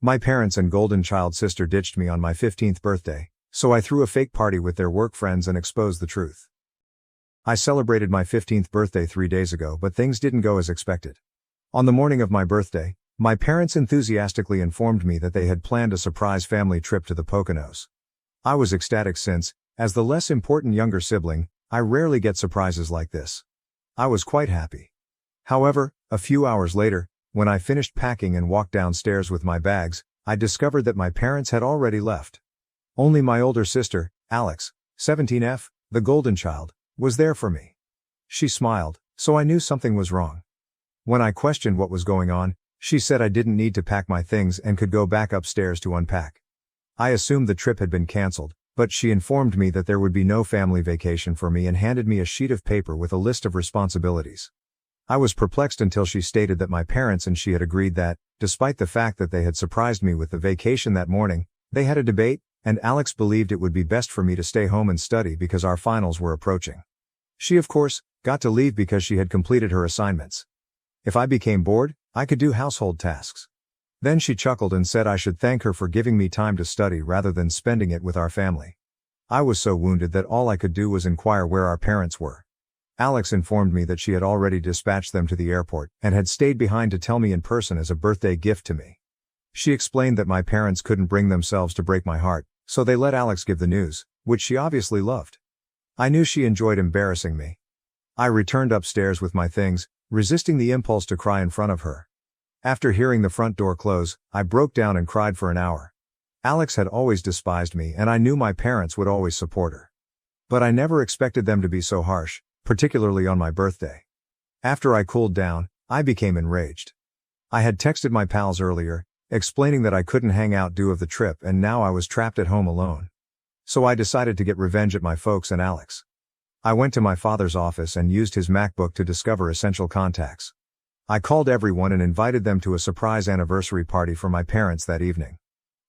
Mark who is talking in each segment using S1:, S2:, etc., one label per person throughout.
S1: My parents and golden child sister ditched me on my 15th birthday, so I threw a fake party with their work friends and exposed the truth. I celebrated my 15th birthday 3 days ago, but things didn't go as expected. On the morning of my birthday, my parents enthusiastically informed me that they had planned a surprise family trip to the Poconos. I was ecstatic since, as the less important younger sibling, I rarely get surprises like this. I was quite happy. However, a few hours later, when I finished packing and walked downstairs with my bags, I discovered that my parents had already left. Only my older sister, Alex, 17F, the golden child, was there for me. She smiled, so I knew something was wrong. When I questioned what was going on, she said I didn't need to pack my things and could go back upstairs to unpack. I assumed the trip had been cancelled, but she informed me that there would be no family vacation for me and handed me a sheet of paper with a list of responsibilities. I was perplexed until she stated that my parents and she had agreed that, despite the fact that they had surprised me with the vacation that morning, they had a debate, and Alex believed it would be best for me to stay home and study because our finals were approaching. She, of course, got to leave because she had completed her assignments. If I became bored, I could do household tasks. Then she chuckled and said I should thank her for giving me time to study rather than spending it with our family. I was so wounded that all I could do was inquire where our parents were. Alex informed me that she had already dispatched them to the airport and had stayed behind to tell me in person as a birthday gift to me. She explained that my parents couldn't bring themselves to break my heart, so they let Alex give the news, which she obviously loved. I knew she enjoyed embarrassing me. I returned upstairs with my things, resisting the impulse to cry in front of her. After hearing the front door close, I broke down and cried for an hour. Alex had always despised me and I knew my parents would always support her. But I never expected them to be so harsh, particularly on my birthday. After I cooled down, I became enraged. I had texted my pals earlier, explaining that I couldn't hang out due to the trip and now I was trapped at home alone. So I decided to get revenge at my folks and Alex. I went to my father's office and used his MacBook to discover essential contacts. I called everyone and invited them to a surprise anniversary party for my parents that evening.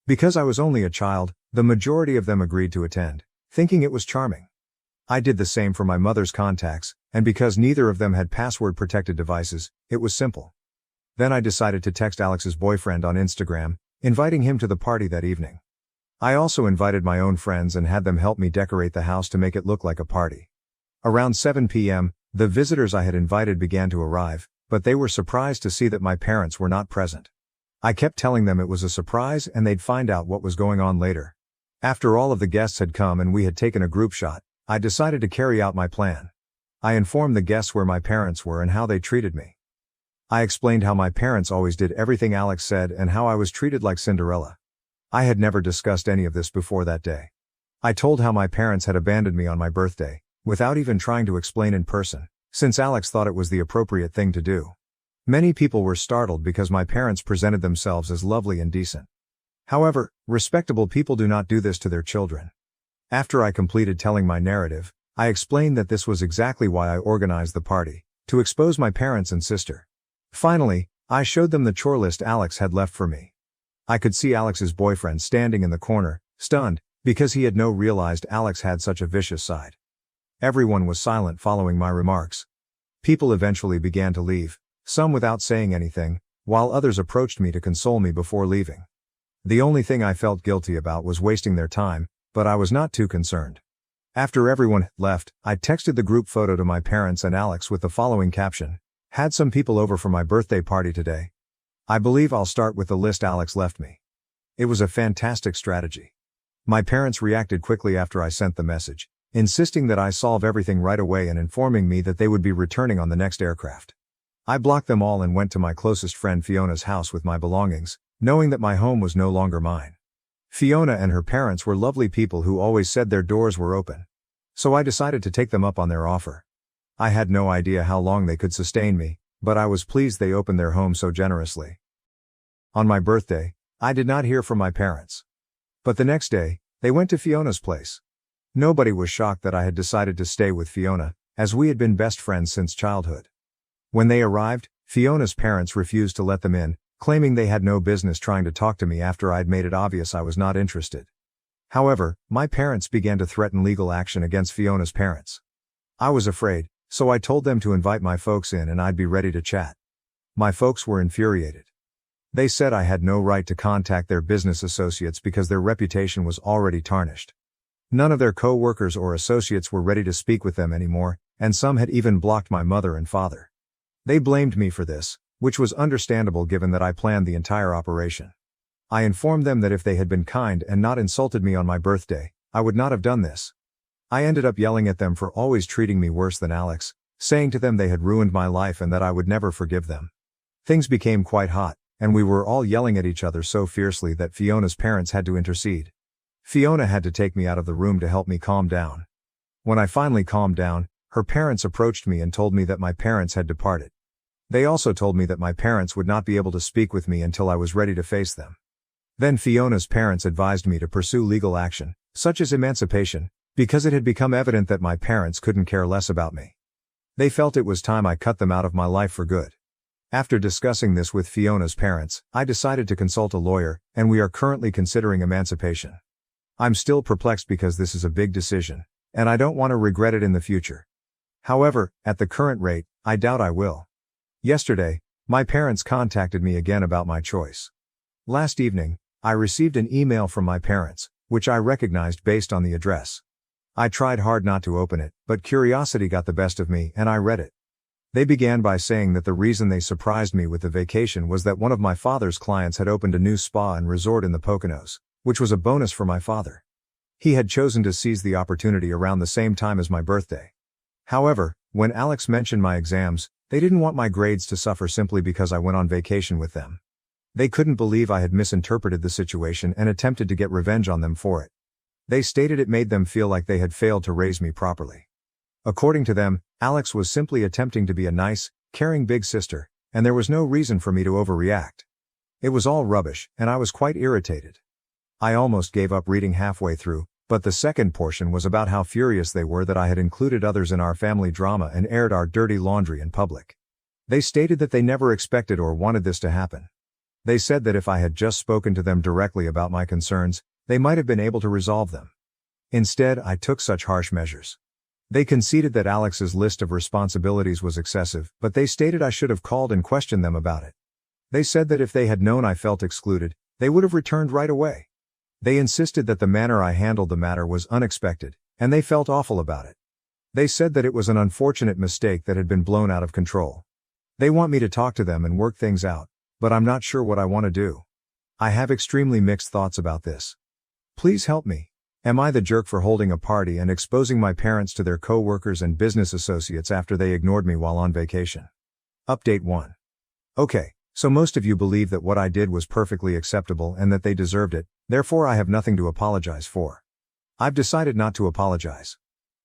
S1: Because I was only a child, the majority of them agreed to attend, thinking it was charming. I did the same for my mother's contacts, and because neither of them had password-protected devices, it was simple. Then I decided to text Alex's boyfriend on Instagram, inviting him to the party that evening. I also invited my own friends and had them help me decorate the house to make it look like a party. Around 7 p.m., the visitors I had invited began to arrive, but they were surprised to see that my parents were not present. I kept telling them it was a surprise and they'd find out what was going on later. After all of the guests had come and we had taken a group shot, I decided to carry out my plan. I informed the guests where my parents were and how they treated me. I explained how my parents always did everything Alex said and how I was treated like Cinderella. I had never discussed any of this before that day. I told how my parents had abandoned me on my birthday, without even trying to explain in person, since Alex thought it was the appropriate thing to do. Many people were startled because my parents presented themselves as lovely and decent. However, respectable people do not do this to their children. After I completed telling my narrative, I explained that this was exactly why I organized the party, to expose my parents and sister. Finally, I showed them the chore list Alex had left for me. I could see Alex's boyfriend standing in the corner, stunned, because he had no realized Alex had such a vicious side. Everyone was silent following my remarks. People eventually began to leave, some without saying anything, while others approached me to console me before leaving. The only thing I felt guilty about was wasting their time, but I was not too concerned. After everyone left, I texted the group photo to my parents and Alex with the following caption: "Had some people over for my birthday party today. I believe I'll start with the list Alex left me." It was a fantastic strategy. My parents reacted quickly after I sent the message, insisting that I solve everything right away and informing me that they would be returning on the next aircraft. I blocked them all and went to my closest friend Fiona's house with my belongings, knowing that my home was no longer mine. Fiona and her parents were lovely people who always said their doors were open. So I decided to take them up on their offer. I had no idea how long they could sustain me, but I was pleased they opened their home so generously. On my birthday, I did not hear from my parents. But the next day, they went to Fiona's place. Nobody was shocked that I had decided to stay with Fiona, as we had been best friends since childhood. When they arrived, Fiona's parents refused to let them in, claiming they had no business trying to talk to me after I'd made it obvious I was not interested. However, my parents began to threaten legal action against Fiona's parents. I was afraid, so I told them to invite my folks in and I'd be ready to chat. My folks were infuriated. They said I had no right to contact their business associates because their reputation was already tarnished. None of their co-workers or associates were ready to speak with them anymore, and some had even blocked my mother and father. They blamed me for this, which was understandable given that I planned the entire operation. I informed them that if they had been kind and not insulted me on my birthday, I would not have done this. I ended up yelling at them for always treating me worse than Alex, saying to them they had ruined my life and that I would never forgive them. Things became quite hot, and we were all yelling at each other so fiercely that Fiona's parents had to intercede. Fiona had to take me out of the room to help me calm down. When I finally calmed down, her parents approached me and told me that my parents had departed. They also told me that my parents would not be able to speak with me until I was ready to face them. Then Fiona's parents advised me to pursue legal action, such as emancipation, because it had become evident that my parents couldn't care less about me. They felt it was time I cut them out of my life for good. After discussing this with Fiona's parents, I decided to consult a lawyer, and we are currently considering emancipation. I'm still perplexed because this is a big decision, and I don't want to regret it in the future. However, at the current rate, I doubt I will. Yesterday, my parents contacted me again about my choice. Last evening, I received an email from my parents, which I recognized based on the address. I tried hard not to open it, but curiosity got the best of me and I read it. They began by saying that the reason they surprised me with the vacation was that one of my father's clients had opened a new spa and resort in the Poconos, which was a bonus for my father. He had chosen to seize the opportunity around the same time as my birthday. However, when Alex mentioned my exams, they didn't want my grades to suffer simply because I went on vacation with them. They couldn't believe I had misinterpreted the situation and attempted to get revenge on them for it. They stated it made them feel like they had failed to raise me properly. According to them, Alex was simply attempting to be a nice, caring big sister, and there was no reason for me to overreact. It was all rubbish, and I was quite irritated. I almost gave up reading halfway through, but the second portion was about how furious they were that I had included others in our family drama and aired our dirty laundry in public. They stated that they never expected or wanted this to happen. They said that if I had just spoken to them directly about my concerns, they might have been able to resolve them. Instead, I took such harsh measures. They conceded that Alex's list of responsibilities was excessive, but they stated I should have called and questioned them about it. They said that if they had known I felt excluded, they would have returned right away. They insisted that the manner I handled the matter was unexpected, and they felt awful about it. They said that it was an unfortunate mistake that had been blown out of control. They want me to talk to them and work things out, but I'm not sure what I want to do. I have extremely mixed thoughts about this. Please help me. Am I the jerk for holding a party and exposing my parents to their co-workers and business associates after they ignored me while on vacation? Update 1. Okay, so most of you believe that what I did was perfectly acceptable and that they deserved it, therefore I have nothing to apologize for. I've decided not to apologize.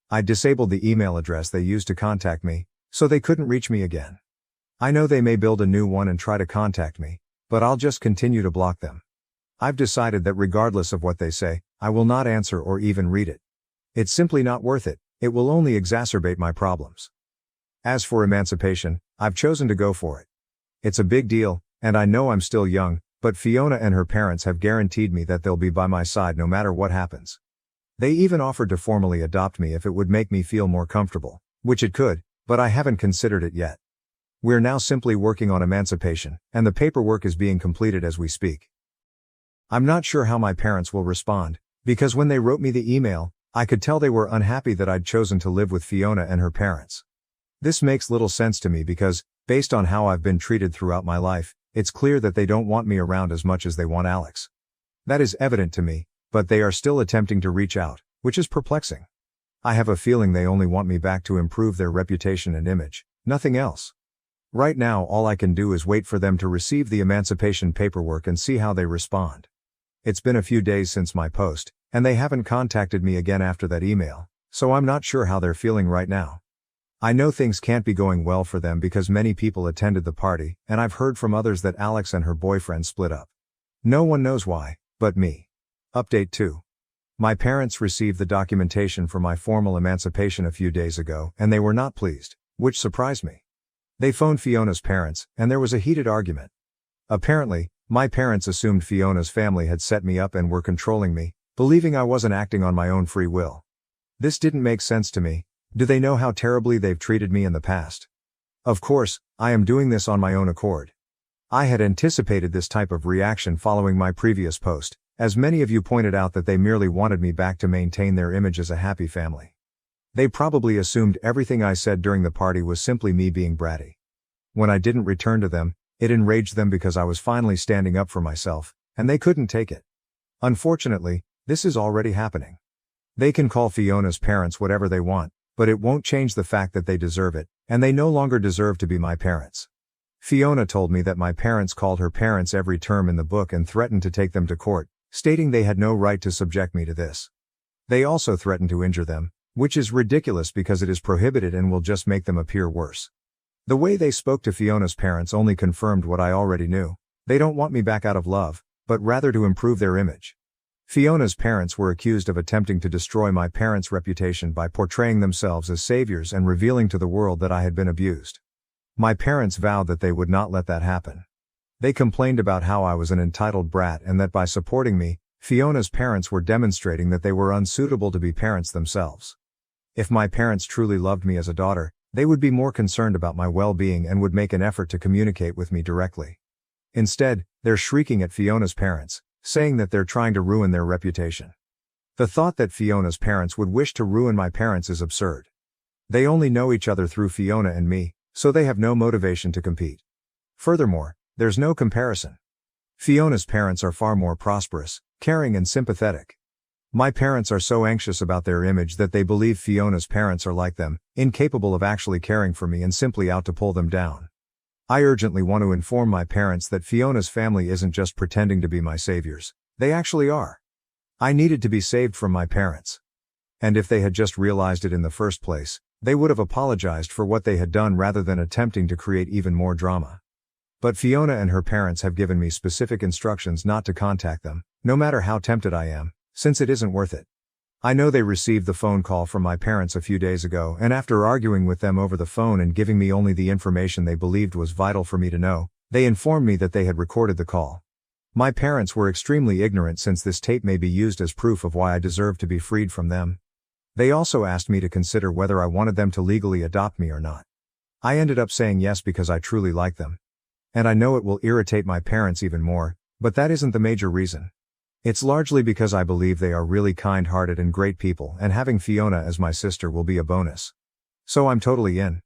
S1: I disabled the email address they used to contact me, so they couldn't reach me again. I know they may build a new one and try to contact me, but I'll just continue to block them. I've decided that regardless of what they say, I will not answer or even read it. It's simply not worth it, it will only exacerbate my problems. As for emancipation, I've chosen to go for it. It's a big deal, and I know I'm still young, but Fiona and her parents have guaranteed me that they'll be by my side no matter what happens. They even offered to formally adopt me if it would make me feel more comfortable, which it could, but I haven't considered it yet. We're now simply working on emancipation, and the paperwork is being completed as we speak. I'm not sure how my parents will respond, because when they wrote me the email, I could tell they were unhappy that I'd chosen to live with Fiona and her parents. This makes little sense to me because, based on how I've been treated throughout my life, it's clear that they don't want me around as much as they want Alex. That is evident to me, but they are still attempting to reach out, which is perplexing. I have a feeling they only want me back to improve their reputation and image, nothing else. Right now all I can do is wait for them to receive the emancipation paperwork and see how they respond. It's been a few days since my post, and they haven't contacted me again after that email, so I'm not sure how they're feeling right now. I know things can't be going well for them because many people attended the party, and I've heard from others that Alex and her boyfriend split up. No one knows why, but me. Update 2. My parents received the documentation for my formal emancipation a few days ago, and they were not pleased, which surprised me. They phoned Fiona's parents, and there was a heated argument. Apparently, my parents assumed Fiona's family had set me up and were controlling me, believing I wasn't acting on my own free will. This didn't make sense to me. Do they know how terribly they've treated me in the past? Of course, I am doing this on my own accord. I had anticipated this type of reaction following my previous post, as many of you pointed out that they merely wanted me back to maintain their image as a happy family. They probably assumed everything I said during the party was simply me being bratty. When I didn't return to them, it enraged them because I was finally standing up for myself, and they couldn't take it. Unfortunately, this is already happening. They can call Fiona's parents whatever they want, but it won't change the fact that they deserve it, and they no longer deserve to be my parents. Fiona told me that my parents called her parents every term in the book and threatened to take them to court, stating they had no right to subject me to this. They also threatened to injure them, which is ridiculous because it is prohibited and will just make them appear worse. The way they spoke to Fiona's parents only confirmed what I already knew. They don't want me back out of love, but rather to improve their image. Fiona's parents were accused of attempting to destroy my parents' reputation by portraying themselves as saviors and revealing to the world that I had been abused. My parents vowed that they would not let that happen. They complained about how I was an entitled brat and that by supporting me, Fiona's parents were demonstrating that they were unsuitable to be parents themselves. If my parents truly loved me as a daughter, they would be more concerned about my well-being and would make an effort to communicate with me directly. Instead, they're shrieking at Fiona's parents, saying that they're trying to ruin their reputation. The thought that Fiona's parents would wish to ruin my parents is absurd. They only know each other through Fiona and me, so they have no motivation to compete. Furthermore, there's no comparison. Fiona's parents are far more prosperous, caring and sympathetic. My parents are so anxious about their image that they believe Fiona's parents are like them, incapable of actually caring for me and simply out to pull them down. I urgently want to inform my parents that Fiona's family isn't just pretending to be my saviors, they actually are. I needed to be saved from my parents. And if they had just realized it in the first place, they would have apologized for what they had done rather than attempting to create even more drama. But Fiona and her parents have given me specific instructions not to contact them, no matter how tempted I am, since it isn't worth it. I know they received the phone call from my parents a few days ago, and after arguing with them over the phone and giving me only the information they believed was vital for me to know, they informed me that they had recorded the call. My parents were extremely ignorant since this tape may be used as proof of why I deserve to be freed from them. They also asked me to consider whether I wanted them to legally adopt me or not. I ended up saying yes because I truly like them. And I know it will irritate my parents even more, but that isn't the major reason. It's largely because I believe they are really kind-hearted and great people, and having Fiona as my sister will be a bonus. So I'm totally in.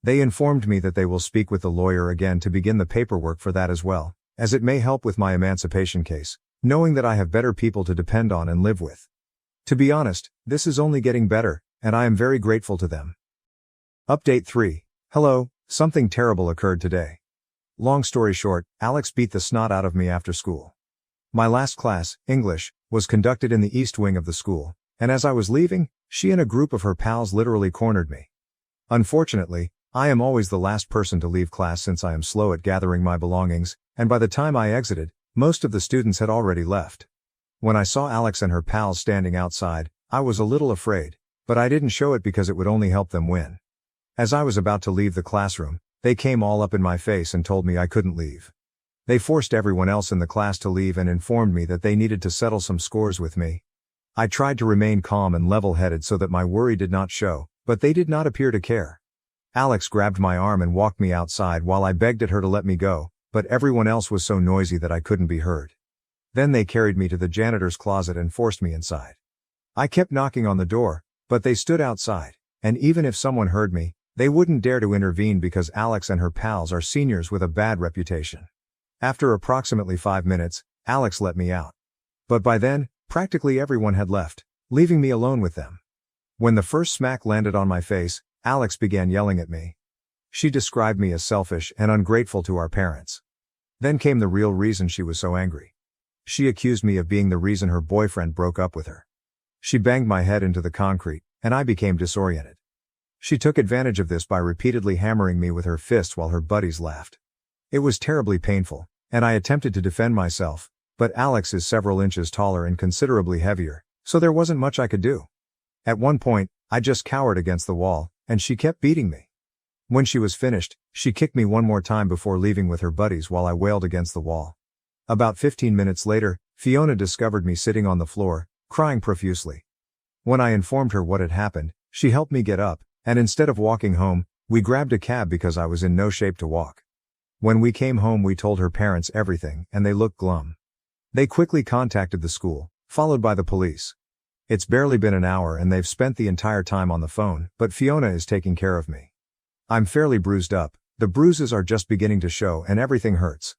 S1: They informed me that they will speak with the lawyer again to begin the paperwork for that as well, as it may help with my emancipation case, knowing that I have better people to depend on and live with. To be honest, this is only getting better, and I am very grateful to them. Update 3. Hello, something terrible occurred today. Long story short, Alex beat the snot out of me after school. My last class, English, was conducted in the east wing of the school, and as I was leaving, she and a group of her pals literally cornered me. Unfortunately, I am always the last person to leave class since I am slow at gathering my belongings, and by the time I exited, most of the students had already left. When I saw Alex and her pals standing outside, I was a little afraid, but I didn't show it because it would only help them win. As I was about to leave the classroom, they came all up in my face and told me I couldn't leave. They forced everyone else in the class to leave and informed me that they needed to settle some scores with me. I tried to remain calm and level-headed so that my worry did not show, but they did not appear to care. Alex grabbed my arm and walked me outside while I begged at her to let me go, but everyone else was so noisy that I couldn't be heard. Then they carried me to the janitor's closet and forced me inside. I kept knocking on the door, but they stood outside, and even if someone heard me, they wouldn't dare to intervene because Alex and her pals are seniors with a bad reputation. After approximately 5 minutes, Alex let me out. But by then, practically everyone had left, leaving me alone with them. When the first smack landed on my face, Alex began yelling at me. She described me as selfish and ungrateful to our parents. Then came the real reason she was so angry. She accused me of being the reason her boyfriend broke up with her. She banged my head into the concrete, and I became disoriented. She took advantage of this by repeatedly hammering me with her fist while her buddies laughed. It was terribly painful, and I attempted to defend myself, but Alex is several inches taller and considerably heavier, so there wasn't much I could do. At one point, I just cowered against the wall, and she kept beating me. When she was finished, she kicked me one more time before leaving with her buddies while I wailed against the wall. About 15 minutes later, Fiona discovered me sitting on the floor, crying profusely. When I informed her what had happened, she helped me get up, and instead of walking home, we grabbed a cab because I was in no shape to walk. When we came home we told her parents everything and they looked glum. They quickly contacted the school, followed by the police. It's barely been an hour and they've spent the entire time on the phone, but Fiona is taking care of me. I'm fairly bruised up, the bruises are just beginning to show and everything hurts.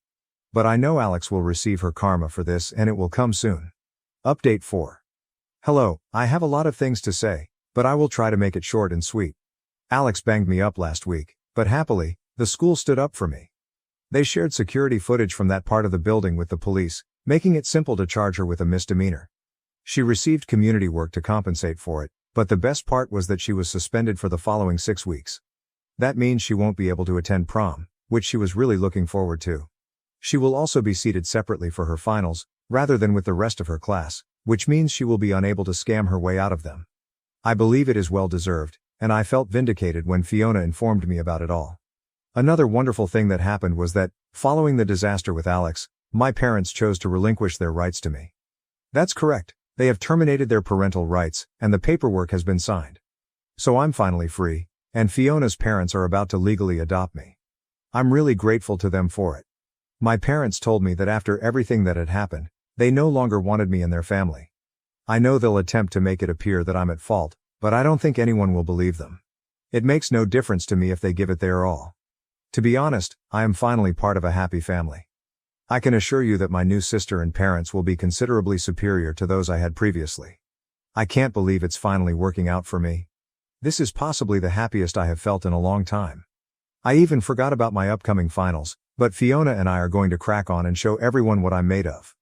S1: But I know Alex will receive her karma for this and it will come soon. Update 4. Hello, I have a lot of things to say, but I will try to make it short and sweet. Alex banged me up last week, but happily, the school stood up for me. They shared security footage from that part of the building with the police, making it simple to charge her with a misdemeanor. She received community work to compensate for it, but the best part was that she was suspended for the following 6 weeks. That means she won't be able to attend prom, which she was really looking forward to. She will also be seated separately for her finals, rather than with the rest of her class, which means she will be unable to scam her way out of them. I believe it is well deserved, and I felt vindicated when Fiona informed me about it all. Another wonderful thing that happened was that, following the disaster with Alex, my parents chose to relinquish their rights to me. That's correct, they have terminated their parental rights, and the paperwork has been signed. So I'm finally free, and Fiona's parents are about to legally adopt me. I'm really grateful to them for it. My parents told me that after everything that had happened, they no longer wanted me in their family. I know they'll attempt to make it appear that I'm at fault, but I don't think anyone will believe them. It makes no difference to me if they give it their all. To be honest, I am finally part of a happy family. I can assure you that my new sister and parents will be considerably superior to those I had previously. I can't believe it's finally working out for me. This is possibly the happiest I have felt in a long time. I even forgot about my upcoming finals, but Fiona and I are going to crack on and show everyone what I'm made of.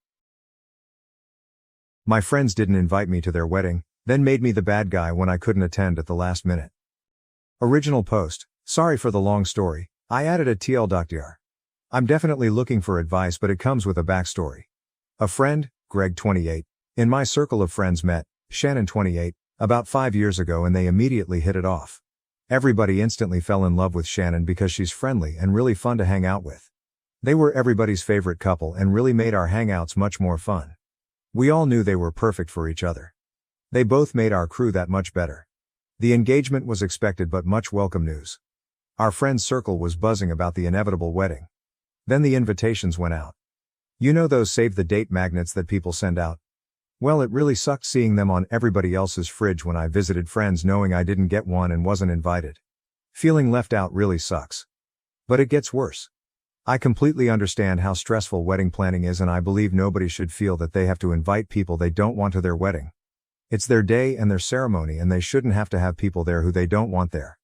S1: My friends didn't invite me to their wedding, then made me the bad guy when I couldn't attend at the last minute. Original post. Sorry for the long story, I added a TL.dr. I'm definitely looking for advice, but it comes with a backstory. A friend, Greg 28, in my circle of friends met Shannon 28, about 5 years ago and they immediately hit it off. Everybody instantly fell in love with Shannon because she's friendly and really fun to hang out with. They were everybody's favorite couple and really made our hangouts much more fun. We all knew they were perfect for each other. They both made our crew that much better. The engagement was expected but much welcome news. Our friend's circle was buzzing about the inevitable wedding. Then the invitations went out. You know those save the date magnets that people send out? Well, it really sucked seeing them on everybody else's fridge when I visited friends knowing I didn't get one and wasn't invited. Feeling left out really sucks. But it gets worse. I completely understand how stressful wedding planning is and I believe nobody should feel that they have to invite people they don't want to their wedding. It's their day and their ceremony and they shouldn't have to have people there who they don't want there.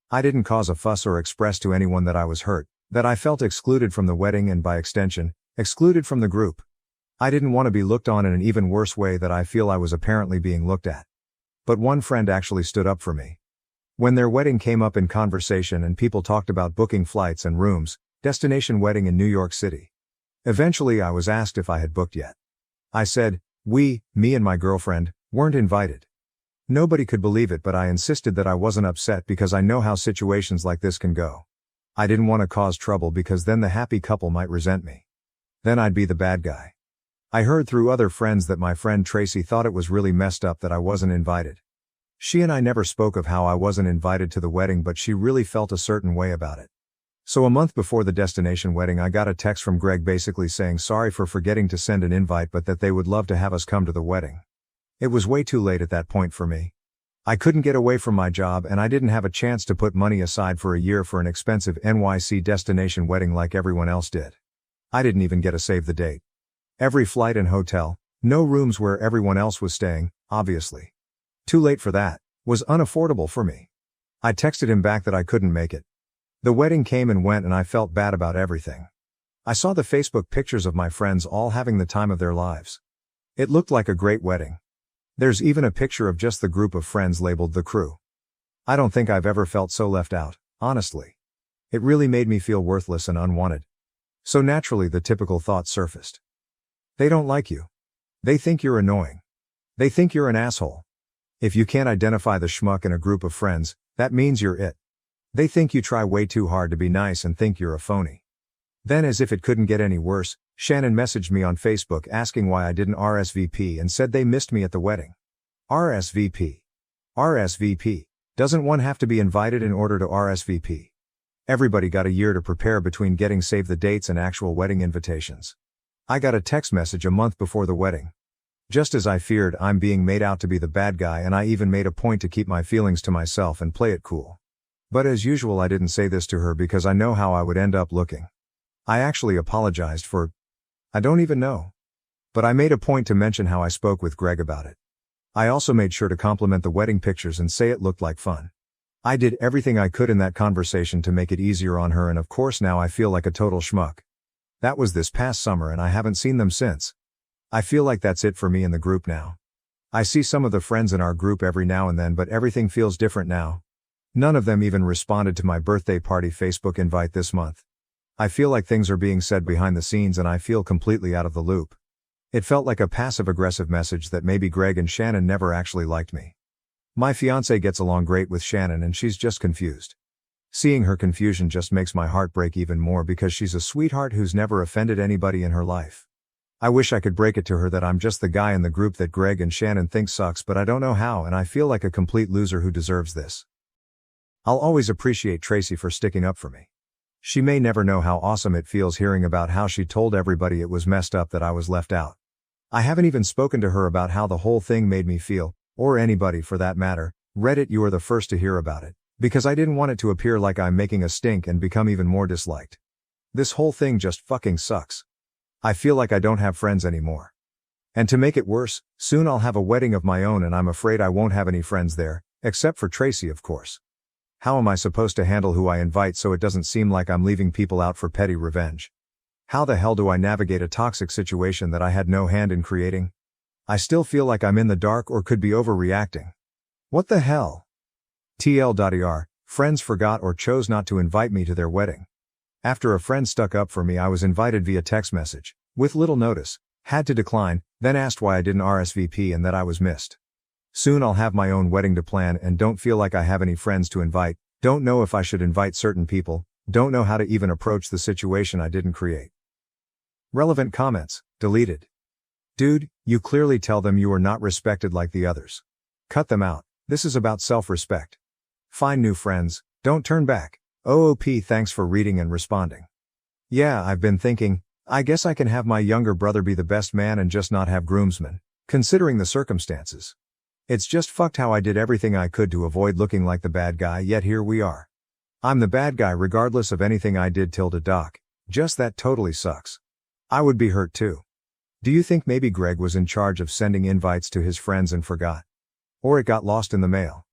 S1: I didn't cause a fuss or express to anyone that I was hurt, that I felt excluded from the wedding and by extension, excluded from the group. I didn't want to be looked on in an even worse way that I feel I was apparently being looked at. But one friend actually stood up for me. When their wedding came up in conversation and people talked about booking flights and rooms, destination wedding in New York City. Eventually I was asked if I had booked yet. I said, me and my girlfriend, weren't invited. Nobody could believe it but I insisted that I wasn't upset because I know how situations like this can go. I didn't want to cause trouble because then the happy couple might resent me. Then I'd be the bad guy. I heard through other friends that my friend Tracy thought it was really messed up that I wasn't invited. She and I never spoke of how I wasn't invited to the wedding but she really felt a certain way about it. So a month before the destination wedding I got a text from Greg basically saying sorry for forgetting to send an invite but that they would love to have us come to the wedding. It was way too late at that point for me. I couldn't get away from my job and I didn't have a chance to put money aside for a year for an expensive NYC destination wedding like everyone else did. I didn't even get a save the date. Every flight and hotel, no rooms where everyone else was staying, obviously. Too late for that, was unaffordable for me. I texted him back that I couldn't make it. The wedding came and went and I felt bad about everything. I saw the Facebook pictures of my friends all having the time of their lives. It looked like a great wedding. There's even a picture of just the group of friends labeled the crew. I don't think I've ever felt so left out, honestly. It really made me feel worthless and unwanted. So naturally the typical thought surfaced. They don't like you. They think you're annoying. They think you're an asshole. If you can't identify the schmuck in a group of friends, that means you're it. They think you try way too hard to be nice and think you're a phony. Then, as if it couldn't get any worse, Shannon messaged me on Facebook asking why I didn't RSVP and said they missed me at the wedding. RSVP. RSVP. Doesn't one have to be invited in order to RSVP? Everybody got a year to prepare between getting save the dates and actual wedding invitations. I got a text message a month before the wedding. Just as I feared, I'm being made out to be the bad guy, and I even made a point to keep my feelings to myself and play it cool. But as usual, I didn't say this to her because I know how I would end up looking. I actually apologized for, I don't even know. But I made a point to mention how I spoke with Greg about it. I also made sure to compliment the wedding pictures and say it looked like fun. I did everything I could in that conversation to make it easier on her, and of course now I feel like a total schmuck. That was this past summer and I haven't seen them since. I feel like that's it for me in the group now. I see some of the friends in our group every now and then, but everything feels different now. None of them even responded to my birthday party Facebook invite this month. I feel like things are being said behind the scenes and I feel completely out of the loop. It felt like a passive-aggressive message that maybe Greg and Shannon never actually liked me. My fiancé gets along great with Shannon and she's just confused. Seeing her confusion just makes my heart break even more because she's a sweetheart who's never offended anybody in her life. I wish I could break it to her that I'm just the guy in the group that Greg and Shannon think sucks, but I don't know how, and I feel like a complete loser who deserves this. I'll always appreciate Tracy for sticking up for me. She may never know how awesome it feels hearing about how she told everybody it was messed up that I was left out. I haven't even spoken to her about how the whole thing made me feel, or anybody for that matter. Reddit, you are the first to hear about it, because I didn't want it to appear like I'm making a stink and become even more disliked. This whole thing just fucking sucks. I feel like I don't have friends anymore. And to make it worse, soon I'll have a wedding of my own and I'm afraid I won't have any friends there, except for Tracy, of course. How am I supposed to handle who I invite so it doesn't seem like I'm leaving people out for petty revenge? How the hell do I navigate a toxic situation that I had no hand in creating? I still feel like I'm in the dark or could be overreacting. What the hell? TL.er, friends forgot or chose not to invite me to their wedding. After a friend stuck up for me, I was invited via text message, with little notice, had to decline, then asked why I didn't RSVP and that I was missed. Soon I'll have my own wedding to plan and don't feel like I have any friends to invite, don't know if I should invite certain people, don't know how to even approach the situation I didn't create. Relevant comments, deleted. Dude, you clearly tell them you are not respected like the others. Cut them out, this is about self-respect. Find new friends, don't turn back. OOP, thanks for reading and responding. Yeah, I've been thinking, I guess I can have my younger brother be the best man and just not have groomsmen, considering the circumstances. It's just fucked how I did everything I could to avoid looking like the bad guy, yet here we are. I'm the bad guy regardless of anything I did. Doc. Just that totally sucks. I would be hurt too. Do you think maybe Greg was in charge of sending invites to his friends and forgot? Or it got lost in the mail?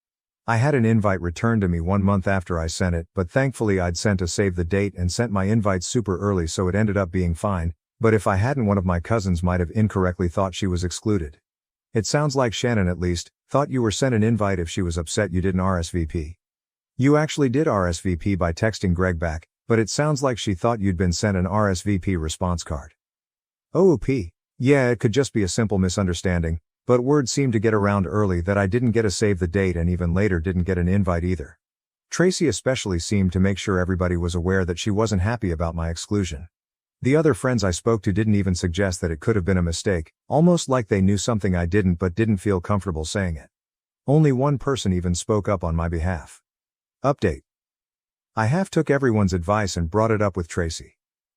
S1: I had an invite returned to me 1 month after I sent it, but thankfully I'd sent a save the date and sent my invite super early, so it ended up being fine, but if I hadn't, one of my cousins might have incorrectly thought she was excluded. It sounds like Shannon, at least, thought you were sent an invite if she was upset you didn't RSVP. You actually did RSVP by texting Greg back, but it sounds like she thought you'd been sent an RSVP response card. OOP. Yeah, it could just be a simple misunderstanding, but word seemed to get around early that I didn't get a save the date and even later didn't get an invite either. Tracy especially seemed to make sure everybody was aware that she wasn't happy about my exclusion. The other friends I spoke to didn't even suggest that it could have been a mistake, almost like they knew something I didn't but didn't feel comfortable saying it. Only one person even spoke up on my behalf. Update. I half took everyone's advice and brought it up with Tracy.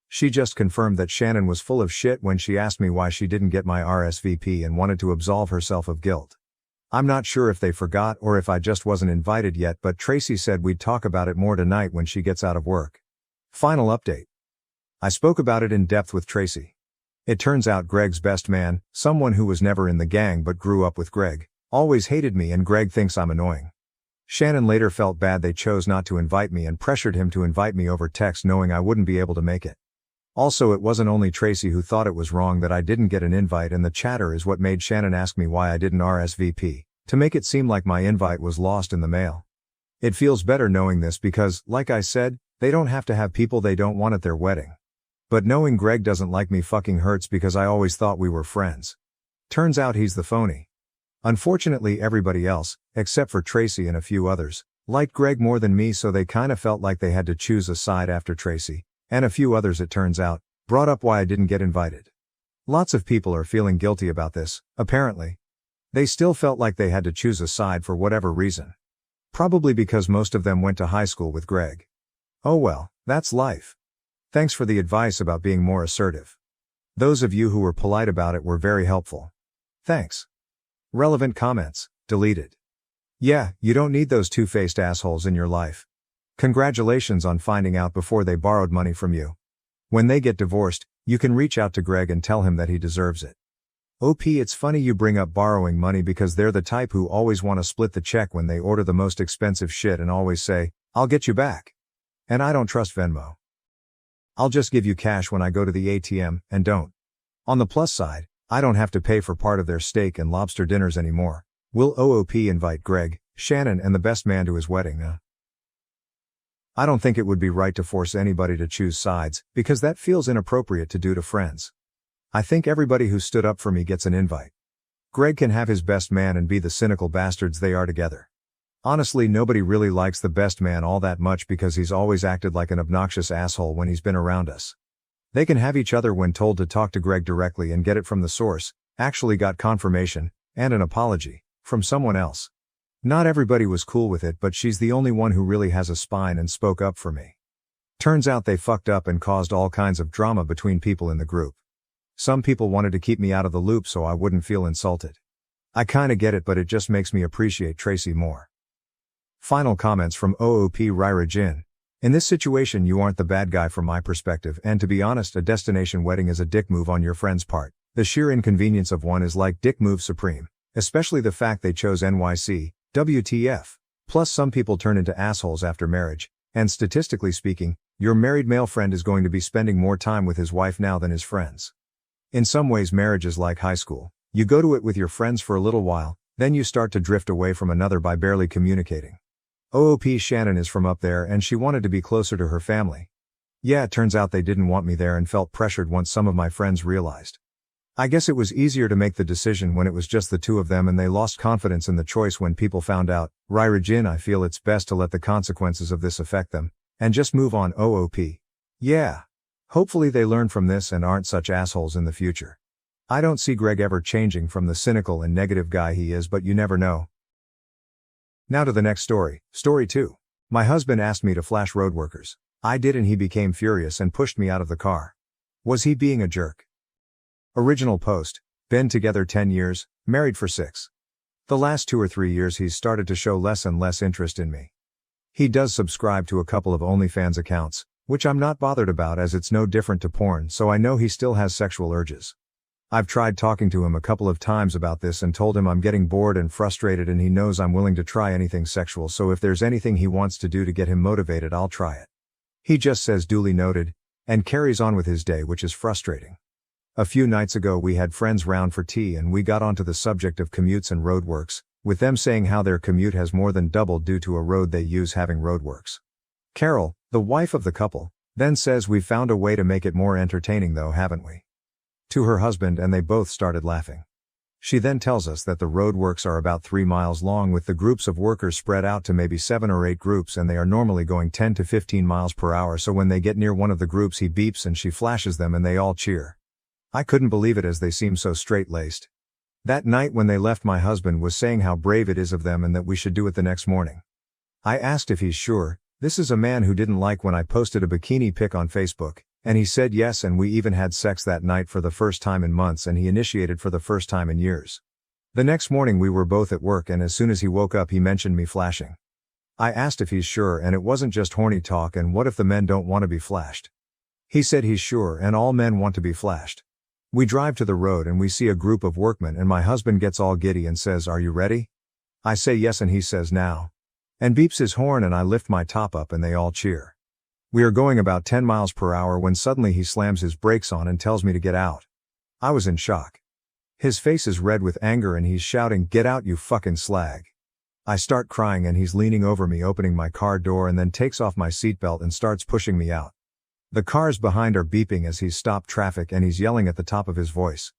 S1: She just confirmed that Shannon was full of shit when she asked me why she didn't get my RSVP and wanted to absolve herself of guilt. I'm not sure if they forgot or if I just wasn't invited yet, but Tracy said we'd talk about it more tonight when she gets out of work. Final update. I spoke about it in depth with Tracy. It turns out Greg's best man, someone who was never in the gang but grew up with Greg, always hated me and Greg thinks I'm annoying. Shannon later felt bad they chose not to invite me and pressured him to invite me over text knowing I wouldn't be able to make it. Also, it wasn't only Tracy who thought it was wrong that I didn't get an invite, and the chatter is what made Shannon ask me why I didn't RSVP, to make it seem like my invite was lost in the mail. It feels better knowing this because, like I said, they don't have to have people they don't want at their wedding. But knowing Greg doesn't like me fucking hurts because I always thought we were friends. Turns out he's the phony. Unfortunately, everybody else, except for Tracy and a few others, liked Greg more than me, so they kinda felt like they had to choose a side after Tracy, and a few others, it turns out, brought up why I didn't get invited. Lots of people are feeling guilty about this, apparently. They still felt like they had to choose a side for whatever reason. Probably because most of them went to high school with Greg. Oh well, that's life. Thanks for the advice about being more assertive. Those of you who were polite about it were very helpful. Thanks. Relevant comments, deleted. Yeah, you don't need those two-faced assholes in your life. Congratulations on finding out before they borrowed money from you. When they get divorced, you can reach out to Greg and tell him that he deserves it. OP, it's funny you bring up borrowing money because they're the type who always want to split the check when they order the most expensive shit and always say, I'll get you back. And I don't trust Venmo. I'll just give you cash when I go to the ATM, and don't. On the plus side, I don't have to pay for part of their steak and lobster dinners anymore. Will OOP invite Greg, Shannon and the best man to his wedding, I don't think it would be right to force anybody to choose sides, because that feels inappropriate to do to friends. I think everybody who stood up for me gets an invite. Greg can have his best man and be the cynical bastards they are together. Honestly, nobody really likes the best man all that much because he's always acted like an obnoxious asshole when he's been around us. They can have each other when told to talk to Greg directly and get it from the source, actually got confirmation, and an apology, from someone else. Not everybody was cool with it, but she's the only one who really has a spine and spoke up for me. Turns out they fucked up and caused all kinds of drama between people in the group. Some people wanted to keep me out of the loop so I wouldn't feel insulted. I kinda get it, but it just makes me appreciate Tracy more. Final comments from OOP Ryra Jin. In this situation you aren't the bad guy from my perspective, and to be honest, a destination wedding is a dick move on your friend's part. The sheer inconvenience of one is like dick move supreme, especially the fact they chose NYC, WTF. Plus some people turn into assholes after marriage, and statistically speaking, your married male friend is going to be spending more time with his wife now than his friends. In some ways marriage is like high school. You go to it with your friends for a little while, then you start to drift away from another by barely communicating. OOP Shannon is from up there and she wanted to be closer to her family. Yeah, it turns out they didn't want me there and felt pressured once some of my friends realized. I guess it was easier to make the decision when it was just the two of them and they lost confidence in the choice when people found out. Ryra Jin, I feel it's best to let the consequences of this affect them, and just move on. OOP. Yeah. Hopefully they learn from this and aren't such assholes in the future. I don't see Greg ever changing from the cynical and negative guy he is, but you never know. Now to the next story. Story 2. My husband asked me to flash road workers. I did and he became furious and pushed me out of the car. Was he being a jerk? Original post. Been together 10 years, married for 6. The last 2 or 3 years he's started to show less and less interest in me. He does subscribe to a couple of OnlyFans accounts, which I'm not bothered about as it's no different to porn, so I know he still has sexual urges. I've tried talking to him a couple of times about this and told him I'm getting bored and frustrated and he knows I'm willing to try anything sexual, so if there's anything he wants to do to get him motivated I'll try it. He just says duly noted, and carries on with his day, which is frustrating. A few nights ago we had friends round for tea and we got onto the subject of commutes and roadworks, with them saying how their commute has more than doubled due to a road they use having roadworks. Carol, the wife of the couple, then says we've found a way to make it more entertaining though, haven't we? To her husband, and they both started laughing. She then tells us that the roadworks are about 3 miles long with the groups of workers spread out to maybe 7 or 8 groups, and they are normally going 10 to 15 miles per hour, so when they get near one of the groups he beeps and she flashes them and they all cheer. I couldn't believe it as they seem so straight-laced. That night when they left my husband was saying how brave it is of them and that we should do it the next morning. I asked if he's sure. This is a man who didn't like when I posted a bikini pic on Facebook, and he said yes, and we even had sex that night for the first time in months, and he initiated for the first time in years. The next morning we were both at work and as soon as he woke up he mentioned me flashing. I asked if he's sure and it wasn't just horny talk and what if the men don't want to be flashed. He said he's sure and all men want to be flashed. We drive to the road and we see a group of workmen and my husband gets all giddy and says, "Are you ready?" I say yes and he says now. And beeps his horn and I lift my top up and they all cheer. We are going about 10 miles per hour when suddenly he slams his brakes on and tells me to get out. I was in shock. His face is red with anger and he's shouting, "Get out you fucking slag." I start crying and he's leaning over me opening my car door and then takes off my seatbelt and starts pushing me out. The cars behind are beeping as he's stopped traffic and he's yelling at the top of his voice.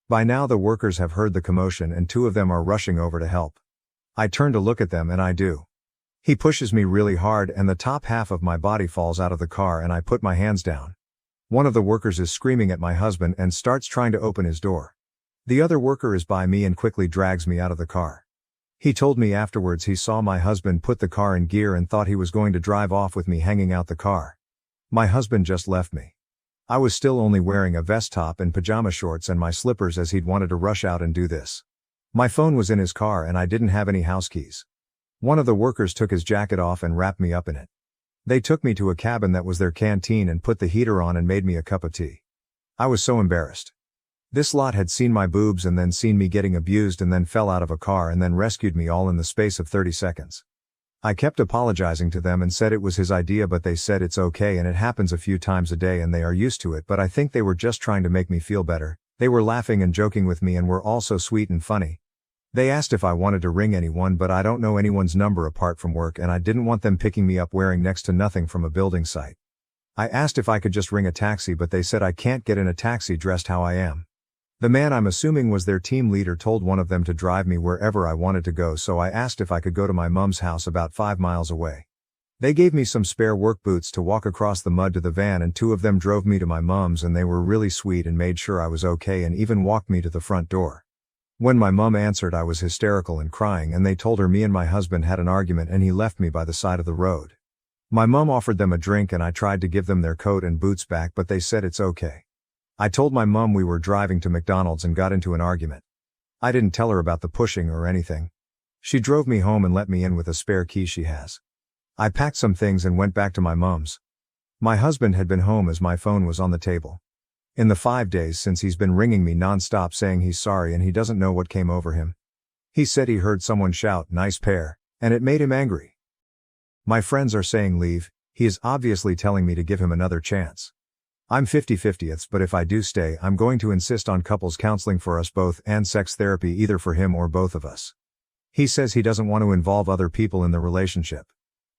S1: By now the workers have heard the commotion and 2 of them are rushing over to help. I turn to look at them and I do. He pushes me really hard and the top half of my body falls out of the car and I put my hands down. One of the workers is screaming at my husband and starts trying to open his door. The other worker is by me and quickly drags me out of the car. He told me afterwards he saw my husband put the car in gear and thought he was going to drive off with me hanging out the car. My husband just left me. I was still only wearing a vest top and pajama shorts and my slippers as he'd wanted to rush out and do this. My phone was in his car and I didn't have any house keys. One of the workers took his jacket off and wrapped me up in it. They took me to a cabin that was their canteen and put the heater on and made me a cup of tea. I was so embarrassed. This lot had seen my boobs and then seen me getting abused and then fell out of a car and then rescued me all in the space of 30 seconds. I kept apologizing to them and said it was his idea, but they said it's okay and it happens a few times a day and they are used to it, but I think they were just trying to make me feel better. They were laughing and joking with me and were also sweet and funny. They asked if I wanted to ring anyone, but I don't know anyone's number apart from work and I didn't want them picking me up wearing next to nothing from a building site. I asked if I could just ring a taxi, but they said I can't get in a taxi dressed how I am. The man I'm assuming was their team leader told one of them to drive me wherever I wanted to go, so I asked if I could go to my mom's house about 5 miles away. They gave me some spare work boots to walk across the mud to the van and 2 of them drove me to my mom's and they were really sweet and made sure I was okay and even walked me to the front door. When my mom answered, I was hysterical and crying and they told her me and my husband had an argument and he left me by the side of the road. My mom offered them a drink and I tried to give them their coat and boots back, but they said it's okay. I told my mom we were driving to McDonald's and got into an argument. I didn't tell her about the pushing or anything. She drove me home and let me in with a spare key she has. I packed some things and went back to my mom's. My husband had been home as my phone was on the table. In the 5 days since, he's been ringing me non-stop saying he's sorry and he doesn't know what came over him. He said he heard someone shout, "Nice pair," and it made him angry. My friends are saying leave. He is obviously telling me to give him another chance. I'm 50-50, but if I do stay, I'm going to insist on couples counseling for us both and sex therapy either for him or both of us. He says he doesn't want to involve other people in the relationship.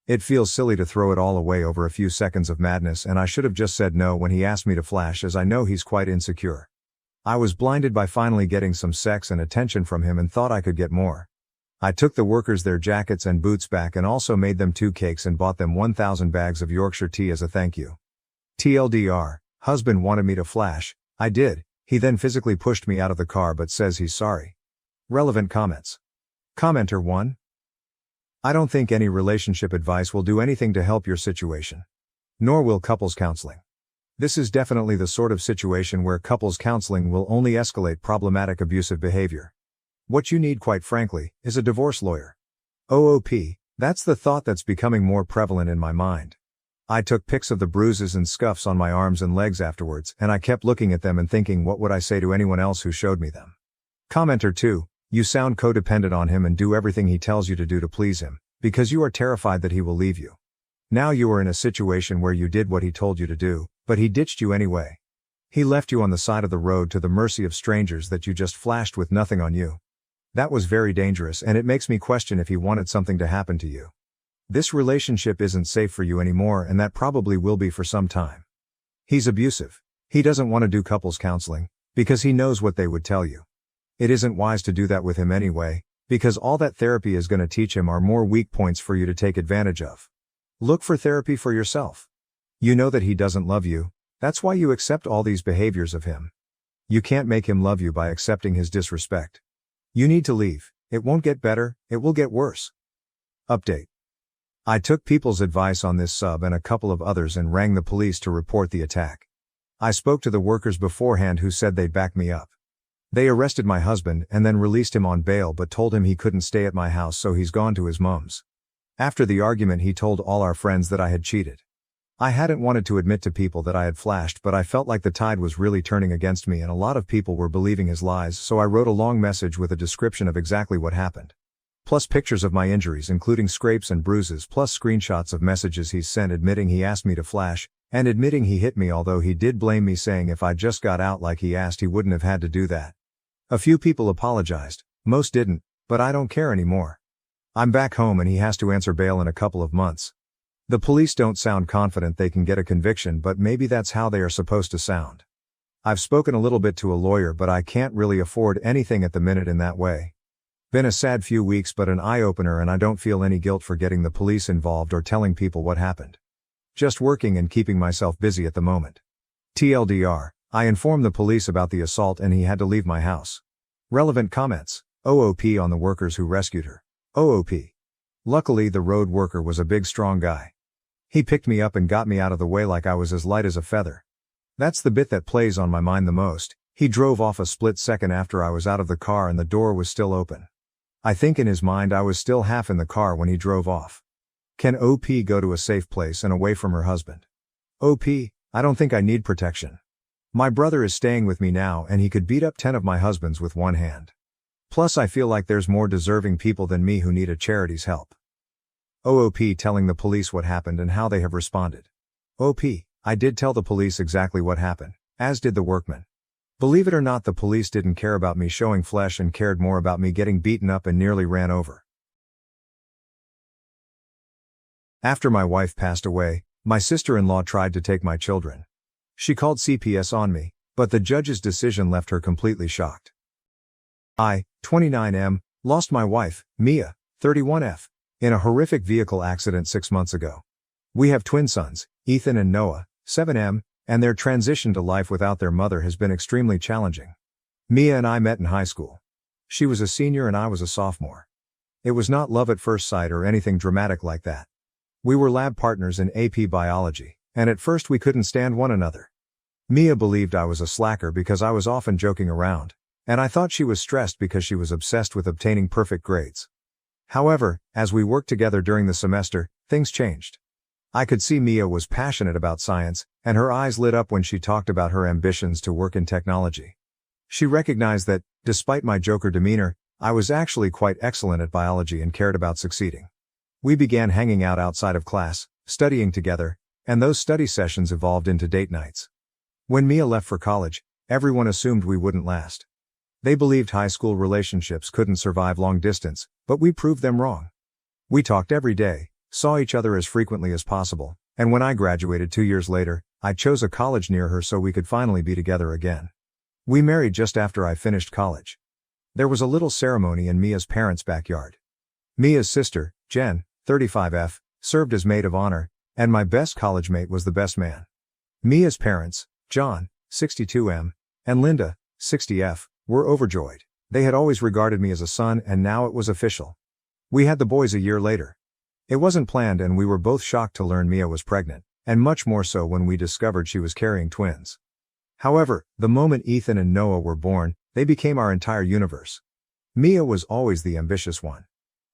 S1: It feels silly to throw it all away over a few seconds of madness, and I should have just said no when he asked me to flash, as I know he's quite insecure. I was blinded by finally getting some sex and attention from him and thought I could get more. I took the workers their jackets and boots back and also made them 2 cakes and bought them 1,000 bags of Yorkshire tea as a thank you. TLDR, husband wanted me to flash. I did. He then physically pushed me out of the car but says he's sorry. Relevant comments. Commenter 1. I don't think any relationship advice will do anything to help your situation. Nor will couples counseling. This is definitely the sort of situation where couples counseling will only escalate problematic abusive behavior. What you need, quite frankly, is a divorce lawyer. OOP, that's the thought that's becoming more prevalent in my mind. I took pics of the bruises and scuffs on my arms and legs afterwards, and I kept looking at them and thinking, what would I say to anyone else who showed me them? Commenter 2, you sound codependent on him and do everything he tells you to do to please him, because you are terrified that he will leave you. Now you are in a situation where you did what he told you to do, but he ditched you anyway. He left you on the side of the road to the mercy of strangers that you just flashed with nothing on you. That was very dangerous, and it makes me question if he wanted something to happen to you. This relationship isn't safe for you anymore, and that probably will be for some time. He's abusive. He doesn't want to do couples counseling, because he knows what they would tell you. It isn't wise to do that with him anyway, because all that therapy is going to teach him are more weak points for you to take advantage of. Look for therapy for yourself. You know that he doesn't love you, that's why you accept all these behaviors of him. You can't make him love you by accepting his disrespect. You need to leave. It won't get better, it will get worse. Update. I took people's advice on this sub and a couple of others and rang the police to report the attack. I spoke to the workers beforehand who said they'd back me up. They arrested my husband and then released him on bail but told him he couldn't stay at my house, so he's gone to his mom's. After the argument, he told all our friends that I had cheated. I hadn't wanted to admit to people that I had flashed, but I felt like the tide was really turning against me and a lot of people were believing his lies, so I wrote a long message with a description of exactly what happened. Plus pictures of my injuries including scrapes and bruises, plus screenshots of messages he's sent admitting he asked me to flash, and admitting he hit me, although he did blame me, saying if I just got out like he asked he wouldn't have had to do that. A few people apologized, most didn't, but I don't care anymore. I'm back home and he has to answer bail in a couple of months. The police don't sound confident they can get a conviction, but maybe that's how they are supposed to sound. I've spoken a little bit to a lawyer, but I can't really afford anything at the minute in that way. Been a sad few weeks, but an eye-opener, and I don't feel any guilt for getting the police involved or telling people what happened. Just working and keeping myself busy at the moment. TLDR, I informed the police about the assault and he had to leave my house. Relevant comments. OOP on the workers who rescued her. OOP. Luckily, the road worker was a big strong guy. He picked me up and got me out of the way like I was as light as a feather. That's the bit that plays on my mind the most. He drove off a split second after I was out of the car and the door was still open. I think in his mind I was still half in the car when he drove off. Can OP go to a safe place and away from her husband? OP, I don't think I need protection. My brother is staying with me now and he could beat up 10 of my husbands with one hand. Plus I feel like there's more deserving people than me who need a charity's help. OOP telling the police what happened and how they have responded. OP, I did tell the police exactly what happened, as did the workman. Believe it or not, the police didn't care about me showing flesh and cared more about me getting beaten up and nearly ran over. After my wife passed away, my sister-in-law tried to take my children. She called CPS on me, but the judge's decision left her completely shocked. I, 29M, lost my wife, Mia, 31F, in a horrific vehicle accident 6 months ago. We have twin sons, Ethan and Noah, 7M, and their transition to life without their mother has been extremely challenging. Mia and I met in high school. She was a senior and I was a sophomore. It was not love at first sight or anything dramatic like that. We were lab partners in AP biology, and at first we couldn't stand one another. Mia believed I was a slacker because I was often joking around, and I thought she was stressed because she was obsessed with obtaining perfect grades. However, as we worked together during the semester, things changed. I could see Mia was passionate about science, and her eyes lit up when she talked about her ambitions to work in technology. She recognized that, despite my joker demeanor, I was actually quite excellent at biology and cared about succeeding. We began hanging out outside of class, studying together, and those study sessions evolved into date nights. When Mia left for college, everyone assumed we wouldn't last. They believed high school relationships couldn't survive long distance, but we proved them wrong. We talked every day, saw each other as frequently as possible, and when I graduated 2 years later, I chose a college near her so we could finally be together again. We married just after I finished college. There was a little ceremony in Mia's parents' backyard. Mia's sister, Jen, 35F, served as maid of honor, and my best college mate was the best man. Mia's parents, John, 62M, and Linda, 60F, were overjoyed. They had always regarded me as a son and now it was official. We had the boys a year later. It wasn't planned and we were both shocked to learn Mia was pregnant, and much more so when we discovered she was carrying twins. However, the moment Ethan and Noah were born, they became our entire universe. Mia was always the ambitious one.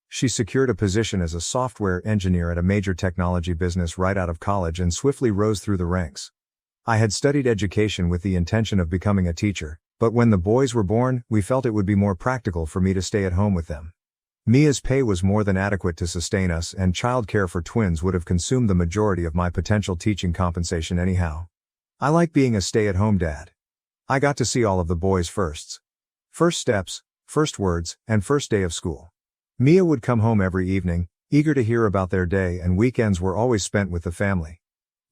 S1: She secured a position as a software engineer at a major technology business right out of college and swiftly rose through the ranks. I had studied education with the intention of becoming a teacher, but when the boys were born, we felt it would be more practical for me to stay at home with them. Mia's pay was more than adequate to sustain us, and childcare for twins would have consumed the majority of my potential teaching compensation anyhow. I like being a stay-at-home dad. I got to see all of the boys' firsts. First steps, first words, and first day of school. Mia would come home every evening, eager to hear about their day, and weekends were always spent with the family.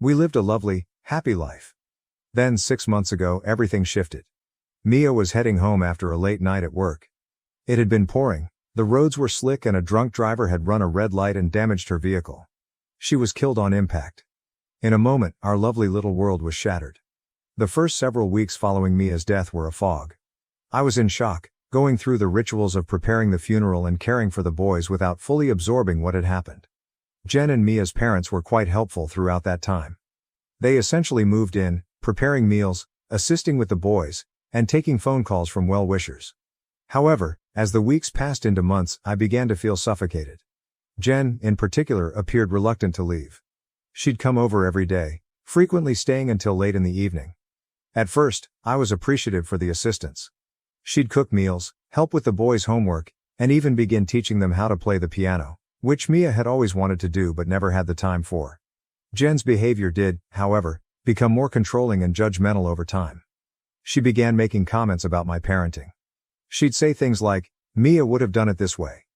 S1: We lived a lovely, happy life. Then 6 months ago, everything shifted. Mia was heading home after a late night at work. It had been pouring. The roads were slick and a drunk driver had run a red light and damaged her vehicle. She was killed on impact. In a moment, our lovely little world was shattered. The first several weeks following Mia's death were a fog. I was in shock, going through the rituals of preparing the funeral and caring for the boys without fully absorbing what had happened. Jen and Mia's parents were quite helpful throughout that time. They essentially moved in, preparing meals, assisting with the boys, and taking phone calls from well-wishers. However, as the weeks passed into months, I began to feel suffocated. Jen, in particular, appeared reluctant to leave. She'd come over every day, frequently staying until late in the evening. At first, I was appreciative for the assistance. She'd cook meals, help with the boys' homework, and even begin teaching them how to play the piano, which Mia had always wanted to do but never had the time for. Jen's behavior did, however, become more controlling and judgmental over time. She began making comments about my parenting. She'd say things like, "Mia would have done it this way,"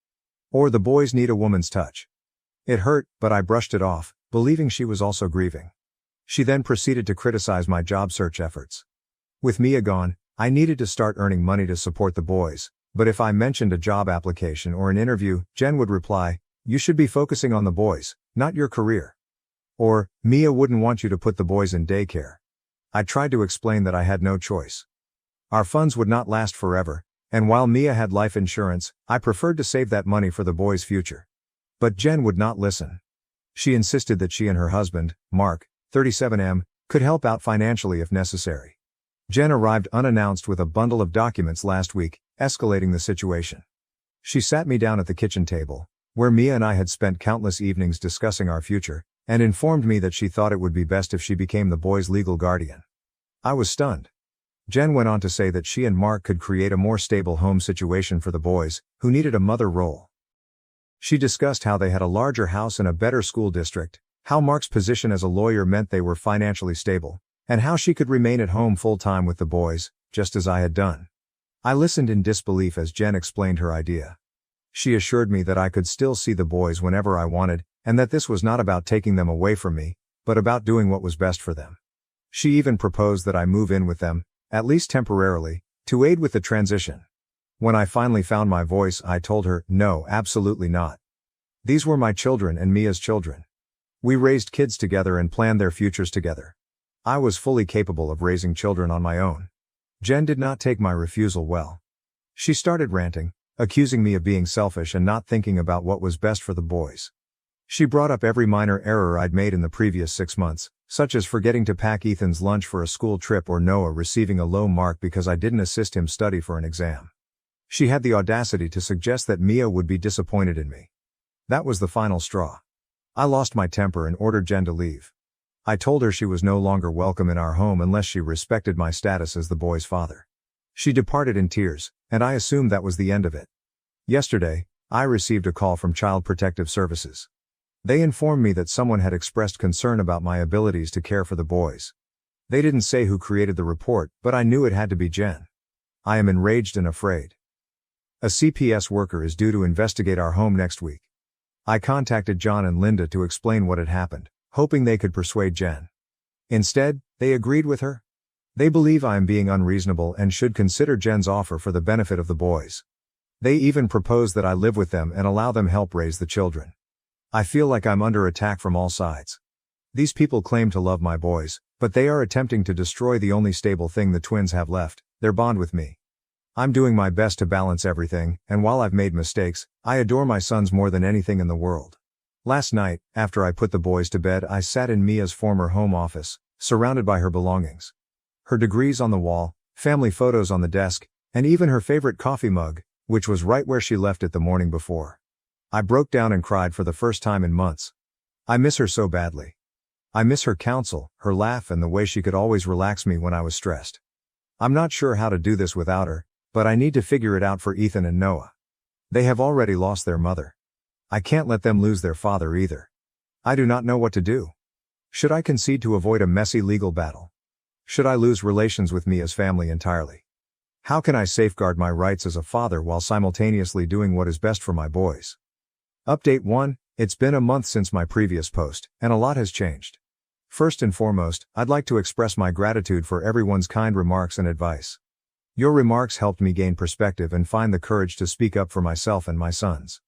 S1: or "the boys need a woman's touch." It hurt, but I brushed it off, believing she was also grieving. She then proceeded to criticize my job search efforts. With Mia gone, I needed to start earning money to support the boys, but if I mentioned a job application or an interview, Jen would reply, "You should be focusing on the boys, not your career." Or, "Mia wouldn't want you to put the boys in daycare." I tried to explain that I had no choice. Our funds would not last forever, And while Mia had life insurance, I preferred to save that money for the boys' future. But Jen would not listen. She insisted that she and her husband, Mark, 37M, could help out financially if necessary. Jen arrived unannounced with a bundle of documents last week, escalating the situation. She sat me down at the kitchen table, where Mia and I had spent countless evenings discussing our future, and informed me that she thought it would be best if she became the boys' legal guardian. I was stunned. Jen went on to say that she and Mark could create a more stable home situation for the boys, who needed a mother role. She discussed how they had a larger house and a better school district, how Mark's position as a lawyer meant they were financially stable, and how she could remain at home full-time with the boys, just as I had done. I listened in disbelief as Jen explained her idea. She assured me that I could still see the boys whenever I wanted, and that this was not about taking them away from me, but about doing what was best for them. She even proposed that I move in with them, at least temporarily, to aid with the transition. When I finally found my voice, I told her, no, absolutely not. These were my children and Mia's children. We raised kids together and planned their futures together. I was fully capable of raising children on my own. Jen did not take my refusal well. She started ranting, accusing me of being selfish and not thinking about what was best for the boys. She brought up every minor error I'd made in the previous 6 months, such as forgetting to pack Ethan's lunch for a school trip or Noah receiving a low mark because I didn't assist him study for an exam. She had the audacity to suggest that Mia would be disappointed in me. That was the final straw. I lost my temper and ordered Jen to leave. I told her she was no longer welcome in our home unless she respected my status as the boy's father. She departed in tears, and I assumed that was the end of it. Yesterday, I received a call from Child Protective Services. They informed me that someone had expressed concern about my abilities to care for the boys. They didn't say who created the report, but I knew it had to be Jen. I am enraged and afraid. A CPS worker is due to investigate our home next week. I contacted John and Linda to explain what had happened, hoping they could persuade Jen. Instead, they agreed with her. They believe I am being unreasonable and should consider Jen's offer for the benefit of the boys. They even propose that I live with them and allow them help raise the children. I feel like I'm under attack from all sides. These people claim to love my boys, but they are attempting to destroy the only stable thing the twins have left, their bond with me. I'm doing my best to balance everything, and while I've made mistakes, I adore my sons more than anything in the world. Last night, after I put the boys to bed, I sat in Mia's former home office, surrounded by her belongings. Her degrees on the wall, family photos on the desk, and even her favorite coffee mug, which was right where she left it the morning before. I broke down and cried for the first time in months. I miss her so badly. I miss her counsel, her laugh, and the way she could always relax me when I was stressed. I'm not sure how to do this without her, but I need to figure it out for Ethan and Noah. They have already lost their mother. I can't let them lose their father either. I do not know what to do. Should I concede to avoid a messy legal battle? Should I lose relations with Mia's family entirely? How can I safeguard my rights as a father while simultaneously doing what is best for my boys? Update 1. It's been a month since my previous post, and a lot has changed. First and foremost, I'd like to express my gratitude for everyone's kind remarks and advice. Your remarks helped me gain perspective and find the courage to speak up for myself and my sons.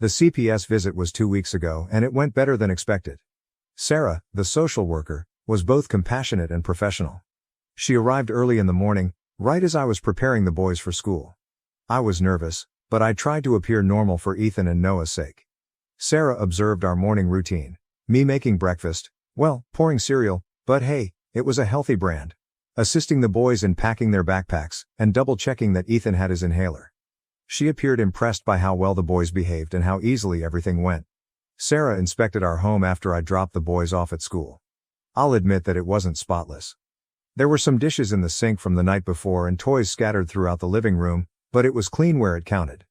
S1: The CPS visit was 2 weeks ago, and it went better than expected. Sarah, the social worker, was both compassionate and professional. She arrived early in the morning, right as I was preparing the boys for school. I was nervous, but I tried to appear normal for Ethan and Noah's sake. Sarah observed our morning routine, me making breakfast, well, pouring cereal, but hey, it was a healthy brand. Assisting the boys in packing their backpacks, and double-checking that Ethan had his inhaler. She appeared impressed by how well the boys behaved and how easily everything went. Sarah inspected our home after I dropped the boys off at school. I'll admit that it wasn't spotless. There were some dishes in the sink from the night before and toys scattered throughout the living room, but it was clean where it counted.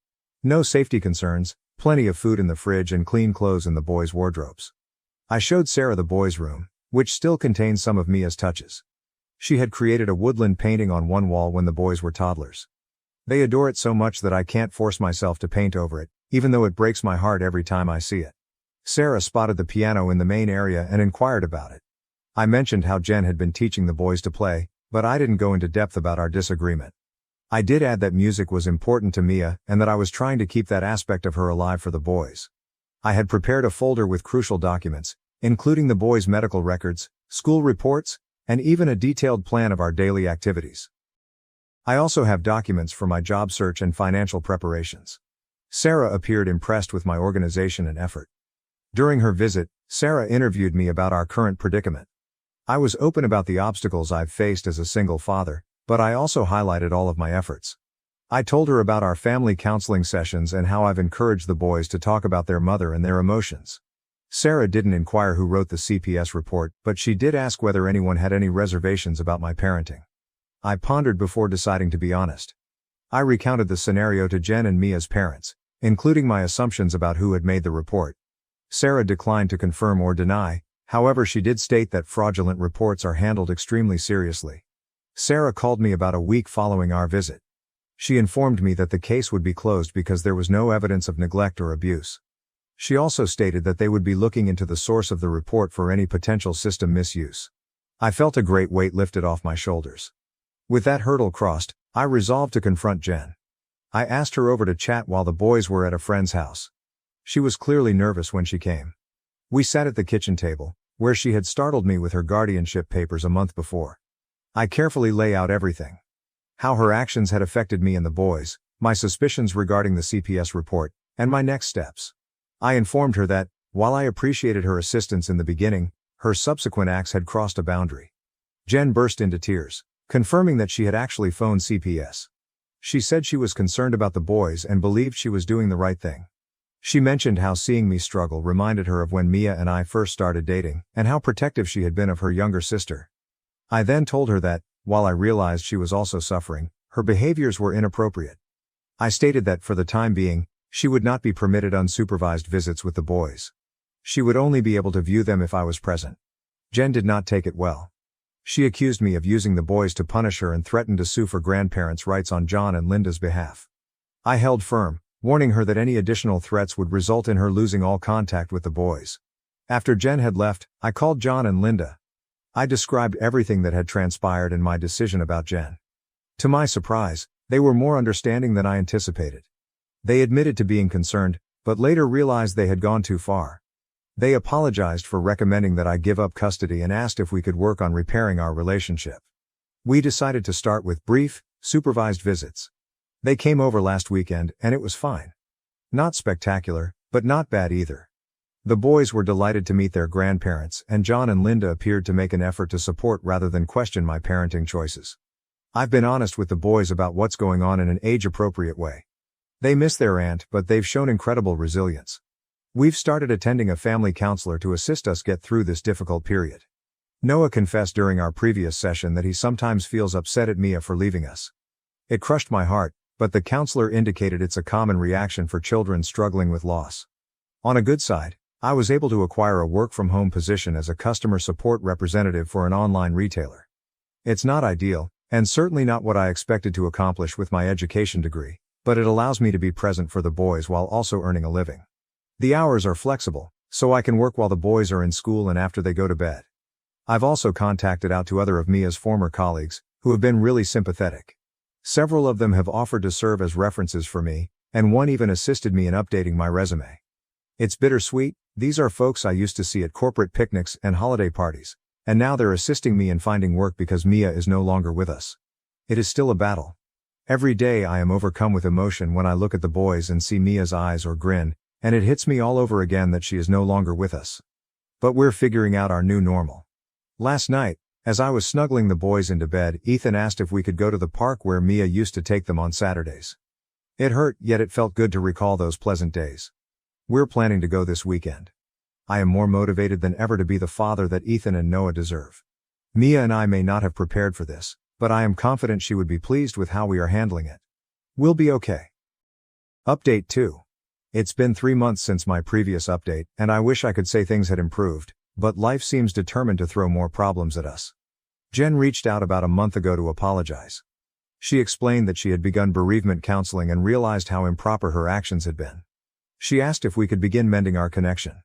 S1: No safety concerns, plenty of food in the fridge and clean clothes in the boys' wardrobes. I showed Sarah the boys' room, which still contains some of Mia's touches. She had created a woodland painting on one wall when the boys were toddlers. They adore it so much that I can't force myself to paint over it, even though it breaks my heart every time I see it. Sarah spotted the piano in the main area and inquired about it. I mentioned how Jen had been teaching the boys to play, but I didn't go into depth about our disagreement. I did add that music was important to Mia and that I was trying to keep that aspect of her alive for the boys. I had prepared a folder with crucial documents, including the boys' medical records, school reports, and even a detailed plan of our daily activities. I also have documents for my job search and financial preparations. Sarah appeared impressed with my organization and effort. During her visit, Sarah interviewed me about our current predicament. I was open about the obstacles I've faced as a single father, but I also highlighted all of my efforts. I told her about our family counseling sessions and how I've encouraged the boys to talk about their mother and their emotions. Sarah didn't inquire who wrote the CPS report, but she did ask whether anyone had any reservations about my parenting. I pondered before deciding to be honest. I recounted the scenario to Jen and Mia's parents, including my assumptions about who had made the report. Sarah declined to confirm or deny, however she did state that fraudulent reports are handled extremely seriously. Sarah called me about a week following our visit. She informed me that the case would be closed because there was no evidence of neglect or abuse. She also stated that they would be looking into the source of the report for any potential system misuse. I felt a great weight lifted off my shoulders. With that hurdle crossed, I resolved to confront Jen. I asked her over to chat while the boys were at a friend's house. She was clearly nervous when she came. We sat at the kitchen table, where she had startled me with her guardianship papers a month before. I carefully lay out everything. How her actions had affected me and the boys, my suspicions regarding the CPS report, and my next steps. I informed her that, while I appreciated her assistance in the beginning, her subsequent acts had crossed a boundary. Jen burst into tears, confirming that she had actually phoned CPS. She said she was concerned about the boys and believed she was doing the right thing. She mentioned how seeing me struggle reminded her of when Mia and I first started dating, and how protective she had been of her younger sister. I then told her that, while I realized she was also suffering, her behaviors were inappropriate. I stated that for the time being, she would not be permitted unsupervised visits with the boys. She would only be able to view them if I was present. Jen did not take it well. She accused me of using the boys to punish her and threatened to sue for grandparents' rights on John and Linda's behalf. I held firm, warning her that any additional threats would result in her losing all contact with the boys. After Jen had left, I called John and Linda. I described everything that had transpired and my decision about Jen. To my surprise, they were more understanding than I anticipated. They admitted to being concerned, but later realized they had gone too far. They apologized for recommending that I give up custody and asked if we could work on repairing our relationship. We decided to start with brief, supervised visits. They came over last weekend, and it was fine. Not spectacular, but not bad either. The boys were delighted to meet their grandparents, and John and Linda appeared to make an effort to support rather than question my parenting choices. I've been honest with the boys about what's going on in an age-appropriate way. They miss their aunt, but they've shown incredible resilience. We've started attending a family counselor to assist us get through this difficult period. Noah confessed during our previous session that he sometimes feels upset at Mia for leaving us. It crushed my heart, but the counselor indicated it's a common reaction for children struggling with loss. On a good side, I was able to acquire a work-from-home position as a customer support representative for an online retailer. It's not ideal, and certainly not what I expected to accomplish with my education degree, but it allows me to be present for the boys while also earning a living. The hours are flexible, so I can work while the boys are in school and after they go to bed. I've also contacted out to other of Mia's former colleagues, who have been really sympathetic. Several of them have offered to serve as references for me, and one even assisted me in updating my resume. It's bittersweet. These are folks I used to see at corporate picnics and holiday parties, and now they're assisting me in finding work because Mia is no longer with us. It is still a battle. Every day I am overcome with emotion when I look at the boys and see Mia's eyes or grin, and it hits me all over again that she is no longer with us. But we're figuring out our new normal. Last night, as I was snuggling the boys into bed, Ethan asked if we could go to the park where Mia used to take them on Saturdays. It hurt, yet it felt good to recall those pleasant days. We're planning to go this weekend. I am more motivated than ever to be the father that Ethan and Noah deserve. Mia and I may not have prepared for this, but I am confident she would be pleased with how we are handling it. We'll be okay. Update 2. It's been 3 months since my previous update, and I wish I could say things had improved, but life seems determined to throw more problems at us. Jen reached out about a month ago to apologize. She explained that she had begun bereavement counseling and realized how improper her actions had been. She asked if we could begin mending our connection.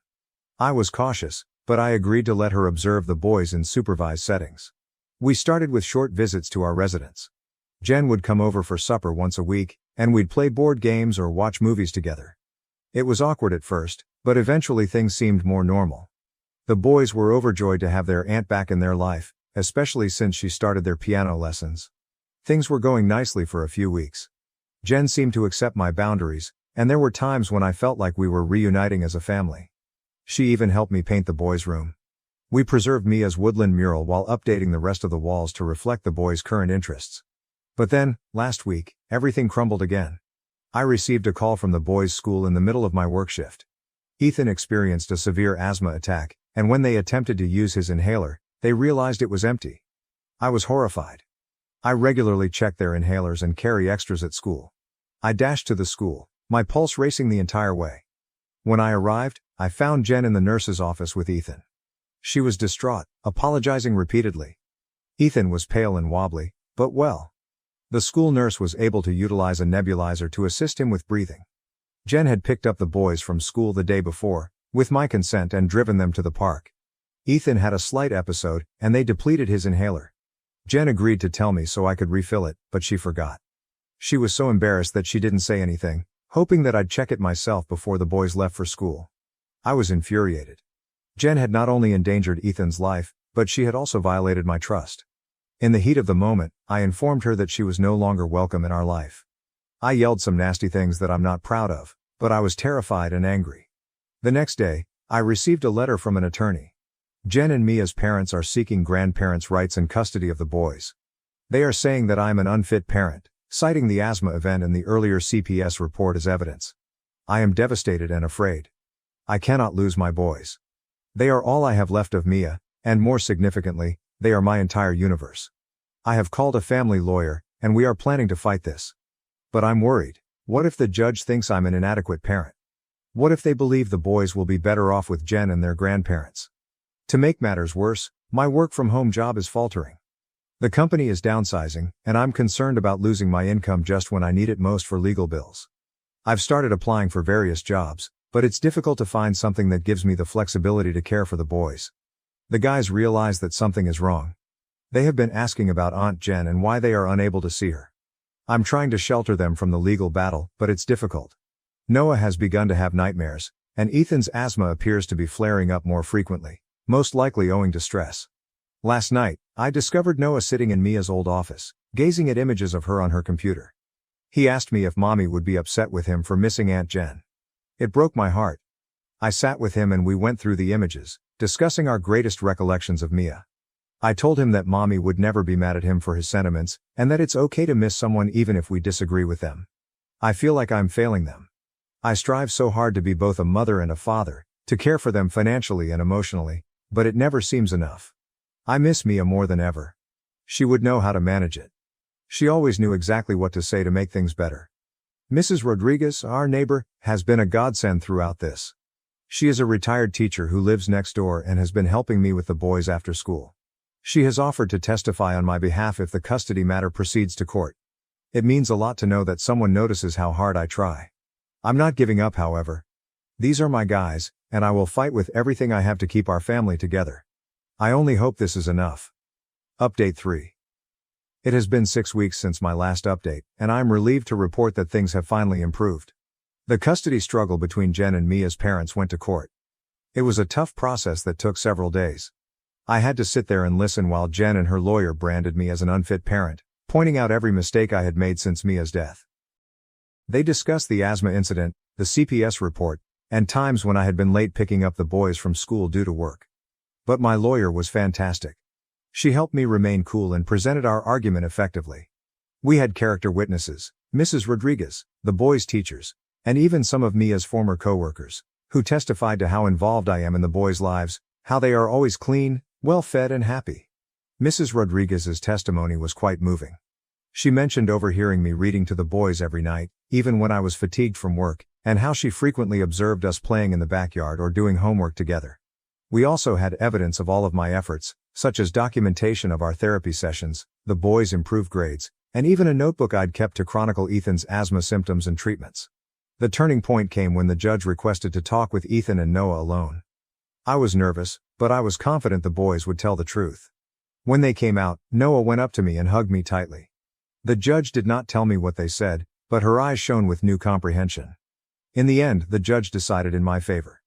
S1: I was cautious, but I agreed to let her observe the boys in supervised settings. We started with short visits to our residence. Jen would come over for supper once a week, and we'd play board games or watch movies together. It was awkward at first, but eventually things seemed more normal. The boys were overjoyed to have their aunt back in their life, especially since she started their piano lessons. Things were going nicely for a few weeks. Jen seemed to accept my boundaries, and there were times when I felt like we were reuniting as a family. She even helped me paint the boys' room. We preserved Mia's woodland mural while updating the rest of the walls to reflect the boys' current interests. But then, last week, everything crumbled again. I received a call from the boys' school in the middle of my work shift. Ethan experienced a severe asthma attack, and when they attempted to use his inhaler, they realized it was empty. I was horrified. I regularly check their inhalers and carry extras at school. I dashed to the school, my pulse racing the entire way. When I arrived, I found Jen in the nurse's office with Ethan. She was distraught, apologizing repeatedly. Ethan was pale and wobbly, but well. The school nurse was able to utilize a nebulizer to assist him with breathing. Jen had picked up the boys from school the day before, with my consent, and driven them to the park. Ethan had a slight episode, and they depleted his inhaler. Jen agreed to tell me so I could refill it, but she forgot. She was so embarrassed that she didn't say anything, hoping that I'd check it myself before the boys left for school. I was infuriated. Jen had not only endangered Ethan's life, but she had also violated my trust. In the heat of the moment, I informed her that she was no longer welcome in our life. I yelled some nasty things that I'm not proud of, but I was terrified and angry. The next day, I received a letter from an attorney. Jen and Mia's parents are seeking grandparents' rights and custody of the boys. They are saying that I am an unfit parent, citing the asthma event and the earlier CPS report as evidence. I am devastated and afraid. I cannot lose my boys. They are all I have left of Mia, and more significantly, they are my entire universe. I have called a family lawyer, and we are planning to fight this. But I'm worried. What if the judge thinks I'm an inadequate parent? What if they believe the boys will be better off with Jen and their grandparents? To make matters worse, my work-from-home job is faltering. The company is downsizing, and I'm concerned about losing my income just when I need it most for legal bills. I've started applying for various jobs, but it's difficult to find something that gives me the flexibility to care for the boys. The guys realize that something is wrong. They have been asking about Aunt Jen and why they are unable to see her. I'm trying to shelter them from the legal battle, but it's difficult. Noah has begun to have nightmares, and Ethan's asthma appears to be flaring up more frequently, most likely owing to stress. Last night, I discovered Noah sitting in Mia's old office, gazing at images of her on her computer. He asked me if Mommy would be upset with him for missing Aunt Jen. It broke my heart. I sat with him and we went through the images, discussing our greatest recollections of Mia. I told him that Mommy would never be mad at him for his sentiments, and that it's okay to miss someone even if we disagree with them. I feel like I'm failing them. I strive so hard to be both a mother and a father, to care for them financially and emotionally, but it never seems enough. I miss Mia more than ever. She would know how to manage it. She always knew exactly what to say to make things better. Mrs. Rodriguez, our neighbor, has been a godsend throughout this. She is a retired teacher who lives next door and has been helping me with the boys after school. She has offered to testify on my behalf if the custody matter proceeds to court. It means a lot to know that someone notices how hard I try. I'm not giving up, however. These are my guys, and I will fight with everything I have to keep our family together. I only hope this is enough. Update 3. It has been 6 weeks since my last update, and I'm relieved to report that things have finally improved. The custody struggle between Jen and Mia's parents went to court. It was a tough process that took several days. I had to sit there and listen while Jen and her lawyer branded me as an unfit parent, pointing out every mistake I had made since Mia's death. They discussed the asthma incident, the CPS report, and times when I had been late picking up the boys from school due to work. But my lawyer was fantastic. She helped me remain cool and presented our argument effectively. We had character witnesses, Mrs. Rodriguez, the boys' teachers, and even some of Mia's former co-workers, who testified to how involved I am in the boys' lives, how they are always clean, well-fed and happy. Mrs. Rodriguez's testimony was quite moving. She mentioned overhearing me reading to the boys every night, even when I was fatigued from work, and how she frequently observed us playing in the backyard or doing homework together. We also had evidence of all of my efforts, such as documentation of our therapy sessions, the boys' improved grades, and even a notebook I'd kept to chronicle Ethan's asthma symptoms and treatments. The turning point came when the judge requested to talk with Ethan and Noah alone. I was nervous, but I was confident the boys would tell the truth. When they came out, Noah went up to me and hugged me tightly. The judge did not tell me what they said, but her eyes shone with new comprehension. In the end, the judge decided in my favor.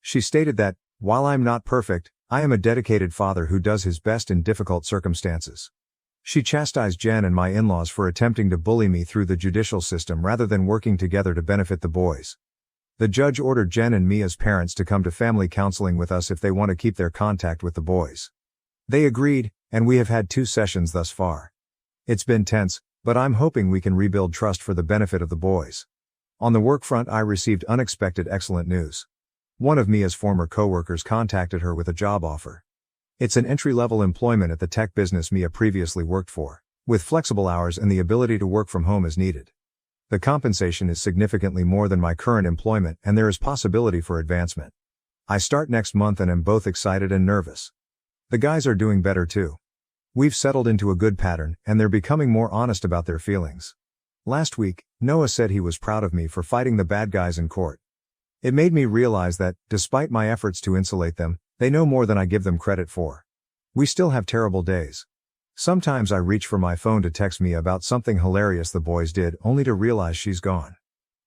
S1: She stated that, while I'm not perfect, I am a dedicated father who does his best in difficult circumstances. She chastised Jen and my in-laws for attempting to bully me through the judicial system rather than working together to benefit the boys. The judge ordered Jen and me as parents to come to family counseling with us if they want to keep their contact with the boys. They agreed, and we have had 2 sessions thus far. It's been tense, but I'm hoping we can rebuild trust for the benefit of the boys. On the work front, I received unexpected excellent news. One of Mia's former coworkers contacted her with a job offer. It's an entry-level employment at the tech business Mia previously worked for, with flexible hours and the ability to work from home as needed. The compensation is significantly more than my current employment, and there is possibility for advancement. I start next month and am both excited and nervous. The guys are doing better too. We've settled into a good pattern, and they're becoming more honest about their feelings. Last week, Noah said he was proud of me for fighting the bad guys in court. It made me realize that, despite my efforts to insulate them, they know more than I give them credit for. We still have terrible days. Sometimes I reach for my phone to text Mia about something hilarious the boys did, only to realize she's gone.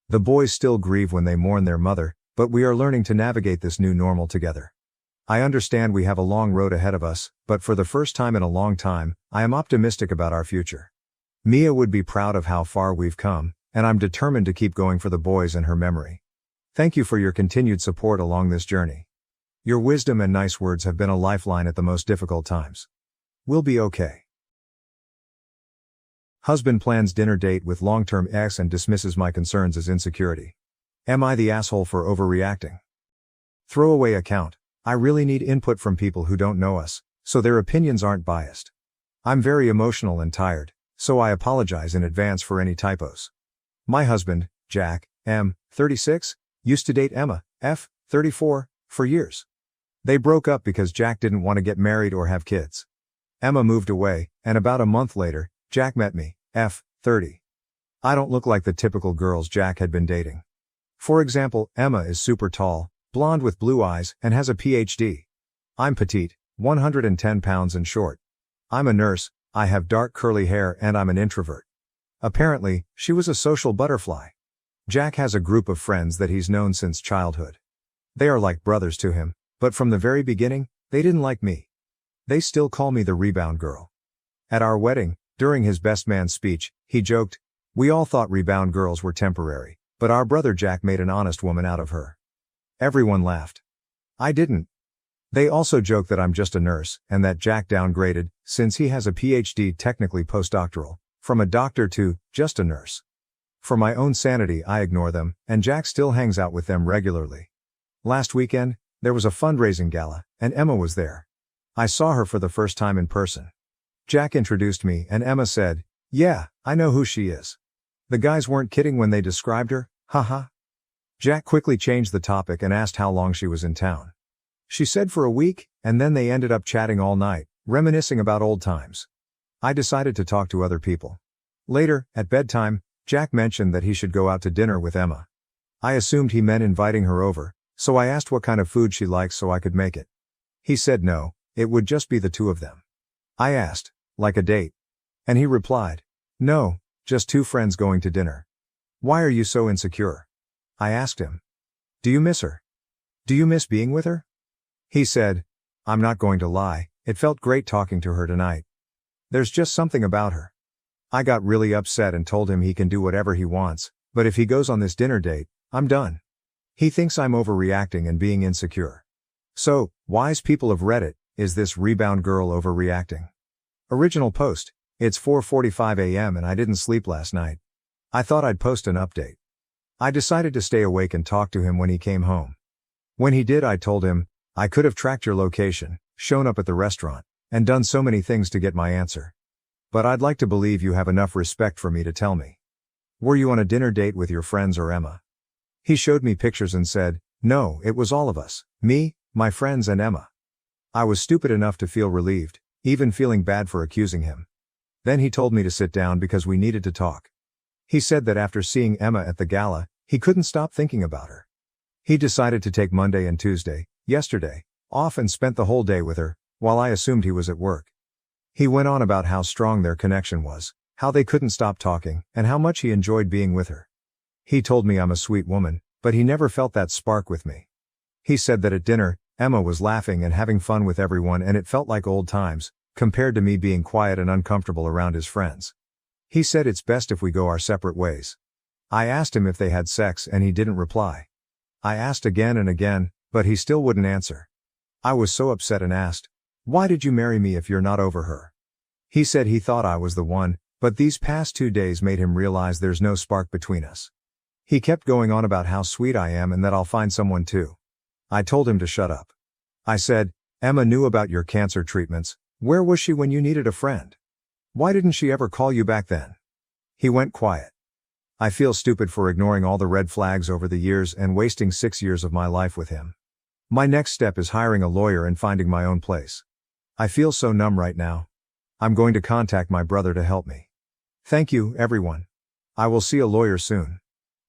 S1: The boys still grieve when they mourn their mother, but we are learning to navigate this new normal together. I understand we have a long road ahead of us, but for the first time in a long time, I am optimistic about our future. Mia would be proud of how far we've come, and I'm determined to keep going for the boys and her memory. Thank you for your continued support along this journey. Your wisdom and nice words have been a lifeline at the most difficult times. We'll be okay. Husband plans dinner date with long-term ex and dismisses my concerns as insecurity. Am I the asshole for overreacting? Throwaway account. I really need input from people who don't know us, so their opinions aren't biased. I'm very emotional and tired, so I apologize in advance for any typos. My husband, Jack, M, 36, used to date Emma, F, 34, for years. They broke up because Jack didn't want to get married or have kids. Emma moved away, and about a month later, Jack met me, F, 30. I don't look like the typical girls Jack had been dating. For example, Emma is super tall, blonde with blue eyes, and has a PhD. I'm petite, 110 pounds and short. I'm a nurse, I have dark curly hair, and I'm an introvert. Apparently, she was a social butterfly. Jack has a group of friends that he's known since childhood. They are like brothers to him, but from the very beginning, they didn't like me. They still call me the rebound girl. At our wedding, during his best man speech, he joked, "We all thought rebound girls were temporary, but our brother Jack made an honest woman out of her." Everyone laughed. I didn't. They also joke that I'm just a nurse, and that Jack downgraded, since he has a PhD, technically postdoctoral, from a doctor to just a nurse. For my own sanity, I ignore them, and Jack still hangs out with them regularly. Last weekend, there was a fundraising gala, and Emma was there. I saw her for the first time in person. Jack introduced me, and Emma said, "Yeah, I know who she is." The guys weren't kidding when they described her, haha. Jack quickly changed the topic and asked how long she was in town. She said for a week, and then they ended up chatting all night, reminiscing about old times. I decided to talk to other people. Later, at bedtime, Jack mentioned that he should go out to dinner with Emma. I assumed he meant inviting her over, so I asked what kind of food she likes so I could make it. He said no, it would just be the two of them. I asked, like a date? And he replied, "No, just 2 friends going to dinner." "Why are you so insecure?" I asked him. "Do you miss her? Do you miss being with her?" He said, "I'm not going to lie, it felt great talking to her tonight. There's just something about her." I got really upset and told him he can do whatever he wants, but if he goes on this dinner date, I'm done. He thinks I'm overreacting and being insecure. So, wise people of Reddit, is this rebound girl overreacting? Original post. It's 4:45 a.m. and I didn't sleep last night. I thought I'd post an update. I decided to stay awake and talk to him when he came home. When he did, I told him, "I could have tracked your location, shown up at the restaurant, and done so many things to get my answer. But I'd like to believe you have enough respect for me to tell me. Were you on a dinner date with your friends or Emma?" He showed me pictures and said, "No, it was all of us, me, my friends and Emma." I was stupid enough to feel relieved, even feeling bad for accusing him. Then he told me to sit down because we needed to talk. He said that after seeing Emma at the gala, he couldn't stop thinking about her. He decided to take Monday and Tuesday, yesterday, off and spent the whole day with her, while I assumed he was at work. He went on about how strong their connection was, how they couldn't stop talking, and how much he enjoyed being with her. He told me I'm a sweet woman, but he never felt that spark with me. He said that at dinner, Emma was laughing and having fun with everyone and it felt like old times, compared to me being quiet and uncomfortable around his friends. He said it's best if we go our separate ways. I asked him if they had sex and he didn't reply. I asked again and again, but he still wouldn't answer. I was so upset and asked, "Why did you marry me if you're not over her?" He said he thought I was the one, but these past 2 days made him realize there's no spark between us. He kept going on about how sweet I am and that I'll find someone too. I told him to shut up. I said, "Emma knew about your cancer treatments. Where was she when you needed a friend? Why didn't she ever call you back then?" He went quiet. I feel stupid for ignoring all the red flags over the years and wasting 6 years of my life with him. My next step is hiring a lawyer and finding my own place. I feel so numb right now. I'm going to contact my brother to help me. Thank you, everyone. I will see a lawyer soon.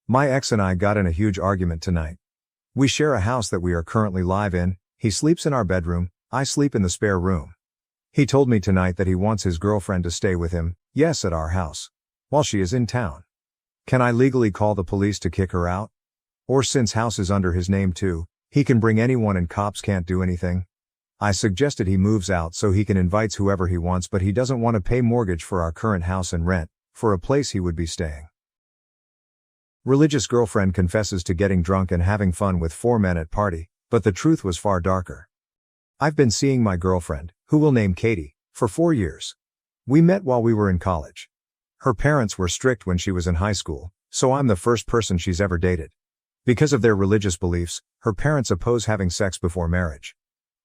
S1: My ex and I got in a huge argument tonight. We share a house that we are currently live in. He sleeps in our bedroom, I sleep in the spare room. He told me tonight that he wants his girlfriend to stay with him, yes, at our house, while she is in town. Can I legally call the police to kick her out? Or since house is under his name too, he can bring anyone and cops can't do anything? I suggested he moves out so he can invite whoever he wants, but he doesn't want to pay mortgage for our current house and rent for a place he would be staying. Religious girlfriend confesses to getting drunk and having fun with 4 men at party, but the truth was far darker. I've been seeing my girlfriend, who we'll name Katie, for 4 years. We met while we were in college. Her parents were strict when she was in high school, so I'm the first person she's ever dated. Because of their religious beliefs, her parents oppose having sex before marriage.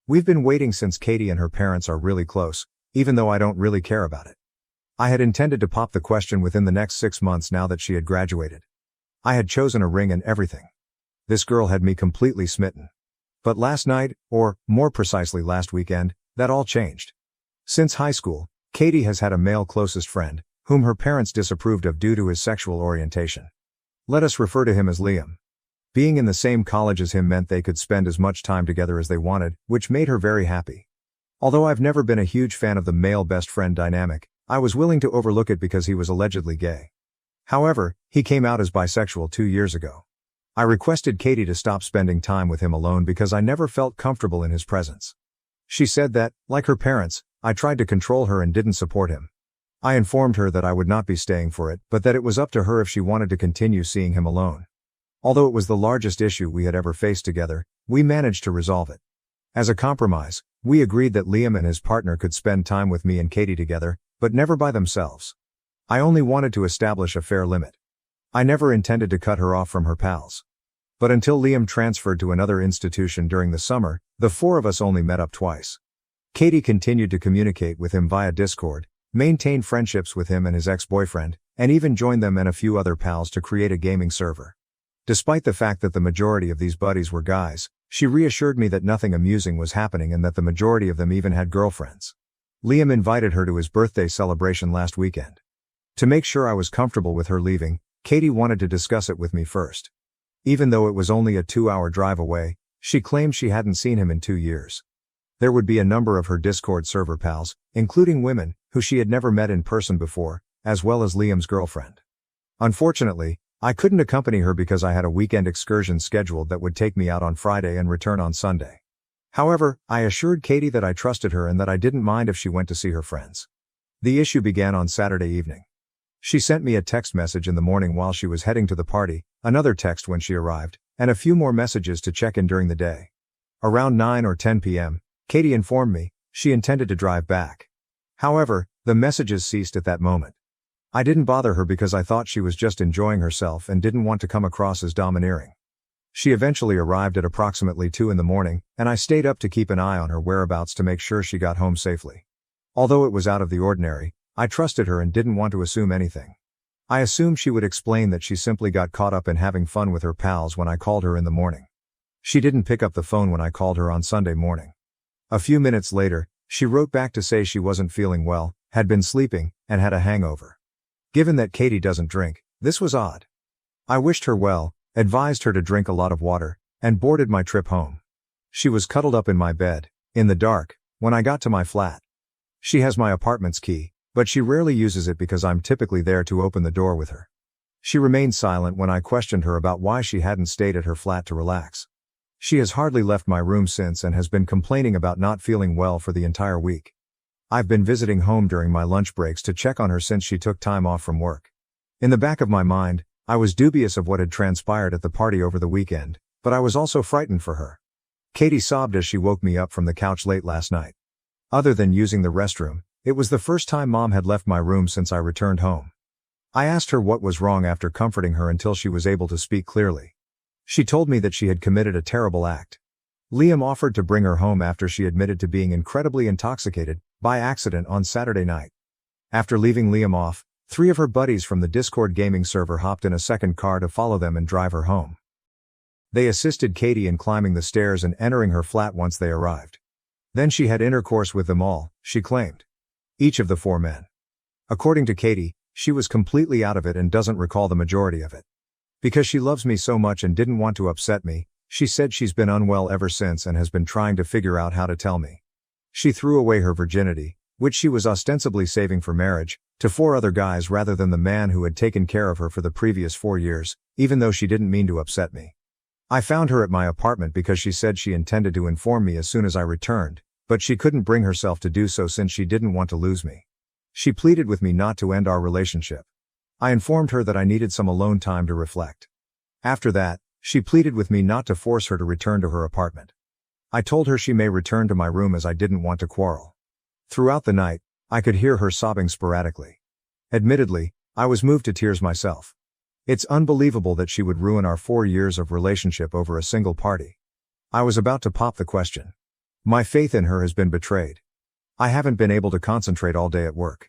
S1: We've been waiting since Katie and her parents are really close, even though I don't really care about it. I had intended to pop the question within the next 6 months now that she had graduated. I had chosen a ring and everything. This girl had me completely smitten. But last night, or more precisely last weekend, that all changed. Since high school, Katie has had a male closest friend, whom her parents disapproved of due to his sexual orientation. Let us refer to him as Liam. Being in the same college as him meant they could spend as much time together as they wanted, which made her very happy. Although I've never been a huge fan of the male best friend dynamic, I was willing to overlook it because he was allegedly gay. However, he came out as bisexual 2 years ago. I requested Katie to stop spending time with him alone because I never felt comfortable in his presence. She said that, like her parents, I tried to control her and didn't support him. I informed her that I would not be staying for it, but that it was up to her if she wanted to continue seeing him alone. Although it was the largest issue we had ever faced together, we managed to resolve it. As a compromise, we agreed that Liam and his partner could spend time with me and Katie together, but never by themselves. I only wanted to establish a fair limit. I never intended to cut her off from her pals. But until Liam transferred to another institution during the summer, the 4 of us only met up twice. Katie continued to communicate with him via Discord, maintained friendships with him and his ex-boyfriend, and even joined them and a few other pals to create a gaming server. Despite the fact that the majority of these buddies were guys, she reassured me that nothing amusing was happening and that the majority of them even had girlfriends. Liam invited her to his birthday celebration last weekend. To make sure I was comfortable with her leaving, Katie wanted to discuss it with me first. Even though it was only a 2-hour drive away, she claimed she hadn't seen him in 2 years. There would be a number of her Discord server pals, including women, who she had never met in person before, as well as Liam's girlfriend. Unfortunately, I couldn't accompany her because I had a weekend excursion scheduled that would take me out on Friday and return on Sunday. However, I assured Katie that I trusted her and that I didn't mind if she went to see her friends. The issue began on Saturday evening. She sent me a text message in the morning while she was heading to the party, another text when she arrived, and a few more messages to check in during the day. Around 9 or 10 p.m., Katie informed me she intended to drive back. However, the messages ceased at that moment. I didn't bother her because I thought she was just enjoying herself and didn't want to come across as domineering. She eventually arrived at approximately 2 in the morning, and I stayed up to keep an eye on her whereabouts to make sure she got home safely. Although it was out of the ordinary, I trusted her and didn't want to assume anything. I assumed she would explain that she simply got caught up in having fun with her pals when I called her in the morning. She didn't pick up the phone when I called her on Sunday morning. A few minutes later, she wrote back to say she wasn't feeling well, had been sleeping, and had a hangover. Given that Katie doesn't drink, this was odd. I wished her well, advised her to drink a lot of water, and boarded my trip home. She was cuddled up in my bed, in the dark, when I got to my flat. She has my apartment's key, but she rarely uses it because I'm typically there to open the door with her. She remained silent when I questioned her about why she hadn't stayed at her flat to relax. She has hardly left my room since and has been complaining about not feeling well for the entire week. I've been visiting home during my lunch breaks to check on her since she took time off from work. In the back of my mind, I was dubious of what had transpired at the party over the weekend, but I was also frightened for her. Katie sobbed as she woke me up from the couch late last night. Other than using the restroom, it was the first time Mom had left my room since I returned home. I asked her what was wrong after comforting her until she was able to speak clearly. She told me that she had committed a terrible act. Liam offered to bring her home after she admitted to being incredibly intoxicated, by accident on Saturday night. After leaving Liam off, 3 of her buddies from the Discord gaming server hopped in a second car to follow them and drive her home. They assisted Katie in climbing the stairs and entering her flat once they arrived. Then she had intercourse with them all, she claimed. Each of the 4 men. According to Katie, she was completely out of it and doesn't recall the majority of it. Because she loves me so much and didn't want to upset me, she said she's been unwell ever since and has been trying to figure out how to tell me. She threw away her virginity, which she was ostensibly saving for marriage, to 4 other guys rather than the man who had taken care of her for the previous 4 years, even though she didn't mean to upset me. I found her at my apartment because she said she intended to inform me as soon as I returned, but she couldn't bring herself to do so since she didn't want to lose me. She pleaded with me not to end our relationship. I informed her that I needed some alone time to reflect. After that, she pleaded with me not to force her to return to her apartment. I told her she may return to my room as I didn't want to quarrel. Throughout the night, I could hear her sobbing sporadically. Admittedly, I was moved to tears myself. It's unbelievable that she would ruin our 4 years of relationship over a single party. I was about to pop the question. My faith in her has been betrayed. I haven't been able to concentrate all day at work.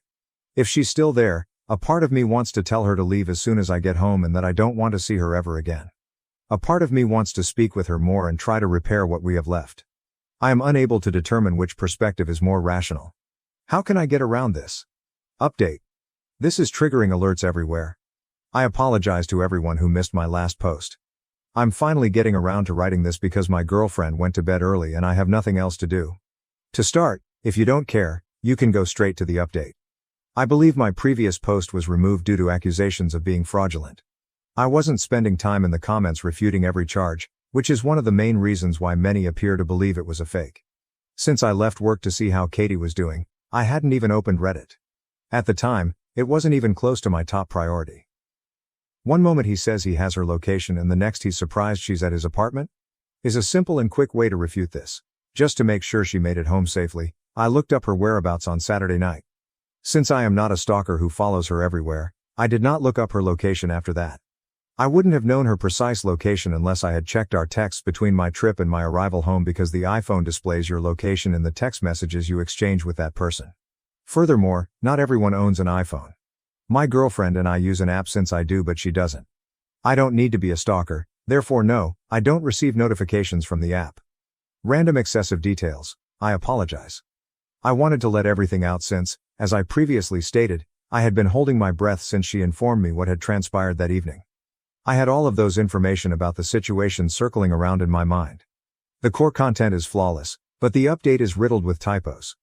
S1: If she's still there, a part of me wants to tell her to leave as soon as I get home and that I don't want to see her ever again. A part of me wants to speak with her more and try to repair what we have left. I am unable to determine which perspective is more rational. How can I get around this? Update. This is triggering alerts everywhere. I apologize to everyone who missed my last post. I'm finally getting around to writing this because my girlfriend went to bed early and I have nothing else to do. To start, if you don't care, you can go straight to the update. I believe my previous post was removed due to accusations of being fraudulent. I wasn't spending time in the comments refuting every charge, which is one of the main reasons why many appear to believe it was a fake. Since I left work to see how Katie was doing, I hadn't even opened Reddit. At the time, it wasn't even close to my top priority. One moment he says he has her location and the next he's surprised she's at his apartment? Is a simple and quick way to refute this. Just to make sure she made it home safely, I looked up her whereabouts on Saturday night. Since I am not a stalker who follows her everywhere, I did not look up her location after that. I wouldn't have known her precise location unless I had checked our texts between my trip and my arrival home because the iPhone displays your location in the text messages you exchange with that person. Furthermore, not everyone owns an iPhone. My girlfriend and I use an app since I do but she doesn't. I don't need to be a stalker, therefore no, I don't receive notifications from the app. Random excessive details, I apologize. I wanted to let everything out since, as I previously stated, I had been holding my breath since she informed me what had transpired that evening. I had all of those information about the situation circling around in my mind. The core content is flawless, but the update is riddled with typos.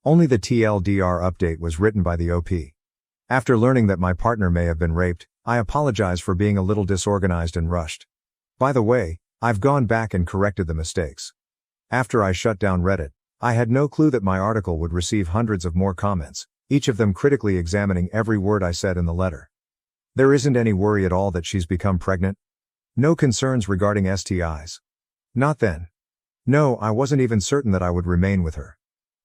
S1: Only the TLDR update was written by the OP. After learning that my partner may have been raped, I apologize for being a little disorganized and rushed. By the way, I've gone back and corrected the mistakes. After I shut down Reddit, I had no clue that my article would receive hundreds of more comments, each of them critically examining every word I said in the letter. There isn't any worry at all that she's become pregnant? No concerns regarding STIs? Not then. No, I wasn't even certain that I would remain with her.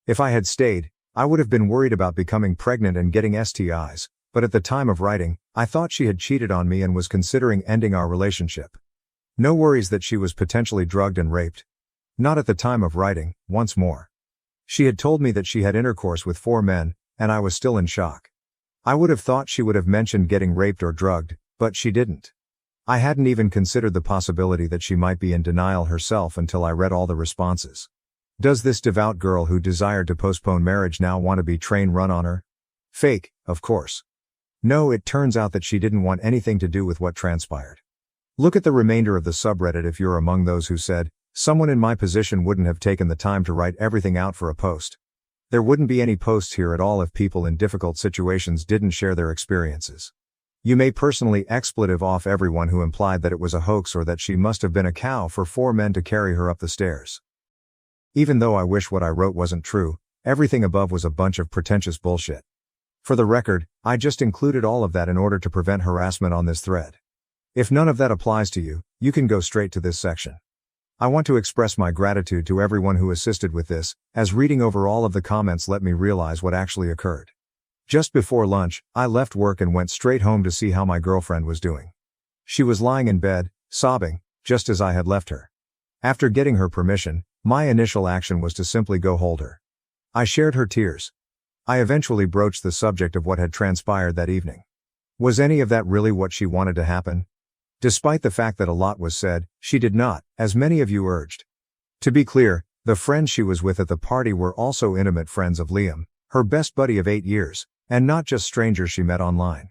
S1: If I had stayed, I would have been worried about becoming pregnant and getting STIs, but at the time of writing, I thought she had cheated on me and was considering ending our relationship. No worries that she was potentially drugged and raped. Not at the time of writing, once more. She had told me that she had intercourse with 4 men, and I was still in shock. I would have thought she would have mentioned getting raped or drugged, but she didn't. I hadn't even considered the possibility that she might be in denial herself until I read all the responses. Does this devout girl who desired to postpone marriage now want to be train run on her? Fake, of course. No, it turns out that she didn't want anything to do with what transpired. Look at the remainder of the subreddit if you're among those who said, someone in my position wouldn't have taken the time to write everything out for a post. There wouldn't be any posts here at all if people in difficult situations didn't share their experiences. You may personally expletive off everyone who implied that it was a hoax or that she must have been a cow for 4 men to carry her up the stairs. Even though I wish what I wrote wasn't true, Everything above was a bunch of pretentious bullshit. For the record, I just included all of that in order to prevent harassment on this thread. If none of that applies to you, you can go straight to this section. I want to express my gratitude to everyone who assisted with this, as reading over all of the comments let me realize what actually occurred. Just before lunch, I left work and went straight home to see how my girlfriend was doing. She was lying in bed, sobbing, just as I had left her. After getting her permission, my initial action was to simply go hold her. I shared her tears. I eventually broached the subject of what had transpired that evening. Was any of that really what she wanted to happen? Despite the fact that a lot was said, she did not, as many of you urged. To be clear, the friends she was with at the party were also intimate friends of Liam, her best buddy of 8 years, and not just strangers she met online.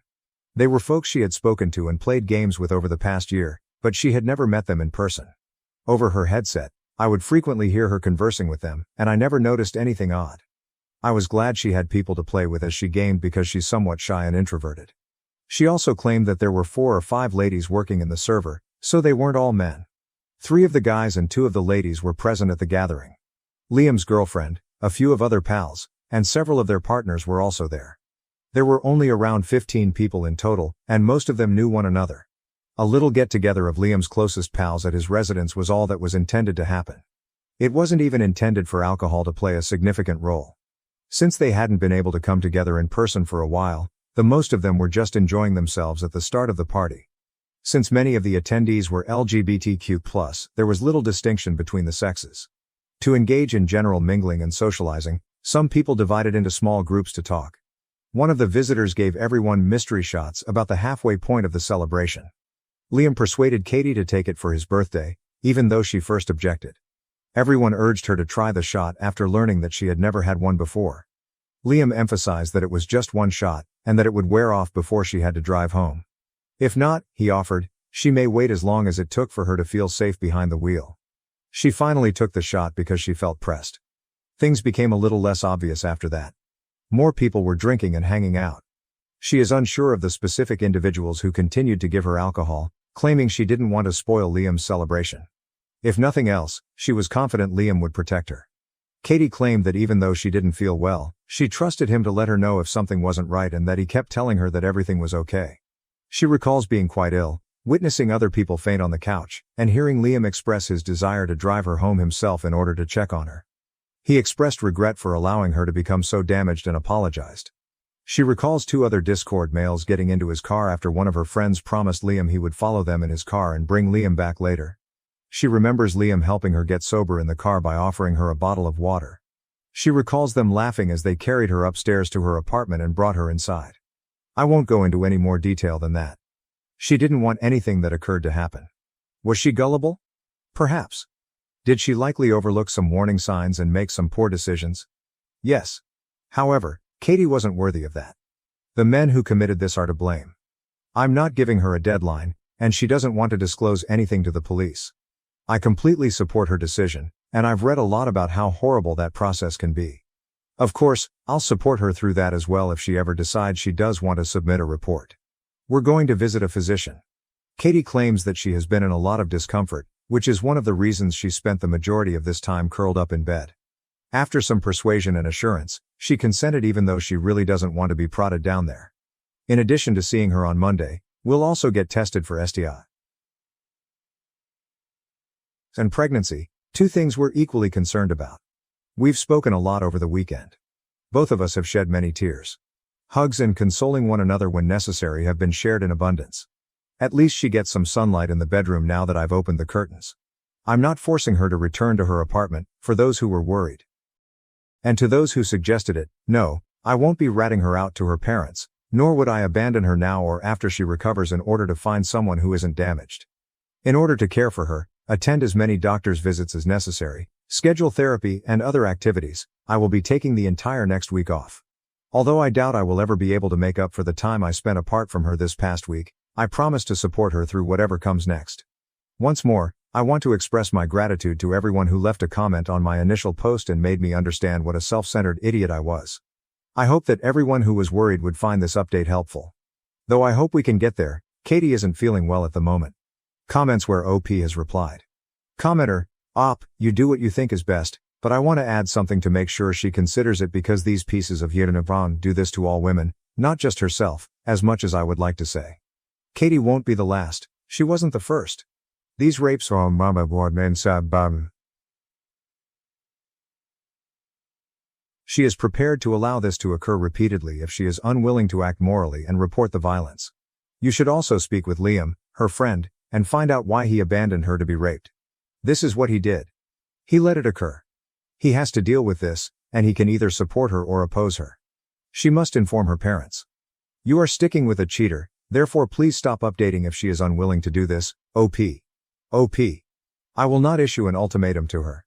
S1: They were folks she had spoken to and played games with over the past year, but she had never met them in person. Over her headset, I would frequently hear her conversing with them, and I never noticed anything odd. I was glad she had people to play with as she gamed because she's somewhat shy and introverted. She also claimed that there were 4 or 5 ladies working in the server, so they weren't all men. 3 of the guys and 2 of the ladies were present at the gathering. Liam's girlfriend, a few of other pals, and several of their partners were also there. There were only around 15 people in total, and most of them knew one another. A little get-together of Liam's closest pals at his residence was all that was intended to happen. It wasn't even intended for alcohol to play a significant role. Since they hadn't been able to come together in person for a while, the most of them were just enjoying themselves at the start of the party. Since many of the attendees were LGBTQ+, there was little distinction between the sexes. To engage in general mingling and socializing, some people divided into small groups to talk. One of the visitors gave everyone mystery shots about the halfway point of the celebration. Liam persuaded Katie to take it for his birthday, even though she first objected. Everyone urged her to try the shot after learning that she had never had one before. Liam emphasized that it was just one shot, and that it would wear off before she had to drive home. If not, he offered, she may wait as long as it took for her to feel safe behind the wheel. She finally took the shot because she felt pressed. Things became a little less obvious after that. More people were drinking and hanging out. She is unsure of the specific individuals who continued to give her alcohol, claiming she didn't want to spoil Liam's celebration. If nothing else, she was confident Liam would protect her. Katie claimed that even though she didn't feel well, she trusted him to let her know if something wasn't right and that he kept telling her that everything was okay. She recalls being quite ill, witnessing other people faint on the couch, and hearing Liam express his desire to drive her home himself in order to check on her. He expressed regret for allowing her to become so damaged and apologized. She recalls 2 other Discord males getting into his car after one of her friends promised Liam he would follow them in his car and bring Liam back later. She remembers Liam helping her get sober in the car by offering her a bottle of water. She recalls them laughing as they carried her upstairs to her apartment and brought her inside. I won't go into any more detail than that. She didn't want anything that occurred to happen. Was she gullible? Perhaps. Did she likely overlook some warning signs and make some poor decisions? Yes. However, Katie wasn't worthy of that. The men who committed this are to blame. I'm not giving her a deadline, and she doesn't want to disclose anything to the police. I completely support her decision, and I've read a lot about how horrible that process can be. Of course, I'll support her through that as well if she ever decides she does want to submit a report. We're going to visit a physician. Katie claims that she has been in a lot of discomfort, which is one of the reasons she spent the majority of this time curled up in bed. After some persuasion and assurance, she consented even though she really doesn't want to be prodded down there. In addition to seeing her on Monday, we'll also get tested for STI and pregnancy, 2 things we're equally concerned about. We've spoken a lot over the weekend. Both of us have shed many tears. Hugs and consoling one another when necessary have been shared in abundance. At least she gets some sunlight in the bedroom now that I've opened the curtains. I'm not forcing her to return to her apartment, for those who were worried. And to those who suggested it, no, I won't be ratting her out to her parents, nor would I abandon her now or after she recovers in order to find someone who isn't damaged. In order to care for her, attend as many doctor's visits as necessary, schedule therapy and other activities, I will be taking the entire next week off. Although I doubt I will ever be able to make up for the time I spent apart from her this past week, I promise to support her through whatever comes next. Once more, I want to express my gratitude to everyone who left a comment on my initial post and made me understand what a self-centered idiot I was. I hope that everyone who was worried would find this update helpful. Though I hope we can get there, Katie isn't feeling well at the moment. Comments where OP has replied. Commenter, Op, you do what you think is best, But I want to add something to make sure she considers it, because these pieces of Yirnavran do this to all women, not just herself, as much as I would like to say. Katie won't be the last, she wasn't the first. These rapes are mama boardman sabam. She is prepared to allow this to occur repeatedly if she is unwilling to act morally and report the violence. You should also speak with Liam, her friend, and find out why he abandoned her to be raped. This is what he did. He let it occur. He has to deal with this, and he can either support her or oppose her. She must inform her parents. You are sticking with a cheater, therefore please stop updating if she is unwilling to do this. OP. OP. I will not issue an ultimatum to her.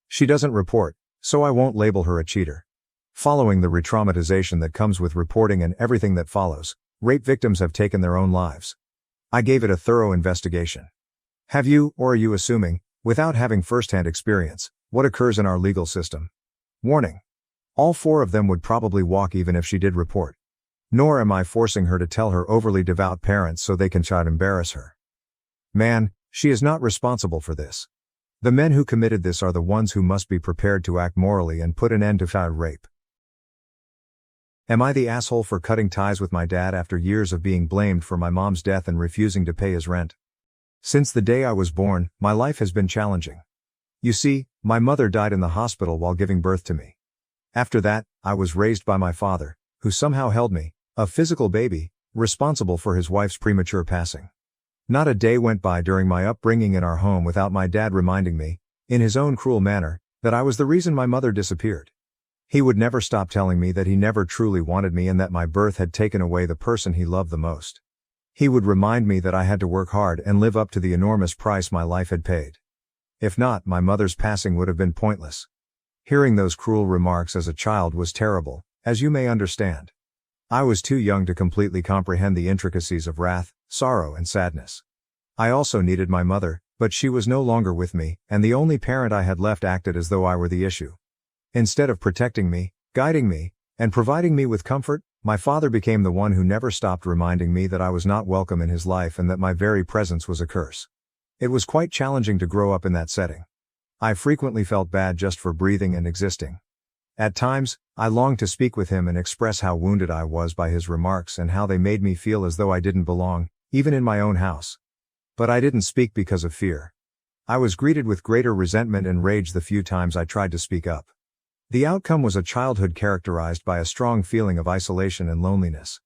S1: She doesn't report, so I won't label her a cheater. Following the re-traumatization that comes with reporting and everything that follows, rape victims have taken their own lives. I gave it a thorough investigation. Have you, or are you assuming, without having first-hand experience, what occurs in our legal system? Warning. All 4 of them would probably walk even if she did report. Nor am I forcing her to tell her overly devout parents so they can try to embarrass her. Man, she is not responsible for this. The men who committed this are the ones who must be prepared to act morally and put an end to child rape. Am I the asshole for cutting ties with my dad after years of being blamed for my mom's death and refusing to pay his rent? Since the day I was born, my life has been challenging. You see, my mother died in the hospital while giving birth to me. After that, I was raised by my father, who somehow held me, a physical baby, responsible for his wife's premature passing. Not a day went by during my upbringing in our home without my dad reminding me, in his own cruel manner, that I was the reason my mother disappeared. He would never stop telling me that he never truly wanted me and that my birth had taken away the person he loved the most. He would remind me that I had to work hard and live up to the enormous price my life had paid. If not, my mother's passing would have been pointless. Hearing those cruel remarks as a child was terrible, as you may understand. I was too young to completely comprehend the intricacies of wrath, sorrow, and sadness. I also needed my mother, but she was no longer with me, and the only parent I had left acted as though I were the issue. Instead of protecting me, guiding me, and providing me with comfort, my father became the one who never stopped reminding me that I was not welcome in his life and that my very presence was a curse. It was quite challenging to grow up in that setting. I frequently felt bad just for breathing and existing. At times, I longed to speak with him and express how wounded I was by his remarks and how they made me feel as though I didn't belong, even in my own house. But I didn't speak because of fear. I was greeted with greater resentment and rage the few times I tried to speak up. The outcome was a childhood characterized by a strong feeling of isolation and loneliness.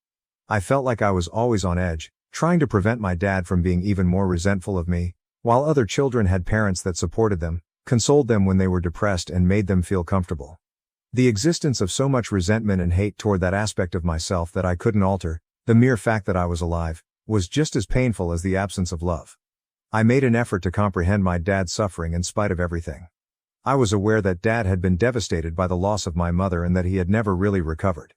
S1: I felt like I was always on edge, trying to prevent my dad from being even more resentful of me, while other children had parents that supported them, consoled them when they were depressed and made them feel comfortable. The existence of so much resentment and hate toward that aspect of myself that I couldn't alter, the mere fact that I was alive, was just as painful as the absence of love. I made an effort to comprehend my dad's suffering in spite of everything. I was aware that Dad had been devastated by the loss of my mother and that he had never really recovered.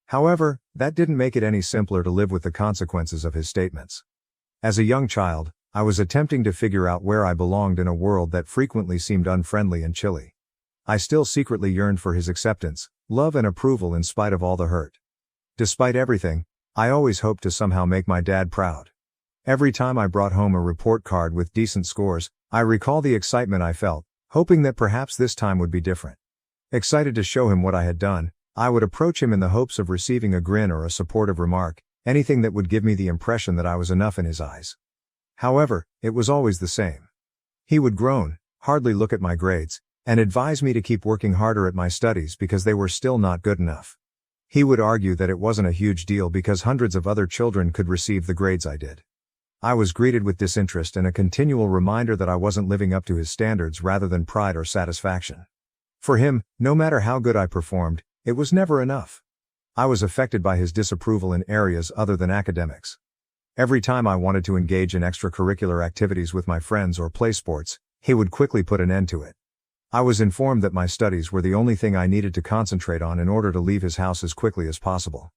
S1: However, that didn't make it any simpler to live with the consequences of his statements. As a young child, I was attempting to figure out where I belonged in a world that frequently seemed unfriendly and chilly. I still secretly yearned for his acceptance, love and approval in spite of all the hurt. Despite everything, I always hoped to somehow make my dad proud. Every time I brought home a report card with decent scores, I recall the excitement I felt, hoping that perhaps this time would be different. Excited to show him what I had done, I would approach him in the hopes of receiving a grin or a supportive remark, anything that would give me the impression that I was enough in his eyes. However, it was always the same. He would groan, hardly look at my grades, and advise me to keep working harder at my studies because they were still not good enough. He would argue that it wasn't a huge deal because hundreds of other children could receive the grades I did. I was greeted with disinterest and a continual reminder that I wasn't living up to his standards rather than pride or satisfaction. For him, no matter how good I performed, it was never enough. I was affected by his disapproval in areas other than academics. Every time I wanted to engage in extracurricular activities with my friends or play sports, he would quickly put an end to it. I was informed that my studies were the only thing I needed to concentrate on in order to leave his house as quickly as possible.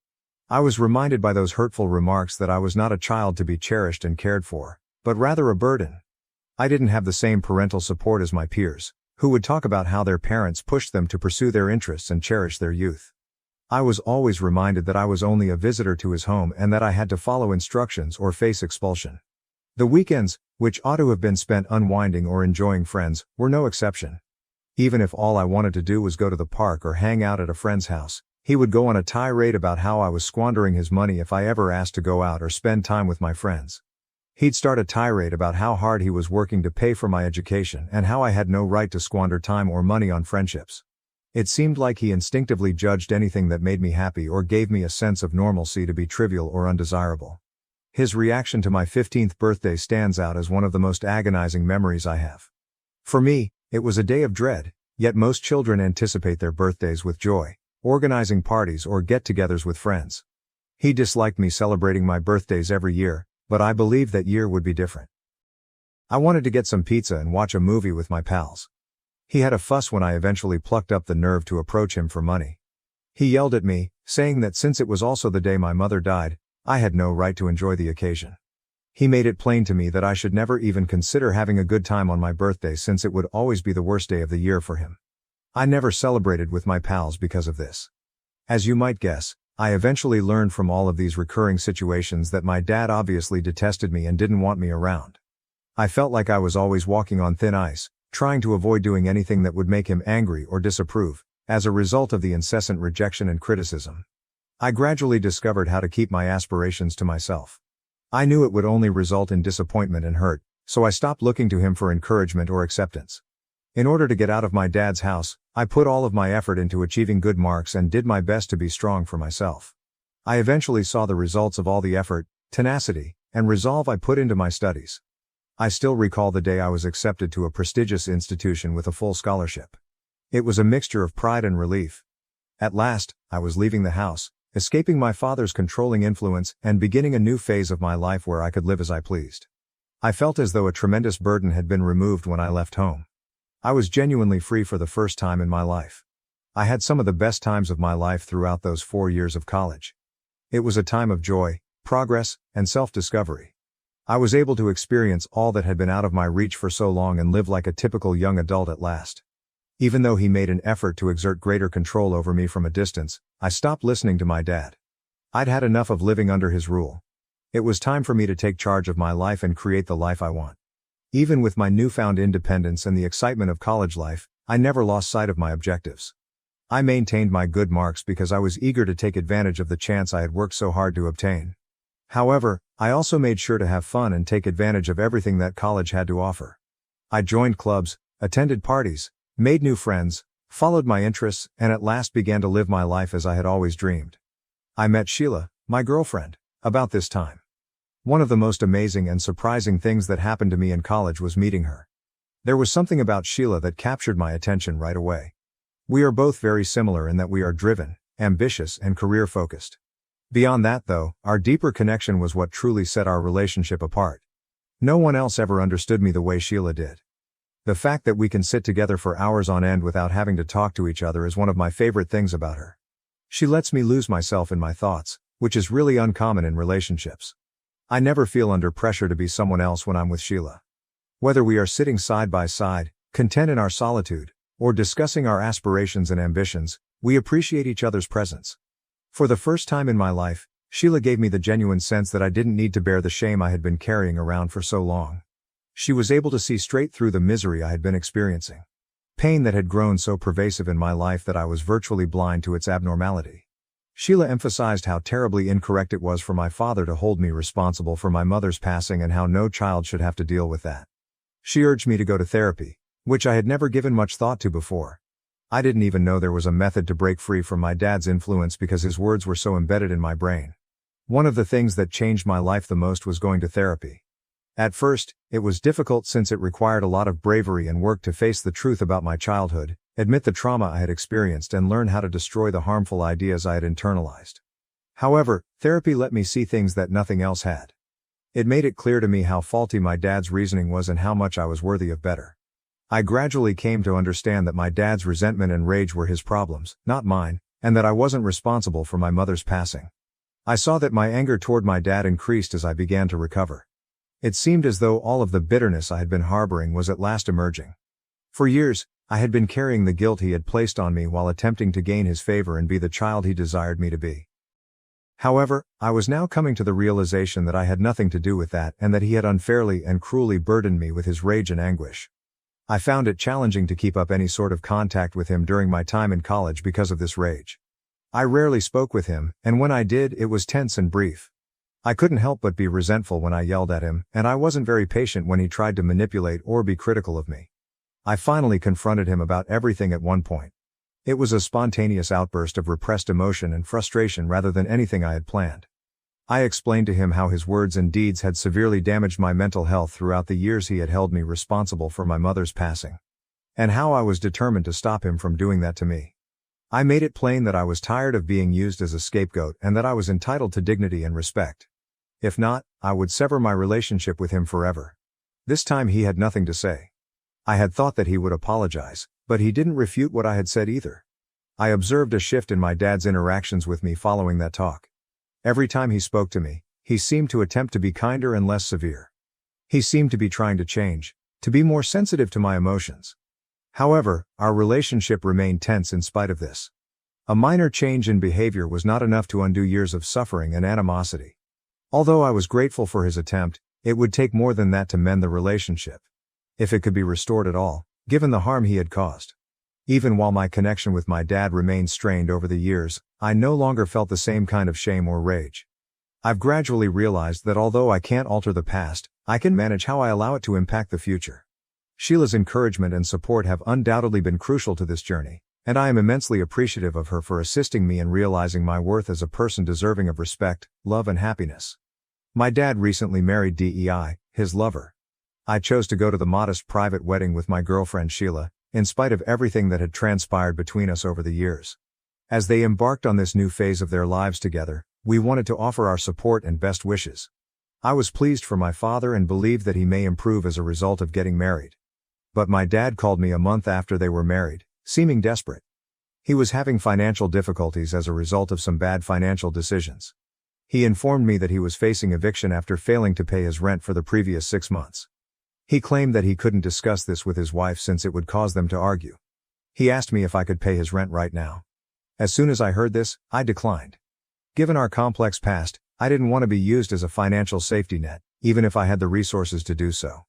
S1: I was reminded by those hurtful remarks that I was not a child to be cherished and cared for, but rather a burden. I didn't have the same parental support as my peers, who would talk about how their parents pushed them to pursue their interests and cherish their youth. I was always reminded that I was only a visitor to his home and that I had to follow instructions or face expulsion. The weekends, which ought to have been spent unwinding or enjoying friends, were no exception. Even if all I wanted to do was go to the park or hang out at a friend's house, he would go on a tirade about how I was squandering his money if I ever asked to go out or spend time with my friends. He'd start a tirade about how hard he was working to pay for my education and how I had no right to squander time or money on friendships. It seemed like he instinctively judged anything that made me happy or gave me a sense of normalcy to be trivial or undesirable. His reaction to my 15th birthday stands out as one of the most agonizing memories I have. For me, it was a day of dread, yet most children anticipate their birthdays with joy, organizing parties or get-togethers with friends. He disliked me celebrating my birthdays every year, but I believed that year would be different. I wanted to get some pizza and watch a movie with my pals. He had a fuss when I eventually plucked up the nerve to approach him for money. He yelled at me, saying that since it was also the day my mother died, I had no right to enjoy the occasion. He made it plain to me that I should never even consider having a good time on my birthday since it would always be the worst day of the year for him. I never celebrated with my pals because of this. As you might guess, I eventually learned from all of these recurring situations that my dad obviously detested me and didn't want me around. I felt like I was always walking on thin ice, trying to avoid doing anything that would make him angry or disapprove, as a result of the incessant rejection and criticism. I gradually discovered how to keep my aspirations to myself. I knew it would only result in disappointment and hurt, so I stopped looking to him for encouragement or acceptance. In order to get out of my dad's house, I put all of my effort into achieving good marks and did my best to be strong for myself. I eventually saw the results of all the effort, tenacity, and resolve I put into my studies. I still recall the day I was accepted to a prestigious institution with a full scholarship. It was a mixture of pride and relief. At last, I was leaving the house, escaping my father's controlling influence and beginning a new phase of my life where I could live as I pleased. I felt as though a tremendous burden had been removed when I left home. I was genuinely free for the first time in my life. I had some of the best times of my life throughout those 4 years of college. It was a time of joy, progress, and self-discovery. I was able to experience all that had been out of my reach for so long and live like a typical young adult at last. Even though he made an effort to exert greater control over me from a distance, I stopped listening to my dad. I'd had enough of living under his rule. It was time for me to take charge of my life and create the life I want. Even with my newfound independence and the excitement of college life, I never lost sight of my objectives. I maintained my good marks because I was eager to take advantage of the chance I had worked so hard to obtain. However, I also made sure to have fun and take advantage of everything that college had to offer. I joined clubs, attended parties, made new friends, followed my interests, and at last began to live my life as I had always dreamed. I met Sheila, my girlfriend, about this time. One of the most amazing and surprising things that happened to me in college was meeting her. There was something about Sheila that captured my attention right away. We are both very similar in that we are driven, ambitious, and career-focused. Beyond that though, our deeper connection was what truly set our relationship apart. No one else ever understood me the way Sheila did. The fact that we can sit together for hours on end without having to talk to each other is one of my favorite things about her. She lets me lose myself in my thoughts, which is really uncommon in relationships. I never feel under pressure to be someone else when I'm with Sheila. Whether we are sitting side by side, content in our solitude, or discussing our aspirations and ambitions, we appreciate each other's presence. For the first time in my life, Sheila gave me the genuine sense that I didn't need to bear the shame I had been carrying around for so long. She was able to see straight through the misery I had been experiencing. Pain that had grown so pervasive in my life that I was virtually blind to its abnormality. Sheila emphasized how terribly incorrect it was for my father to hold me responsible for my mother's passing and how no child should have to deal with that. She urged me to go to therapy, which I had never given much thought to before. I didn't even know there was a method to break free from my dad's influence because his words were so embedded in my brain. One of the things that changed my life the most was going to therapy. At first, it was difficult since it required a lot of bravery and work to face the truth about my childhood, admit the trauma I had experienced and learn how to destroy the harmful ideas I had internalized. However, therapy let me see things that nothing else had. It made it clear to me how faulty my dad's reasoning was and how much I was worthy of better. I gradually came to understand that my dad's resentment and rage were his problems, not mine, and that I wasn't responsible for my mother's passing. I saw that my anger toward my dad increased as I began to recover. It seemed as though all of the bitterness I had been harboring was at last emerging. For years, I had been carrying the guilt he had placed on me while attempting to gain his favor and be the child he desired me to be. However, I was now coming to the realization that I had nothing to do with that and that he had unfairly and cruelly burdened me with his rage and anguish. I found it challenging to keep up any sort of contact with him during my time in college because of this rage. I rarely spoke with him, and when I did, it was tense and brief. I couldn't help but be resentful when I yelled at him, and I wasn't very patient when he tried to manipulate or be critical of me. I finally confronted him about everything at one point. It was a spontaneous outburst of repressed emotion and frustration rather than anything I had planned. I explained to him how his words and deeds had severely damaged my mental health throughout the years he had held me responsible for my mother's passing, and how I was determined to stop him from doing that to me. I made it plain that I was tired of being used as a scapegoat and that I was entitled to dignity and respect. If not, I would sever my relationship with him forever. This time he had nothing to say. I had thought that he would apologize, but he didn't refute what I had said either. I observed a shift in my dad's interactions with me following that talk. Every time he spoke to me, he seemed to attempt to be kinder and less severe. He seemed to be trying to change, to be more sensitive to my emotions. However, our relationship remained tense in spite of this. A minor change in behavior was not enough to undo years of suffering and animosity. Although I was grateful for his attempt, it would take more than that to mend the relationship, if it could be restored at all, given the harm he had caused. Even while my connection with my dad remained strained over the years, I no longer felt the same kind of shame or rage. I've gradually realized that although I can't alter the past, I can manage how I allow it to impact the future. Sheila's encouragement and support have undoubtedly been crucial to this journey, and I am immensely appreciative of her for assisting me in realizing my worth as a person deserving of respect, love and happiness. My dad recently married DEI, his lover. I chose to go to the modest private wedding with my girlfriend Sheila, in spite of everything that had transpired between us over the years. As they embarked on this new phase of their lives together, we wanted to offer our support and best wishes. I was pleased for my father and believed that he may improve as a result of getting married. But my dad called me a month after they were married, seeming desperate. He was having financial difficulties as a result of some bad financial decisions. He informed me that he was facing eviction after failing to pay his rent for the previous 6 months. He claimed that he couldn't discuss this with his wife since it would cause them to argue. He asked me if I could pay his rent right now. As soon as I heard this, I declined. Given our complex past, I didn't want to be used as a financial safety net, even if I had the resources to do so.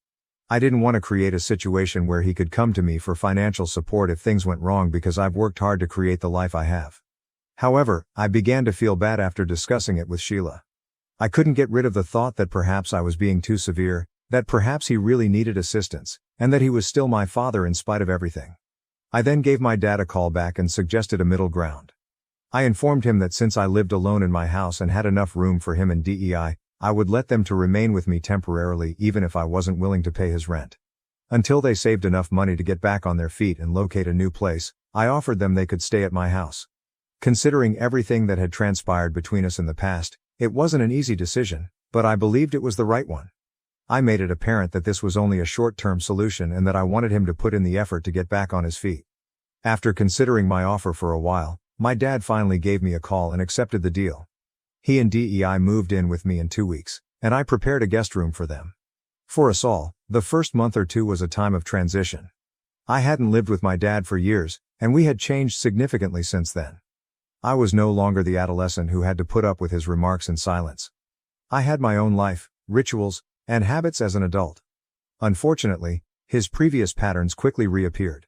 S1: I didn't want to create a situation where he could come to me for financial support if things went wrong because I've worked hard to create the life I have. However, I began to feel bad after discussing it with Sheila. I couldn't get rid of the thought that perhaps I was being too severe, that perhaps he really needed assistance, and that he was still my father in spite of everything. I then gave my dad a call back and suggested a middle ground. I informed him that since I lived alone in my house and had enough room for him and DEI, I would let them to remain with me temporarily even if I wasn't willing to pay his rent. Until they saved enough money to get back on their feet and locate a new place, I offered them they could stay at my house. Considering everything that had transpired between us in the past, it wasn't an easy decision, but I believed it was the right one. I made it apparent that this was only a short-term solution and that I wanted him to put in the effort to get back on his feet. After considering my offer for a while, my dad finally gave me a call and accepted the deal. He and DEI moved in with me in 2 weeks, and I prepared a guest room for them. For us all, the first month or two was a time of transition. I hadn't lived with my dad for years, and we had changed significantly since then. I was no longer the adolescent who had to put up with his remarks in silence. I had my own life, rituals, and habits as an adult. Unfortunately, his previous patterns quickly reappeared.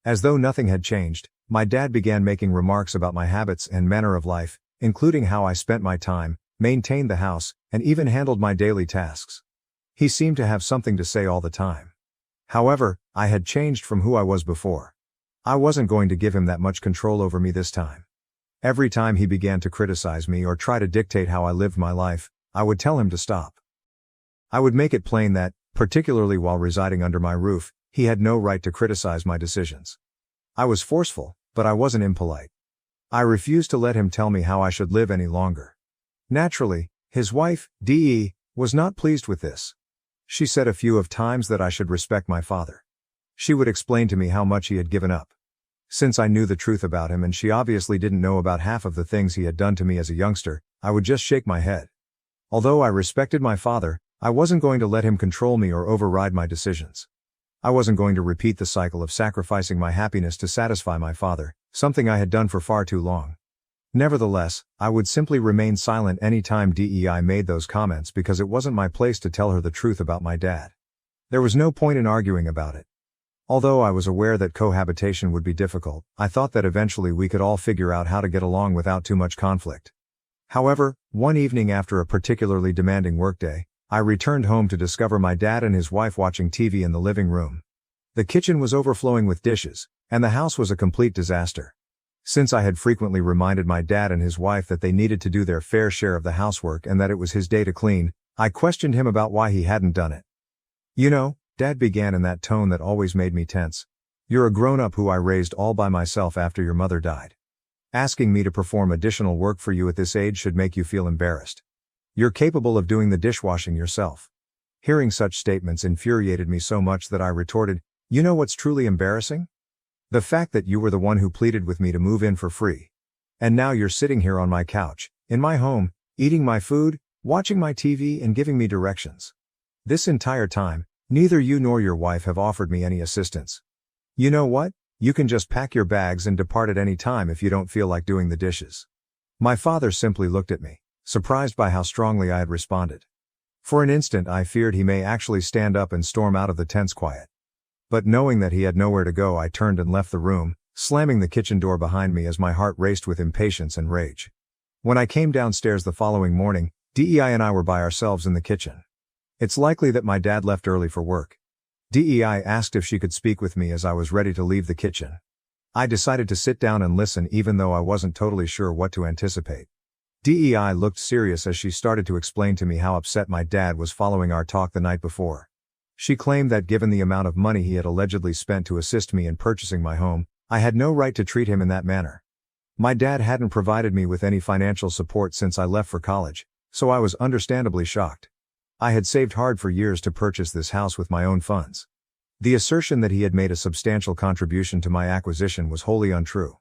S1: As though nothing had changed, my dad began making remarks about my habits and manner of life, including how I spent my time, maintained the house, and even handled my daily tasks. He seemed to have something to say all the time. However, I had changed from who I was before. I wasn't going to give him that much control over me this time. Every time he began to criticize me or try to dictate how I lived my life, I would tell him to stop. I would make it plain that, particularly while residing under my roof, he had no right to criticize my decisions. I was forceful, but I wasn't impolite. I refused to let him tell me how I should live any longer. Naturally, his wife, Dee, was not pleased with this. She said a few of times that I should respect my father. She would explain to me how much he had given up. Since I knew the truth about him and she obviously didn't know about half of the things he had done to me as a youngster, I would just shake my head. Although I respected my father, I wasn't going to let him control me or override my decisions. I wasn't going to repeat the cycle of sacrificing my happiness to satisfy my father, something I had done for far too long. Nevertheless, I would simply remain silent any time DEI made those comments because it wasn't my place to tell her the truth about my dad. There was no point in arguing about it. Although I was aware that cohabitation would be difficult, I thought that eventually we could all figure out how to get along without too much conflict. However, one evening after a particularly demanding workday, I returned home to discover my dad and his wife watching TV in the living room. The kitchen was overflowing with dishes, and the house was a complete disaster. Since I had frequently reminded my dad and his wife that they needed to do their fair share of the housework and that it was his day to clean, I questioned him about why he hadn't done it. "You know," Dad began in that tone that always made me tense, "you're a grown-up who I raised all by myself after your mother died. Asking me to perform additional work for you at this age should make you feel embarrassed. You're capable of doing the dishwashing yourself." Hearing such statements infuriated me so much that I retorted, "You know what's truly embarrassing? The fact that you were the one who pleaded with me to move in for free. And now you're sitting here on my couch, in my home, eating my food, watching my TV and giving me directions. This entire time, neither you nor your wife have offered me any assistance. You know what? You can just pack your bags and depart at any time if you don't feel like doing the dishes." My father simply looked at me, surprised by how strongly I had responded. For an instant I feared he may actually stand up and storm out of the tense quiet. But knowing that he had nowhere to go, I turned and left the room, slamming the kitchen door behind me as my heart raced with impatience and rage. When I came downstairs the following morning, DEI and I were by ourselves in the kitchen. It's likely that my dad left early for work. DEI asked if she could speak with me as I was ready to leave the kitchen. I decided to sit down and listen even though I wasn't totally sure what to anticipate. DEI looked serious as she started to explain to me how upset my dad was following our talk the night before. She claimed that given the amount of money he had allegedly spent to assist me in purchasing my home, I had no right to treat him in that manner. My dad hadn't provided me with any financial support since I left for college, so I was understandably shocked. I had saved hard for years to purchase this house with my own funds. The assertion that he had made a substantial contribution to my acquisition was wholly untrue.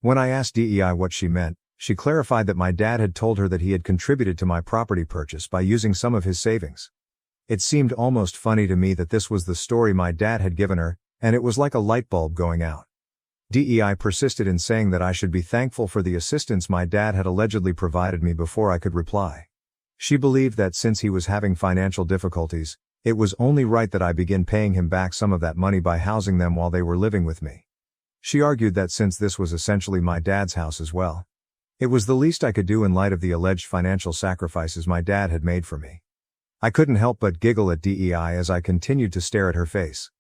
S1: When I asked DEI what she meant, she clarified that my dad had told her that he had contributed to my property purchase by using some of his savings. It seemed almost funny to me that this was the story my dad had given her, and it was like a light bulb going out. DEI persisted in saying that I should be thankful for the assistance my dad had allegedly provided me before I could reply. She believed that since he was having financial difficulties, it was only right that I begin paying him back some of that money by housing them while they were living with me. She argued that since this was essentially my dad's house as well, it was the least I could do in light of the alleged financial sacrifices my dad had made for me. I couldn't help but giggle at DEI as I continued to stare at her face.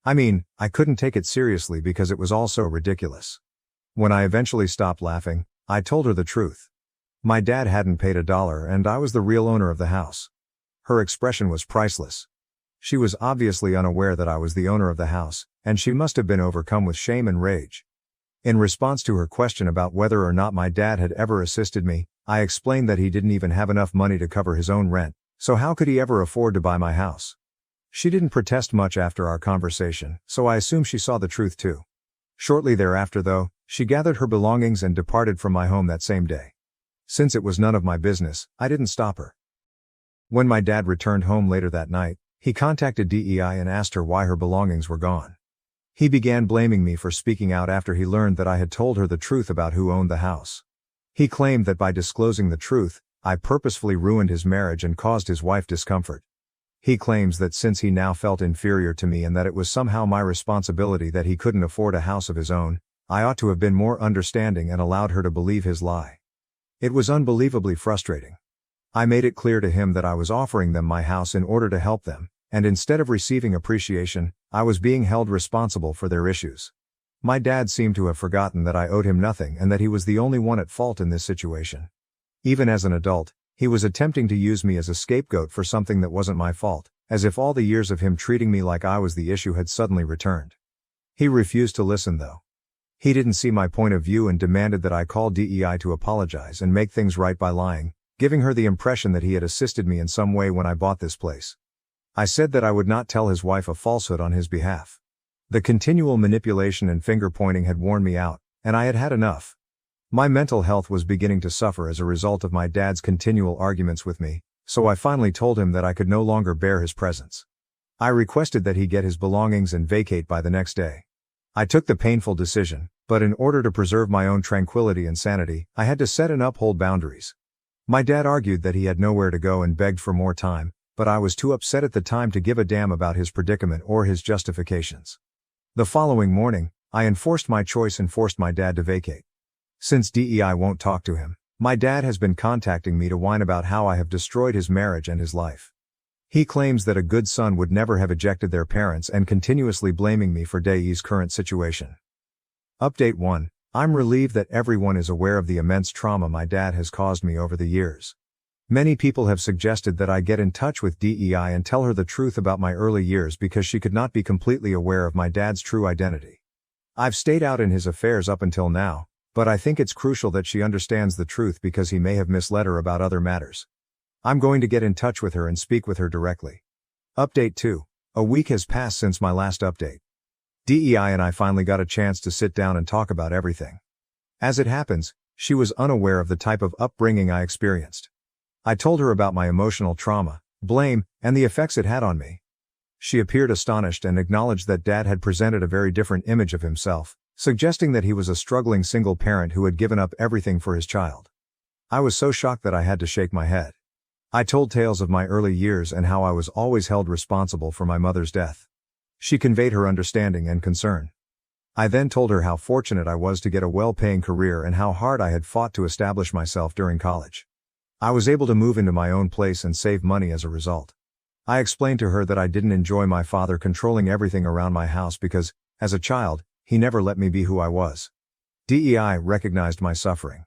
S1: I mean, I couldn't take it seriously because it was all so ridiculous. When I eventually stopped laughing, I told her the truth. My dad hadn't paid $1 and I was the real owner of the house. Her expression was priceless. She was obviously unaware that I was the owner of the house, and she must have been overcome with shame and rage. In response to her question about whether or not my dad had ever assisted me, I explained that he didn't even have enough money to cover his own rent, so how could he ever afford to buy my house? She didn't protest much after our conversation, so I assume she saw the truth too. Shortly thereafter though, she gathered her belongings and departed from my home that same day. Since it was none of my business, I didn't stop her. When my dad returned home later that night, he contacted DEI and asked her why her belongings were gone. He began blaming me for speaking out after he learned that I had told her the truth about who owned the house. He claimed that by disclosing the truth, I purposefully ruined his marriage and caused his wife discomfort. He claims that since he now felt inferior to me and that it was somehow my responsibility that he couldn't afford a house of his own, I ought to have been more understanding and allowed her to believe his lie. It was unbelievably frustrating. I made it clear to him that I was offering them my house in order to help them, and instead of receiving appreciation, I was being held responsible for their issues. My dad seemed to have forgotten that I owed him nothing and that he was the only one at fault in this situation. Even as an adult, he was attempting to use me as a scapegoat for something that wasn't my fault, as if all the years of him treating me like I was the issue had suddenly returned. He refused to listen though. He didn't see my point of view and demanded that I call DEI to apologize and make things right by lying, giving her the impression that he had assisted me in some way when I bought this place. I said that I would not tell his wife a falsehood on his behalf. The continual manipulation and finger-pointing had worn me out, and I had had enough. My mental health was beginning to suffer as a result of my dad's continual arguments with me, so I finally told him that I could no longer bear his presence. I requested that he get his belongings and vacate by the next day. I took the painful decision, but in order to preserve my own tranquility and sanity, I had to set and uphold boundaries. My dad argued that he had nowhere to go and begged for more time, but I was too upset at the time to give a damn about his predicament or his justifications. The following morning, I enforced my choice and forced my dad to vacate. Since DEI won't talk to him, my dad has been contacting me to whine about how I have destroyed his marriage and his life. He claims that a good son would never have ejected their parents and continuously blaming me for DEI's current situation. Update 1. I'm relieved that everyone is aware of the immense trauma my dad has caused me over the years. Many people have suggested that I get in touch with DEI and tell her the truth about my early years because she could not be completely aware of my dad's true identity. I've stayed out in his affairs up until now, but I think it's crucial that she understands the truth because he may have misled her about other matters. I'm going to get in touch with her and speak with her directly. Update 2. A week has passed since my last update. DEI and I finally got a chance to sit down and talk about everything. As it happens, she was unaware of the type of upbringing I experienced. I told her about my emotional trauma, blame, and the effects it had on me. She appeared astonished and acknowledged that Dad had presented a very different image of himself, suggesting that he was a struggling single parent who had given up everything for his child. I was so shocked that I had to shake my head. I told tales of my early years and how I was always held responsible for my mother's death. She conveyed her understanding and concern. I then told her how fortunate I was to get a well-paying career and how hard I had fought to establish myself during college. I was able to move into my own place and save money as a result. I explained to her that I didn't enjoy my father controlling everything around my house because, as a child, he never let me be who I was. DEI recognized my suffering.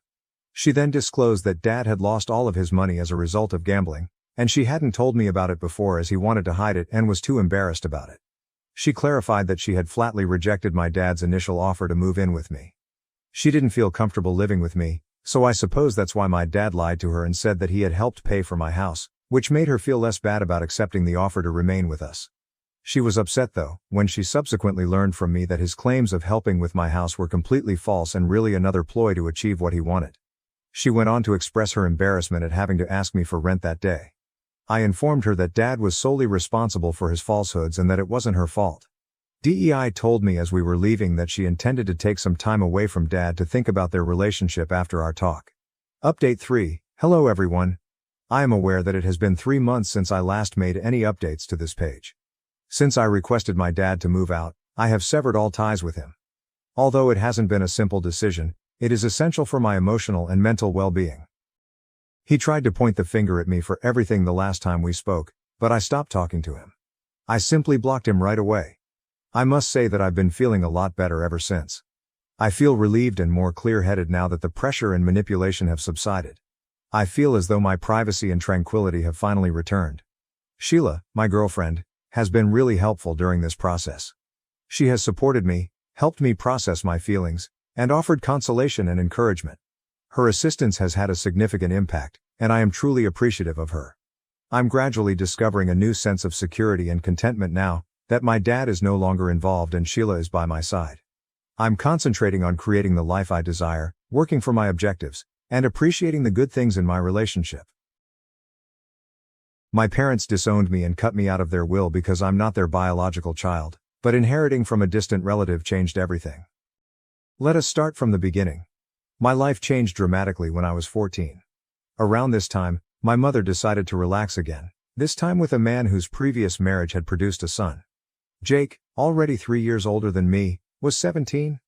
S1: She then disclosed that Dad had lost all of his money as a result of gambling, and she hadn't told me about it before as he wanted to hide it and was too embarrassed about it. She clarified that she had flatly rejected my dad's initial offer to move in with me. She didn't feel comfortable living with me, so I suppose that's why my dad lied to her and said that he had helped pay for my house, which made her feel less bad about accepting the offer to remain with us. She was upset though, when she subsequently learned from me that his claims of helping with my house were completely false and really another ploy to achieve what he wanted. She went on to express her embarrassment at having to ask me for rent that day. I informed her that Dad was solely responsible for his falsehoods and that it wasn't her fault. DEI told me as we were leaving that she intended to take some time away from Dad to think about their relationship after our talk. Update 3. Hello everyone. I am aware that it has been 3 months since I last made any updates to this page. Since I requested my dad to move out, I have severed all ties with him. Although it hasn't been a simple decision, it is essential for my emotional and mental well-being. He tried to point the finger at me for everything the last time we spoke, but I stopped talking to him. I simply blocked him right away. I must say that I've been feeling a lot better ever since. I feel relieved and more clear-headed now that the pressure and manipulation have subsided. I feel as though my privacy and tranquility have finally returned. Sheila, my girlfriend, has been really helpful during this process. She has supported me, helped me process my feelings, and offered consolation and encouragement. Her assistance has had a significant impact, and I am truly appreciative of her. I'm gradually discovering a new sense of security and contentment now that my dad is no longer involved and Sheila is by my side. I'm concentrating on creating the life I desire, working for my objectives, and appreciating the good things in my relationship. My parents disowned me and cut me out of their will because I'm not their biological child, but inheriting from a distant relative changed everything. Let us start from the beginning. My life changed dramatically when I was 14. Around this time, my mother decided to relax again, this time with a man whose previous marriage had produced a son. Jake, already 3 years older than me, was 17.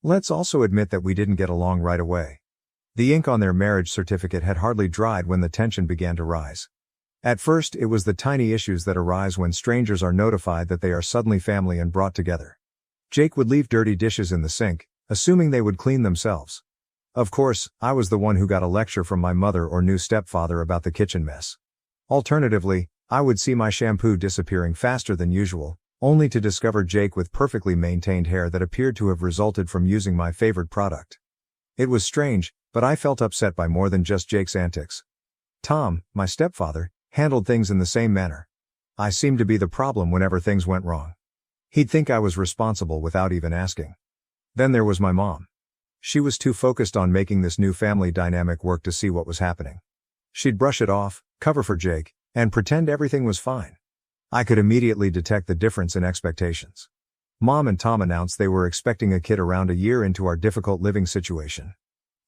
S1: Let's also admit that we didn't get along right away. The ink on their marriage certificate had hardly dried when the tension began to rise. At first, it was the tiny issues that arise when strangers are notified that they are suddenly family and brought together. Jake would leave dirty dishes in the sink, assuming they would clean themselves. Of course, I was the one who got a lecture from my mother or new stepfather about the kitchen mess. Alternatively, I would see my shampoo disappearing faster than usual, only to discover Jake with perfectly maintained hair that appeared to have resulted from using my favorite product. It was strange, but I felt upset by more than just Jake's antics. Tom, my stepfather, handled things in the same manner. I seemed to be the problem whenever things went wrong. He'd think I was responsible without even asking. Then there was my mom. She was too focused on making this new family dynamic work to see what was happening. She'd brush it off, cover for Jake, and pretend everything was fine. I could immediately detect the difference in expectations. Mom and Tom announced they were expecting a kid around a year into our difficult living situation.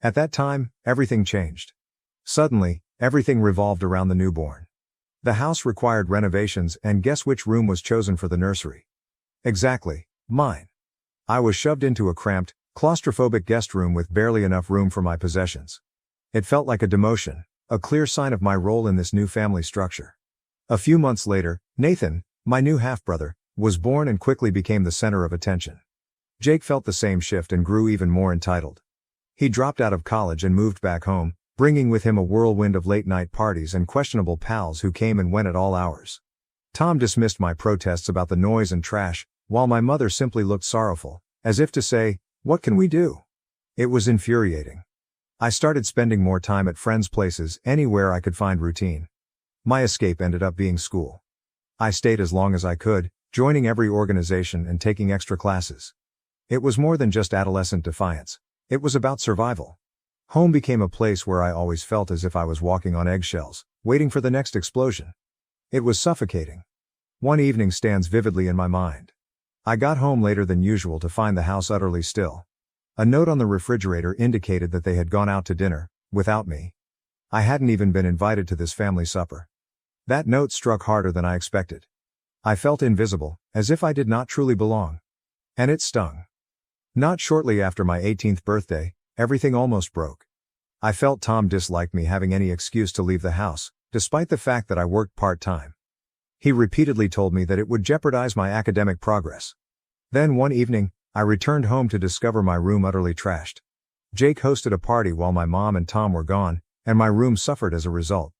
S1: At that time, everything changed. Suddenly, everything revolved around the newborn. The house required renovations, and guess which room was chosen for the nursery? Exactly, mine. I was shoved into a cramped, claustrophobic guest room with barely enough room for my possessions. It felt like a demotion, a clear sign of my role in this new family structure. A few months later, Nathan, my new half-brother, was born and quickly became the center of attention. Jake felt the same shift and grew even more entitled. He dropped out of college and moved back home, bringing with him a whirlwind of late-night parties and questionable pals who came and went at all hours. Tom dismissed my protests about the noise and trash, while my mother simply looked sorrowful, as if to say, "What can we do?" It was infuriating. I started spending more time at friends' places, anywhere I could find routine. My escape ended up being school. I stayed as long as I could, joining every organization and taking extra classes. It was more than just adolescent defiance. It was about survival. Home became a place where I always felt as if I was walking on eggshells, waiting for the next explosion. It was suffocating. One evening stands vividly in my mind. I got home later than usual to find the house utterly still. A note on the refrigerator indicated that they had gone out to dinner, without me. I hadn't even been invited to this family supper. That note struck harder than I expected. I felt invisible, as if I did not truly belong. And it stung. Not shortly after my 18th birthday, everything almost broke. I felt Tom disliked me having any excuse to leave the house, despite the fact that I worked part-time. He repeatedly told me that it would jeopardize my academic progress. Then one evening, I returned home to discover my room utterly trashed. Jake hosted a party while my mom and Tom were gone, and my room suffered as a result.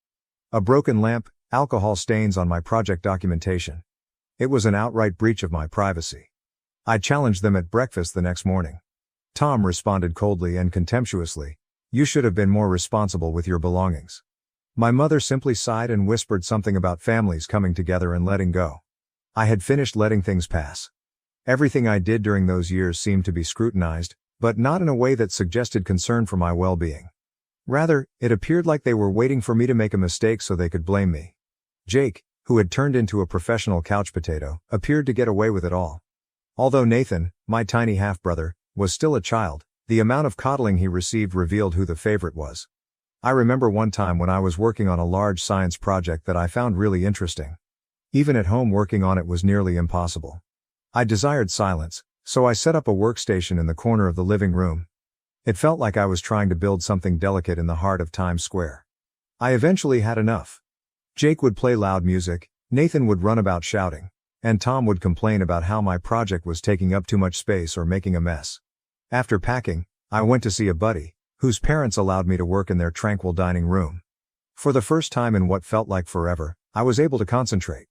S1: A broken lamp, alcohol stains on my project documentation. It was an outright breach of my privacy. I challenged them at breakfast the next morning. Tom responded coldly and contemptuously, "You should have been more responsible with your belongings." My mother simply sighed and whispered something about families coming together and letting go. I had finished letting things pass. Everything I did during those years seemed to be scrutinized, but not in a way that suggested concern for my well-being. Rather, it appeared like they were waiting for me to make a mistake so they could blame me. Jake, who had turned into a professional couch potato, appeared to get away with it all. Although Nathan, my tiny half-brother, was still a child, the amount of coddling he received revealed who the favorite was. I remember one time when I was working on a large science project that I found really interesting. Even at home, working on it was nearly impossible. I desired silence, so I set up a workstation in the corner of the living room. It felt like I was trying to build something delicate in the heart of Times Square. I eventually had enough. Jake would play loud music, Nathan would run about shouting, and Tom would complain about how my project was taking up too much space or making a mess. After packing, I went to see a buddy, whose parents allowed me to work in their tranquil dining room. For the first time in what felt like forever, I was able to concentrate.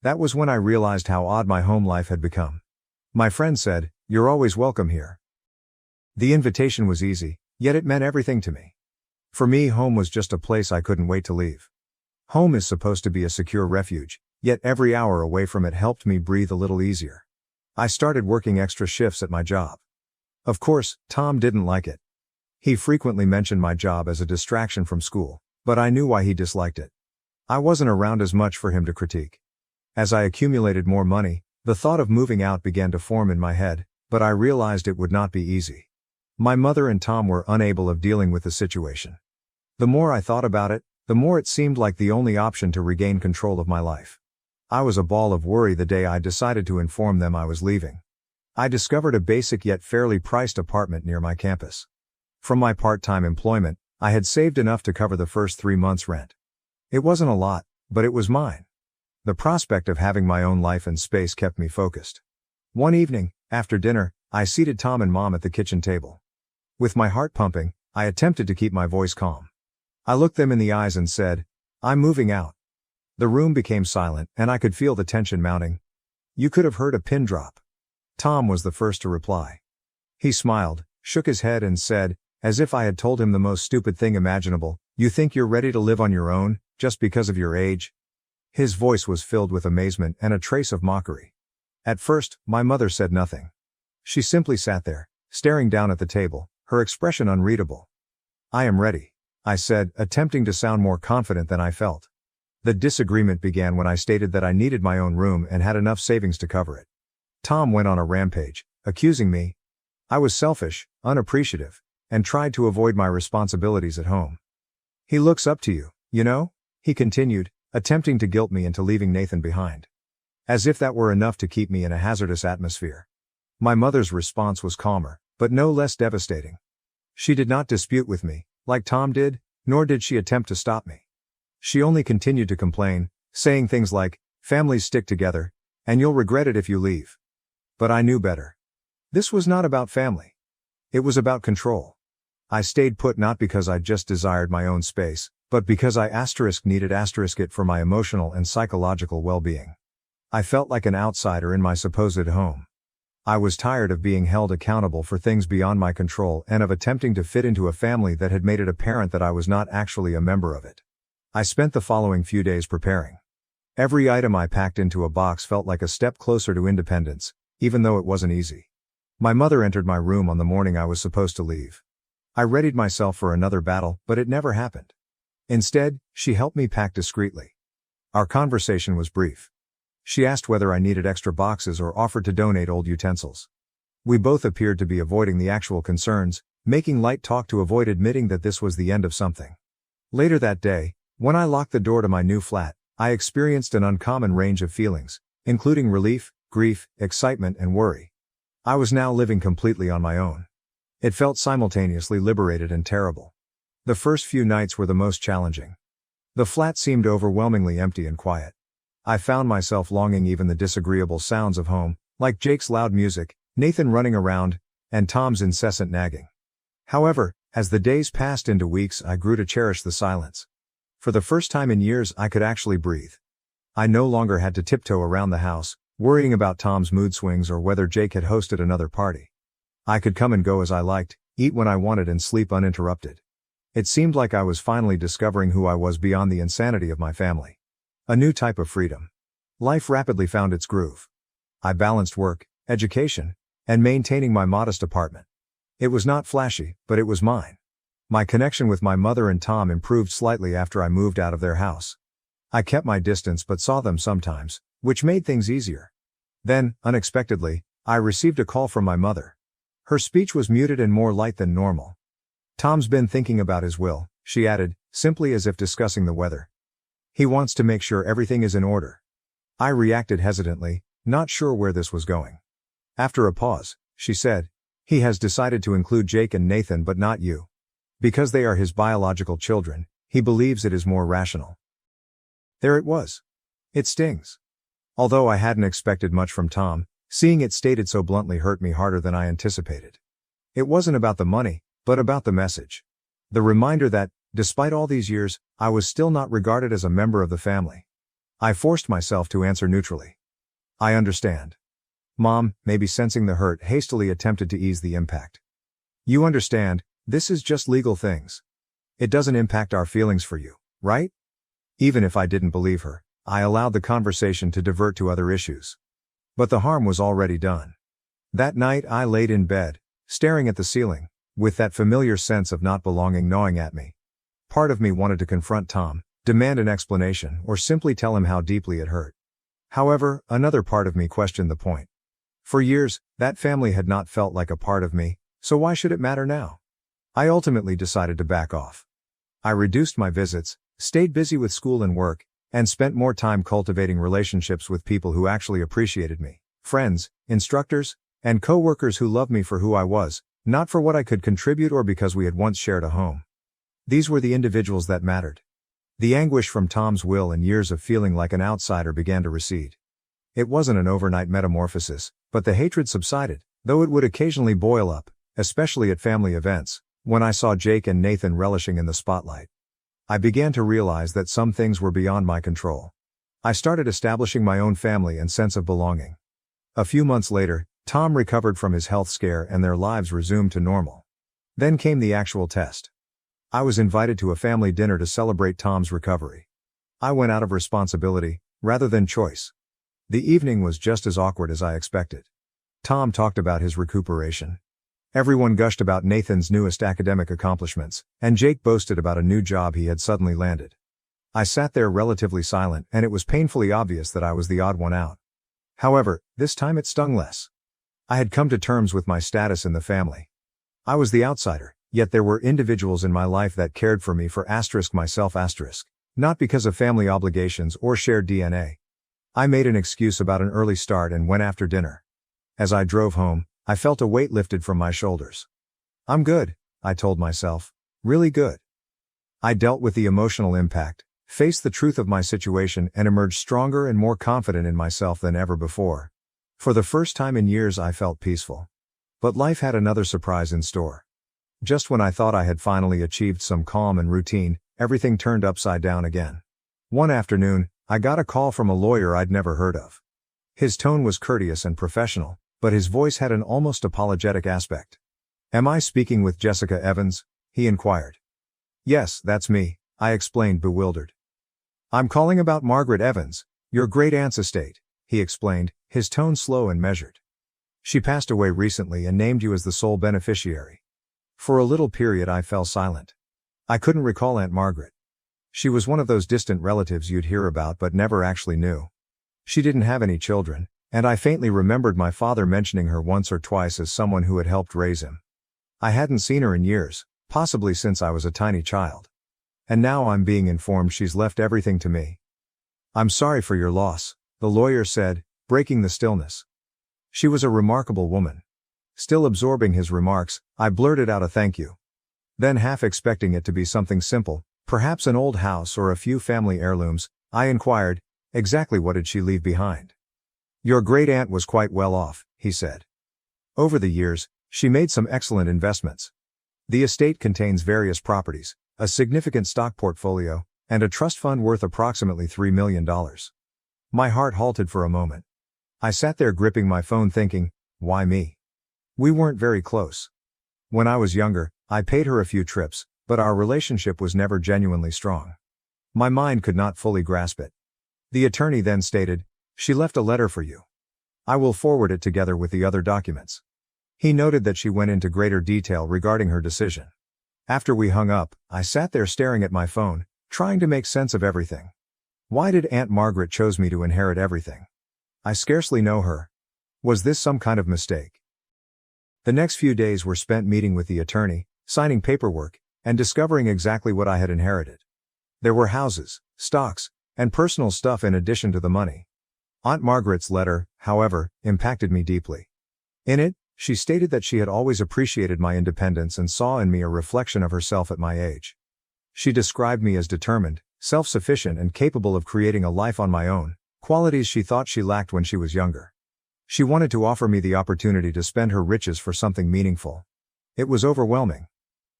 S1: That was when I realized how odd my home life had become. My friend said, "You're always welcome here." The invitation was easy, yet it meant everything to me. For me, home was just a place I couldn't wait to leave. Home is supposed to be a secure refuge, yet every hour away from it helped me breathe a little easier. I started working extra shifts at my job. Of course, Tom didn't like it. He frequently mentioned my job as a distraction from school, but I knew why he disliked it. I wasn't around as much for him to critique. As I accumulated more money, the thought of moving out began to form in my head, but I realized it would not be easy. My mother and Tom were unable of dealing with the situation. The more I thought about it, the more it seemed like the only option to regain control of my life. I was a ball of worry the day I decided to inform them I was leaving. I discovered a basic yet fairly priced apartment near my campus. From my part-time employment, I had saved enough to cover the first 3 months' rent. It wasn't a lot, but it was mine. The prospect of having my own life and space kept me focused. One evening, after dinner, I seated Tom and Mom at the kitchen table. With my heart pumping, I attempted to keep my voice calm. I looked them in the eyes and said, "I'm moving out." The room became silent, and I could feel the tension mounting. You could have heard a pin drop. Tom was the first to reply. He smiled, shook his head and said, as if I had told him the most stupid thing imaginable, "You think you're ready to live on your own, just because of your age?" His voice was filled with amazement and a trace of mockery. At first, my mother said nothing. She simply sat there, staring down at the table, her expression unreadable. "I am ready," I said, attempting to sound more confident than I felt. The disagreement began when I stated that I needed my own room and had enough savings to cover it. Tom went on a rampage, accusing me. I was selfish, unappreciative, and tried to avoid my responsibilities at home. "He looks up to you, you know?" he continued, attempting to guilt me into leaving Nathan behind. As if that were enough to keep me in a hazardous atmosphere. My mother's response was calmer, but no less devastating. She did not dispute with me, like Tom did, nor did she attempt to stop me. She only continued to complain, saying things like, "Families stick together, and you'll regret it if you leave." But I knew better. This was not about family. It was about control. I stayed put not because I just desired my own space, but because I needed it for my emotional and psychological well-being. I felt like an outsider in my supposed home. I was tired of being held accountable for things beyond my control and of attempting to fit into a family that had made it apparent that I was not actually a member of it. I spent the following few days preparing. Every item I packed into a box felt like a step closer to independence, even though it wasn't easy. My mother entered my room on the morning I was supposed to leave. I readied myself for another battle, but it never happened. Instead, she helped me pack discreetly. Our conversation was brief. She asked whether I needed extra boxes or offered to donate old utensils. We both appeared to be avoiding the actual concerns, making light talk to avoid admitting that this was the end of something. Later that day, when I locked the door to my new flat, I experienced an uncommon range of feelings, including relief, grief, excitement, and worry. I was now living completely on my own. It felt simultaneously liberated and terrible. The first few nights were the most challenging. The flat seemed overwhelmingly empty and quiet. I found myself longing even the disagreeable sounds of home, like Jake's loud music, Nathan running around, and Tom's incessant nagging. However, as the days passed into weeks, I grew to cherish the silence. For the first time in years, I could actually breathe. I no longer had to tiptoe around the house, worrying about Tom's mood swings or whether Jake had hosted another party. I could come and go as I liked, eat when I wanted, and sleep uninterrupted. It seemed like I was finally discovering who I was beyond the insanity of my family. A new type of freedom. Life rapidly found its groove. I balanced work, education, and maintaining my modest apartment. It was not flashy, but it was mine. My connection with my mother and Tom improved slightly after I moved out of their house. I kept my distance but saw them sometimes, which made things easier. Then, unexpectedly, I received a call from my mother. Her speech was muted and more light than normal. "Tom's been thinking about his will," she added, simply as if discussing the weather. "He wants to make sure everything is in order." I reacted hesitantly, not sure where this was going. After a pause, she said, "He has decided to include Jake and Nathan but not you. Because they are his biological children, he believes it is more rational." There it was. It stings. Although I hadn't expected much from Tom, seeing it stated so bluntly hurt me harder than I anticipated. It wasn't about the money, but about the message. The reminder that, despite all these years, I was still not regarded as a member of the family. I forced myself to answer neutrally. "I understand." Mom, maybe sensing the hurt, hastily attempted to ease the impact. "You understand, this is just legal things. It doesn't impact our feelings for you, right?" Even if I didn't believe her, I allowed the conversation to divert to other issues. But the harm was already done. That night I laid in bed, staring at the ceiling, with that familiar sense of not belonging gnawing at me. Part of me wanted to confront Tom, demand an explanation, or simply tell him how deeply it hurt. However, another part of me questioned the point. For years, that family had not felt like a part of me, so why should it matter now? I ultimately decided to back off. I reduced my visits, stayed busy with school and work, and spent more time cultivating relationships with people who actually appreciated me. Friends, instructors, and co-workers who loved me for who I was, not for what I could contribute or because we had once shared a home. These were the individuals that mattered. The anguish from Tom's will and years of feeling like an outsider began to recede. It wasn't an overnight metamorphosis, but the hatred subsided, though it would occasionally boil up, especially at family events, when I saw Jake and Nathan relishing in the spotlight. I began to realize that some things were beyond my control. I started establishing my own family and sense of belonging. A few months later, Tom recovered from his health scare and their lives resumed to normal. Then came the actual test. I was invited to a family dinner to celebrate Tom's recovery. I went out of responsibility, rather than choice. The evening was just as awkward as I expected. Tom talked about his recuperation. Everyone gushed about Nathan's newest academic accomplishments, and Jake boasted about a new job he had suddenly landed. I sat there relatively silent, and it was painfully obvious that I was the odd one out. However, this time it stung less. I had come to terms with my status in the family. I was the outsider, yet there were individuals in my life that cared for me for myself, not because of family obligations or shared DNA. I made an excuse about an early start and went after dinner. As I drove home, I felt a weight lifted from my shoulders. I'm good, I told myself. Really good. I dealt with the emotional impact, faced the truth of my situation, and emerged stronger and more confident in myself than ever before. For the first time in years, I felt peaceful. But life had another surprise in store. Just when I thought I had finally achieved some calm and routine, everything turned upside down again. One afternoon, I got a call from a lawyer I'd never heard of. His tone was courteous and professional, but his voice had an almost apologetic aspect. "Am I speaking with Jessica Evans?" he inquired. "Yes, that's me," I explained, bewildered. "I'm calling about Margaret Evans, your great-aunt's estate," he explained, his tone slow and measured. "She passed away recently and named you as the sole beneficiary." For a little period I fell silent. I couldn't recall Aunt Margaret. She was one of those distant relatives you'd hear about but never actually knew. She didn't have any children, and I faintly remembered my father mentioning her once or twice as someone who had helped raise him. I hadn't seen her in years, possibly since I was a tiny child. And now I'm being informed she's left everything to me. "I'm sorry for your loss," the lawyer said, breaking the stillness. "She was a remarkable woman." Still absorbing his remarks, I blurted out a thank you. Then, half expecting it to be something simple, perhaps an old house or a few family heirlooms, I inquired, "Exactly what did she leave behind?" "Your great-aunt was quite well off," he said. "Over the years, she made some excellent investments. The estate contains various properties, a significant stock portfolio, and a trust fund worth approximately $3 million. My heart halted for a moment. I sat there gripping my phone thinking, why me? We weren't very close. When I was younger, I paid her a few trips, but our relationship was never genuinely strong. My mind could not fully grasp it. The attorney then stated, "She left a letter for you. I will forward it together with the other documents." He noted that she went into greater detail regarding her decision. After we hung up, I sat there staring at my phone, trying to make sense of everything. Why did Aunt Margaret chose me to inherit everything? I scarcely know her. Was this some kind of mistake? The next few days were spent meeting with the attorney, signing paperwork, and discovering exactly what I had inherited. There were houses, stocks, and personal stuff in addition to the money. Aunt Margaret's letter, however, impacted me deeply. In it, she stated that she had always appreciated my independence and saw in me a reflection of herself at my age. She described me as determined, self-sufficient, and capable of creating a life on my own, qualities she thought she lacked when she was younger. She wanted to offer me the opportunity to spend her riches for something meaningful. It was overwhelming.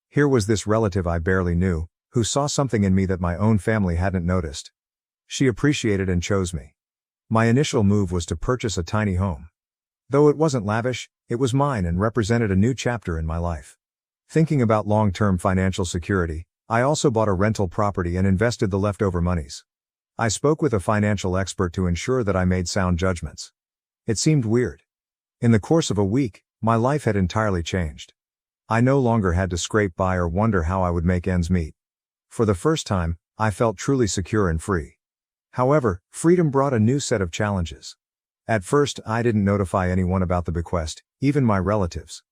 S1: Here was this relative I barely knew, who saw something in me that my own family hadn't noticed. She appreciated and chose me. My initial move was to purchase a tiny home. Though it wasn't lavish, it was mine and represented a new chapter in my life. Thinking about long-term financial security, I also bought a rental property and invested the leftover monies. I spoke with a financial expert to ensure that I made sound judgments. It seemed weird. In the course of a week, my life had entirely changed. I no longer had to scrape by or wonder how I would make ends meet. For the first time, I felt truly secure and free. However, freedom brought a new set of challenges. At first, I didn't notify anyone about the bequest, even my relatives.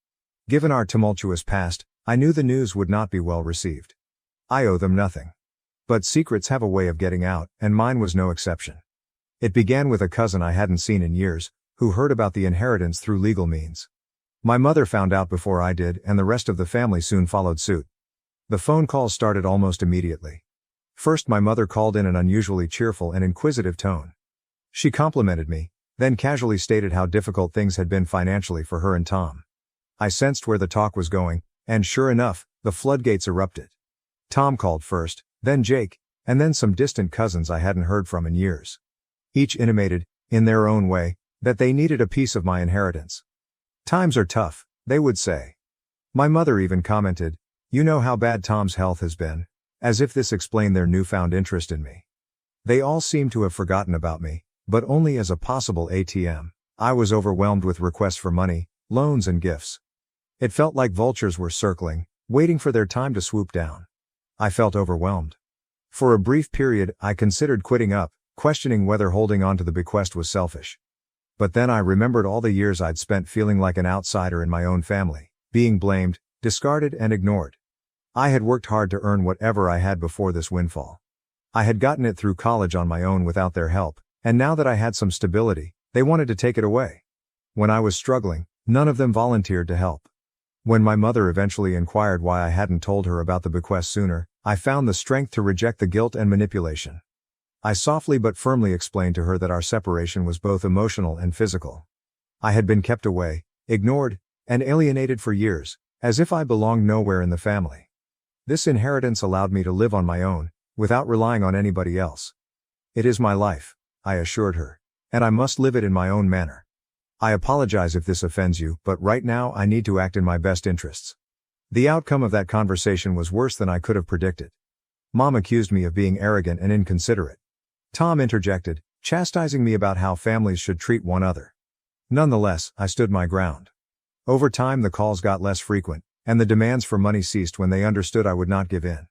S1: Given our tumultuous past, I knew the news would not be well received. I owe them nothing. But secrets have a way of getting out, and mine was no exception. It began with a cousin I hadn't seen in years, who heard about the inheritance through legal means. My mother found out before I did, and the rest of the family soon followed suit. The phone calls started almost immediately. First, my mother called in an unusually cheerful and inquisitive tone. She complimented me, then casually stated how difficult things had been financially for her and Tom. I sensed where the talk was going, and sure enough, the floodgates erupted. Tom called first, then Jake, and then some distant cousins I hadn't heard from in years. Each intimated, in their own way, that they needed a piece of my inheritance. "Times are tough," they would say. My mother even commented, "You know how bad Tom's health has been," as if this explained their newfound interest in me. They all seemed to have forgotten about me, but only as a possible ATM. I was overwhelmed with requests for money, loans, and gifts. It felt like vultures were circling, waiting for their time to swoop down. I felt overwhelmed. For a brief period, I considered quitting up, questioning whether holding on to the bequest was selfish. But then I remembered all the years I'd spent feeling like an outsider in my own family, being blamed, discarded, and ignored. I had worked hard to earn whatever I had before this windfall. I had gotten it through college on my own without their help, and now that I had some stability, they wanted to take it away. When I was struggling, None of them volunteered to help. When my mother eventually inquired why I hadn't told her about the bequest sooner, I found the strength to reject the guilt and manipulation. I softly but firmly explained to her that our separation was both emotional and physical. I had been kept away, ignored, and alienated for years, as if I belonged nowhere in the family. This inheritance allowed me to live on my own, without relying on anybody else. It is my life, I assured her, and I must live it in my own manner. I apologize if this offends you, but right now I need to act in my best interests. The outcome of that conversation was worse than I could have predicted. Mom accused me of being arrogant and inconsiderate. Tom interjected, chastising me about how families should treat one another. Nonetheless, I stood my ground. Over time the calls got less frequent, and the demands for money ceased when they understood I would not give in.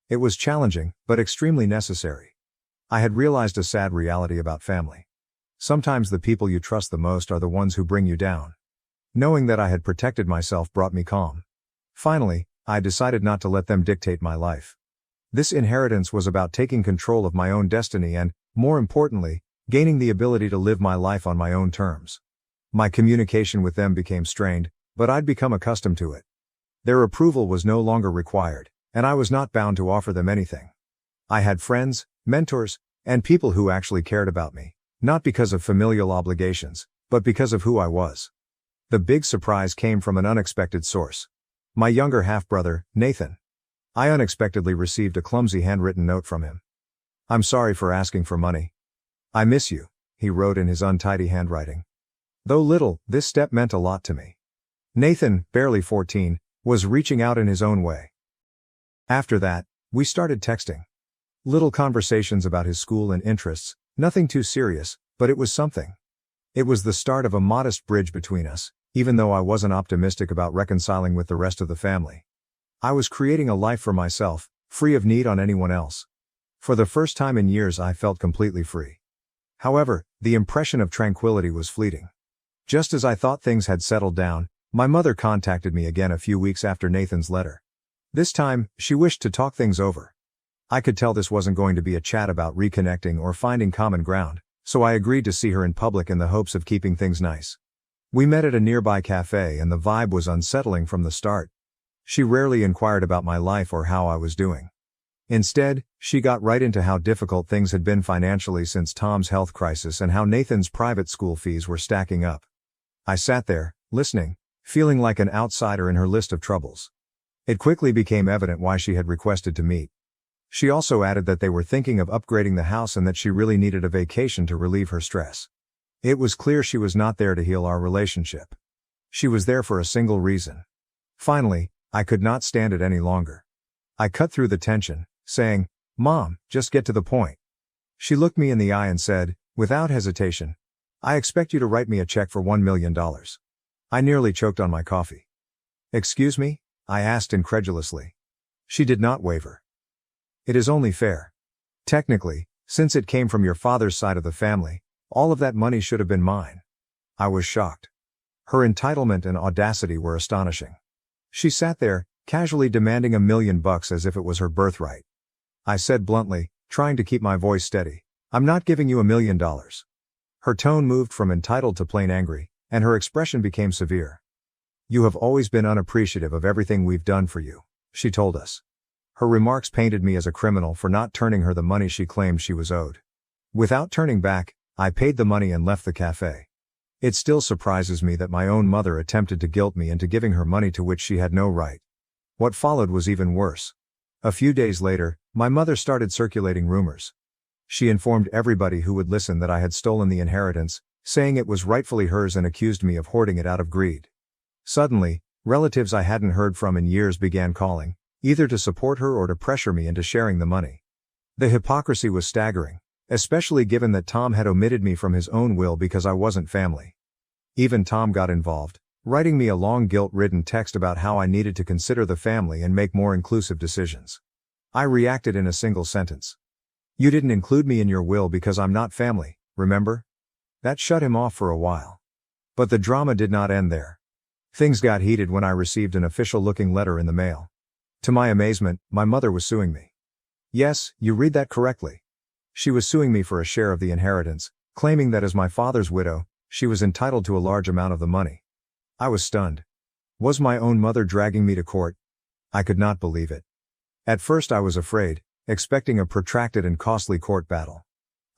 S1: It was challenging, but extremely necessary. I had realized a sad reality about family. Sometimes the people you trust the most are the ones who bring you down. Knowing that I had protected myself brought me calm. Finally, I decided not to let them dictate my life. This inheritance was about taking control of my own destiny and, more importantly, gaining the ability to live my life on my own terms. My communication with them became strained, but I'd become accustomed to it. Their approval was no longer required, and I was not bound to offer them anything. I had friends, mentors, and people who actually cared about me, not because of familial obligations, but because of who I was. The big surprise came from an unexpected source. My younger half-brother, Nathan. I unexpectedly received a clumsy handwritten note from him. "I'm sorry for asking for money. I miss you," he wrote in his untidy handwriting. Though little, this step meant a lot to me. Nathan, barely 14, was reaching out in his own way. After that, we started texting. Little conversations about his school and interests, nothing too serious, but it was something. It was the start of a modest bridge between us, even though I wasn't optimistic about reconciling with the rest of the family. I was creating a life for myself, free of need on anyone else. For the first time in years I felt completely free. However, the impression of tranquility was fleeting. Just as I thought things had settled down, my mother contacted me again a few weeks after Nathan's letter. This time, she wished to talk things over. I could tell this wasn't going to be a chat about reconnecting or finding common ground, so I agreed to see her in public in the hopes of keeping things nice. We met at a nearby cafe and the vibe was unsettling from the start. She rarely inquired about my life or how I was doing. Instead, she got right into how difficult things had been financially since Tom's health crisis and how Nathan's private school fees were stacking up. I sat there, listening, feeling like an outsider in her list of troubles. It quickly became evident why she had requested to meet. She also added that they were thinking of upgrading the house and that she really needed a vacation to relieve her stress. It was clear she was not there to heal our relationship. She was there for a single reason. Finally, I could not stand it any longer. I cut through the tension, saying, "Mom, just get to the point." She looked me in the eye and said, without hesitation, "I expect you to write me a check for $1 million. I nearly choked on my coffee. "Excuse me?" I asked incredulously. She did not waver. "It is only fair. Technically, since it came from your father's side of the family, all of that money should have been mine." I was shocked. Her entitlement and audacity were astonishing. She sat there, casually demanding $1 million as if it was her birthright. I said bluntly, trying to keep my voice steady, "I'm not giving you $1 million. Her tone moved from entitled to plain angry, and her expression became severe. "You have always been unappreciative of everything we've done for you," she told us. Her remarks painted me as a criminal for not turning her the money she claimed she was owed. Without turning back, I paid the money and left the cafe. It still surprises me that my own mother attempted to guilt me into giving her money to which she had no right. What followed was even worse. A few days later, my mother started circulating rumors. She informed everybody who would listen that I had stolen the inheritance, saying it was rightfully hers, and accused me of hoarding it out of greed. Suddenly, relatives I hadn't heard from in years began calling, either to support her or to pressure me into sharing the money. The hypocrisy was staggering, especially given that Tom had omitted me from his own will because I wasn't family. Even Tom got involved, writing me a long guilt-ridden text about how I needed to consider the family and make more inclusive decisions. I reacted in a single sentence. "You didn't include me in your will because I'm not family, remember?" That shut him off for a while. But the drama did not end there. Things got heated when I received an official-looking letter in the mail. To my amazement, my mother was suing me. Yes, you read that correctly. She was suing me for a share of the inheritance, claiming that as my father's widow, she was entitled to a large amount of the money. I was stunned. Was my own mother dragging me to court? I could not believe it. At first I was afraid, expecting a protracted and costly court battle.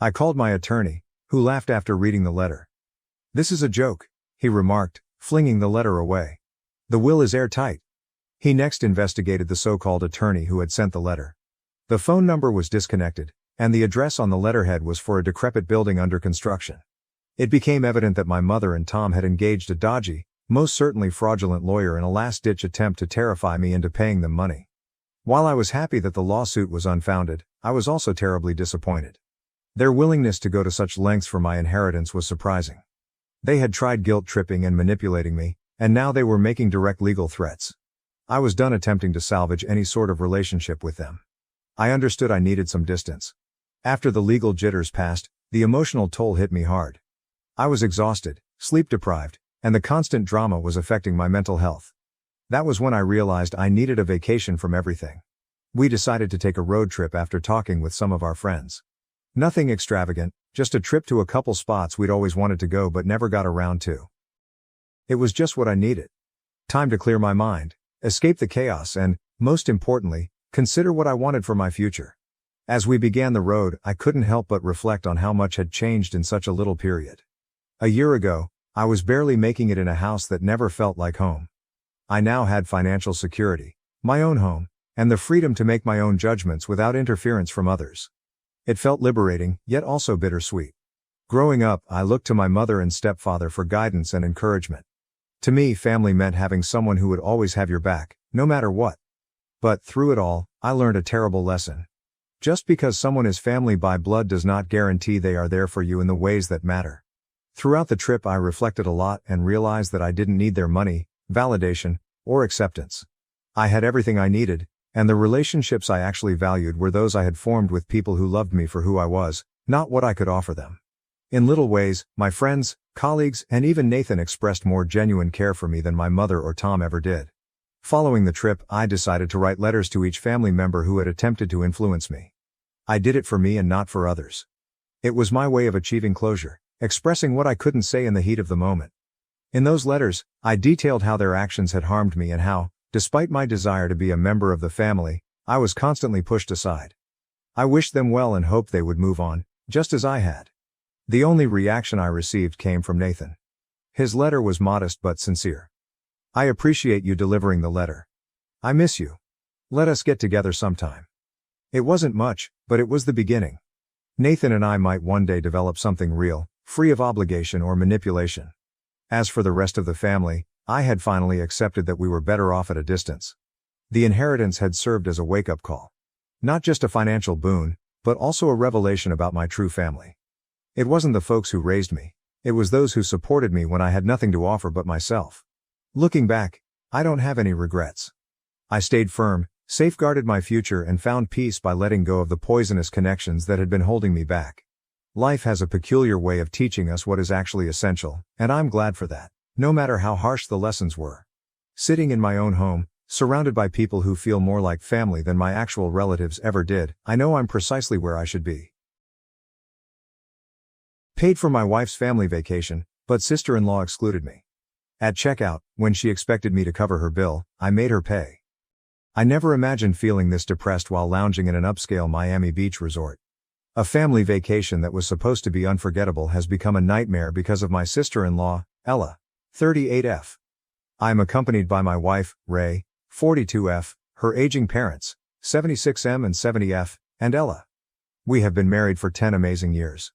S1: I called my attorney, who laughed after reading the letter. "This is a joke," he remarked, flinging the letter away. "The will is airtight." He next investigated the so-called attorney who had sent the letter. The phone number was disconnected, and the address on the letterhead was for a decrepit building under construction. It became evident that my mother and Tom had engaged a dodgy, most certainly fraudulent lawyer in a last-ditch attempt to terrify me into paying them money. While I was happy that the lawsuit was unfounded, I was also terribly disappointed. Their willingness to go to such lengths for my inheritance was surprising. They had tried guilt-tripping and manipulating me, and now they were making direct legal threats. I was done attempting to salvage any sort of relationship with them. I understood I needed some distance. After the legal jitters passed, the emotional toll hit me hard. I was exhausted, sleep-deprived, and the constant drama was affecting my mental health. That was when I realized I needed a vacation from everything. We decided to take a road trip after talking with some of our friends. Nothing extravagant, just a trip to a couple spots we'd always wanted to go but never got around to. It was just what I needed. Time to clear my mind, escape the chaos and, most importantly, consider what I wanted for my future. As we began the road, I couldn't help but reflect on how much had changed in such a little period. A year ago, I was barely making it in a house that never felt like home. I now had financial security, my own home, and the freedom to make my own judgments without interference from others. It felt liberating, yet also bittersweet. Growing up, I looked to my mother and stepfather for guidance and encouragement. To me, family meant having someone who would always have your back, no matter what. But through it all, I learned a terrible lesson. Just because someone is family by blood does not guarantee they are there for you in the ways that matter. Throughout the trip, I reflected a lot and realized that I didn't need their money, validation, or acceptance. I had everything I needed, and the relationships I actually valued were those I had formed with people who loved me for who I was, not what I could offer them. In little ways, my friends, colleagues, and even Nathan expressed more genuine care for me than my mother or Tom ever did. Following the trip, I decided to write letters to each family member who had attempted to influence me. I did it for me and not for others. It was my way of achieving closure, expressing what I couldn't say in the heat of the moment. In those letters, I detailed how their actions had harmed me and how, despite my desire to be a member of the family, I was constantly pushed aside. I wished them well and hoped they would move on, just as I had. The only reaction I received came from Nathan. His letter was modest but sincere. "I appreciate you delivering the letter. I miss you. Let us get together sometime." It wasn't much, but it was the beginning. Nathan and I might one day develop something real, free of obligation or manipulation. As for the rest of the family, I had finally accepted that we were better off at a distance. The inheritance had served as a wake-up call. Not just a financial boon, but also a revelation about my true family. It wasn't the folks who raised me, it was those who supported me when I had nothing to offer but myself. Looking back, I don't have any regrets. I stayed firm, safeguarded my future and found peace by letting go of the poisonous connections that had been holding me back. Life has a peculiar way of teaching us what is actually essential, and I'm glad for that, no matter how harsh the lessons were. Sitting in my own home, surrounded by people who feel more like family than my actual relatives ever did, I know I'm precisely where I should be. Paid for my wife's family vacation, but sister-in-law excluded me. At checkout, when she expected me to cover her bill, I made her pay. I never imagined feeling this depressed while lounging in an upscale Miami Beach resort. A family vacation that was supposed to be unforgettable has become a nightmare because of my sister-in-law, Ella, 38F. I am accompanied by my wife, Ray, 42F, her aging parents, 76M and 70F, and Ella. We have been married for 10 amazing years.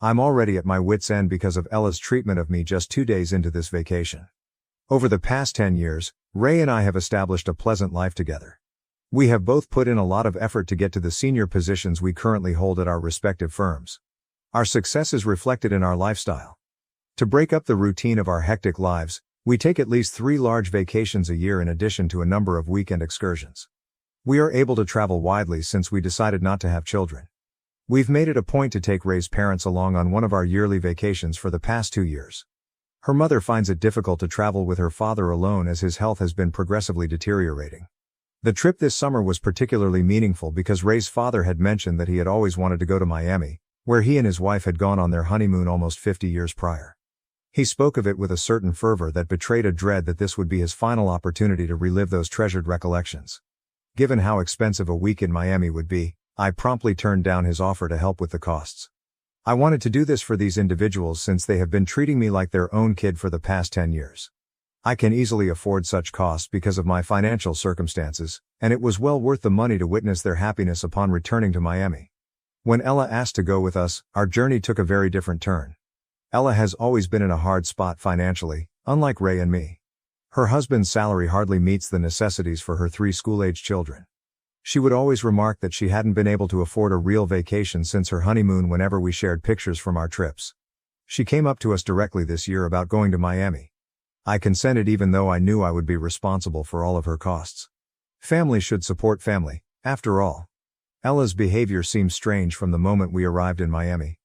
S1: I'm already at my wit's end because of Ella's treatment of me just 2 days into this vacation. Over the past 10 years, Ray and I have established a pleasant life together. We have both put in a lot of effort to get to the senior positions we currently hold at our respective firms. Our success is reflected in our lifestyle. To break up the routine of our hectic lives, we take at least 3 large vacations a year in addition to a number of weekend excursions. We are able to travel widely since we decided not to have children. We've made it a point to take Ray's parents along on one of our yearly vacations for the past 2 years. Her mother finds it difficult to travel with her father alone as his health has been progressively deteriorating. The trip this summer was particularly meaningful because Ray's father had mentioned that he had always wanted to go to Miami, where he and his wife had gone on their honeymoon almost 50 years prior. He spoke of it with a certain fervor that betrayed a dread that this would be his final opportunity to relive those treasured recollections. Given how expensive a week in Miami would be, I promptly turned down his offer to help with the costs. I wanted to do this for these individuals since they have been treating me like their own kid for the past 10 years. I can easily afford such costs because of my financial circumstances, and it was well worth the money to witness their happiness upon returning to Miami. When Ella asked to go with us, our journey took a very different turn. Ella has always been in a hard spot financially, unlike Ray and me. Her husband's salary hardly meets the necessities for her 3 school-age children. She would always remark that she hadn't been able to afford a real vacation since her honeymoon whenever we shared pictures from our trips. She came up to us directly this year about going to Miami. I consented even though I knew I would be responsible for all of her costs. Family should support family, after all. Ella's behavior seemed strange from the moment we arrived in Miami.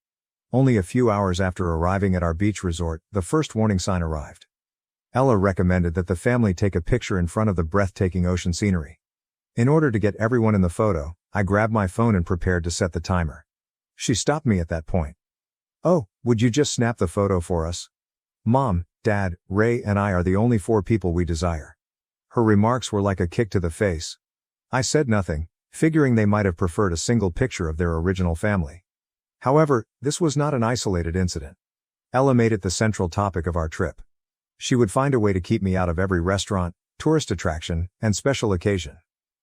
S1: Only a few hours after arriving at our beach resort, the first warning sign arrived. Ella recommended that the family take a picture in front of the breathtaking ocean scenery. In order to get everyone in the photo, I grabbed my phone and prepared to set the timer. She stopped me at that point. "Oh, would you just snap the photo for us? Mom, Dad, Ray and I are the only 4 people we desire." Her remarks were like a kick to the face. I said nothing, figuring they might have preferred a single picture of their original family. However, this was not an isolated incident. Ella made it the central topic of our trip. She would find a way to keep me out of every restaurant, tourist attraction, and special occasion.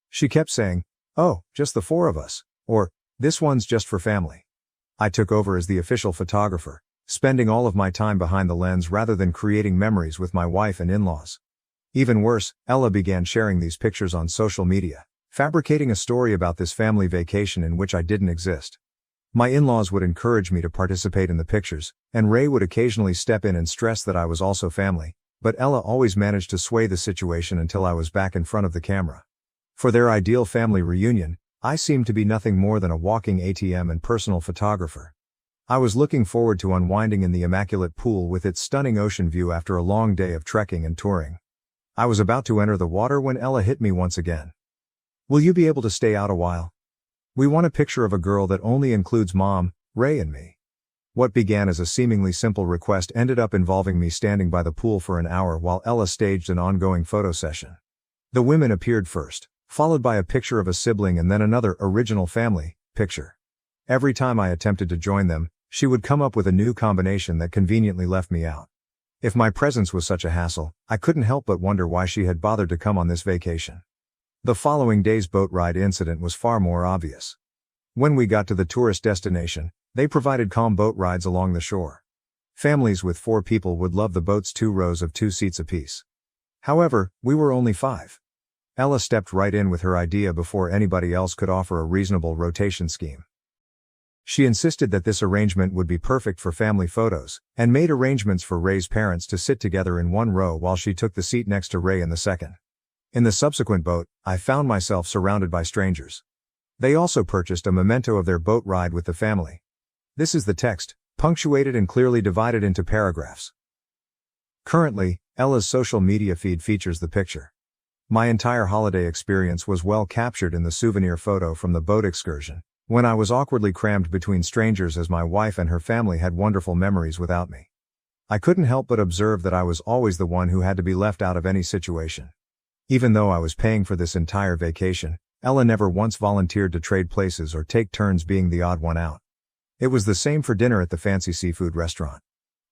S1: She kept saying, "Oh, just the 4 of us," or, "This one's just for family." I took over as the official photographer, spending all of my time behind the lens rather than creating memories with my wife and in-laws. Even worse, Ella began sharing these pictures on social media, fabricating a story about this family vacation in which I didn't exist. My in-laws would encourage me to participate in the pictures, and Ray would occasionally step in and stress that I was also family, but Ella always managed to sway the situation until I was back in front of the camera. For their ideal family reunion, I seemed to be nothing more than a walking ATM and personal photographer. I was looking forward to unwinding in the immaculate pool with its stunning ocean view after a long day of trekking and touring. I was about to enter the water when Ella hit me once again. "Will you be able to stay out a while? We want a picture of a girl that only includes Mom, Ray and me." What began as a seemingly simple request ended up involving me standing by the pool for an hour while Ella staged an ongoing photo session. The women appeared first, followed by a picture of a sibling and then another original family picture. Every time I attempted to join them, she would come up with a new combination that conveniently left me out. If my presence was such a hassle, I couldn't help but wonder why she had bothered to come on this vacation. The following day's boat ride incident was far more obvious. When we got to the tourist destination, they provided calm boat rides along the shore. Families with 4 people would love the boat's 2 rows of 2 seats apiece. However, we were only 5. Ella stepped right in with her idea before anybody else could offer a reasonable rotation scheme. She insisted that this arrangement would be perfect for family photos, and made arrangements for Ray's parents to sit together in 1 row while she took the seat next to Ray in the second. In the subsequent boat, I found myself surrounded by strangers. They also purchased a memento of their boat ride with the family. This is the text, punctuated and clearly divided into paragraphs. Currently, Ella's social media feed features the picture. My entire holiday experience was well captured in the souvenir photo from the boat excursion, when I was awkwardly crammed between strangers as my wife and her family had wonderful memories without me. I couldn't help but observe that I was always the one who had to be left out of any situation. Even though I was paying for this entire vacation, Ella never once volunteered to trade places or take turns being the odd one out. It was the same for dinner at the fancy seafood restaurant.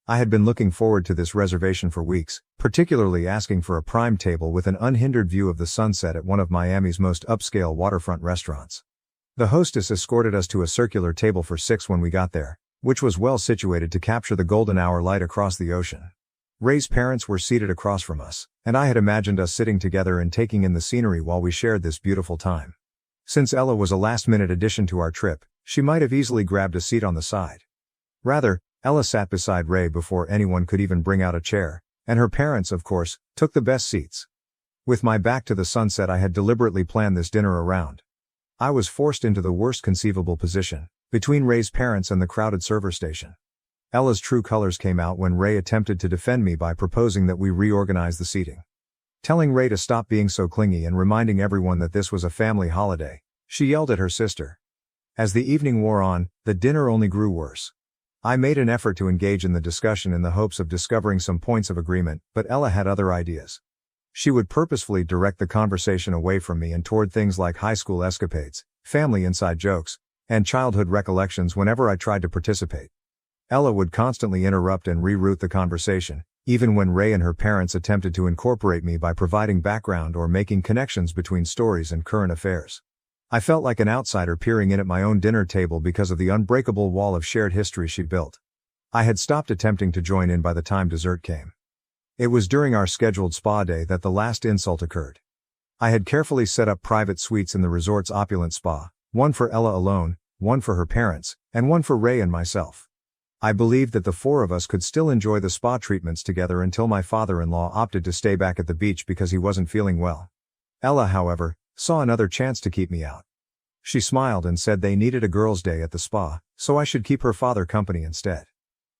S1: I had been looking forward to this reservation for weeks, particularly asking for a prime table with an unhindered view of the sunset at one of Miami's most upscale waterfront restaurants. The hostess escorted us to a circular table for 6 when we got there, which was well situated to capture the golden hour light across the ocean. Ray's parents were seated across from us, and I had imagined us sitting together and taking in the scenery while we shared this beautiful time. Since Ella was a last-minute addition to our trip, she might have easily grabbed a seat on the side. Rather, Ella sat beside Ray before anyone could even bring out a chair, and her parents, of course, took the best seats. With my back to the sunset, I had deliberately planned this dinner around. I was forced into the worst conceivable position, between Ray's parents and the crowded server station. Ella's true colors came out when Ray attempted to defend me by proposing that we reorganize the seating. Telling Ray to stop being so clingy and reminding everyone that this was a family holiday, she yelled at her sister. As the evening wore on, the dinner only grew worse. I made an effort to engage in the discussion in the hopes of discovering some points of agreement, but Ella had other ideas. She would purposefully direct the conversation away from me and toward things like high school escapades, family inside jokes, and childhood recollections whenever I tried to participate. Ella would constantly interrupt and reroute the conversation, even when Ray and her parents attempted to incorporate me by providing background or making connections between stories and current affairs. I felt like an outsider peering in at my own dinner table because of the unbreakable wall of shared history she'd built. I had stopped attempting to join in by the time dessert came. It was during our scheduled spa day that the last insult occurred. I had carefully set up private suites in the resort's opulent spa, one for Ella alone, one for her parents, and one for Ray and myself. I believed that the four of us could still enjoy the spa treatments together until my father-in-law opted to stay back at the beach because he wasn't feeling well. Ella, however, saw another chance to keep me out. She smiled and said they needed a girls' day at the spa, so I should keep her father company instead.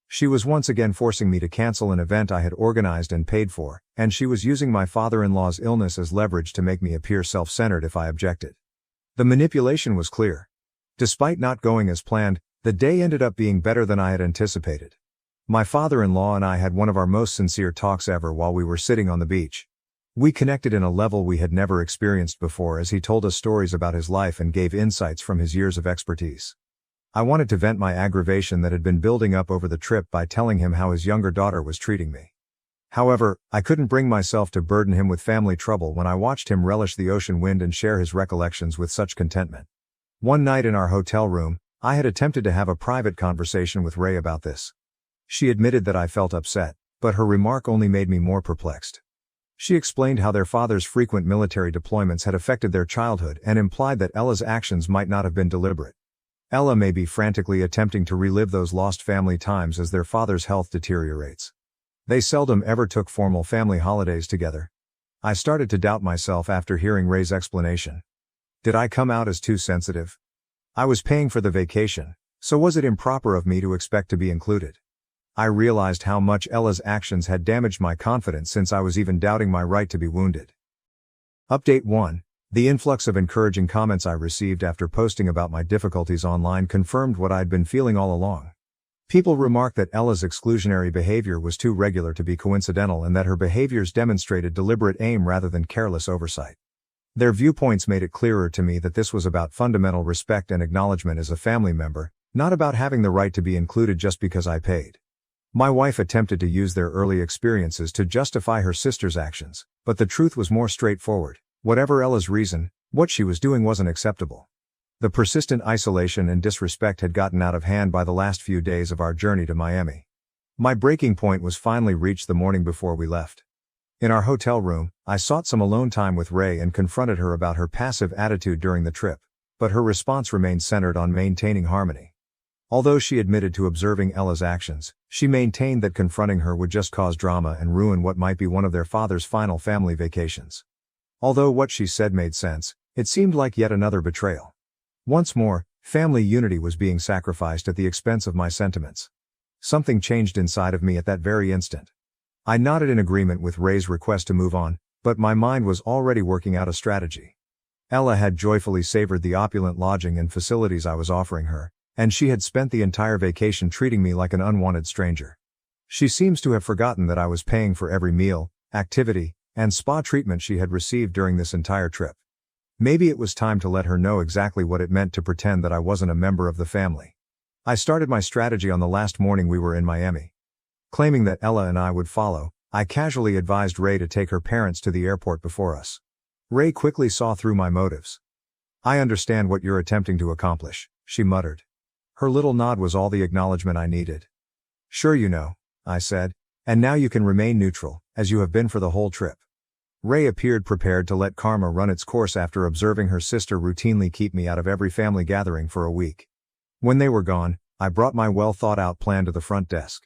S1: She was once again forcing me to cancel an event I had organized and paid for, and she was using my father-in-law's illness as leverage to make me appear self-centered if I objected. The manipulation was clear. Despite not going as planned, the day ended up being better than I had anticipated. My father-in-law and I had one of our most sincere talks ever while we were sitting on the beach. We connected in a level we had never experienced before as he told us stories about his life and gave insights from his years of expertise. I wanted to vent my aggravation that had been building up over the trip by telling him how his younger daughter was treating me. However, I couldn't bring myself to burden him with family trouble when I watched him relish the ocean wind and share his recollections with such contentment. One night in our hotel room, I had attempted to have a private conversation with Ray about this. She admitted that I felt upset, but her remark only made me more perplexed. She explained how their father's frequent military deployments had affected their childhood and implied that Ella's actions might not have been deliberate. Ella may be frantically attempting to relive those lost family times as their father's health deteriorates. They seldom ever took formal family holidays together. I started to doubt myself after hearing Ray's explanation. Did I come out as too sensitive? I was paying for the vacation, so was it improper of me to expect to be included? I realized how much Ella's actions had damaged my confidence since I was even doubting my right to be wounded. Update 1. The influx of encouraging comments I received after posting about my difficulties online confirmed what I'd been feeling all along. People remarked that Ella's exclusionary behavior was too regular to be coincidental and that her behaviors demonstrated deliberate aim rather than careless oversight. Their viewpoints made it clearer to me that this was about fundamental respect and acknowledgement as a family member, not about having the right to be included just because I paid. My wife attempted to use their early experiences to justify her sister's actions, but the truth was more straightforward. Whatever Ella's reason, what she was doing wasn't acceptable. The persistent isolation and disrespect had gotten out of hand by the last few days of our journey to Miami. My breaking point was finally reached the morning before we left. In our hotel room, I sought some alone time with Ray and confronted her about her passive attitude during the trip, but her response remained centered on maintaining harmony. Although she admitted to observing Ella's actions, she maintained that confronting her would just cause drama and ruin what might be one of their father's final family vacations. Although what she said made sense, it seemed like yet another betrayal. Once more, family unity was being sacrificed at the expense of my sentiments. Something changed inside of me at that very instant. I nodded in agreement with Ray's request to move on, but my mind was already working out a strategy. Ella had joyfully savored the opulent lodging and facilities I was offering her, and she had spent the entire vacation treating me like an unwanted stranger. She seems to have forgotten that I was paying for every meal, activity, and spa treatment she had received during this entire trip. Maybe it was time to let her know exactly what it meant to pretend that I wasn't a member of the family. I started my strategy on the last morning we were in Miami. Claiming that Ella and I would follow, I casually advised Ray to take her parents to the airport before us. Ray quickly saw through my motives. "I understand what you're attempting to accomplish," she muttered. Her little nod was all the acknowledgement I needed. "Sure you know," I said, "and now you can remain neutral, as you have been for the whole trip." Ray appeared prepared to let karma run its course after observing her sister routinely keep me out of every family gathering for a week. When they were gone, I brought my well-thought-out plan to the front desk.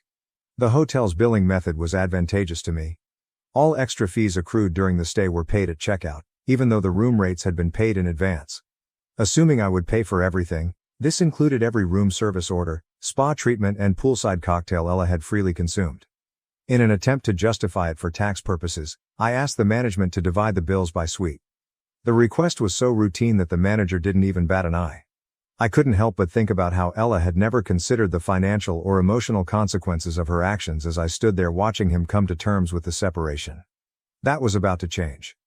S1: The hotel's billing method was advantageous to me. All extra fees accrued during the stay were paid at checkout, even though the room rates had been paid in advance. Assuming I would pay for everything, this included every room service order, spa treatment and poolside cocktail Ella had freely consumed. In an attempt to justify it for tax purposes, I asked the management to divide the bills by suite. The request was so routine that the manager didn't even bat an eye. I couldn't help but think about how Ella had never considered the financial or emotional consequences of her actions as I stood there watching him come to terms with the separation. That was about to change.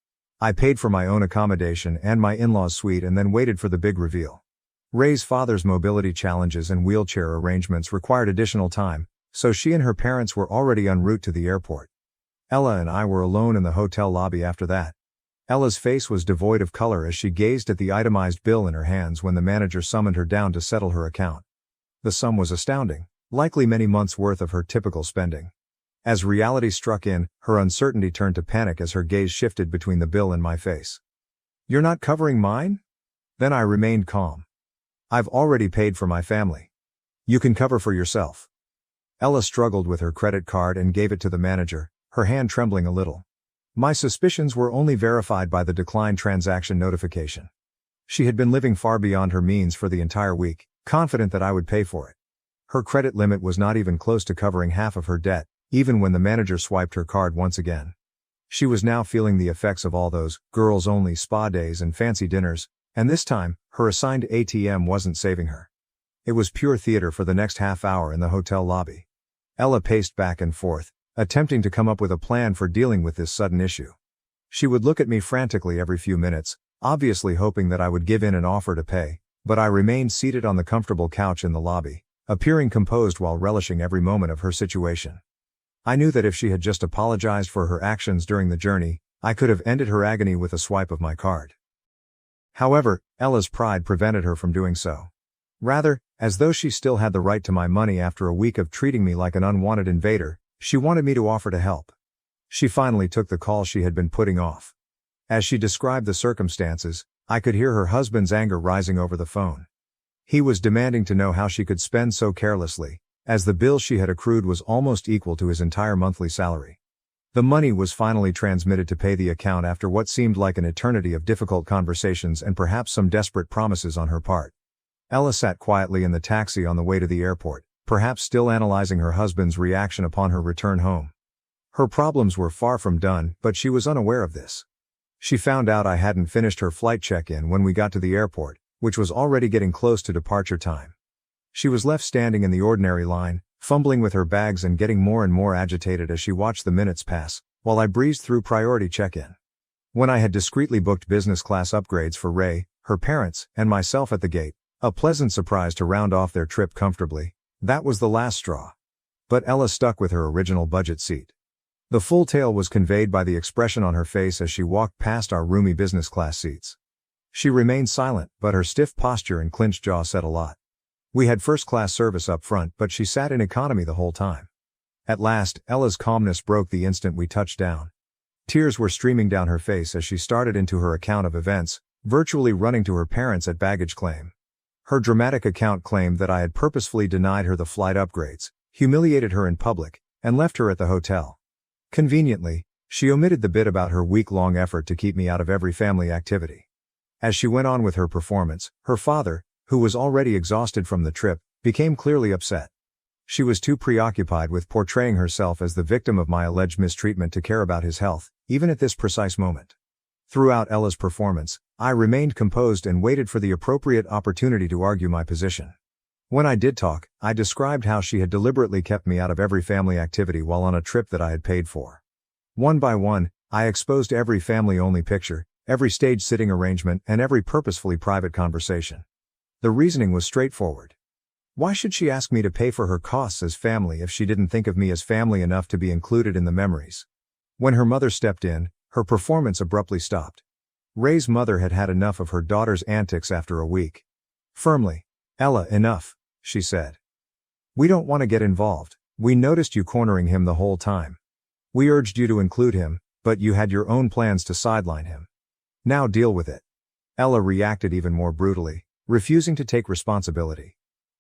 S1: I paid for my own accommodation and my in-laws' suite and then waited for the big reveal. Ray's father's mobility challenges and wheelchair arrangements required additional time, so she and her parents were already en route to the airport. Ella and I were alone in the hotel lobby after that. Ella's face was devoid of color as she gazed at the itemized bill in her hands when the manager summoned her down to settle her account. The sum was astounding, likely many months' worth of her typical spending. As reality struck in, her uncertainty turned to panic as her gaze shifted between the bill and my face. "You're not covering mine?" Then I remained calm. "I've already paid for my family. You can cover for yourself." Ella struggled with her credit card and gave it to the manager, her hand trembling a little. My suspicions were only verified by the declined transaction notification. She had been living far beyond her means for the entire week, confident that I would pay for it. Her credit limit was not even close to covering half of her debt, even when the manager swiped her card once again. She was now feeling the effects of all those girls-only spa days and fancy dinners, and this time, her assigned ATM wasn't saving her. It was pure theater for the next half hour in the hotel lobby. Ella paced back and forth, attempting to come up with a plan for dealing with this sudden issue. She would look at me frantically every few minutes, obviously hoping that I would give in and offer to pay, but I remained seated on the comfortable couch in the lobby, appearing composed while relishing every moment of her situation. I knew that if she had just apologized for her actions during the journey, I could have ended her agony with a swipe of my card. However, Ella's pride prevented her from doing so. Rather, as though she still had the right to my money after a week of treating me like an unwanted invader, she wanted me to offer to help. She finally took the call she had been putting off. As she described the circumstances, I could hear her husband's anger rising over the phone. He was demanding to know how she could spend so carelessly, as the bill she had accrued was almost equal to his entire monthly salary. The money was finally transmitted to pay the account after what seemed like an eternity of difficult conversations and perhaps some desperate promises on her part. Ella sat quietly in the taxi on the way to the airport, perhaps still analyzing her husband's reaction upon her return home. Her problems were far from done, but she was unaware of this. She found out I hadn't finished her flight check-in when we got to the airport, which was already getting close to departure time. She was left standing in the ordinary line, fumbling with her bags and getting more and more agitated as she watched the minutes pass, while I breezed through priority check-in. When I had discreetly booked business class upgrades for Ray, her parents, and myself at the gate, a pleasant surprise to round off their trip comfortably, that was the last straw. But Ella stuck with her original budget seat. The full tale was conveyed by the expression on her face as she walked past our roomy business class seats. She remained silent, but her stiff posture and clenched jaw said a lot. We had first-class service up front, but she sat in economy the whole time. At last, Ella's calmness broke the instant we touched down. Tears were streaming down her face as she started into her account of events, virtually running to her parents at baggage claim. Her dramatic account claimed that I had purposefully denied her the flight upgrades, humiliated her in public, and left her at the hotel. Conveniently, she omitted the bit about her week-long effort to keep me out of every family activity. As she went on with her performance, her father, who was already exhausted from the trip, became clearly upset. She was too preoccupied with portraying herself as the victim of my alleged mistreatment to care about his health, even at this precise moment. Throughout Ella's performance, I remained composed and waited for the appropriate opportunity to argue my position. When I did talk, I described how she had deliberately kept me out of every family activity while on a trip that I had paid for. One by one, I exposed every family-only picture, every stage sitting arrangement, and every purposefully private conversation. The reasoning was straightforward. Why should she ask me to pay for her costs as family if she didn't think of me as family enough to be included in the memories? When her mother stepped in, her performance abruptly stopped. Ray's mother had had enough of her daughter's antics after a week. Firmly, "Ella, enough," she said. "We don't want to get involved. We noticed you cornering him the whole time. We urged you to include him, but you had your own plans to sideline him. Now deal with it." Ella reacted even more brutally, refusing to take responsibility.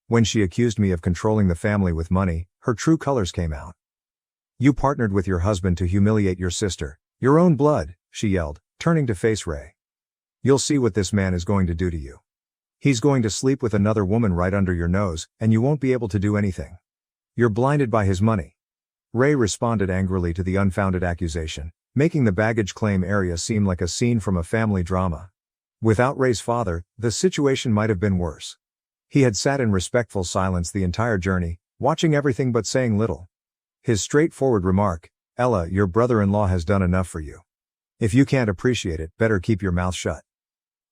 S1: When she accused me of controlling the family with money, her true colors came out. "You partnered with your husband to humiliate your sister, your own blood," she yelled, turning to face Ray. "You'll see what this man is going to do to you. He's going to sleep with another woman right under your nose, and you won't be able to do anything. You're blinded by his money." Ray responded angrily to the unfounded accusation, making the baggage claim area seem like a scene from a family drama. Without Ray's father, the situation might have been worse. He had sat in respectful silence the entire journey, watching everything but saying little. His straightforward remark, "Ella, your brother-in-law has done enough for you. If you can't appreciate it, better keep your mouth shut,"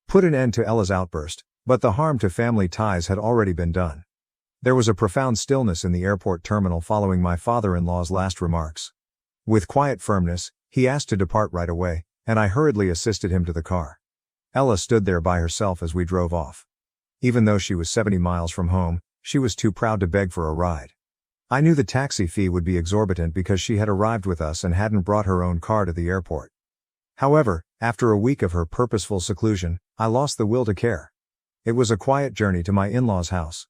S1: put an end to Ella's outburst, but the harm to family ties had already been done. There was a profound stillness in the airport terminal following my father-in-law's last remarks. With quiet firmness, he asked to depart right away, and I hurriedly assisted him to the car. Ella stood there by herself as we drove off. Even though she was 70 miles from home, she was too proud to beg for a ride. I knew the taxi fee would be exorbitant because she had arrived with us and hadn't brought her own car to the airport. However, after a week of her purposeful seclusion, I lost the will to care. It was a quiet journey to my in-laws' house.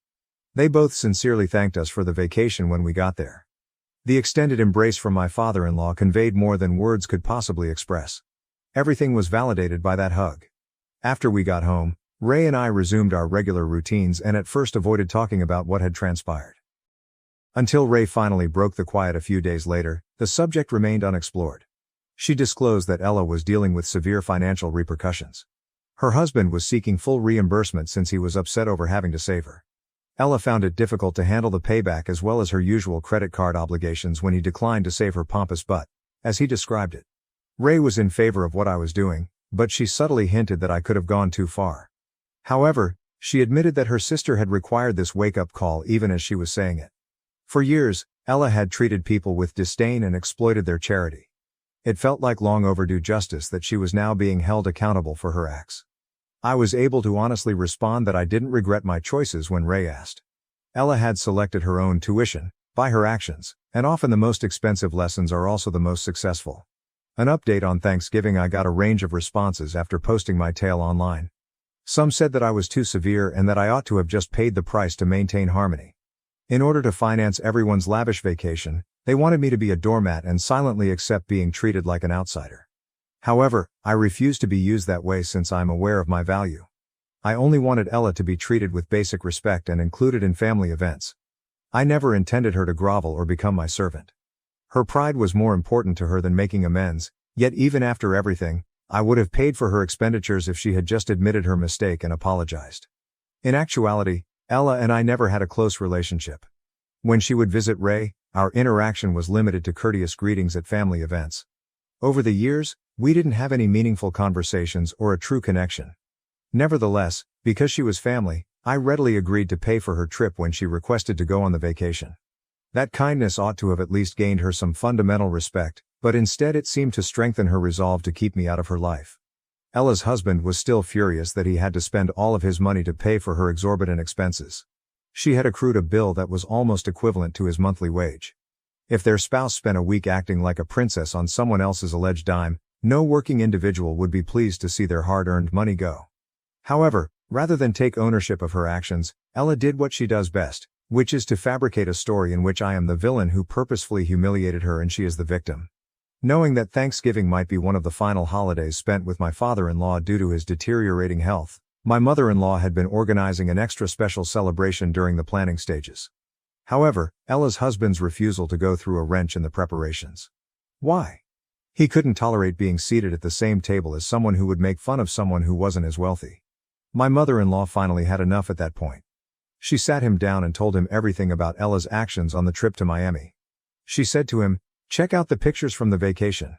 S1: They both sincerely thanked us for the vacation when we got there. The extended embrace from my father-in-law conveyed more than words could possibly express. Everything was validated by that hug. After we got home, Ray and I resumed our regular routines and at first avoided talking about what had transpired. Until Ray finally broke the quiet a few days later, the subject remained unexplored. She disclosed that Ella was dealing with severe financial repercussions. Her husband was seeking full reimbursement since he was upset over having to save her. Ella found it difficult to handle the payback as well as her usual credit card obligations when he declined to save her pompous butt, as he described it. Ray was in favor of what I was doing, but she subtly hinted that I could have gone too far. However, she admitted that her sister had required this wake-up call even as she was saying it. For years, Ella had treated people with disdain and exploited their charity. It felt like long overdue justice that she was now being held accountable for her acts. I was able to honestly respond that I didn't regret my choices when Ray asked. Ella had selected her own tuition, by her actions, and often the most expensive lessons are also the most successful. An update on Thanksgiving: I got a range of responses after posting my tale online. Some said that I was too severe and that I ought to have just paid the price to maintain harmony. In order to finance everyone's lavish vacation, they wanted me to be a doormat and silently accept being treated like an outsider. However, I refuse to be used that way since I'm aware of my value. I only wanted Ella to be treated with basic respect and included in family events. I never intended her to grovel or become my servant. Her pride was more important to her than making amends, yet even after everything, I would have paid for her expenditures if she had just admitted her mistake and apologized. In actuality, Ella and I never had a close relationship. When she would visit Ray, our interaction was limited to courteous greetings at family events. Over the years, we didn't have any meaningful conversations or a true connection. Nevertheless, because she was family, I readily agreed to pay for her trip when she requested to go on the vacation. That kindness ought to have at least gained her some fundamental respect, but instead it seemed to strengthen her resolve to keep me out of her life. Ella's husband was still furious that he had to spend all of his money to pay for her exorbitant expenses. She had accrued a bill that was almost equivalent to his monthly wage. If their spouse spent a week acting like a princess on someone else's alleged dime, no working individual would be pleased to see their hard-earned money go. However, rather than take ownership of her actions, Ella did what she does best, which is to fabricate a story in which I am the villain who purposefully humiliated her and she is the victim. Knowing that Thanksgiving might be one of the final holidays spent with my father-in-law due to his deteriorating health, my mother-in-law had been organizing an extra special celebration during the planning stages. However, Ella's husband's refusal to go threw a wrench in the preparations. Why? He couldn't tolerate being seated at the same table as someone who would make fun of someone who wasn't as wealthy. My mother-in-law finally had enough at that point. She sat him down and told him everything about Ella's actions on the trip to Miami. She said to him, "Check out the pictures from the vacation.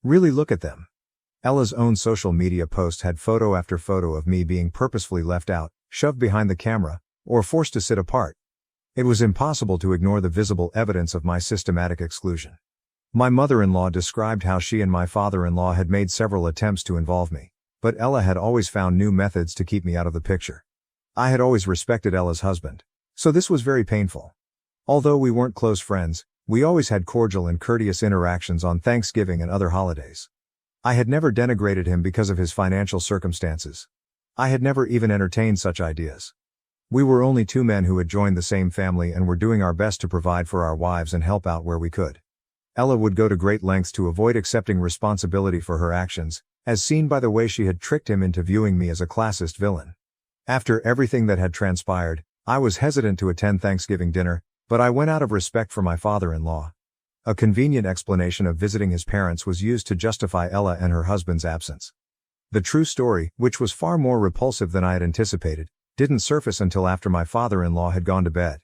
S1: Really look at them." Ella's own social media post had photo after photo of me being purposefully left out, shoved behind the camera, or forced to sit apart. It was impossible to ignore the visible evidence of my systematic exclusion. My mother-in-law described how she and my father-in-law had made several attempts to involve me, but Ella had always found new methods to keep me out of the picture. I had always respected Ella's husband, so this was very painful. Although we weren't close friends, we always had cordial and courteous interactions on Thanksgiving and other holidays. I had never denigrated him because of his financial circumstances. I had never even entertained such ideas. We were only two men who had joined the same family and were doing our best to provide for our wives and help out where we could. Ella would go to great lengths to avoid accepting responsibility for her actions, as seen by the way she had tricked him into viewing me as a classist villain. After everything that had transpired, I was hesitant to attend Thanksgiving dinner, but I went out of respect for my father-in-law. A convenient explanation of visiting his parents was used to justify Ella and her husband's absence. The true story, which was far more repulsive than I had anticipated, didn't surface until after my father-in-law had gone to bed.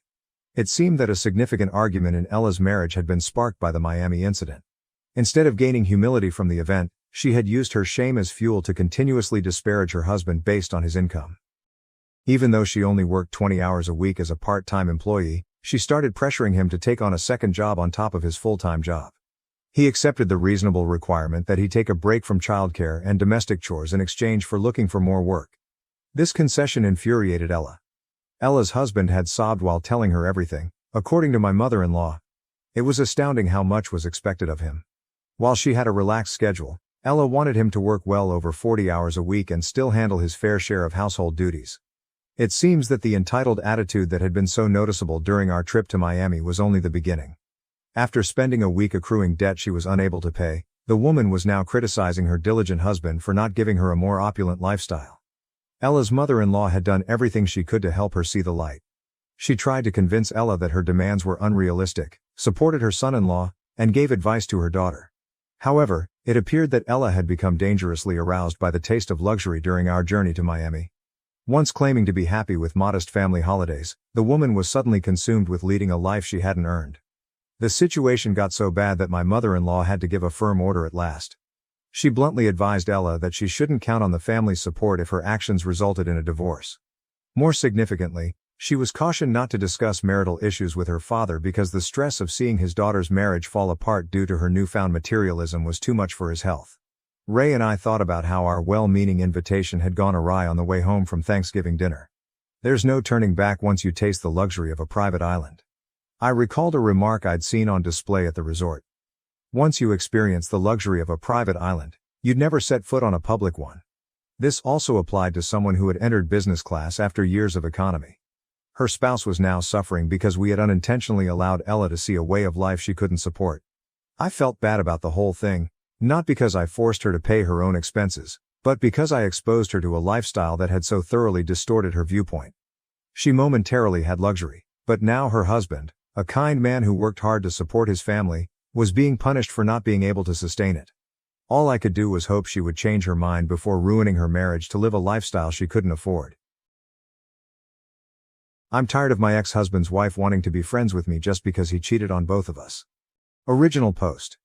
S1: It seemed that a significant argument in Ella's marriage had been sparked by the Miami incident. Instead of gaining humility from the event, she had used her shame as fuel to continuously disparage her husband based on his income. Even though she only worked 20 hours a week as a part-time employee, she started pressuring him to take on a second job on top of his full-time job. He accepted the reasonable requirement that he take a break from childcare and domestic chores in exchange for looking for more work. This concession infuriated Ella. Ella's husband had sobbed while telling her everything, according to my mother-in-law. It was astounding how much was expected of him. While she had a relaxed schedule, Ella wanted him to work well over 40 hours a week and still handle his fair share of household duties. It seems that the entitled attitude that had been so noticeable during our trip to Miami was only the beginning. After spending a week accruing debt she was unable to pay, the woman was now criticizing her diligent husband for not giving her a more opulent lifestyle. Ella's mother-in-law had done everything she could to help her see the light. She tried to convince Ella that her demands were unrealistic, supported her son-in-law, and gave advice to her daughter. However, it appeared that Ella had become dangerously aroused by the taste of luxury during our journey to Miami. Once claiming to be happy with modest family holidays, the woman was suddenly consumed with leading a life she hadn't earned. The situation got so bad that my mother-in-law had to give a firm order at last. She bluntly advised Ella that she shouldn't count on the family's support if her actions resulted in a divorce. More significantly, she was cautioned not to discuss marital issues with her father because the stress of seeing his daughter's marriage fall apart due to her newfound materialism was too much for his health. Ray and I thought about how our well-meaning invitation had gone awry on the way home from Thanksgiving dinner. There's no turning back once you taste the luxury of a private island. I recalled a remark I'd seen on display at the resort. Once you experience the luxury of a private island, you'd never set foot on a public one. This also applied to someone who had entered business class after years of economy. Her spouse was now suffering because we had unintentionally allowed Ella to see a way of life she couldn't support. I felt bad about the whole thing, not because I forced her to pay her own expenses, but because I exposed her to a lifestyle that had so thoroughly distorted her viewpoint. She momentarily had luxury, but now her husband, a kind man who worked hard to support his family, was being punished for not being able to sustain it. All I could do was hope she would change her mind before ruining her marriage to live a lifestyle she couldn't afford. I'm tired of my ex-husband's wife wanting to be friends with me just because he cheated on both of us. Original post.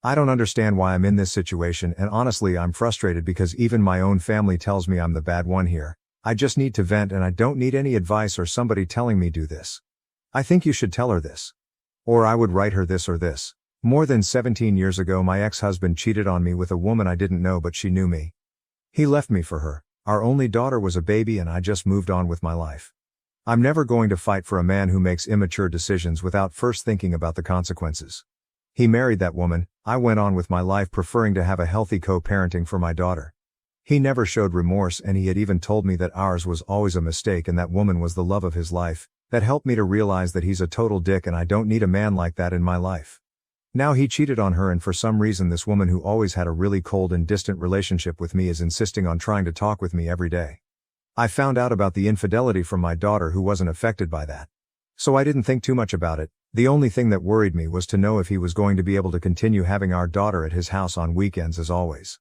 S1: I don't understand why I'm in this situation, and honestly I'm frustrated because even my own family tells me I'm the bad one here. I just need to vent and I don't need any advice or somebody telling me do this. I think you should tell her this. Or I would write her this or this. More than 17 years ago my ex-husband cheated on me with a woman I didn't know but she knew me. He left me for her. Our only daughter was a baby and I just moved on with my life. I'm never going to fight for a man who makes immature decisions without first thinking about the consequences. He married that woman. I went on with my life preferring to have a healthy co-parenting for my daughter. He never showed remorse and he had even told me that ours was always a mistake and that woman was the love of his life. That helped me to realize that he's a total dick and I don't need a man like that in my life. Now he cheated on her and for some reason this woman who always had a really cold and distant relationship with me is insisting on trying to talk with me every day. I found out about the infidelity from my daughter who wasn't affected by that. So I didn't think too much about it. The only thing that worried me was to know if he was going to be able to continue having our daughter at his house on weekends as always.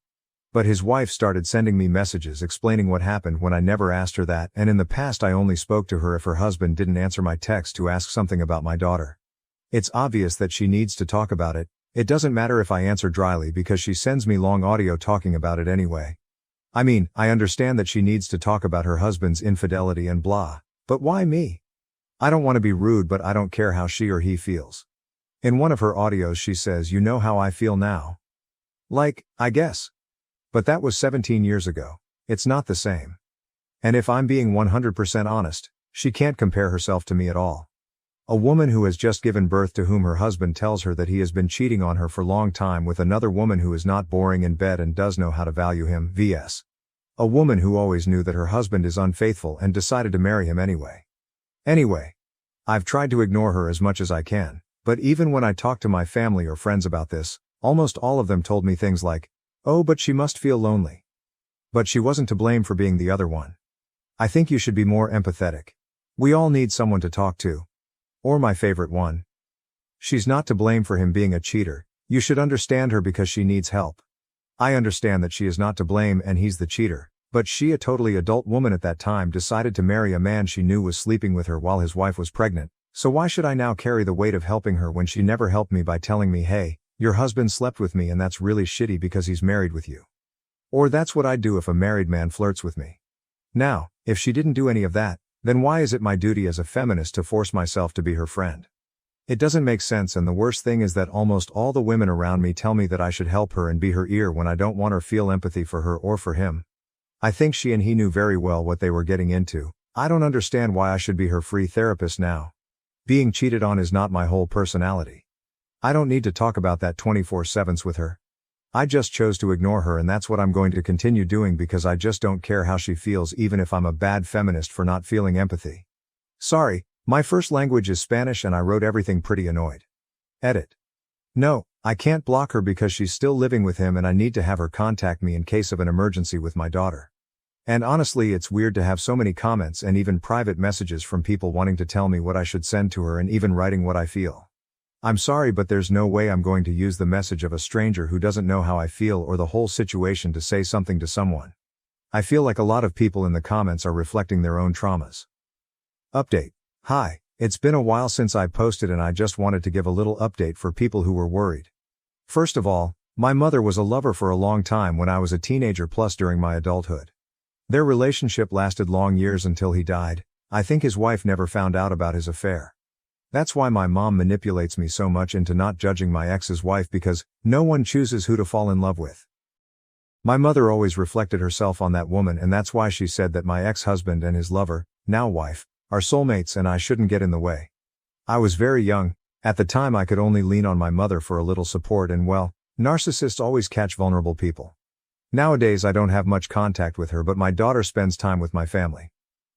S1: But his wife started sending me messages explaining what happened when I never asked her that, and in the past I only spoke to her if her husband didn't answer my text to ask something about my daughter. It's obvious that she needs to talk about it. It doesn't matter if I answer dryly because she sends me long audio talking about it anyway. I mean, I understand that she needs to talk about her husband's infidelity and blah, but why me? I don't want to be rude but I don't care how she or he feels. In one of her audios she says, "You know how I feel now." Like, I guess. But that was 17 years ago. It's not the same. And if I'm being 100% honest, she can't compare herself to me at all. A woman who has just given birth to whom her husband tells her that he has been cheating on her for a long time with another woman who is not boring in bed and does know how to value him, vs. A woman who always knew that her husband is unfaithful and decided to marry him anyway. Anyway, I've tried to ignore her as much as I can, but even when I talk to my family or friends about this, almost all of them told me things like, "Oh, but she must feel lonely. But she wasn't to blame for being the other one. I think you should be more empathetic. We all need someone to talk to." Or my favorite one. "She's not to blame for him being a cheater. You should understand her because she needs help." I understand that she is not to blame and he's the cheater, But she, a totally adult woman at that time, decided to marry a man she knew was sleeping with her while his wife was pregnant. So why should I now carry the weight of helping her when she never helped me by telling me, hey, your husband slept with me and that's really shitty because he's married with you. Or that's what I'd do if a married man flirts with me. Now, if she didn't do any of that, then why is it my duty as a feminist to force myself to be her friend? It doesn't make sense, and the worst thing is that almost all the women around me tell me that I should help her and be her ear when I don't want or feel empathy for her or for him. I think she and he knew very well what they were getting into. I don't understand why I should be her free therapist now. Being cheated on is not my whole personality. I don't need to talk about that 24/7 with her. I just chose to ignore her, and that's what I'm going to continue doing because I just don't care how she feels, even if I'm a bad feminist for not feeling empathy. Sorry, my first language is Spanish and I wrote everything pretty annoyed. Edit. No, I can't block her because she's still living with him and I need to have her contact me in case of an emergency with my daughter. And honestly, it's weird to have so many comments and even private messages from people wanting to tell me what I should send to her and even writing what I feel. I'm sorry, but there's no way I'm going to use the message of a stranger who doesn't know how I feel or the whole situation to say something to someone. I feel like a lot of people in the comments are reflecting their own traumas. Update. Hi, it's been a while since I posted and I just wanted to give a little update for people who were worried. First of all, my mother was a lover for a long time when I was a teenager plus during my adulthood. Their relationship lasted long years until he died. I think his wife never found out about his affair. That's why my mom manipulates me so much into not judging my ex's wife, because no one chooses who to fall in love with. My mother always reflected herself on that woman, and that's why she said that my ex-husband and his lover, now wife, are soulmates and I shouldn't get in the way. I was very young. At the time I could only lean on my mother for a little support, and well, narcissists always catch vulnerable people. Nowadays I don't have much contact with her, but my daughter spends time with my family.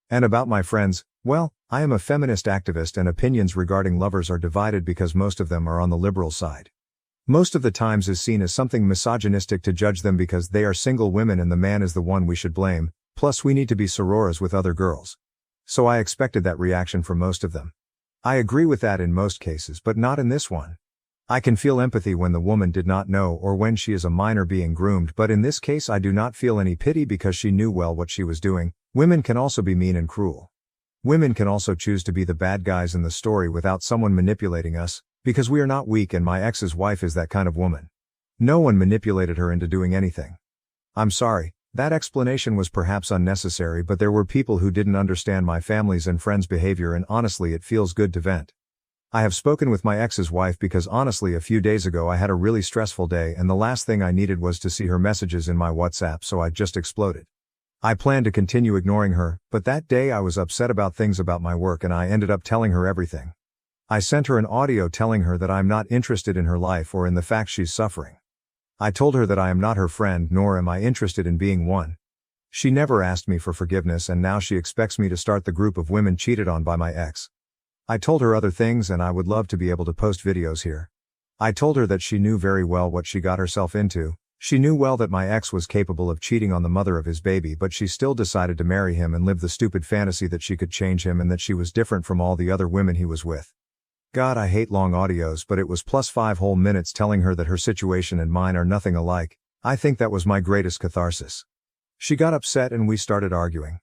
S1: And about my friends, well, I am a feminist activist and opinions regarding lovers are divided because most of them are on the liberal side. Most of the times is seen as something misogynistic to judge them because they are single women and the man is the one we should blame, plus we need to be sororas with other girls. So I expected that reaction from most of them. I agree with that in most cases, but not in this one. I can feel empathy when the woman did not know or when she is a minor being groomed, but in this case I do not feel any pity because she knew well what she was doing. Women can also be mean and cruel. Women can also choose to be the bad guys in the story without someone manipulating us, because we are not weak, and my ex's wife is that kind of woman. No one manipulated her into doing anything. I'm sorry, that explanation was perhaps unnecessary, but there were people who didn't understand my family's and friends' behavior, and honestly it feels good to vent. I have spoken with my ex's wife because honestly a few days ago I had a really stressful day and the last thing I needed was to see her messages in my WhatsApp, so I just exploded. I planned to continue ignoring her, but that day I was upset about things about my work and I ended up telling her everything. I sent her an audio telling her that I'm not interested in her life or in the fact she's suffering. I told her that I am not her friend nor am I interested in being one. She never asked me for forgiveness and now she expects me to start the group of women cheated on by my ex. I told her other things and I would love to be able to post videos here. I told her that she knew very well what she got herself into. She knew well that my ex was capable of cheating on the mother of his baby, but she still decided to marry him and live the stupid fantasy that she could change him and that she was different from all the other women he was with. God, I hate long audios, but it was +5 whole minutes telling her that her situation and mine are nothing alike. I think that was my greatest catharsis. She got upset and we started arguing.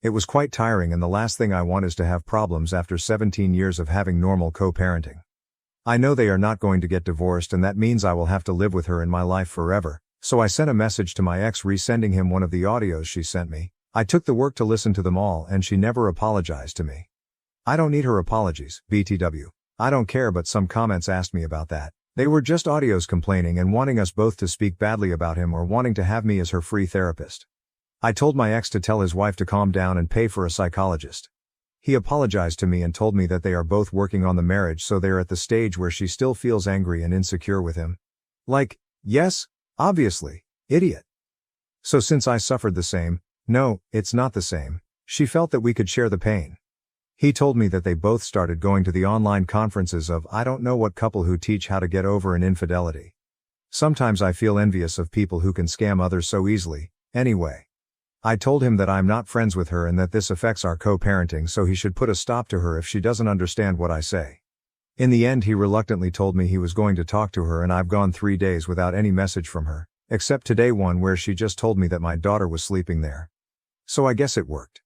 S1: It was quite tiring, and the last thing I want is to have problems after 17 years of having normal co-parenting. I know they are not going to get divorced and that means I will have to live with her in my life forever, so I sent a message to my ex resending him one of the audios she sent me. I took the work to listen to them all and she never apologized to me. I don't need her apologies, BTW. I don't care, but some comments asked me about that. They were just audios complaining and wanting us both to speak badly about him or wanting to have me as her free therapist. I told my ex to tell his wife to calm down and pay for a psychologist. He apologized to me and told me that they are both working on the marriage, so they're at the stage where she still feels angry and insecure with him. Like, yes, obviously, idiot. So since I suffered the same, no, it's not the same, she felt that we could share the pain. He told me that they both started going to the online conferences of I don't know what couple who teach how to get over an infidelity. Sometimes I feel envious of people who can scam others so easily. Anyway, I told him that I'm not friends with her and that this affects our co-parenting, so he should put a stop to her if she doesn't understand what I say. In the end he reluctantly told me he was going to talk to her, and I've gone 3 days without any message from her. Except today one where she just told me that my daughter was sleeping there. So I guess it worked.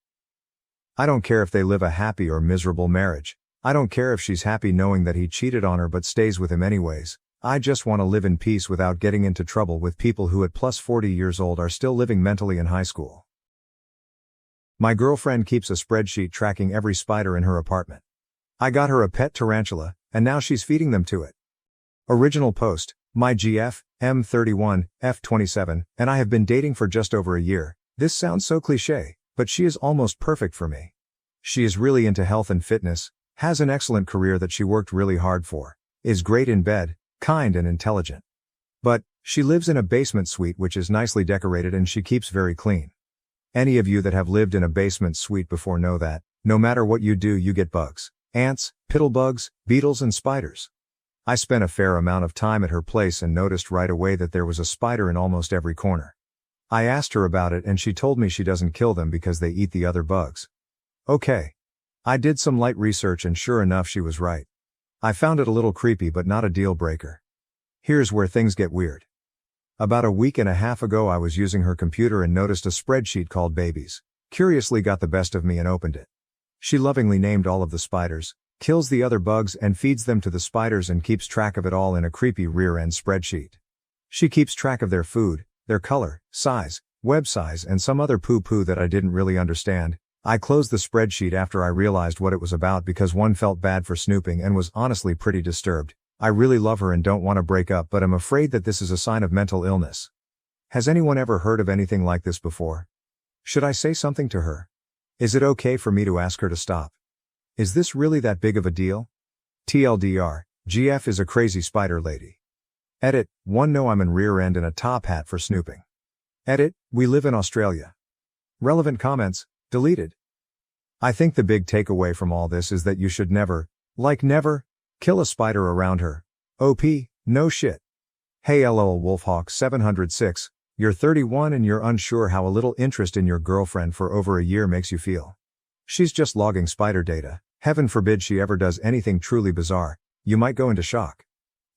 S1: I don't care if they live a happy or miserable marriage. I don't care if she's happy knowing that he cheated on her but stays with him anyways. I just want to live in peace without getting into trouble with people who at plus 40 years old are still living mentally in high school. My girlfriend keeps a spreadsheet tracking every spider in her apartment. I got her a pet tarantula, and now she's feeding them to it. Original post, my GF, M31, F27, and I have been dating for just over a year. This sounds so cliché, but she is almost perfect for me. She is really into health and fitness, has an excellent career that she worked really hard for, is great in bed, kind and intelligent. But, she lives in a basement suite which is nicely decorated and she keeps very clean. Any of you that have lived in a basement suite before know that, no matter what you do you get bugs, ants, piddlebugs, beetles and spiders. I spent a fair amount of time at her place and noticed right away that there was a spider in almost every corner. I asked her about it and she told me she doesn't kill them because they eat the other bugs. Okay. I did some light research and sure enough she was right. I found it a little creepy but not a deal breaker. Here's where things get weird. About a week and a half ago I was using her computer and noticed a spreadsheet called Babies. Curiously got the best of me and opened it. She lovingly named all of the spiders, kills the other bugs and feeds them to the spiders and keeps track of it all in a creepy rear-end spreadsheet. She keeps track of their food, their color, size, web size and some other poo-poo that I didn't really understand. I closed the spreadsheet after I realized what it was about because one felt bad for snooping and was honestly pretty disturbed. I really love her and don't want to break up but I'm afraid that this is a sign of mental illness. Has anyone ever heard of anything like this before? Should I say something to her? Is it okay for me to ask her to stop? Is this really that big of a deal? TLDR, GF is a crazy spider lady. Edit, 1 No I'm in rear end and a top hat for snooping. Edit, we live in Australia. Relevant comments, deleted. I think the big takeaway from all this is that you should never, never, kill a spider around her. OP, no shit. Hey LOL Wolfhawk 706, you're 31 and you're unsure how a little interest in your girlfriend for over a year makes you feel. She's just logging spider data, heaven forbid she ever does anything truly bizarre, you might go into shock.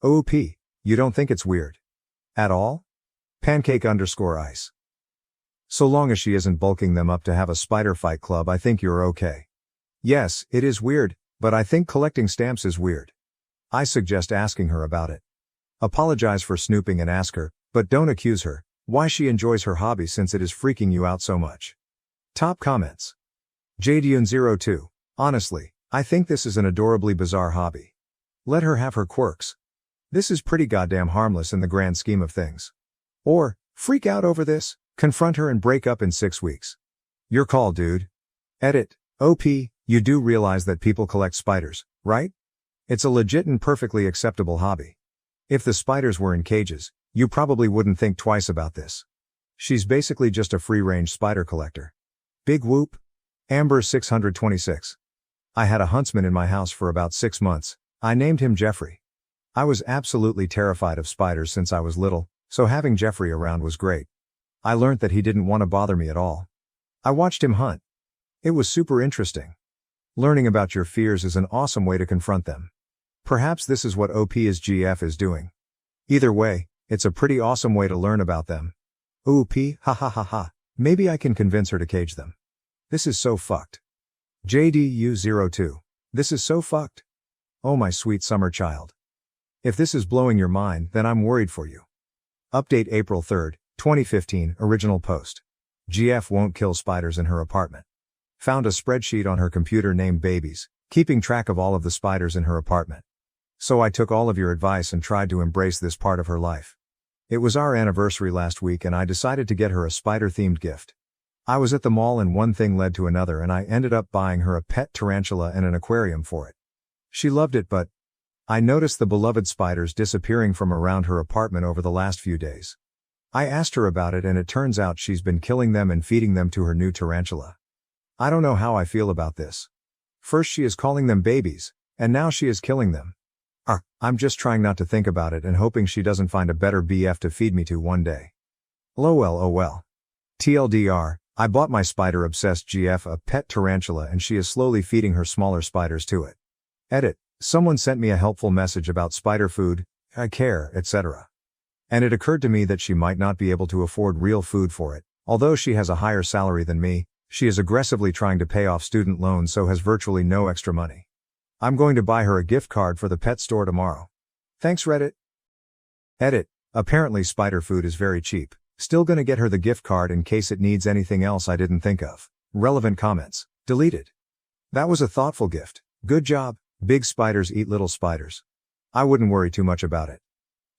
S1: OP, you don't think it's weird? At all? Pancake_ice. So long as she isn't bulking them up to have a spider fight club I think you're okay. Yes, it is weird, but I think collecting stamps is weird. I suggest asking her about it. Apologize for snooping and ask her, but don't accuse her, why she enjoys her hobby since it is freaking you out so much. Top comments. JDune02, honestly, I think this is an adorably bizarre hobby. Let her have her quirks. This is pretty goddamn harmless in the grand scheme of things. Or, freak out over this, confront her and break up in 6 weeks. Your call dude. Edit, OP, you do realize that people collect spiders, right? It's a legit and perfectly acceptable hobby. If the spiders were in cages, you probably wouldn't think twice about this. She's basically just a free-range spider collector. Big whoop. Amber 626. I had a huntsman in my house for about 6 months. I named him Jeffrey. I was absolutely terrified of spiders since I was little, so having Jeffrey around was great. I learned that he didn't want to bother me at all. I watched him hunt. It was super interesting. Learning about your fears is an awesome way to confront them. Perhaps this is what OP's GF is doing. Either way, it's a pretty awesome way to learn about them. OP, ha ha ha ha, maybe I can convince her to cage them. This is so fucked. JDU02, this is so fucked. Oh my sweet summer child. If this is blowing your mind, then I'm worried for you. Update April 3rd, 2015, original post. GF won't kill spiders in her apartment. Found a spreadsheet on her computer named Babies, keeping track of all of the spiders in her apartment. So I took all of your advice and tried to embrace this part of her life. It was our anniversary last week and I decided to get her a spider-themed gift. I was at the mall and one thing led to another and I ended up buying her a pet tarantula and an aquarium for it. She loved it but I noticed the beloved spiders disappearing from around her apartment over the last few days. I asked her about it and it turns out she's been killing them and feeding them to her new tarantula. I don't know how I feel about this. First she is calling them babies, and now she is killing them. I'm just trying not to think about it and hoping she doesn't find a better BF to feed me to one day. LOL oh well. TLDR, I bought my spider-obsessed GF a pet tarantula and she is slowly feeding her smaller spiders to it. Edit, someone sent me a helpful message about spider food, I care, etc. And it occurred to me that she might not be able to afford real food for it. Although she has a higher salary than me, she is aggressively trying to pay off student loans so has virtually no extra money. I'm going to buy her a gift card for the pet store tomorrow. Thanks Reddit. Edit. Apparently spider food is very cheap. Still gonna get her the gift card in case it needs anything else I didn't think of. Relevant comments. Deleted. That was a thoughtful gift. Good job. Big spiders eat little spiders. I wouldn't worry too much about it.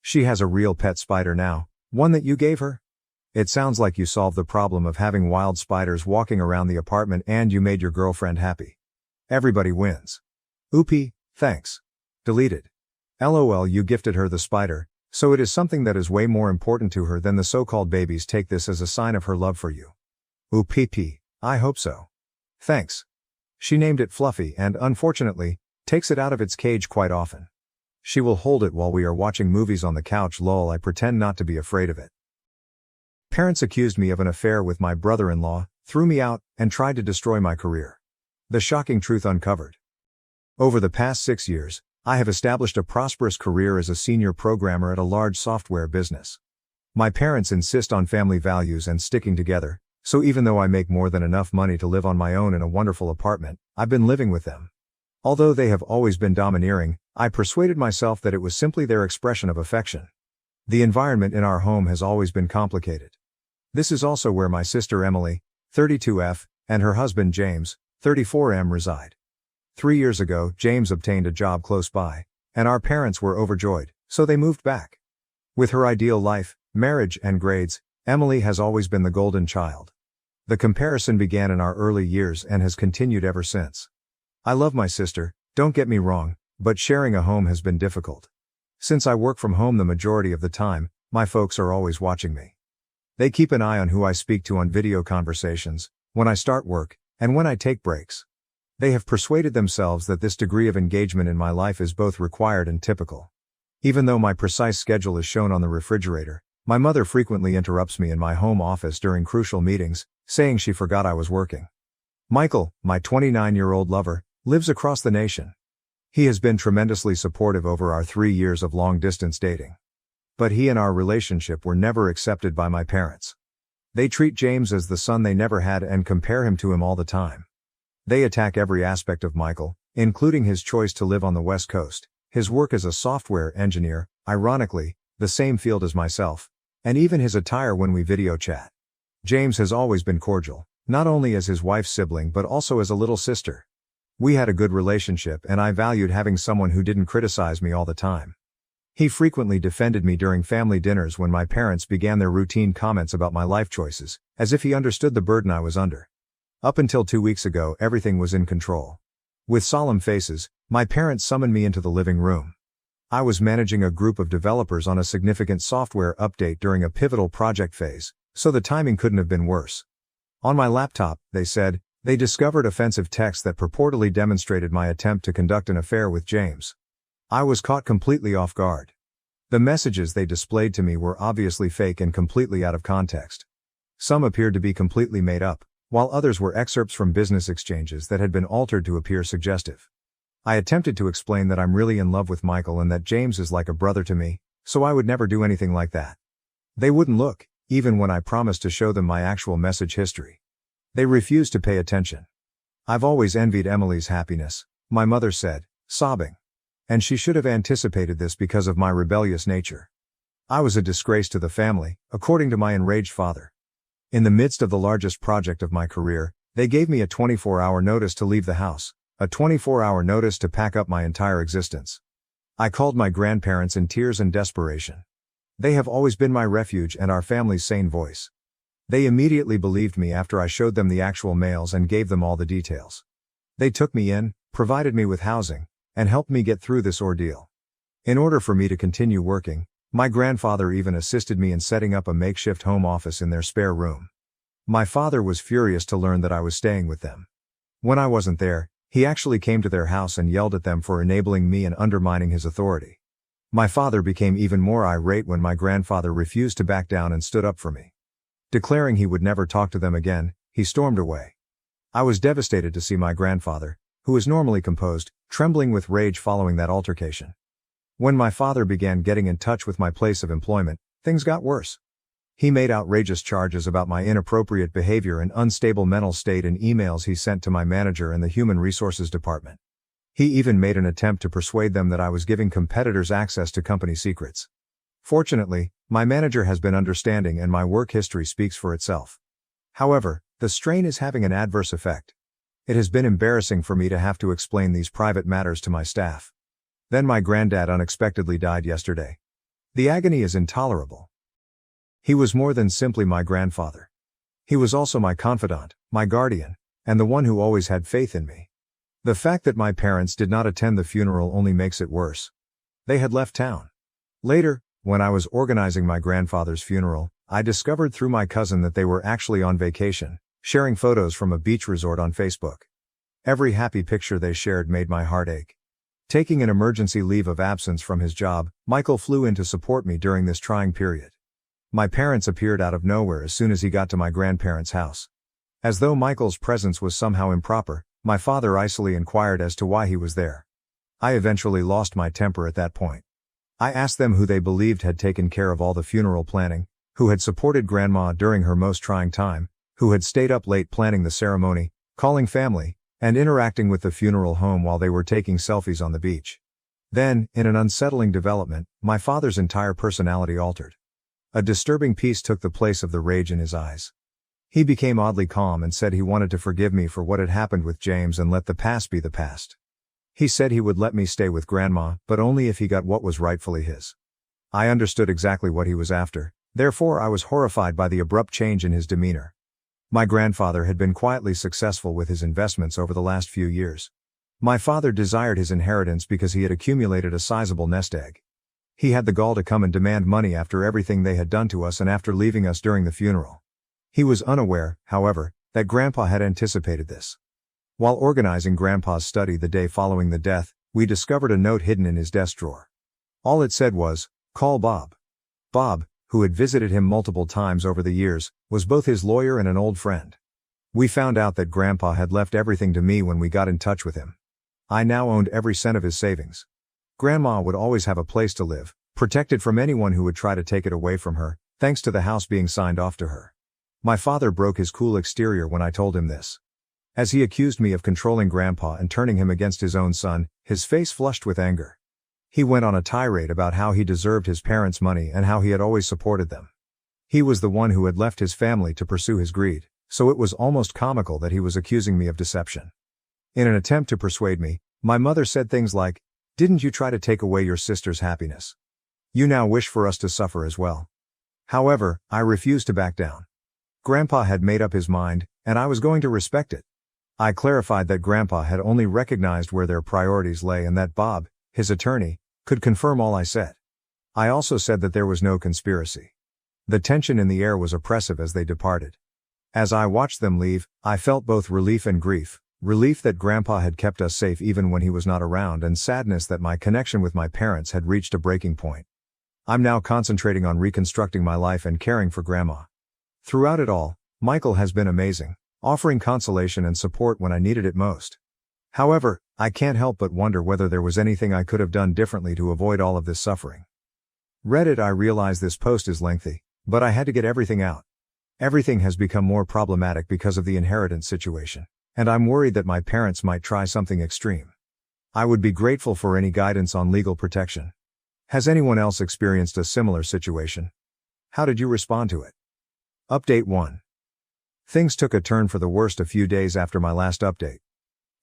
S1: She has a real pet spider now. One that you gave her? It sounds like you solved the problem of having wild spiders walking around the apartment and you made your girlfriend happy. Everybody wins. Oopie, thanks. Deleted. LOL, you gifted her the spider, so it is something that is way more important to her than the so-called babies. Take this as a sign of her love for you. Oopie, I hope so. Thanks. She named it Fluffy and, unfortunately, takes it out of its cage quite often. She will hold it while we are watching movies on the couch. Lol, I pretend not to be afraid of it. Parents accused me of an affair with my brother-in-law, threw me out, and tried to destroy my career. The shocking truth uncovered. Over the past 6 years, I have established a prosperous career as a senior programmer at a large software business. My parents insist on family values and sticking together, so even though I make more than enough money to live on my own in a wonderful apartment, I've been living with them. Although they have always been domineering, I persuaded myself that it was simply their expression of affection. The environment in our home has always been complicated. This is also where my sister Emily, 32F, and her husband James, 34M reside. 3 years ago, James obtained a job close by, and our parents were overjoyed, so they moved back. With her ideal life, marriage, and grades, Emily has always been the golden child. The comparison began in our early years and has continued ever since. I love my sister, don't get me wrong, but sharing a home has been difficult. Since I work from home the majority of the time, my folks are always watching me. They keep an eye on who I speak to on video conversations, when I start work, and when I take breaks. They have persuaded themselves that this degree of engagement in my life is both required and typical. Even though my precise schedule is shown on the refrigerator, my mother frequently interrupts me in my home office during crucial meetings, saying she forgot I was working. Michael, my 29-year-old lover, lives across the nation. He has been tremendously supportive over our 3 years of long-distance dating. But he and our relationship were never accepted by my parents. They treat James as the son they never had and compare him to him all the time. They attack every aspect of Michael, including his choice to live on the West Coast, his work as a software engineer, ironically, the same field as myself, and even his attire when we video chat. James has always been cordial, not only as his wife's sibling but also as a little sister. We had a good relationship and I valued having someone who didn't criticize me all the time. He frequently defended me during family dinners when my parents began their routine comments about my life choices, as if he understood the burden I was under. Up until 2 weeks ago, everything was in control. With solemn faces, my parents summoned me into the living room. I was managing a group of developers on a significant software update during a pivotal project phase, so the timing couldn't have been worse. On my laptop, they said, they discovered offensive text that purportedly demonstrated my attempt to conduct an affair with James. I was caught completely off guard. The messages they displayed to me were obviously fake and completely out of context. Some appeared to be completely made up, while others were excerpts from business exchanges that had been altered to appear suggestive. I attempted to explain that I'm really in love with Michael and that James is like a brother to me, so I would never do anything like that. They wouldn't look, even when I promised to show them my actual message history. They refused to pay attention. I've always envied Emily's happiness, my mother said, sobbing. And she should have anticipated this because of my rebellious nature. I was a disgrace to the family, according to my enraged father. In the midst of the largest project of my career, they gave me a 24-hour notice to leave the house, a 24-hour notice to pack up my entire existence. I called my grandparents in tears and desperation. They have always been my refuge and our family's sane voice. They immediately believed me after I showed them the actual mails and gave them all the details. They took me in, provided me with housing, and helped me get through this ordeal. In order for me to continue working, my grandfather even assisted me in setting up a makeshift home office in their spare room. My father was furious to learn that I was staying with them. When I wasn't there, he actually came to their house and yelled at them for enabling me and undermining his authority. My father became even more irate when my grandfather refused to back down and stood up for me. Declaring he would never talk to them again, he stormed away. I was devastated to see my grandfather, who is normally composed, trembling with rage following that altercation. When my father began getting in touch with my place of employment, Things got worse. He made outrageous charges about my inappropriate behavior and unstable mental state in emails he sent to my manager and the Human Resources Department. He even made an attempt to persuade them that I was giving competitors access to company secrets. Fortunately, my manager has been understanding and my work history speaks for itself. However, the strain is having an adverse effect. It has been embarrassing for me to have to explain these private matters to my staff. Then my granddad unexpectedly died yesterday. The agony is intolerable. He was more than simply my grandfather. He was also my confidant, my guardian, and the one who always had faith in me. The fact that my parents did not attend the funeral only makes it worse. They had left town. Later, when I was organizing my grandfather's funeral, I discovered through my cousin that they were actually on vacation, sharing photos from a beach resort on Facebook. Every happy picture they shared made my heart ache. Taking an emergency leave of absence from his job, Michael flew in to support me during this trying period. My parents appeared out of nowhere as soon as he got to my grandparents' house. As though Michael's presence was somehow improper, my father icily inquired as to why he was there. I eventually lost my temper at that point. I asked them who they believed had taken care of all the funeral planning, who had supported Grandma during her most trying time, who had stayed up late planning the ceremony, calling family, and interacting with the funeral home while they were taking selfies on the beach. Then, in an unsettling development, my father's entire personality altered. A disturbing peace took the place of the rage in his eyes. He became oddly calm and said he wanted to forgive me for what had happened with James and let the past be the past. He said he would let me stay with Grandma, but only if he got what was rightfully his. I understood exactly what he was after, therefore I was horrified by the abrupt change in his demeanor. My grandfather had been quietly successful with his investments over the last few years. My father desired his inheritance because he had accumulated a sizable nest egg. He had the gall to come and demand money after everything they had done to us and after leaving us during the funeral. He was unaware, however, that Grandpa had anticipated this. While organizing Grandpa's study the day following the death, we discovered a note hidden in his desk drawer. All it said was, "Call Bob." Bob, who had visited him multiple times over the years, was both his lawyer and an old friend. We found out that Grandpa had left everything to me when we got in touch with him. I now owned every cent of his savings. Grandma would always have a place to live, protected from anyone who would try to take it away from her, thanks to the house being signed off to her. My father broke his cool exterior when I told him this. As he accused me of controlling Grandpa and turning him against his own son, his face flushed with anger. He went on a tirade about how he deserved his parents' money and how he had always supported them. He was the one who had left his family to pursue his greed, so it was almost comical that he was accusing me of deception. In an attempt to persuade me, my mother said things like, "Didn't you try to take away your sister's happiness? You now wish for us to suffer as well." However, I refused to back down. Grandpa had made up his mind, and I was going to respect it. I clarified that Grandpa had only recognized where their priorities lay and that Bob, his attorney, could confirm all I said. I also said that there was no conspiracy. The tension in the air was oppressive as they departed. As I watched them leave, I felt both relief and grief, relief that Grandpa had kept us safe even when he was not around and sadness that my connection with my parents had reached a breaking point. I'm now concentrating on reconstructing my life and caring for Grandma. Throughout it all, Michael has been amazing, offering consolation and support when I needed it most. However, I can't help but wonder whether there was anything I could have done differently to avoid all of this suffering. Reddit. I realize this post is lengthy, but I had to get everything out. Everything has become more problematic because of the inheritance situation, and I'm worried that my parents might try something extreme. I would be grateful for any guidance on legal protection. Has anyone else experienced a similar situation? How did you respond to it? Update 1. Things took a turn for the worst a few days after my last update.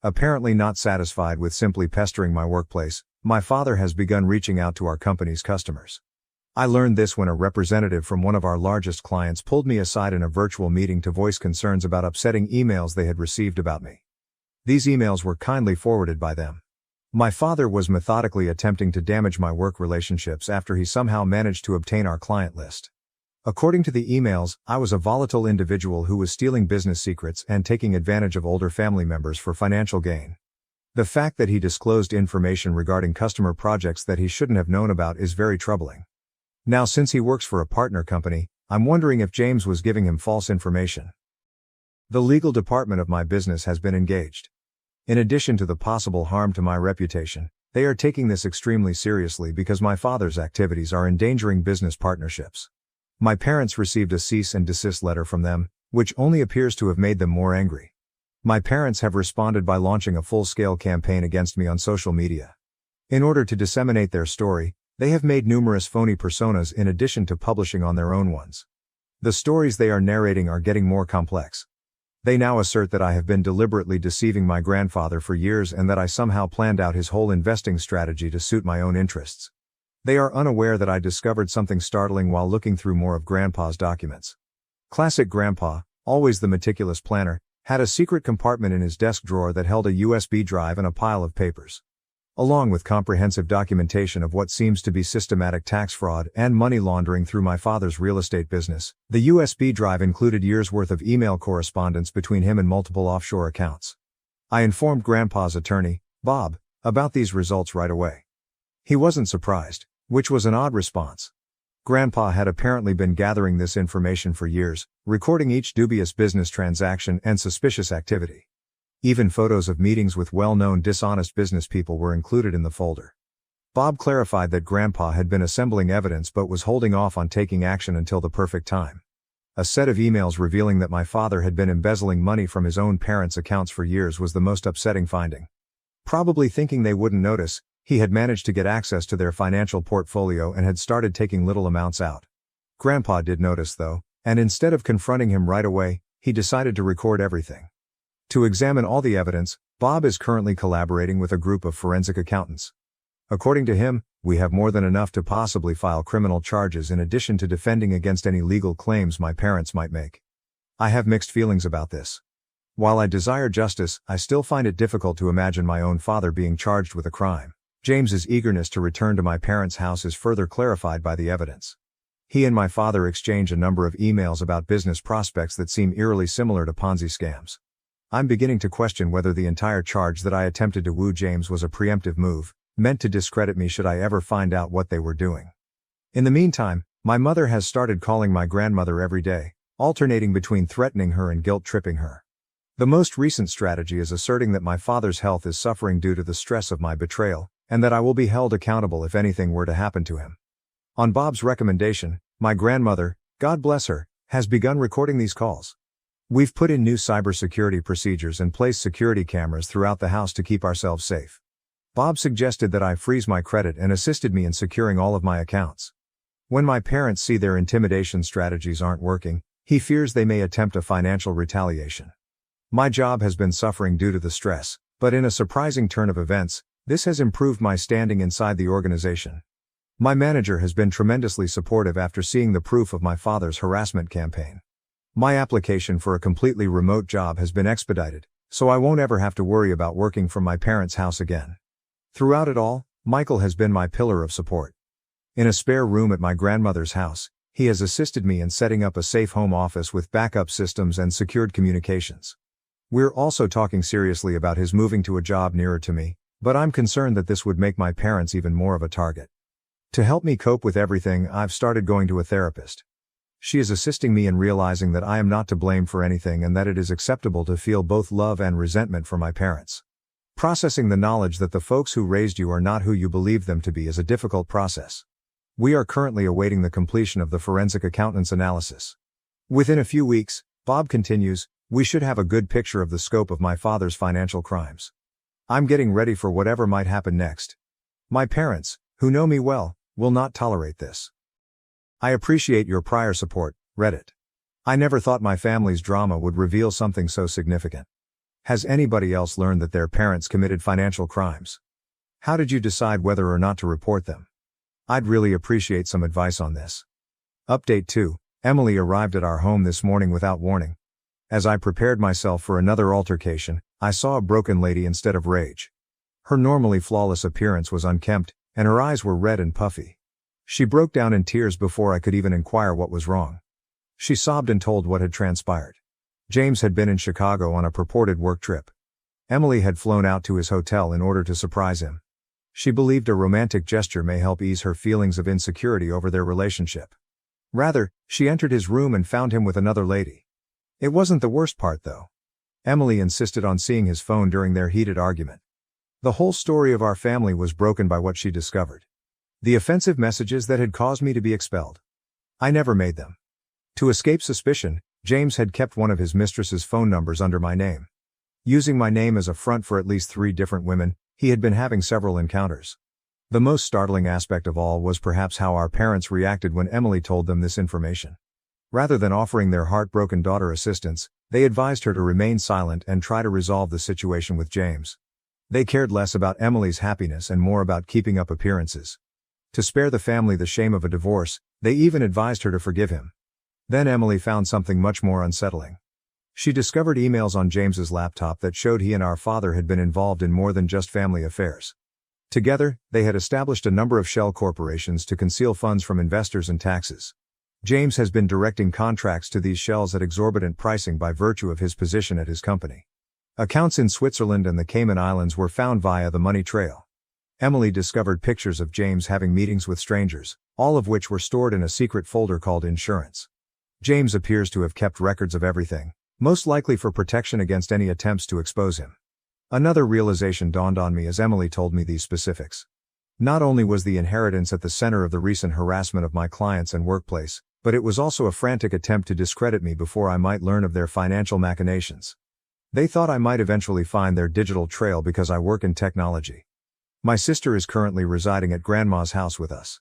S1: Apparently not satisfied with simply pestering my workplace, my father has begun reaching out to our company's customers. I learned this when a representative from one of our largest clients pulled me aside in a virtual meeting to voice concerns about upsetting emails they had received about me. These emails were kindly forwarded by them. My father was methodically attempting to damage my work relationships after he somehow managed to obtain our client list. According to the emails, I was a volatile individual who was stealing business secrets and taking advantage of older family members for financial gain. The fact that he disclosed information regarding customer projects that he shouldn't have known about is very troubling. Now, since he works for a partner company, I'm wondering if James was giving him false information. The legal department of my business has been engaged. In addition to the possible harm to my reputation, They are taking this extremely seriously because my father's activities are endangering business partnerships. My parents received a cease and desist letter from them, which only appears to have made them more angry. My parents have responded by launching a full-scale campaign against me on social media. In order to disseminate their story, they have made numerous phony personas in addition to publishing on their own ones. The stories they are narrating are getting more complex. They now assert that I have been deliberately deceiving my grandfather for years and that I somehow planned out his whole investing strategy to suit my own interests. They are unaware that I discovered something startling while looking through more of Grandpa's documents. Classic Grandpa, always the meticulous planner, had a secret compartment in his desk drawer that held a USB drive and a pile of papers. Along with comprehensive documentation of what seems to be systematic tax fraud and money laundering through my father's real estate business, the USB drive included years' worth of email correspondence between him and multiple offshore accounts. I informed Grandpa's attorney, Bob, about these results right away. He wasn't surprised, which was an odd response. Grandpa had apparently been gathering this information for years, recording each dubious business transaction and suspicious activity. Even photos of meetings with well-known dishonest business people were included in the folder. Bob clarified that Grandpa had been assembling evidence but was holding off on taking action until the perfect time. A set of emails revealing that my father had been embezzling money from his own parents' accounts for years was the most upsetting finding. Probably thinking they wouldn't notice, he had managed to get access to their financial portfolio and had started taking little amounts out. Grandpa did notice though, and instead of confronting him right away, he decided to record everything. To examine all the evidence, Bob is currently collaborating with a group of forensic accountants. According to him, we have more than enough to possibly file criminal charges in addition to defending against any legal claims my parents might make. I have mixed feelings about this. While I desire justice, I still find it difficult to imagine my own father being charged with a crime. James's eagerness to return to my parents' house is further clarified by the evidence. He and my father exchange a number of emails about business prospects that seem eerily similar to Ponzi scams. I'm beginning to question whether the entire charge that I attempted to woo James was a preemptive move, meant to discredit me should I ever find out what they were doing. In the meantime, my mother has started calling my grandmother every day, alternating between threatening her and guilt-tripping her. The most recent strategy is asserting that my father's health is suffering due to the stress of my betrayal, and that I will be held accountable if anything were to happen to him. On Bob's recommendation, my grandmother, God bless her, has begun recording these calls. We've put in new cybersecurity procedures and placed security cameras throughout the house to keep ourselves safe. Bob suggested that I freeze my credit and assisted me in securing all of my accounts. When my parents see their intimidation strategies aren't working, he fears they may attempt a financial retaliation. My job has been suffering due to the stress, but in a surprising turn of events, this has improved my standing inside the organization. My manager has been tremendously supportive after seeing the proof of my father's harassment campaign. My application for a completely remote job has been expedited, so I won't ever have to worry about working from my parents' house again. Throughout it all, Michael has been my pillar of support. In a spare room at my grandmother's house, he has assisted me in setting up a safe home office with backup systems and secured communications. We're also talking seriously about his moving to a job nearer to me, but I'm concerned that this would make my parents even more of a target. To help me cope with everything, I've started going to a therapist. She is assisting me in realizing that I am not to blame for anything and that it is acceptable to feel both love and resentment for my parents. Processing the knowledge that the folks who raised you are not who you believe them to be is a difficult process. We are currently awaiting the completion of the forensic accountant's analysis. Within a few weeks, Bob continues, we should have a good picture of the scope of my father's financial crimes. I'm getting ready for whatever might happen next. My parents, who know me well, will not tolerate this. I appreciate your prior support, Reddit. I never thought my family's drama would reveal something so significant. Has anybody else learned that their parents committed financial crimes? How did you decide whether or not to report them? I'd really appreciate some advice on this. Update 2. Emily arrived at our home this morning without warning. As I prepared myself for another altercation, I saw a broken lady instead of rage. Her normally flawless appearance was unkempt, and her eyes were red and puffy. She broke down in tears before I could even inquire what was wrong. She sobbed and told what had transpired. James had been in Chicago on a purported work trip. Emily had flown out to his hotel in order to surprise him. She believed a romantic gesture may help ease her feelings of insecurity over their relationship. Rather, she entered his room and found him with another lady. It wasn't the worst part though. Emily insisted on seeing his phone during their heated argument. The whole story of our family was broken by what she discovered. The offensive messages that had caused me to be expelled. I never made them. To escape suspicion, James had kept one of his mistress's phone numbers under my name. Using my name as a front for at least 3 different women, he had been having several encounters. The most startling aspect of all was perhaps how our parents reacted when Emily told them this information. Rather than offering their heartbroken daughter assistance, they advised her to remain silent and try to resolve the situation with James. They cared less about Emily's happiness and more about keeping up appearances. To spare the family the shame of a divorce, they even advised her to forgive him. Then Emily found something much more unsettling. She discovered emails on James's laptop that showed he and our father had been involved in more than just family affairs. Together, they had established a number of shell corporations to conceal funds from investors and taxes. James has been directing contracts to these shells at exorbitant pricing by virtue of his position at his company. Accounts in Switzerland and the Cayman Islands were found via the money trail. Emily discovered pictures of James having meetings with strangers, all of which were stored in a secret folder called insurance. James appears to have kept records of everything, most likely for protection against any attempts to expose him. Another realization dawned on me as Emily told me these specifics. Not only was the inheritance at the center of the recent harassment of my clients and workplace, but it was also a frantic attempt to discredit me before I might learn of their financial machinations. They thought I might eventually find their digital trail because I work in technology. My sister is currently residing at Grandma's house with us.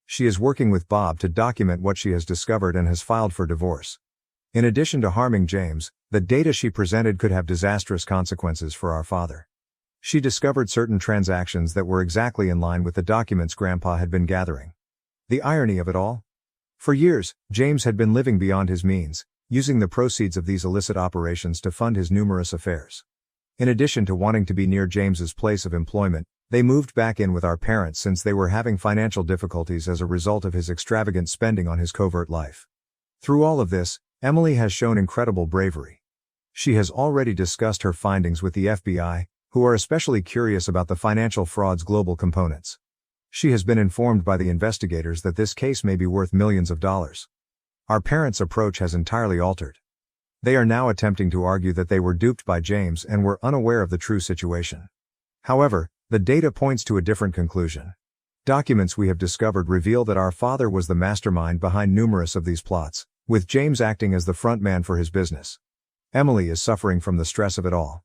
S1: She is working with Bob to document what she has discovered and has filed for divorce. In addition to harming James, the data she presented could have disastrous consequences for our father. She discovered certain transactions that were exactly in line with the documents Grandpa had been gathering. The irony of it all? For years, James had been living beyond his means, using the proceeds of these illicit operations to fund his numerous affairs. In addition to wanting to be near James's place of employment, they moved back in with our parents since they were having financial difficulties as a result of his extravagant spending on his covert life. Through all of this, Emily has shown incredible bravery. She has already discussed her findings with the FBI, who are especially curious about the financial fraud's global components. She has been informed by the investigators that this case may be worth millions of dollars. Our parents' approach has entirely altered. They are now attempting to argue that they were duped by James and were unaware of the true situation. However, the data points to a different conclusion. Documents we have discovered reveal that our father was the mastermind behind numerous of these plots, with James acting as the front man for his business. Emily is suffering from the stress of it all.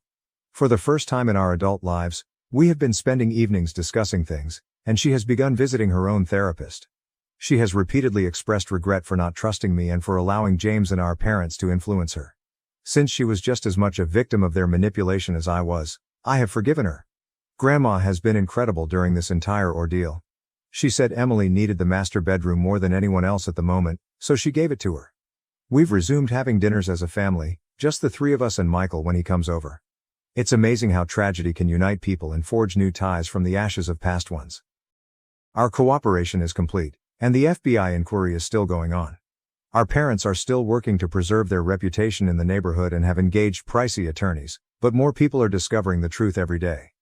S1: For the first time in our adult lives, we have been spending evenings discussing things, and she has begun visiting her own therapist. She has repeatedly expressed regret for not trusting me and for allowing James and our parents to influence her. Since she was just as much a victim of their manipulation as I was, I have forgiven her. Grandma has been incredible during this entire ordeal. She said Emily needed the master bedroom more than anyone else at the moment, so she gave it to her. We've resumed having dinners as a family, just the 3 of us and Michael when he comes over. It's amazing how tragedy can unite people and forge new ties from the ashes of past ones. Our cooperation is complete, and the FBI inquiry is still going on. Our parents are still working to preserve their reputation in the neighborhood and have engaged pricey attorneys, but more people are discovering the truth every day.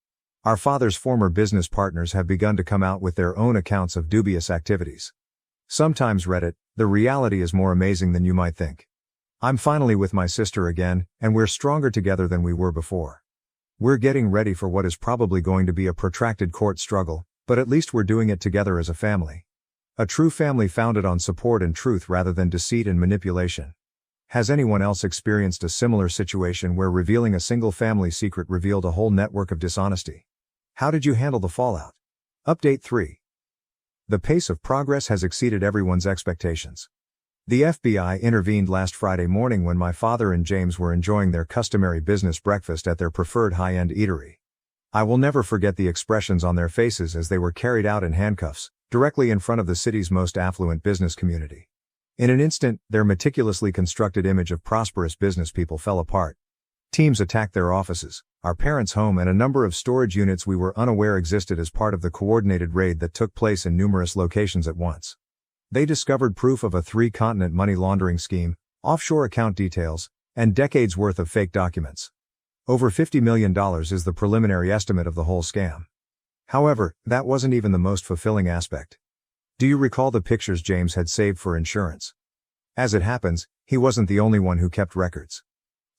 S1: Our father's former business partners have begun to come out with their own accounts of dubious activities. Sometimes Reddit, the reality is more amazing than you might think. I'm finally with my sister again, and we're stronger together than we were before. We're getting ready for what is probably going to be a protracted court struggle, but at least we're doing it together as a family. A true family founded on support and truth rather than deceit and manipulation. Has anyone else experienced a similar situation where revealing a single family secret revealed a whole network of dishonesty? How did you handle the fallout? Update 3. The pace of progress has exceeded everyone's expectations. The FBI intervened last Friday morning when my father and James were enjoying their customary business breakfast at their preferred high-end eatery. I will never forget the expressions on their faces as they were carried out in handcuffs, directly in front of the city's most affluent business community. In an instant, their meticulously constructed image of prosperous business people fell apart. Teams attacked their offices, our parents' home and a number of storage units we were unaware existed as part of the coordinated raid that took place in numerous locations at once. They discovered proof of a 3-continent money laundering scheme, offshore account details, and decades worth of fake documents. Over $50 million is the preliminary estimate of the whole scam. However, that wasn't even the most fulfilling aspect. Do you recall the pictures James had saved for insurance? As it happens, he wasn't the only one who kept records.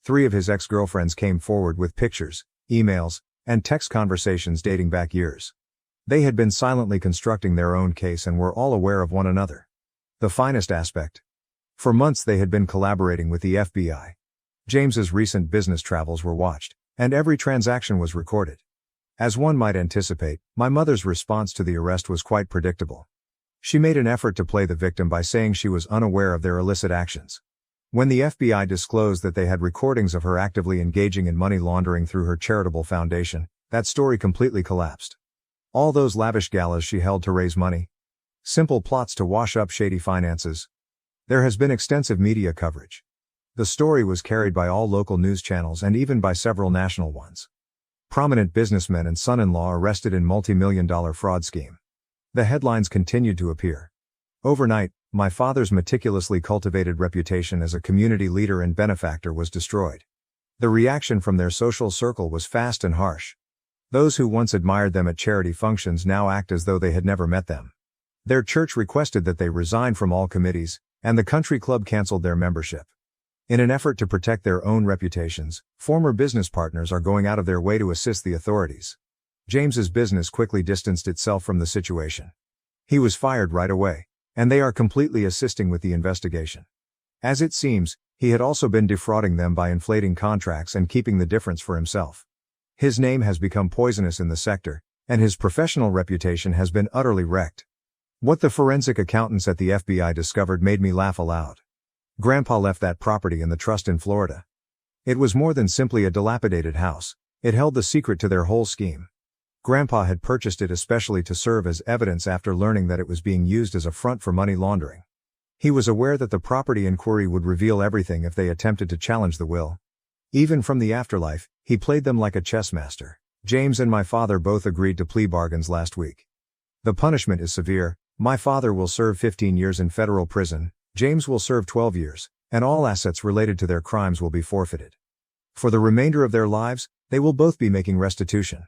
S1: 3 of his ex-girlfriends came forward with pictures, emails, and text conversations dating back years. They had been silently constructing their own case and were all aware of one another. The finest aspect. For months they had been collaborating with the FBI. James's recent business travels were watched, and every transaction was recorded. As one might anticipate, my mother's response to the arrest was quite predictable. She made an effort to play the victim by saying she was unaware of their illicit actions. When the FBI disclosed that they had recordings of her actively engaging in money laundering through her charitable foundation, that story completely collapsed. All those lavish galas she held to raise money. Simple plots to wash up shady finances. There has been extensive media coverage. The story was carried by all local news channels and even by several national ones. Prominent businessmen and son-in-law arrested in multi-million-dollar fraud scheme. The headlines continued to appear. Overnight, my father's meticulously cultivated reputation as a community leader and benefactor was destroyed. The reaction from their social circle was fast and harsh. Those who once admired them at charity functions now act as though they had never met them. Their church requested that they resign from all committees, and the country club canceled their membership. In an effort to protect their own reputations, former business partners are going out of their way to assist the authorities. James's business quickly distanced itself from the situation. He was fired right away, and they are completely assisting with the investigation. As it seems, he had also been defrauding them by inflating contracts and keeping the difference for himself. His name has become poisonous in the sector, and his professional reputation has been utterly wrecked. What the forensic accountants at the FBI discovered made me laugh aloud. Grandpa left that property in the trust in Florida. It was more than simply a dilapidated house, it held the secret to their whole scheme. Grandpa had purchased it especially to serve as evidence after learning that it was being used as a front for money laundering. He was aware that the property inquiry would reveal everything if they attempted to challenge the will. Even from the afterlife, he played them like a chess master. James and my father both agreed to plea bargains last week. The punishment is severe. My father will serve 15 years in federal prison, James will serve 12 years, and all assets related to their crimes will be forfeited. For the remainder of their lives, they will both be making restitution.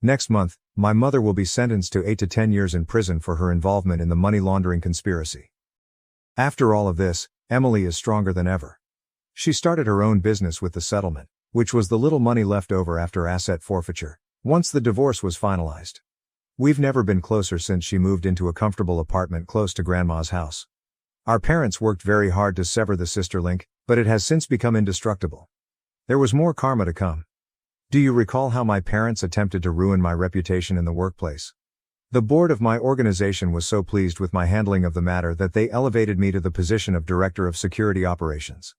S1: Next month, my mother will be sentenced to 8 to 10 years in prison for her involvement in the money laundering conspiracy. After all of this, Emily is stronger than ever. She started her own business with the settlement, which was the little money left over after asset forfeiture, once the divorce was finalized. We've never been closer since she moved into a comfortable apartment close to Grandma's house. Our parents worked very hard to sever the sister link, but it has since become indestructible. There was more karma to come. Do you recall how my parents attempted to ruin my reputation in the workplace? The board of my organization was so pleased with my handling of the matter that they elevated me to the position of Director of Security Operations.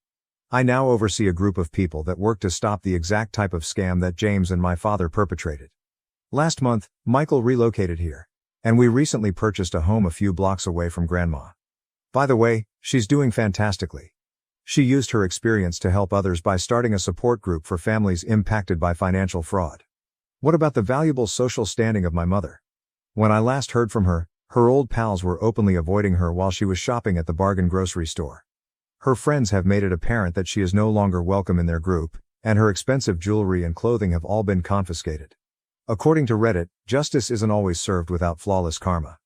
S1: I now oversee a group of people that work to stop the exact type of scam that James and my father perpetrated. Last month, Michael relocated here, and we recently purchased a home a few blocks away from Grandma. By the way, she's doing fantastically. She used her experience to help others by starting a support group for families impacted by financial fraud. What about the valuable social standing of my mother? When I last heard from her, her old pals were openly avoiding her while she was shopping at the bargain grocery store. Her friends have made it apparent that she is no longer welcome in their group, and her expensive jewelry and clothing have all been confiscated. According to Reddit, justice isn't always served without flawless karma.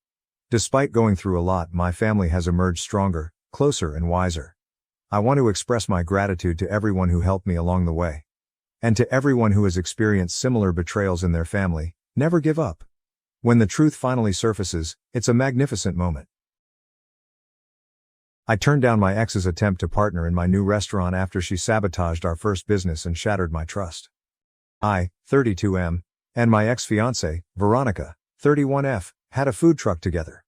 S1: Despite going through a lot, my family has emerged stronger, closer and wiser. I want to express my gratitude to everyone who helped me along the way. And to everyone who has experienced similar betrayals in their family, never give up. When the truth finally surfaces, it's a magnificent moment. I turned down my ex's attempt to partner in my new restaurant after she sabotaged our first business and shattered my trust. I, 32M, and my ex-fiancée, Veronica, 31F, had a food truck together.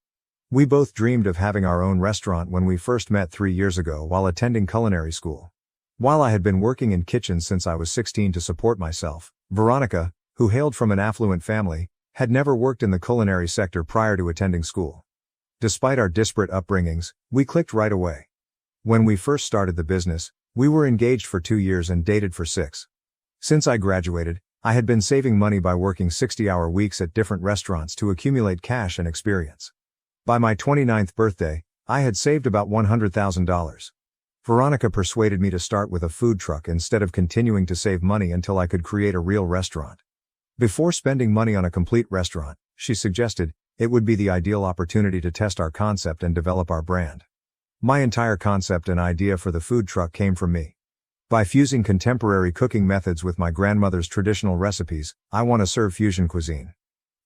S1: We both dreamed of having our own restaurant when we first met 3 years ago while attending culinary school. While I had been working in kitchens since I was 16 to support myself, Veronica, who hailed from an affluent family, had never worked in the culinary sector prior to attending school. Despite our disparate upbringings, we clicked right away. When we first started the business, we were engaged for 2 years and dated for 6. Since I graduated, I had been saving money by working 60-hour weeks at different restaurants to accumulate cash and experience. By my 29th birthday, I had saved about $100,000. Veronica persuaded me to start with a food truck instead of continuing to save money until I could create a real restaurant. Before spending money on a complete restaurant, she suggested, it would be the ideal opportunity to test our concept and develop our brand. My entire concept and idea for the food truck came from me. By fusing contemporary cooking methods with my grandmother's traditional recipes, I want to serve fusion cuisine.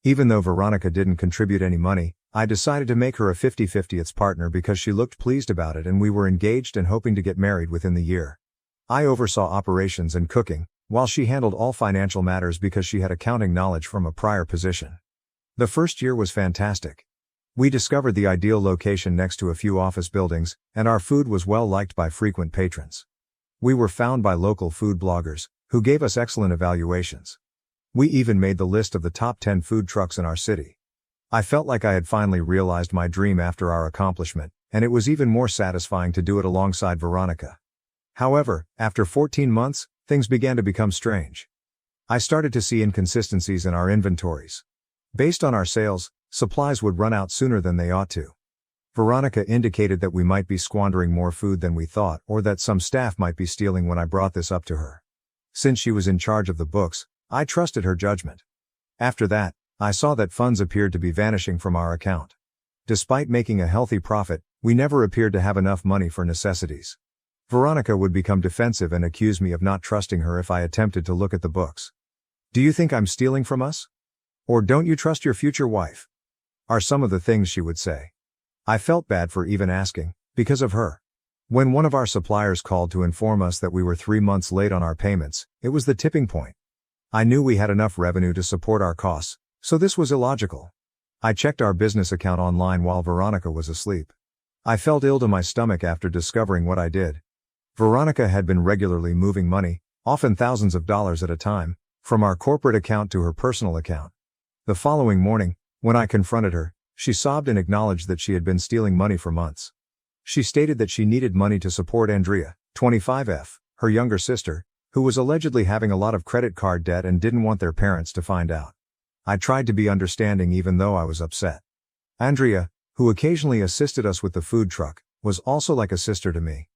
S1: Even though Veronica didn't contribute any money, I decided to make her a 50/50 partner because she looked pleased about it and we were engaged and hoping to get married within the year. I oversaw operations and cooking, while she handled all financial matters because she had accounting knowledge from a prior position. The first year was fantastic. We discovered the ideal location next to a few office buildings, and our food was well liked by frequent patrons. We were found by local food bloggers, who gave us excellent evaluations. We even made the list of the top 10 food trucks in our city. I felt like I had finally realized my dream after our accomplishment, and it was even more satisfying to do it alongside Veronica. However, after 14 months, things began to become strange. I started to see inconsistencies in our inventories. Based on our sales, supplies would run out sooner than they ought to. Veronica indicated that we might be squandering more food than we thought or that some staff might be stealing when I brought this up to her. Since she was in charge of the books, I trusted her judgment. After that, I saw that funds appeared to be vanishing from our account. Despite making a healthy profit, we never appeared to have enough money for necessities. Veronica would become defensive and accuse me of not trusting her if I attempted to look at the books. "Do you think I'm stealing from us? Or don't you trust your future wife?" are some of the things she would say. I felt bad for even asking, because of her. When one of our suppliers called to inform us that we were 3 months late on our payments, it was the tipping point. I knew we had enough revenue to support our costs, so this was illogical. I checked our business account online while Veronica was asleep. I felt ill to my stomach after discovering what I did. Veronica had been regularly moving money, often thousands of dollars at a time, from our corporate account to her personal account. The following morning, when I confronted her, she sobbed and acknowledged that she had been stealing money for months. She stated that she needed money to support Andrea, 25F, her younger sister, who was allegedly having a lot of credit card debt and didn't want their parents to find out. I tried to be understanding even though I was upset. Andrea, who occasionally assisted us with the food truck, was also like a sister to me.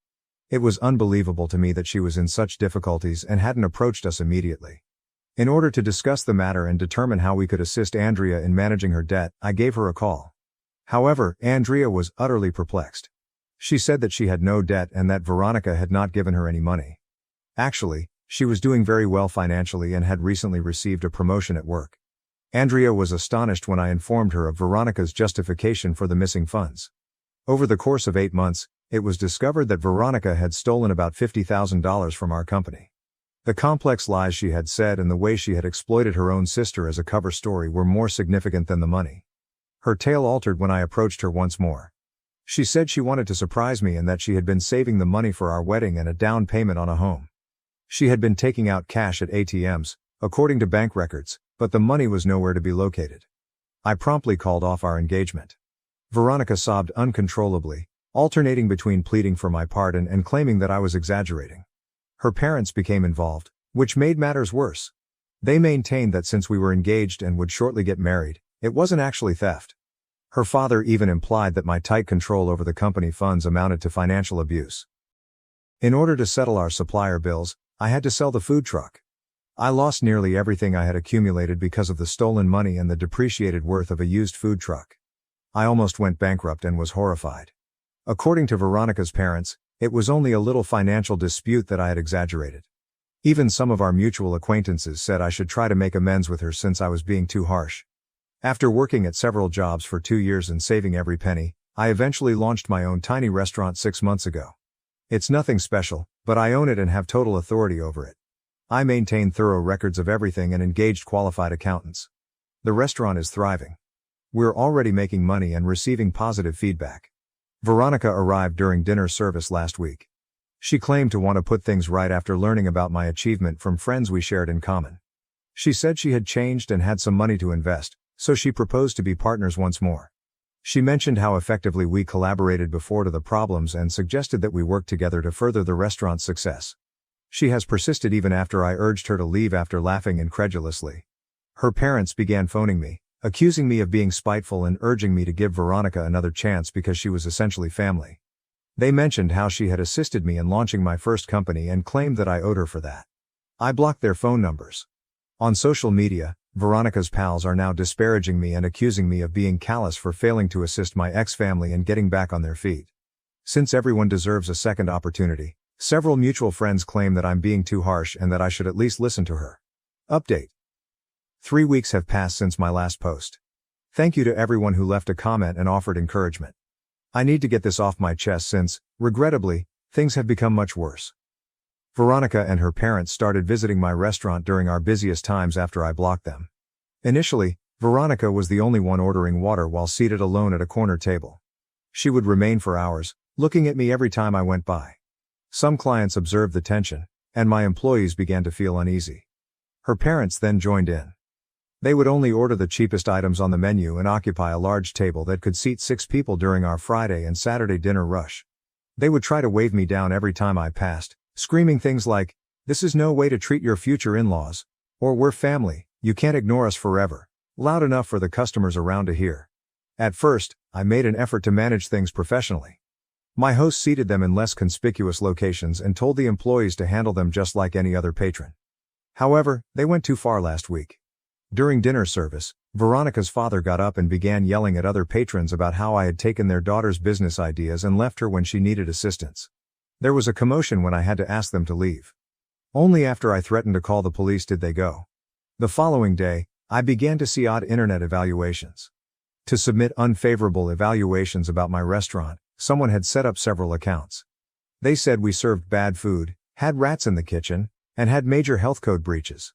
S1: It was unbelievable to me that she was in such difficulties and hadn't approached us immediately. In order to discuss the matter and determine how we could assist Andrea in managing her debt, I gave her a call. However, Andrea was utterly perplexed. She said that she had no debt and that Veronica had not given her any money. Actually, she was doing very well financially and had recently received a promotion at work. Andrea was astonished when I informed her of Veronica's justification for the missing funds. Over the course of 8 months, it was discovered that Veronica had stolen about $50,000 from our company. The complex lies she had said and the way she had exploited her own sister as a cover story were more significant than the money. Her tale altered when I approached her once more. She said she wanted to surprise me and that she had been saving the money for our wedding and a down payment on a home. She had been taking out cash at ATMs, according to bank records, but the money was nowhere to be located. I promptly called off our engagement. Veronica sobbed uncontrollably, alternating between pleading for my pardon and claiming that I was exaggerating. Her parents became involved, which made matters worse. They maintained that since we were engaged and would shortly get married, it wasn't actually theft. Her father even implied that my tight control over the company funds amounted to financial abuse. In order to settle our supplier bills, I had to sell the food truck. I lost nearly everything I had accumulated because of the stolen money and the depreciated worth of a used food truck. I almost went bankrupt and was horrified. According to Veronica's parents, it was only a little financial dispute that I had exaggerated. Even some of our mutual acquaintances said I should try to make amends with her since I was being too harsh. After working at several jobs for 2 years and saving every penny, I eventually launched my own tiny restaurant 6 months ago. It's nothing special, but I own it and have total authority over it. I maintain thorough records of everything and engaged qualified accountants. The restaurant is thriving. We're already making money and receiving positive feedback. Veronica arrived during dinner service last week. She claimed to want to put things right after learning about my achievement from friends we shared in common. She said she had changed and had some money to invest, so she proposed to be partners once more. She mentioned how effectively we collaborated before to the problems and suggested that we work together to further the restaurant's success. She has persisted even after I urged her to leave after laughing incredulously. Her parents began phoning me, accusing me of being spiteful and urging me to give Veronica another chance because she was essentially family. They mentioned how she had assisted me in launching my first company and claimed that I owed her for that. I blocked their phone numbers. On social media, Veronica's pals are now disparaging me and accusing me of being callous for failing to assist my ex-family in getting back on their feet. Since everyone deserves a second opportunity, Several mutual friends claim that I'm being too harsh and that I should at least listen to her. Update. 3 weeks have passed since my last post. Thank you to everyone who left a comment and offered encouragement. I need to get this off my chest since, regrettably, things have become much worse. Veronica and her parents started visiting my restaurant during our busiest times after I blocked them. Initially, Veronica was the only one ordering water while seated alone at a corner table. She would remain for hours, looking at me every time I went by. Some clients observed the tension, and my employees began to feel uneasy. Her parents then joined in. They would only order the cheapest items on the menu and occupy a large table that could seat 6 people during our Friday and Saturday dinner rush. They would try to wave me down every time I passed, screaming things like, "This is no way to treat your future in-laws," or "We're family, you can't ignore us forever," loud enough for the customers around to hear. At first, I made an effort to manage things professionally. My host seated them in less conspicuous locations and told the employees to handle them just like any other patron. However, they went too far last week. During dinner service, Veronica's father got up and began yelling at other patrons about how I had taken their daughter's business ideas and left her when she needed assistance. There was a commotion when I had to ask them to leave. Only after I threatened to call the police did they go. The following day, I began to see odd internet evaluations. To submit unfavorable evaluations about my restaurant, someone had set up several accounts. They said we served bad food, had rats in the kitchen, and had major health code breaches.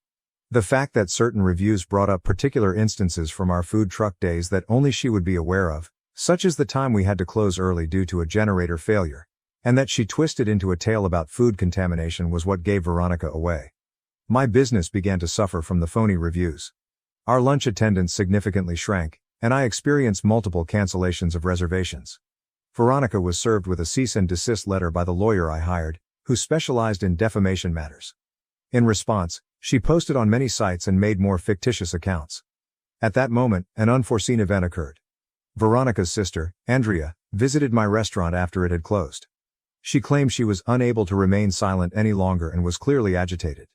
S1: The fact that certain reviews brought up particular instances from our food truck days that only she would be aware of, such as the time we had to close early due to a generator failure, and that she twisted into a tale about food contamination was what gave Veronica away. My business began to suffer from the phony reviews. Our lunch attendance significantly shrank, and I experienced multiple cancellations of reservations. Veronica was served with a cease and desist letter by the lawyer I hired, who specialized in defamation matters. In response, she posted on many sites and made more fictitious accounts. At that moment, an unforeseen event occurred. Veronica's sister, Andrea, visited my restaurant after it had closed. She claimed she was unable to remain silent any longer and was clearly agitated.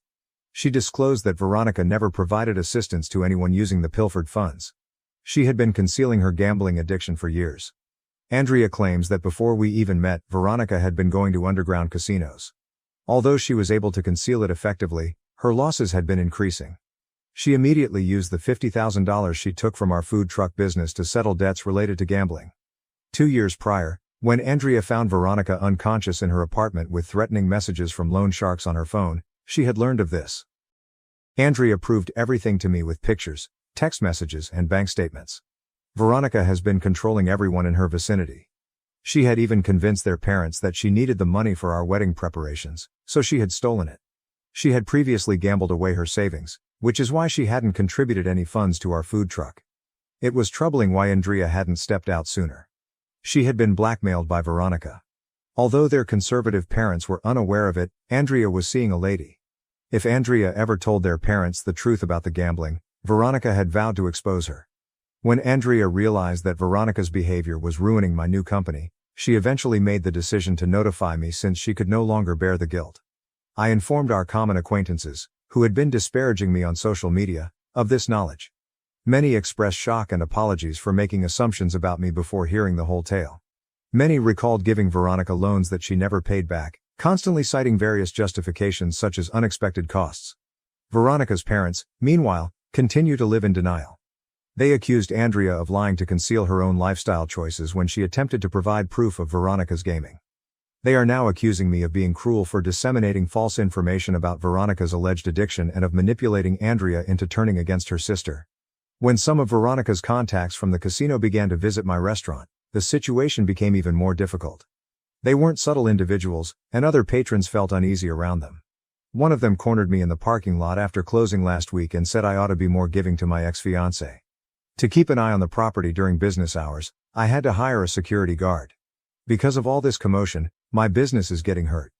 S1: She disclosed that Veronica never provided assistance to anyone using the pilfered funds. She had been concealing her gambling addiction for years. Andrea claims that before we even met, Veronica had been going to underground casinos. Although she was able to conceal it effectively, her losses had been increasing. She immediately used the $50,000 she took from our food truck business to settle debts related to gambling. 2 years prior, when Andrea found Veronica unconscious in her apartment with threatening messages from loan sharks on her phone, she had learned of this. Andrea proved everything to me with pictures, text messages, and bank statements. Veronica has been controlling everyone in her vicinity. She had even convinced their parents that she needed the money for our wedding preparations, so she had stolen it. She had previously gambled away her savings, which is why she hadn't contributed any funds to our food truck. It was troubling why Andrea hadn't stepped out sooner. She had been blackmailed by Veronica. Although their conservative parents were unaware of it, Andrea was seeing a lady. If Andrea ever told their parents the truth about the gambling, Veronica had vowed to expose her. When Andrea realized that Veronica's behavior was ruining my new company, she eventually made the decision to notify me since she could no longer bear the guilt. I informed our common acquaintances, who had been disparaging me on social media, of this knowledge. Many expressed shock and apologies for making assumptions about me before hearing the whole tale. Many recalled giving Veronica loans that she never paid back, constantly citing various justifications such as unexpected costs. Veronica's parents, meanwhile, continue to live in denial. They accused Andrea of lying to conceal her own lifestyle choices when she attempted to provide proof of Veronica's gaming. They are now accusing me of being cruel for disseminating false information about Veronica's alleged addiction and of manipulating Andrea into turning against her sister. When some of Veronica's contacts from the casino began to visit my restaurant, the situation became even more difficult. They weren't subtle individuals, and other patrons felt uneasy around them. One of them cornered me in the parking lot after closing last week and said I ought to be more giving to my ex-fiancée. To keep an eye on the property during business hours, I had to hire a security guard. Because of all this commotion, my business is getting hurt.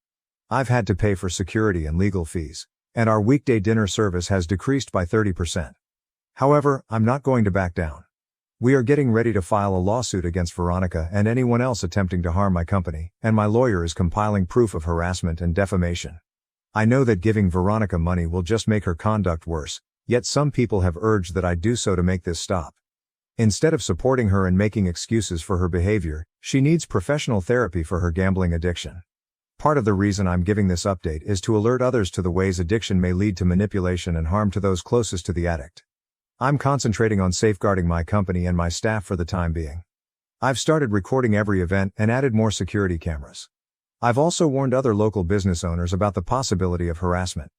S1: I've had to pay for security and legal fees, and our weekday dinner service has decreased by 30%. However, I'm not going to back down. We are getting ready to file a lawsuit against Veronica and anyone else attempting to harm my company, and my lawyer is compiling proof of harassment and defamation. I know that giving Veronica money will just make her conduct worse, yet some people have urged that I do so to make this stop. Instead of supporting her and making excuses for her behavior, she needs professional therapy for her gambling addiction. Part of the reason I'm giving this update is to alert others to the ways addiction may lead to manipulation and harm to those closest to the addict. I'm concentrating on safeguarding my company and my staff for the time being. I've started recording every event and added more security cameras. I've also warned other local business owners about the possibility of harassment.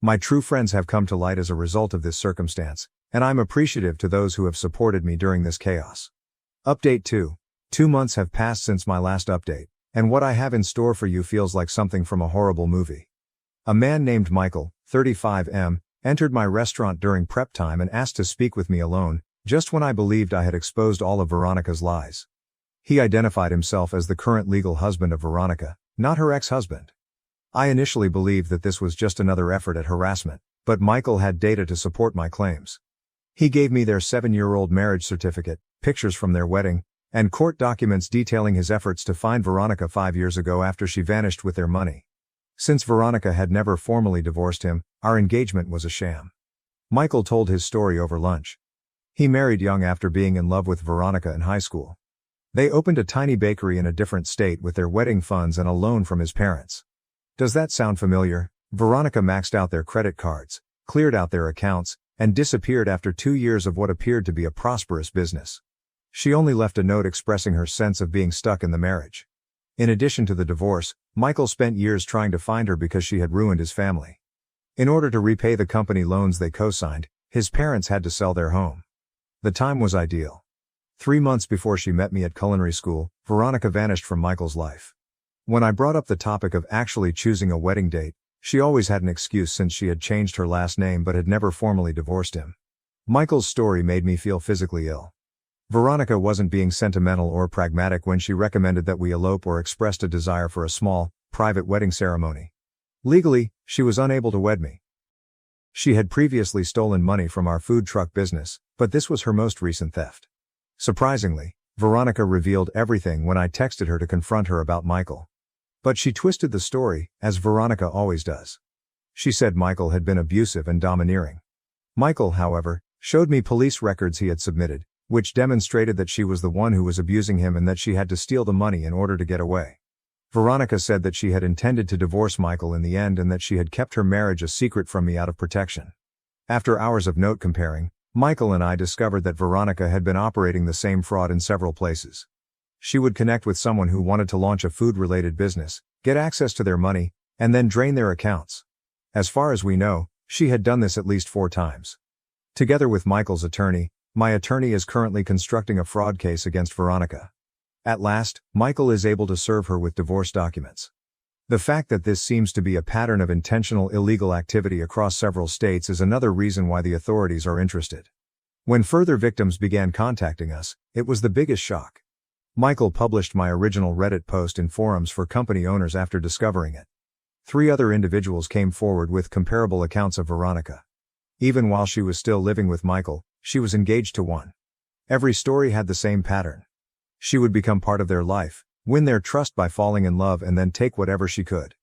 S1: My true friends have come to light as a result of this circumstance, and I'm appreciative to those who have supported me during this chaos. Update 2. 2 months have passed since my last update, and what I have in store for you feels like something from a horrible movie. A man named Michael, 35M, entered my restaurant during prep time and asked to speak with me alone, just when I believed I had exposed all of Veronica's lies. He identified himself as the current legal husband of Veronica, not her ex-husband. I initially believed that this was just another effort at harassment, but Michael had data to support my claims. He gave me their 7-year-old marriage certificate, pictures from their wedding, and court documents detailing his efforts to find Veronica 5 years ago after she vanished with their money. Since Veronica had never formally divorced him, our engagement was a sham. Michael told his story over lunch. He married young after being in love with Veronica in high school. They opened a tiny bakery in a different state with their wedding funds and a loan from his parents. Does that sound familiar? Veronica maxed out their credit cards, cleared out their accounts, and disappeared after 2 years of what appeared to be a prosperous business. She only left a note expressing her sense of being stuck in the marriage. In addition to the divorce, Michael spent years trying to find her because she had ruined his family. In order to repay the company loans they co-signed, his parents had to sell their home. The time was ideal. 3 months before she met me at culinary school, Veronica vanished from Michael's life. When I brought up the topic of actually choosing a wedding date, she always had an excuse since she had changed her last name but had never formally divorced him. Michael's story made me feel physically ill. Veronica wasn't being sentimental or pragmatic when she recommended that we elope or expressed a desire for a small, private wedding ceremony. Legally, she was unable to wed me. She had previously stolen money from our food truck business, but this was her most recent theft. Surprisingly, Veronica revealed everything when I texted her to confront her about Michael. But she twisted the story, as Veronica always does. She said Michael had been abusive and domineering. Michael, however, showed me police records he had submitted, which demonstrated that she was the one who was abusing him and that she had to steal the money in order to get away. Veronica said that she had intended to divorce Michael in the end and that she had kept her marriage a secret from me out of protection. After hours of note comparing, Michael and I discovered that Veronica had been operating the same fraud in several places. She would connect with someone who wanted to launch a food-related business, get access to their money, and then drain their accounts. As far as we know, she had done this at least 4 times. Together with Michael's attorney, my attorney is currently constructing a fraud case against Veronica. At last, Michael is able to serve her with divorce documents. The fact that this seems to be a pattern of intentional illegal activity across several states is another reason why the authorities are interested. When further victims began contacting us, it was the biggest shock. Michael published my original Reddit post in forums for company owners after discovering it. 3 other individuals came forward with comparable accounts of Veronica. Even while she was still living with Michael, she was engaged to one. Every story had the same pattern. She would become part of their life, win their trust by falling in love and then take whatever she could.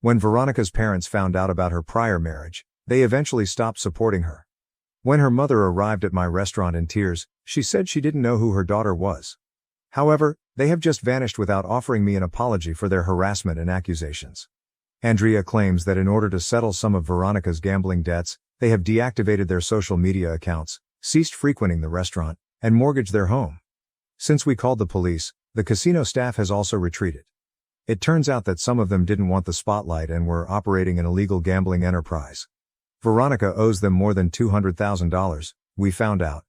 S1: When Veronica's parents found out about her prior marriage, they eventually stopped supporting her. When her mother arrived at my restaurant in tears, she said she didn't know who her daughter was. However, they have just vanished without offering me an apology for their harassment and accusations. Andrea claims that in order to settle some of Veronica's gambling debts, they have deactivated their social media accounts, ceased frequenting the restaurant, and mortgaged their home. Since we called the police, the casino staff has also retreated. It turns out that some of them didn't want the spotlight and were operating an illegal gambling enterprise. Veronica owes them more than $200,000, we found out.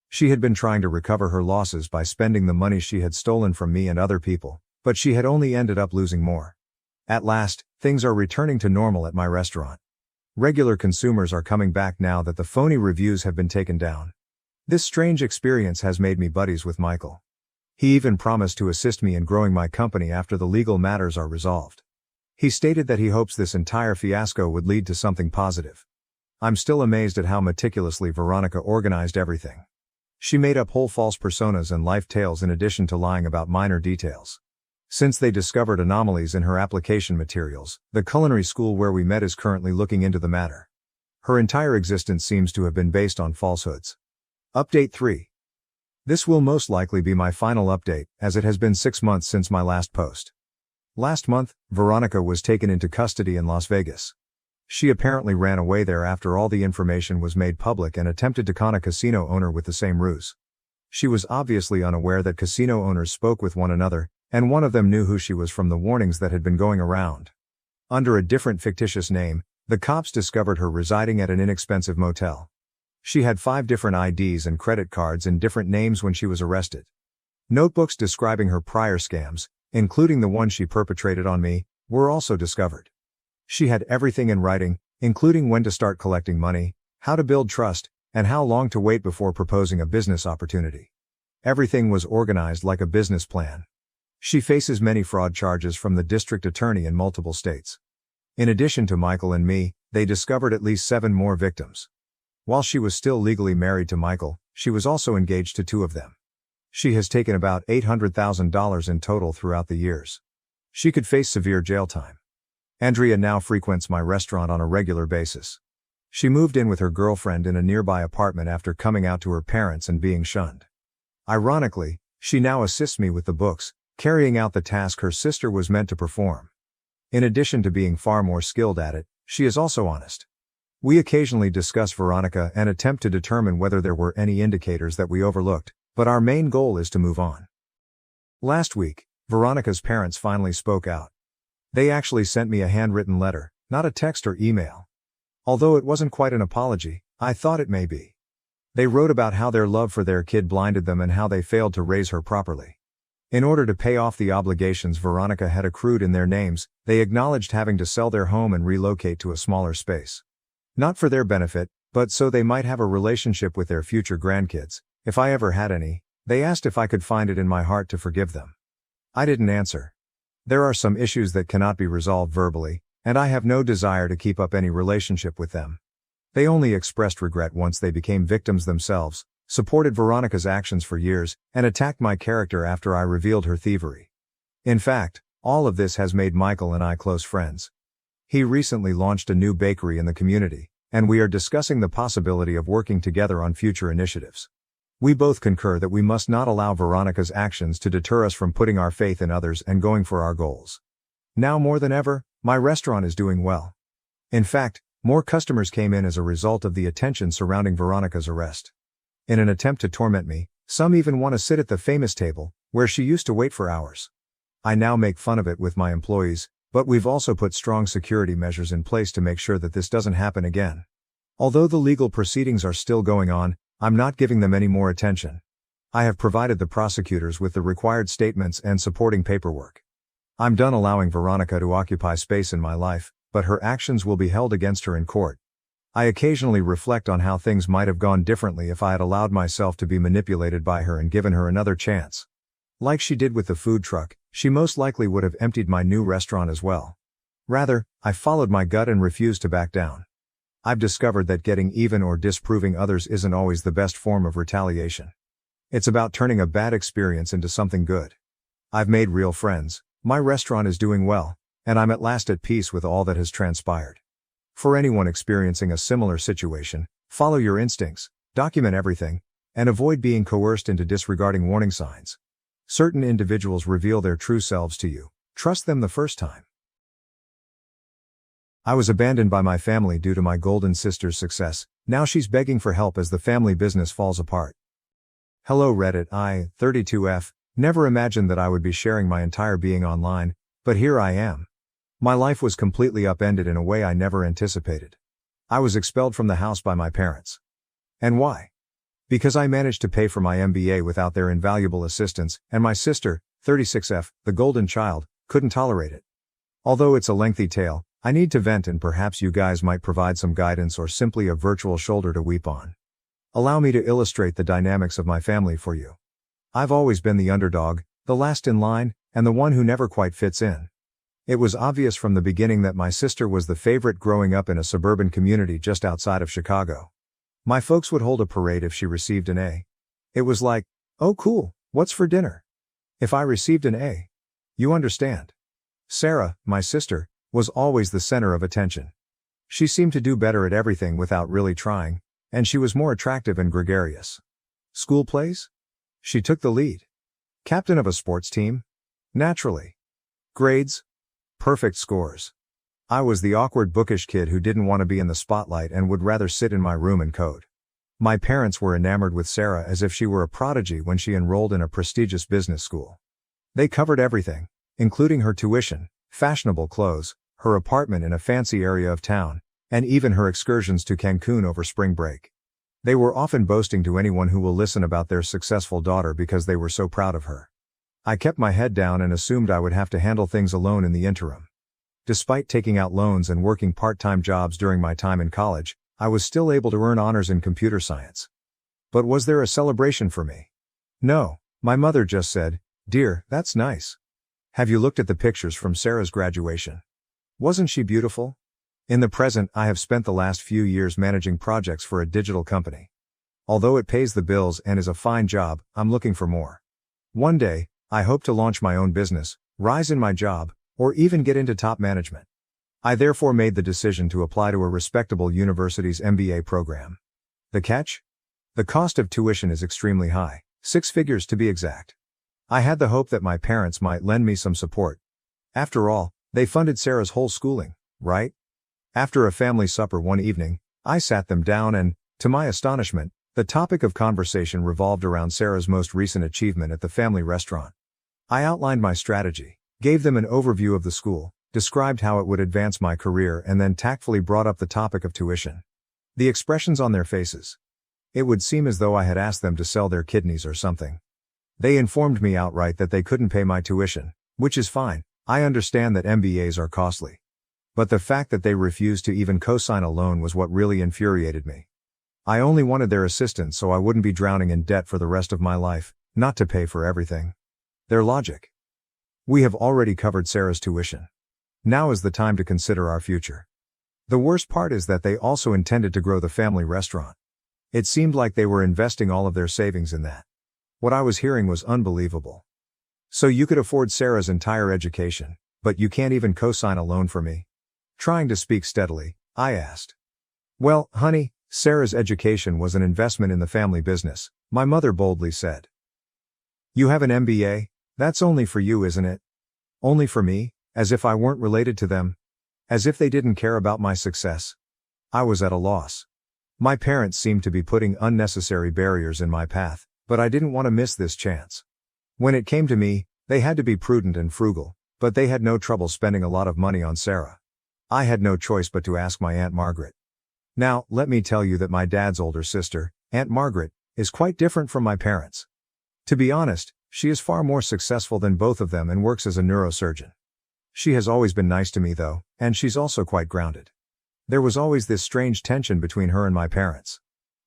S1: She had been trying to recover her losses by spending the money she had stolen from me and other people, but she had only ended up losing more. At last, things are returning to normal at my restaurant. Regular consumers are coming back now that the phony reviews have been taken down. This strange experience has made me buddies with Michael. He even promised to assist me in growing my company after the legal matters are resolved. He stated that he hopes this entire fiasco would lead to something positive. I'm still amazed at how meticulously Veronica organized everything. She made up whole false personas and life tales in addition to lying about minor details. Since they discovered anomalies in her application materials, the culinary school where we met is currently looking into the matter. Her entire existence seems to have been based on falsehoods. Update 3. This will most likely be my final update, as it has been 6 months since my last post. Last month, Veronica was taken into custody in Las Vegas. She apparently ran away there after all the information was made public and attempted to con a casino owner with the same ruse. She was obviously unaware that casino owners spoke with one another, and one of them knew who she was from the warnings that had been going around. Under a different fictitious name, the cops discovered her residing at an inexpensive motel. She had 5 different IDs and credit cards in different names when she was arrested. Notebooks describing her prior scams, including the one she perpetrated on me, were also discovered. She had everything in writing, including when to start collecting money, how to build trust, and how long to wait before proposing a business opportunity. Everything was organized like a business plan. She faces many fraud charges from the district attorney in multiple states. In addition to Michael and me, they discovered at least 7 more victims. While she was still legally married to Michael, she was also engaged to 2 of them. She has taken about $800,000 in total throughout the years. She could face severe jail time. Andrea now frequents my restaurant on a regular basis. She moved in with her girlfriend in a nearby apartment after coming out to her parents and being shunned. Ironically, she now assists me with the books, carrying out the task her sister was meant to perform. In addition to being far more skilled at it, she is also honest. We occasionally discuss Veronica and attempt to determine whether there were any indicators that we overlooked, but our main goal is to move on. Last week, Veronica's parents finally spoke out. They actually sent me a handwritten letter, not a text or email. Although it wasn't quite an apology, I thought it may be. They wrote about how their love for their kid blinded them and how they failed to raise her properly. In order to pay off the obligations Veronica had accrued in their names, they acknowledged having to sell their home and relocate to a smaller space. Not for their benefit, but so they might have a relationship with their future grandkids, if I ever had any. They asked if I could find it in my heart to forgive them. I didn't answer. There are some issues that cannot be resolved verbally, and I have no desire to keep up any relationship with them. They only expressed regret once they became victims themselves, supported Veronica's actions for years, and attacked my character after I revealed her thievery. In fact, all of this has made Michael and I close friends. He recently launched a new bakery in the community, and we are discussing the possibility of working together on future initiatives. We both concur that we must not allow Veronica's actions to deter us from putting our faith in others and going for our goals. Now more than ever, my restaurant is doing well. In fact, more customers came in as a result of the attention surrounding Veronica's arrest. In an attempt to torment me, some even want to sit at the famous table, where she used to wait for hours. I now make fun of it with my employees, but we've also put strong security measures in place to make sure that this doesn't happen again. Although the legal proceedings are still going on, I'm not giving them any more attention. I have provided the prosecutors with the required statements and supporting paperwork. I'm done allowing Veronica to occupy space in my life, but her actions will be held against her in court. I occasionally reflect on how things might have gone differently if I had allowed myself to be manipulated by her and given her another chance. Like she did with the food truck, she most likely would have emptied my new restaurant as well. Rather, I followed my gut and refused to back down. I've discovered that getting even or disproving others isn't always the best form of retaliation. It's about turning a bad experience into something good. I've made real friends, my restaurant is doing well, and I'm at last at peace with all that has transpired. For anyone experiencing a similar situation, follow your instincts, document everything, and avoid being coerced into disregarding warning signs. Certain individuals reveal their true selves to you. Trust them the first time. I was abandoned by my family due to my golden sister's success. Now she's begging for help as the family business falls apart. Hello Reddit, I, 32F, never imagined that I would be sharing my entire being online, but here I am. My life was completely upended in a way I never anticipated. I was expelled from the house by my parents. And why? Because I managed to pay for my MBA without their invaluable assistance, and my sister, 36F, the golden child, couldn't tolerate it. Although it's a lengthy tale, I need to vent and perhaps you guys might provide some guidance or simply a virtual shoulder to weep on. Allow me to illustrate the dynamics of my family for you. I've always been the underdog, the last in line, and the one who never quite fits in. It was obvious from the beginning that my sister was the favorite growing up in a suburban community just outside of Chicago. My folks would hold a parade if she received an A. It was like, oh cool, what's for dinner? If I received an A. You understand. Sarah, my sister, was always the center of attention. She seemed to do better at everything without really trying, and she was more attractive and gregarious. School plays? She took the lead. Captain of a sports team? Naturally. Grades? Perfect scores. I was the awkward bookish kid who didn't want to be in the spotlight and would rather sit in my room and code. My parents were enamored with Sarah as if she were a prodigy when she enrolled in a prestigious business school. They covered everything, including her tuition, fashionable clothes, her apartment in a fancy area of town, and even her excursions to Cancun over spring break. They were often boasting to anyone who will listen about their successful daughter because they were so proud of her. I kept my head down and assumed I would have to handle things alone in the interim. Despite taking out loans and working part-time jobs during my time in college, I was still able to earn honors in computer science. But was there a celebration for me? No, my mother just said, "Dear, that's nice. Have you looked at the pictures from Sarah's graduation? Wasn't she beautiful?" In the present, I have spent the last few years managing projects for a digital company. Although it pays the bills and is a fine job, I'm looking for more. One day, I hope to launch my own business, rise in my job, or even get into top management. I therefore made the decision to apply to a respectable university's MBA program. The catch? The cost of tuition is extremely high, 6 figures to be exact. I had the hope that my parents might lend me some support. After all, they funded Sarah's whole schooling, right? After a family supper one evening, I sat them down and, to my astonishment, the topic of conversation revolved around Sarah's most recent achievement at the family restaurant. I outlined my strategy, gave them an overview of the school, described how it would advance my career, and then tactfully brought up the topic of tuition. The expressions on their faces. It would seem as though I had asked them to sell their kidneys or something. They informed me outright that they couldn't pay my tuition, which is fine. I understand that MBAs are costly. But the fact that they refused to even co-sign a loan was what really infuriated me. I only wanted their assistance so I wouldn't be drowning in debt for the rest of my life, not to pay for everything. Their logic. We have already covered Sarah's tuition. Now is the time to consider our future. The worst part is that they also intended to grow the family restaurant. It seemed like they were investing all of their savings in that. What I was hearing was unbelievable. So you could afford Sarah's entire education, but you can't even co-sign a loan for me? Trying to speak steadily, I asked. Well, honey, Sarah's education was an investment in the family business, my mother boldly said. You have an MBA? That's only for you, isn't it? Only for me? As if I weren't related to them? As if they didn't care about my success? I was at a loss. My parents seemed to be putting unnecessary barriers in my path, but I didn't want to miss this chance. When it came to me, they had to be prudent and frugal, but they had no trouble spending a lot of money on Sarah. I had no choice but to ask my Aunt Margaret. Now, let me tell you that my dad's older sister, Aunt Margaret, is quite different from my parents. To be honest, she is far more successful than both of them and works as a neurosurgeon. She has always been nice to me though, and she's also quite grounded. There was always this strange tension between her and my parents.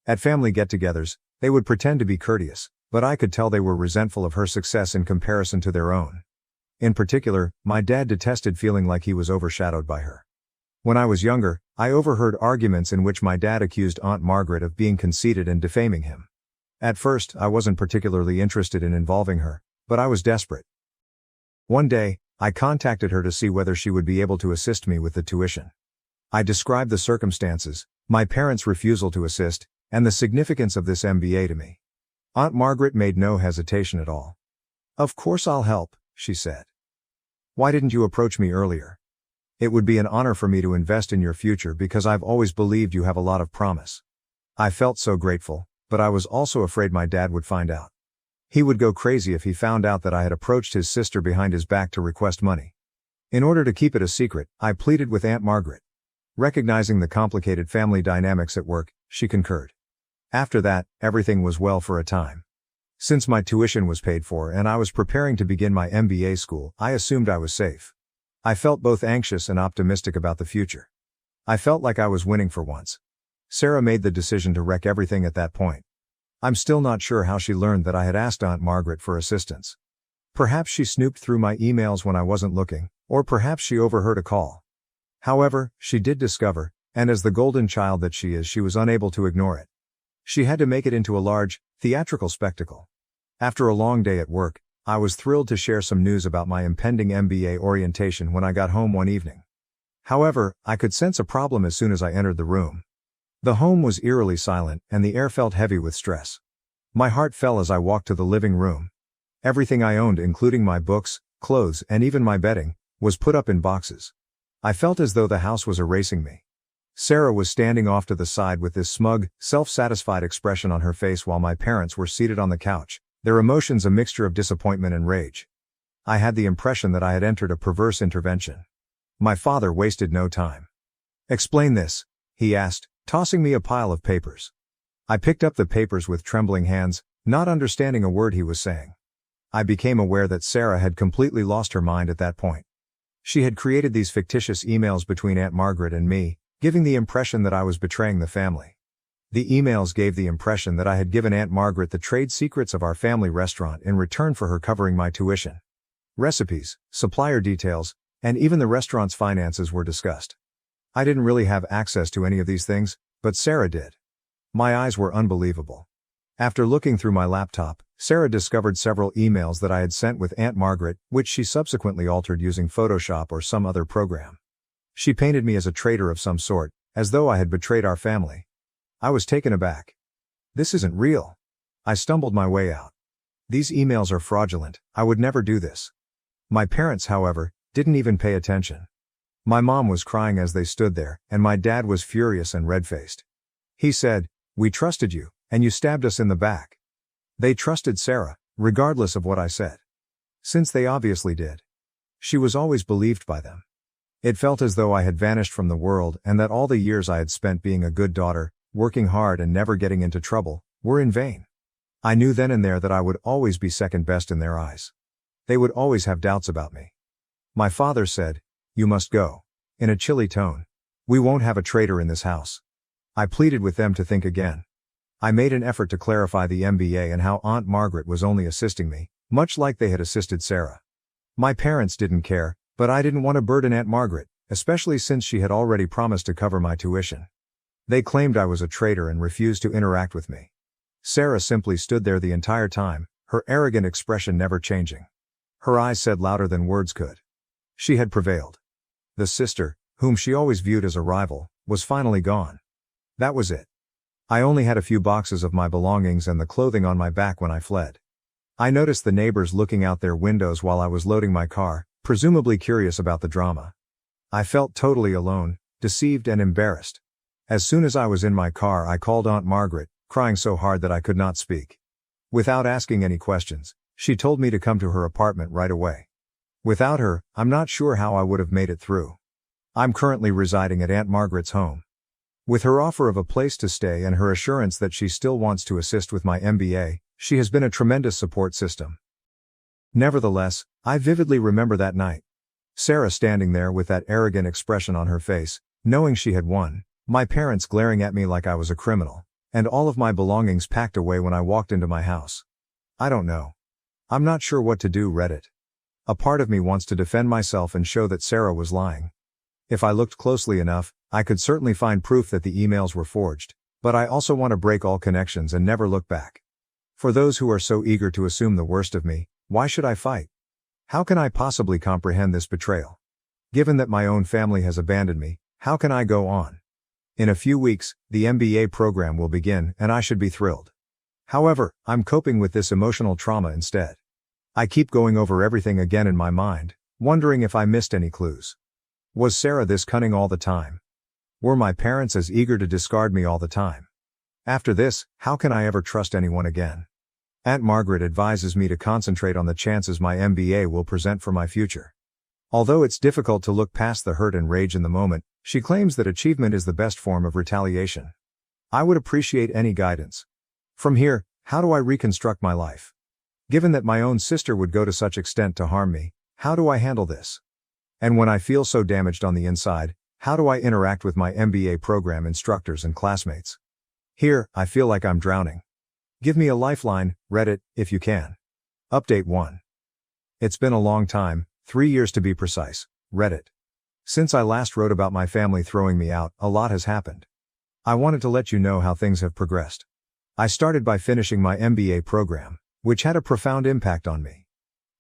S1: At family get-togethers, they would pretend to be courteous, but I could tell they were resentful of her success in comparison to their own. In particular, my dad detested feeling like he was overshadowed by her. When I was younger, I overheard arguments in which my dad accused Aunt Margaret of being conceited and defaming him. At first, I wasn't particularly interested in involving her, but I was desperate. One day, I contacted her to see whether she would be able to assist me with the tuition. I described the circumstances, my parents' refusal to assist, and the significance of this MBA to me. Aunt Margaret made no hesitation at all. Of course I'll help, she said. Why didn't you approach me earlier? It would be an honor for me to invest in your future because I've always believed you have a lot of promise. I felt so grateful, but I was also afraid my dad would find out. He would go crazy if he found out that I had approached his sister behind his back to request money. In order to keep it a secret, I pleaded with Aunt Margaret. Recognizing the complicated family dynamics at work, she concurred. After that, everything was well for a time. Since my tuition was paid for and I was preparing to begin my MBA school, I assumed I was safe. I felt both anxious and optimistic about the future. I felt like I was winning for once. Sarah made the decision to wreck everything at that point. I'm still not sure how she learned that I had asked Aunt Margaret for assistance. Perhaps she snooped through my emails when I wasn't looking, or perhaps she overheard a call. However, she did discover, and as the golden child that she is, she was unable to ignore it. She had to make it into a large, theatrical spectacle. After a long day at work, I was thrilled to share some news about my impending MBA orientation when I got home one evening. However, I could sense a problem as soon as I entered the room. The home was eerily silent, and the air felt heavy with stress. My heart fell as I walked to the living room. Everything I owned, including my books, clothes, and even my bedding, was put up in boxes. I felt as though the house was erasing me. Sarah was standing off to the side with this smug, self-satisfied expression on her face while my parents were seated on the couch, their emotions a mixture of disappointment and rage. I had the impression that I had entered a perverse intervention. My father wasted no time. "Explain this," he asked, tossing me a pile of papers. I picked up the papers with trembling hands, not understanding a word he was saying. I became aware that Sarah had completely lost her mind at that point. She had created these fictitious emails between Aunt Margaret and me, giving the impression that I was betraying the family. The emails gave the impression that I had given Aunt Margaret the trade secrets of our family restaurant in return for her covering my tuition. Recipes, supplier details, and even the restaurant's finances were discussed. I didn't really have access to any of these things, but Sarah did. My eyes were unbelievable. After looking through my laptop, Sarah discovered several emails that I had sent with Aunt Margaret, which she subsequently altered using Photoshop or some other program. She painted me as a traitor of some sort, as though I had betrayed our family. I was taken aback. "This isn't real." I stumbled my way out. "These emails are fraudulent, I would never do this." My parents, however, didn't even pay attention. My mom was crying as they stood there, and my dad was furious and red-faced. He said, "We trusted you, and you stabbed us in the back." They trusted Sarah, regardless of what I said. Since they obviously did. She was always believed by them. It felt as though I had vanished from the world and that all the years I had spent being a good daughter, working hard and never getting into trouble, were in vain. I knew then and there that I would always be second best in their eyes. They would always have doubts about me. My father said, "You must go," in a chilly tone. "We won't have a traitor in this house." I pleaded with them to think again. I made an effort to clarify the MBA and how Aunt Margaret was only assisting me, much like they had assisted Sarah. My parents didn't care, but I didn't want to burden Aunt Margaret, especially since she had already promised to cover my tuition. They claimed I was a traitor and refused to interact with me. Sarah simply stood there the entire time, her arrogant expression never changing. Her eyes said louder than words could. She had prevailed. The sister, whom she always viewed as a rival, was finally gone. That was it. I only had a few boxes of my belongings and the clothing on my back when I fled. I noticed the neighbors looking out their windows while I was loading my car, presumably curious about the drama. I felt totally alone, deceived and embarrassed. As soon as I was in my car, I called Aunt Margaret, crying so hard that I could not speak. Without asking any questions, she told me to come to her apartment right away. Without her, I'm not sure how I would have made it through. I'm currently residing at Aunt Margaret's home. With her offer of a place to stay and her assurance that she still wants to assist with my MBA, she has been a tremendous support system. Nevertheless, I vividly remember that night. Sarah standing there with that arrogant expression on her face, knowing she had won, my parents glaring at me like I was a criminal, and all of my belongings packed away when I walked into my house. I don't know. I'm not sure what to do, Reddit. A part of me wants to defend myself and show that Sarah was lying. If I looked closely enough, I could certainly find proof that the emails were forged, but I also want to break all connections and never look back. For those who are so eager to assume the worst of me, why should I fight? How can I possibly comprehend this betrayal? Given that my own family has abandoned me, how can I go on? In a few weeks, the MBA program will begin and I should be thrilled. However, I'm coping with this emotional trauma instead. I keep going over everything again in my mind, wondering if I missed any clues. Was Sarah this cunning all the time? Were my parents as eager to discard me all the time? After this, how can I ever trust anyone again? Aunt Margaret advises me to concentrate on the chances my MBA will present for my future. Although it's difficult to look past the hurt and rage in the moment, she claims that achievement is the best form of retaliation. I would appreciate any guidance. From here, how do I reconstruct my life? Given that my own sister would go to such extent to harm me, how do I handle this? And when I feel so damaged on the inside, how do I interact with my MBA program instructors and classmates? Here, I feel like I'm drowning. Give me a lifeline, Reddit, if you can. Update 1. It's been a long time, 3 years to be precise, Reddit. Since I last wrote about my family throwing me out, a lot has happened. I wanted to let you know how things have progressed. I started by finishing my MBA program, which had a profound impact on me.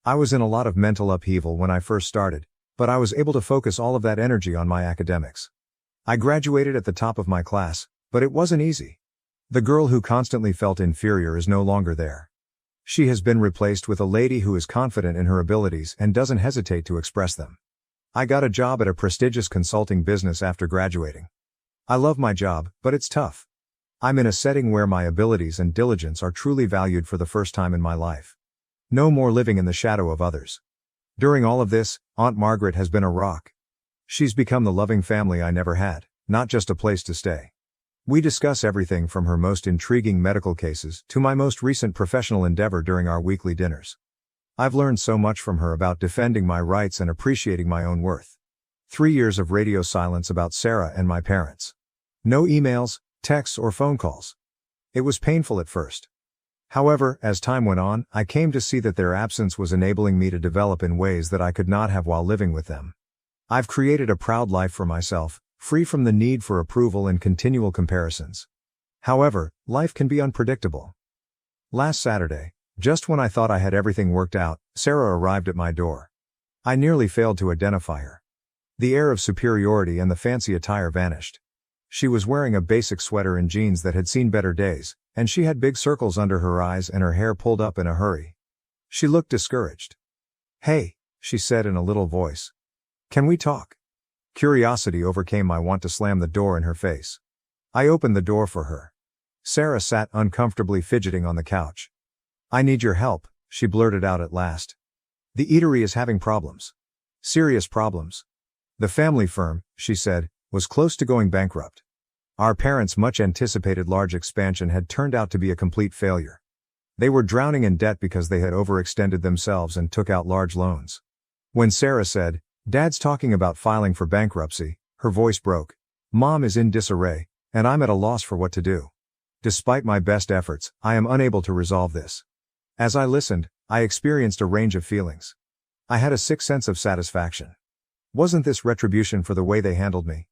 S1: I was in a lot of mental upheaval when I first started, but I was able to focus all of that energy on my academics. I graduated at the top of my class, but it wasn't easy. The girl who constantly felt inferior is no longer there. She has been replaced with a lady who is confident in her abilities and doesn't hesitate to express them. I got a job at a prestigious consulting business after graduating. I love my job, but it's tough. I'm in a setting where my abilities and diligence are truly valued for the first time in my life. No more living in the shadow of others. During all of this, Aunt Margaret has been a rock. She's become the loving family I never had, not just a place to stay. We discuss everything from her most intriguing medical cases to my most recent professional endeavor during our weekly dinners. I've learned so much from her about defending my rights and appreciating my own worth. 3 years of radio silence about Sarah and my parents. No emails, texts, or phone calls. It was painful at first. However, as time went on, I came to see that their absence was enabling me to develop in ways that I could not have while living with them. I've created a proud life for myself, free from the need for approval and continual comparisons. However, life can be unpredictable. Last Saturday, just when I thought I had everything worked out, Sarah arrived at my door. I nearly failed to identify her. The air of superiority and the fancy attire vanished. She was wearing a basic sweater and jeans that had seen better days, and she had big circles under her eyes and her hair pulled up in a hurry. She looked discouraged. "Hey," she said in a little voice. "Can we talk?" Curiosity overcame my want to slam the door in her face. I opened the door for her. Sarah sat uncomfortably fidgeting on the couch. "I need your help," she blurted out at last. "The eatery is having problems. Serious problems. The family firm," she said, "was close to going bankrupt. Our parents' much anticipated large expansion had turned out to be a complete failure. They were drowning in debt because they had overextended themselves and took out large loans." When Sarah said, "Dad's talking about filing for bankruptcy," her voice broke. "Mom is in disarray, and I'm at a loss for what to do. Despite my best efforts, I am unable to resolve this." As I listened, I experienced a range of feelings. I had a sick sense of satisfaction. Wasn't this retribution for the way they handled me?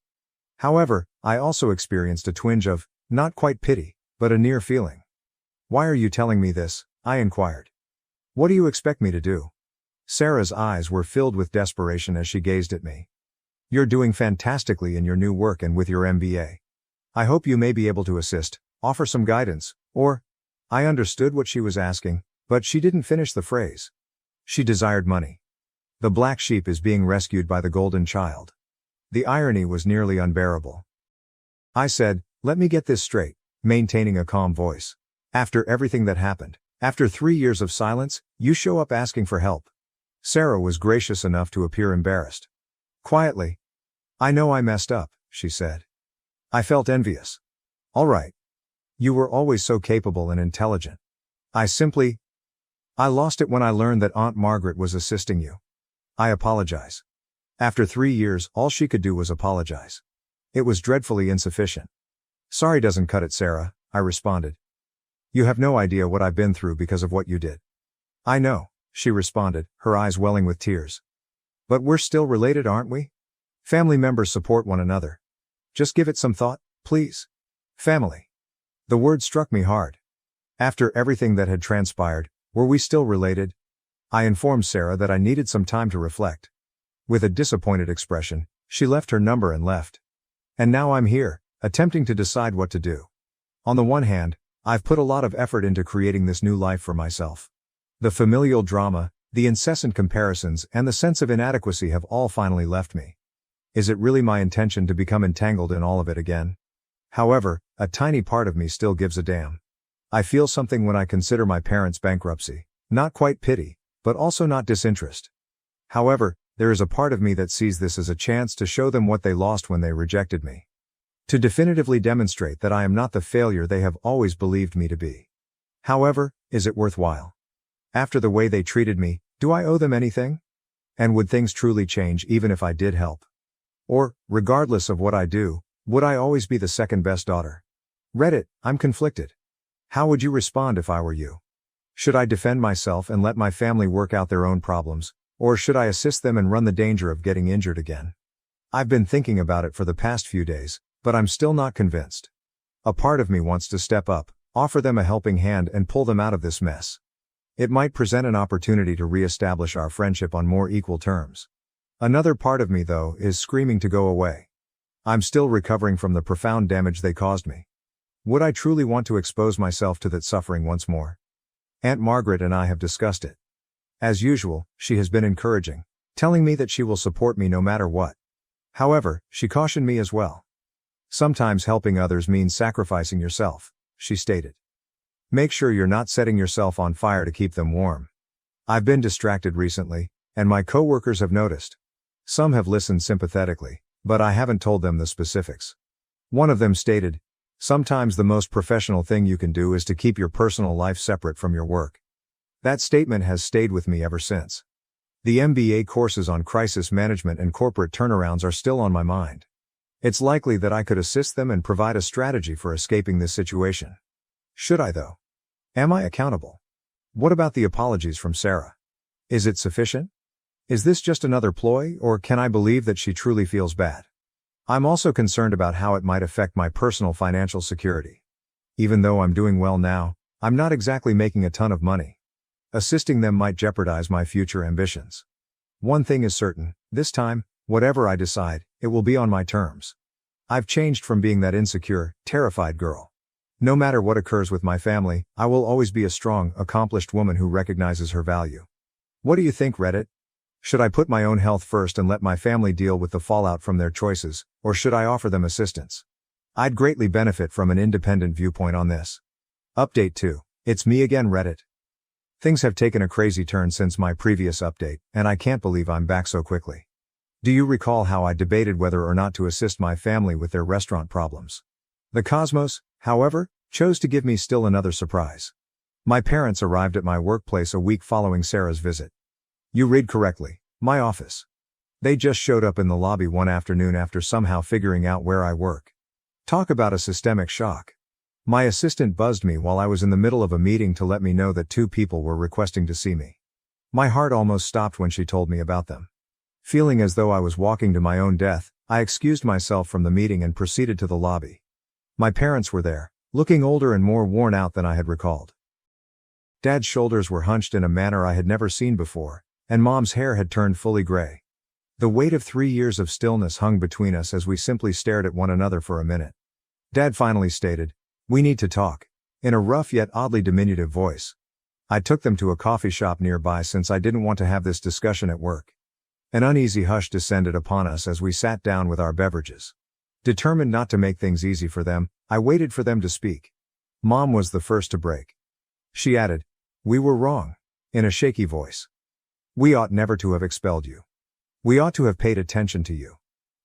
S1: However, I also experienced a twinge of, not quite pity, but a near feeling. "Why are you telling me this?" I inquired. "What do you expect me to do?" Sarah's eyes were filled with desperation as she gazed at me. "You're doing fantastically in your new work and with your MBA. I hope you may be able to assist, offer some guidance, or—" I understood what she was asking, but she didn't finish the phrase. She desired money. The black sheep is being rescued by the golden child. The irony was nearly unbearable. I said, "Let me get this straight," maintaining a calm voice. "After everything that happened, after 3 years of silence, you show up asking for help." Sarah was gracious enough to appear embarrassed. Quietly, "I know I messed up," she said. I felt envious. "All right. You were always so capable and intelligent. I lost it when I learned that Aunt Margaret was assisting you. I apologize." After 3 years, all she could do was apologize. It was dreadfully insufficient. "Sorry doesn't cut it, Sarah," I responded. "You have no idea what I've been through because of what you did." "I know," she responded, her eyes welling with tears. "But we're still related, aren't we? Family members support one another. Just give it some thought, please. Family." The word struck me hard. After everything that had transpired, were we still related? I informed Sarah that I needed some time to reflect. With a disappointed expression, she left her number and left. And now I'm here, attempting to decide what to do. On the one hand, I've put a lot of effort into creating this new life for myself. The familial drama, the incessant comparisons, and the sense of inadequacy have all finally left me. Is it really my intention to become entangled in all of it again? However, a tiny part of me still gives a damn. I feel something when I consider my parents' bankruptcy, not quite pity, but also not disinterest. However, there is a part of me that sees this as a chance to show them what they lost when they rejected me. To definitively demonstrate that I am not the failure they have always believed me to be. However, is it worthwhile? After the way they treated me, do I owe them anything? And would things truly change even if I did help? Or, regardless of what I do, would I always be the second best daughter? Reddit, I'm conflicted. How would you respond if I were you? Should I defend myself and let my family work out their own problems, or should I assist them and run the danger of getting injured again? I've been thinking about it for the past few days, but I'm still not convinced. A part of me wants to step up, offer them a helping hand and pull them out of this mess. It might present an opportunity to re-establish our friendship on more equal terms. Another part of me, though, is screaming to go away. I'm still recovering from the profound damage they caused me. Would I truly want to expose myself to that suffering once more? Aunt Margaret and I have discussed it. As usual, she has been encouraging, telling me that she will support me no matter what. However, she cautioned me as well. Sometimes helping others means sacrificing yourself, she stated. Make sure you're not setting yourself on fire to keep them warm. I've been distracted recently, and my coworkers have noticed. Some have listened sympathetically, but I haven't told them the specifics. One of them stated, sometimes the most professional thing you can do is to keep your personal life separate from your work. That statement has stayed with me ever since. The MBA courses on crisis management and corporate turnarounds are still on my mind. It's likely that I could assist them and provide a strategy for escaping this situation. Should I though? Am I accountable? What about the apologies from Sarah? Is it sufficient? Is this just another ploy, or can I believe that she truly feels bad? I'm also concerned about how it might affect my personal financial security. Even though I'm doing well now, I'm not exactly making a ton of money. Assisting them might jeopardize my future ambitions. One thing is certain, this time, whatever I decide, it will be on my terms. I've changed from being that insecure, terrified girl. No matter what occurs with my family, I will always be a strong, accomplished woman who recognizes her value. What do you think, Reddit? Should I put my own health first and let my family deal with the fallout from their choices, or should I offer them assistance? I'd greatly benefit from an independent viewpoint on this. Update 2. It's me again, Reddit. Things have taken a crazy turn since my previous update, and I can't believe I'm back so quickly. Do you recall how I debated whether or not to assist my family with their restaurant problems? The cosmos, however, chose to give me still another surprise. My parents arrived at my workplace a week following Sarah's visit. You read correctly, my office. They just showed up in the lobby one afternoon after somehow figuring out where I work. Talk about a systemic shock. My assistant buzzed me while I was in the middle of a meeting to let me know that 2 people were requesting to see me. My heart almost stopped when she told me about them. Feeling as though I was walking to my own death, I excused myself from the meeting and proceeded to the lobby. My parents were there, looking older and more worn out than I had recalled. Dad's shoulders were hunched in a manner I had never seen before, and Mom's hair had turned fully gray. The weight of 3 years of stillness hung between us as we simply stared at one another for a minute. Dad finally stated, "We need to talk," in a rough yet oddly diminutive voice. I took them to a coffee shop nearby since I didn't want to have this discussion at work. An uneasy hush descended upon us as we sat down with our beverages. Determined not to make things easy for them, I waited for them to speak. Mom was the first to break. She added, "We were wrong," in a shaky voice. "We ought never to have expelled you. We ought to have paid attention to you.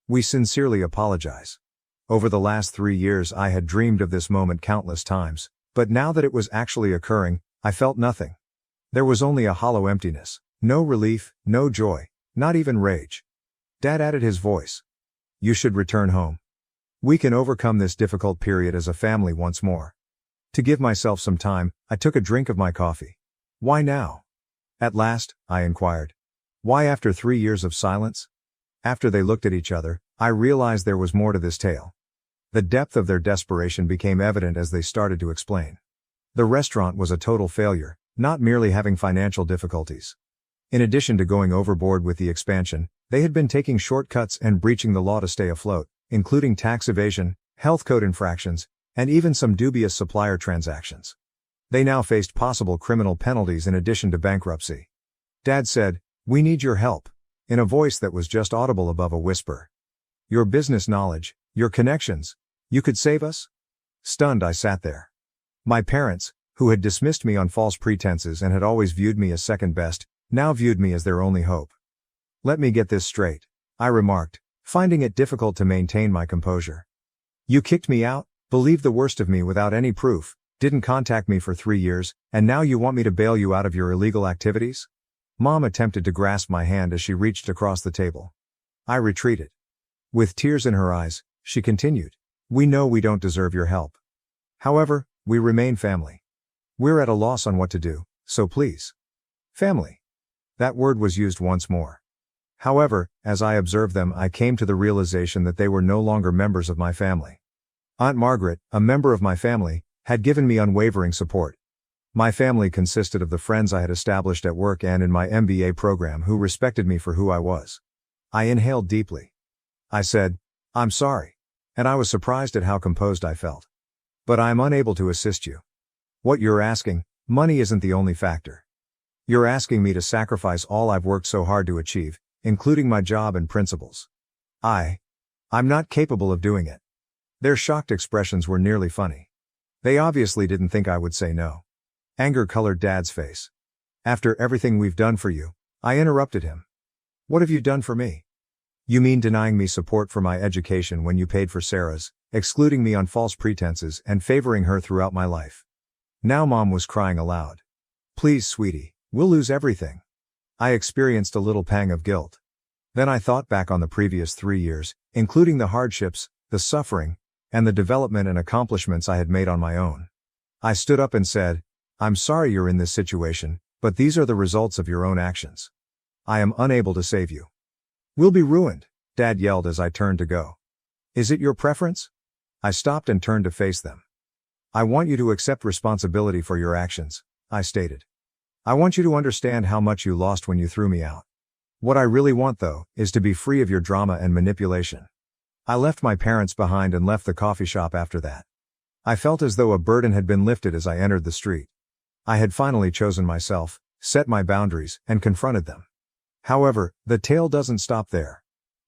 S1: We sincerely apologize. Over the last 3 years I had dreamed of this moment countless times, but now that it was actually occurring, I felt nothing. There was only a hollow emptiness, no relief, no joy, not even rage." Dad added his voice. "You should return home. We can overcome this difficult period as a family once more." To give myself some time, I took a drink of my coffee. "Why now? At last?" I inquired. "Why after 3 years of silence?" After they looked at each other, I realized there was more to this tale. The depth of their desperation became evident as they started to explain. The restaurant was a total failure, not merely having financial difficulties. In addition to going overboard with the expansion, they had been taking shortcuts and breaching the law to stay afloat, including tax evasion, health code infractions, and even some dubious supplier transactions. They now faced possible criminal penalties in addition to bankruptcy. Dad said, "We need your help," in a voice that was just audible above a whisper. "Your business knowledge, your connections, you could save us?" Stunned, I sat there. My parents, who had dismissed me on false pretenses and had always viewed me as second best, now viewed me as their only hope. "Let me get this straight," I remarked, finding it difficult to maintain my composure. "You kicked me out, believed the worst of me without any proof, didn't contact me for 3 years, and now you want me to bail you out of your illegal activities?" Mom attempted to grasp my hand as she reached across the table. I retreated. With tears in her eyes, she continued, "We know we don't deserve your help. However, we remain family. We're at a loss on what to do, so please." Family. That word was used once more. However, as I observed them, I came to the realization that they were no longer members of my family. Aunt Margaret, a member of my family, had given me unwavering support. My family consisted of the friends I had established at work and in my MBA program who respected me for who I was. I inhaled deeply. I said, "I'm sorry," and I was surprised at how composed I felt. "But I am unable to assist you. What you're asking, money isn't the only factor. You're asking me to sacrifice all I've worked so hard to achieve, including my job and principles. I'm not capable of doing it. Their shocked expressions were nearly funny. They obviously didn't think I would say no. Anger colored Dad's face. After everything we've done for you, I interrupted him. What have you done for me? You mean denying me support for my education when you paid for Sarah's, excluding me on false pretenses and favoring her throughout my life? Now Mom was crying aloud. Please, sweetie, we'll lose everything. I experienced a little pang of guilt. Then I thought back on the previous 3 years, including the hardships, the suffering, and the development and accomplishments I had made on my own. I stood up and said, I'm sorry you're in this situation, but these are the results of your own actions. I am unable to save you. We'll be ruined, Dad yelled as I turned to go. Is it your preference? I stopped and turned to face them. I want you to accept responsibility for your actions, I stated. I want you to understand how much you lost when you threw me out. What I really want, though, is to be free of your drama and manipulation. I left my parents behind and left the coffee shop after that. I felt as though a burden had been lifted as I entered the street. I had finally chosen myself, set my boundaries, and confronted them. However, the tale doesn't stop there.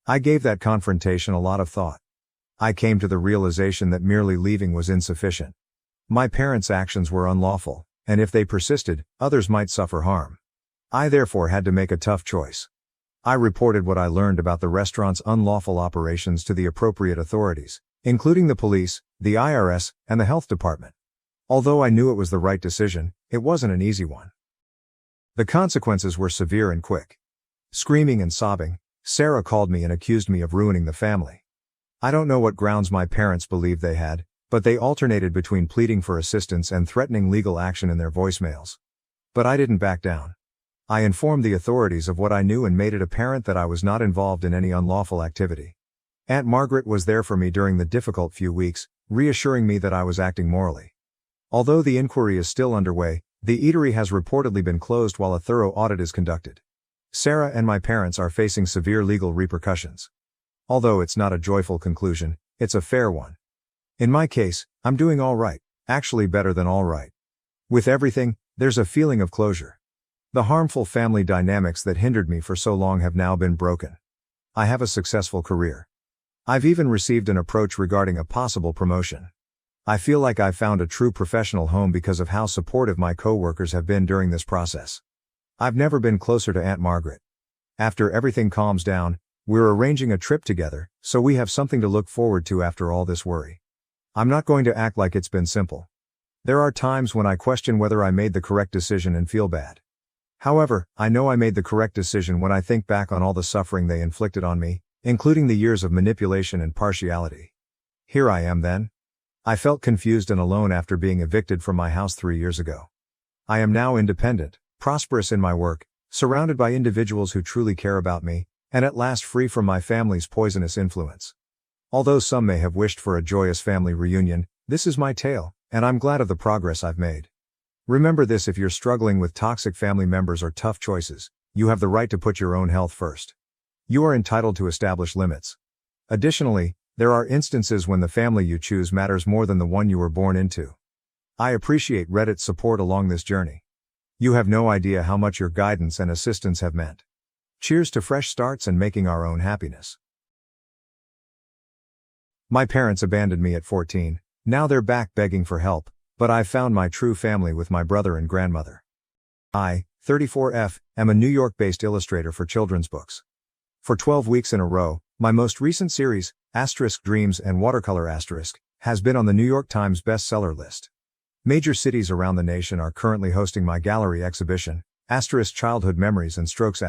S1: I gave that confrontation a lot of thought. I came to the realization that merely leaving was insufficient. My parents' actions were unlawful, and if they persisted, others might suffer harm. I therefore had to make a tough choice. I reported what I learned about the restaurant's unlawful operations to the appropriate authorities, including the police, the IRS, and the health department. Although I knew it was the right decision, it wasn't an easy one. The consequences were severe and quick. Screaming and sobbing, Sarah called me and accused me of ruining the family. I don't know what grounds my parents believed they had, but they alternated between pleading for assistance and threatening legal action in their voicemails. But I didn't back down. I informed the authorities of what I knew and made it apparent that I was not involved in any unlawful activity. Aunt Margaret was there for me during the difficult few weeks, reassuring me that I was acting morally. Although the inquiry is still underway, the eatery has reportedly been closed while a thorough audit is conducted. Sarah and my parents are facing severe legal repercussions. Although it's not a joyful conclusion, it's a fair one. In my case, I'm doing all right, actually better than all right. With everything, there's a feeling of closure. The harmful family dynamics that hindered me for so long have now been broken. I have a successful career. I've even received an approach regarding a possible promotion. I feel like I've found a true professional home because of how supportive my co-workers have been during this process. I've never been closer to Aunt Margaret. After everything calms down, we're arranging a trip together, so we have something to look forward to after all this worry. I'm not going to act like it's been simple. There are times when I question whether I made the correct decision and feel bad. However, I know I made the correct decision when I think back on all the suffering they inflicted on me, including the years of manipulation and partiality. Here I am then. I felt confused and alone after being evicted from my house 3 years ago. I am now independent, prosperous in my work, surrounded by individuals who truly care about me, and at last free from my family's poisonous influence. Although some may have wished for a joyous family reunion, this is my tale, and I'm glad of the progress I've made. Remember this: if you're struggling with toxic family members or tough choices, you have the right to put your own health first. You are entitled to establish limits. Additionally, there are instances when the family you choose matters more than the one you were born into. I appreciate Reddit's support along this journey. You have no idea how much your guidance and assistance have meant. Cheers to fresh starts and making our own happiness. My parents abandoned me at 14, now they're back begging for help, but I've found my true family with my brother and grandmother. I, 34F, am a New York-based illustrator for children's books. For 12 weeks in a row, my most recent series, *Dreams and Watercolor*, has been on the New York Times bestseller list. Major cities around the nation are currently hosting my gallery exhibition, *Childhood Memories and Strokes*.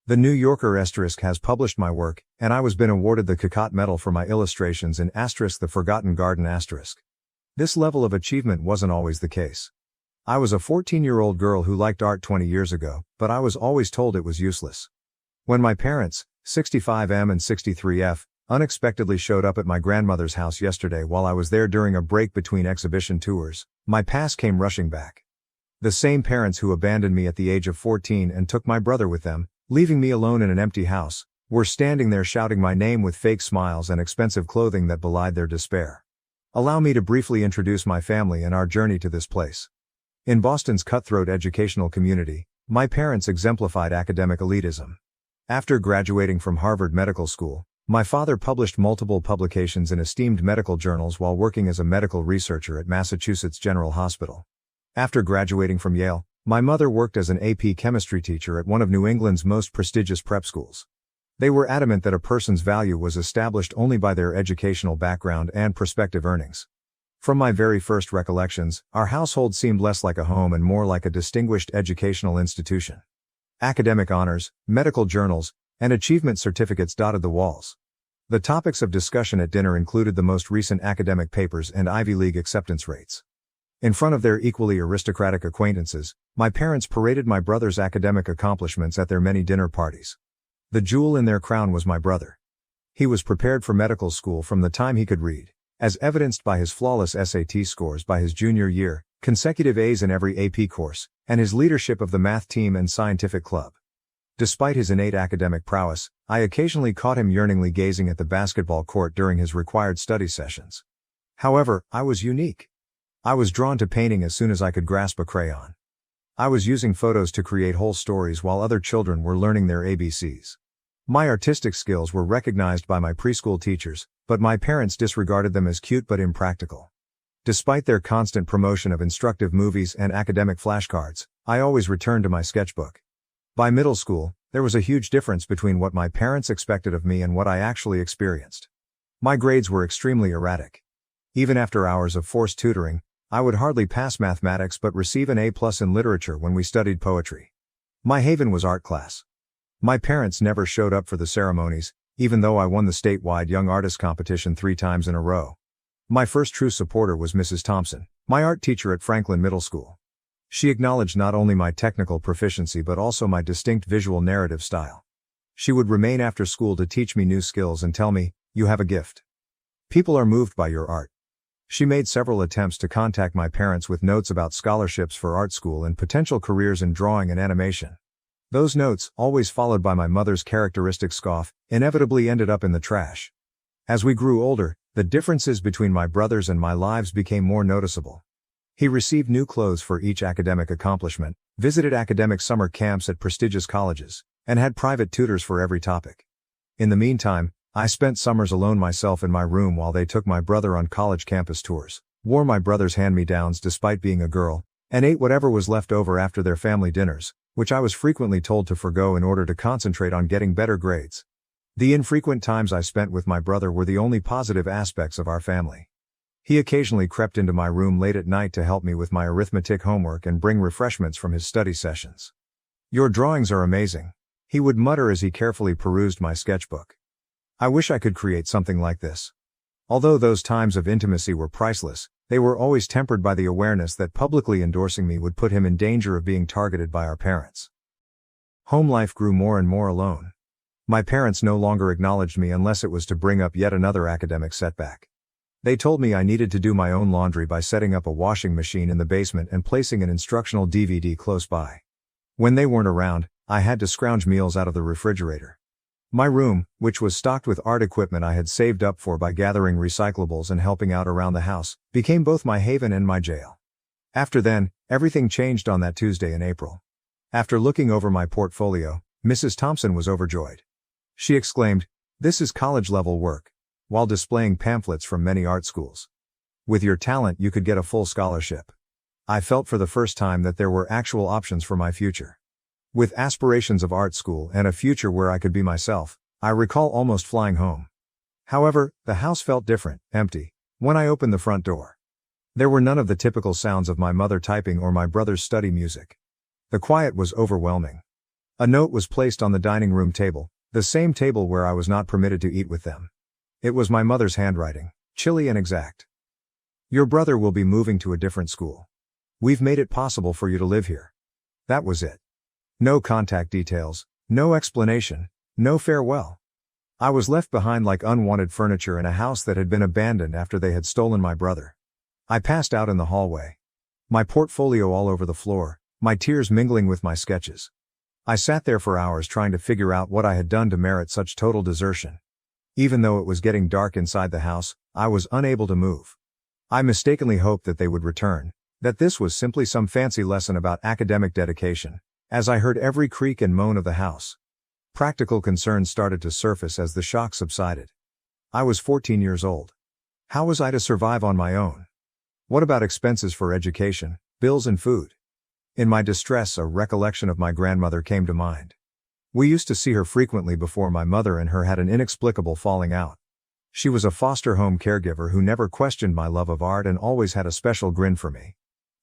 S1: The New Yorker has published my work, and I was been awarded the Cocotte Medal for my illustrations in *The Forgotten Garden*. This level of achievement wasn't always the case. I was a 14-year-old girl who liked art 20 years ago, but I was always told it was useless. When my parents, 65M and 63F, unexpectedly showed up at my grandmother's house yesterday while I was there during a break between exhibition tours, my past came rushing back. The same parents who abandoned me at the age of 14 and took my brother with them, leaving me alone in an empty house, were standing there shouting my name with fake smiles and expensive clothing that belied their despair. Allow me to briefly introduce my family and our journey to this place. In Boston's cutthroat educational community, My parents exemplified academic elitism. After graduating from Harvard Medical School, my father published multiple publications in esteemed medical journals while working as a medical researcher at Massachusetts General Hospital. After graduating from Yale, my mother worked as an AP chemistry teacher at one of New England's most prestigious prep schools. They were adamant that a person's value was established only by their educational background and prospective earnings. From my very first recollections, our household seemed less like a home and more like a distinguished educational institution. Academic honors, medical journals, and achievement certificates dotted the walls. The topics of discussion at dinner included the most recent academic papers and Ivy League acceptance rates. In front of their equally aristocratic acquaintances, my parents paraded my brother's academic accomplishments at their many dinner parties. The jewel in their crown was my brother. He was prepared for medical school from the time he could read, as evidenced by his flawless SAT scores by his junior year, consecutive A's in every AP course, and his leadership of the math team and scientific club. Despite his innate academic prowess, I occasionally caught him yearningly gazing at the basketball court during his required study sessions. However, I was unique. I was drawn to painting as soon as I could grasp a crayon. I was using photos to create whole stories while other children were learning their ABCs. My artistic skills were recognized by my preschool teachers, but my parents disregarded them as cute but impractical. Despite their constant promotion of instructive movies and academic flashcards, I always returned to my sketchbook. By middle school, there was a huge difference between what my parents expected of me and what I actually experienced. My grades were extremely erratic. Even after hours of forced tutoring, I would hardly pass mathematics but receive an A+ in literature when we studied poetry. My haven was art class. My parents never showed up for the ceremonies, even though I won the statewide Young Artist competition 3 times in a row. My first true supporter was Mrs. Thompson, my art teacher at Franklin Middle School. She acknowledged not only my technical proficiency but also my distinct visual narrative style. She would remain after school to teach me new skills and tell me, "You have a gift. People are moved by your art." She made several attempts to contact my parents with notes about scholarships for art school and potential careers in drawing and animation. Those notes, always followed by my mother's characteristic scoff, inevitably ended up in the trash. As we grew older, the differences between my brothers and my lives became more noticeable. He received new clothes for each academic accomplishment, visited academic summer camps at prestigious colleges, and had private tutors for every topic. In the meantime, I spent summers alone myself in my room while they took my brother on college campus tours, wore my brother's hand-me-downs despite being a girl, and ate whatever was left over after their family dinners, which I was frequently told to forgo in order to concentrate on getting better grades. The infrequent times I spent with my brother were the only positive aspects of our family. He occasionally crept into my room late at night to help me with my arithmetic homework and bring refreshments from his study sessions. "Your drawings are amazing," he would mutter as he carefully perused my sketchbook. "I wish I could create something like this." Although those times of intimacy were priceless, they were always tempered by the awareness that publicly endorsing me would put him in danger of being targeted by our parents. Home life grew more and more alone. My parents no longer acknowledged me unless it was to bring up yet another academic setback. They told me I needed to do my own laundry by setting up a washing machine in the basement and placing an instructional DVD close by. When they weren't around, I had to scrounge meals out of the refrigerator. My room, which was stocked with art equipment I had saved up for by gathering recyclables and helping out around the house, became both my haven and my jail. After then, everything changed on that Tuesday in April. After looking over my portfolio, Mrs. Thompson was overjoyed. She exclaimed, "This is college-level work," while displaying pamphlets from many art schools. "With your talent you could get a full scholarship." I felt for the first time that there were actual options for my future. With aspirations of art school and a future where I could be myself, I recall almost flying home. However, the house felt different, empty, when I opened the front door. There were none of the typical sounds of my mother typing or my brother's study music. The quiet was overwhelming. A note was placed on the dining room table, the same table where I was not permitted to eat with them. It was my mother's handwriting, chilly and exact. "Your brother will be moving to a different school. We've made it possible for you to live here." That was it. No contact details, no explanation, no farewell. I was left behind like unwanted furniture in a house that had been abandoned after they had stolen my brother. I passed out in the hallway. My portfolio all over the floor, my tears mingling with my sketches. I sat there for hours trying to figure out what I had done to merit such total desertion. Even though it was getting dark inside the house, I was unable to move. I mistakenly hoped that they would return, that this was simply some fancy lesson about academic dedication, As I heard every creak and moan of the house, practical concerns started to surface as the shock subsided. I was 14 years old. How was I to survive on my own? What about expenses for education, bills and food? In my distress, a recollection of my grandmother came to mind. We used to see her frequently before my mother and her had an inexplicable falling out. She was a foster home caregiver who never questioned my love of art and always had a special grin for me.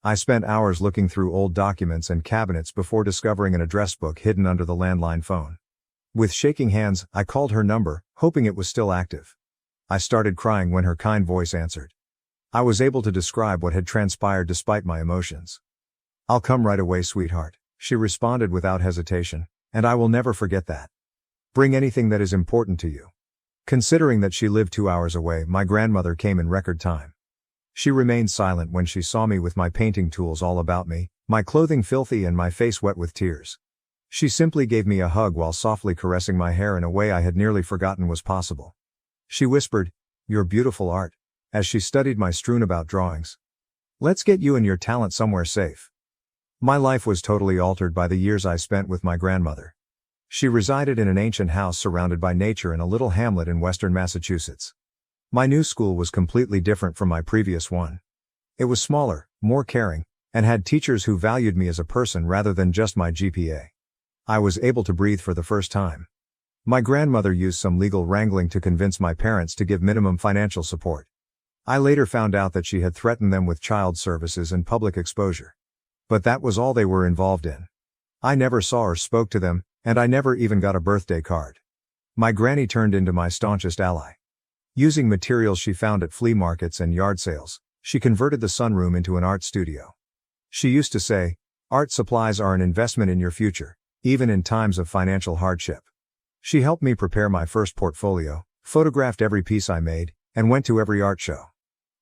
S1: I spent hours looking through old documents and cabinets before discovering an address book hidden under the landline phone. With shaking hands, I called her number, hoping it was still active. I started crying when her kind voice answered. I was able to describe what had transpired despite my emotions. "I'll come right away, sweetheart," she responded without hesitation, "and I will never forget that. Bring anything that is important to you." Considering that she lived 2 hours away, my grandmother came in record time. She remained silent when she saw me with my painting tools all about me, my clothing filthy and my face wet with tears. She simply gave me a hug while softly caressing my hair in a way I had nearly forgotten was possible. She whispered, "You're beautiful, Art," as she studied my strewn about drawings. "Let's get you and your talent somewhere safe." My life was totally altered by the years I spent with my grandmother. She resided in an ancient house surrounded by nature in a little hamlet in western Massachusetts. My new school was completely different from my previous one. It was smaller, more caring, and had teachers who valued me as a person rather than just my GPA. I was able to breathe for the first time. My grandmother used some legal wrangling to convince my parents to give minimum financial support. I later found out that she had threatened them with child services and public exposure. But that was all they were involved in. I never saw or spoke to them, and I never even got a birthday card. My granny turned into my staunchest ally. Using materials she found at flea markets and yard sales, she converted the sunroom into an art studio. She used to say, "Art supplies are an investment in your future, even in times of financial hardship." She helped me prepare my first portfolio, photographed every piece I made, and went to every art show.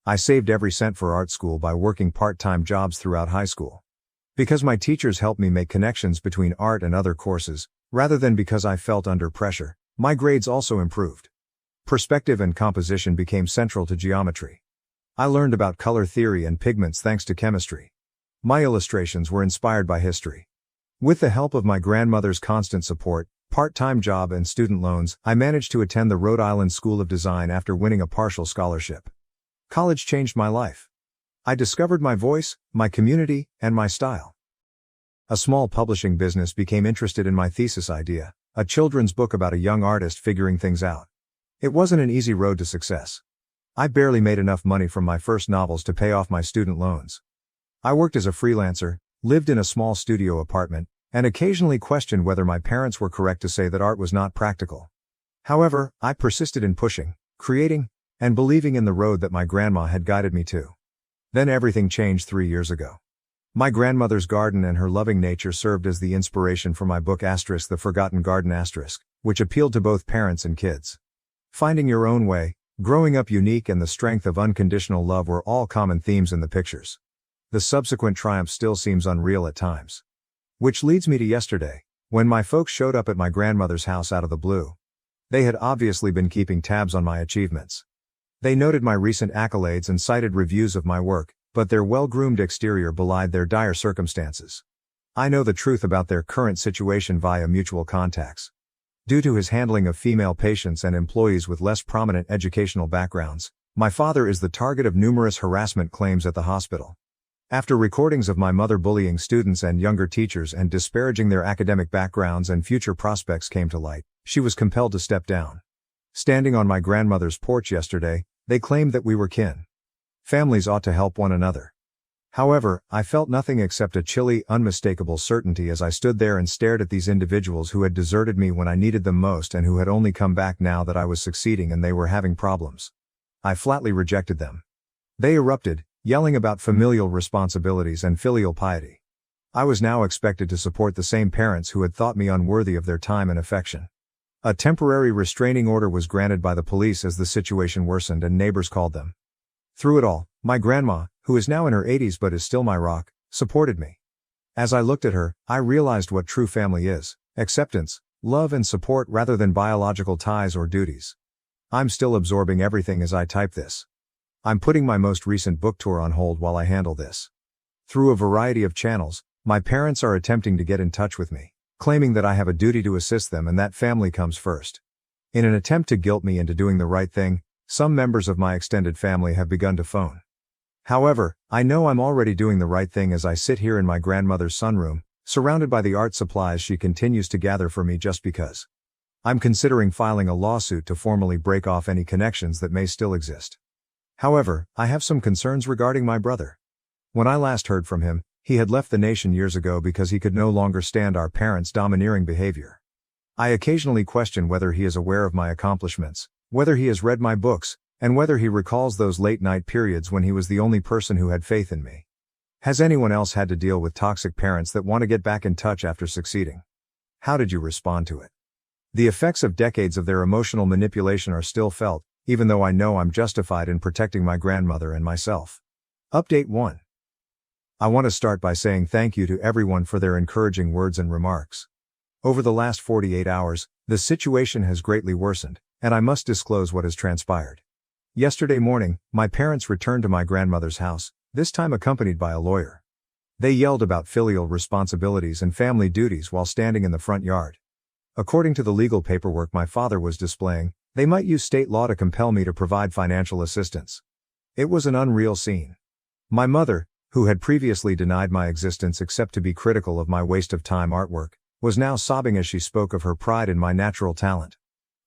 S1: I saved every cent for art school by working part-time jobs throughout high school. Because my teachers helped me make connections between art and other courses, rather than because I felt under pressure, my grades also improved. Perspective and composition became central to geometry. I learned about color theory and pigments thanks to chemistry. My illustrations were inspired by history. With the help of my grandmother's constant support, part-time job and student loans, I managed to attend the Rhode Island School of Design after winning a partial scholarship. College changed my life. I discovered my voice, my community, and my style. A small publishing business became interested in my thesis idea, a children's book about a young artist figuring things out. It wasn't an easy road to success. I barely made enough money from my first novels to pay off my student loans. I worked as a freelancer, lived in a small studio apartment, and occasionally questioned whether my parents were correct to say that art was not practical. However, I persisted in pushing, creating, and believing in the road that my grandma had guided me to. Then everything changed 3 years ago. My grandmother's garden and her loving nature served as the inspiration for my book The Forgotten Garden which appealed to both parents and kids. Finding your own way, growing up unique, and the strength of unconditional love were all common themes in the pictures. The subsequent triumph still seems unreal at times. Which leads me to yesterday, when my folks showed up at my grandmother's house out of the blue. They had obviously been keeping tabs on my achievements. They noted my recent accolades and cited reviews of my work, but their well-groomed exterior belied their dire circumstances. I know the truth about their current situation via mutual contacts. Due to his handling of female patients and employees with less prominent educational backgrounds, my father is the target of numerous harassment claims at the hospital. After recordings of my mother bullying students and younger teachers and disparaging their academic backgrounds and future prospects came to light, she was compelled to step down. Standing on my grandmother's porch yesterday, they claimed that we were kin. Families ought to help one another. However, I felt nothing except a chilly, unmistakable certainty as I stood there and stared at these individuals who had deserted me when I needed them most and who had only come back now that I was succeeding and they were having problems. I flatly rejected them. They erupted, yelling about familial responsibilities and filial piety. I was now expected to support the same parents who had thought me unworthy of their time and affection. A temporary restraining order was granted by the police as the situation worsened and neighbors called them. Through it all, my grandma, who is now in her 80s but is still my rock, supported me. As I looked at her, I realized what true family is: acceptance, love and support rather than biological ties or duties. I'm still absorbing everything as I type this. I'm putting my most recent book tour on hold while I handle this. Through a variety of channels, My parents are attempting to get in touch with me, claiming that I have a duty to assist them and that family comes first. In an attempt to guilt me into doing the right thing, some members of my extended family have begun to phone. However, I know I'm already doing the right thing as I sit here in my grandmother's sunroom, surrounded by the art supplies she continues to gather for me just because. I'm considering filing a lawsuit to formally break off any connections that may still exist. However, I have some concerns regarding my brother. When I last heard from him, he had left the nation years ago because he could no longer stand our parents' domineering behavior. I occasionally question whether he is aware of my accomplishments, whether he has read my books, and whether he recalls those late-night periods when he was the only person who had faith in me. Has anyone else had to deal with toxic parents that want to get back in touch after succeeding? How did you respond to it? The effects of decades of their emotional manipulation are still felt, even though I know I'm justified in protecting my grandmother and myself. Update 1. I want to start by saying thank you to everyone for their encouraging words and remarks. Over the last 48 hours, the situation has greatly worsened, and I must disclose what has transpired. Yesterday morning, my parents returned to my grandmother's house, this time accompanied by a lawyer. They yelled about filial responsibilities and family duties while standing in the front yard. According to the legal paperwork my father was displaying, they might use state law to compel me to provide financial assistance. It was an unreal scene. My mother, who had previously denied my existence except to be critical of my waste-of-time artwork, was now sobbing as she spoke of her pride in my natural talent.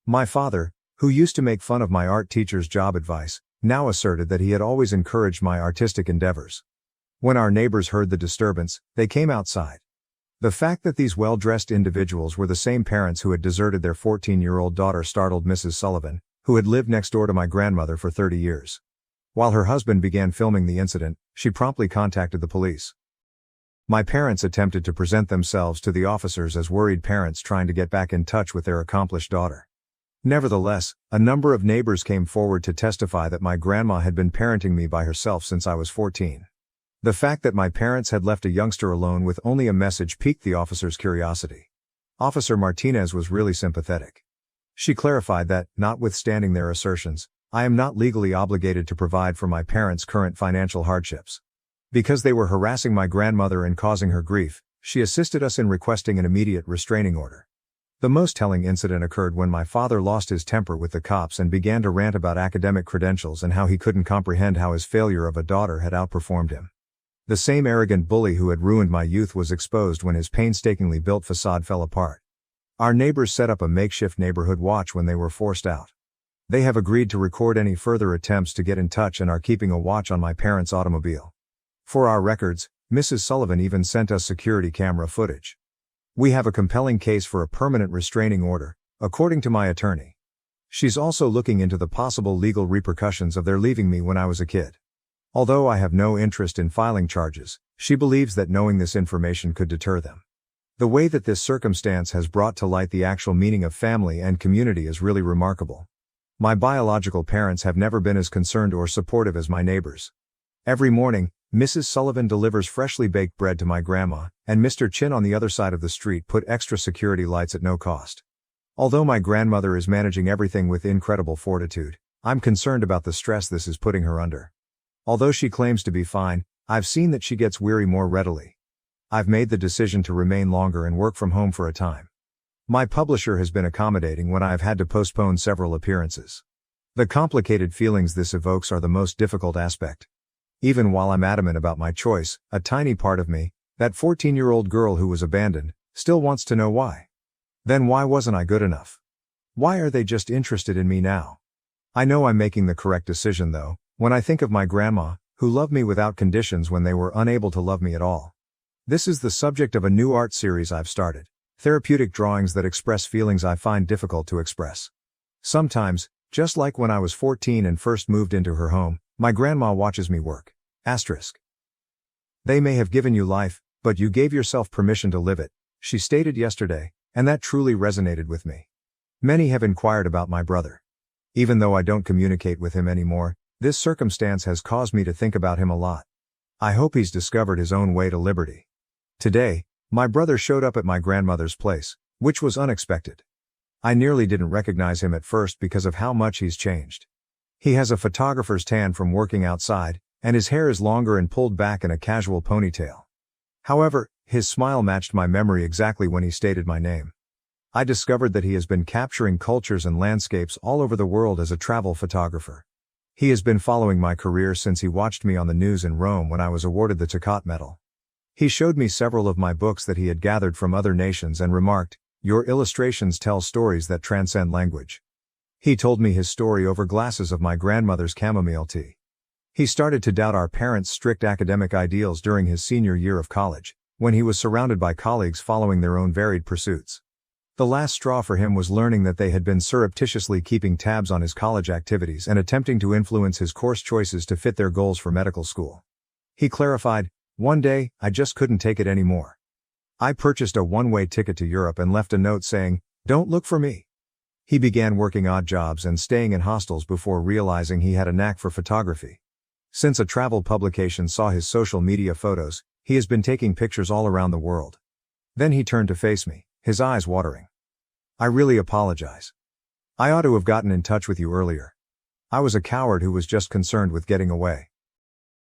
S1: My father, who used to make fun of my art teacher's job advice, now asserted that he had always encouraged my artistic endeavors. When our neighbors heard the disturbance, they came outside. The fact that these well-dressed individuals were the same parents who had deserted their 14-year-old daughter startled Mrs. Sullivan, who had lived next door to my grandmother for 30 years. While her husband began filming the incident, she promptly contacted the police. My parents attempted to present themselves to the officers as worried parents trying to get back in touch with their accomplished daughter. Nevertheless, a number of neighbors came forward to testify that my grandma had been parenting me by herself since I was 14. The fact that my parents had left a youngster alone with only a message piqued the officers' curiosity. Officer Martinez was really sympathetic. She clarified that, notwithstanding their assertions, I am not legally obligated to provide for my parents' current financial hardships. Because they were harassing my grandmother and causing her grief, she assisted us in requesting an immediate restraining order. The most telling incident occurred when my father lost his temper with the cops and began to rant about academic credentials and how he couldn't comprehend how his failure of a daughter had outperformed him. The same arrogant bully who had ruined my youth was exposed when his painstakingly built facade fell apart. Our neighbors set up a makeshift neighborhood watch when they were forced out. They have agreed to record any further attempts to get in touch and are keeping a watch on my parents' automobile. For our records, Mrs. Sullivan even sent us security camera footage. We have a compelling case for a permanent restraining order, according to my attorney. She's also looking into the possible legal repercussions of their leaving me when I was a kid. Although I have no interest in filing charges, she believes that knowing this information could deter them. The way that this circumstance has brought to light the actual meaning of family and community is really remarkable. My biological parents have never been as concerned or supportive as my neighbors. Every morning, Mrs. Sullivan delivers freshly baked bread to my grandma, and Mr. Chin on the other side of the street put extra security lights at no cost. Although my grandmother is managing everything with incredible fortitude, I'm concerned about the stress this is putting her under. Although she claims to be fine, I've seen that she gets weary more readily. I've made the decision to remain longer and work from home for a time. My publisher has been accommodating when I have had to postpone several appearances. The complicated feelings this evokes are the most difficult aspect. Even while I'm adamant about my choice, a tiny part of me, that 14-year-old girl who was abandoned, still wants to know why. Then why wasn't I good enough? Why are they just interested in me now? I know I'm making the correct decision though, when I think of my grandma, who loved me without conditions when they were unable to love me at all. This is the subject of a new art series I've started. Therapeutic drawings that express feelings I find difficult to express. Sometimes, just like when I was 14 and first moved into her home, my grandma watches me work. Asterisk. They may have given you life, but you gave yourself permission to live it, she stated yesterday, and that truly resonated with me. Many have inquired about my brother. Even though I don't communicate with him anymore, this circumstance has caused me to think about him a lot. I hope he's discovered his own way to liberty. Today, my brother showed up at my grandmother's place, which was unexpected. I nearly didn't recognize him at first because of how much he's changed. He has a photographer's tan from working outside, and his hair is longer and pulled back in a casual ponytail. However, his smile matched my memory exactly when he stated my name. I discovered that he has been capturing cultures and landscapes all over the world as a travel photographer. He has been following my career since he watched me on the news in Rome when I was awarded the Tocat Medal. He showed me several of my books that he had gathered from other nations and remarked, "Your illustrations tell stories that transcend language." He told me his story over glasses of my grandmother's chamomile tea. He started to doubt our parents' strict academic ideals during his senior year of college, when he was surrounded by colleagues following their own varied pursuits. The last straw for him was learning that they had been surreptitiously keeping tabs on his college activities and attempting to influence his course choices to fit their goals for medical school. He clarified, "One day, I just couldn't take it anymore. I purchased a one-way ticket to Europe and left a note saying, 'Don't look for me.'" He began working odd jobs and staying in hostels before realizing he had a knack for photography. Since a travel publication saw his social media photos, he has been taking pictures all around the world. Then he turned to face me, his eyes watering. "I really apologize. I ought to have gotten in touch with you earlier. I was a coward who was just concerned with getting away."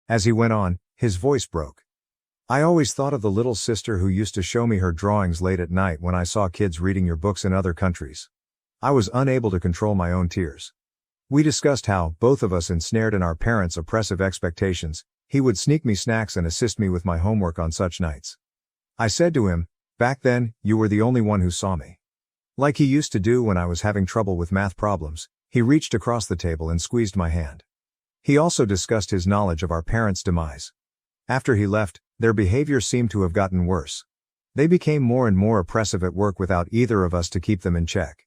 S1: As he went on, his voice broke. "I always thought of the little sister who used to show me her drawings late at night when I saw kids reading your books in other countries. I was unable to control my own tears." We discussed how, both of us ensnared in our parents' oppressive expectations, he would sneak me snacks and assist me with my homework on such nights. I said to him, "Back then, you were the only one who saw me." Like he used to do when I was having trouble with math problems, he reached across the table and squeezed my hand. He also discussed his knowledge of our parents' demise. After he left, their behavior seemed to have gotten worse. They became more and more oppressive at work without either of us to keep them in check.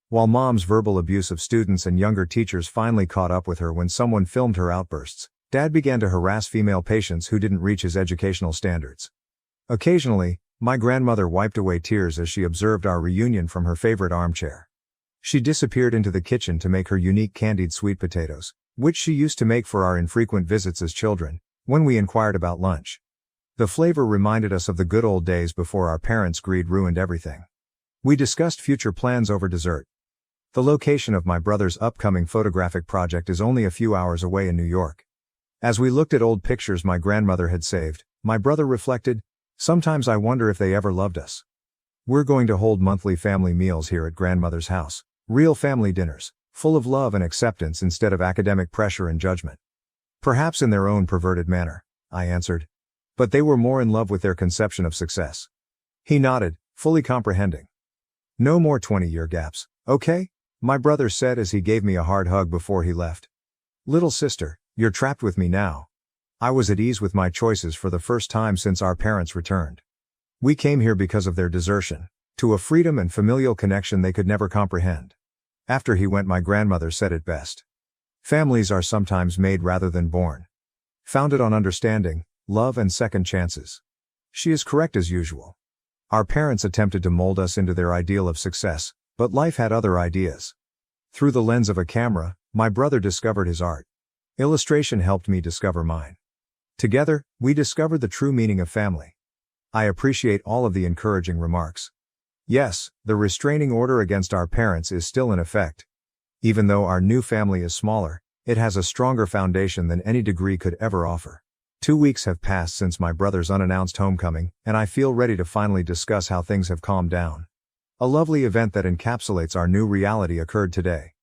S1: While Mom's verbal abuse of students and younger teachers finally caught up with her when someone filmed her outbursts, Dad began to harass female patients who didn't reach his educational standards. Occasionally, my grandmother wiped away tears as she observed our reunion from her favorite armchair. She disappeared into the kitchen to make her unique candied sweet potatoes, which she used to make for our infrequent visits as children, when we inquired about lunch. The flavor reminded us of the good old days before our parents' greed ruined everything. We discussed future plans over dessert. The location of my brother's upcoming photographic project is only a few hours away in New York. As we looked at old pictures my grandmother had saved, my brother reflected, "Sometimes I wonder if they ever loved us." We're going to hold monthly family meals here at grandmother's house, real family dinners, full of love and acceptance instead of academic pressure and judgment. "Perhaps in their own perverted manner," I answered. "But they were more in love with their conception of success." He nodded, fully comprehending. "No more 20-year gaps, okay?" my brother said as he gave me a hard hug before he left. "Little sister, you're trapped with me now." I was at ease with my choices for the first time since our parents returned. We came here because of their desertion, to a freedom and familial connection they could never comprehend. After he went, my grandmother said it best. "Families are sometimes made rather than born. Founded on understanding, love and second chances." She is correct as usual. Our parents attempted to mold us into their ideal of success, but life had other ideas. Through the lens of a camera, my brother discovered his art. Illustration helped me discover mine. Together, we discovered the true meaning of family. I appreciate all of the encouraging remarks. Yes, the restraining order against our parents is still in effect. Even though our new family is smaller, it has a stronger foundation than any degree could ever offer. 2 weeks have passed since my brother's unannounced homecoming, and I feel ready to finally discuss how things have calmed down. A lovely event that encapsulates our new reality occurred today.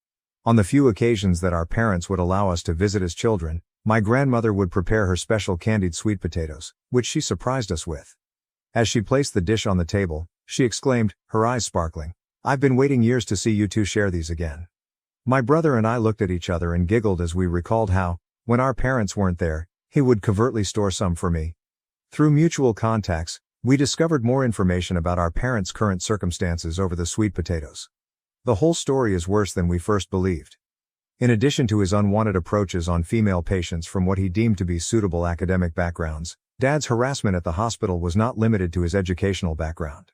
S1: On the few occasions that our parents would allow us to visit as children, my grandmother would prepare her special candied sweet potatoes, which she surprised us with. As she placed the dish on the table, she exclaimed, her eyes sparkling, "I've been waiting years to see you two share these again." My brother and I looked at each other and giggled as we recalled how, when our parents weren't there, he would covertly store some for me. Through mutual contacts, we discovered more information about our parents' current circumstances over the sweet potatoes. The whole story is worse than we first believed. In addition to his unwanted approaches on female patients from what he deemed to be suitable academic backgrounds, Dad's harassment at the hospital was not limited to his educational background.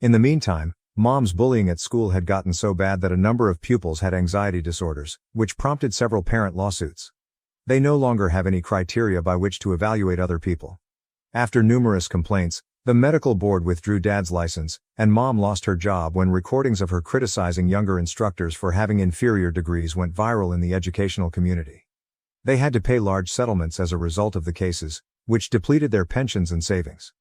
S1: In the meantime, Mom's bullying at school had gotten so bad that a number of pupils had anxiety disorders, which prompted several parent lawsuits. They no longer have any criteria by which to evaluate other people. After numerous complaints, the medical board withdrew Dad's license, and Mom lost her job when recordings of her criticizing younger instructors for having inferior degrees went viral in the educational community. They had to pay large settlements as a result of the cases, which depleted their pensions and savings.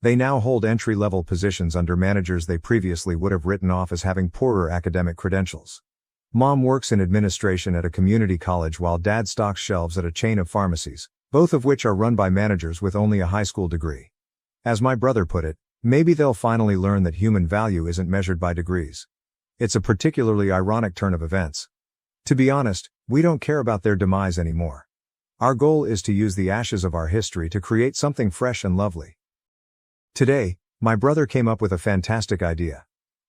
S1: They now hold entry-level positions under managers they previously would have written off as having poorer academic credentials. Mom works in administration at a community college while dad stocks shelves at a chain of pharmacies, both of which are run by managers with only a high school degree. As my brother put it, maybe they'll finally learn that human value isn't measured by degrees. It's a particularly ironic turn of events. To be honest, we don't care about their demise anymore. Our goal is to use the ashes of our history to create something fresh and lovely. Today, my brother came up with a fantastic idea.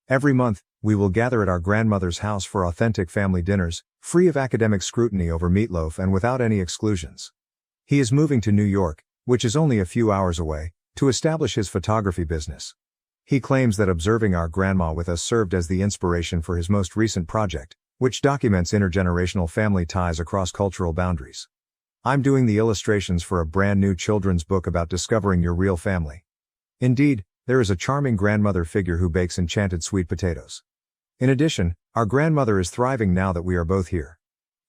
S1: Every month, we will gather at our grandmother's house for authentic family dinners, free of academic scrutiny over meatloaf and without any exclusions. He is moving to New York, which is only a few hours away, to establish his photography business. He claims that observing our grandma with us served as the inspiration for his most recent project, which documents intergenerational family ties across cultural boundaries. I'm doing the illustrations for a brand new children's book about discovering your real family. Indeed, there is a charming grandmother figure who bakes enchanted sweet potatoes. In addition, our grandmother is thriving now that we are both here.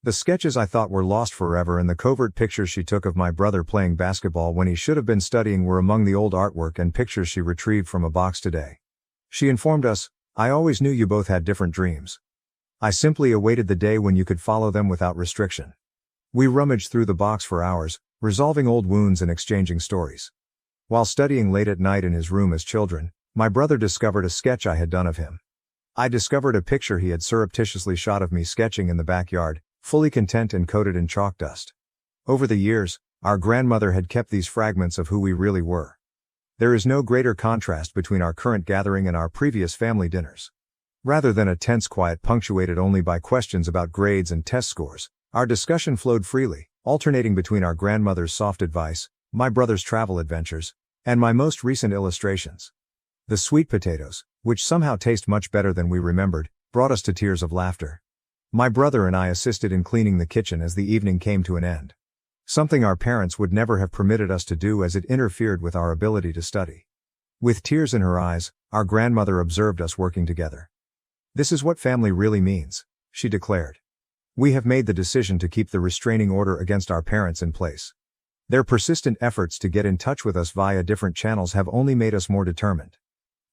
S1: The sketches I thought were lost forever and the covert pictures she took of my brother playing basketball when he should have been studying were among the old artwork and pictures she retrieved from a box today. She informed us, "I always knew you both had different dreams. I simply awaited the day when you could follow them without restriction." We rummaged through the box for hours, resolving old wounds and exchanging stories. While studying late at night in his room as children, my brother discovered a sketch I had done of him. I discovered a picture he had surreptitiously shot of me sketching in the backyard, fully content and coated in chalk dust. Over the years, our grandmother had kept these fragments of who we really were. There is no greater contrast between our current gathering and our previous family dinners. Rather than a tense quiet punctuated only by questions about grades and test scores, our discussion flowed freely, alternating between our grandmother's soft advice, my brother's travel adventures, and my most recent illustrations. The sweet potatoes, which somehow taste much better than we remembered, brought us to tears of laughter. My brother and I assisted in cleaning the kitchen as the evening came to an end. Something our parents would never have permitted us to do as it interfered with our ability to study. With tears in her eyes, our grandmother observed us working together. "This is what family really means," she declared. "We have made the decision to keep the restraining order against our parents in place. Their persistent efforts to get in touch with us via different channels have only made us more determined.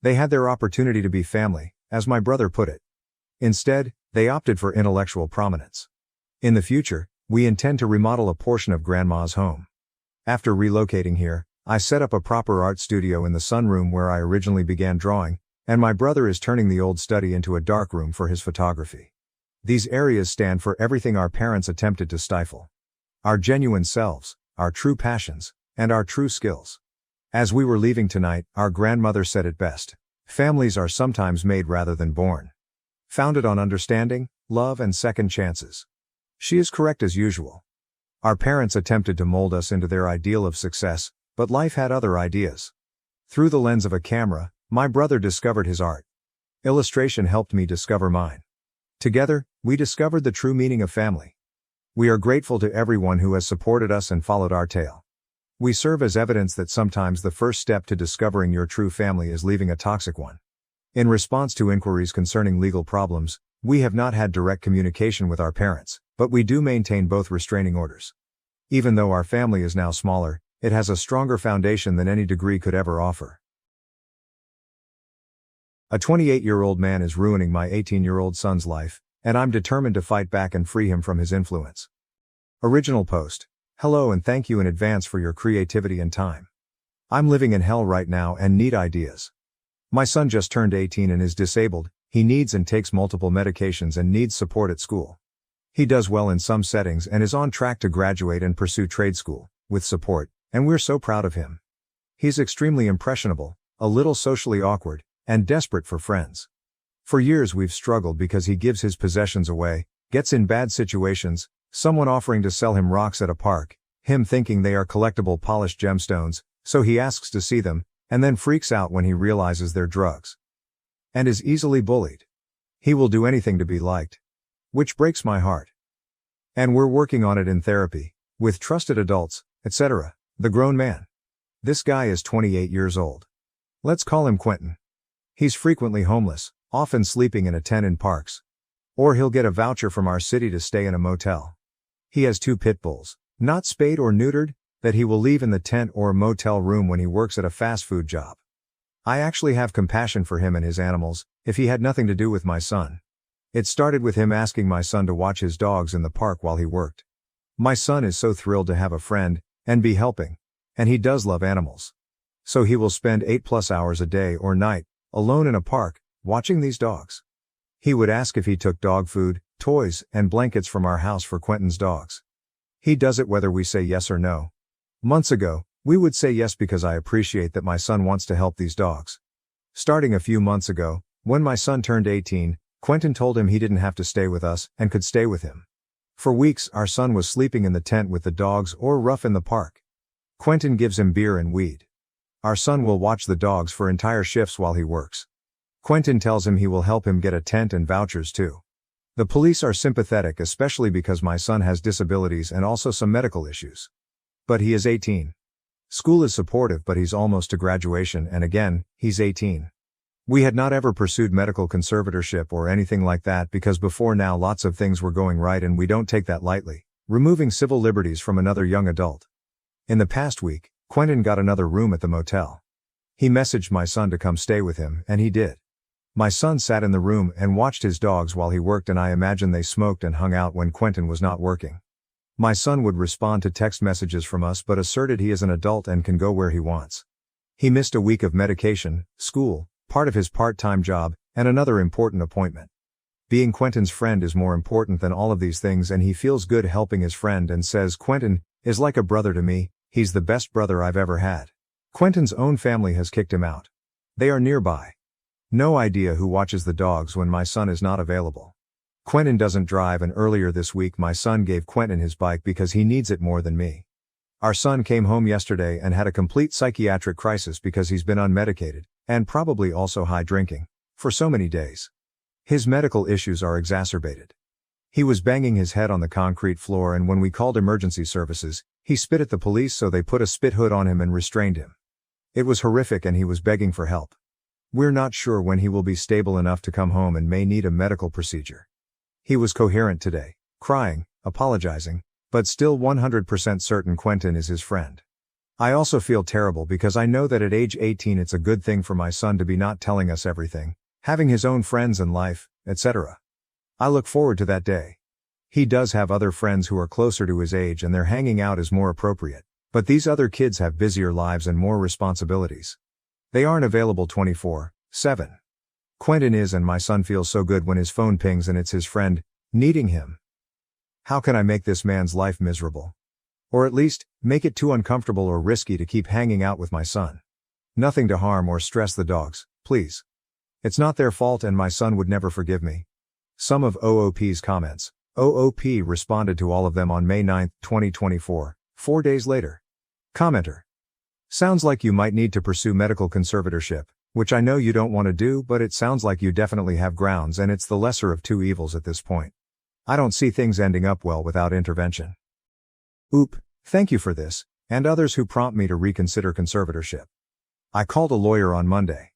S1: They had their opportunity to be family, as my brother put it. Instead, they opted for intellectual prominence. In the future, we intend to remodel a portion of Grandma's home. After relocating here, I set up a proper art studio in the sunroom where I originally began drawing, and my brother is turning the old study into a dark room for his photography. These areas stand for everything our parents attempted to stifle. Our genuine selves, our true passions, and our true skills. As we were leaving tonight, our grandmother said it best. Families are sometimes made rather than born. Founded on understanding, love and second chances. She is correct as usual. Our parents attempted to mold us into their ideal of success, but life had other ideas. Through the lens of a camera, my brother discovered his art. Illustration helped me discover mine. Together, we discovered the true meaning of family. We are grateful to everyone who has supported us and followed our tale. We serve as evidence that sometimes the first step to discovering your true family is leaving a toxic one. In response to inquiries concerning legal problems, we have not had direct communication with our parents, but we do maintain both restraining orders. Even though our family is now smaller, it has a stronger foundation than any degree could ever offer. A 28-year-old man is ruining my 18-year-old son's life, and I'm determined to fight back and free him from his influence. Original post. Hello and thank you in advance for your creativity and time. I'm living in hell right now and need ideas. My son just turned 18 and is disabled. He needs and takes multiple medications and needs support at school. He does well in some settings and is on track to graduate and pursue trade school, with support, and we're so proud of him. He's extremely impressionable, a little socially awkward, and desperate for friends. For years we've struggled because he gives his possessions away, gets in bad situations, someone offering to sell him rocks at a park, him thinking they are collectible polished gemstones, so he asks to see them, and then freaks out when he realizes they're drugs. And is easily bullied. He will do anything to be liked. Which breaks my heart. And we're working on it in therapy, with trusted adults, etc. The grown man. This guy is 28 years old. Let's call him Quentin. He's frequently homeless, often sleeping in a tent in parks. Or he'll get a voucher from our city to stay in a motel. He has 2 pit bulls, not spayed or neutered, that he will leave in the tent or motel room when he works at a fast food job. I actually have compassion for him and his animals, if he had nothing to do with my son. It started with him asking my son to watch his dogs in the park while he worked. My son is so thrilled to have a friend, and be helping. And he does love animals. So he will spend 8+ hours a day or night, alone in a park, watching these dogs. He would ask if he took dog food, toys, and blankets from our house for Quentin's dogs. He does it whether we say yes or no. Months ago, we would say yes because I appreciate that my son wants to help these dogs. Starting a few months ago, when my son turned 18, Quentin told him he didn't have to stay with us and could stay with him. For weeks, our son was sleeping in the tent with the dogs or rough in the park. Quentin gives him beer and weed. Our son will watch the dogs for entire shifts while he works. Quentin tells him he will help him get a tent and vouchers too. The police are sympathetic, especially because my son has disabilities and also some medical issues. But he is 18. School is supportive, but he's almost to graduation, and again, he's 18. We had not ever pursued medical conservatorship or anything like that because before now lots of things were going right and we don't take that lightly, removing civil liberties from another young adult. In the past week, Quentin got another room at the motel. He messaged my son to come stay with him, and he did. My son sat in the room and watched his dogs while he worked, and I imagine they smoked and hung out when Quentin was not working. My son would respond to text messages from us but asserted he is an adult and can go where he wants. He missed a week of medication, school, part of his part-time job, and another important appointment. Being Quentin's friend is more important than all of these things, and he feels good helping his friend and says Quentin is like a brother to me. He's the best brother I've ever had. Quentin's own family has kicked him out. They are nearby. No idea who watches the dogs when my son is not available. Quentin doesn't drive, and earlier this week my son gave Quentin his bike because he needs it more than me. Our son came home yesterday and had a complete psychiatric crisis because he's been unmedicated, and probably also high drinking, for so many days. His medical issues are exacerbated. He was banging his head on the concrete floor, and when we called emergency services, he spit at the police, so they put a spit hood on him and restrained him. It was horrific and he was begging for help. We're not sure when he will be stable enough to come home and may need a medical procedure. He was coherent today, crying, apologizing, but still 100% certain Quentin is his friend. I also feel terrible because I know that at age 18 it's a good thing for my son to be not telling us everything, having his own friends and life, etc. I look forward to that day. He does have other friends who are closer to his age and their hanging out is more appropriate, but these other kids have busier lives and more responsibilities. They aren't available 24/7. Quentin is, and my son feels so good when his phone pings and it's his friend, needing him. How can I make this man's life miserable? Or at least, make it too uncomfortable or risky to keep hanging out with my son? Nothing to harm or stress the dogs, please. It's not their fault and my son would never forgive me. Some of OOP's comments. OOP responded to all of them on May 9, 2024, 4 days later. Commenter. Sounds like you might need to pursue medical conservatorship, which I know you don't want to do, but it sounds like you definitely have grounds and it's the lesser of two evils at this point. I don't see things ending up well without intervention. Oop, thank you for this, and others who prompt me to reconsider conservatorship. I called a lawyer on Monday.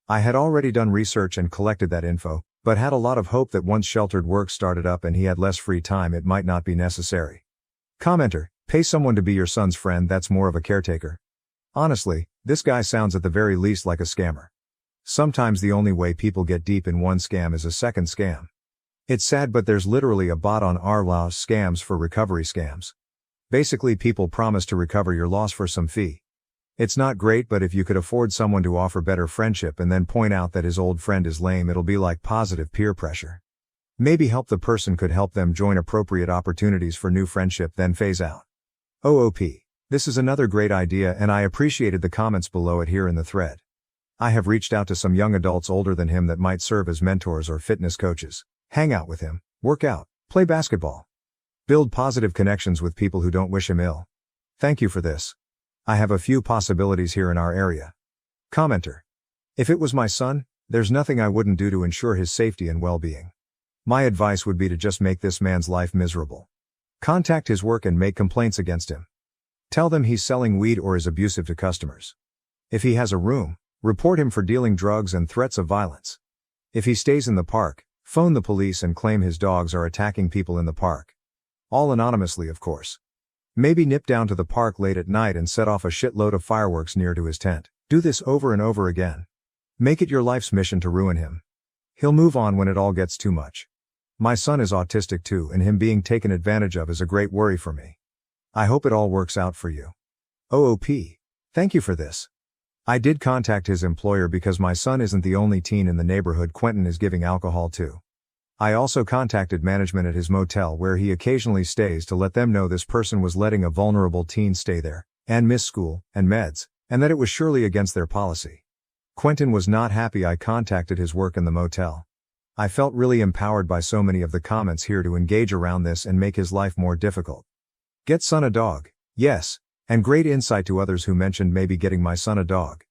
S1: I had already done research and collected that info, but had a lot of hope that once sheltered work started up and he had less free time it might not be necessary. Commenter, pay someone to be your son's friend, that's more of a caretaker. Honestly, this guy sounds at the very least like a scammer. Sometimes the only way people get deep in one scam is a second scam. It's sad, but there's literally a bot on Arlaw scams for recovery scams. Basically, people promise to recover your loss for some fee. It's not great, but if you could afford someone to offer better friendship and then point out that his old friend is lame, it'll be like positive peer pressure. Maybe help the person could help them join appropriate opportunities for new friendship, then phase out. OOP. This is another great idea and I appreciated the comments below it here in the thread. I have reached out to some young adults older than him that might serve as mentors or fitness coaches. Hang out with him, work out, play basketball. Build positive connections with people who don't wish him ill. Thank you for this. I have a few possibilities here in our area. Commenter. If it was my son, there's nothing I wouldn't do to ensure his safety and well-being. My advice would be to just make this man's life miserable. Contact his work and make complaints against him. Tell them he's selling weed or is abusive to customers. If he has a room, report him for dealing drugs and threats of violence. If he stays in the park, phone the police and claim his dogs are attacking people in the park. All anonymously, of course. Maybe nip down to the park late at night and set off a shitload of fireworks near to his tent. Do this over and over again. Make it your life's mission to ruin him. He'll move on when it all gets too much. My son is autistic too, and him being taken advantage of is a great worry for me. I hope it all works out for you. OOP. Thank you for this. I did contact his employer because my son isn't the only teen in the neighborhood Quentin is giving alcohol to. I also contacted management at his motel where he occasionally stays to let them know this person was letting a vulnerable teen stay there, and miss school, and meds, and that it was surely against their policy. Quentin was not happy. I contacted his work in the motel. I felt really empowered by so many of the comments here to engage around this and make his life more difficult. Get son a dog. Yes, and great insight to others who mentioned maybe getting my son a dog.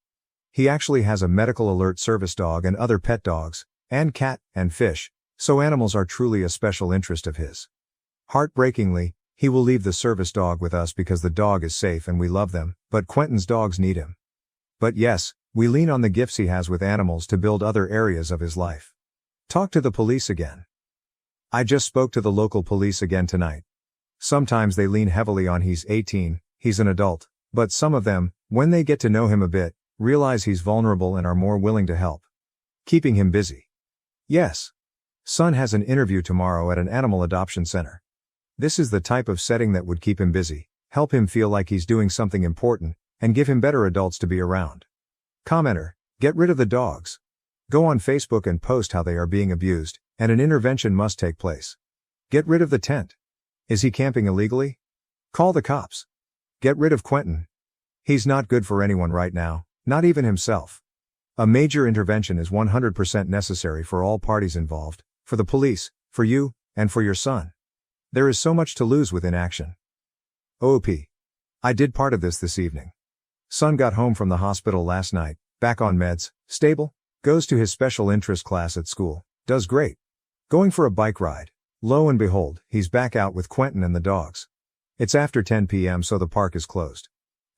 S1: He actually has a medical alert service dog and other pet dogs, and cat, and fish, so animals are truly a special interest of his. Heartbreakingly, he will leave the service dog with us because the dog is safe and we love them, but Quentin's dogs need him. But yes, we lean on the gifts he has with animals to build other areas of his life. Talk to the police again. I just spoke to the local police again tonight. Sometimes they lean heavily on he's 18, he's an adult, but some of them, when they get to know him a bit, realize he's vulnerable and are more willing to help. Keeping him busy. Yes. Son has an interview tomorrow at an animal adoption center. This is the type of setting that would keep him busy, help him feel like he's doing something important, and give him better adults to be around. Commenter, get rid of the dogs. Go on Facebook and post how they are being abused, and an intervention must take place. Get rid of the tent. Is he camping illegally? Call the cops. Get rid of Quentin. He's not good for anyone right now, not even himself. A major intervention is 100% necessary for all parties involved, for the police, for you, and for your son. There is so much to lose with inaction. OOP. I did part of this evening. Son got home from the hospital last night, back on meds, stable, goes to his special interest class at school, does great. Going for a bike ride. Lo and behold, he's back out with Quentin and the dogs. It's after 10 p.m. so the park is closed.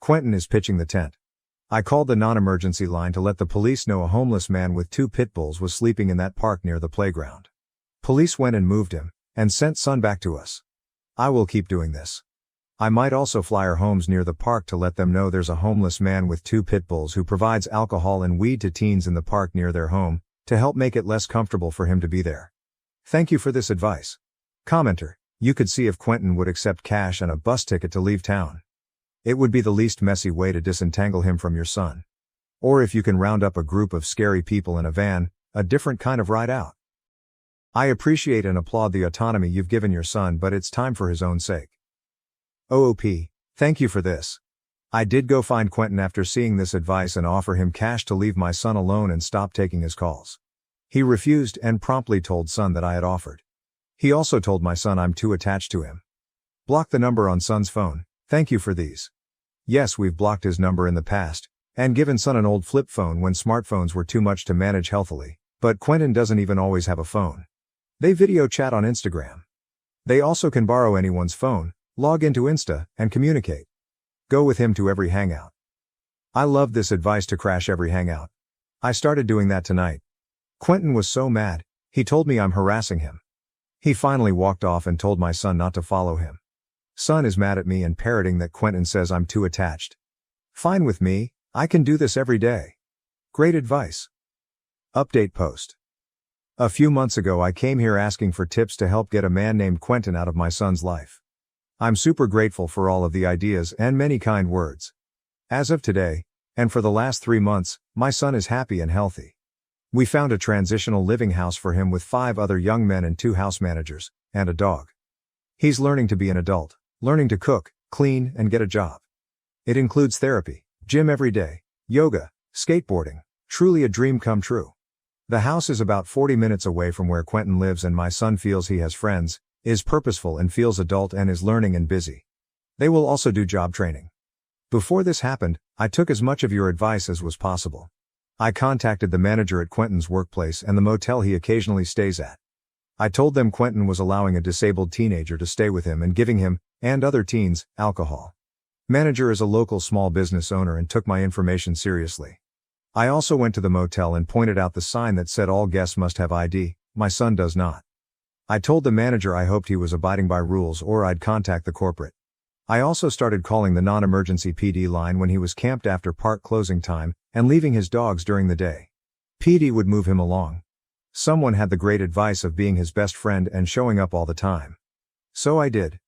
S1: Quentin is pitching the tent. I called the non-emergency line to let the police know a homeless man with 2 pit bulls was sleeping in that park near the playground. Police went and moved him, and sent son back to us. I will keep doing this. I might also flyer homes near the park to let them know there's a homeless man with 2 pit bulls who provides alcohol and weed to teens in the park near their home, to help make it less comfortable for him to be there. Thank you for this advice. Commenter, you could see if Quentin would accept cash and a bus ticket to leave town. It would be the least messy way to disentangle him from your son. Or if you can round up a group of scary people in a van, a different kind of ride out. I appreciate and applaud the autonomy you've given your son, but it's time for his own sake. OOP, thank you for this. I did go find Quentin after seeing this advice and offer him cash to leave my son alone and stop taking his calls. He refused and promptly told son that I had offered. He also told my son I'm too attached to him. Block the number on son's phone. Thank you for these. Yes, we've blocked his number in the past, and given son an old flip phone when smartphones were too much to manage healthily, but Quentin doesn't even always have a phone. They video chat on Instagram. They also can borrow anyone's phone, log into Insta, and communicate. Go with him to every hangout. I love this advice to crash every hangout. I started doing that tonight. Quentin was so mad, he told me I'm harassing him. He finally walked off and told my son not to follow him. Son is mad at me and parroting that Quentin says I'm too attached. Fine with me, I can do this every day. Great advice. Update post. A few months ago I came here asking for tips to help get a man named Quentin out of my son's life. I'm super grateful for all of the ideas and many kind words. As of today, and for the last 3 months, my son is happy and healthy. We found a transitional living house for him with 5 other young men and 2 house managers, and a dog. He's learning to be an adult, learning to cook, clean, and get a job. It includes therapy, gym every day, yoga, skateboarding, truly a dream come true. The house is about 40 minutes away from where Quentin lives and my son feels he has friends, is purposeful and feels adult and is learning and busy. They will also do job training. Before this happened, I took as much of your advice as was possible. I contacted the manager at Quentin's workplace and the motel he occasionally stays at. I told them Quentin was allowing a disabled teenager to stay with him and giving him, and other teens, alcohol. Manager is a local small business owner and took my information seriously. I also went to the motel and pointed out the sign that said all guests must have ID, my son does not. I told the manager I hoped he was abiding by rules or I'd contact the corporate. I also started calling the non-emergency PD line when he was camped after park closing time, and leaving his dogs during the day. Petey would move him along. Someone had the great advice of being his best friend and showing up all the time. So I did.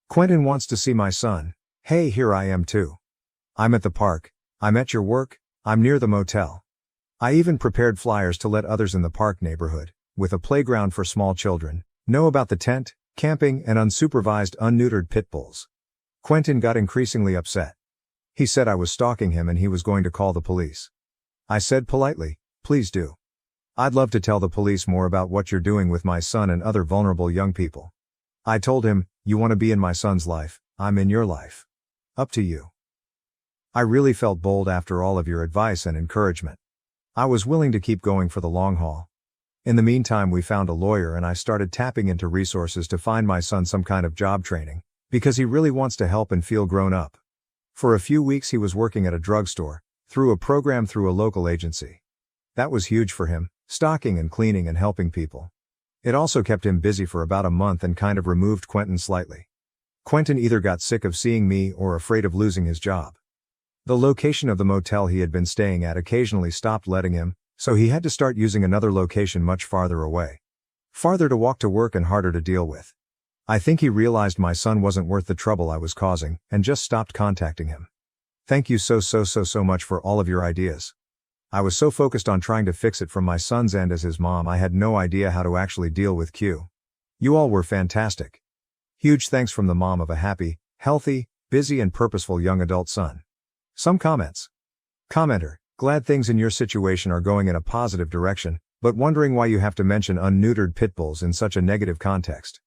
S1: Quentin wants to see my son. Hey, here I am too. I'm at the park. I'm at your work. I'm near the motel. I even prepared flyers to let others in the park neighborhood, with a playground for small children, know about the tent, camping, and unsupervised unneutered pit bulls. Quentin got increasingly upset. He said I was stalking him and he was going to call the police. I said politely, please do. I'd love to tell the police more about what you're doing with my son and other vulnerable young people. I told him, you want to be in my son's life, I'm in your life. Up to you. I really felt bold after all of your advice and encouragement. I was willing to keep going for the long haul. In the meantime, we found a lawyer and I started tapping into resources to find my son some kind of job training, because he really wants to help and feel grown up. For a few weeks he was working at a drugstore, through a program through a local agency. That was huge for him, stocking and cleaning and helping people. It also kept him busy for about a month and kind of removed Quentin slightly. Quentin either got sick of seeing me or afraid of losing his job. The location of the motel he had been staying at occasionally stopped letting him, so he had to start using another location much farther away. Farther to walk to work and harder to deal with. I think he realized my son wasn't worth the trouble I was causing, and just stopped contacting him. Thank you so much for all of your ideas. I was so focused on trying to fix it from my son's end as his mom I had no idea how to actually deal with Q. You all were fantastic. Huge thanks from the mom of a happy, healthy, busy and purposeful young adult son. Some comments. Commenter, glad things in your situation are going in a positive direction, but wondering why you have to mention unneutered pit bulls in such a negative context.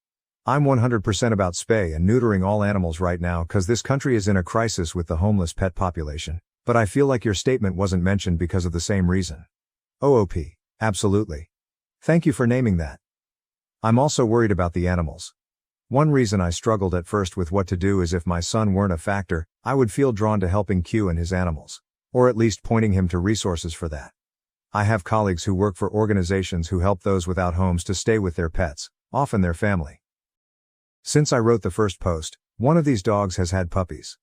S1: I'm 100% about spay and neutering all animals right now cause this country is in a crisis with the homeless pet population, but I feel like your statement wasn't mentioned because of the same reason. OOP, absolutely. Thank you for naming that. I'm also worried about the animals. One reason I struggled at first with what to do is if my son weren't a factor, I would feel drawn to helping Q and his animals. Or at least pointing him to resources for that. I have colleagues who work for organizations who help those without homes to stay with their pets, often their family. Since I wrote the first post, one of these dogs has had puppies.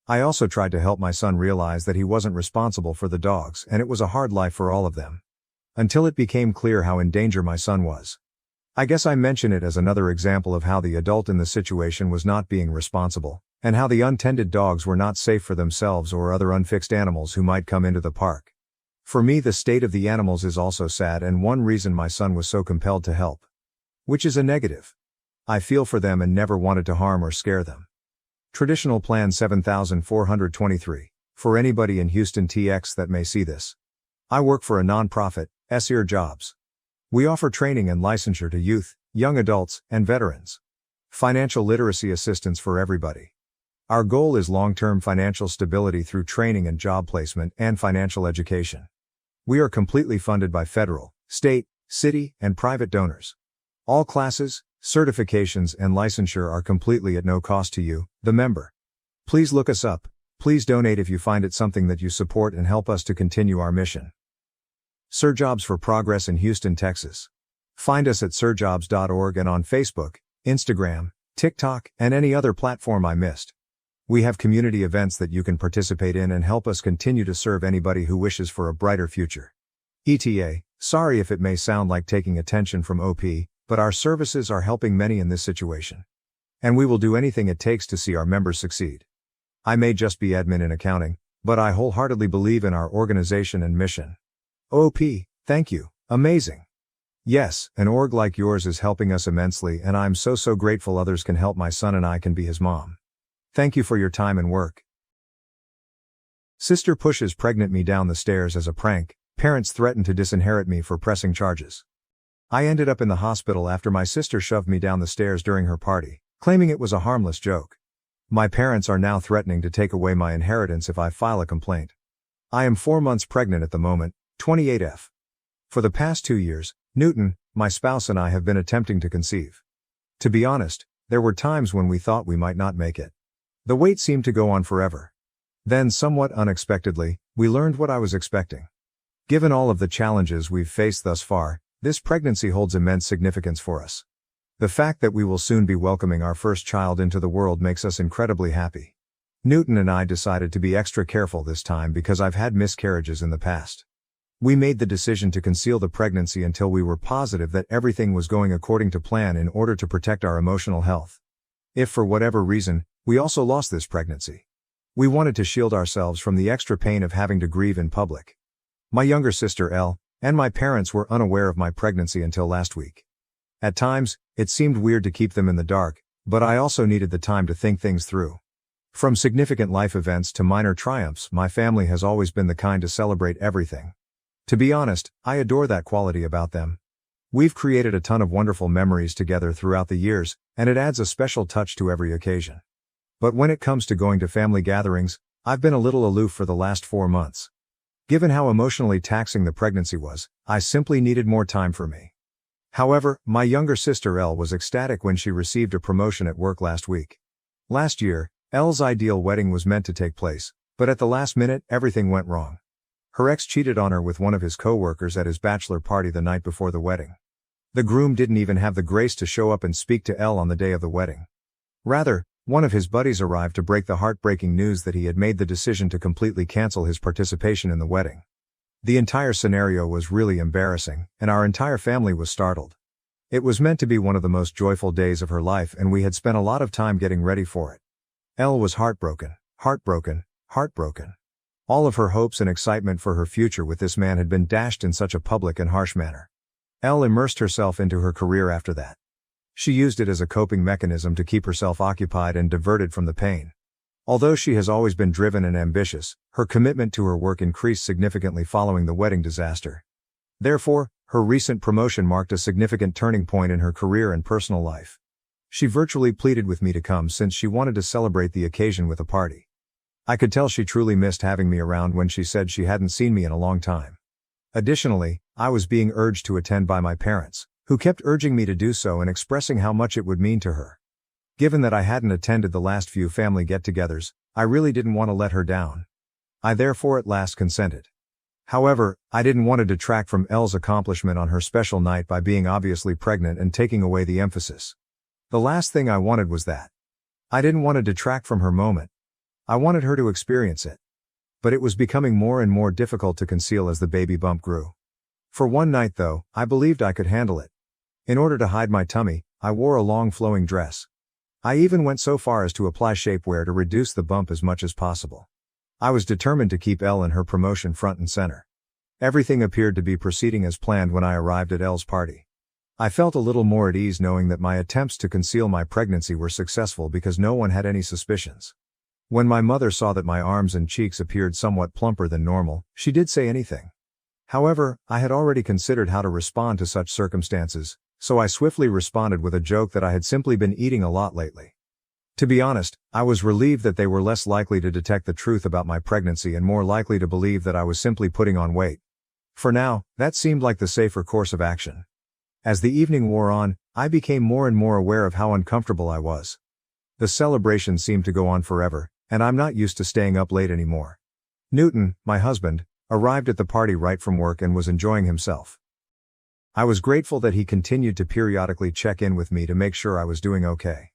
S1: I also tried to help my son realize that he wasn't responsible for the dogs and it was a hard life for all of them. Until it became clear how in danger my son was. I guess I mention it as another example of how the adult in the situation was not being responsible, and how the untended dogs were not safe for themselves or other unfixed animals who might come into the park. For me, the state of the animals is also sad and one reason my son was so compelled to help. Which is a negative. I feel for them and never wanted to harm or scare them. Traditional Plan 7423. For anybody in Houston TX that may see this. I work for a nonprofit, SER Jobs. We offer training and licensure to youth, young adults, and veterans. Financial literacy assistance for everybody. Our goal is long-term financial stability through training and job placement and financial education. We are completely funded by federal, state, city, and private donors. All classes, certifications, and licensure are completely at no cost to you, the member. Please look us up. Please donate if you find it something that you support and help us to continue our mission. SER Jobs for Progress in Houston, Texas. Find us at serjobs.org and on Facebook, Instagram, TikTok, and any other platform I missed. We have community events that you can participate in and help us continue to serve anybody who wishes for a brighter future. ETA, sorry if it may sound like taking attention from OP, but our services are helping many in this situation. And we will do anything it takes to see our members succeed. I may just be admin in accounting, but I wholeheartedly believe in our organization and mission. OP, thank you, amazing. Yes, an org like yours is helping us immensely and I'm so grateful others can help my son and I can be his mom. Thank you for your time and work. Sister pushes pregnant me down the stairs as a prank, parents threaten to disinherit me for pressing charges. I ended up in the hospital after my sister shoved me down the stairs during her party, claiming it was a harmless joke. My parents are now threatening to take away my inheritance if I file a complaint. I am 4 months pregnant at the moment, 28F. For the past 2 years, Newton, my spouse and I have been attempting to conceive. To be honest, there were times when we thought we might not make it. The wait seemed to go on forever. Then somewhat unexpectedly, we learned what I was expecting. Given all of the challenges we've faced thus far, this pregnancy holds immense significance for us. The fact that we will soon be welcoming our first child into the world makes us incredibly happy. Newton and I decided to be extra careful this time because I've had miscarriages in the past. We made the decision to conceal the pregnancy until we were positive that everything was going according to plan in order to protect our emotional health. If for whatever reason, we also lost this pregnancy, we wanted to shield ourselves from the extra pain of having to grieve in public. My younger sister Elle, and my parents were unaware of my pregnancy until last week. At times, it seemed weird to keep them in the dark, but I also needed the time to think things through. From significant life events to minor triumphs, my family has always been the kind to celebrate everything. To be honest, I adore that quality about them. We've created a ton of wonderful memories together throughout the years, and it adds a special touch to every occasion. But when it comes to going to family gatherings, I've been a little aloof for the last 4 months. Given how emotionally taxing the pregnancy was, I simply needed more time for me. However, my younger sister Elle was ecstatic when she received a promotion at work last week. Last year, Elle's ideal wedding was meant to take place, but at the last minute, everything went wrong. Her ex cheated on her with one of his co-workers at his bachelor party the night before the wedding. The groom didn't even have the grace to show up and speak to Elle on the day of the wedding. Rather, one of his buddies arrived to break the heartbreaking news that he had made the decision to completely cancel his participation in the wedding. The entire scenario was really embarrassing, and our entire family was startled. It was meant to be one of the most joyful days of her life, and we had spent a lot of time getting ready for it. Elle was heartbroken. All of her hopes and excitement for her future with this man had been dashed in such a public and harsh manner. Elle immersed herself into her career after that. She used it as a coping mechanism to keep herself occupied and diverted from the pain. Although she has always been driven and ambitious, her commitment to her work increased significantly following the wedding disaster. Therefore, her recent promotion marked a significant turning point in her career and personal life. She virtually pleaded with me to come since she wanted to celebrate the occasion with a party. I could tell she truly missed having me around when she said she hadn't seen me in a long time. Additionally, I was being urged to attend by my parents, who kept urging me to do so and expressing how much it would mean to her. Given that I hadn't attended the last few family get-togethers, I really didn't want to let her down. I therefore at last consented. However, I didn't want to detract from Elle's accomplishment on her special night by being obviously pregnant and taking away the emphasis. The last thing I wanted was that. I didn't want to detract from her moment. I wanted her to experience it. But it was becoming more and more difficult to conceal as the baby bump grew. For one night though, I believed I could handle it. In order to hide my tummy, I wore a long flowing dress. I even went so far as to apply shapewear to reduce the bump as much as possible. I was determined to keep Elle and her promotion front and center. Everything appeared to be proceeding as planned when I arrived at Elle's party. I felt a little more at ease knowing that my attempts to conceal my pregnancy were successful because no one had any suspicions. When my mother saw that my arms and cheeks appeared somewhat plumper than normal, she did say anything. However, I had already considered how to respond to such circumstances, so I swiftly responded with a joke that I had simply been eating a lot lately. To be honest, I was relieved that they were less likely to detect the truth about my pregnancy and more likely to believe that I was simply putting on weight. For now, that seemed like the safer course of action. As the evening wore on, I became more and more aware of how uncomfortable I was. The celebration seemed to go on forever, and I'm not used to staying up late anymore. Newton, my husband, arrived at the party right from work and was enjoying himself. I was grateful that he continued to periodically check in with me to make sure I was doing okay.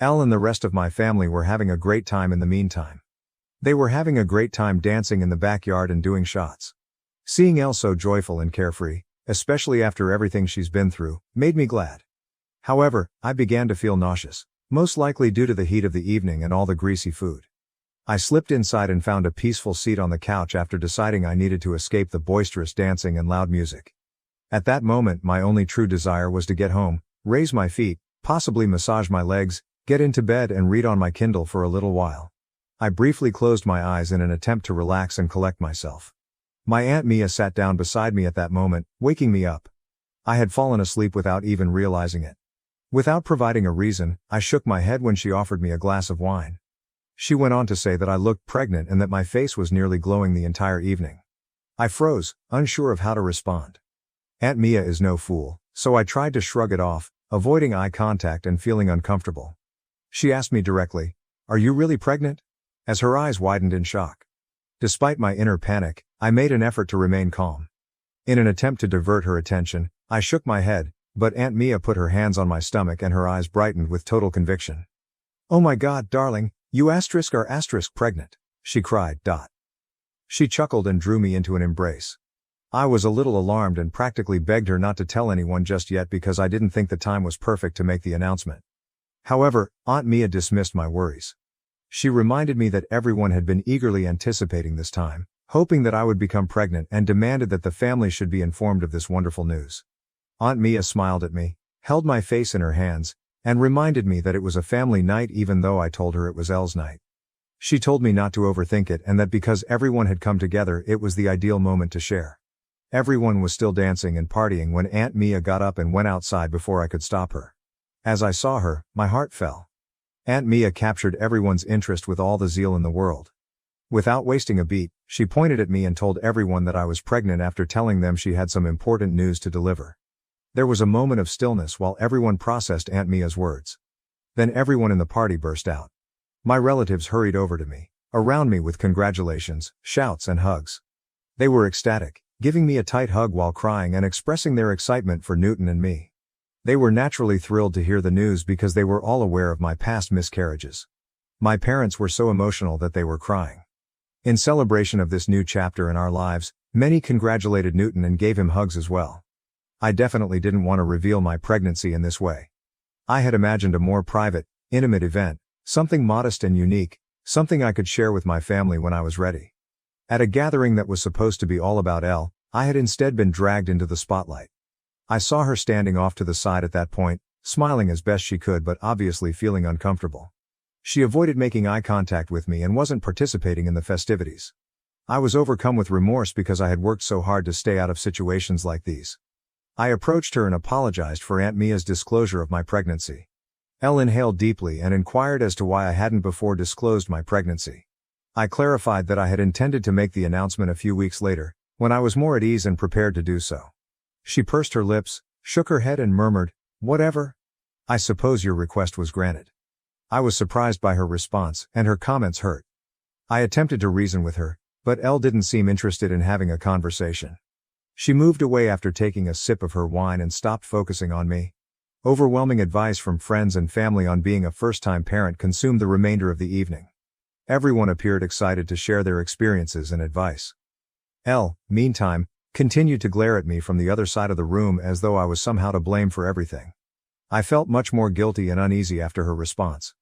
S1: Elle and the rest of my family were having a great time in the meantime. They were having a great time dancing in the backyard and doing shots. Seeing Elle so joyful and carefree, especially after everything she's been through, made me glad. However, I began to feel nauseous, most likely due to the heat of the evening and all the greasy food. I slipped inside and found a peaceful seat on the couch after deciding I needed to escape the boisterous dancing and loud music. At that moment, my only true desire was to get home, raise my feet, possibly massage my legs, get into bed and read on my Kindle for a little while. I briefly closed my eyes in an attempt to relax and collect myself. My Aunt Mia sat down beside me at that moment, waking me up. I had fallen asleep without even realizing it. Without providing a reason, I shook my head when she offered me a glass of wine. She went on to say that I looked pregnant and that my face was nearly glowing the entire evening. I froze, unsure of how to respond. Aunt Mia is no fool, so I tried to shrug it off, avoiding eye contact and feeling uncomfortable. She asked me directly, "Are you really pregnant?" as her eyes widened in shock. Despite my inner panic, I made an effort to remain calm. In an attempt to divert her attention, I shook my head, but Aunt Mia put her hands on my stomach and her eyes brightened with total conviction. "Oh my God, darling, you are pregnant," she cried. She chuckled and drew me into an embrace. I was a little alarmed and practically begged her not to tell anyone just yet because I didn't think the time was perfect to make the announcement. However, Aunt Mia dismissed my worries. She reminded me that everyone had been eagerly anticipating this time, hoping that I would become pregnant, and demanded that the family should be informed of this wonderful news. Aunt Mia smiled at me, held my face in her hands, and reminded me that it was a family night even though I told her it was Elle's night. She told me not to overthink it and that because everyone had come together it was the ideal moment to share. Everyone was still dancing and partying when Aunt Mia got up and went outside before I could stop her. As I saw her, my heart fell. Aunt Mia captured everyone's interest with all the zeal in the world. Without wasting a beat, she pointed at me and told everyone that I was pregnant after telling them she had some important news to deliver. There was a moment of stillness while everyone processed Aunt Mia's words. Then everyone in the party burst out. My relatives hurried over to me, around me with congratulations, shouts and hugs. They were ecstatic, giving me a tight hug while crying and expressing their excitement for Newton and me. They were naturally thrilled to hear the news because they were all aware of my past miscarriages. My parents were so emotional that they were crying. In celebration of this new chapter in our lives, many congratulated Newton and gave him hugs as well. I definitely didn't want to reveal my pregnancy in this way. I had imagined a more private, intimate event, something modest and unique, something I could share with my family when I was ready. At a gathering that was supposed to be all about Elle, I had instead been dragged into the spotlight. I saw her standing off to the side at that point, smiling as best she could but obviously feeling uncomfortable. She avoided making eye contact with me and wasn't participating in the festivities. I was overcome with remorse because I had worked so hard to stay out of situations like these. I approached her and apologized for Aunt Mia's disclosure of my pregnancy. Elle inhaled deeply and inquired as to why I hadn't before disclosed my pregnancy. I clarified that I had intended to make the announcement a few weeks later, when I was more at ease and prepared to do so. She pursed her lips, shook her head and murmured, "Whatever. I suppose your request was granted." I was surprised by her response, and her comments hurt. I attempted to reason with her, but Elle didn't seem interested in having a conversation. She moved away after taking a sip of her wine and stopped focusing on me. Overwhelming advice from friends and family on being a first-time parent consumed the remainder of the evening. Everyone appeared excited to share their experiences and advice. Elle, meantime, continued to glare at me from the other side of the room as though I was somehow to blame for everything. I felt much more guilty and uneasy after her response.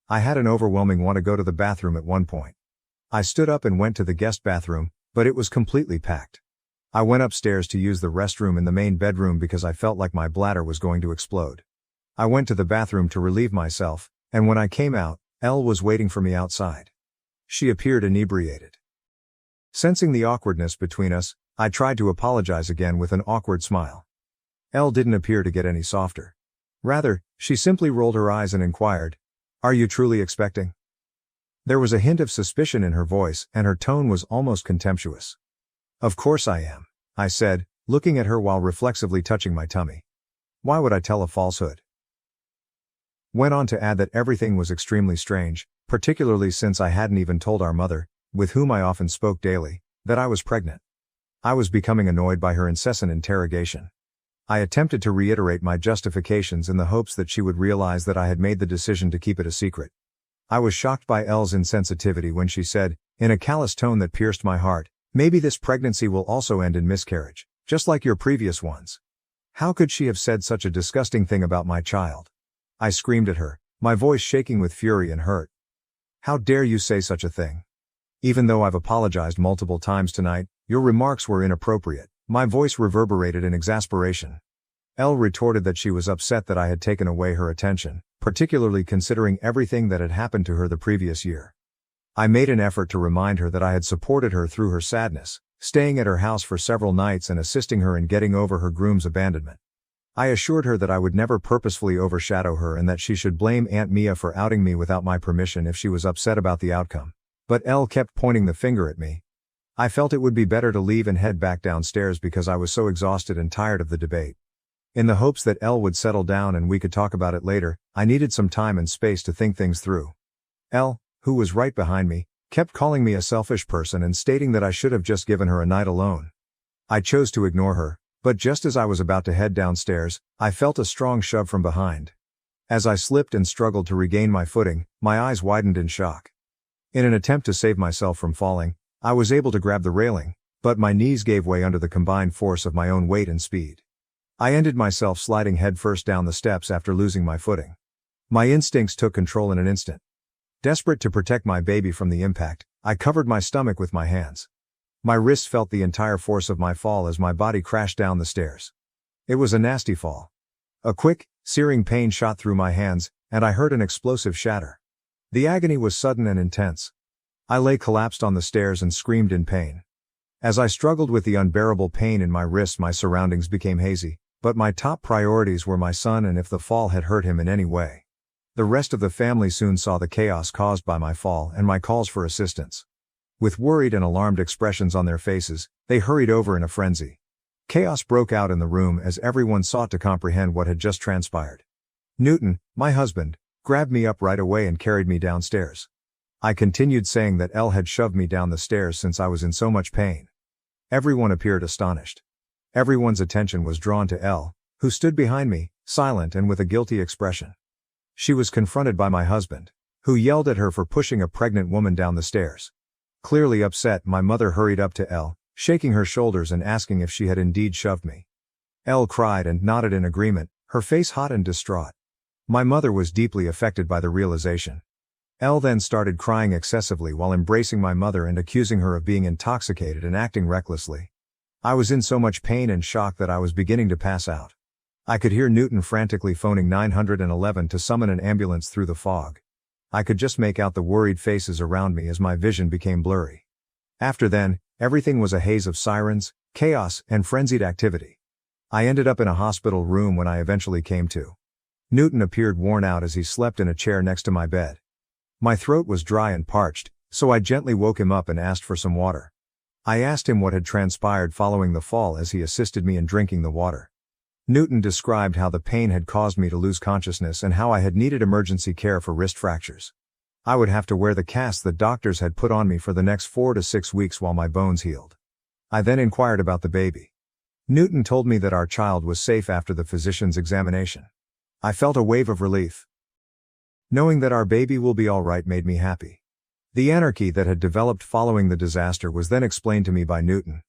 S1: I had an overwhelming want to go to the bathroom at one point. I stood up and went to the guest bathroom, but it was completely packed. I went upstairs to use the restroom in the main bedroom because I felt like my bladder was going to explode. I went to the bathroom to relieve myself, and when I came out, Elle was waiting for me outside. She appeared inebriated. Sensing the awkwardness between us, I tried to apologize again with an awkward smile. Elle didn't appear to get any softer. Rather, she simply rolled her eyes and inquired, "Are you truly expecting?" There was a hint of suspicion in her voice, and her tone was almost contemptuous. "Of course I am," I said, looking at her while reflexively touching my tummy. Why would I tell a falsehood? Went on to add that everything was extremely strange, particularly since I hadn't even told our mother, with whom I often spoke daily, that I was pregnant. I was becoming annoyed by her incessant interrogation. I attempted to reiterate my justifications in the hopes that she would realize that I had made the decision to keep it a secret. I was shocked by Elle's insensitivity when she said, in a callous tone that pierced my heart, "Maybe this pregnancy will also end in miscarriage, just like your previous ones." How could she have said such a disgusting thing about my child? I screamed at her, my voice shaking with fury and hurt. "How dare you say such a thing? Even though I've apologized multiple times tonight, your remarks were inappropriate." My voice reverberated in exasperation. Elle retorted that she was upset that I had taken away her attention, particularly considering everything that had happened to her the previous year. I made an effort to remind her that I had supported her through her sadness, staying at her house for several nights and assisting her in getting over her groom's abandonment. I assured her that I would never purposefully overshadow her and that she should blame Aunt Mia for outing me without my permission if she was upset about the outcome. But Elle kept pointing the finger at me. I felt it would be better to leave and head back downstairs because I was so exhausted and tired of the debate. In the hopes that Elle would settle down and we could talk about it later, I needed some time and space to think things through. Elle, who was right behind me, kept calling me a selfish person and stating that I should have just given her a night alone. I chose to ignore her, but just as I was about to head downstairs, I felt a strong shove from behind. As I slipped and struggled to regain my footing, my eyes widened in shock. In an attempt to save myself from falling, I was able to grab the railing, But my knees gave way under the combined force of my own weight and speed. I ended myself sliding headfirst down the steps after losing my footing. My instincts took control in an instant. Desperate to protect my baby from the impact, I covered my stomach with my hands. My wrist felt the entire force of my fall as my body crashed down the stairs. It was a nasty fall. A quick, searing pain shot through my hands, and I heard an explosive shatter. The agony was sudden and intense. I lay collapsed on the stairs and screamed in pain. As I struggled with the unbearable pain in my wrist, my surroundings became hazy, but my top priorities were my son and if the fall had hurt him in any way. The rest of the family soon saw the chaos caused by my fall and my calls for assistance. With worried and alarmed expressions on their faces, they hurried over in a frenzy. Chaos broke out in the room as everyone sought to comprehend what had just transpired. Newton, my husband, grabbed me up right away and carried me downstairs. I continued saying that Elle had shoved me down the stairs since I was in so much pain. Everyone appeared astonished. Everyone's attention was drawn to Elle, who stood behind me, silent and with a guilty expression. She was confronted by my husband, who yelled at her for pushing a pregnant woman down the stairs. Clearly upset, my mother hurried up to Elle, shaking her shoulders and asking if she had indeed shoved me. Elle cried and nodded in agreement, her face hot and distraught. My mother was deeply affected by the realization. Elle then started crying excessively while embracing my mother and accusing her of being intoxicated and acting recklessly. I was in so much pain and shock that I was beginning to pass out. I could hear Newton frantically phoning 911 to summon an ambulance through the fog. I could just make out the worried faces around me as my vision became blurry. After then, everything was a haze of sirens, chaos, and frenzied activity. I ended up in a hospital room when I eventually came to. Newton appeared worn out as he slept in a chair next to my bed. My throat was dry and parched, so I gently woke him up and asked for some water. I asked him what had transpired following the fall as he assisted me in drinking the water. Newton described how the pain had caused me to lose consciousness and how I had needed emergency care for wrist fractures. I would have to wear the cast the doctors had put on me for the next 4 to 6 weeks while my bones healed. I then inquired about the baby. Newton told me that our child was safe after the physician's examination. I felt a wave of relief. Knowing that our baby will be all right made me happy. The anarchy that had developed following the disaster was then explained to me by Newton.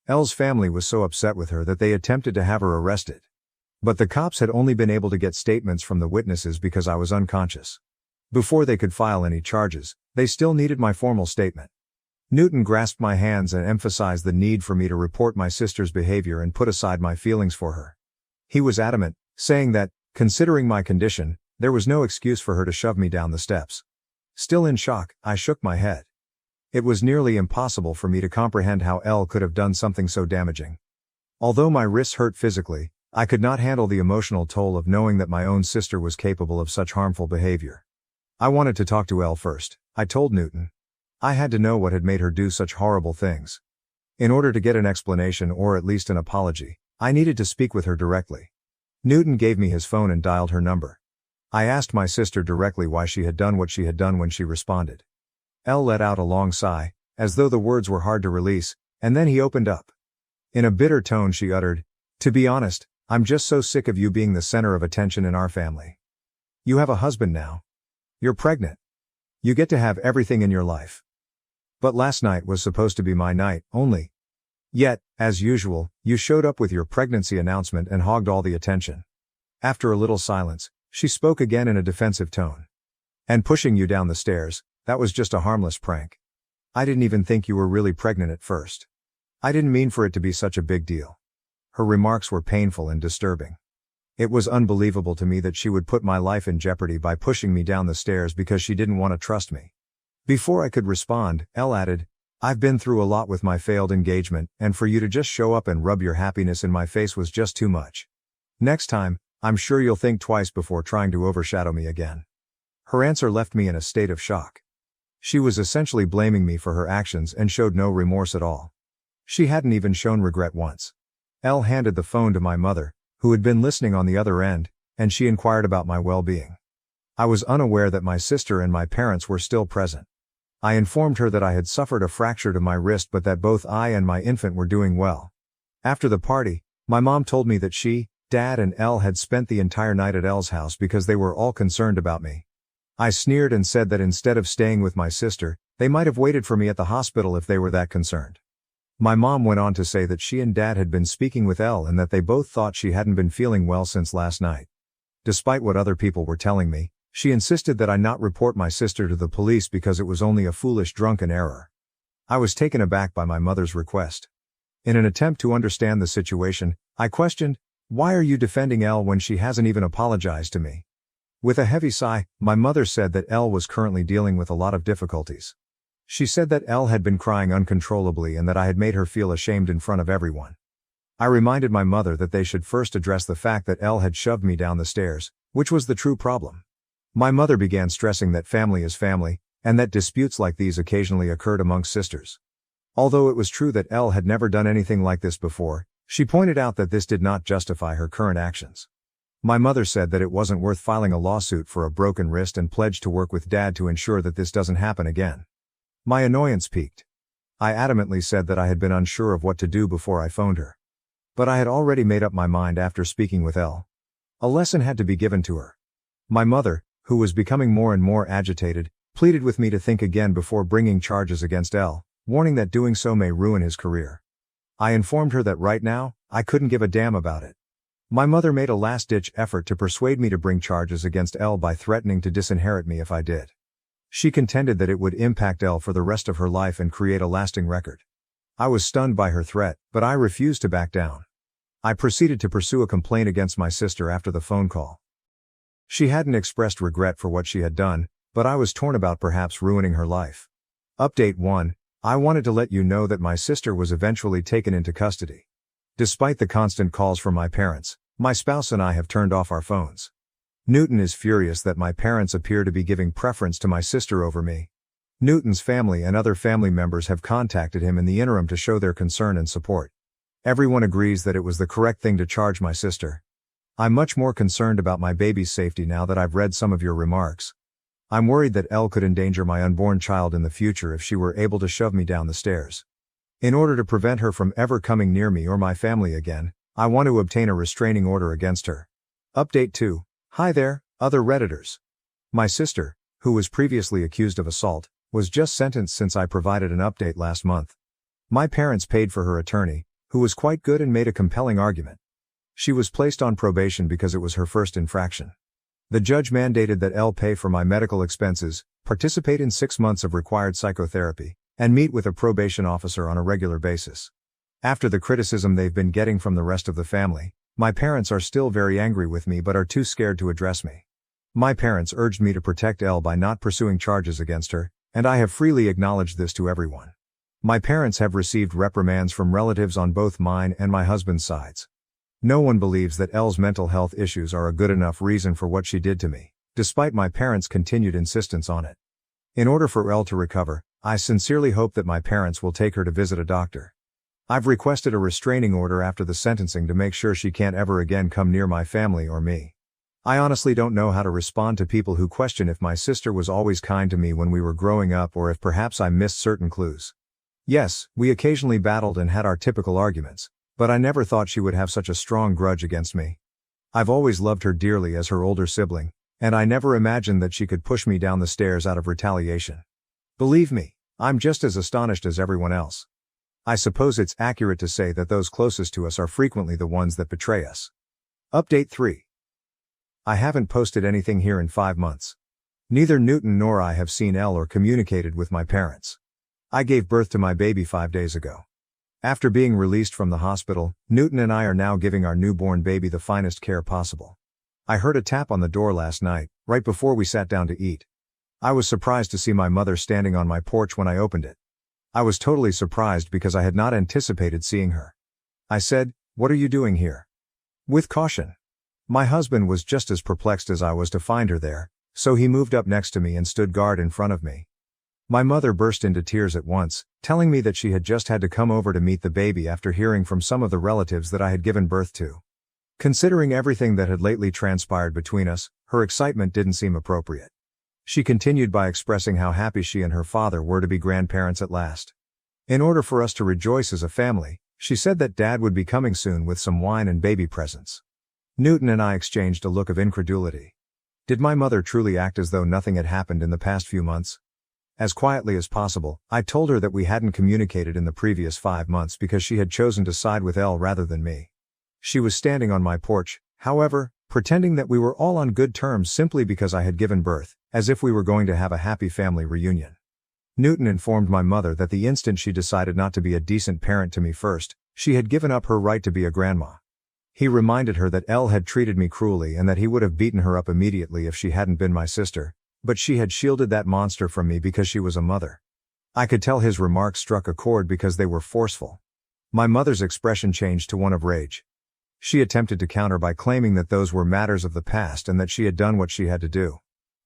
S1: Elle's family was so upset with her that they attempted to have her arrested. But the cops had only been able to get statements from the witnesses because I was unconscious. Before they could file any charges, they still needed my formal statement. Newton grasped my hands and emphasized the need for me to report my sister's behavior and put aside my feelings for her. He was adamant, saying that, considering my condition, there was no excuse for her to shove me down the steps. Still in shock, I shook my head. It was nearly impossible for me to comprehend how Elle could have done something so damaging. Although my wrists hurt physically, I could not handle the emotional toll of knowing that my own sister was capable of such harmful behavior. I wanted to talk to Elle first, I told Newton. I had to know what had made her do such horrible things. In order to get an explanation or at least an apology, I needed to speak with her directly. Newton gave me his phone and dialed her number. I asked my sister directly why she had done what she had done when she responded. Elle let out a long sigh, as though the words were hard to release, and then he opened up. In a bitter tone she uttered, "To be honest, I'm just so sick of you being the center of attention in our family. You have a husband now. You're pregnant. You get to have everything in your life. But last night was supposed to be my night, only. Yet, as usual, you showed up with your pregnancy announcement and hogged all the attention." After a little silence, she spoke again in a defensive tone. "And pushing you down the stairs, that was just a harmless prank. I didn't even think you were really pregnant at first. I didn't mean for it to be such a big deal." Her remarks were painful and disturbing. It was unbelievable to me that she would put my life in jeopardy by pushing me down the stairs because she didn't want to trust me. Before I could respond, Elle added, "I've been through a lot with my failed engagement, and for you to just show up and rub your happiness in my face was just too much. Next time, I'm sure you'll think twice before trying to overshadow me again." Her answer left me in a state of shock. She was essentially blaming me for her actions and showed no remorse at all. She hadn't even shown regret once. Elle handed the phone to my mother, who had been listening on the other end, and she inquired about my well-being. I was unaware that my sister and my parents were still present. I informed her that I had suffered a fracture to my wrist but that both I and my infant were doing well. After the party, my mom told me that she, Dad and Elle had spent the entire night at Elle's house because they were all concerned about me. I sneered and said that instead of staying with my sister, they might have waited for me at the hospital if they were that concerned. My mom went on to say that she and Dad had been speaking with Elle and that they both thought she hadn't been feeling well since last night. Despite what other people were telling me, she insisted that I not report my sister to the police because it was only a foolish drunken error. I was taken aback by my mother's request. In an attempt to understand the situation, I questioned, "Why are you defending Elle when she hasn't even apologized to me?" With a heavy sigh, my mother said that Elle was currently dealing with a lot of difficulties. She said that Elle had been crying uncontrollably and that I had made her feel ashamed in front of everyone. I reminded my mother that they should first address the fact that Elle had shoved me down the stairs, which was the true problem. My mother began stressing that family is family, and that disputes like these occasionally occurred amongst sisters. Although it was true that Elle had never done anything like this before, she pointed out that this did not justify her current actions. My mother said that it wasn't worth filing a lawsuit for a broken wrist and pledged to work with Dad to ensure that this doesn't happen again. My annoyance peaked. I adamantly said that I had been unsure of what to do before I phoned her. But I had already made up my mind after speaking with Elle. A lesson had to be given to her. My mother, who was becoming more and more agitated, pleaded with me to think again before bringing charges against Elle, warning that doing so may ruin his career. I informed her that right now, I couldn't give a damn about it. My mother made a last-ditch effort to persuade me to bring charges against Elle by threatening to disinherit me if I did. She contended that it would impact Elle for the rest of her life and create a lasting record. I was stunned by her threat, but I refused to back down. I proceeded to pursue a complaint against my sister after the phone call. She hadn't expressed regret for what she had done, but I was torn about perhaps ruining her life. Update 1. I wanted to let you know that my sister was eventually taken into custody. Despite the constant calls from my parents, my spouse and I have turned off our phones. Newton is furious that my parents appear to be giving preference to my sister over me. Newton's family and other family members have contacted him in the interim to show their concern and support. Everyone agrees that it was the correct thing to charge my sister. I'm much more concerned about my baby's safety now that I've read some of your remarks. I'm worried that Elle could endanger my unborn child in the future if she were able to shove me down the stairs. In order to prevent her from ever coming near me or my family again, I want to obtain a restraining order against her. Update 2. Hi there, other Redditors. My sister, who was previously accused of assault, was just sentenced since I provided an update last month. My parents paid for her attorney, who was quite good and made a compelling argument. She was placed on probation because it was her first infraction. The judge mandated that Elle pay for my medical expenses, participate in 6 months of required psychotherapy, and meet with a probation officer on a regular basis. After the criticism they've been getting from the rest of the family, my parents are still very angry with me but are too scared to address me. My parents urged me to protect Elle by not pursuing charges against her, and I have freely acknowledged this to everyone. My parents have received reprimands from relatives on both mine and my husband's sides. No one believes that Elle's mental health issues are a good enough reason for what she did to me, despite my parents' continued insistence on it. In order for Elle to recover, I sincerely hope that my parents will take her to visit a doctor. I've requested a restraining order after the sentencing to make sure she can't ever again come near my family or me. I honestly don't know how to respond to people who question if my sister was always kind to me when we were growing up or if perhaps I missed certain clues. Yes, we occasionally battled and had our typical arguments, but I never thought she would have such a strong grudge against me. I've always loved her dearly as her older sibling, and I never imagined that she could push me down the stairs out of retaliation. Believe me, I'm just as astonished as everyone else. I suppose it's accurate to say that those closest to us are frequently the ones that betray us. Update 3. I haven't posted anything here in 5 months. Neither Newton nor I have seen Elle or communicated with my parents. I gave birth to my baby 5 days ago. After being released from the hospital, Newton and I are now giving our newborn baby the finest care possible. I heard a tap on the door last night, right before we sat down to eat. I was surprised to see my mother standing on my porch when I opened it. I was totally surprised because I had not anticipated seeing her. I said, "What are you doing here?" With caution. My husband was just as perplexed as I was to find her there, so he moved up next to me and stood guard in front of me. My mother burst into tears at once, telling me that she had just had to come over to meet the baby after hearing from some of the relatives that I had given birth to. Considering everything that had lately transpired between us, her excitement didn't seem appropriate. She continued by expressing how happy she and her father were to be grandparents at last. In order for us to rejoice as a family, she said that Dad would be coming soon with some wine and baby presents. Newton and I exchanged a look of incredulity. Did my mother truly act as though nothing had happened in the past few months? As quietly as possible, I told her that we hadn't communicated in the previous 5 months because she had chosen to side with Elle rather than me. She was standing on my porch, however, pretending that we were all on good terms simply because I had given birth, as if we were going to have a happy family reunion. Newton informed my mother that the instant she decided not to be a decent parent to me first, she had given up her right to be a grandma. He reminded her that Elle had treated me cruelly and that he would have beaten her up immediately if she hadn't been my sister, but she had shielded that monster from me because she was a mother. I could tell his remarks struck a chord because they were forceful. My mother's expression changed to one of rage. She attempted to counter by claiming that those were matters of the past and that she had done what she had to do.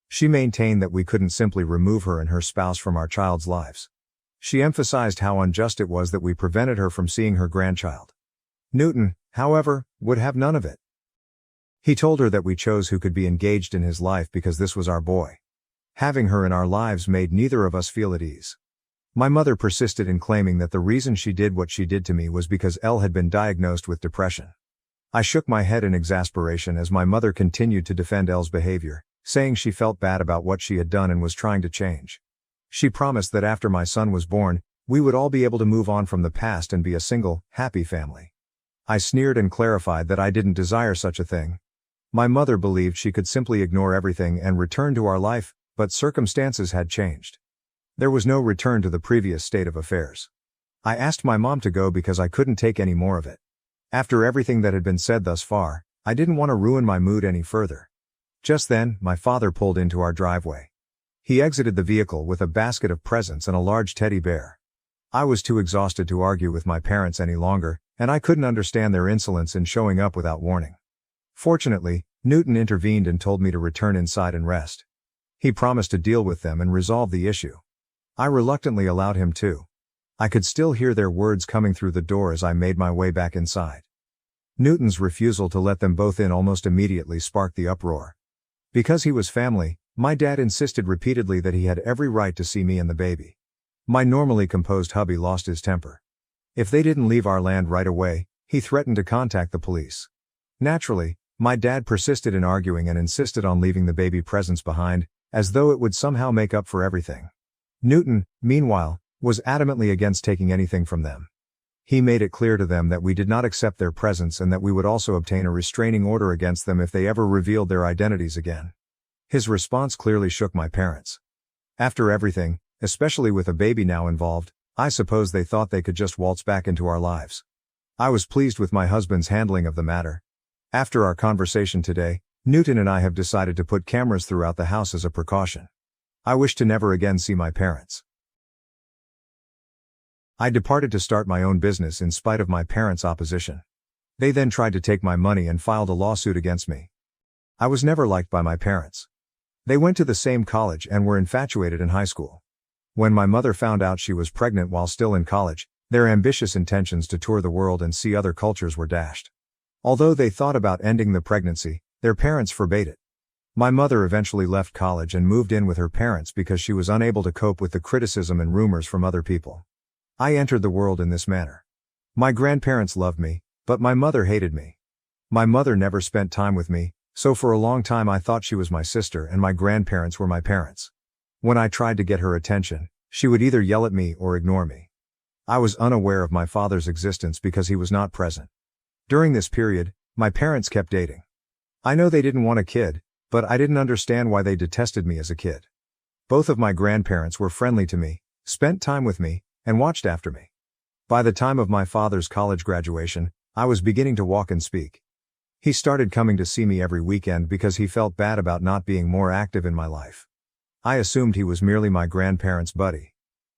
S1: She maintained that we couldn't simply remove her and her spouse from our child's lives. She emphasized how unjust it was that we prevented her from seeing her grandchild. Newton, however, would have none of it. He told her that we chose who could be engaged in his life because this was our boy. Having her in our lives made neither of us feel at ease. My mother persisted in claiming that the reason she did what she did to me was because Elle had been diagnosed with depression. I shook my head in exasperation as my mother continued to defend Elle's behavior, saying she felt bad about what she had done and was trying to change. She promised that after my son was born, we would all be able to move on from the past and be a single, happy family. I sneered and clarified that I didn't desire such a thing. My mother believed she could simply ignore everything and return to our life, but circumstances had changed. There was no return to the previous state of affairs. I asked my mom to go because I couldn't take any more of it. After everything that had been said thus far, I didn't want to ruin my mood any further. Just then, my father pulled into our driveway. He exited the vehicle with a basket of presents and a large teddy bear. I was too exhausted to argue with my parents any longer, and I couldn't understand their insolence in showing up without warning. Fortunately, Newton intervened and told me to return inside and rest. He promised to deal with them and resolve the issue. I reluctantly allowed him to. I could still hear their words coming through the door as I made my way back inside. Newton's refusal to let them both in almost immediately sparked the uproar. Because he was family, my dad insisted repeatedly that he had every right to see me and the baby. My normally composed hubby lost his temper. If they didn't leave our land right away, he threatened to contact the police. Naturally, my dad persisted in arguing and insisted on leaving the baby presents behind, as though it would somehow make up for everything. Newton, meanwhile, was adamantly against taking anything from them. He made it clear to them that we did not accept their presents and that we would also obtain a restraining order against them if they ever revealed their identities again. His response clearly shook my parents. After everything, especially with a baby now involved, I suppose they thought they could just waltz back into our lives. I was pleased with my husband's handling of the matter. After our conversation today, Newton and I have decided to put cameras throughout the house as a precaution. I wish to never again see my parents. I departed to start my own business in spite of my parents' opposition. They then tried to take my money and filed a lawsuit against me. I was never liked by my parents. They went to the same college and were infatuated in high school. When my mother found out she was pregnant while still in college, their ambitious intentions to tour the world and see other cultures were dashed. Although they thought about ending the pregnancy, their parents forbade it. My mother eventually left college and moved in with her parents because she was unable to cope with the criticism and rumors from other people. I entered the world in this manner. My grandparents loved me, but my mother hated me. My mother never spent time with me, so for a long time I thought she was my sister and my grandparents were my parents. When I tried to get her attention, she would either yell at me or ignore me. I was unaware of my father's existence because he was not present. During this period, my parents kept dating. I know they didn't want a kid, but I didn't understand why they detested me as a kid. Both of my grandparents were friendly to me, spent time with me, and watched after me. By the time of my father's college graduation, I was beginning to walk and speak. He started coming to see me every weekend because he felt bad about not being more active in my life. I assumed he was merely my grandparents' buddy.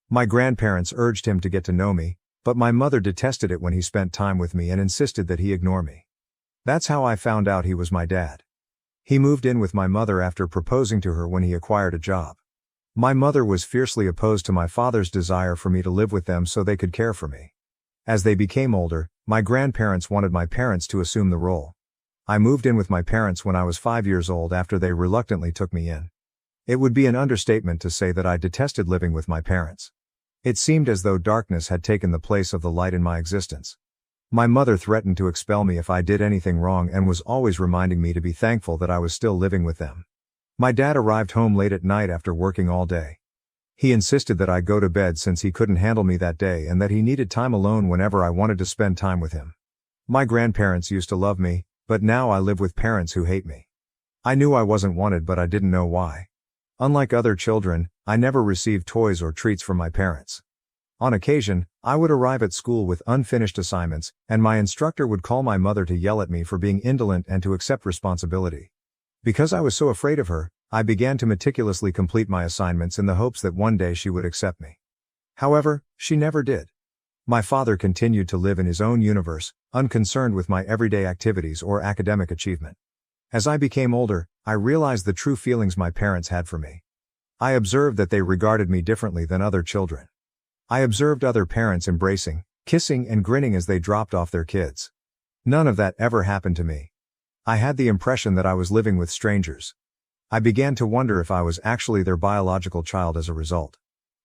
S1: My grandparents urged him to get to know me, but my mother detested it when he spent time with me and insisted that he ignore me. That's how I found out he was my dad. He moved in with my mother after proposing to her when he acquired a job. My mother was fiercely opposed to my father's desire for me to live with them so they could care for me. As they became older, my grandparents wanted my parents to assume the role. I moved in with my parents when I was 5 years old after they reluctantly took me in. It would be an understatement to say that I detested living with my parents. It seemed as though darkness had taken the place of the light in my existence. My mother threatened to expel me if I did anything wrong and was always reminding me to be thankful that I was still living with them. My dad arrived home late at night after working all day. He insisted that I go to bed since he couldn't handle me that day and that he needed time alone whenever I wanted to spend time with him. My grandparents used to love me, but now I live with parents who hate me. I knew I wasn't wanted, but I didn't know why. Unlike other children, I never received toys or treats from my parents. On occasion, I would arrive at school with unfinished assignments, and my instructor would call my mother to yell at me for being indolent and to accept responsibility. Because I was so afraid of her, I began to meticulously complete my assignments in the hopes that one day she would accept me. However, she never did. My father continued to live in his own universe, unconcerned with my everyday activities or academic achievement. As I became older, I realized the true feelings my parents had for me. I observed that they regarded me differently than other children. I observed other parents embracing, kissing, and grinning as they dropped off their kids. None of that ever happened to me. I had the impression that I was living with strangers. I began to wonder if I was actually their biological child as a result.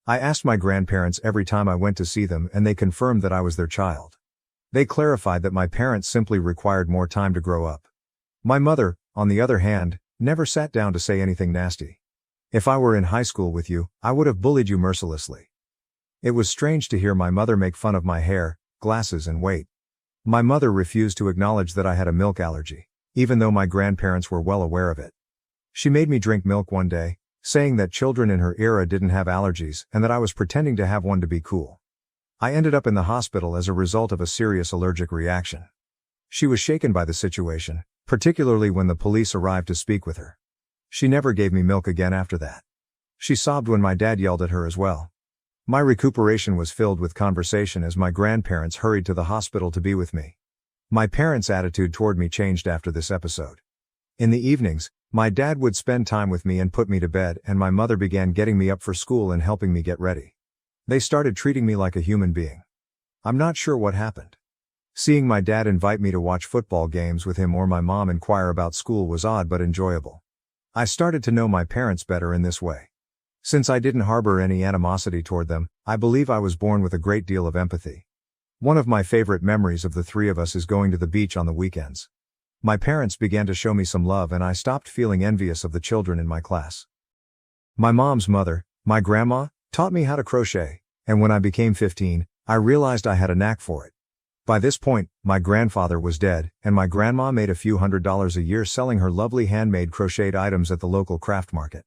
S1: I asked my grandparents every time I went to see them, and they confirmed that I was their child. They clarified that my parents simply required more time to grow up. My mother, on the other hand, never sat down to say anything nasty. If I were in high school with you, I would have bullied you mercilessly. It was strange to hear my mother make fun of my hair, glasses, and weight. My mother refused to acknowledge that I had a milk allergy, even though my grandparents were well aware of it. She made me drink milk one day, saying that children in her era didn't have allergies and that I was pretending to have one to be cool. I ended up in the hospital as a result of a serious allergic reaction. She was shaken by the situation, particularly when the police arrived to speak with her. She never gave me milk again after that. She sobbed when my dad yelled at her as well. My recuperation was filled with conversation as my grandparents hurried to the hospital to be with me. My parents' attitude toward me changed after this episode. In the evenings, my dad would spend time with me and put me to bed, and my mother began getting me up for school and helping me get ready. They started treating me like a human being. I'm not sure what happened. Seeing my dad invite me to watch football games with him or my mom inquire about school was odd but enjoyable. I started to know my parents better in this way. Since I didn't harbor any animosity toward them, I believe I was born with a great deal of empathy. One of my favorite memories of the three of us is going to the beach on the weekends. My parents began to show me some love and I stopped feeling envious of the children in my class. My mom's mother, my grandma, taught me how to crochet, and when I became 15, I realized I had a knack for it. By this point, my grandfather was dead, and my grandma made a few $100s a year selling her lovely handmade crocheted items at the local craft market.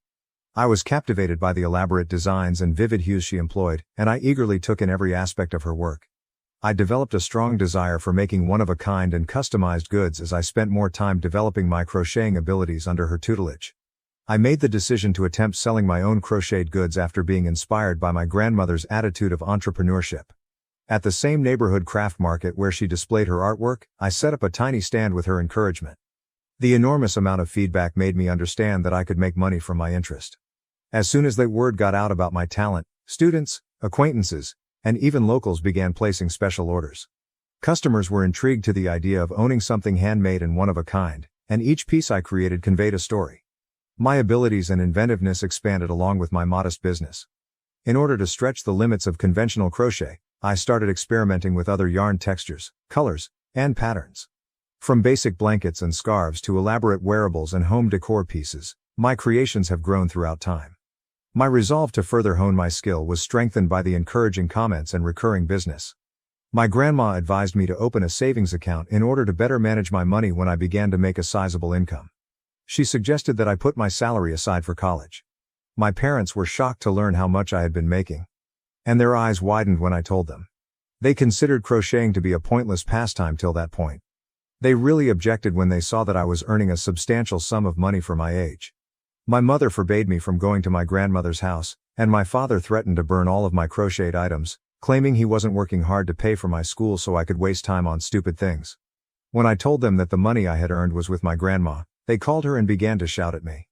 S1: I was captivated by the elaborate designs and vivid hues she employed, and I eagerly took in every aspect of her work. I developed a strong desire for making one-of-a-kind and customized goods as I spent more time developing my crocheting abilities under her tutelage. I made the decision to attempt selling my own crocheted goods after being inspired by my grandmother's attitude of entrepreneurship. At the same neighborhood craft market where she displayed her artwork, I set up a tiny stand with her encouragement. The enormous amount of feedback made me understand that I could make money from my interest. As soon as the word got out about my talent, students, acquaintances, and even locals began placing special orders. Customers were intrigued to the idea of owning something handmade and one of a kind, and each piece I created conveyed a story. My abilities and inventiveness expanded along with my modest business. In order to stretch the limits of conventional crochet, I started experimenting with other yarn textures, colors, and patterns. From basic blankets and scarves to elaborate wearables and home decor pieces, my creations have grown throughout time. My resolve to further hone my skill was strengthened by the encouraging comments and recurring business. My grandma advised me to open a savings account in order to better manage my money when I began to make a sizable income. She suggested that I put my salary aside for college. My parents were shocked to learn how much I had been making. And their eyes widened when I told them. They considered crocheting to be a pointless pastime till that point. They really objected when they saw that I was earning a substantial sum of money for my age. My mother forbade me from going to my grandmother's house, and my father threatened to burn all of my crocheted items, claiming he wasn't working hard to pay for my school so I could waste time on stupid things. When I told them that the money I had earned was with my grandma, they called her and began to shout at me.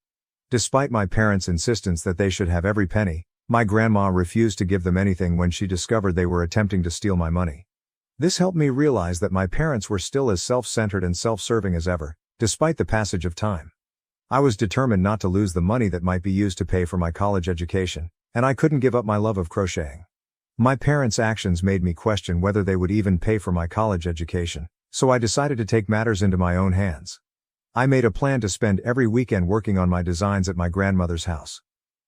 S1: Despite my parents' insistence that they should have every penny, my grandma refused to give them anything when she discovered they were attempting to steal my money. This helped me realize that my parents were still as self-centered and self-serving as ever, despite the passage of time. I was determined not to lose the money that might be used to pay for my college education, and I couldn't give up my love of crocheting. My parents' actions made me question whether they would even pay for my college education, so I decided to take matters into my own hands. I made a plan to spend every weekend working on my designs at my grandmother's house.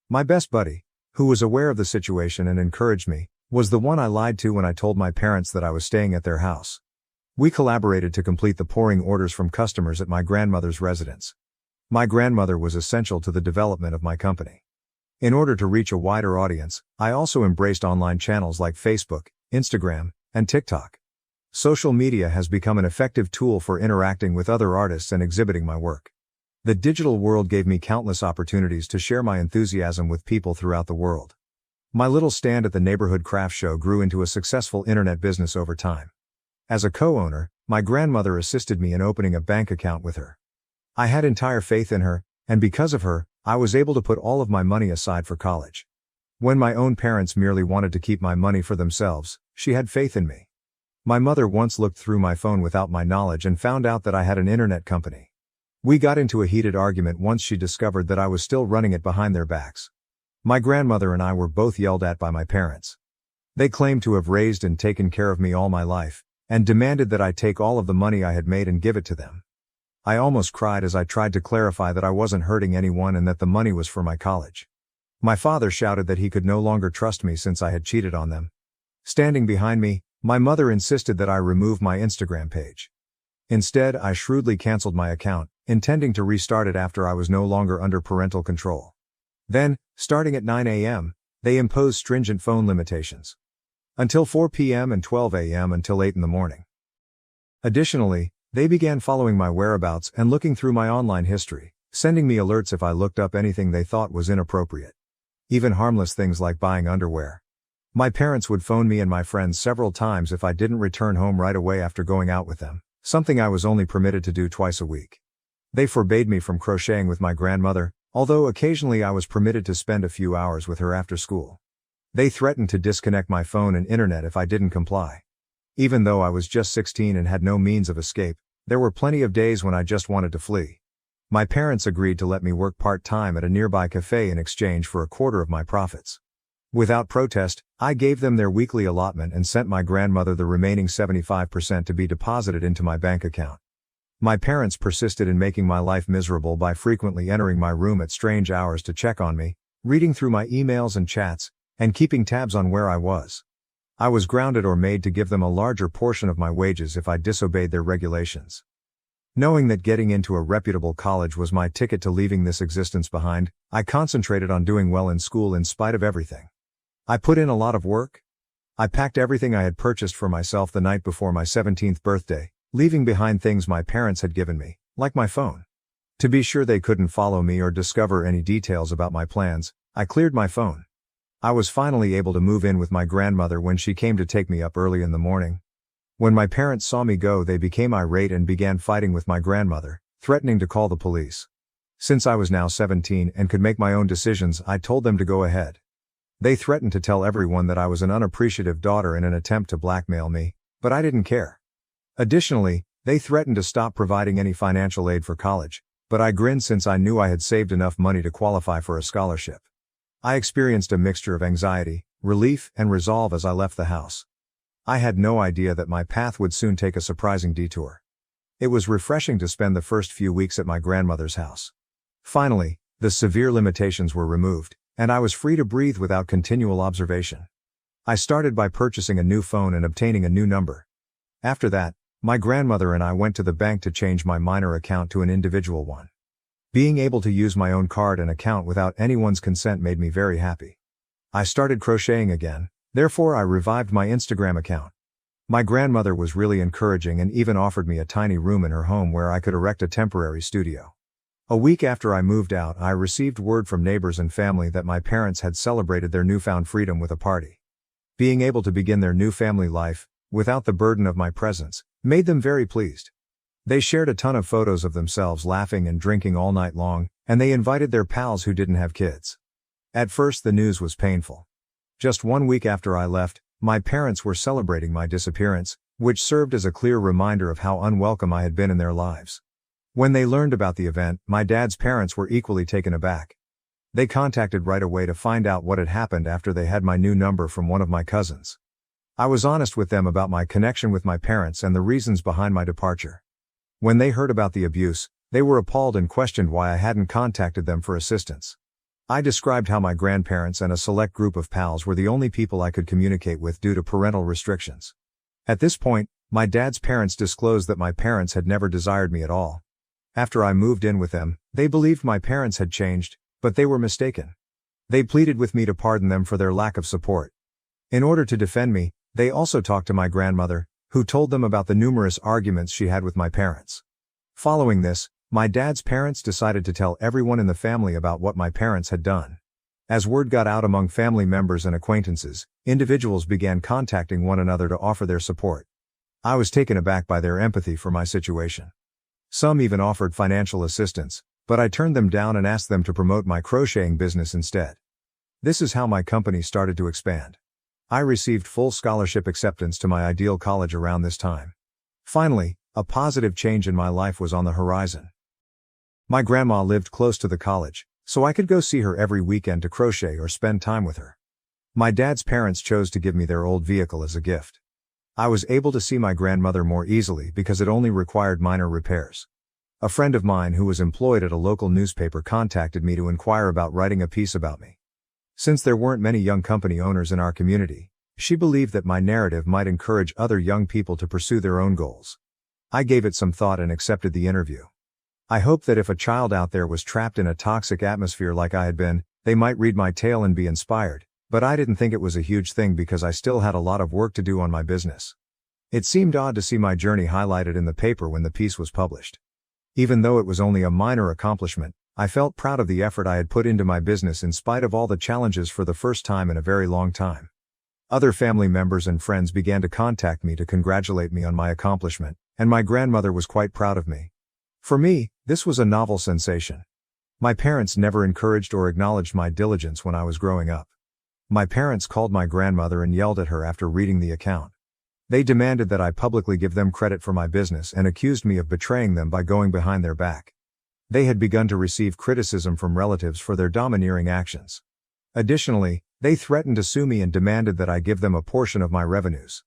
S1: My best buddy, who was aware of the situation and encouraged me, was the one I lied to when I told my parents that I was staying at their house. We collaborated to complete the pouring orders from customers at my grandmother's residence. My grandmother was essential to the development of my company. In order to reach a wider audience, I also embraced online channels like Facebook, Instagram, and TikTok. Social media has become an effective tool for interacting with other artists and exhibiting my work. The digital world gave me countless opportunities to share my enthusiasm with people throughout the world. My little stand at the neighborhood craft show grew into a successful internet business over time. As a co-owner, my grandmother assisted me in opening a bank account with her. I had entire faith in her, and because of her, I was able to put all of my money aside for college. When my own parents merely wanted to keep my money for themselves, she had faith in me. My mother once looked through my phone without my knowledge and found out that I had an internet company. We got into a heated argument once she discovered that I was still running it behind their backs. My grandmother and I were both yelled at by my parents. They claimed to have raised and taken care of me all my life, and demanded that I take all of the money I had made and give it to them. I almost cried as I tried to clarify that I wasn't hurting anyone and that the money was for my college. My father shouted that he could no longer trust me since I had cheated on them. Standing behind me, my mother insisted that I remove my Instagram page. Instead, I shrewdly canceled my account, intending to restart it after I was no longer under parental control. Then, starting at 9 a.m., they imposed stringent phone limitations. Until 4 p.m. and 12 a.m. until 8 in the morning. Additionally, they began following my whereabouts and looking through my online history, sending me alerts if I looked up anything they thought was inappropriate. Even harmless things like buying underwear. My parents would phone me and my friends several times if I didn't return home right away after going out with them, something I was only permitted to do twice a week. They forbade me from crocheting with my grandmother, although occasionally I was permitted to spend a few hours with her after school. They threatened to disconnect my phone and internet if I didn't comply. Even though I was just 16 and had no means of escape, there were plenty of days when I just wanted to flee. My parents agreed to let me work part-time at a nearby cafe in exchange for a quarter of my profits. Without protest, I gave them their weekly allotment and sent my grandmother the remaining 75% to be deposited into my bank account. My parents persisted in making my life miserable by frequently entering my room at strange hours to check on me, reading through my emails and chats, and keeping tabs on where I was. I was grounded or made to give them a larger portion of my wages if I disobeyed their regulations. Knowing that getting into a reputable college was my ticket to leaving this existence behind, I concentrated on doing well in school in spite of everything. I put in a lot of work. I packed everything I had purchased for myself the night before my 17th birthday, leaving behind things my parents had given me, like my phone. To be sure they couldn't follow me or discover any details about my plans, I cleared my phone. I was finally able to move in with my grandmother when she came to take me up early in the morning. When my parents saw me go, they became irate and began fighting with my grandmother, threatening to call the police. Since I was now 17 and could make my own decisions, I told them to go ahead. They threatened to tell everyone that I was an unappreciative daughter in an attempt to blackmail me, but I didn't care. Additionally, they threatened to stop providing any financial aid for college, but I grinned since I knew I had saved enough money to qualify for a scholarship. I experienced a mixture of anxiety, relief, and resolve as I left the house. I had no idea that my path would soon take a surprising detour. It was refreshing to spend the first few weeks at my grandmother's house. Finally, the severe limitations were removed, and I was free to breathe without continual observation. I started by purchasing a new phone and obtaining a new number. After that, my grandmother and I went to the bank to change my minor account to an individual one. Being able to use my own card and account without anyone's consent made me very happy. I started crocheting again, therefore I revived my Instagram account. My grandmother was really encouraging and even offered me a tiny room in her home where I could erect a temporary studio. A week after I moved out, I received word from neighbors and family that my parents had celebrated their newfound freedom with a party. Being able to begin their new family life, without the burden of my presence, made them very pleased. They shared a ton of photos of themselves laughing and drinking all night long, and they invited their pals who didn't have kids. At first the news was painful. Just 1 week after I left, my parents were celebrating my disappearance, which served as a clear reminder of how unwelcome I had been in their lives. When they learned about the event, my dad's parents were equally taken aback. They contacted right away to find out what had happened after they had my new number from one of my cousins. I was honest with them about my connection with my parents and the reasons behind my departure. When they heard about the abuse, they were appalled and questioned why I hadn't contacted them for assistance. I described how my grandparents and a select group of pals were the only people I could communicate with due to parental restrictions. At this point, my dad's parents disclosed that my parents had never desired me at all. After I moved in with them, they believed my parents had changed, but they were mistaken. They pleaded with me to pardon them for their lack of support. In order to defend me, they also talked to my grandmother, who told them about the numerous arguments she had with my parents. Following this, my dad's parents decided to tell everyone in the family about what my parents had done. As word got out among family members and acquaintances, individuals began contacting one another to offer their support. I was taken aback by their empathy for my situation. Some even offered financial assistance, but I turned them down and asked them to promote my crocheting business instead. This is how my company started to expand. I received full scholarship acceptance to my ideal college around this time. Finally, a positive change in my life was on the horizon. My grandma lived close to the college, so I could go see her every weekend to crochet or spend time with her. My dad's parents chose to give me their old vehicle as a gift. I was able to see my grandmother more easily because it only required minor repairs. A friend of mine who was employed at a local newspaper contacted me to inquire about writing a piece about me. Since there weren't many young company owners in our community, she believed that my narrative might encourage other young people to pursue their own goals. I gave it some thought and accepted the interview. I hoped that if a child out there was trapped in a toxic atmosphere like I had been, they might read my tale and be inspired, but I didn't think it was a huge thing because I still had a lot of work to do on my business. It seemed odd to see my journey highlighted in the paper when the piece was published. Even though it was only a minor accomplishment, I felt proud of the effort I had put into my business in spite of all the challenges for the first time in a very long time. Other family members and friends began to contact me to congratulate me on my accomplishment, and my grandmother was quite proud of me. For me, this was a novel sensation. My parents never encouraged or acknowledged my diligence when I was growing up. My parents called my grandmother and yelled at her after reading the account. They demanded that I publicly give them credit for my business and accused me of betraying them by going behind their back. They had begun to receive criticism from relatives for their domineering actions. Additionally, they threatened to sue me and demanded that I give them a portion of my revenues.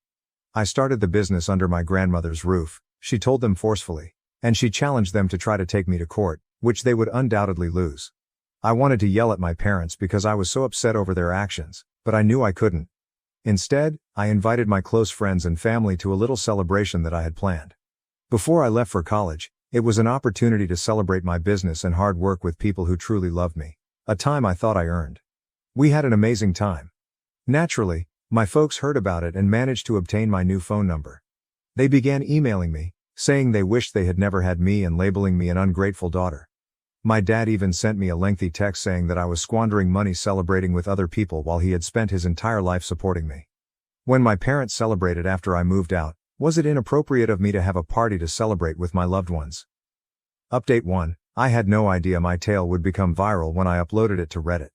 S1: I started the business under my grandmother's roof, she told them forcefully, and she challenged them to try to take me to court, which they would undoubtedly lose. I wanted to yell at my parents because I was so upset over their actions, but I knew I couldn't. Instead, I invited my close friends and family to a little celebration that I had planned. Before I left for college, it was an opportunity to celebrate my business and hard work with people who truly loved me, a time I thought I earned. We had an amazing time. Naturally, my folks heard about it and managed to obtain my new phone number. They began emailing me, saying they wished they had never had me and labeling me an ungrateful daughter. My dad even sent me a lengthy text saying that I was squandering money celebrating with other people while he had spent his entire life supporting me. When my parents celebrated after I moved out, was it inappropriate of me to have a party to celebrate with my loved ones? Update 1. I had no idea my tale would become viral when I uploaded it to Reddit.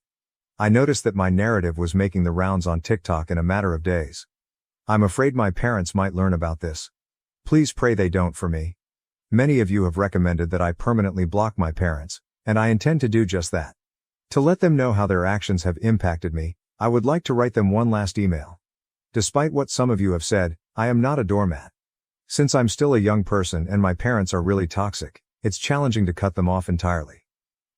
S1: I noticed that my narrative was making the rounds on TikTok in a matter of days. I'm afraid my parents might learn about this. Please pray they don't for me. Many of you have recommended that I permanently block my parents, and I intend to do just that. To let them know how their actions have impacted me, I would like to write them one last email. Despite what some of you have said, I am not a doormat. Since I'm still a young person and my parents are really toxic, it's challenging to cut them off entirely.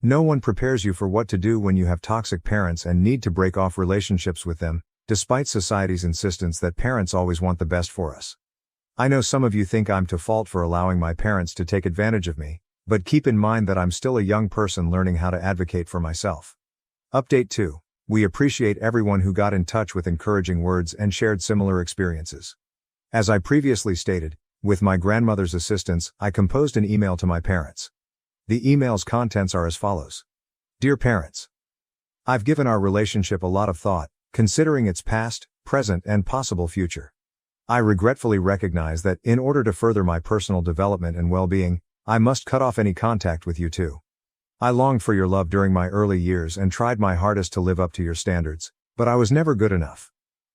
S1: No one prepares you for what to do when you have toxic parents and need to break off relationships with them, despite society's insistence that parents always want the best for us. I know some of you think I'm to fault for allowing my parents to take advantage of me, but keep in mind that I'm still a young person learning how to advocate for myself. Update 2. We appreciate everyone who got in touch with encouraging words and shared similar experiences. As I previously stated, with my grandmother's assistance, I composed an email to my parents. The email's contents are as follows. Dear parents, I've given our relationship a lot of thought, considering its past, present, and possible future. I regretfully recognize that, in order to further my personal development and well-being, I must cut off any contact with you too. I longed for your love during my early years and tried my hardest to live up to your standards, but I was never good enough.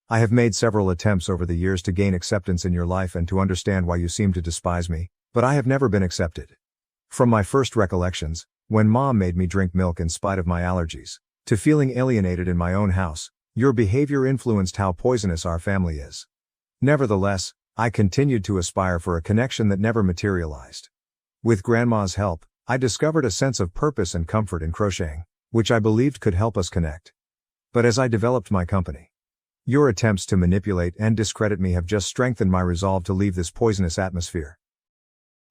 S1: I have made several attempts over the years to gain acceptance in your life and to understand why you seem to despise me, but I have never been accepted. From my first recollections, when Mom made me drink milk in spite of my allergies, to feeling alienated in my own house, your behavior influenced how poisonous our family is. Nevertheless, I continued to aspire for a connection that never materialized. With Grandma's help, I discovered a sense of purpose and comfort in crocheting, which I believed could help us connect. But as I developed my company, your attempts to manipulate and discredit me have just strengthened my resolve to leave this poisonous atmosphere.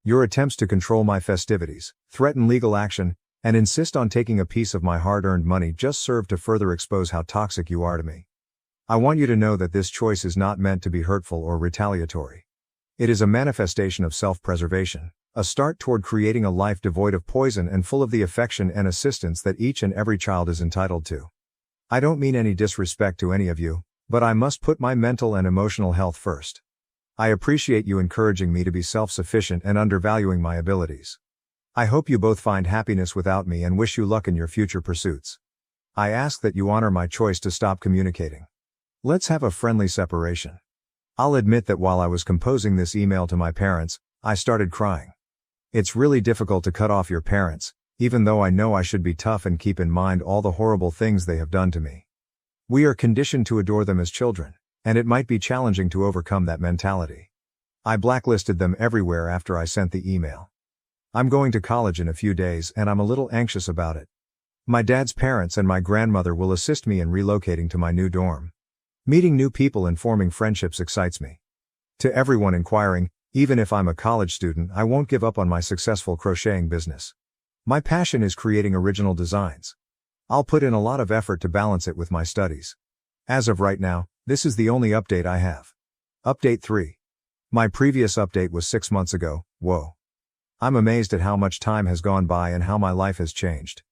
S1: Your attempts to control my festivities, threaten legal action, and insist on taking a piece of my hard-earned money just serve to further expose how toxic you are to me. I want you to know that this choice is not meant to be hurtful or retaliatory. It is a manifestation of self-preservation, a start toward creating a life devoid of poison and full of the affection and assistance that each and every child is entitled to. I don't mean any disrespect to any of you, but I must put my mental and emotional health first. I appreciate you encouraging me to be self-sufficient and undervaluing my abilities. I hope you both find happiness without me and wish you luck in your future pursuits. I ask that you honor my choice to stop communicating. Let's have a friendly separation. I'll admit that while I was composing this email to my parents, I started crying. It's really difficult to cut off your parents, even though I know I should be tough and keep in mind all the horrible things they have done to me. We are conditioned to adore them as children, and it might be challenging to overcome that mentality. I blacklisted them everywhere after I sent the email. I'm going to college in a few days and I'm a little anxious about it. My dad's parents and my grandmother will assist me in relocating to my new dorm. Meeting new people and forming friendships excites me. To everyone inquiring, even if I'm a college student, I won't give up on my successful crocheting business. My passion is creating original designs. I'll put in a lot of effort to balance it with my studies. As of right now, this is the only update I have. Update 3. My previous update was 6 months ago. Whoa. I'm amazed at how much time has gone by and how my life has changed.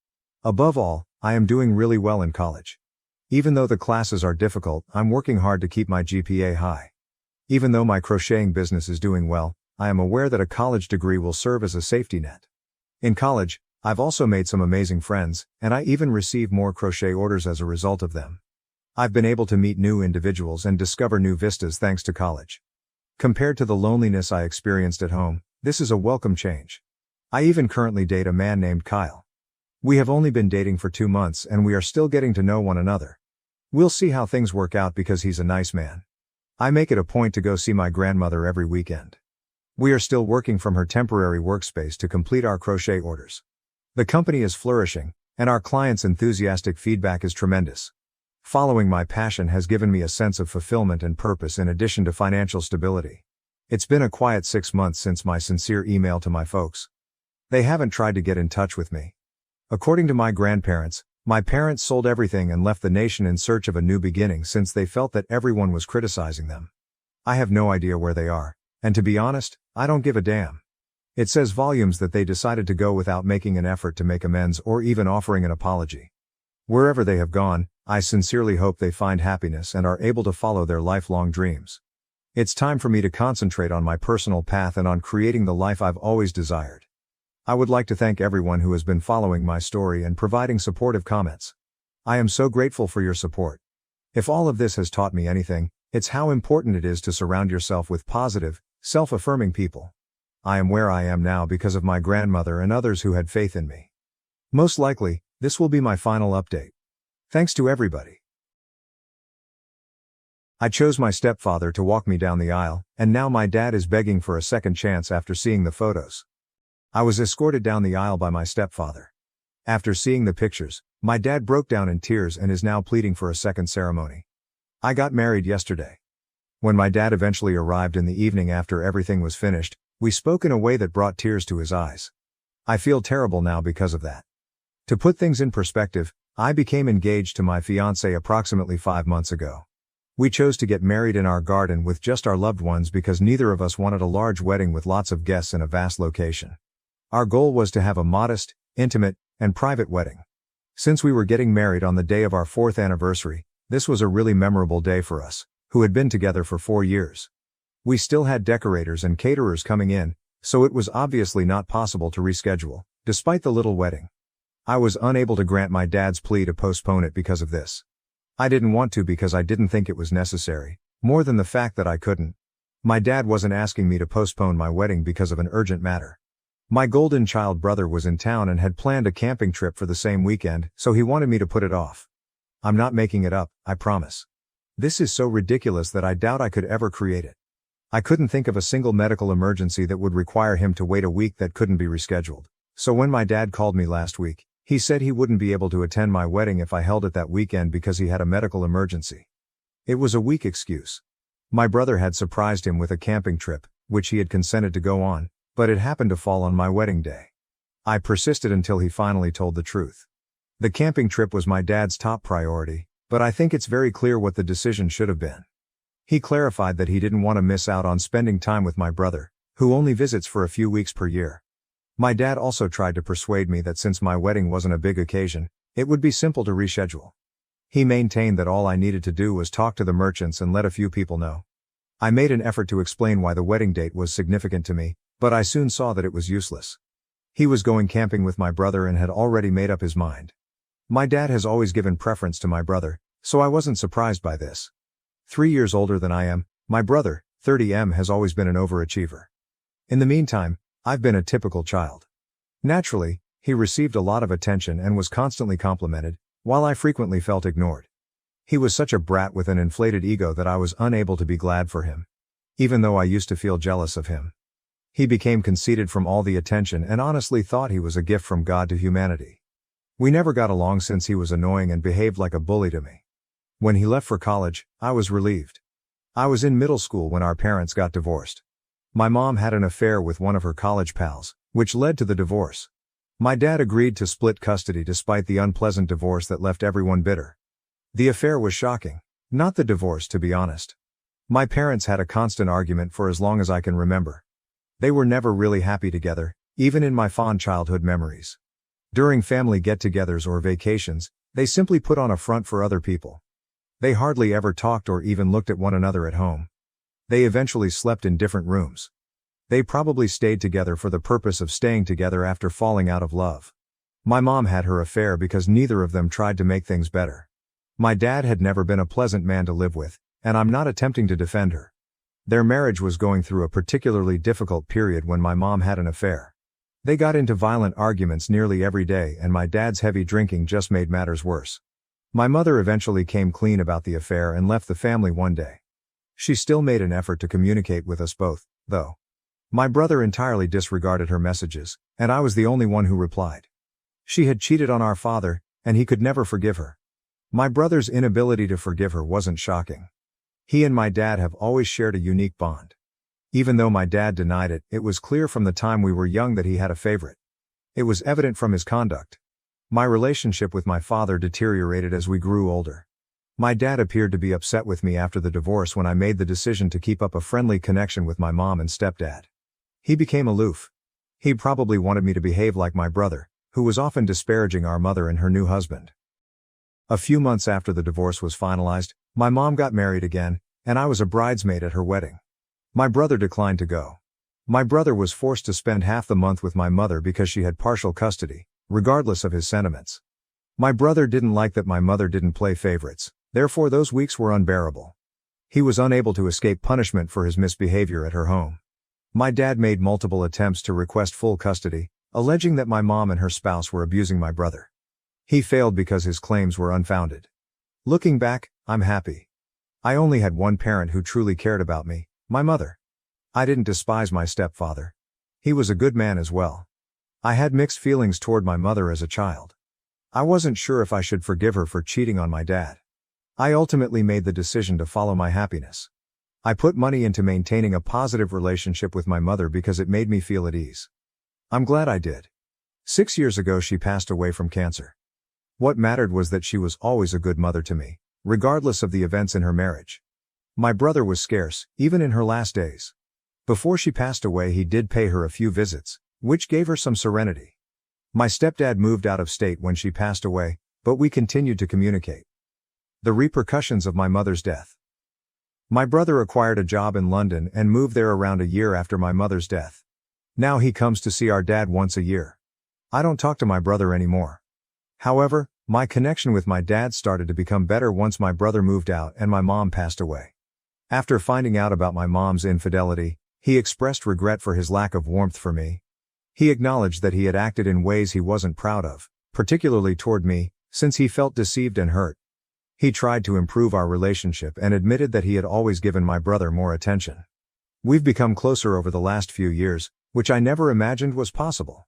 S1: Above all, I am doing really well in college. Even though the classes are difficult, I'm working hard to keep my GPA high. Even though my crocheting business is doing well, I am aware that a college degree will serve as a safety net. In college, I've also made some amazing friends, and I even receive more crochet orders as a result of them. I've been able to meet new individuals and discover new vistas thanks to college. Compared to the loneliness I experienced at home, this is a welcome change. I even currently date a man named Kyle. We have only been dating for 2 months and we are still getting to know one another. We'll see how things work out because he's a nice man. I make it a point to go see my grandmother every weekend. We are still working from her temporary workspace to complete our crochet orders. The company is flourishing, and our clients' enthusiastic feedback is tremendous. Following my passion has given me a sense of fulfillment and purpose in addition to financial stability. It's been a quiet 6 months since my sincere email to my folks. They haven't tried to get in touch with me. According to my grandparents, my parents sold everything and left the nation in search of a new beginning since they felt that everyone was criticizing them. I have no idea where they are, and to be honest, I don't give a damn. It says volumes that they decided to go without making an effort to make amends or even offering an apology. Wherever they have gone, I sincerely hope they find happiness and are able to follow their lifelong dreams. It's time for me to concentrate on my personal path and on creating the life I've always desired. I would like to thank everyone who has been following my story and providing supportive comments. I am so grateful for your support. If all of this has taught me anything, it's how important it is to surround yourself with positive, self-affirming people. I am where I am now because of my grandmother and others who had faith in me. Most likely, this will be my final update. Thanks to everybody. I chose my stepfather to walk me down the aisle, and now my dad is begging for a second chance after seeing the photos. I was escorted down the aisle by my stepfather. After seeing the pictures, my dad broke down in tears and is now pleading for a second ceremony. I got married yesterday. When my dad eventually arrived in the evening after everything was finished, we spoke in a way that brought tears to his eyes. I feel terrible now because of that. To put things in perspective, I became engaged to my fiancée approximately 5 months ago. We chose to get married in our garden with just our loved ones because neither of us wanted a large wedding with lots of guests in a vast location. Our goal was to have a modest, intimate, and private wedding. Since we were getting married on the day of our 4th anniversary, this was a really memorable day for us, who had been together for 4 years. We still had decorators and caterers coming in, so it was obviously not possible to reschedule, despite the little wedding. I was unable to grant my dad's plea to postpone it because of this. I didn't want to because I didn't think it was necessary, more than the fact that I couldn't. My dad wasn't asking me to postpone my wedding because of an urgent matter. My golden child brother was in town and had planned a camping trip for the same weekend, so he wanted me to put it off. I'm not making it up, I promise. This is so ridiculous that I doubt I could ever create it. I couldn't think of a single medical emergency that would require him to wait a week that couldn't be rescheduled. So when my dad called me last week, He said he wouldn't be able to attend my wedding if I held it that weekend because he had a medical emergency. It was a weak excuse. My brother had surprised him with a camping trip, which he had consented to go on, but it happened to fall on my wedding day. I persisted until he finally told the truth. The camping trip was my dad's top priority, but I think it's very clear what the decision should have been. He clarified that he didn't want to miss out on spending time with my brother, who only visits for a few weeks per year. My dad also tried to persuade me that since my wedding wasn't a big occasion, it would be simple to reschedule. He maintained that all I needed to do was talk to the merchants and let a few people know. I made an effort to explain why the wedding date was significant to me, but I soon saw that it was useless. He was going camping with my brother and had already made up his mind. My dad has always given preference to my brother, so I wasn't surprised by this. 3 years older than I am, my brother, 30M, has always been an overachiever. In the meantime, I've been a typical child. Naturally, he received a lot of attention and was constantly complimented, while I frequently felt ignored. He was such a brat with an inflated ego that I was unable to be glad for him. Even though I used to feel jealous of him. He became conceited from all the attention and honestly thought he was a gift from God to humanity. We never got along since he was annoying and behaved like a bully to me. When he left for college, I was relieved. I was in middle school when our parents got divorced. My mom had an affair with one of her college pals, which led to the divorce. My dad agreed to split custody despite the unpleasant divorce that left everyone bitter. The affair was shocking. Not the divorce, to be honest. My parents had a constant argument for as long as I can remember. They were never really happy together, even in my fond childhood memories. During family get-togethers or vacations, they simply put on a front for other people. They hardly ever talked or even looked at one another at home. They eventually slept in different rooms. They probably stayed together for the purpose of staying together after falling out of love. My mom had her affair because neither of them tried to make things better. My dad had never been a pleasant man to live with, and I'm not attempting to defend her. Their marriage was going through a particularly difficult period when my mom had an affair. They got into violent arguments nearly every day, and my dad's heavy drinking just made matters worse. My mother eventually came clean about the affair and left the family one day. She still made an effort to communicate with us both, though. My brother entirely disregarded her messages, and I was the only one who replied. She had cheated on our father, and he could never forgive her. My brother's inability to forgive her wasn't shocking. He and my dad have always shared a unique bond. Even though my dad denied it, it was clear from the time we were young that he had a favorite. It was evident from his conduct. My relationship with my father deteriorated as we grew older. My dad appeared to be upset with me after the divorce when I made the decision to keep up a friendly connection with my mom and stepdad. He became aloof. He probably wanted me to behave like my brother, who was often disparaging our mother and her new husband. A few months after the divorce was finalized, my mom got married again, and I was a bridesmaid at her wedding. My brother declined to go. My brother was forced to spend half the month with my mother because she had partial custody, regardless of his sentiments. My brother didn't like that my mother didn't play favorites, therefore those weeks were unbearable. He was unable to escape punishment for his misbehavior at her home. My dad made multiple attempts to request full custody, alleging that my mom and her spouse were abusing my brother. He failed because his claims were unfounded. Looking back, I'm happy. I only had one parent who truly cared about me, my mother. I didn't despise my stepfather. He was a good man as well. I had mixed feelings toward my mother as a child. I wasn't sure if I should forgive her for cheating on my dad. I ultimately made the decision to follow my happiness. I put money into maintaining a positive relationship with my mother because it made me feel at ease. I'm glad I did. 6 years ago she passed away from cancer. What mattered was that she was always a good mother to me, regardless of the events in her marriage. My brother was scarce, even in her last days. Before she passed away he did pay her a few visits, which gave her some serenity. My stepdad moved out of state when she passed away, but we continued to communicate. The repercussions of my mother's death. My brother acquired a job in London and moved there around a year after my mother's death. Now he comes to see our dad once a year. I don't talk to my brother anymore. However, my connection with my dad started to become better once my brother moved out and my mom passed away. After finding out about my mom's infidelity, he expressed regret for his lack of warmth for me. He acknowledged that he had acted in ways he wasn't proud of, particularly toward me, since he felt deceived and hurt. He tried to improve our relationship and admitted that he had always given my brother more attention. We've become closer over the last few years, which I never imagined was possible.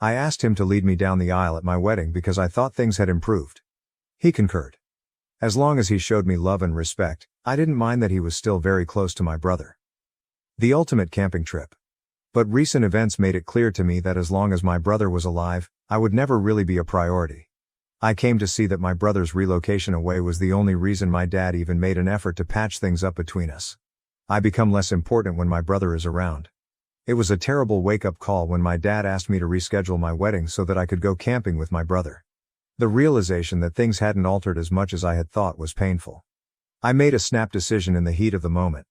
S1: I asked him to lead me down the aisle at my wedding because I thought things had improved. He concurred. As long as he showed me love and respect, I didn't mind that he was still very close to my brother. The ultimate camping trip. But recent events made it clear to me that as long as my brother was alive, I would never really be a priority. I came to see that my brother's relocation away was the only reason my dad even made an effort to patch things up between us. I become less important when my brother is around. It was a terrible wake-up call when my dad asked me to reschedule my wedding so that I could go camping with my brother. The realization that things hadn't altered as much as I had thought was painful. I made a snap decision in the heat of the moment.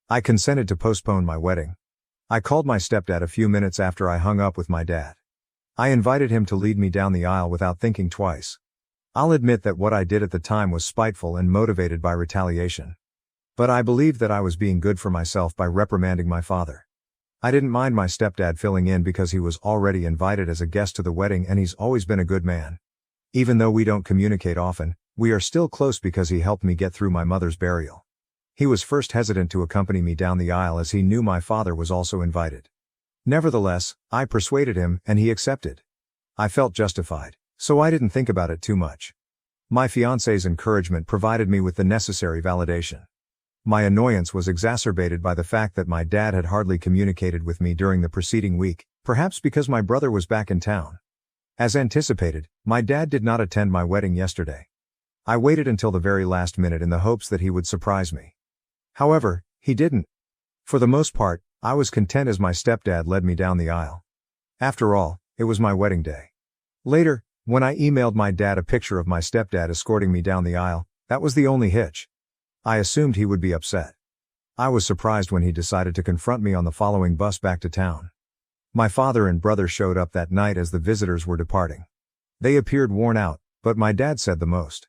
S1: I consented to postpone my wedding. I called my stepdad a few minutes after I hung up with my dad. I invited him to lead me down the aisle without thinking twice. I'll admit that what I did at the time was spiteful and motivated by retaliation. But I believed that I was being good for myself by reprimanding my father. I didn't mind my stepdad filling in because he was already invited as a guest to the wedding and he's always been a good man. Even though we don't communicate often, we are still close because he helped me get through my mother's burial. He was first hesitant to accompany me down the aisle as he knew my father was also invited. Nevertheless, I persuaded him and he accepted. I felt justified, so I didn't think about it too much. My fiancé's encouragement provided me with the necessary validation. My annoyance was exacerbated by the fact that my dad had hardly communicated with me during the preceding week, perhaps because my brother was back in town. As anticipated, my dad did not attend my wedding yesterday. I waited until the very last minute in the hopes that he would surprise me. However, he didn't. For the most part, I was content as my stepdad led me down the aisle. After all, it was my wedding day. Later, when I emailed my dad a picture of my stepdad escorting me down the aisle, that was the only hitch. I assumed he would be upset. I was surprised when he decided to confront me on the following bus back to town. My father and brother showed up that night as the visitors were departing. They appeared worn out, but my dad said the most.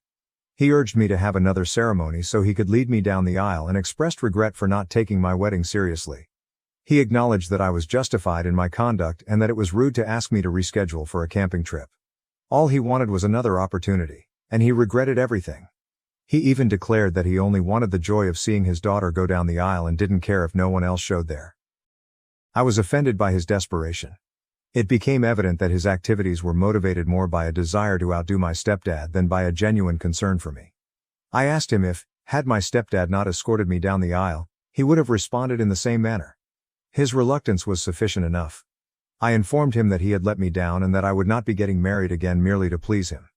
S1: He urged me to have another ceremony so he could lead me down the aisle and expressed regret for not taking my wedding seriously. He acknowledged that I was justified in my conduct and that it was rude to ask me to reschedule for a camping trip. All he wanted was another opportunity, and he regretted everything. He even declared that he only wanted the joy of seeing his daughter go down the aisle and didn't care if no one else showed there. I was offended by his desperation. It became evident that his activities were motivated more by a desire to outdo my stepdad than by a genuine concern for me. I asked him if, had my stepdad not escorted me down the aisle, he would have responded in the same manner. His reluctance was sufficient enough. I informed him that he had let me down and that I would not be getting married again merely to please him.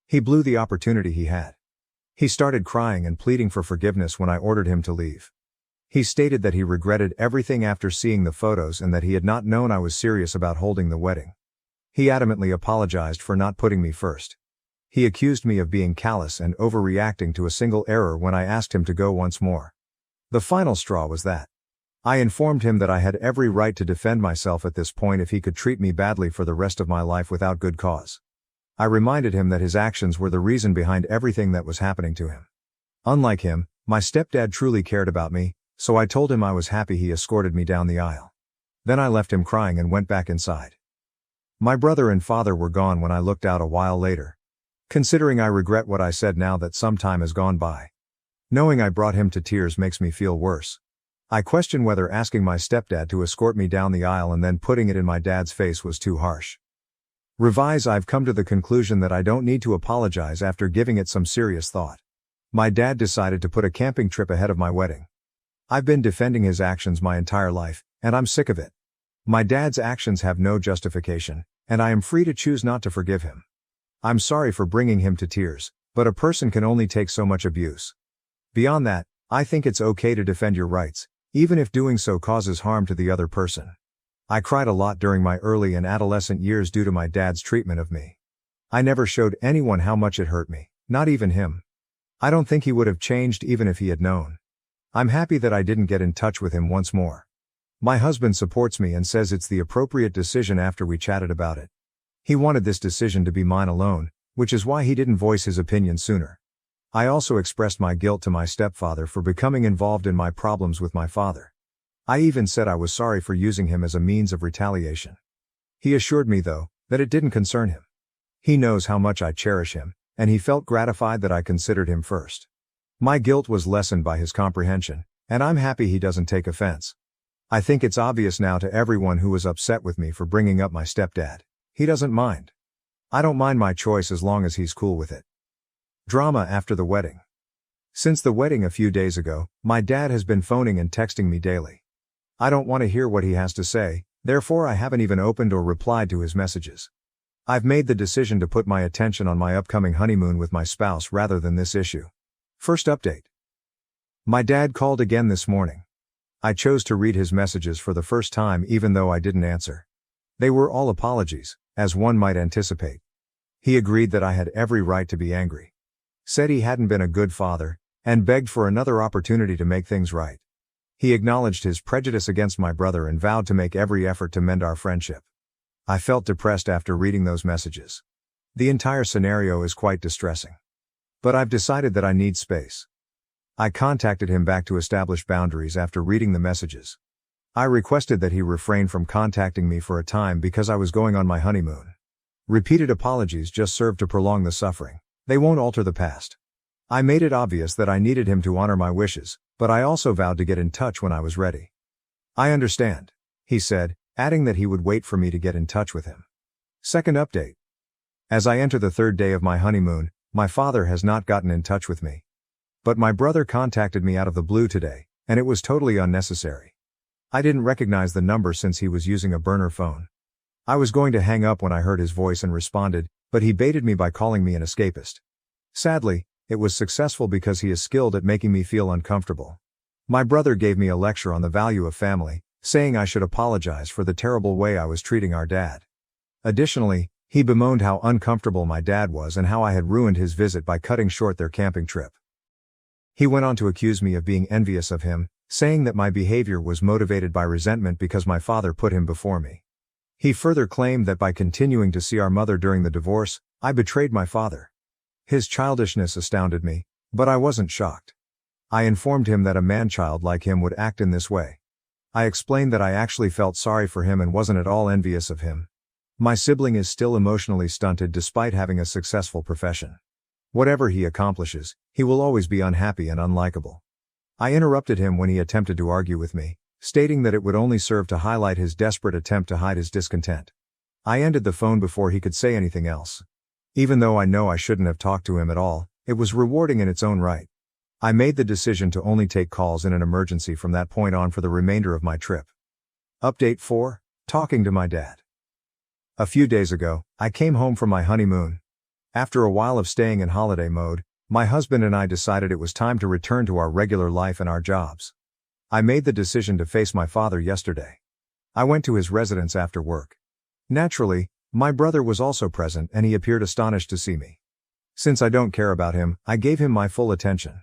S1: He blew the opportunity he had. He started crying and pleading for forgiveness when I ordered him to leave. He stated that he regretted everything after seeing the photos and that he had not known I was serious about holding the wedding. He adamantly apologized for not putting me first. He accused me of being callous and overreacting to a single error when I asked him to go once more. The final straw was that. I informed him that I had every right to defend myself at this point if he could treat me badly for the rest of my life without good cause. I reminded him that his actions were the reason behind everything that was happening to him. Unlike him, my stepdad truly cared about me, so I told him I was happy he escorted me down the aisle. Then I left him crying and went back inside. My brother and father were gone when I looked out a while later. Considering I regret what I said now that some time has gone by. Knowing I brought him to tears makes me feel worse. I question whether asking my stepdad to escort me down the aisle and then putting it in my dad's face was too harsh. Revise: I've come to the conclusion that I don't need to apologize after giving it some serious thought. My dad decided to put a camping trip ahead of my wedding. I've been defending his actions my entire life, and I'm sick of it. My dad's actions have no justification, and I am free to choose not to forgive him. I'm sorry for bringing him to tears, but a person can only take so much abuse. Beyond that, I think it's okay to defend your rights, even if doing so causes harm to the other person. I cried a lot during my early and adolescent years due to my dad's treatment of me. I never showed anyone how much it hurt me, not even him. I don't think he would have changed even if he had known. I'm happy that I didn't get in touch with him once more. My husband supports me and says it's the appropriate decision after we chatted about it. He wanted this decision to be mine alone, which is why he didn't voice his opinion sooner. I also expressed my guilt to my stepfather for becoming involved in my problems with my father. I even said I was sorry for using him as a means of retaliation. He assured me, though, that it didn't concern him. He knows how much I cherish him, and he felt gratified that I considered him first. My guilt was lessened by his comprehension, and I'm happy he doesn't take offense. I think it's obvious now to everyone who was upset with me for bringing up my stepdad. He doesn't mind. I don't mind my choice as long as he's cool with it. Drama after the wedding. Since the wedding a few days ago, my dad has been phoning and texting me daily. I don't want to hear what he has to say, therefore I haven't even opened or replied to his messages. I've made the decision to put my attention on my upcoming honeymoon with my spouse rather than this issue. First update. My dad called again this morning. I chose to read his messages for the first time even though I didn't answer. They were all apologies, as one might anticipate. He agreed that I had every right to be angry. Said he hadn't been a good father, and begged for another opportunity to make things right. He acknowledged his prejudice against my brother and vowed to make every effort to mend our friendship. I felt depressed after reading those messages. The entire scenario is quite distressing. But I've decided that I need space. I contacted him back to establish boundaries after reading the messages. I requested that he refrain from contacting me for a time because I was going on my honeymoon. Repeated apologies just serve to prolong the suffering. They won't alter the past. I made it obvious that I needed him to honor my wishes, but I also vowed to get in touch when I was ready. I understand, he said, adding that he would wait for me to get in touch with him. Second update. As I enter the third day of my honeymoon, my father has not gotten in touch with me. But my brother contacted me out of the blue today, and it was totally unnecessary. I didn't recognize the number since he was using a burner phone. I was going to hang up when I heard his voice and responded, but he baited me by calling me an escapist. Sadly, it was successful because he is skilled at making me feel uncomfortable. My brother gave me a lecture on the value of family, saying I should apologize for the terrible way I was treating our dad. Additionally, he bemoaned how uncomfortable my dad was and how I had ruined his visit by cutting short their camping trip. He went on to accuse me of being envious of him, saying that my behavior was motivated by resentment because my father put him before me. He further claimed that by continuing to see our mother during the divorce, I betrayed my father. His childishness astounded me, but I wasn't shocked. I informed him that a man-child like him would act in this way. I explained that I actually felt sorry for him and wasn't at all envious of him. My sibling is still emotionally stunted despite having a successful profession. Whatever he accomplishes, he will always be unhappy and unlikable. I interrupted him when he attempted to argue with me, stating that it would only serve to highlight his desperate attempt to hide his discontent. I ended the phone before he could say anything else. Even though I know I shouldn't have talked to him at all, it was rewarding in its own right. I made the decision to only take calls in an emergency from that point on for the remainder of my trip. Update 4. Talking to my dad. A few days ago, I came home from my honeymoon. After a while of staying in holiday mode, my husband and I decided it was time to return to our regular life and our jobs. I made the decision to face my father yesterday. I went to his residence after work. Naturally, my brother was also present and he appeared astonished to see me. Since I don't care about him, I gave him my full attention.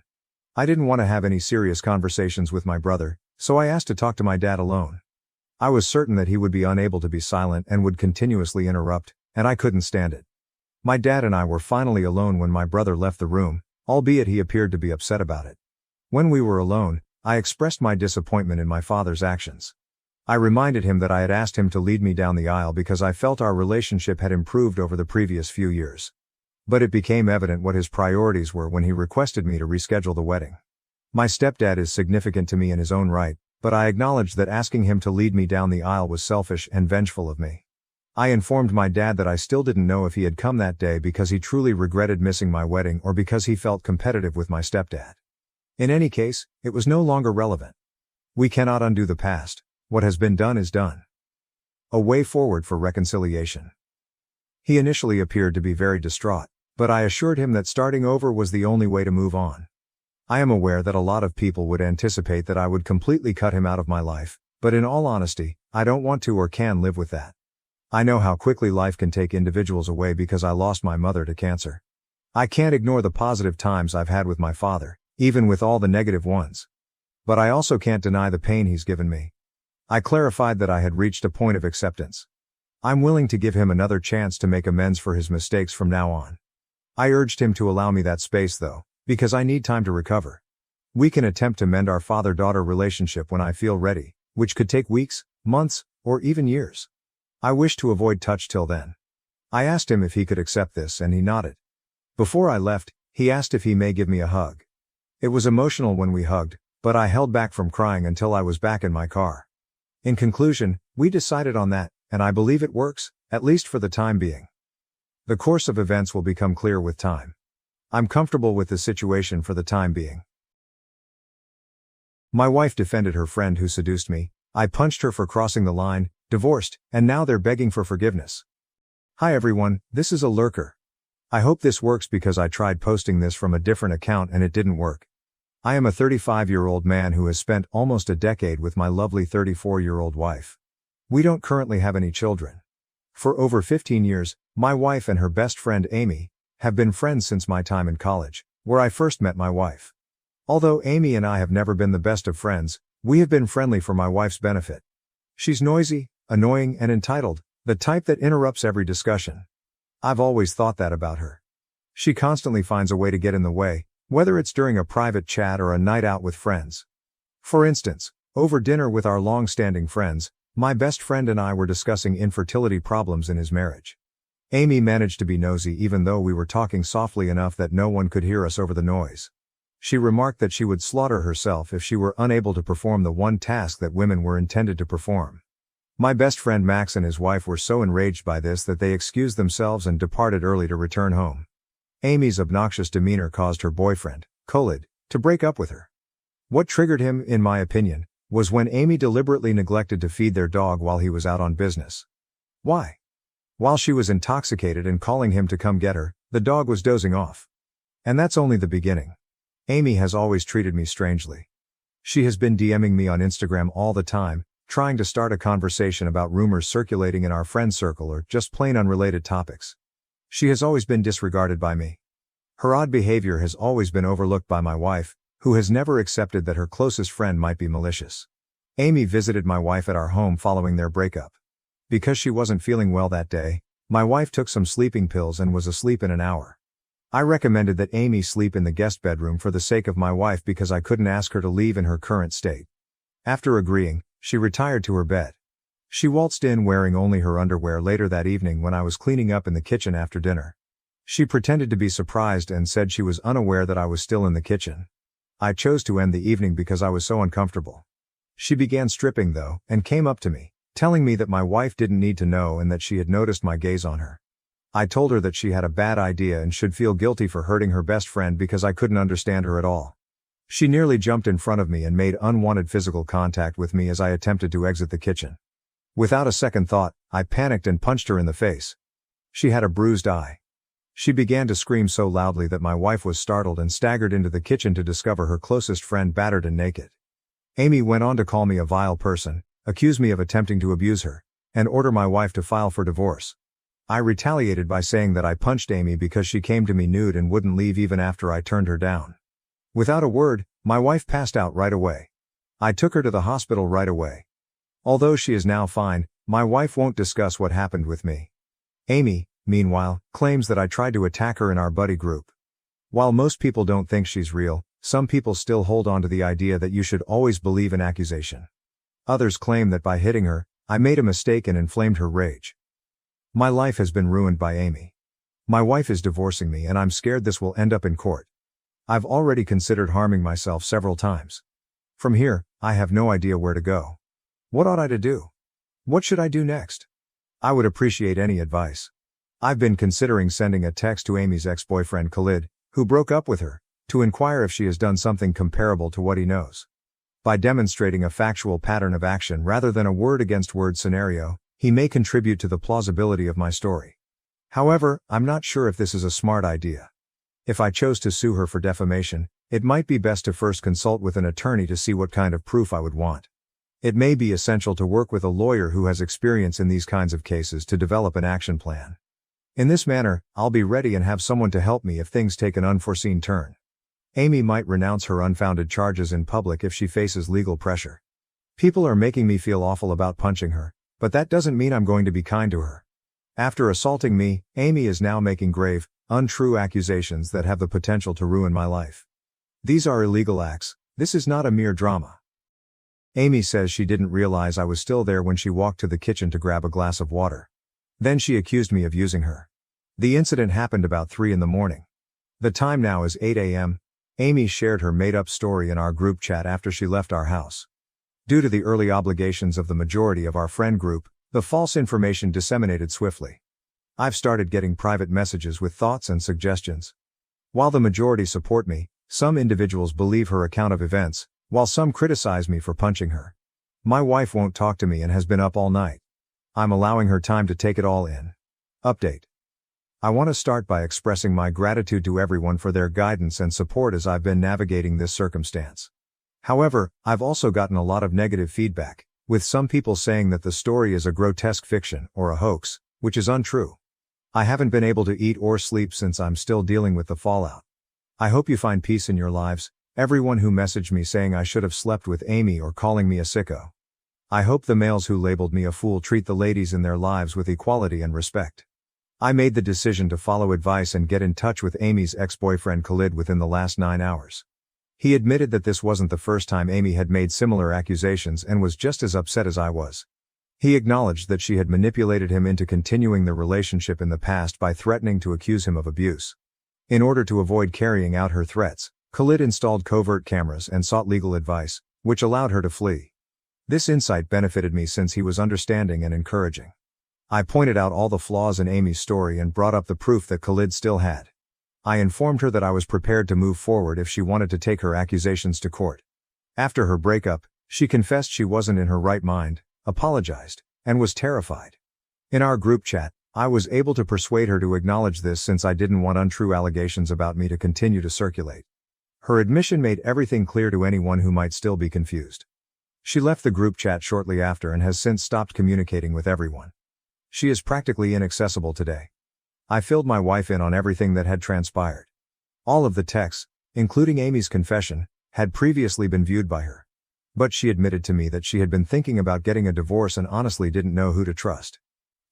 S1: I didn't want to have any serious conversations with my brother, so I asked to talk to my dad alone. I was certain that he would be unable to be silent and would continuously interrupt, and I couldn't stand it. My dad and I were finally alone when my brother left the room, albeit he appeared to be upset about it. When we were alone, I expressed my disappointment in my father's actions. I reminded him that I had asked him to lead me down the aisle because I felt our relationship had improved over the previous few years. But it became evident what his priorities were when he requested me to reschedule the wedding. My stepdad is significant to me in his own right, but I acknowledged that asking him to lead me down the aisle was selfish and vengeful of me. I informed my dad that I still didn't know if he had come that day because he truly regretted missing my wedding or because he felt competitive with my stepdad. In any case, it was no longer relevant. We cannot undo the past. What has been done is done. A way forward for reconciliation. He initially appeared to be very distraught, but I assured him that starting over was the only way to move on. I am aware that a lot of people would anticipate that I would completely cut him out of my life, but in all honesty, I don't want to or can live with that. I know how quickly life can take individuals away because I lost my mother to cancer. I can't ignore the positive times I've had with my father, even with all the negative ones. But I also can't deny the pain he's given me. I clarified that I had reached a point of acceptance. I'm willing to give him another chance to make amends for his mistakes from now on. I urged him to allow me that space though, because I need time to recover. We can attempt to mend our father-daughter relationship when I feel ready, which could take weeks, months, or even years. I wish to avoid touch till then. I asked him if he could accept this and he nodded. Before I left, he asked if he may give me a hug. It was emotional when we hugged, but I held back from crying until I was back in my car. In conclusion, we decided on that, and I believe it works, At least for the time being. The course of events will become clear with time. I'm comfortable with the situation for the time being. My wife defended her friend who seduced me. I punched her for crossing the line, divorced, and now they're begging for forgiveness. Hi everyone, this is a lurker. I hope this works because I tried posting this from a different account and it didn't work. I am a 35-year-old man who has spent almost a decade with my lovely 34-year-old wife. We don't currently have any children. For over 15 years, my wife and her best friend Amy have been friends since my time in college, where I first met my wife. Although Amy and I have never been the best of friends, we have been friendly for my wife's benefit. She's noisy, annoying, and entitled, the type that interrupts every discussion. I've always thought that about her. She constantly finds a way to get in the way, whether it's during a private chat or a night out with friends. For instance, over dinner with our long-standing friends, my best friend and I were discussing infertility problems in his marriage. Amy managed to be nosy even though we were talking softly enough that no one could hear us over the noise. She remarked that she would slaughter herself if she were unable to perform the one task that women were intended to perform. My best friend Max and his wife were so enraged by this that they excused themselves and departed early to return home. Amy's obnoxious demeanor caused her boyfriend, Khalid, to break up with her. What triggered him, in my opinion, was when Amy deliberately neglected to feed their dog while he was out on business. Why? While she was intoxicated and calling him to come get her, the dog was dozing off. And that's only the beginning. Amy has always treated me strangely. She has been DMing me on Instagram all the time, trying to start a conversation about rumors circulating in our friend circle or just plain unrelated topics. She has always been disregarded by me. Her odd behavior has always been overlooked by my wife, who has never accepted that her closest friend might be malicious. Amy visited my wife at our home following their breakup. Because she wasn't feeling well that day, my wife took some sleeping pills and was asleep in an hour. I recommended that Amy sleep in the guest bedroom for the sake of my wife because I couldn't ask her to leave in her current state. After agreeing, she retired to her bed. She waltzed in wearing only her underwear later that evening when I was cleaning up in the kitchen after dinner. She pretended to be surprised and said she was unaware that I was still in the kitchen. I chose to end the evening because I was so uncomfortable. She began stripping though, and came up to me, telling me that my wife didn't need to know and that she had noticed my gaze on her. I told her that she had a bad idea and should feel guilty for hurting her best friend because I couldn't understand her at all. She nearly jumped in front of me and made unwanted physical contact with me as I attempted to exit the kitchen. Without a second thought, I panicked and punched her in the face. She had a bruised eye. She began to scream so loudly that my wife was startled and staggered into the kitchen to discover her closest friend battered and naked. Amy went on to call me a vile person, accuse me of attempting to abuse her, and order my wife to file for divorce. I retaliated by saying that I punched Amy because she came to me nude and wouldn't leave even after I turned her down. Without a word, my wife passed out right away. I took her to the hospital right away. Although she is now fine, my wife won't discuss what happened with me. Amy, meanwhile, claims that I tried to attack her in our buddy group. While most people don't think she's real, some people still hold on to the idea that you should always believe an accusation. Others claim that by hitting her, I made a mistake and inflamed her rage. My life has been ruined by Amy. My wife is divorcing me and I'm scared this will end up in court. I've already considered harming myself several times. From here, I have no idea where to go. What ought I to do? What should I do next? I would appreciate any advice. I've been considering sending a text to Amy's ex-boyfriend Khalid, who broke up with her, to inquire if she has done something comparable to what he knows. By demonstrating a factual pattern of action rather than a word-against-word scenario, he may contribute to the plausibility of my story. However, I'm not sure if this is a smart idea. If I chose to sue her for defamation, it might be best to first consult with an attorney to see what kind of proof I would want. It may be essential to work with a lawyer who has experience in these kinds of cases to develop an action plan. In this manner, I'll be ready and have someone to help me if things take an unforeseen turn. Amy might renounce her unfounded charges in public if she faces legal pressure. People are making me feel awful about punching her, but that doesn't mean I'm going to be kind to her. After assaulting me, Amy is now making grave, untrue accusations that have the potential to ruin my life. These are illegal acts. This is not a mere drama. Amy says she didn't realize I was still there when she walked to the kitchen to grab a glass of water. Then she accused me of using her. The incident happened about 3 in the morning. The time now is 8 a.m. Amy shared her made-up story in our group chat after she left our house. Due to the early obligations of the majority of our friend group, The false information disseminated swiftly. I've started getting private messages with thoughts and suggestions. While the majority support me, some individuals believe her account of events, while some criticize me for punching her. My wife won't talk to me and has been up all night. I'm allowing her time to take it all in. Update. I want to start by expressing my gratitude to everyone for their guidance and support as I've been navigating this circumstance. However, I've also gotten a lot of negative feedback, with some people saying that the story is a grotesque fiction or a hoax, which is untrue. I haven't been able to eat or sleep since I'm still dealing with the fallout. I hope you find peace in your lives, everyone who messaged me saying I should have slept with Amy or calling me a sicko. I hope the males who labeled me a fool treat the ladies in their lives with equality and respect. I made the decision to follow advice and get in touch with Amy's ex-boyfriend Khalid within the last 9 hours. He admitted that this wasn't the first time Amy had made similar accusations and was just as upset as I was. He acknowledged that she had manipulated him into continuing the relationship in the past by threatening to accuse him of abuse. In order to avoid carrying out her threats, Khalid installed covert cameras and sought legal advice, which allowed her to flee. This insight benefited me since he was understanding and encouraging. I pointed out all the flaws in Amy's story and brought up the proof that Khalid still had. I informed her that I was prepared to move forward if she wanted to take her accusations to court. After her breakup, she confessed she wasn't in her right mind, apologized, and was terrified. In our group chat, I was able to persuade her to acknowledge this since I didn't want untrue allegations about me to continue to circulate. Her admission made everything clear to anyone who might still be confused. She left the group chat shortly after and has since stopped communicating with everyone. She is practically inaccessible today. I filled my wife in on everything that had transpired. All of the texts, including Amy's confession, had previously been viewed by her. But she admitted to me that she had been thinking about getting a divorce and honestly didn't know who to trust.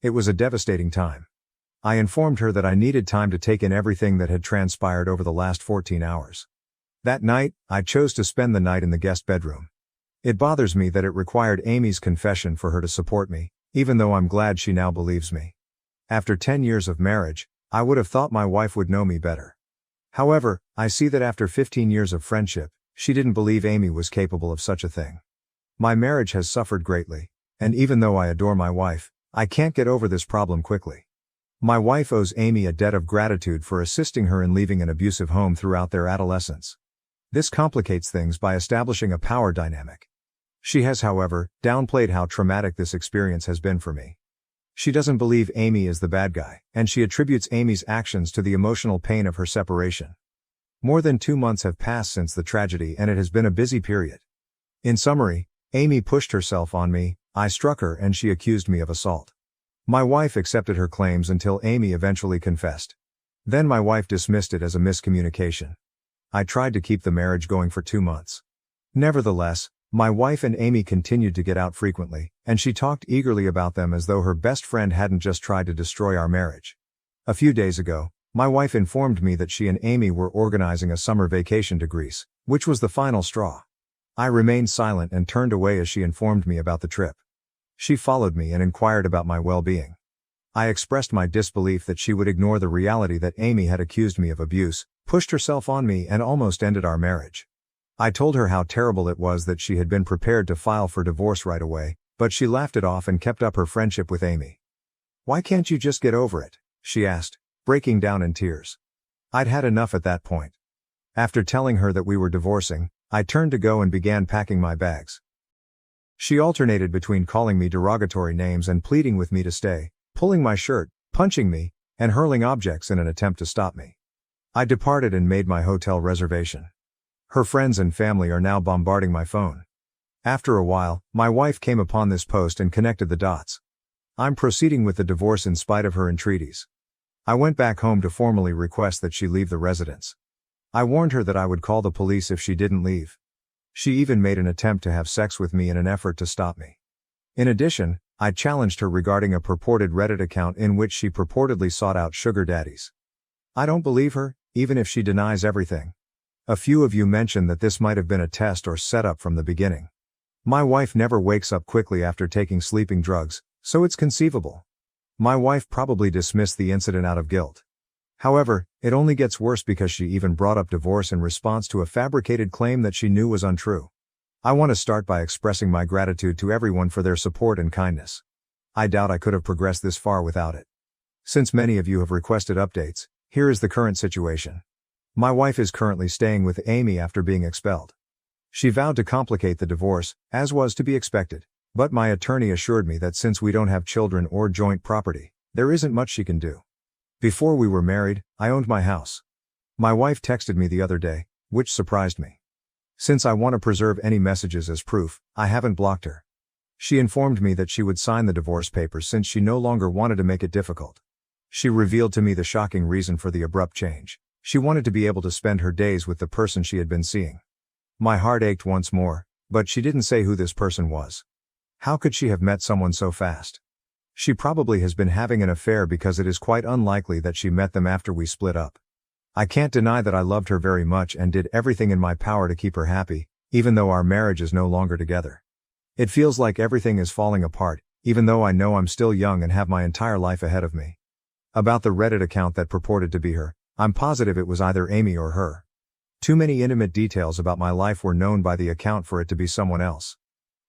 S1: It was a devastating time. I informed her that I needed time to take in everything that had transpired over the last 14 hours. That night, I chose to spend the night in the guest bedroom. It bothers me that it required Amy's confession for her to support me, even though I'm glad she now believes me. After 10 years of marriage, I would have thought my wife would know me better. However, I see that after 15 years of friendship, she didn't believe Amy was capable of such a thing. My marriage has suffered greatly, and even though I adore my wife, I can't get over this problem quickly. My wife owes Amy a debt of gratitude for assisting her in leaving an abusive home throughout their adolescence. This complicates things by establishing a power dynamic. She has, however, downplayed how traumatic this experience has been for me. She doesn't believe Amy is the bad guy, and she attributes Amy's actions to the emotional pain of her separation. More than 2 months have passed since the tragedy and it has been a busy period. In summary, Amy pushed herself on me, I struck her and she accused me of assault. My wife accepted her claims until Amy eventually confessed. Then my wife dismissed it as a miscommunication. I tried to keep the marriage going for 2 months. Nevertheless, my wife and Amy continued to get out frequently, and she talked eagerly about them as though her best friend hadn't just tried to destroy our marriage. A few days ago, my wife informed me that she and Amy were organizing a summer vacation to Greece, which was the final straw. I remained silent and turned away as she informed me about the trip. She followed me and inquired about my well-being. I expressed my disbelief that she would ignore the reality that Amy had accused me of abuse, pushed herself on me and almost ended our marriage. I told her how terrible it was that she had been prepared to file for divorce right away, but she laughed it off and kept up her friendship with Amy. "Why can't you just get over it?" she asked, breaking down in tears. I'd had enough at that point. After telling her that we were divorcing, I turned to go and began packing my bags. She alternated between calling me derogatory names and pleading with me to stay, pulling my shirt, punching me, and hurling objects in an attempt to stop me. I departed and made my hotel reservation. Her friends and family are now bombarding my phone. After a while, my wife came upon this post and connected the dots. I'm proceeding with the divorce in spite of her entreaties. I went back home to formally request that she leave the residence. I warned her that I would call the police if she didn't leave. She even made an attempt to have sex with me in an effort to stop me. In addition, I challenged her regarding a purported Reddit account in which she purportedly sought out sugar daddies. I don't believe her, even if she denies everything. A few of you mentioned that this might have been a test or setup from the beginning. My wife never wakes up quickly after taking sleeping drugs, so it's conceivable. My wife probably dismissed the incident out of guilt. However, it only gets worse because she even brought up divorce in response to a fabricated claim that she knew was untrue. I want to start by expressing my gratitude to everyone for their support and kindness. I doubt I could have progressed this far without it. Since many of you have requested updates, here is the current situation. My wife is currently staying with Amy after being expelled. She vowed to complicate the divorce, as was to be expected, but my attorney assured me that since we don't have children or joint property, there isn't much she can do. Before we were married, I owned my house. My wife texted me the other day, which surprised me. Since I want to preserve any messages as proof, I haven't blocked her. She informed me that she would sign the divorce papers since she no longer wanted to make it difficult. She revealed to me the shocking reason for the abrupt change. She wanted to be able to spend her days with the person she had been seeing. My heart ached once more, but she didn't say who this person was. How could she have met someone so fast? She probably has been having an affair because it is quite unlikely that she met them after we split up. I can't deny that I loved her very much and did everything in my power to keep her happy, even though our marriage is no longer together. It feels like everything is falling apart, even though I know I'm still young and have my entire life ahead of me. About the Reddit account that purported to be her, I'm positive it was either Amy or her. Too many intimate details about my life were known by the account for it to be someone else.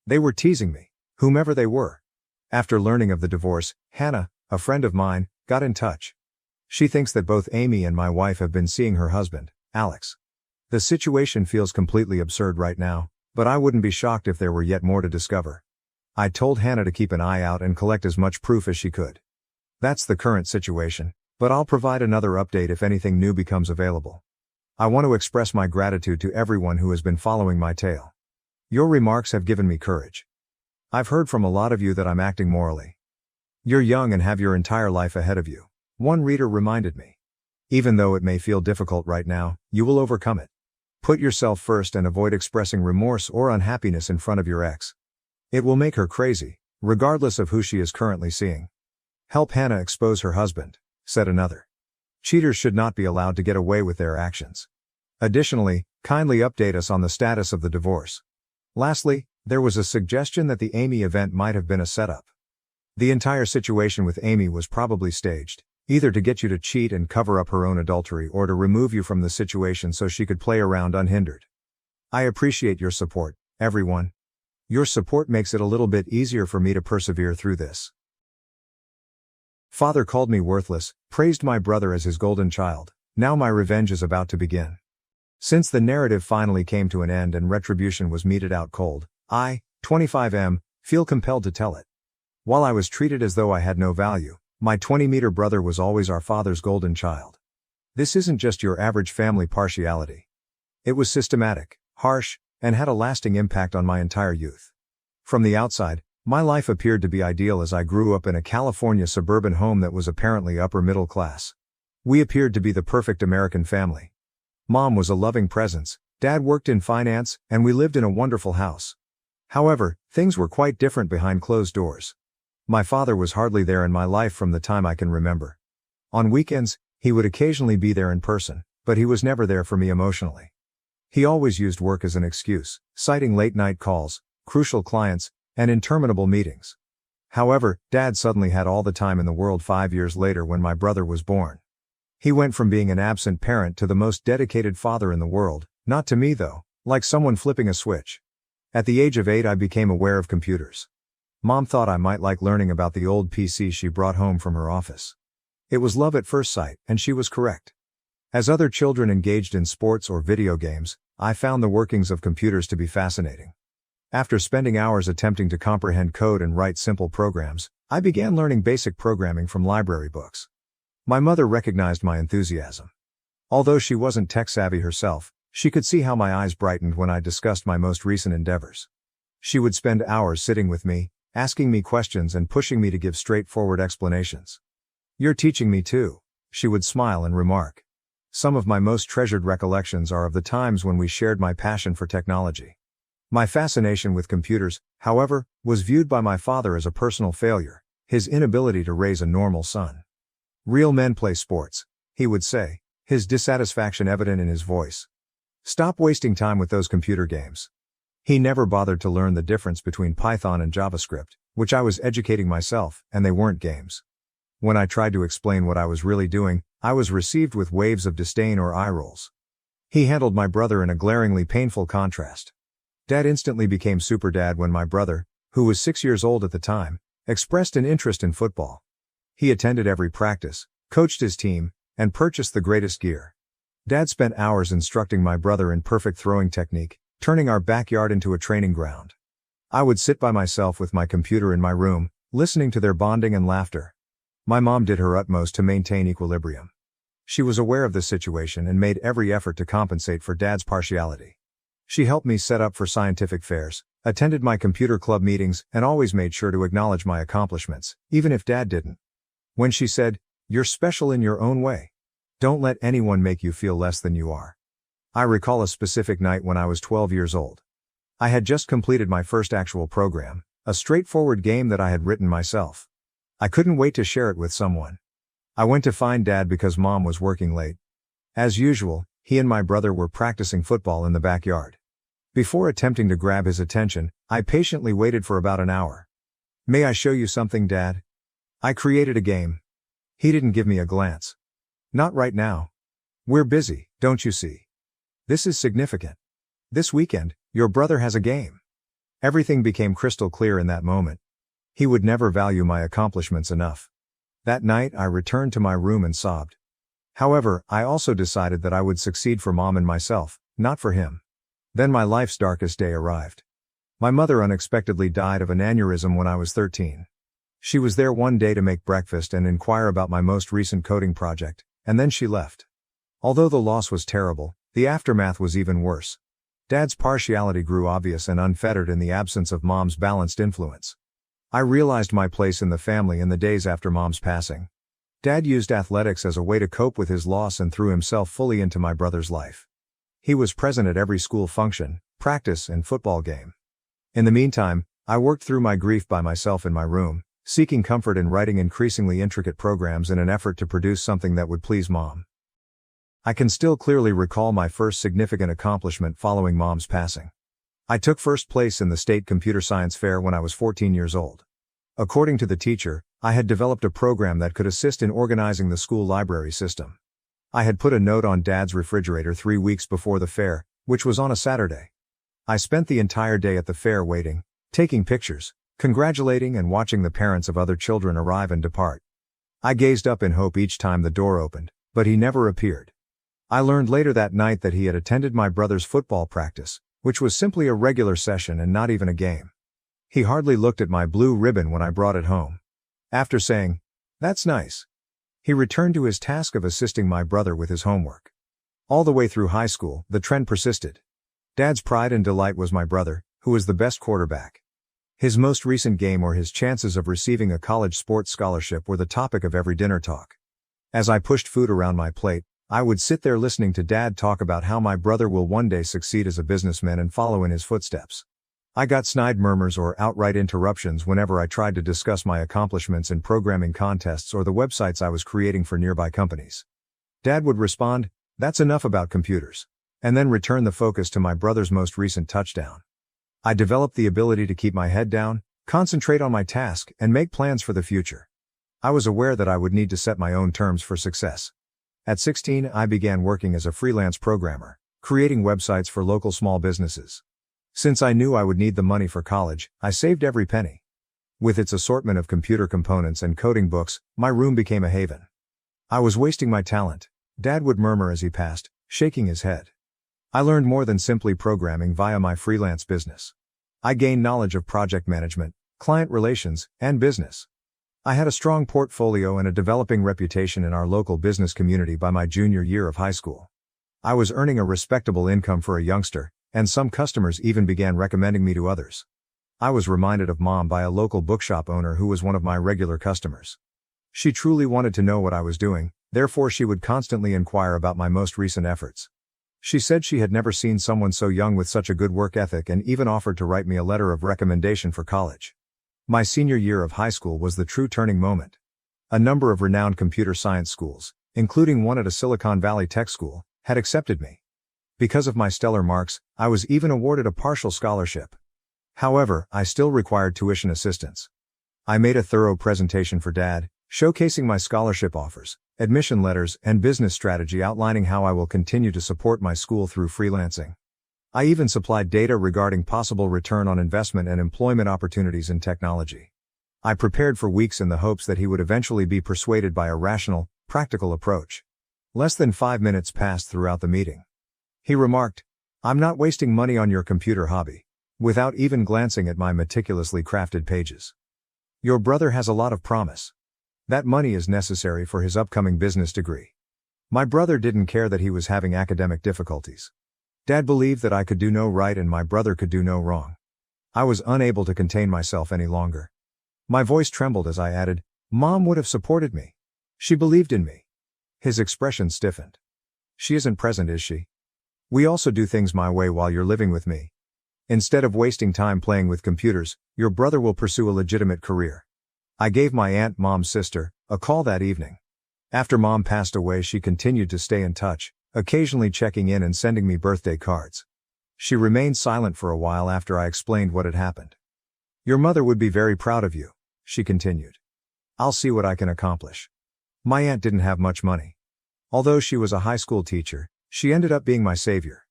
S1: They were teasing me, whomever they were. After learning of the divorce, Hannah, a friend of mine, got in touch. She thinks that both Amy and my wife have been seeing her husband, Alex. The situation feels completely absurd right now, but I wouldn't be shocked if there were yet more to discover. I told Hannah to keep an eye out and collect as much proof as she could. That's the current situation, but I'll provide another update if anything new becomes available. I want to express my gratitude to everyone who has been following my tale. Your remarks have given me courage. I've heard from a lot of you that I'm acting morally. You're young and have your entire life ahead of you, one reader reminded me. Even though it may feel difficult right now, you will overcome it. Put yourself first and avoid expressing remorse or unhappiness in front of your ex. It will make her crazy, regardless of who she is currently seeing. Help Hannah expose her husband, said another. Cheaters should not be allowed to get away with their actions. Additionally, kindly update us on the status of the divorce. Lastly, there was a suggestion that the Amy event might have been a setup. The entire situation with Amy was probably staged, either to get you to cheat and cover up her own adultery or to remove you from the situation so she could play around unhindered. I appreciate your support, everyone. Your support makes it a little bit easier for me to persevere through this. Father called me worthless, praised my brother as his golden child. Now my revenge is about to begin. Since the narrative finally came to an end and retribution was meted out cold, I, 25M, feel compelled to tell it. While I was treated as though I had no value, my 20-meter brother was always our father's golden child. This isn't just your average family partiality. It was systematic, harsh, and had a lasting impact on my entire youth. From the outside, my life appeared to be ideal as I grew up in a California suburban home that was apparently upper middle class. We appeared to be the perfect American family. Mom was a loving presence, Dad worked in finance, and we lived in a wonderful house. However, things were quite different behind closed doors. My father was hardly there in my life from the time I can remember. On weekends, he would occasionally be there in person, but he was never there for me emotionally. He always used work as an excuse, citing late-night calls, crucial clients, and interminable meetings. However, Dad suddenly had all the time in the world 5 years later when my brother was born. He went from being an absent parent to the most dedicated father in the world, not to me though, like someone flipping a switch. At the age of 8 I became aware of computers. Mom thought I might like learning about the old PC she brought home from her office. It was love at first sight, and she was correct. As other children engaged in sports or video games, I found the workings of computers to be fascinating. After spending hours attempting to comprehend code and write simple programs, I began learning basic programming from library books. My mother recognized my enthusiasm. Although she wasn't tech-savvy herself, she could see how my eyes brightened when I discussed my most recent endeavors. She would spend hours sitting with me, asking me questions and pushing me to give straightforward explanations. "You're teaching me too," she would smile and remark. Some of my most treasured recollections are of the times when we shared my passion for technology. My fascination with computers, however, was viewed by my father as a personal failure, his inability to raise a normal son. "Real men play sports," he would say, his dissatisfaction evident in his voice. "Stop wasting time with those computer games." He never bothered to learn the difference between Python and JavaScript, which I was educating myself, and they weren't games. When I tried to explain what I was really doing, I was received with waves of disdain or eye rolls. He handled my brother in a glaringly painful contrast. Dad instantly became super dad when my brother, who was 6 years old at the time, expressed an interest in football. He attended every practice, coached his team, and purchased the greatest gear. Dad spent hours instructing my brother in perfect throwing technique, turning our backyard into a training ground. I would sit by myself with my computer in my room, listening to their bonding and laughter. My mom did her utmost to maintain equilibrium. She was aware of the situation and made every effort to compensate for Dad's partiality. She helped me set up for scientific fairs, attended my computer club meetings, and always made sure to acknowledge my accomplishments, even if Dad didn't. When she said, "You're special in your own way. Don't let anyone make you feel less than you are." I recall a specific night when I was 12 years old. I had just completed my first actual program, a straightforward game that I had written myself. I couldn't wait to share it with someone. I went to find Dad because Mom was working late. As usual, he and my brother were practicing football in the backyard. Before attempting to grab his attention, I patiently waited for about an hour. "May I show you something, Dad?" I created a game. He didn't give me a glance. "Not right now. We're busy, don't you see? This is significant. This weekend, your brother has a game." Everything became crystal clear in that moment. He would never value my accomplishments enough. That night I returned to my room and sobbed. However, I also decided that I would succeed for Mom and myself, not for him. Then my life's darkest day arrived. My mother unexpectedly died of an aneurysm when I was 13. She was there one day to make breakfast and inquire about my most recent coding project, and then she left. Although the loss was terrible, the aftermath was even worse. Dad's partiality grew obvious and unfettered in the absence of Mom's balanced influence. I realized my place in the family in the days after Mom's passing. Dad used athletics as a way to cope with his loss and threw himself fully into my brother's life. He was present at every school function, practice, and football game. In the meantime, I worked through my grief by myself in my room, seeking comfort in writing increasingly intricate programs in an effort to produce something that would please Mom. I can still clearly recall my first significant accomplishment following Mom's passing. I took first place in the state computer science fair when I was 14 years old. According to the teacher, I had developed a program that could assist in organizing the school library system. I had put a note on Dad's refrigerator 3 weeks before the fair, which was on a Saturday. I spent the entire day at the fair waiting, taking pictures, congratulating and watching the parents of other children arrive and depart. I gazed up in hope each time the door opened, but he never appeared. I learned later that night that he had attended my brother's football practice, which was simply a regular session and not even a game. He hardly looked at my blue ribbon when I brought it home. After saying, "That's nice," he returned to his task of assisting my brother with his homework. All the way through high school, the trend persisted. Dad's pride and delight was my brother, who was the best quarterback. His most recent game or his chances of receiving a college sports scholarship were the topic of every dinner talk. As I pushed food around my plate, I would sit there listening to Dad talk about how my brother will one day succeed as a businessman and follow in his footsteps. I got snide murmurs or outright interruptions whenever I tried to discuss my accomplishments in programming contests or the websites I was creating for nearby companies. Dad would respond, "That's enough about computers," and then return the focus to my brother's most recent touchdown. I developed the ability to keep my head down, concentrate on my task, and make plans for the future. I was aware that I would need to set my own terms for success. At 16, I began working as a freelance programmer, creating websites for local small businesses. Since I knew I would need the money for college, I saved every penny. With its assortment of computer components and coding books, my room became a haven. I was wasting my talent, Dad would murmur as he passed, shaking his head. I learned more than simply programming via my freelance business. I gained knowledge of project management, client relations, and business. I had a strong portfolio and a developing reputation in our local business community by my junior year of high school. I was earning a respectable income for a youngster, and some customers even began recommending me to others. I was reminded of Mom by a local bookshop owner who was one of my regular customers. She truly wanted to know what I was doing, therefore she would constantly inquire about my most recent efforts. She said she had never seen someone so young with such a good work ethic and even offered to write me a letter of recommendation for college. My senior year of high school was the true turning moment. A number of renowned computer science schools, including one at a Silicon Valley tech school, had accepted me. Because of my stellar marks, I was even awarded a partial scholarship. However, I still required tuition assistance. I made a thorough presentation for Dad, showcasing my scholarship offers, admission letters, and business strategy outlining how I will continue to support my school through freelancing. I even supplied data regarding possible return on investment and employment opportunities in technology. I prepared for weeks in the hopes that he would eventually be persuaded by a rational, practical approach. Less than 5 minutes passed throughout the meeting. He remarked, "I'm not wasting money on your computer hobby," without even glancing at my meticulously crafted pages. "Your brother has a lot of promise. That money is necessary for his upcoming business degree." My brother didn't care that he was having academic difficulties. Dad believed that I could do no right and my brother could do no wrong. I was unable to contain myself any longer. My voice trembled as I added, "Mom would have supported me. She believed in me." His expression stiffened. "She isn't present, is she? We also do things my way while you're living with me. Instead of wasting time playing with computers, your brother will pursue a legitimate career." I gave my aunt, Mom's sister, a call that evening. After Mom passed away, she continued to stay in touch, occasionally checking in and sending me birthday cards. She remained silent for a while after I explained what had happened. "Your mother would be very proud of you," she continued. "I'll see what I can accomplish." My aunt didn't have much money. Although she was a high school teacher, she ended up being my savior.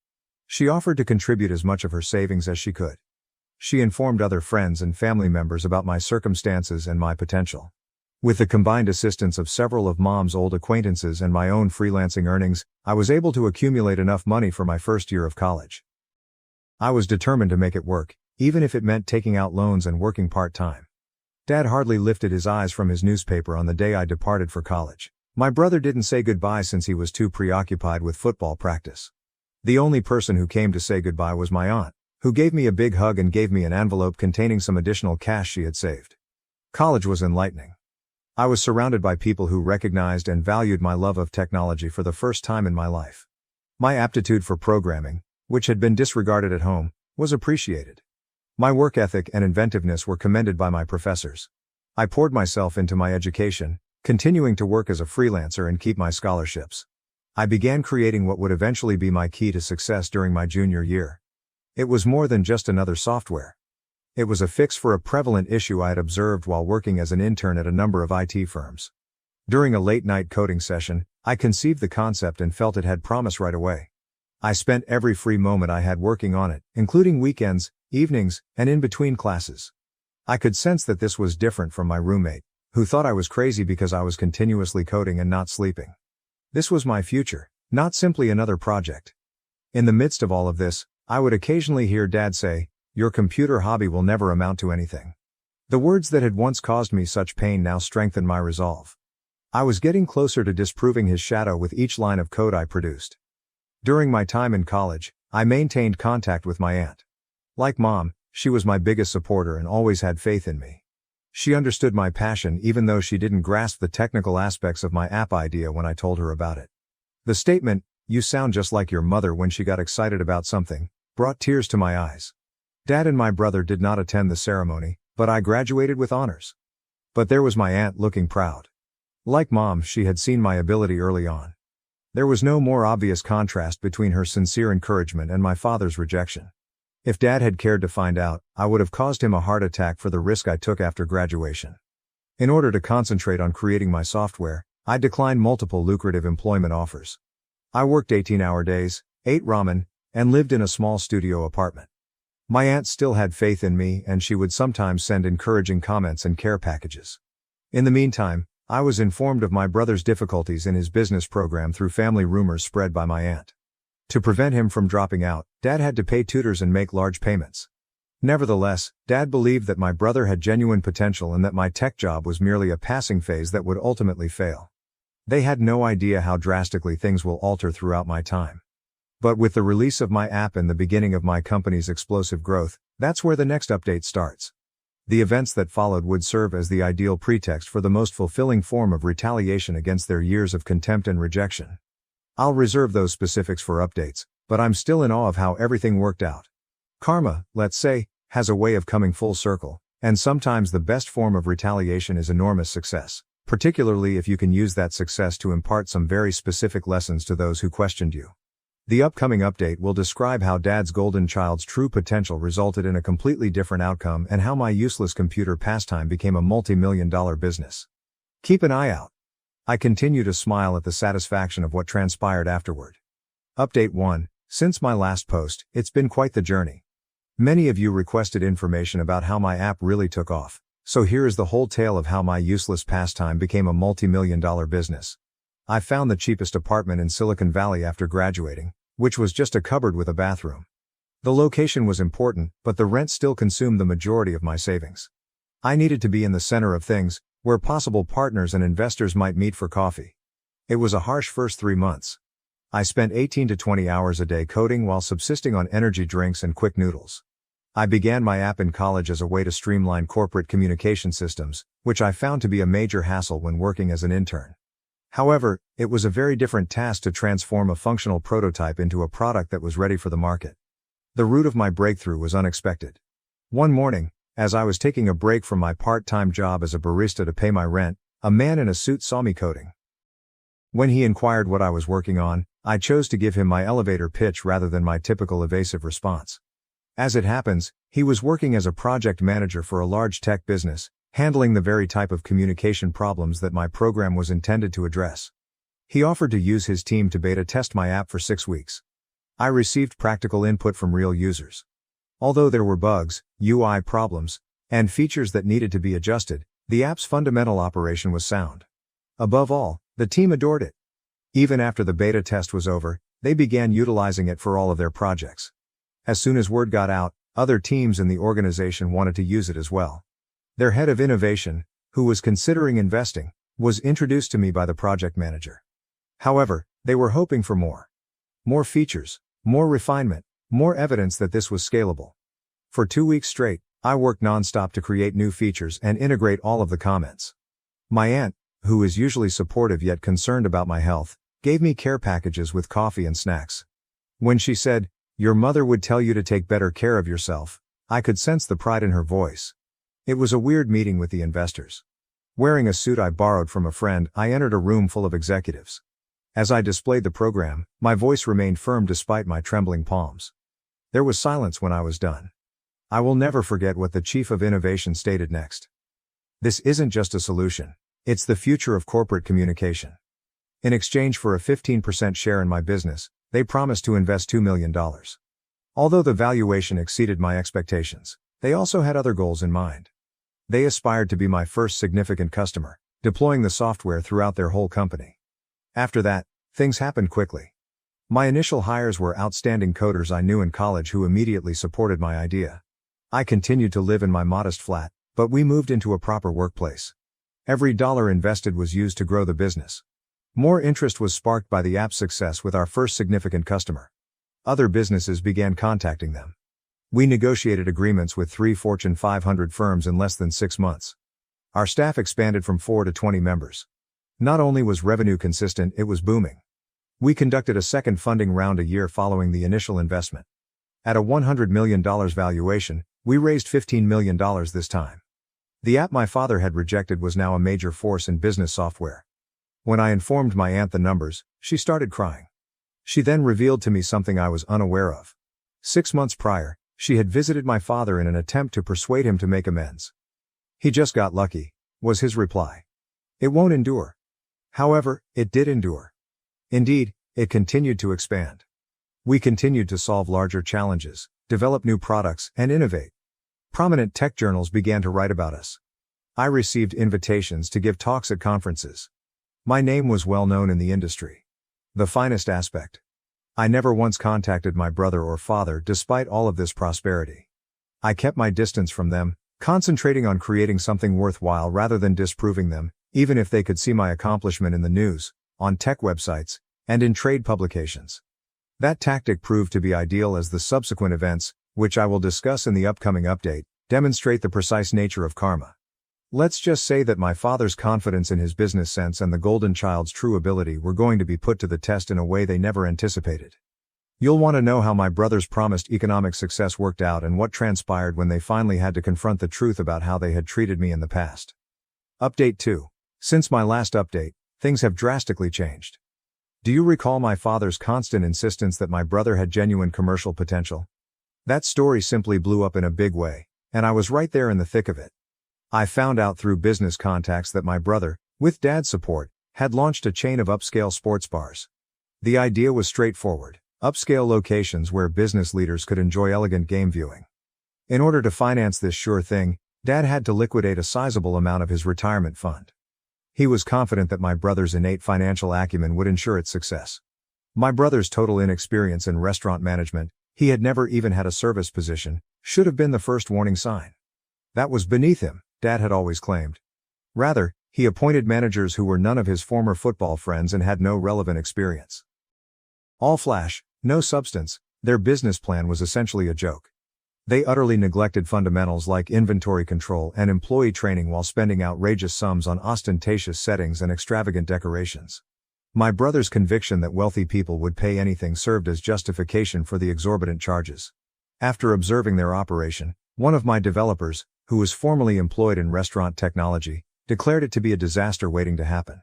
S1: She offered to contribute as much of her savings as she could. She informed other friends and family members about my circumstances and my potential. With the combined assistance of several of Mom's old acquaintances and my own freelancing earnings, I was able to accumulate enough money for my first year of college. I was determined to make it work, even if it meant taking out loans and working part-time. Dad hardly lifted his eyes from his newspaper on the day I departed for college. My brother didn't say goodbye since he was too preoccupied with football practice. The only person who came to say goodbye was my aunt, who gave me a big hug and gave me an envelope containing some additional cash she had saved. College was enlightening. I was surrounded by people who recognized and valued my love of technology for the first time in my life. My aptitude for programming, which had been disregarded at home, was appreciated. My work ethic and inventiveness were commended by my professors. I poured myself into my education, continuing to work as a freelancer and keep my scholarships. I began creating what would eventually be my key to success during my junior year. It was more than just another software. It was a fix for a prevalent issue I had observed while working as an intern at a number of IT firms. During a late-night coding session, I conceived the concept and felt it had promise right away. I spent every free moment I had working on it, including weekends, evenings, and in between classes. I could sense that this was different from my roommate, who thought I was crazy because I was continuously coding and not sleeping. This was my future, not simply another project. In the midst of all of this, I would occasionally hear Dad say, "Your computer hobby will never amount to anything." The words that had once caused me such pain now strengthened my resolve. I was getting closer to disproving his shadow with each line of code I produced. During my time in college, I maintained contact with my aunt. Like Mom, she was my biggest supporter and always had faith in me. She understood my passion even though she didn't grasp the technical aspects of my app idea when I told her about it. The statement, "You sound just like your mother when she got excited about something," brought tears to my eyes. Dad and my brother did not attend the ceremony, but I graduated with honors. But there was my aunt looking proud. Like Mom, she had seen my ability early on. There was no more obvious contrast between her sincere encouragement and my father's rejection. If Dad had cared to find out, I would have caused him a heart attack for the risk I took after graduation. In order to concentrate on creating my software, I declined multiple lucrative employment offers. I worked 18-hour days, ate ramen, and lived in a small studio apartment. My aunt still had faith in me and she would sometimes send encouraging comments and care packages. In the meantime, I was informed of my brother's difficulties in his business program through family rumors spread by my aunt. To prevent him from dropping out, Dad had to pay tutors and make large payments. Nevertheless, Dad believed that my brother had genuine potential and that my tech job was merely a passing phase that would ultimately fail. They had no idea how drastically things will alter throughout my time. But with the release of my app and the beginning of my company's explosive growth, that's where the next update starts. The events that followed would serve as the ideal pretext for the most fulfilling form of retaliation against their years of contempt and rejection. I'll reserve those specifics for updates, but I'm still in awe of how everything worked out. Karma, let's say, has a way of coming full circle, and sometimes the best form of retaliation is enormous success, particularly if you can use that success to impart some very specific lessons to those who questioned you. The upcoming update will describe how Dad's golden child's true potential resulted in a completely different outcome and how my useless computer pastime became a multi-million-dollar business. Keep an eye out. I continue to smile at the satisfaction of what transpired afterward. Update 1. Since my last post, it's been quite the journey. Many of you requested information about how my app really took off, So here is the whole tale of how my useless pastime became a multi-million-dollar business. I found the cheapest apartment in Silicon Valley after graduating, which was just a cupboard with a bathroom. The location was important, but the rent still consumed the majority of my savings. I needed to be in the center of things, where possible partners and investors might meet for coffee. It was a harsh first 3 months. I spent 18 to 20 hours a day coding while subsisting on energy drinks and quick noodles. I began my app in college as a way to streamline corporate communication systems, which I found to be a major hassle when working as an intern. However, it was a very different task to transform a functional prototype into a product that was ready for the market. The root of my breakthrough was unexpected. One morning, as I was taking a break from my part-time job as a barista to pay my rent, a man in a suit saw me coding. When he inquired what I was working on, I chose to give him my elevator pitch rather than my typical evasive response. As it happens, he was working as a project manager for a large tech business, handling the very type of communication problems that my program was intended to address. He offered to use his team to beta test my app for 6 weeks. I received practical input from real users. Although there were bugs, UI problems, and features that needed to be adjusted, the app's fundamental operation was sound. Above all, the team adored it. Even after the beta test was over, they began utilizing it for all of their projects. As soon as word got out, other teams in the organization wanted to use it as well. Their head of innovation, who was considering investing, was introduced to me by the project manager. However, they were hoping for more. More features, more refinement, more evidence that this was scalable. For 2 weeks straight, I worked non-stop to create new features and integrate all of the comments. My aunt, who is usually supportive yet concerned about my health, gave me care packages with coffee and snacks. When she said, "Your mother would tell you to take better care of yourself," I could sense the pride in her voice. It was a weird meeting with the investors. Wearing a suit I borrowed from a friend, I entered a room full of executives. As I displayed the program, my voice remained firm despite my trembling palms. There was silence when I was done. I will never forget what the chief of innovation stated next. "This isn't just a solution. It's the future of corporate communication." In exchange for a 15% share in my business, they promised to invest $2 million. Although the valuation exceeded my expectations, they also had other goals in mind. They aspired to be my first significant customer, deploying the software throughout their whole company. After that, things happened quickly. My initial hires were outstanding coders I knew in college who immediately supported my idea. I continued to live in my modest flat, but we moved into a proper workplace. Every dollar invested was used to grow the business. More interest was sparked by the app's success with our first significant customer. Other businesses began contacting them. We negotiated agreements with 3 Fortune 500 firms in less than 6 months. Our staff expanded from 4 to 20 members. Not only was revenue consistent, it was booming. We conducted a second funding round a year following the initial investment. At a $100 million valuation, we raised $15 million this time. The app my father had rejected was now a major force in business software. When I informed my aunt the numbers, she started crying. She then revealed to me something I was unaware of. 6 months prior, she had visited my father in an attempt to persuade him to make amends. "He just got lucky," was his reply. "It won't endure." However, it did endure. Indeed, it continued to expand. We continued to solve larger challenges, develop new products, and innovate. Prominent tech journals began to write about us. I received invitations to give talks at conferences. My name was well known in the industry. The finest aspect: I never once contacted my brother or father despite all of this prosperity. I kept my distance from them, concentrating on creating something worthwhile rather than disproving them, even if they could see my accomplishment in the news, on tech websites, and in trade publications. That tactic proved to be ideal as the subsequent events, which I will discuss in the upcoming update, demonstrate the precise nature of karma. Let's just say that my father's confidence in his business sense and the golden child's true ability were going to be put to the test in a way they never anticipated. You'll want to know how my brother's promised economic success worked out and what transpired when they finally had to confront the truth about how they had treated me in the past. Update 2. Since my last update, things have drastically changed. Do you recall my father's constant insistence that my brother had genuine commercial potential? That story simply blew up in a big way, and I was right there in the thick of it. I found out through business contacts that my brother, with Dad's support, had launched a chain of upscale sports bars. The idea was straightforward: upscale locations where business leaders could enjoy elegant game viewing. In order to finance this sure thing, Dad had to liquidate a sizable amount of his retirement fund. He was confident that my brother's innate financial acumen would ensure its success. My brother's total inexperience in restaurant management, he had never even had a service position, should have been the first warning sign. That was beneath him, Dad had always claimed. Rather, he appointed managers who were none of his former football friends and had no relevant experience. All flash, no substance, their business plan was essentially a joke. They utterly neglected fundamentals like inventory control and employee training while spending outrageous sums on ostentatious settings and extravagant decorations. My brother's conviction that wealthy people would pay anything served as justification for the exorbitant charges. After observing their operation, one of my developers, who was formerly employed in restaurant technology, declared it to be a disaster waiting to happen.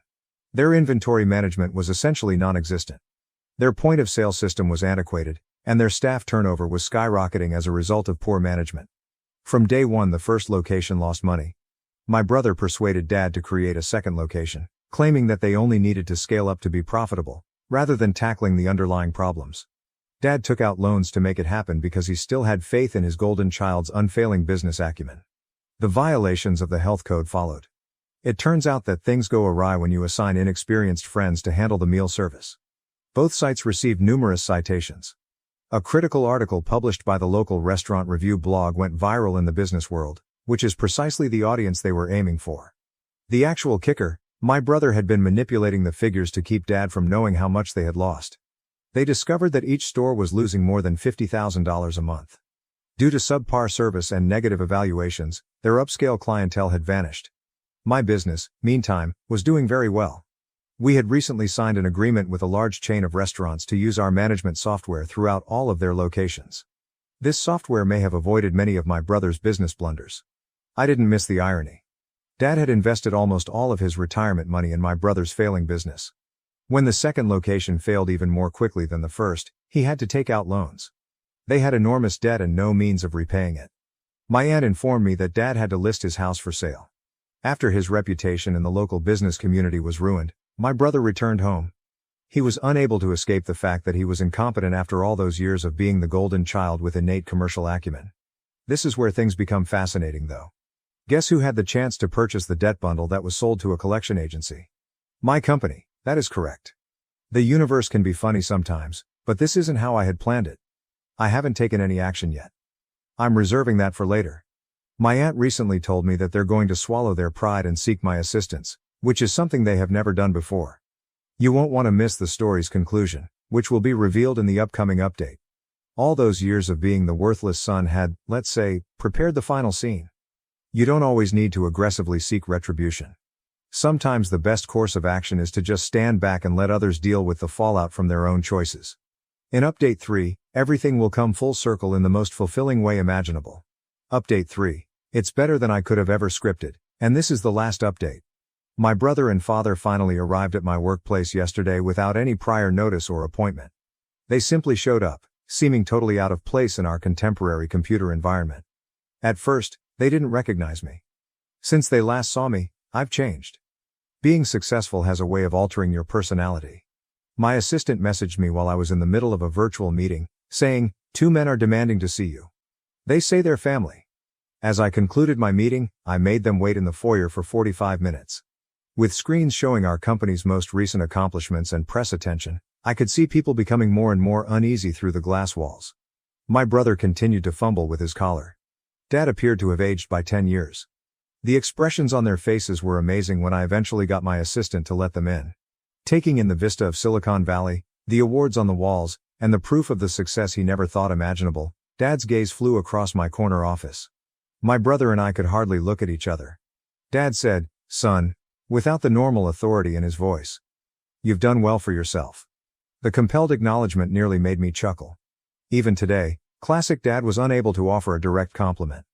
S1: Their inventory management was essentially non-existent. Their point-of-sale system was antiquated, and their staff turnover was skyrocketing as a result of poor management. From day one, the first location lost money. My brother persuaded Dad to create a second location, claiming that they only needed to scale up to be profitable, rather than tackling the underlying problems. Dad took out loans to make it happen because he still had faith in his golden child's unfailing business acumen. The violations of the health code followed. It turns out that things go awry when you assign inexperienced friends to handle the meal service. Both sites received numerous citations. A critical article published by the local restaurant review blog went viral in the business world, which is precisely the audience they were aiming for. The actual kicker, my brother had been manipulating the figures to keep Dad from knowing how much they had lost. They discovered that each store was losing more than $50,000 a month. Due to subpar service and negative evaluations, their upscale clientele had vanished. My business, meantime, was doing very well. We had recently signed an agreement with a large chain of restaurants to use our management software throughout all of their locations. This software may have avoided many of my brother's business blunders. I didn't miss the irony. Dad had invested almost all of his retirement money in my brother's failing business. When the second location failed even more quickly than the first, he had to take out loans. They had enormous debt and no means of repaying it. My aunt informed me that Dad had to list his house for sale. After his reputation in the local business community was ruined, my brother returned home. He was unable to escape the fact that he was incompetent after all those years of being the golden child with innate commercial acumen. This is where things become fascinating though. Guess who had the chance to purchase the debt bundle that was sold to a collection agency? My company, that is correct. The universe can be funny sometimes, but this isn't how I had planned it. I haven't taken any action yet. I'm reserving that for later. My aunt recently told me that they're going to swallow their pride and seek my assistance, which is something they have never done before. You won't want to miss the story's conclusion, which will be revealed in the upcoming update. All those years of being the worthless son had, let's say, prepared the final scene. You don't always need to aggressively seek retribution. Sometimes the best course of action is to just stand back and let others deal with the fallout from their own choices. In Update 3, everything will come full circle in the most fulfilling way imaginable. Update 3. It's better than I could have ever scripted, and this is the last update. My brother and father finally arrived at my workplace yesterday without any prior notice or appointment. They simply showed up, seeming totally out of place in our contemporary computer environment. At first, they didn't recognize me. Since they last saw me, I've changed. Being successful has a way of altering your personality. My assistant messaged me while I was in the middle of a virtual meeting, saying, "2 men are demanding to see you. They say they're family." As I concluded my meeting, I made them wait in the foyer for 45 minutes. With screens showing our company's most recent accomplishments and press attention, I could see people becoming more and more uneasy through the glass walls. My brother continued to fumble with his collar. Dad appeared to have aged by 10 years. The expressions on their faces were amazing when I eventually got my assistant to let them in. Taking in the vista of Silicon Valley, the awards on the walls, and the proof of the success he never thought imaginable, Dad's gaze flew across my corner office. My brother and I could hardly look at each other. Dad said, "Son," without the normal authority in his voice. "You've done well for yourself." The compelled acknowledgement nearly made me chuckle. Even today, classic Dad was unable to offer a direct compliment.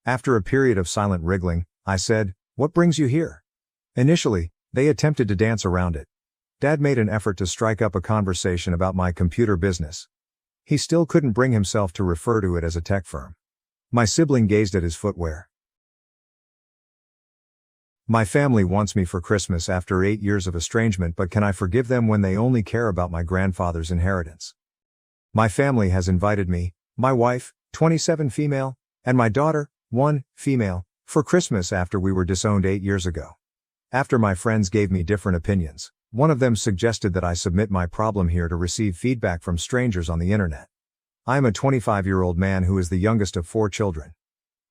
S1: After a period of silent wriggling, I said, "What brings you here?" Initially, they attempted to dance around it. Dad made an effort to strike up a conversation about my computer business. He still couldn't bring himself to refer to it as a tech firm. My sibling gazed at his footwear. My family wants me for Christmas after 8 years of estrangement, but can I forgive them when they only care about my grandfather's inheritance? My family has invited me, my wife, 27 female, and my daughter, 1 female, For Christmas after we were disowned 8 years ago. After my friends gave me different opinions, one of them suggested that I submit my problem here to receive feedback from strangers on the internet. I am a 25-year-old man who is the youngest of 4 children.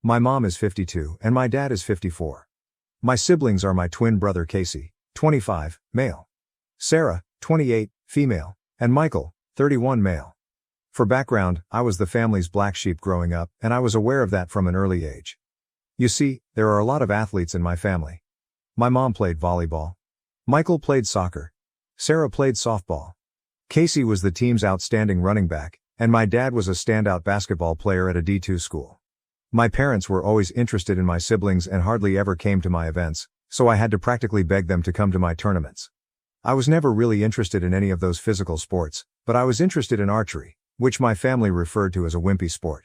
S1: My mom is 52 and my dad is 54. My siblings are my twin brother Casey, 25, male. Sarah, 28, female, and Michael, 31, male. For background, I was the family's black sheep growing up, and I was aware of that from an early age. You see, there are a lot of athletes in my family. My mom played volleyball. Michael played soccer. Sarah played softball. Casey was the team's outstanding running back, and my dad was a standout basketball player at a D2 school. My parents were always interested in my siblings and hardly ever came to my events, so I had to practically beg them to come to my tournaments. I was never really interested in any of those physical sports, but I was interested in archery, which my family referred to as a wimpy sport.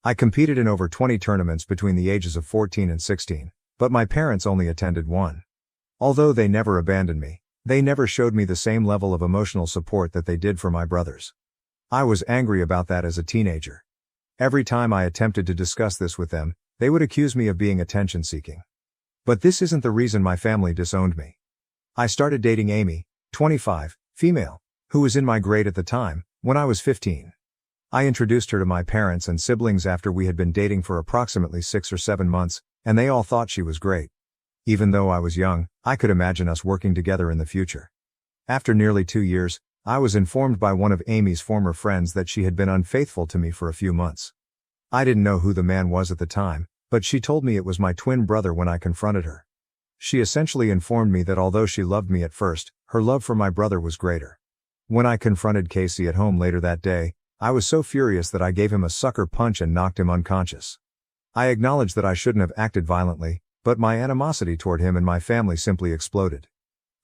S1: I competed in over 20 tournaments between the ages of 14 and 16, but my parents only attended one. Although they never abandoned me, they never showed me the same level of emotional support that they did for my brothers. I was angry about that as a teenager. Every time I attempted to discuss this with them, they would accuse me of being attention-seeking. But this isn't the reason my family disowned me. I started dating Amy, 25, female, who was in my grade at the time, when I was 15. I introduced her to my parents and siblings after we had been dating for approximately 6 or 7 months, and they all thought she was great. Even though I was young, I could imagine us working together in the future. After nearly 2 years, I was informed by one of Amy's former friends that she had been unfaithful to me for a few months. I didn't know who the man was at the time, but she told me it was my twin brother when I confronted her. She essentially informed me that although she loved me at first, her love for my brother was greater. When I confronted Casey at home later that day, I was so furious that I gave him a sucker punch and knocked him unconscious. I acknowledge that I shouldn't have acted violently, but my animosity toward him and my family simply exploded.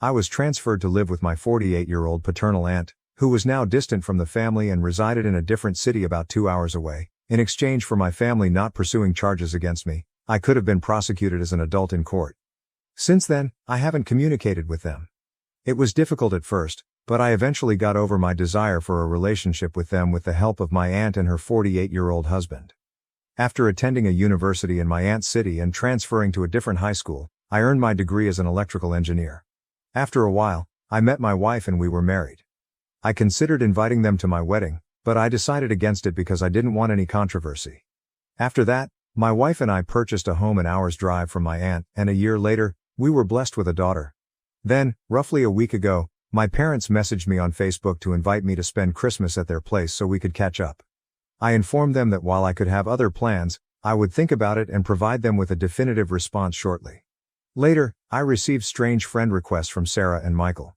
S1: I was transferred to live with my 48-year-old paternal aunt, who was now distant from the family and resided in a different city about 2 hours away. In exchange for my family not pursuing charges against me, I could have been prosecuted as an adult in court. Since then, I haven't communicated with them. It was difficult at first, but I eventually got over my desire for a relationship with them with the help of my aunt and her 48-year-old husband. After attending a university in my aunt's city and transferring to a different high school, I earned my degree as an electrical engineer. After a while, I met my wife and we were married. I considered inviting them to my wedding, but I decided against it because I didn't want any controversy. After that, my wife and I purchased a home an hour's drive from my aunt, and a year later, we were blessed with a daughter. Then, roughly a week ago, my parents messaged me on Facebook to invite me to spend Christmas at their place so we could catch up. I informed them that while I could have other plans, I would think about it and provide them with a definitive response shortly. Later, I received strange friend requests from Sarah and Michael.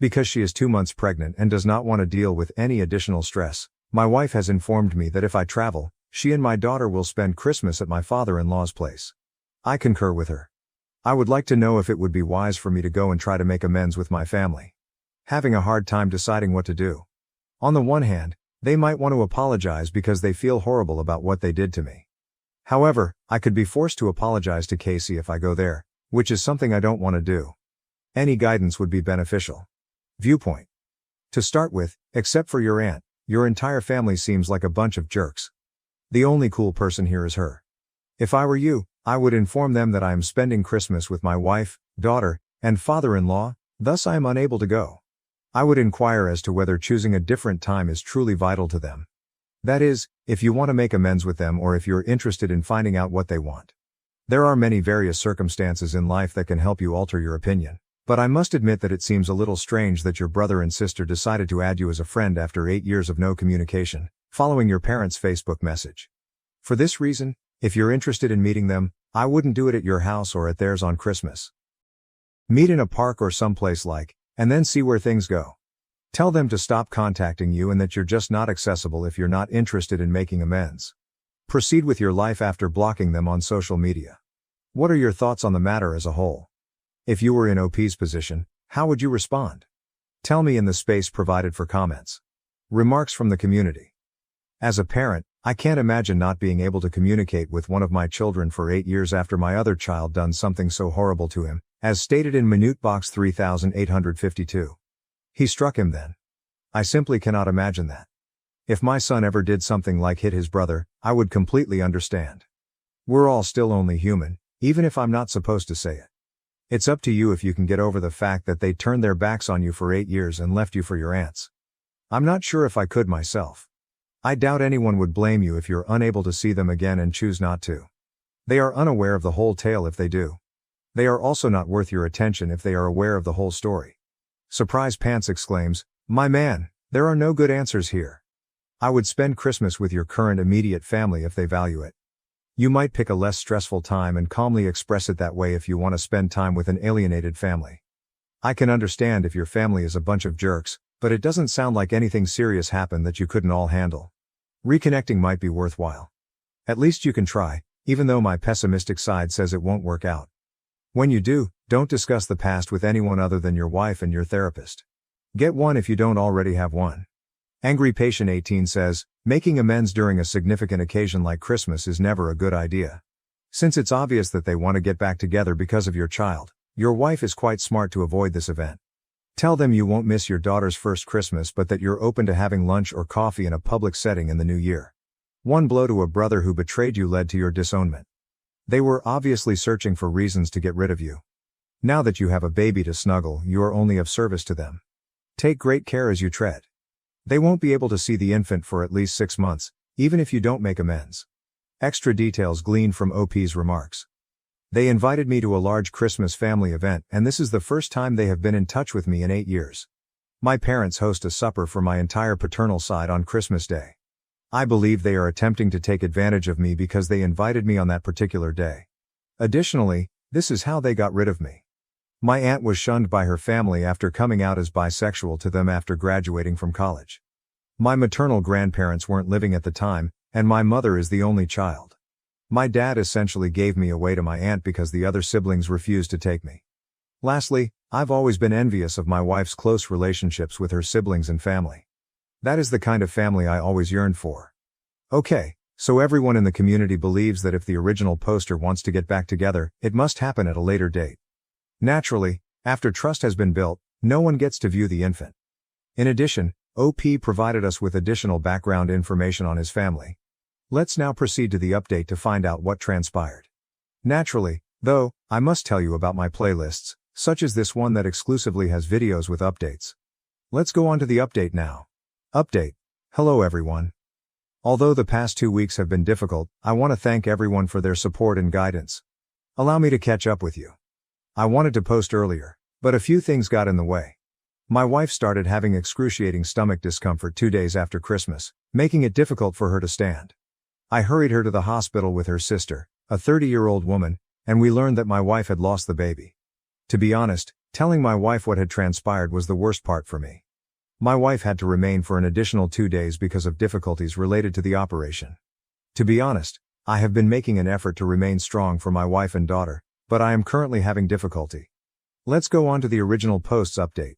S1: Because she is 2 months pregnant and does not want to deal with any additional stress, my wife has informed me that if I travel, she and my daughter will spend Christmas at my father-in-law's place. I concur with her. I would like to know if it would be wise for me to go and try to make amends with my family. Having a hard time deciding what to do. On the one hand, they might want to apologize because they feel horrible about what they did to me. However, I could be forced to apologize to Casey if I go there, which is something I don't want to do. Any guidance would be beneficial. Viewpoint. To start with, except for your aunt, your entire family seems like a bunch of jerks. The only cool person here is her. If I were you, I would inform them that I am spending Christmas with my wife, daughter, and father-in-law, thus I am unable to go. I would inquire as to whether choosing a different time is truly vital to them. That is, if you want to make amends with them or if you're interested in finding out what they want. There are many various circumstances in life that can help you alter your opinion, but I must admit that it seems a little strange that your brother and sister decided to add you as a friend after 8 years of no communication, following your parents' Facebook message. For this reason, if you're interested in meeting them, I wouldn't do it at your house or at theirs on Christmas. Meet in a park or someplace and then see where things go. Tell them to stop contacting you and that you're just not accessible if you're not interested in making amends. Proceed with your life after blocking them on social media. What are your thoughts on the matter as a whole? If you were in OP's position, how would you respond? Tell me in the space provided for comments. Remarks from the community. As a parent, I can't imagine not being able to communicate with one of my children for 8 years after my other child done something so horrible to him, as stated in Minute Box 3852. He struck him then. I simply cannot imagine that. If my son ever did something like hit his brother, I would completely understand. We're all still only human, even if I'm not supposed to say it. It's up to you if you can get over the fact that they turned their backs on you for 8 years and left you for your aunts. I'm not sure if I could myself. I doubt anyone would blame you if you're unable to see them again and choose not to. They are unaware of the whole tale if they do. They are also not worth your attention if they are aware of the whole story. Surprise Pants exclaims, "My man, there are no good answers here. I would spend Christmas with your current immediate family if they value it. You might pick a less stressful time and calmly express it that way if you want to spend time with an alienated family. I can understand if your family is a bunch of jerks, but it doesn't sound like anything serious happened that you couldn't all handle. Reconnecting might be worthwhile. At least you can try, even though my pessimistic side says it won't work out. When you do, don't discuss the past with anyone other than your wife and your therapist. Get one if you don't already have one." Angry Patient 18 says, "Making amends during a significant occasion like Christmas is never a good idea. Since it's obvious that they want to get back together because of your child, your wife is quite smart to avoid this event. Tell them you won't miss your daughter's first Christmas but that you're open to having lunch or coffee in a public setting in the new year. One blow to a brother who betrayed you led to your disownment. They were obviously searching for reasons to get rid of you. Now that you have a baby to snuggle, you are only of service to them. Take great care as you tread. They won't be able to see the infant for at least 6 months, even if you don't make amends." Extra details gleaned from OP's remarks. "They invited me to a large Christmas family event and this is the first time they have been in touch with me in 8 years. My parents host a supper for my entire paternal side on Christmas Day. I believe they are attempting to take advantage of me because they invited me on that particular day. Additionally, this is how they got rid of me. My aunt was shunned by her family after coming out as bisexual to them after graduating from college. My maternal grandparents weren't living at the time, and my mother is the only child. My dad essentially gave me away to my aunt because the other siblings refused to take me. Lastly, I've always been envious of my wife's close relationships with her siblings and family. That is the kind of family I always yearned for." Okay, so everyone in the community believes that if the original poster wants to get back together, it must happen at a later date. Naturally, after trust has been built, no one gets to view the infant. In addition, OP provided us with additional background information on his family. Let's now proceed to the update to find out what transpired. Naturally, though, I must tell you about my playlists, such as this one that exclusively has videos with updates. Let's go on to the update now. Update. Hello everyone. Although the past 2 weeks have been difficult, I want to thank everyone for their support and guidance. Allow me to catch up with you. I wanted to post earlier, but a few things got in the way. My wife started having excruciating stomach discomfort 2 days after Christmas, making it difficult for her to stand. I hurried her to the hospital with her sister, a 30-year-old woman, and we learned that my wife had lost the baby. To be honest, telling my wife what had transpired was the worst part for me. My wife had to remain for an additional 2 days because of difficulties related to the operation. To be honest, I have been making an effort to remain strong for my wife and daughter, but I am currently having difficulty. Let's go on to the original post's update.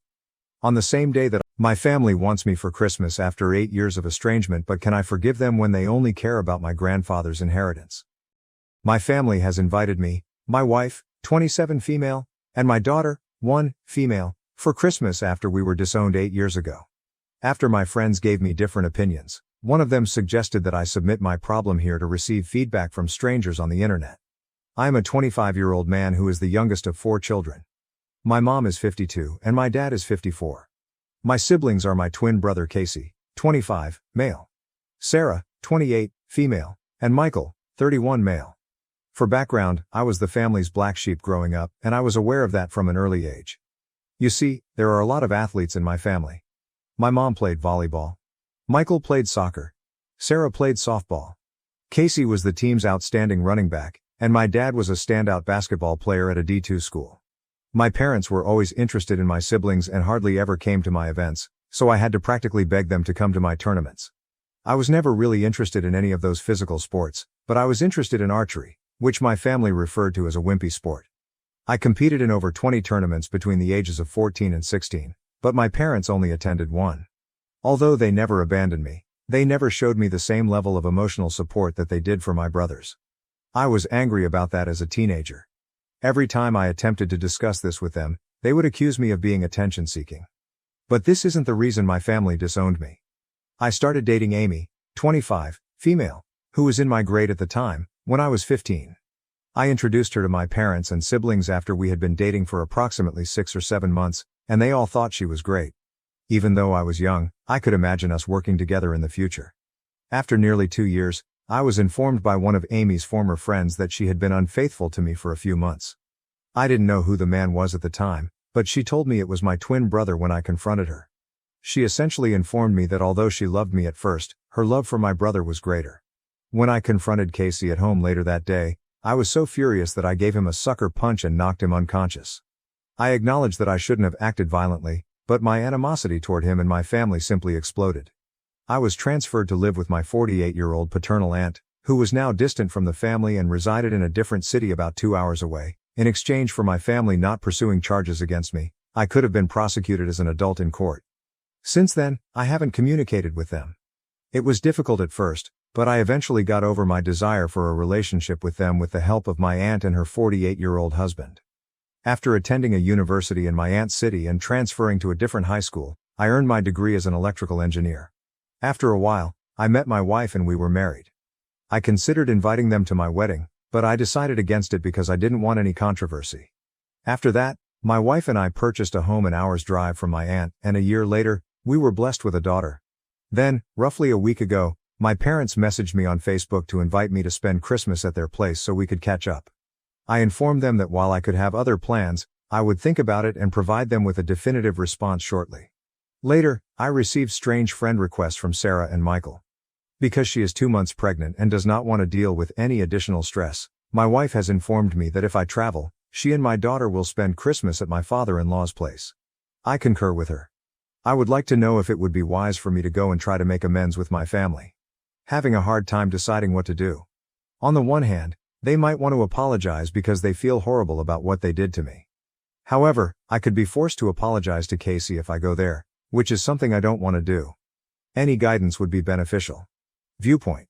S1: On the same day that my family wants me for Christmas after 8 years of estrangement, but can I forgive them when they only care about my grandfather's inheritance? My family has invited me, my wife, 27 female, and my daughter, 1 female, for Christmas after we were disowned 8 years ago. After my friends gave me different opinions, one of them suggested that I submit my problem here to receive feedback from strangers on the internet. I am a 25-year-old man who is the youngest of 4 children. My mom is 52 and my dad is 54. My siblings are my twin brother Casey, 25, male. Sarah, 28, female, and Michael, 31, male. For background, I was the family's black sheep growing up, and I was aware of that from an early age. You see, there are a lot of athletes in my family. My mom played volleyball. Michael played soccer. Sarah played softball. Casey was the team's outstanding running back, and my dad was a standout basketball player at a D2 school. My parents were always interested in my siblings and hardly ever came to my events, so I had to practically beg them to come to my tournaments. I was never really interested in any of those physical sports, but I was interested in archery, which my family referred to as a wimpy sport. I competed in over 20 tournaments between the ages of 14 and 16, but my parents only attended one. Although they never abandoned me, they never showed me the same level of emotional support that they did for my brothers. I was angry about that as a teenager. Every time I attempted to discuss this with them, they would accuse me of being attention-seeking. But this isn't the reason my family disowned me. I started dating Amy, 25, female, who was in my grade at the time, when I was 15. I introduced her to my parents and siblings after we had been dating for approximately 6 or 7 months, and they all thought she was great. Even though I was young, I could imagine us working together in the future. After nearly 2 years, I was informed by one of Amy's former friends that she had been unfaithful to me for a few months. I didn't know who the man was at the time, but she told me it was my twin brother when I confronted her. She essentially informed me that although she loved me at first, her love for my brother was greater. When I confronted Casey at home later that day, I was so furious that I gave him a sucker punch and knocked him unconscious. I acknowledged that I shouldn't have acted violently, but my animosity toward him and my family simply exploded. I was transferred to live with my 48-year-old paternal aunt, who was now distant from the family and resided in a different city about 2 hours away. In exchange for my family not pursuing charges against me, I could have been prosecuted as an adult in court. Since then, I haven't communicated with them. It was difficult at first, but I eventually got over my desire for a relationship with them with the help of my aunt and her 48-year-old husband. After attending a university in my aunt's city and transferring to a different high school, I earned my degree as an electrical engineer. After a while, I met my wife and we were married. I considered inviting them to my wedding, but I decided against it because I didn't want any controversy. After that, my wife and I purchased a home an hour's drive from my aunt, and a year later, we were blessed with a daughter. Then, roughly a week ago, my parents messaged me on Facebook to invite me to spend Christmas at their place so we could catch up. I informed them that while I could have other plans, I would think about it and provide them with a definitive response shortly. Later, I received strange friend requests from Sarah and Michael. Because she is 2 months pregnant and does not want to deal with any additional stress, my wife has informed me that if I travel, she and my daughter will spend Christmas at my father-in-law's place. I concur with her. I would like to know if it would be wise for me to go and try to make amends with my family. Having a hard time deciding what to do. On the one hand, they might want to apologize because they feel horrible about what they did to me. However, I could be forced to apologize to Casey if I go there, which is something I don't want to do. Any guidance would be beneficial. Viewpoint.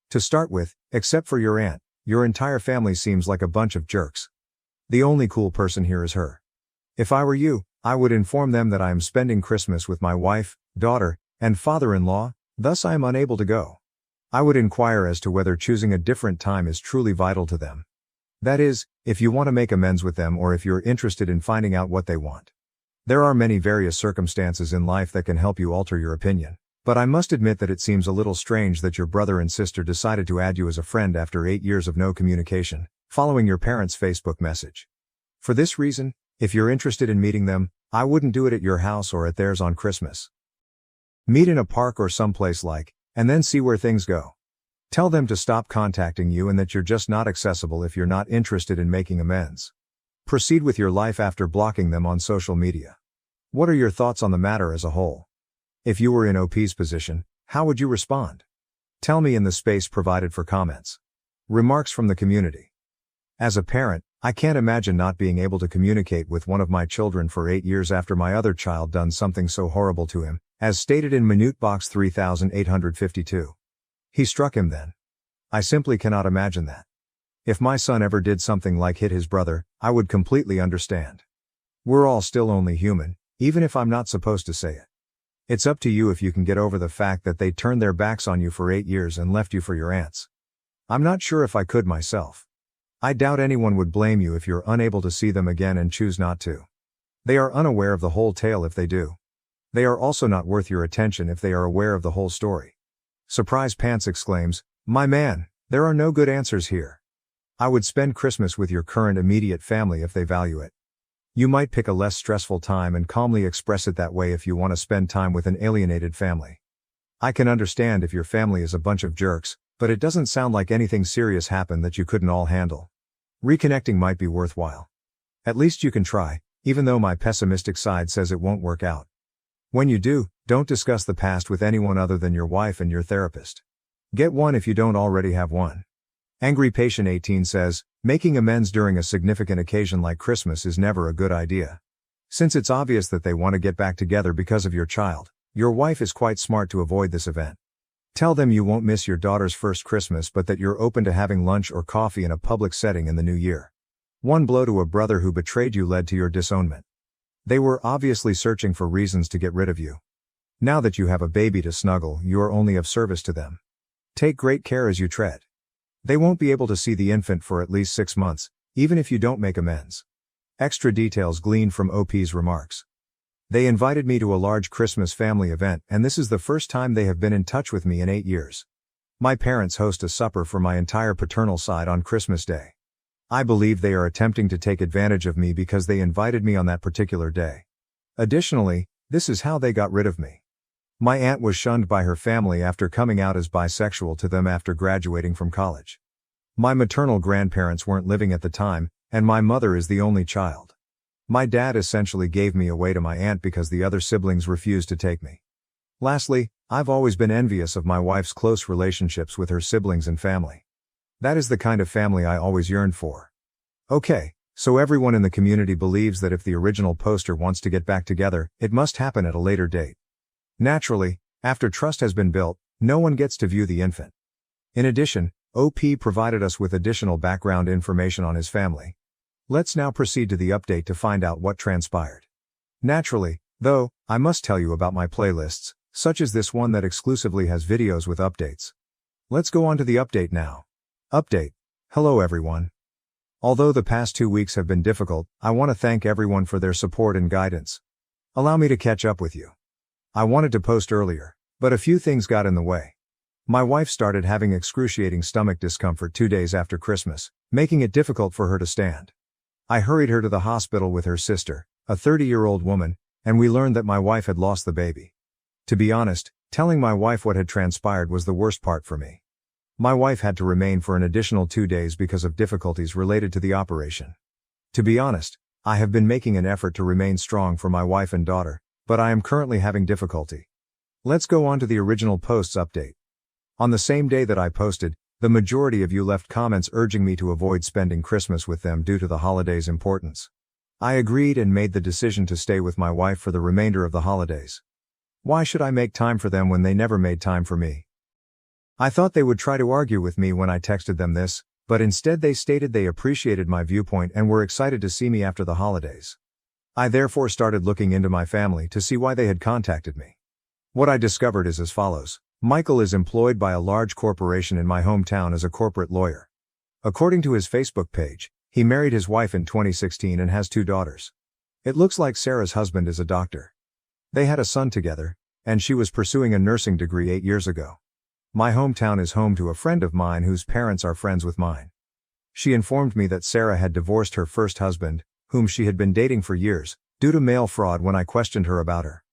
S1: To start with, except for your aunt, your entire family seems like a bunch of jerks. The only cool person here is her. If I were you, I would inform them that I am spending Christmas with my wife, daughter, and father-in-law, thus I am unable to go. I would inquire as to whether choosing a different time is truly vital to them. That is, if you want to make amends with them or if you're interested in finding out what they want. There are many various circumstances in life that can help you alter your opinion, but I must admit that it seems a little strange that your brother and sister decided to add you as a friend after 8 years of no communication, following your parents' Facebook message. For this reason, if you're interested in meeting them, I wouldn't do it at your house or at theirs on Christmas. Meet in a park or someplace and then see where things go. Tell them to stop contacting you and that you're just not accessible if you're not interested in making amends. Proceed with your life after blocking them on social media. What are your thoughts on the matter as a whole? If you were in OP's position, how would you respond? Tell me in the space provided for comments. Remarks from the community. As a parent, I can't imagine not being able to communicate with one of my children for 8 years after my other child done something so horrible to him, as stated in Minute Box 3852. He struck him then. I simply cannot imagine that. If my son ever did something like hit his brother, I would completely understand. We're all still only human, even if I'm not supposed to say it. It's up to you if you can get over the fact that they turned their backs on you for 8 years and left you for your aunts. I'm not sure if I could myself. I doubt anyone would blame you if you're unable to see them again and choose not to. They are unaware of the whole tale if they do. They are also not worth your attention if they are aware of the whole story. Surprise Pants exclaims, "My man, there are no good answers here. I would spend Christmas with your current immediate family if they value it. You might pick a less stressful time and calmly express it that way if you want to spend time with an alienated family. I can understand if your family is a bunch of jerks, but it doesn't sound like anything serious happened that you couldn't all handle. Reconnecting might be worthwhile. At least you can try, even though my pessimistic side says it won't work out. When you do, don't discuss the past with anyone other than your wife and your therapist. Get one if you don't already have one." Angry Patient 18 says, "Making amends during a significant occasion like Christmas is never a good idea. Since it's obvious that they want to get back together because of your child, your wife is quite smart to avoid this event. Tell them you won't miss your daughter's first Christmas but that you're open to having lunch or coffee in a public setting in the new year. One blow to a brother who betrayed you led to your disownment. They were obviously searching for reasons to get rid of you. Now that you have a baby to snuggle, you are only of service to them. Take great care as you tread. They won't be able to see the infant for at least 6 months, even if you don't make amends. Extra details gleaned from OP's remarks. They invited me to a large Christmas family event, and this is the first time they have been in touch with me in 8 years. My parents host a supper for my entire paternal side on Christmas Day. I believe they are attempting to take advantage of me because they invited me on that particular day. Additionally, this is how they got rid of me. My aunt was shunned by her family after coming out as bisexual to them after graduating from college. My maternal grandparents weren't living at the time, and my mother is the only child. My dad essentially gave me away to my aunt because the other siblings refused to take me. Lastly, I've always been envious of my wife's close relationships with her siblings and family. That is the kind of family I always yearned for. Okay, so everyone in the community believes that if the original poster wants to get back together, it must happen at a later date. Naturally, after trust has been built, no one gets to view the infant. In addition, OP provided us with additional background information on his family. Let's now proceed to the update to find out what transpired. Naturally, though, I must tell you about my playlists, such as this one that exclusively has videos with updates. Let's go on to the update now. Update. Hello everyone. Although the past 2 weeks have been difficult, I want to thank everyone for their support and guidance. Allow me to catch up with you. I wanted to post earlier, but a few things got in the way. My wife started having excruciating stomach discomfort 2 days after Christmas, making it difficult for her to stand. I hurried her to the hospital with her sister, a 30-year-old woman, and we learned that my wife had lost the baby. To be honest, telling my wife what had transpired was the worst part for me. My wife had to remain for an additional 2 days because of difficulties related to the operation. To be honest, I have been making an effort to remain strong for my wife and daughter, but I am currently having difficulty. Let's go on to the original post's update. On the same day that I posted, the majority of you left comments urging me to avoid spending Christmas with them due to the holiday's importance. I agreed and made the decision to stay with my wife for the remainder of the holidays. Why should I make time for them when they never made time for me? I thought they would try to argue with me when I texted them this, but instead they stated they appreciated my viewpoint and were excited to see me after the holidays. I therefore started looking into my family to see why they had contacted me. What I discovered is as follows. Michael is employed by a large corporation in my hometown as a corporate lawyer. According to his Facebook page, he married his wife in 2016 and has 2 daughters. It looks like Sarah's husband is a doctor. They had a son together, and she was pursuing a nursing degree 8 years ago. My hometown is home to a friend of mine whose parents are friends with mine. She informed me that Sarah had divorced her first husband, whom she had been dating for years, due to mail fraud when I questioned her about her.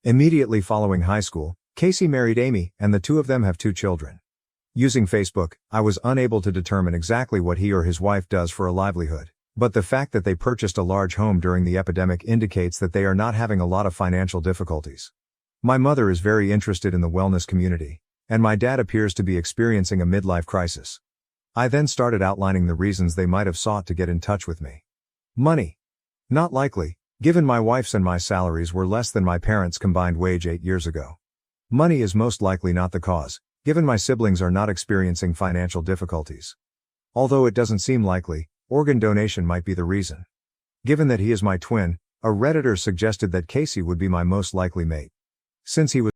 S1: Immediately following high school, Casey married Amy, and the 2 of them have 2 children. Using Facebook, I was unable to determine exactly what he or his wife does for a livelihood, but the fact that they purchased a large home during the epidemic indicates that they are not having a lot of financial difficulties. My mother is very interested in the wellness community, and my dad appears to be experiencing a midlife crisis. I then started outlining the reasons they might have sought to get in touch with me. Money. Not likely, given my wife's and my salaries were less than my parents' combined wage 8 years ago. Money is most likely not the cause, given my siblings are not experiencing financial difficulties. Although it doesn't seem likely, organ donation might be the reason. Given that he is my twin, a Redditor suggested that Casey would be my most likely mate.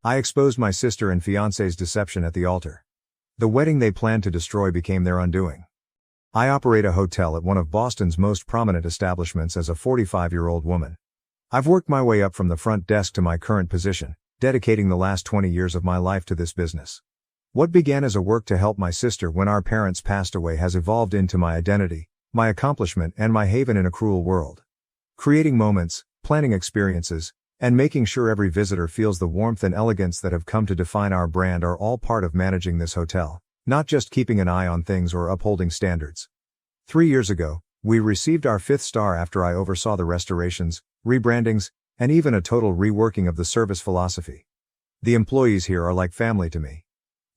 S1: I exposed my sister and fiancé's deception at the altar. The wedding they planned to destroy became their undoing. I operate a hotel at one of Boston's most prominent establishments as a 45-year-old woman. I've worked my way up from the front desk to my current position, dedicating the last 20 years of my life to this business. What began as a work to help my sister when our parents passed away has evolved into my identity, my accomplishment, and my haven in a cruel world. Creating moments, planning experiences, and making sure every visitor feels the warmth and elegance that have come to define our brand are all part of managing this hotel, not just keeping an eye on things or upholding standards. 3 years ago, we received our 5th star after I oversaw the restorations, rebrandings, and even a total reworking of the service philosophy. The employees here are like family to me.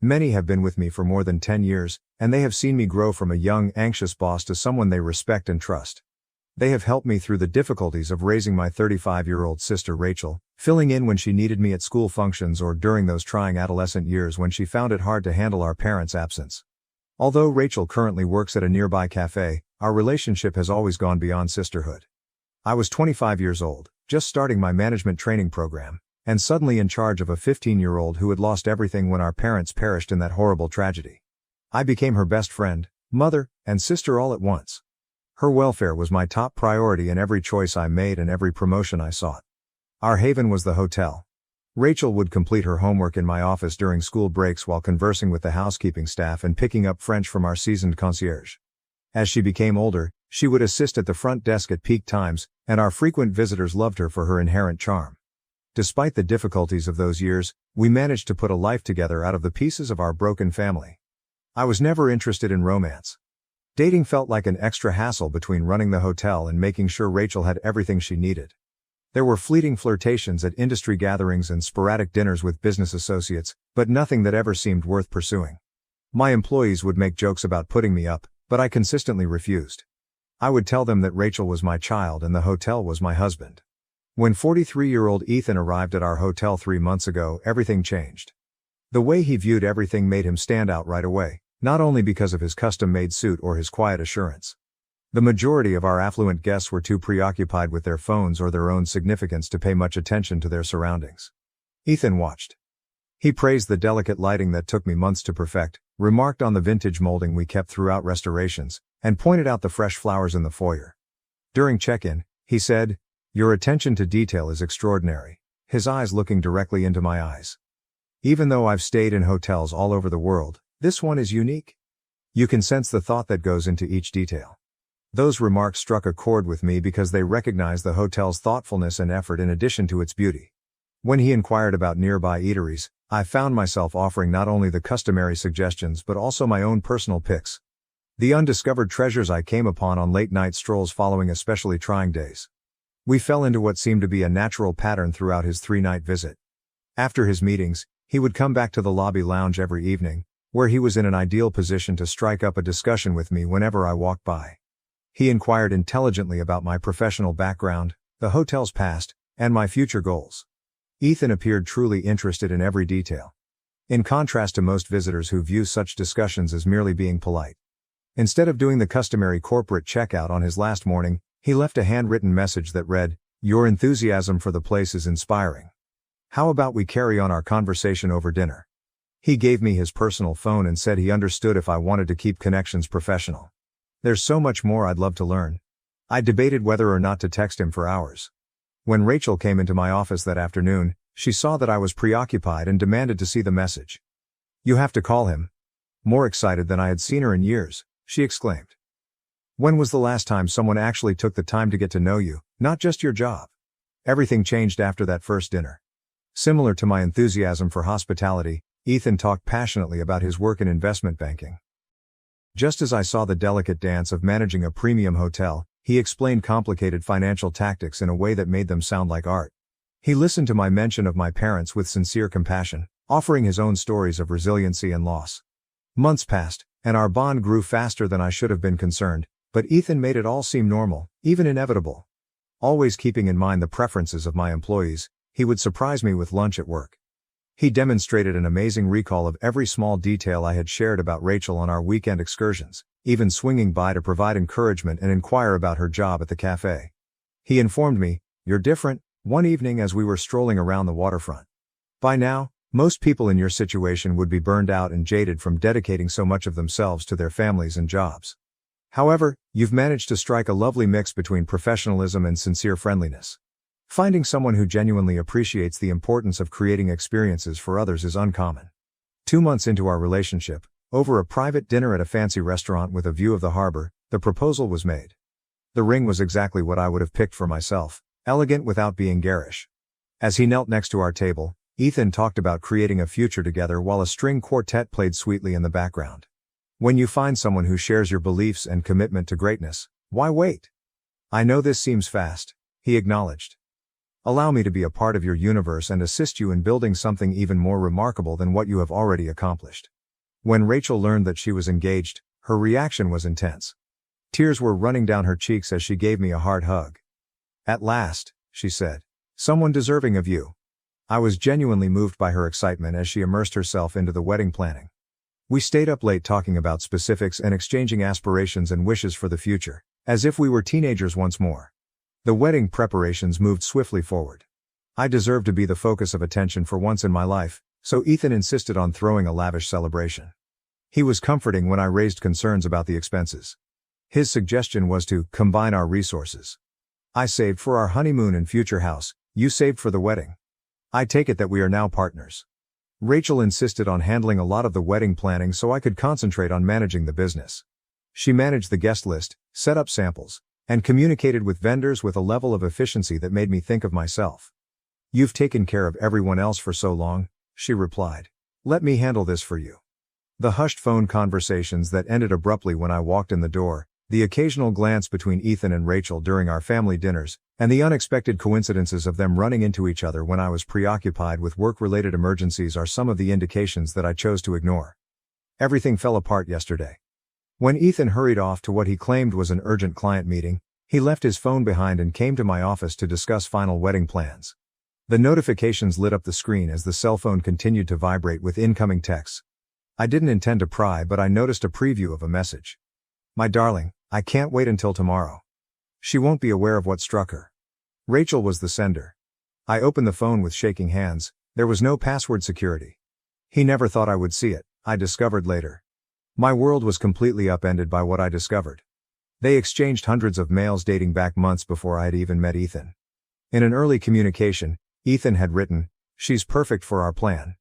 S1: Many have been with me for more than 10 years, and they have seen me grow from a young, anxious boss to someone they respect and trust. They have helped me through the difficulties of raising my 35-year-old sister Rachel, filling in when she needed me at school functions or during those trying adolescent years when she found it hard to handle our parents' absence. Although Rachel currently works at a nearby cafe, our relationship has always gone beyond sisterhood. I was 25 years old, just starting my management training program, and suddenly in charge of a 15-year-old who had lost everything when our parents perished in that horrible tragedy. I became her best friend, mother, and sister all at once. Her welfare was my top priority in every choice I made and every promotion I sought. Our haven was the hotel. Rachel would complete her homework in my office during school breaks while conversing with the housekeeping staff and picking up French from our seasoned concierge. As she became older, she would assist at the front desk at peak times, and our frequent visitors loved her for her inherent charm. Despite the difficulties of those years, we managed to put a life together out of the pieces of our broken family. I was never interested in romance. Dating felt like an extra hassle between running the hotel and making sure Rachel had everything she needed. There were fleeting flirtations at industry gatherings and sporadic dinners with business associates, but nothing that ever seemed worth pursuing. My employees would make jokes about putting me up, but I consistently refused. I would tell them that Rachel was my child and the hotel was my husband. When 43-year-old Ethan arrived at our hotel 3 months ago, everything changed. The way he viewed everything made him stand out right away, not only because of his custom-made suit or his quiet assurance. The majority of our affluent guests were too preoccupied with their phones or their own significance to pay much attention to their surroundings. Ethan watched. He praised the delicate lighting that took me months to perfect, remarked on the vintage molding we kept throughout restorations, and pointed out the fresh flowers in the foyer. During check-in, he said, "Your attention to detail is extraordinary," his eyes looking directly into my eyes. "Even though I've stayed in hotels all over the world, this one is unique. You can sense the thought that goes into each detail." Those remarks struck a chord with me because they recognized the hotel's thoughtfulness and effort in addition to its beauty. When he inquired about nearby eateries, I found myself offering not only the customary suggestions but also my own personal picks. The undiscovered treasures I came upon on late-night strolls following especially trying days. We fell into what seemed to be a natural pattern throughout his 3-night visit. After his meetings, he would come back to the lobby lounge every evening, where he was in an ideal position to strike up a discussion with me whenever I walked by. He inquired intelligently about my professional background, the hotel's past, and my future goals. Ethan appeared truly interested in every detail. In contrast to most visitors who view such discussions as merely being polite. Instead of doing the customary corporate checkout on his last morning, he left a handwritten message that read, "Your enthusiasm for the place is inspiring. How about we carry on our conversation over dinner?" He gave me his personal phone and said he understood if I wanted to keep connections professional. There's so much more I'd love to learn. I debated whether or not to text him for hours. When Rachel came into my office that afternoon, she saw that I was preoccupied and demanded to see the message. "You have to call him." More excited than I had seen her in years, she exclaimed. "When was the last time someone actually took the time to get to know you, not just your job?" Everything changed after that first dinner. Similar to my enthusiasm for hospitality, Ethan talked passionately about his work in investment banking. Just as I saw the delicate dance of managing a premium hotel, he explained complicated financial tactics in a way that made them sound like art. He listened to my mention of my parents with sincere compassion, offering his own stories of resiliency and loss. Months passed, and our bond grew faster than I should have been concerned, but Ethan made it all seem normal, even inevitable. Always keeping in mind the preferences of my employees, he would surprise me with lunch at work. He demonstrated an amazing recall of every small detail I had shared about Rachel on our weekend excursions, even swinging by to provide encouragement and inquire about her job at the cafe. He informed me, "You're different," one evening as we were strolling around the waterfront. "By now, most people in your situation would be burned out and jaded from dedicating so much of themselves to their families and jobs. However, you've managed to strike a lovely mix between professionalism and sincere friendliness. Finding someone who genuinely appreciates the importance of creating experiences for others is uncommon." 2 months into our relationship, over a private dinner at a fancy restaurant with a view of the harbor, the proposal was made. The ring was exactly what I would have picked for myself, elegant without being garish. As he knelt next to our table, Ethan talked about creating a future together while a string quartet played sweetly in the background. "When you find someone who shares your beliefs and commitment to greatness, why wait? I know this seems fast," he acknowledged. "Allow me to be a part of your universe and assist you in building something even more remarkable than what you have already accomplished." When Rachel learned that she was engaged, her reaction was intense. Tears were running down her cheeks as she gave me a hard hug. "At last," she said. "Someone deserving of you." I was genuinely moved by her excitement as she immersed herself into the wedding planning. We stayed up late talking about specifics and exchanging aspirations and wishes for the future, as if we were teenagers once more. The wedding preparations moved swiftly forward. I deserved to be the focus of attention for once in my life, so Ethan insisted on throwing a lavish celebration. He was comforting when I raised concerns about the expenses. His suggestion was to combine our resources. I saved for our honeymoon and future house, you saved for the wedding. I take it that we are now partners. Rachel insisted on handling a lot of the wedding planning so I could concentrate on managing the business. She managed the guest list, set up samples, and communicated with vendors with a level of efficiency that made me think of myself. You've taken care of everyone else for so long, she replied. Let me handle this for you. The hushed phone conversations that ended abruptly when I walked in the door, the occasional glance between Ethan and Rachel during our family dinners, and the unexpected coincidences of them running into each other when I was preoccupied with work-related emergencies are some of the indications that I chose to ignore. Everything fell apart yesterday. When Ethan hurried off to what he claimed was an urgent client meeting, he left his phone behind and came to my office to discuss final wedding plans. The notifications lit up the screen as the cell phone continued to vibrate with incoming texts. I didn't intend to pry, but I noticed a preview of a message. My darling, I can't wait until tomorrow. She won't be aware of what struck her. Rachel was the sender. I opened the phone with shaking hands. There was no password security. He never thought I would see it, I discovered later. My world was completely upended by what I discovered. They exchanged hundreds of mails dating back months before I had even met Ethan. In an early communication, Ethan had written, "She's perfect for our plan.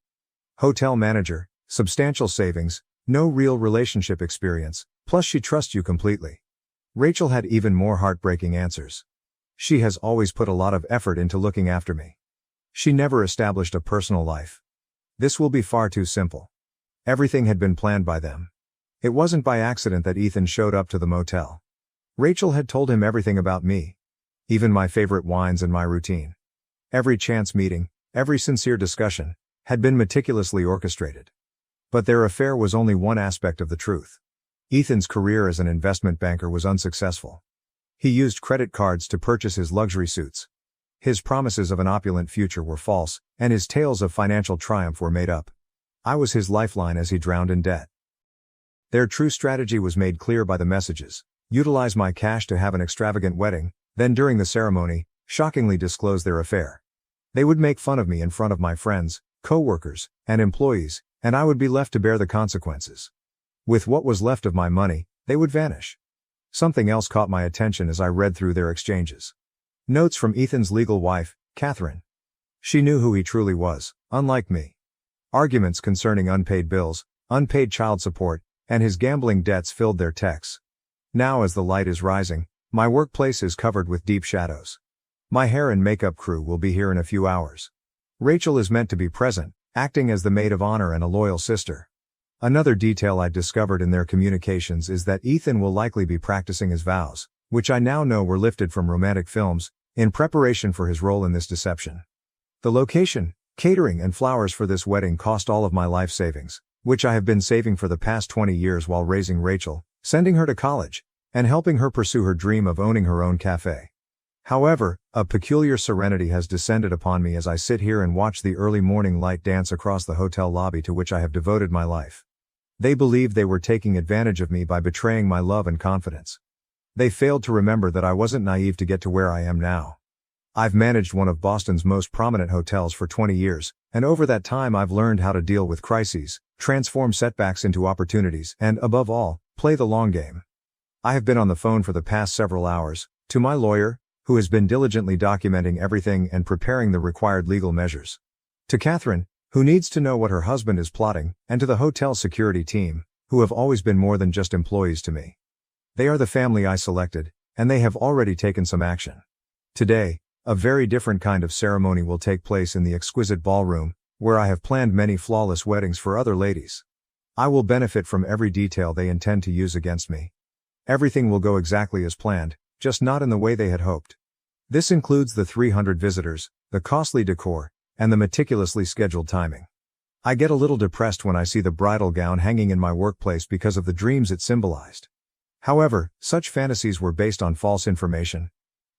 S1: Hotel manager, substantial savings, no real relationship experience, plus she trusts you completely." Rachel had even more heartbreaking answers. "She has always put a lot of effort into looking after me. She never established a personal life. This will be far too simple." Everything had been planned by them. It wasn't by accident that Ethan showed up to the motel. Rachel had told him everything about me. Even my favorite wines and my routine. Every chance meeting, every sincere discussion, had been meticulously orchestrated. But their affair was only one aspect of the truth. Ethan's career as an investment banker was unsuccessful. He used credit cards to purchase his luxury suits. His promises of an opulent future were false, and his tales of financial triumph were made up. I was his lifeline as he drowned in debt. Their true strategy was made clear by the messages: utilize my cash to have an extravagant wedding, then during the ceremony, shockingly disclose their affair. They would make fun of me in front of my friends, co-workers, and employees, and I would be left to bear the consequences. With what was left of my money, they would vanish. Something else caught my attention as I read through their exchanges. Notes from Ethan's legal wife, Catherine. She knew who he truly was, unlike me. Arguments concerning unpaid bills, unpaid child support, and his gambling debts filled their texts. Now as the light is rising, my workplace is covered with deep shadows. My hair and makeup crew will be here in a few hours. Rachel is meant to be present, acting as the maid of honor and a loyal sister. Another detail I discovered in their communications is that Ethan will likely be practicing his vows, which I now know were lifted from romantic films, in preparation for his role in this deception. The location, catering and flowers for this wedding cost all of my life savings, which I have been saving for the past 20 years while raising Rachel, sending her to college, and helping her pursue her dream of owning her own cafe. However, a peculiar serenity has descended upon me as I sit here and watch the early morning light dance across the hotel lobby to which I have devoted my life. They believed they were taking advantage of me by betraying my love and confidence. They failed to remember that I wasn't naive to get to where I am now. I've managed one of Boston's most prominent hotels for 20 years, and over that time I've learned how to deal with crises, transform setbacks into opportunities, and, above all, play the long game. I have been on the phone for the past several hours, to my lawyer, who has been diligently documenting everything and preparing the required legal measures. To Catherine, who needs to know what her husband is plotting, and to the hotel security team, who have always been more than just employees to me. They are the family I selected, and they have already taken some action. Today, a very different kind of ceremony will take place in the exquisite ballroom, where I have planned many flawless weddings for other ladies. I will benefit from every detail they intend to use against me. Everything will go exactly as planned, just not in the way they had hoped. This includes the 300 visitors, the costly decor, and the meticulously scheduled timing. I get a little depressed when I see the bridal gown hanging in my workplace because of the dreams it symbolized. However, such fantasies were based on false information.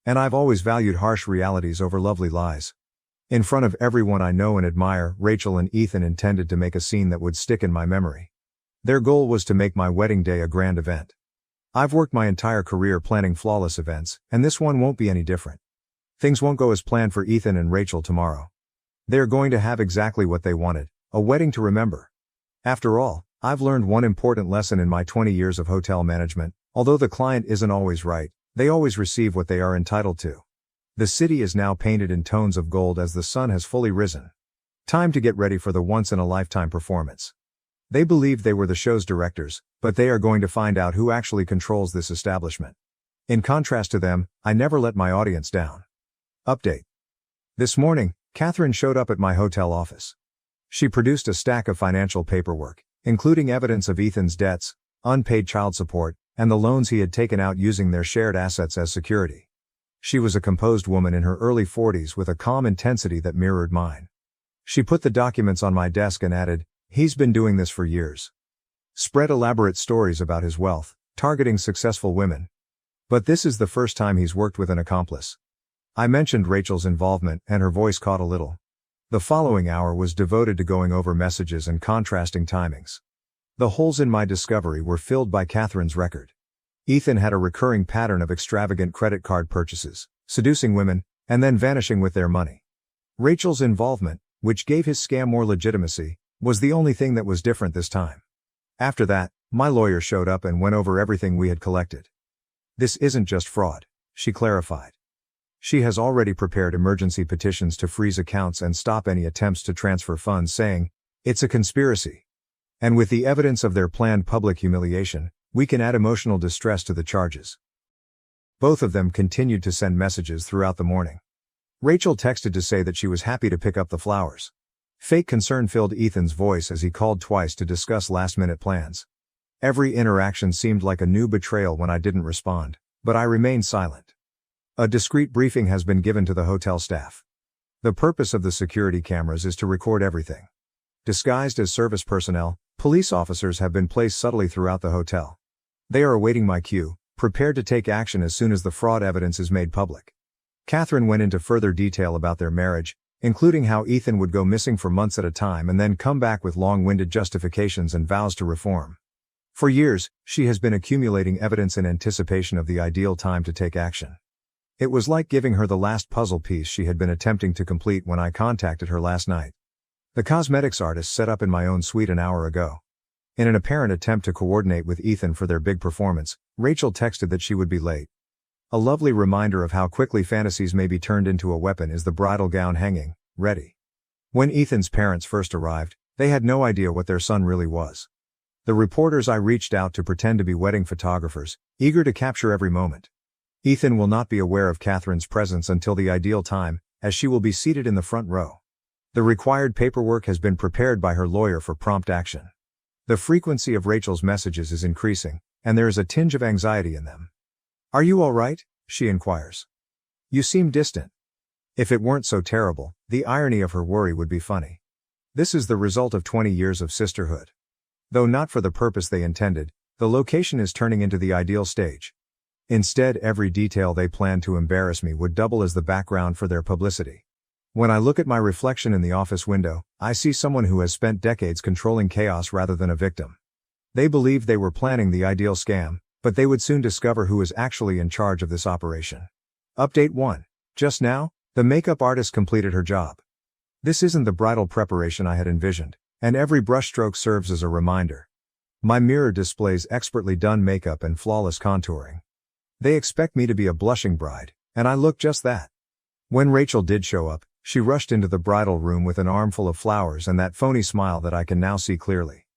S1: And I've always valued harsh realities over lovely lies. In front of everyone I know and admire, Rachel and Ethan intended to make a scene that would stick in my memory. Their goal was to make my wedding day a grand event. I've worked my entire career planning flawless events, and this one won't be any different. Things won't go as planned for Ethan and Rachel tomorrow. They're going to have exactly what they wanted, a wedding to remember. After all, I've learned one important lesson in my 20 years of hotel management: although the client isn't always right, they always receive what they are entitled to. The city is now painted in tones of gold as the sun has fully risen. Time to get ready for the once-in-a-lifetime performance. They believed they were the show's directors, but they are going to find out who actually controls this establishment. In contrast to them, I never let my audience down. Update. This morning, Catherine showed up at my hotel office. She produced a stack of financial paperwork, including evidence of Ethan's debts, unpaid child support, and the loans he had taken out using their shared assets as security. She was a composed woman in her early 40s with a calm intensity that mirrored mine. She put the documents on my desk and added, "He's been doing this for years." Spread elaborate stories about his wealth, targeting successful women. But this is the first time he's worked with an accomplice. I mentioned Rachel's involvement, and her voice caught a little. The following hour was devoted to going over messages and contrasting timings. The holes in my discovery were filled by Catherine's record. Ethan had a recurring pattern of extravagant credit card purchases, seducing women, and then vanishing with their money. Rachel's involvement, which gave his scam more legitimacy, was the only thing that was different this time. After that, my lawyer showed up and went over everything we had collected. "This isn't just fraud," she clarified. She has already prepared emergency petitions to freeze accounts and stop any attempts to transfer funds, saying, "It's a conspiracy. And with the evidence of their planned public humiliation, we can add emotional distress to the charges." Both of them continued to send messages throughout the morning. Rachel texted to say that she was happy to pick up the flowers. Fake concern filled Ethan's voice as he called twice to discuss last-minute plans. Every interaction seemed like a new betrayal when I didn't respond, but I remained silent. A discreet briefing has been given to the hotel staff. The purpose of the security cameras is to record everything. Disguised as service personnel, police officers have been placed subtly throughout the hotel. They are awaiting my cue, prepared to take action as soon as the fraud evidence is made public. Catherine went into further detail about their marriage, including how Ethan would go missing for months at a time and then come back with long-winded justifications and vows to reform. For years, she has been accumulating evidence in anticipation of the ideal time to take action. It was like giving her the last puzzle piece she had been attempting to complete when I contacted her last night. The cosmetics artist set up in my own suite an hour ago. In an apparent attempt to coordinate with Ethan for their big performance, Rachel texted that she would be late. A lovely reminder of how quickly fantasies may be turned into a weapon is the bridal gown hanging, ready. When Ethan's parents first arrived, they had no idea what their son really was. The reporters I reached out to pretend to be wedding photographers, eager to capture every moment. Ethan will not be aware of Catherine's presence until the ideal time, as she will be seated in the front row. The required paperwork has been prepared by her lawyer for prompt action. The frequency of Rachel's messages is increasing, and there is a tinge of anxiety in them. "Are you all right?" she inquires. "You seem distant." If it weren't so terrible, the irony of her worry would be funny. This is the result of 20 years of sisterhood. Though not for the purpose they intended, the location is turning into the ideal stage. Instead, every detail they planned to embarrass me would double as the background for their publicity. When I look at my reflection in the office window, I see someone who has spent decades controlling chaos rather than a victim. They believed they were planning the ideal scam, but they would soon discover who is actually in charge of this operation. Update 1. Just now, the makeup artist completed her job. This isn't the bridal preparation I had envisioned, and every brushstroke serves as a reminder. My mirror displays expertly done makeup and flawless contouring. They expect me to be a blushing bride, and I look just that. When Rachel did show up, she rushed into the bridal room with an armful of flowers and that phony smile that I can now see clearly.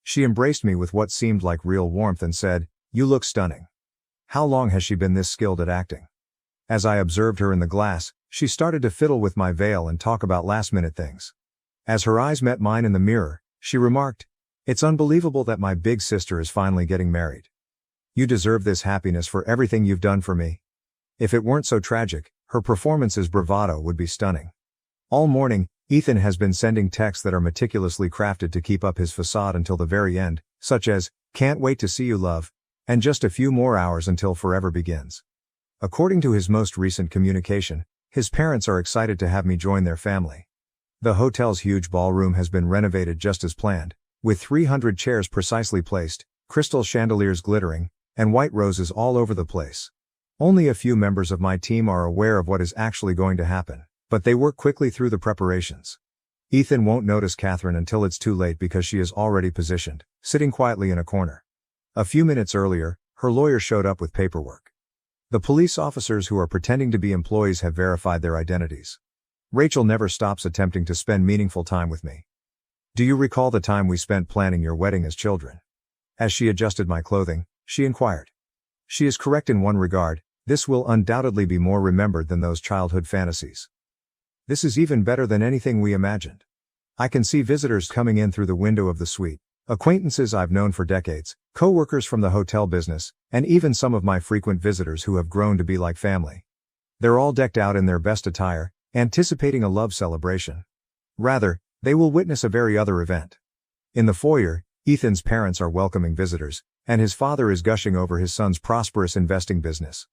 S1: She embraced me with what seemed like real warmth and said, "You look stunning." How long has she been this skilled at acting? As I observed her in the glass, she started to fiddle with my veil and talk about last-minute things. As her eyes met mine in the mirror, she remarked, "It's unbelievable that my big sister is finally getting married. You deserve this happiness for everything you've done for me." If it weren't so tragic, her performance's bravado would be stunning. All morning, Ethan has been sending texts that are meticulously crafted to keep up his facade until the very end, such as, "Can't wait to see you, love," and "Just a few more hours until forever begins." According to his most recent communication, his parents are excited to have me join their family. The hotel's huge ballroom has been renovated just as planned, with 300 chairs precisely placed, crystal chandeliers glittering, and white roses all over the place. Only a few members of my team are aware of what is actually going to happen, but they work quickly through the preparations. Ethan won't notice Catherine until it's too late because she is already positioned, sitting quietly in a corner. A few minutes earlier, her lawyer showed up with paperwork. The police officers who are pretending to be employees have verified their identities. Rachel never stops attempting to spend meaningful time with me. Do you recall the time we spent planning your wedding as children? As she adjusted my clothing, she inquired. She is correct in one regard, this will undoubtedly be more remembered than those childhood fantasies. This is even better than anything we imagined. I can see visitors coming in through the window of the suite, acquaintances I've known for decades, co-workers from the hotel business, and even some of my frequent visitors who have grown to be like family. They're all decked out in their best attire, anticipating a love celebration. Rather, they will witness a very other event. In the foyer, Ethan's parents are welcoming visitors, and his father is gushing over his son's prosperous investing business.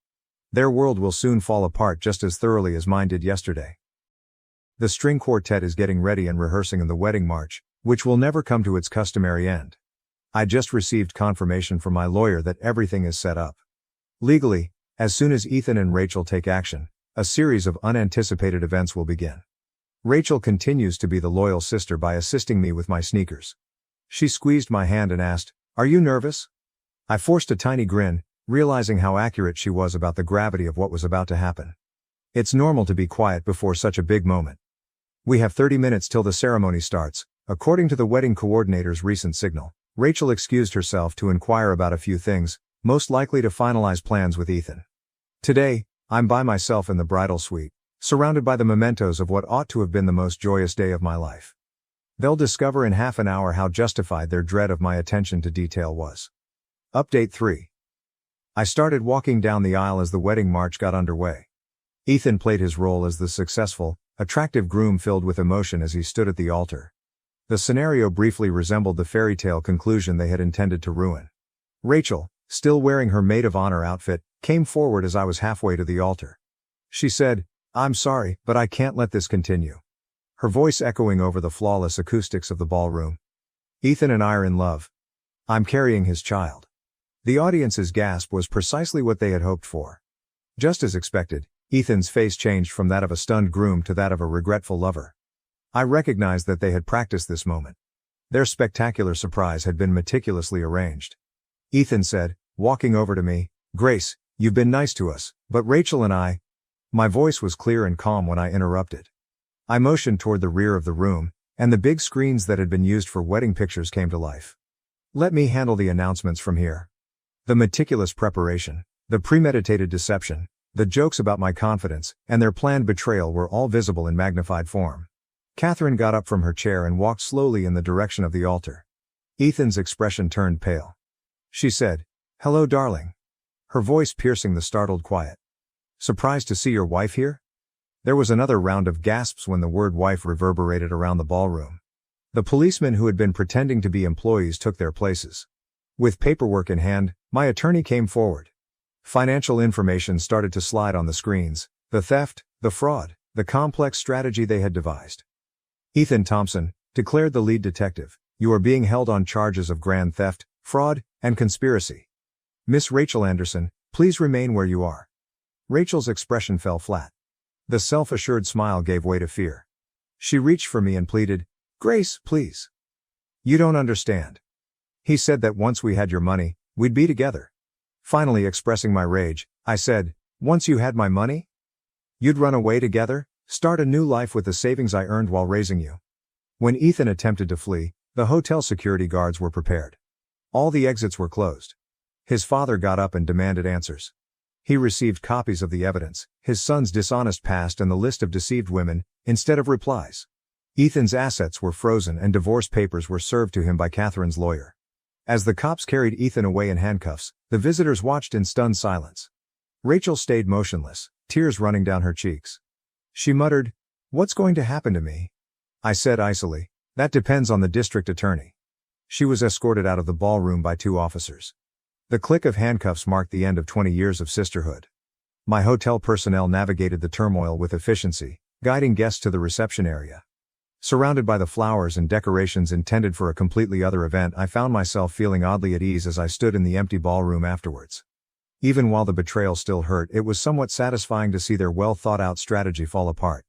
S1: Their world will soon fall apart just as thoroughly as mine did yesterday. The string quartet is getting ready and rehearsing in the wedding march, which will never come to its customary end. I just received confirmation from my lawyer that everything is set up. Legally, as soon as Ethan and Rachel take action, a series of unanticipated events will begin. Rachel continues to be the loyal sister by assisting me with my sneakers. She squeezed my hand and asked, "Are you nervous?" I forced a tiny grin, realizing how accurate she was about the gravity of what was about to happen. It's normal to be quiet before such a big moment. We have 30 minutes till the ceremony starts, according to the wedding coordinator's recent signal. Rachel excused herself to inquire about a few things, most likely to finalize plans with Ethan. Today, I'm by myself in the bridal suite, surrounded by the mementos of what ought to have been the most joyous day of my life. They'll discover in half an hour how justified their dread of my attention to detail was. Update 3. I started walking down the aisle as the wedding march got underway. Ethan played his role as the successful, attractive groom filled with emotion as he stood at the altar. The scenario briefly resembled the fairy tale conclusion they had intended to ruin. Rachel, still wearing her maid of honor outfit, came forward as I was halfway to the altar. She said, "I'm sorry, but I can't let this continue." Her voice echoing over the flawless acoustics of the ballroom. "Ethan and I are in love. I'm carrying his child." The audience's gasp was precisely what they had hoped for. Just as expected, Ethan's face changed from that of a stunned groom to that of a regretful lover. I recognized that they had practiced this moment. Their spectacular surprise had been meticulously arranged. Ethan said, walking over to me, "Grace, you've been nice to us, but Rachel and I—" My voice was clear and calm when I interrupted. I motioned toward the rear of the room, and the big screens that had been used for wedding pictures came to life. "Let me handle the announcements from here." The meticulous preparation, the premeditated deception, the jokes about my confidence, and their planned betrayal were all visible in magnified form. Catherine got up from her chair and walked slowly in the direction of the altar. Ethan's expression turned pale. She said, "Hello, darling." Her voice piercing the startled quiet. "Surprised to see your wife here?" There was another round of gasps when the word wife reverberated around the ballroom. The policemen who had been pretending to be employees took their places. With paperwork in hand, my attorney came forward. Financial information started to slide on the screens, the theft, the fraud, the complex strategy they had devised. "Ethan Thompson," declared the lead detective, "you are being held on charges of grand theft, fraud, and conspiracy. Miss Rachel Anderson, please remain where you are." Rachel's expression fell flat. The self-assured smile gave way to fear. She reached for me and pleaded, "Grace, please. You don't understand. He said that once we had your money, we'd be together." Finally expressing my rage, I said, "Once you had my money? You'd run away together, start a new life with the savings I earned while raising you." When Ethan attempted to flee, the hotel security guards were prepared. All the exits were closed. His father got up and demanded answers. He received copies of the evidence, his son's dishonest past and the list of deceived women, instead of replies. Ethan's assets were frozen and divorce papers were served to him by Catherine's lawyer. As the cops carried Ethan away in handcuffs, the visitors watched in stunned silence. Rachel stayed motionless, tears running down her cheeks. She muttered, "What's going to happen to me?" I said icily, "That depends on the district attorney." She was escorted out of the ballroom by 2 officers. The click of handcuffs marked the end of 20 years of sisterhood. My hotel personnel navigated the turmoil with efficiency, guiding guests to the reception area. Surrounded by the flowers and decorations intended for a completely other event, I found myself feeling oddly at ease as I stood in the empty ballroom afterwards. Even while the betrayal still hurt, it was somewhat satisfying to see their well-thought-out strategy fall apart.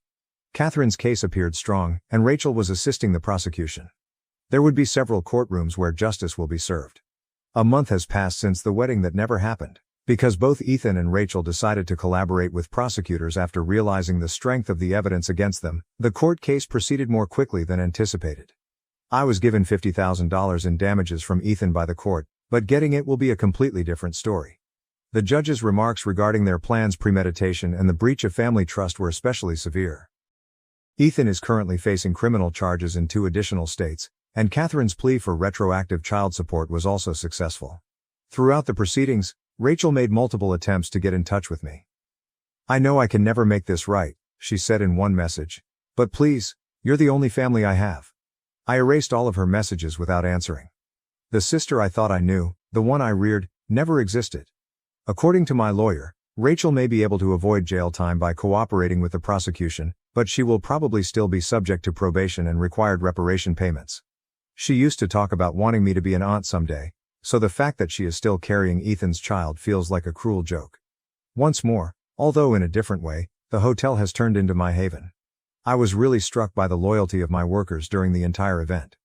S1: Catherine's case appeared strong, and Rachel was assisting the prosecution. There would be several courtrooms where justice will be served. A month has passed since the wedding that never happened, because both Ethan and Rachel decided to collaborate with prosecutors after realizing the strength of the evidence against them. The court case proceeded more quickly than anticipated. I was given $50,000 in damages from Ethan by the court, but getting it will be a completely different story. The judge's remarks regarding their plan's premeditation and the breach of family trust were especially severe. Ethan is currently facing criminal charges in 2 additional states, and Catherine's plea for retroactive child support was also successful. Throughout the proceedings, Rachel made multiple attempts to get in touch with me. "I know I can never make this right," she said in one message, "but please, you're the only family I have." I erased all of her messages without answering. The sister I thought I knew, the one I reared, never existed. According to my lawyer, Rachel may be able to avoid jail time by cooperating with the prosecution, but she will probably still be subject to probation and required reparation payments. She used to talk about wanting me to be an aunt someday, so the fact that she is still carrying Ethan's child feels like a cruel joke. Once more, although in a different way, the hotel has turned into my haven. I was really struck by the loyalty of my workers during the entire event.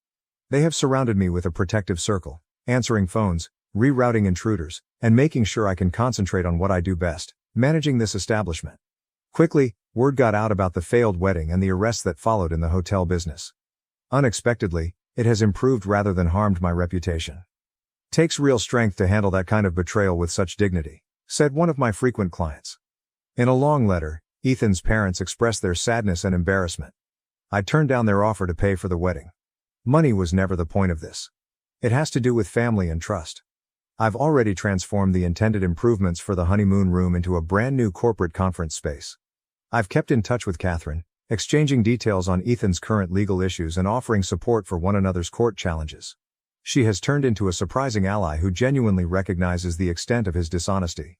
S1: They have surrounded me with a protective circle, answering phones, rerouting intruders, and making sure I can concentrate on what I do best, managing this establishment. Quickly, word got out about the failed wedding and the arrests that followed in the hotel business. Unexpectedly, it has improved rather than harmed my reputation. "Takes real strength to handle that kind of betrayal with such dignity," said one of my frequent clients. In a long letter, Ethan's parents expressed their sadness and embarrassment. I turned down their offer to pay for the wedding. Money was never the point of this. It has to do with family and trust. I've already transformed the intended improvements for the honeymoon room into a brand new corporate conference space. I've kept in touch with Catherine, exchanging details on Ethan's current legal issues and offering support for one another's court challenges. She has turned into a surprising ally who genuinely recognizes the extent of his dishonesty.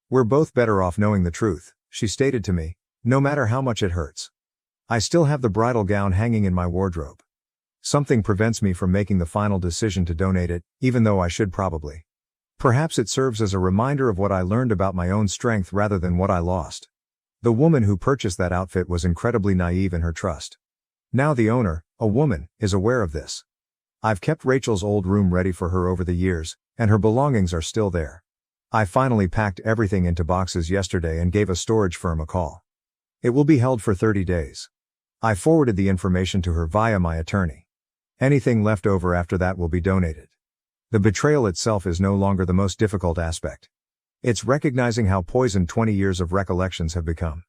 S1: "We're both better off knowing the truth," she stated to me, "no matter how much it hurts. I still have the bridal gown hanging in my wardrobe. Something prevents me from making the final decision to donate it, even though I should probably. Perhaps it serves as a reminder of what I learned about my own strength rather than what I lost. The woman who purchased that outfit was incredibly naive in her trust. Now the owner, a woman, is aware of this. I've kept Rachel's old room ready for her over the years, and her belongings are still there. I finally packed everything into boxes yesterday and gave a storage firm a call. It will be held for 30 days. I forwarded the information to her via my attorney. Anything left over after that will be donated. The betrayal itself is no longer the most difficult aspect. It's recognizing how poisoned 20 years of recollections have become.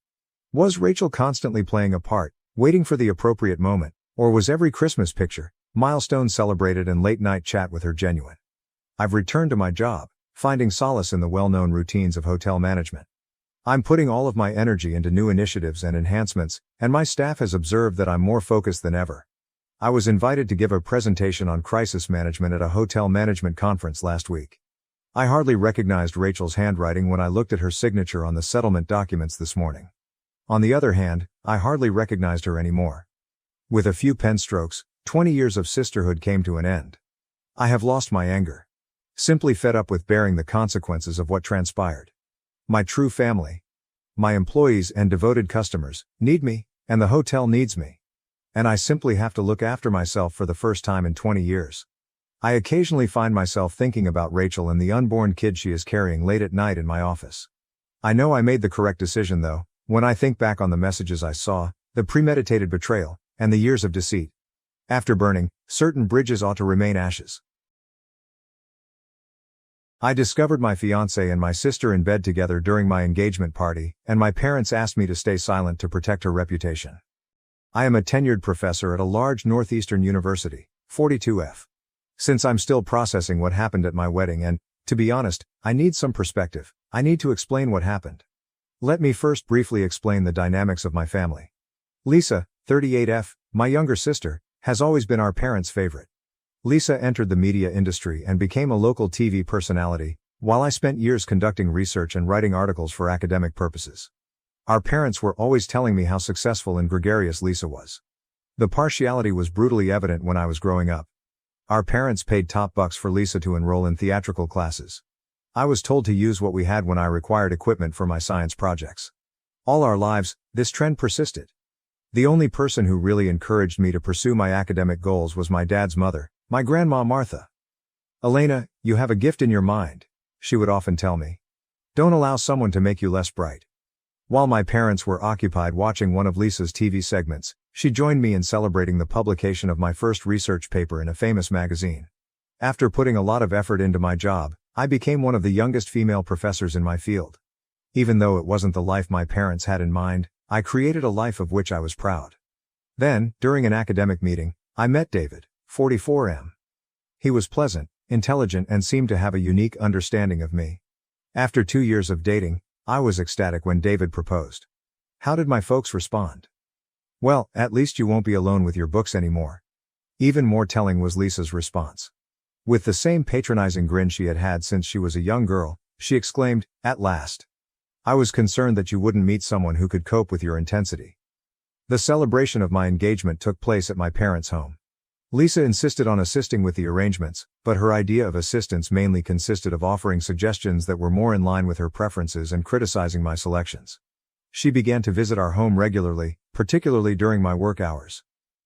S1: Was Rachel constantly playing a part, waiting for the appropriate moment, or was every Christmas picture, milestone celebrated and late-night chat with her genuine? I've returned to my job, finding solace in the well-known routines of hotel management. I'm putting all of my energy into new initiatives and enhancements, and my staff has observed that I'm more focused than ever. I was invited to give a presentation on crisis management at a hotel management conference last week. I hardly recognized Rachel's handwriting when I looked at her signature on the settlement documents this morning. On the other hand, I hardly recognized her anymore. With a few pen strokes, 20 years of sisterhood came to an end. I have lost my anger. Simply fed up with bearing the consequences of what transpired. My true family, my employees and devoted customers, need me, and the hotel needs me. And I simply have to look after myself for the first time in 20 years. I occasionally find myself thinking about Rachel and the unborn kid she is carrying late at night in my office. I know I made the correct decision though, when I think back on the messages I saw, the premeditated betrayal, and the years of deceit. After burning, certain bridges ought to remain ashes. I discovered my fiancée and my sister in bed together during my engagement party, and my parents asked me to stay silent to protect her reputation. I am a tenured professor at a large northeastern university, 42F. Since I'm still processing what happened at my wedding and, to be honest, I need some perspective, I need to explain what happened. Let me first briefly explain the dynamics of my family. Lisa, 38F, my younger sister, has always been our parents' favorite. Lisa entered the media industry and became a local TV personality, while I spent years conducting research and writing articles for academic purposes. Our parents were always telling me how successful and gregarious Lisa was. The partiality was brutally evident when I was growing up. Our parents paid top bucks for Lisa to enroll in theatrical classes. I was told to use what we had when I required equipment for my science projects. All our lives, this trend persisted. The only person who really encouraged me to pursue my academic goals was my dad's mother, my grandma Martha. "Elena, you have a gift in your mind," she would often tell me. "Don't allow someone to make you less bright." While my parents were occupied watching one of Lisa's TV segments, she joined me in celebrating the publication of my first research paper in a famous magazine. After putting a lot of effort into my job, I became one of the youngest female professors in my field. Even though it wasn't the life my parents had in mind, I created a life of which I was proud. Then, during an academic meeting, I met David, 44M. He was pleasant, intelligent, and seemed to have a unique understanding of me. After 2 years of dating, I was ecstatic when David proposed. How did my folks respond? "Well, at least you won't be alone with your books anymore." Even more telling was Lisa's response. With the same patronizing grin she had had since she was a young girl, she exclaimed, "At last. I was concerned that you wouldn't meet someone who could cope with your intensity." The celebration of my engagement took place at my parents' home. Lisa insisted on assisting with the arrangements, but her idea of assistance mainly consisted of offering suggestions that were more in line with her preferences and criticizing my selections. She began to visit our home regularly, particularly during my work hours.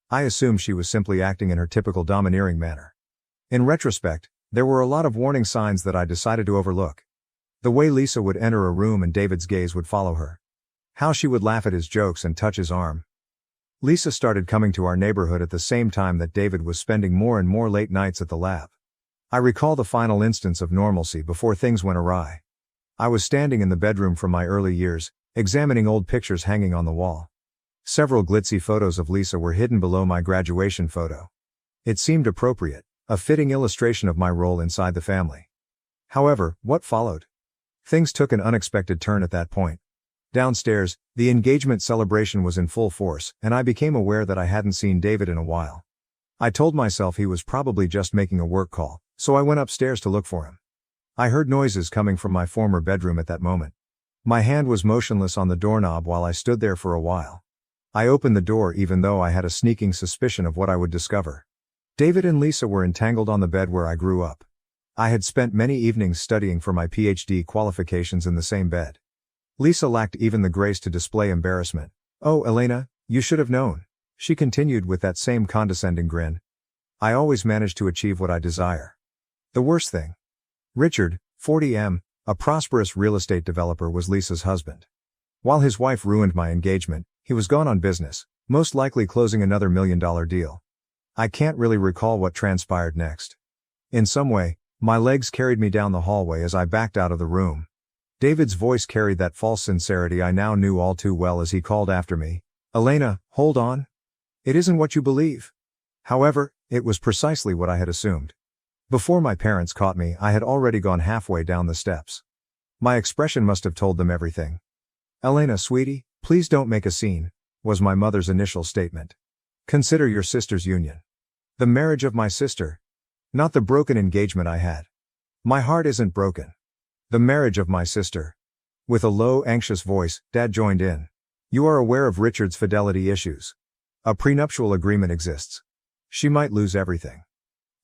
S1: I assumed she was simply acting in her typical domineering manner. In retrospect, there were a lot of warning signs that I decided to overlook. The way Lisa would enter a room and David's gaze would follow her. How she would laugh at his jokes and touch his arm. Lisa started coming to our neighborhood at the same time that David was spending more and more late nights at the lab. I recall the final instance of normalcy before things went awry. I was standing in the bedroom from my early years, examining old pictures hanging on the wall. Several glitzy photos of Lisa were hidden below my graduation photo. It seemed appropriate, a fitting illustration of my role inside the family. However, what followed? Things took an unexpected turn at that point. Downstairs, the engagement celebration was in full force, and I became aware that I hadn't seen David in a while. I told myself he was probably just making a work call, so I went upstairs to look for him. I heard noises coming from my former bedroom at that moment. My hand was motionless on the doorknob while I stood there for a while. I opened the door even though I had a sneaking suspicion of what I would discover. David and Lisa were entangled on the bed where I grew up. I had spent many evenings studying for my PhD qualifications in the same bed. Lisa lacked even the grace to display embarrassment. "Oh, Elena, you should have known," she continued with that same condescending grin. "I always manage to achieve what I desire." The worst thing. Richard, 40M, a prosperous real estate developer, was Lisa's husband. While his wife ruined my engagement, he was gone on business, most likely closing another $1 million deal. I can't really recall what transpired next. In some way, my legs carried me down the hallway as I backed out of the room. David's voice carried that false sincerity I now knew all too well as he called after me, "Elena, hold on. It isn't what you believe." However, it was precisely what I had assumed. Before my parents caught me, I had already gone halfway down the steps. My expression must have told them everything. "Elena, sweetie, please don't make a scene," was my mother's initial statement. "Consider your sister's union. The marriage of my sister. Not the broken engagement I had. My heart isn't broken. The marriage of my sister." With a low, anxious voice, Dad joined in. "You are aware of Richard's fidelity issues. A prenuptial agreement exists. She might lose everything.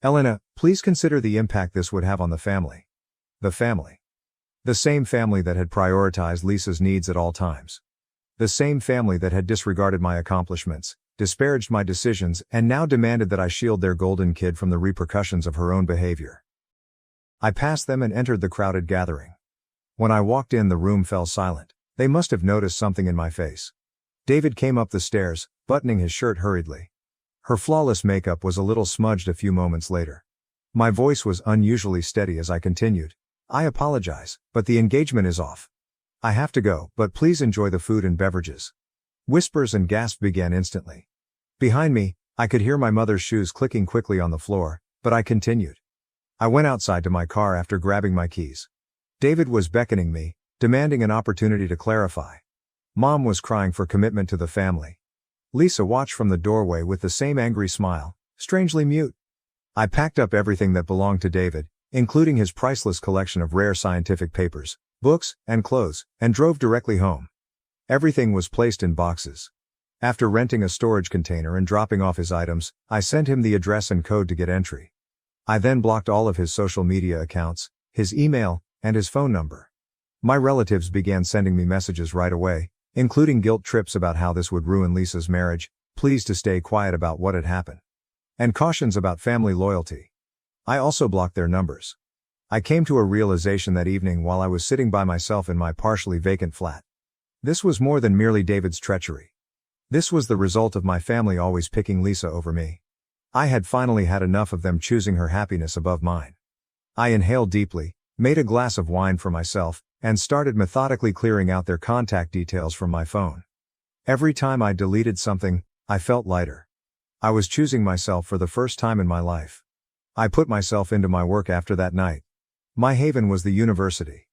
S1: Elena, please consider the impact this would have on the family." The family. The same family that had prioritized Lisa's needs at all times. The same family that had disregarded my accomplishments, disparaged my decisions, and now demanded that I shield their golden kid from the repercussions of her own behavior. I passed them and entered the crowded gathering. When I walked in, the room fell silent. They must have noticed something in my face. David came up the stairs, buttoning his shirt hurriedly. Her flawless makeup was a little smudged a few moments later. My voice was unusually steady as I continued. "I apologize, but the engagement is off. I have to go, but please enjoy the food and beverages." Whispers and gasps began instantly. Behind me, I could hear my mother's shoes clicking quickly on the floor, but I continued. I went outside to my car after grabbing my keys. David was beckoning me, demanding an opportunity to clarify. Mom was crying for commitment to the family. Lisa watched from the doorway with the same angry smile, strangely mute. I packed up everything that belonged to David, including his priceless collection of rare scientific papers, books, and clothes, and drove directly home. Everything was placed in boxes. After renting a storage container and dropping off his items, I sent him the address and code to get entry. I then blocked all of his social media accounts, his email, and his phone number. My relatives began sending me messages right away, including guilt trips about how this would ruin Lisa's marriage, pleas to stay quiet about what had happened, and cautions about family loyalty. I also blocked their numbers. I came to a realization that evening while I was sitting by myself in my partially vacant flat. This was more than merely David's treachery. This was the result of my family always picking Lisa over me. I had finally had enough of them choosing her happiness above mine. I inhaled deeply, made a glass of wine for myself, and started methodically clearing out their contact details from my phone. Every time I deleted something, I felt lighter. I was choosing myself for the first time in my life. I put myself into my work after that night. My haven was the university.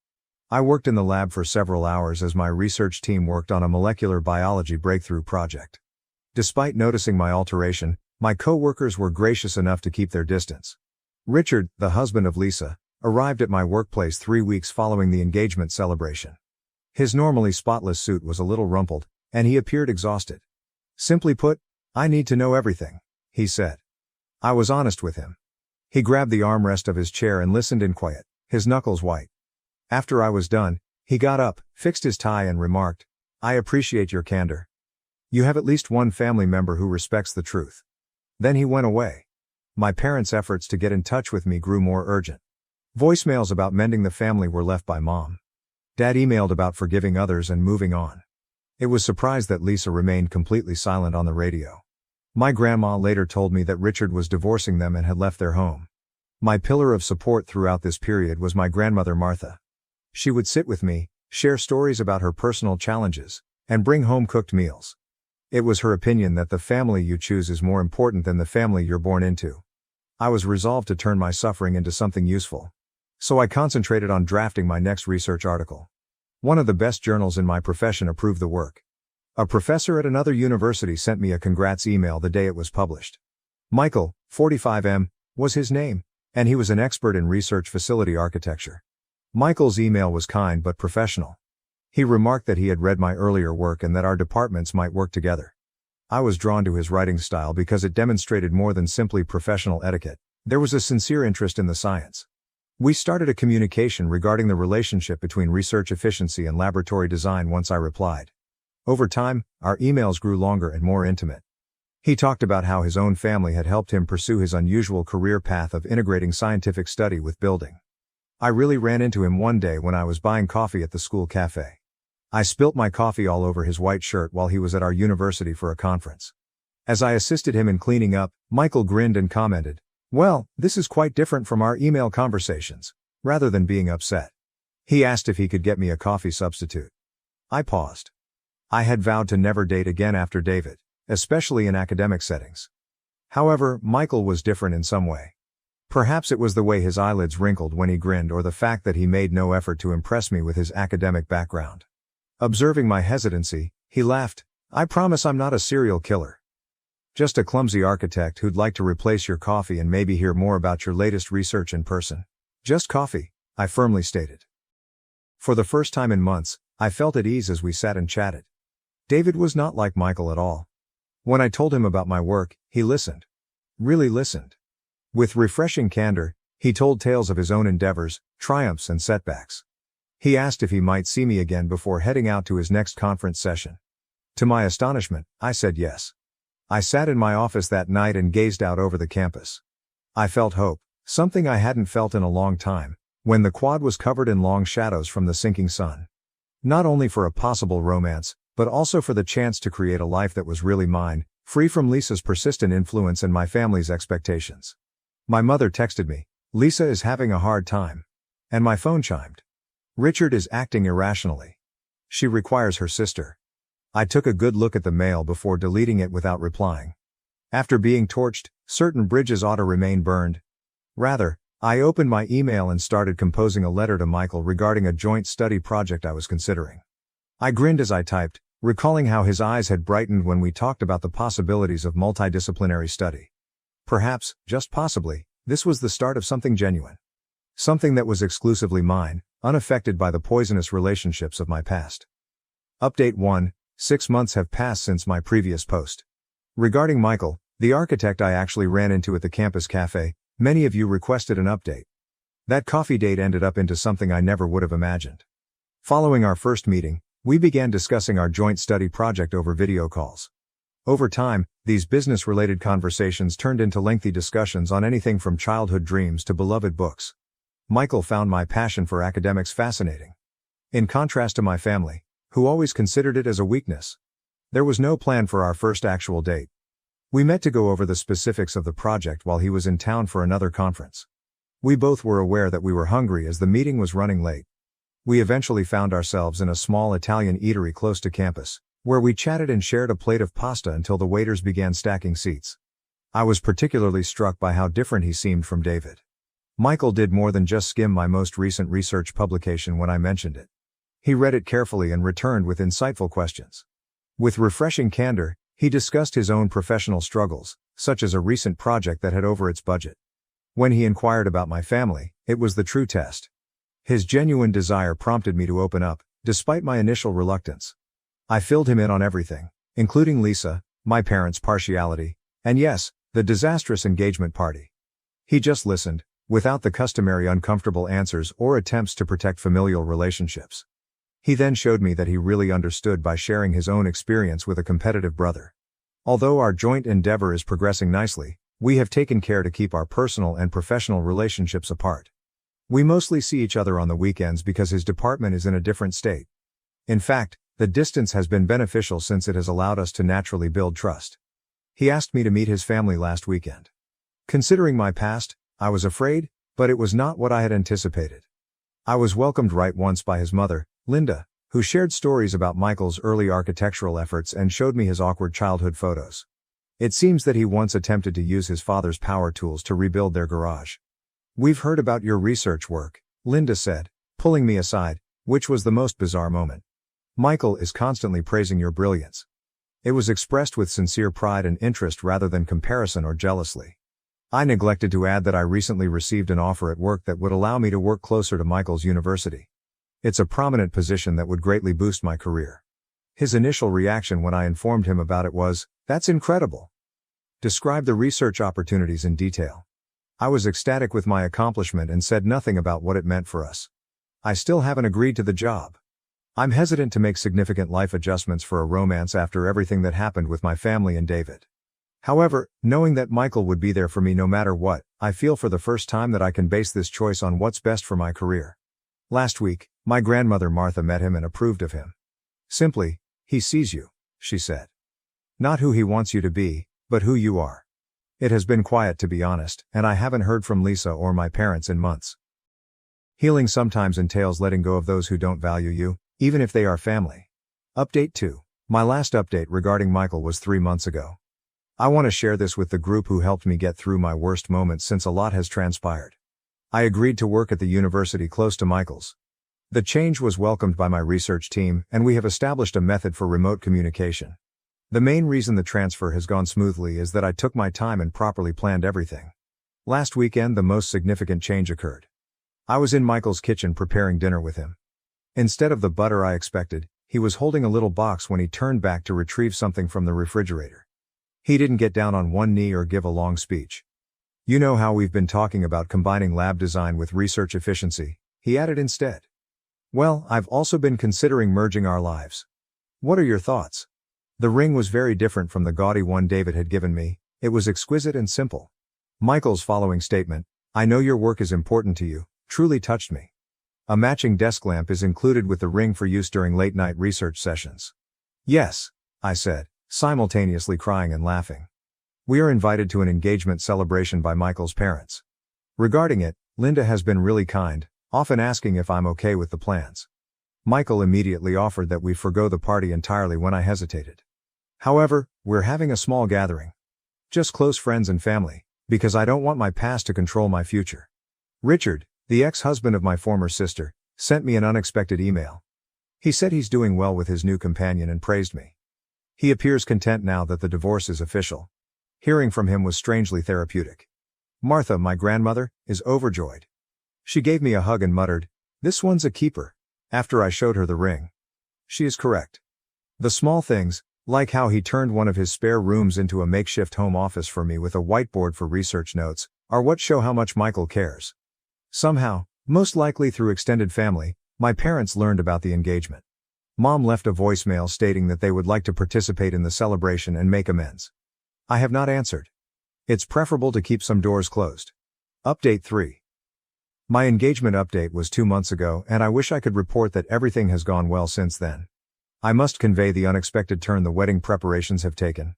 S1: I worked in the lab for several hours as my research team worked on a molecular biology breakthrough project. Despite noticing my alteration, my co-workers were gracious enough to keep their distance. Richard, the husband of Lisa, arrived at my workplace 3 weeks following the engagement celebration. His normally spotless suit was a little rumpled, and he appeared exhausted. Simply put, "I need to know everything," he said. I was honest with him. He grabbed the armrest of his chair and listened in quiet, his knuckles white. After I was done, he got up, fixed his tie and remarked, "I appreciate your candor. You have at least one family member who respects the truth." Then he went away. My parents' efforts to get in touch with me grew more urgent. Voicemails about mending the family were left by Mom. Dad emailed about forgiving others and moving on. It was surprised that Lisa remained completely silent on the radio. My grandma later told me that Richard was divorcing them and had left their home. My pillar of support throughout this period was my grandmother Martha. She would sit with me, share stories about her personal challenges, and bring home-cooked meals. It was her opinion that the family you choose is more important than the family you're born into. I was resolved to turn my suffering into something useful. So I concentrated on drafting my next research article. One of the best journals in my profession approved the work. A professor at another university sent me a congrats email the day it was published. Michael, 45M, was his name, and he was an expert in research facility architecture. Michael's email was kind but professional. He remarked that he had read my earlier work and that our departments might work together. I was drawn to his writing style because it demonstrated more than simply professional etiquette. There was a sincere interest in the science. We started a communication regarding the relationship between research efficiency and laboratory design once I replied. Over time, our emails grew longer and more intimate. He talked about how his own family had helped him pursue his unusual career path of integrating scientific study with building. I really ran into him one day when I was buying coffee at the school cafe. I spilt my coffee all over his white shirt while he was at our university for a conference. As I assisted him in cleaning up, Michael grinned and commented, "Well, this is quite different from our email conversations," rather than being upset. He asked if he could get me a coffee substitute. I paused. I had vowed to never date again after David, especially in academic settings. However, Michael was different in some way. Perhaps it was the way his eyelids wrinkled when he grinned or the fact that he made no effort to impress me with his academic background. Observing my hesitancy, he laughed, "I promise I'm not a serial killer. Just a clumsy architect who'd like to replace your coffee and maybe hear more about your latest research in person." "Just coffee," I firmly stated. For the first time in months, I felt at ease as we sat and chatted. David was not like Michael at all. When I told him about my work, he listened. Really listened. With refreshing candor, he told tales of his own endeavors, triumphs and setbacks. He asked if he might see me again before heading out to his next conference session. To my astonishment, I said yes. I sat in my office that night and gazed out over the campus. I felt hope, something I hadn't felt in a long time, when the quad was covered in long shadows from the sinking sun. Not only for a possible romance, but also for the chance to create a life that was really mine, free from Lisa's persistent influence and my family's expectations. My mother texted me, "Lisa is having a hard time." And my phone chimed. "Richard is acting irrationally. She requires her sister." I took a good look at the mail before deleting it without replying. After being torched, certain bridges ought to remain burned. Rather, I opened my email and started composing a letter to Michael regarding a joint study project I was considering. I grinned as I typed, recalling how his eyes had brightened when we talked about the possibilities of multidisciplinary study. Perhaps, just possibly, this was the start of something genuine. Something that was exclusively mine, unaffected by the poisonous relationships of my past. Update 1. 6 months have passed since my previous post. Regarding Michael, the architect I actually ran into at the campus cafe, many of you requested an update. That coffee date ended up into something I never would have imagined. Following our first meeting, We began discussing our joint study project over video calls. Over time, these business-related conversations turned into lengthy discussions on anything from childhood dreams to beloved books. Michael found my passion for academics fascinating. In contrast to my family, who always considered it as a weakness. There was no plan for our first actual date. We met to go over the specifics of the project while he was in town for another conference. We both were aware that we were hungry as the meeting was running late. We eventually found ourselves in a small Italian eatery close to campus, where we chatted and shared a plate of pasta until the waiters began stacking seats. I was particularly struck by how different he seemed from David. Michael did more than just skim my most recent research publication when I mentioned it. He read it carefully and returned with insightful questions. With refreshing candor, he discussed his own professional struggles, such as a recent project that had over its budget. When he inquired about my family, it was the true test. His genuine desire prompted me to open up, despite my initial reluctance. I filled him in on everything, including Lisa, my parents' partiality, and yes, the disastrous engagement party. He just listened, without the customary uncomfortable answers or attempts to protect familial relationships. He then showed me that he really understood by sharing his own experience with a competitive brother. Although our joint endeavor is progressing nicely, we have taken care to keep our personal and professional relationships apart. We mostly see each other on the weekends because his department is in a different state. In fact, the distance has been beneficial since it has allowed us to naturally build trust. He asked me to meet his family last weekend. Considering my past, I was afraid, but it was not what I had anticipated. I was welcomed right once by his mother, Linda, who shared stories about Michael's early architectural efforts and showed me his awkward childhood photos. It seems that he once attempted to use his father's power tools to rebuild their garage. "We've heard about your research work," Linda said, pulling me aside, which was the most bizarre moment. "Michael is constantly praising your brilliance." It was expressed with sincere pride and interest rather than comparison or jealousy. I neglected to add that I recently received an offer at work that would allow me to work closer to Michael's university. It's a prominent position that would greatly boost my career. His initial reaction when I informed him about it was, "That's incredible. Describe the research opportunities in detail." I was ecstatic with my accomplishment and said nothing about what it meant for us. I still haven't agreed to the job. I'm hesitant to make significant life adjustments for a romance after everything that happened with my family and David. However, knowing that Michael would be there for me no matter what, I feel for the first time that I can base this choice on what's best for my career. Last week, my grandmother Martha met him and approved of him. "Simply, he sees you," she said. "Not who he wants you to be, but who you are." It has been quiet to be honest, and I haven't heard from Lisa or my parents in months. Healing sometimes entails letting go of those who don't value you, even if they are family. Update 2. My last update regarding Michael was 3 months ago. I want to share this with the group who helped me get through my worst moments since a lot has transpired. I agreed to work at the university close to Michael's. The change was welcomed by my research team, and we have established a method for remote communication. The main reason the transfer has gone smoothly is that I took my time and properly planned everything. Last weekend the most significant change occurred. I was in Michael's kitchen preparing dinner with him. Instead of the butter I expected, he was holding a little box when he turned back to retrieve something from the refrigerator. He didn't get down on one knee or give a long speech. "You know how we've been talking about combining lab design with research efficiency," he added instead. "Well, I've also been considering merging our lives. What are your thoughts?" The ring was very different from the gaudy one David had given me. It was exquisite and simple. Michael's following statement, "I know your work is important to you," truly touched me. A matching desk lamp is included with the ring for use during late-night research sessions. "Yes," I said, simultaneously crying and laughing. We are invited to an engagement celebration by Michael's parents. Regarding it, Linda has been really kind, often asking if I'm okay with the plans. Michael immediately offered that we forgo the party entirely when I hesitated. However, we're having a small gathering. Just close friends and family, because I don't want my past to control my future. Richard, the ex-husband of my former sister, sent me an unexpected email. He said he's doing well with his new companion and praised me. He appears content now that the divorce is official. Hearing from him was strangely therapeutic. Martha, my grandmother, is overjoyed. She gave me a hug and muttered, "This one's a keeper," after I showed her the ring. She is correct. The small things, like how he turned one of his spare rooms into a makeshift home office for me with a whiteboard for research notes, are what show how much Michael cares. Somehow, most likely through extended family, my parents learned about the engagement. Mom left a voicemail stating that they would like to participate in the celebration and make amends. I have not answered. It's preferable to keep some doors closed. Update 3. My engagement update was 2 months ago, and I wish I could report that everything has gone well since then. I must convey the unexpected turn the wedding preparations have taken.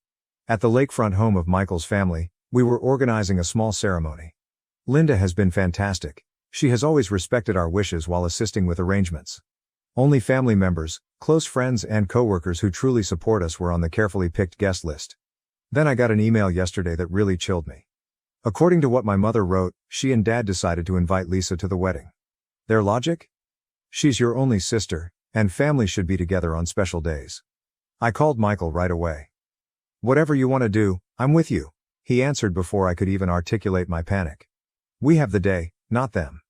S1: At the lakefront home of Michael's family, we were organizing a small ceremony. Linda has been fantastic. She has always respected our wishes while assisting with arrangements. Only family members, close friends and coworkers who truly support us were on the carefully picked guest list. Then I got an email yesterday that really chilled me. According to what my mother wrote, she and Dad decided to invite Lisa to the wedding. Their logic? She's your only sister, and family should be together on special days. I called Michael right away. Whatever you want to do, I'm with you, he answered before I could even articulate my panic. We have the day, not them.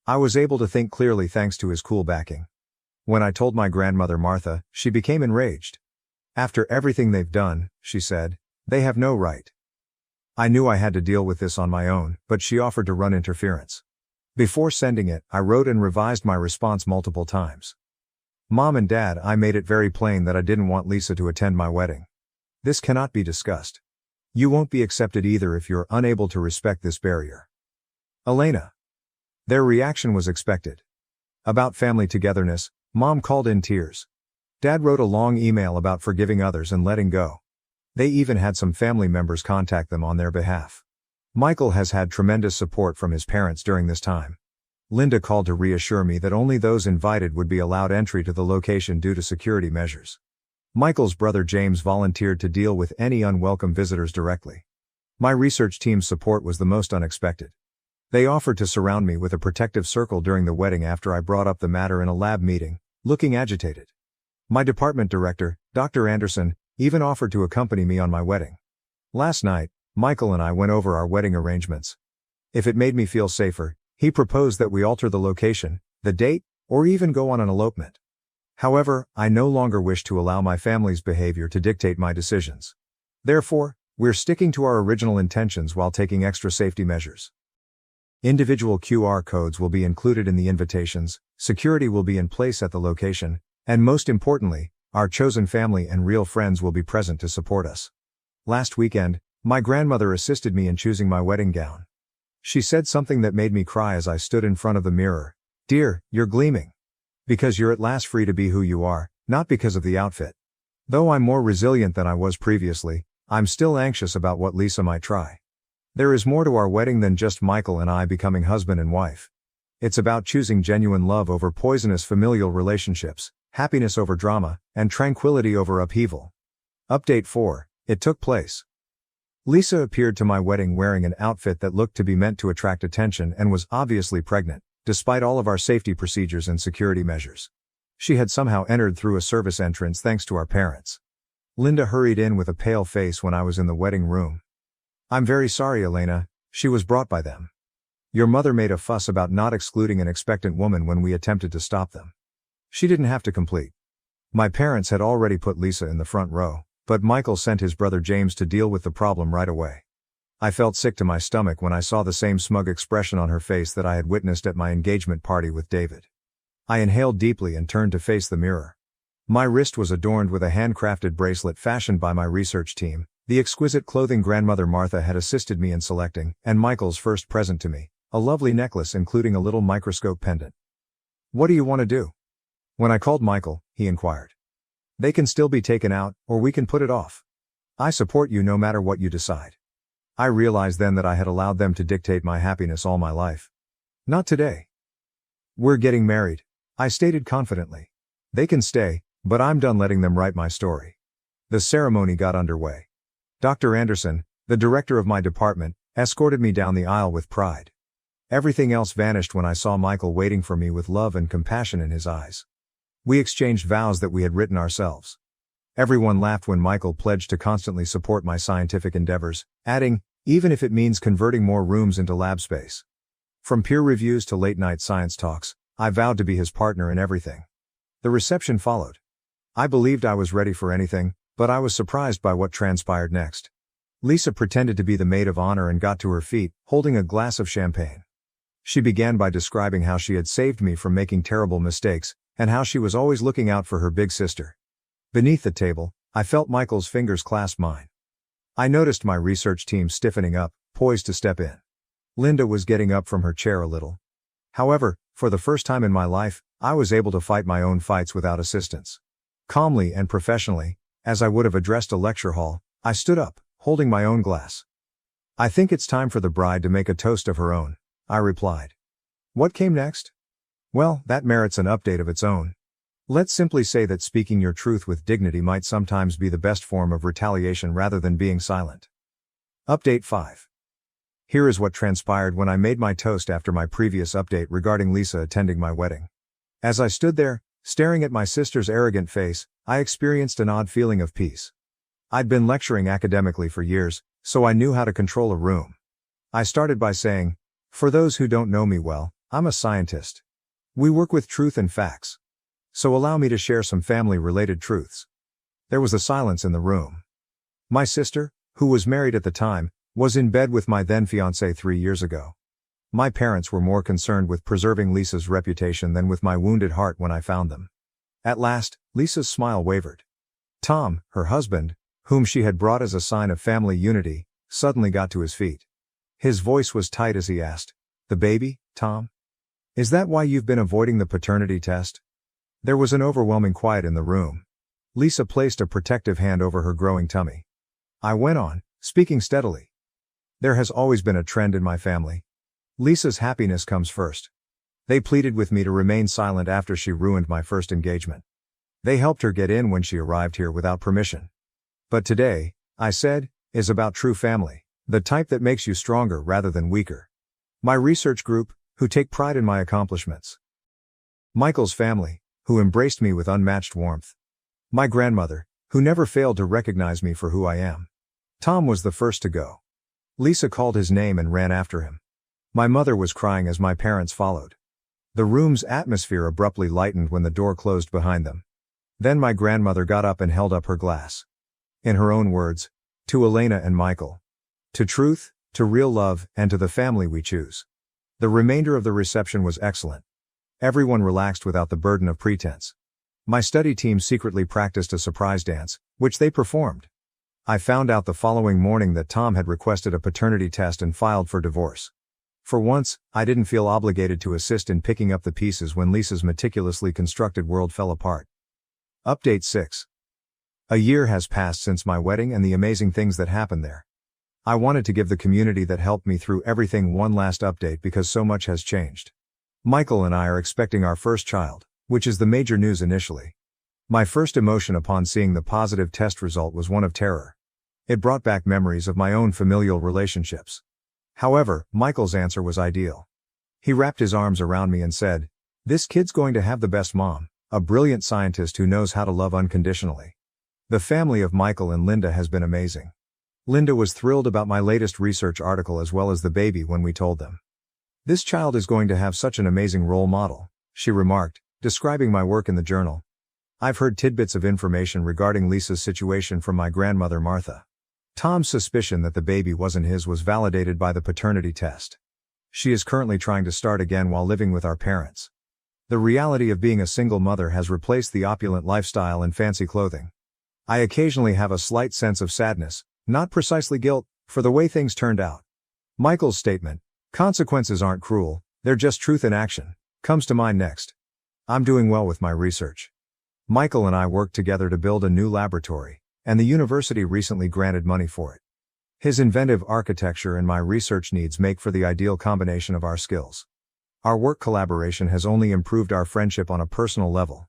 S1: I was able to think clearly thanks to his cool backing. When I told my grandmother Martha, she became enraged. After everything they've done, she said, they have no right. I knew I had to deal with this on my own, but she offered to run interference. Before sending it, I wrote and revised my response multiple times. Mom and Dad, I made it very plain that I didn't want Lisa to attend my wedding. This cannot be discussed. You won't be accepted either if you're unable to respect this barrier. Elena. Their reaction was expected. About family togetherness, Mom called in tears. Dad wrote a long email about forgiving others and letting go. They even had some family members contact them on their behalf. Michael has had tremendous support from his parents during this time. Linda called to reassure me that only those invited would be allowed entry to the location due to security measures. Michael's brother James volunteered to deal with any unwelcome visitors directly. My research team's support was the most unexpected. They offered to surround me with a protective circle during the wedding after I brought up the matter in a lab meeting, looking agitated. My department director, Dr. Anderson, even offered to accompany me on my wedding. Last night, Michael and I went over our wedding arrangements. If it made me feel safer, he proposed that we alter the location, the date, or even go on an elopement. However, I no longer wish to allow my family's behavior to dictate my decisions. Therefore, we're sticking to our original intentions while taking extra safety measures. Individual QR codes will be included in the invitations, security will be in place at the location, and most importantly, our chosen family and real friends will be present to support us. Last weekend, my grandmother assisted me in choosing my wedding gown. She said something that made me cry as I stood in front of the mirror. Dear, you're gleaming. Because you're at last free to be who you are, not because of the outfit. Though I'm more resilient than I was previously, I'm still anxious about what Lisa might try. There is more to our wedding than just Michael and I becoming husband and wife. It's about choosing genuine love over poisonous familial relationships, happiness over drama, and tranquility over upheaval. Update 4. It took place. Lisa appeared to my wedding wearing an outfit that looked to be meant to attract attention and was obviously pregnant, despite all of our safety procedures and security measures. She had somehow entered through a service entrance thanks to our parents. Linda hurried in with a pale face when I was in the wedding room. I'm very sorry, Elena, she was brought by them. Your mother made a fuss about not excluding an expectant woman when we attempted to stop them. She didn't have to complete. My parents had already put Lisa in the front row, but Michael sent his brother James to deal with the problem right away. I felt sick to my stomach when I saw the same smug expression on her face that I had witnessed at my engagement party with David. I inhaled deeply and turned to face the mirror. My wrist was adorned with a handcrafted bracelet fashioned by my research team, the exquisite clothing grandmother Martha had assisted me in selecting, and Michael's first present to me, a lovely necklace including a little microscope pendant. What do you want to do? When I called Michael, he inquired. They can still be taken out, or we can put it off. I support you no matter what you decide. I realized then that I had allowed them to dictate my happiness all my life. Not today. We're getting married, I stated confidently. They can stay, but I'm done letting them write my story. The ceremony got underway. Dr. Anderson, the director of my department, escorted me down the aisle with pride. Everything else vanished when I saw Michael waiting for me with love and compassion in his eyes. We exchanged vows that we had written ourselves. Everyone laughed when Michael pledged to constantly support my scientific endeavors, adding, even if it means converting more rooms into lab space. From peer reviews to late-night science talks, I vowed to be his partner in everything. The reception followed. I believed I was ready for anything, but I was surprised by what transpired next. Lisa pretended to be the maid of honor and got to her feet, holding a glass of champagne. She began by describing how she had saved me from making terrible mistakes, and how she was always looking out for her big sister. Beneath the table, I felt Michael's fingers clasp mine. I noticed my research team stiffening up, poised to step in. Linda was getting up from her chair a little. However, for the first time in my life, I was able to fight my own fights without assistance. Calmly and professionally, as I would have addressed a lecture hall, I stood up, holding my own glass. "I think it's time for the bride to make a toast of her own," I replied. What came next? Well, that merits an update of its own. Let's simply say that speaking your truth with dignity might sometimes be the best form of retaliation rather than being silent. Update 5. Here is what transpired when I made my toast after my previous update regarding Lisa attending my wedding. As I stood there, staring at my sister's arrogant face, I experienced an odd feeling of peace. I'd been lecturing academically for years, so I knew how to control a room. I started by saying, "For those who don't know me well, I'm a scientist. We work with truth and facts. So allow me to share some family-related truths." There was a silence in the room. My sister, who was married at the time, was in bed with my then-fiancé 3 years ago. My parents were more concerned with preserving Lisa's reputation than with my wounded heart when I found them. At last, Lisa's smile wavered. Tom, her husband, whom she had brought as a sign of family unity, suddenly got to his feet. His voice was tight as he asked, "The baby, Tom? Is that why you've been avoiding the paternity test?" There was an overwhelming quiet in the room. Lisa placed a protective hand over her growing tummy. I went on, speaking steadily. "There has always been a trend in my family. Lisa's happiness comes first. They pleaded with me to remain silent after she ruined my first engagement. They helped her get in when she arrived here without permission. But today, I said, is about true family, the type that makes you stronger rather than weaker. My research group, who take pride in my accomplishments. Michael's family, who embraced me with unmatched warmth. My grandmother, who never failed to recognize me for who I am." Tom was the first to go. Lisa called his name and ran after him. My mother was crying as my parents followed. The room's atmosphere abruptly lightened when the door closed behind them. Then my grandmother got up and held up her glass. In her own words, "To Elena and Michael. To truth, to real love, and to the family we choose." The remainder of the reception was excellent. Everyone relaxed without the burden of pretense. My study team secretly practiced a surprise dance, which they performed. I found out the following morning that Tom had requested a paternity test and filed for divorce. For once, I didn't feel obligated to assist in picking up the pieces when Lisa's meticulously constructed world fell apart. Update 6. A year has passed since my wedding and the amazing things that happened there. I wanted to give the community that helped me through everything one last update because so much has changed. Michael and I are expecting our first child, which is the major news initially. My first emotion upon seeing the positive test result was one of terror. It brought back memories of my own familial relationships. However, Michael's answer was ideal. He wrapped his arms around me and said, "This kid's going to have the best mom, a brilliant scientist who knows how to love unconditionally." The family of Michael and Linda has been amazing. Linda was thrilled about my latest research article as well as the baby when we told them. "This child is going to have such an amazing role model," she remarked, describing my work in the journal. I've heard tidbits of information regarding Lisa's situation from my grandmother Martha. Tom's suspicion that the baby wasn't his was validated by the paternity test. She is currently trying to start again while living with our parents. The reality of being a single mother has replaced the opulent lifestyle and fancy clothing. I occasionally have a slight sense of sadness, not precisely guilt, for the way things turned out. Michael's statement, "Consequences aren't cruel, they're just truth in action," comes to mind next. I'm doing well with my research. Michael and I worked together to build a new laboratory, and the university recently granted money for it. His inventive architecture and my research needs make for the ideal combination of our skills. Our work collaboration has only improved our friendship on a personal level.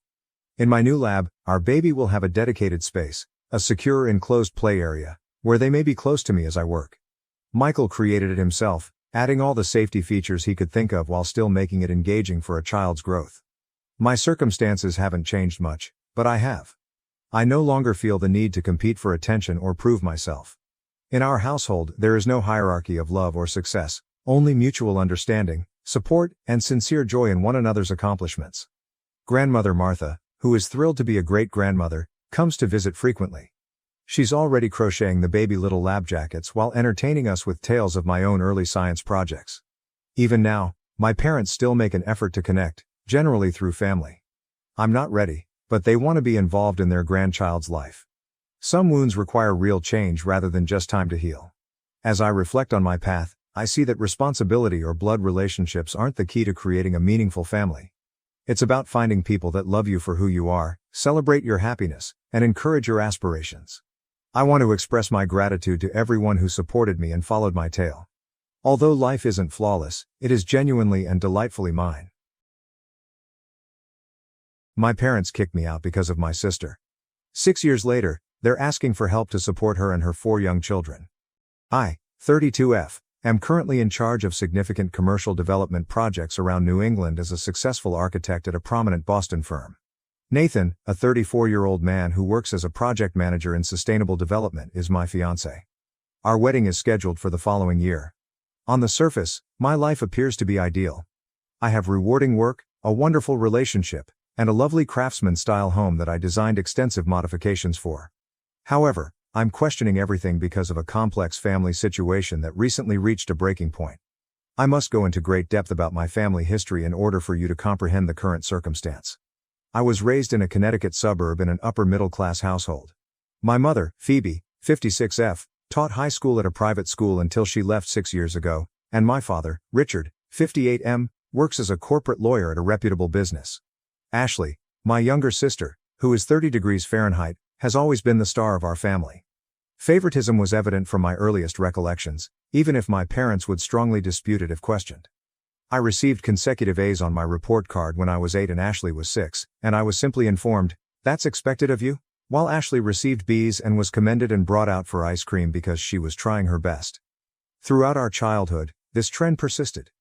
S1: In my new lab, our baby will have a dedicated space, a secure enclosed play area, where they may be close to me as I work. Michael created it himself, adding all the safety features he could think of while still making it engaging for a child's growth. My circumstances haven't changed much, but I have. I no longer feel the need to compete for attention or prove myself. In our household, there is no hierarchy of love or success, only mutual understanding, support, and sincere joy in one another's accomplishments. Grandmother Martha, who is thrilled to be a great-grandmother, comes to visit frequently. She's already crocheting the baby little lab jackets while entertaining us with tales of my own early science projects. Even now, my parents still make an effort to connect, generally through family. I'm not ready, but they want to be involved in their grandchild's life. Some wounds require real change rather than just time to heal. As I reflect on my path, I see that responsibility or blood relationships aren't the key to creating a meaningful family. It's about finding people that love you for who you are, celebrate your happiness, and encourage your aspirations. I want to express my gratitude to everyone who supported me and followed my tale. Although life isn't flawless, it is genuinely and delightfully mine. My parents kicked me out because of my sister. 6 years later, they're asking for help to support her and her 4 young children. I, 32F, am currently in charge of significant commercial development projects around New England as a successful architect at a prominent Boston firm. Nathan, a 34-year-old man who works as a project manager in sustainable development, is my fiancé. Our wedding is scheduled for the following year. On the surface, my life appears to be ideal. I have rewarding work, a wonderful relationship, and a lovely craftsman-style home that I designed extensive modifications for. However, I'm questioning everything because of a complex family situation that recently reached a breaking point. I must go into great depth about my family history in order for you to comprehend the current circumstance. I was raised in a Connecticut suburb in an upper-middle-class household. My mother, Phoebe, 56F, taught high school at a private school until she left 6 years ago, and my father, Richard, 58M, works as a corporate lawyer at a reputable business. Ashley, my younger sister, who is 30 degrees Fahrenheit, has always been the star of our family. Favoritism was evident from my earliest recollections, even if my parents would strongly dispute it if questioned. I received consecutive A's on my report card when I was 8 and Ashley was 6, and I was simply informed, "That's expected of you?" While Ashley received B's and was commended and brought out for ice cream because she was trying her best. Throughout our childhood, this trend persisted.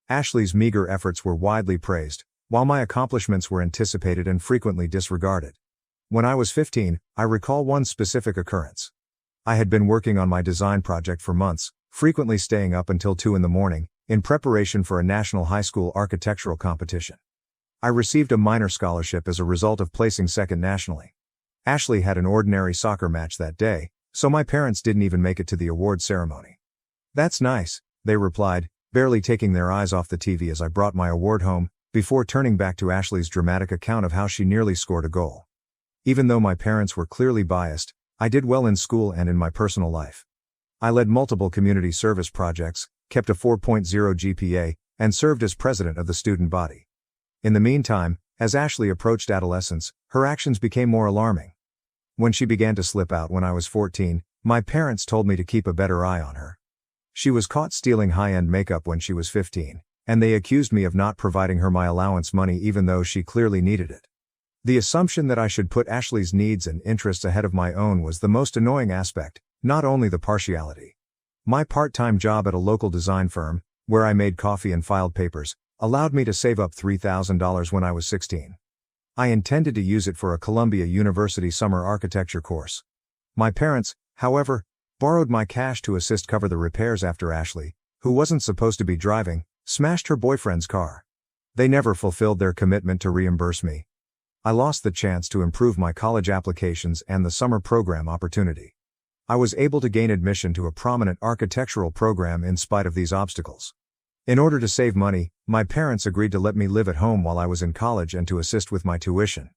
S1: Ashley's meager efforts were widely praised, while my accomplishments were anticipated and frequently disregarded. When I was 15, I recall one specific occurrence. I had been working on my design project for months, frequently staying up until 2 in the morning, in preparation for a national high school architectural competition. I received a minor scholarship as a result of placing second nationally. Ashley had an ordinary soccer match that day, so my parents didn't even make it to the award ceremony. "That's nice," they replied, barely taking their eyes off the TV as I brought my award home, before turning back to Ashley's dramatic account of how she nearly scored a goal. Even though my parents were clearly biased, I did well in school and in my personal life. I led multiple community service projects, kept a 4.0 GPA, and served as president of the student body. In the meantime, as Ashley approached adolescence, her actions became more alarming. When she began to slip out when I was 14, my parents told me to keep a better eye on her. She was caught stealing high-end makeup when she was 15, and they accused me of not providing her my allowance money even though she clearly needed it. The assumption that I should put Ashley's needs and interests ahead of my own was the most annoying aspect, not only the partiality. My part-time job at a local design firm, where I made coffee and filed papers, allowed me to save up $3,000 when I was 16. I intended to use it for a Columbia University summer architecture course. My parents, however, borrowed my cash to assist cover the repairs after Ashley, who wasn't supposed to be driving, smashed her boyfriend's car. They never fulfilled their commitment to reimburse me. I lost the chance to improve my college applications and the summer program opportunity. I was able to gain admission to a prominent architectural program in spite of these obstacles. In order to save money, my parents agreed to let me live at home while I was in college and to assist with my tuition.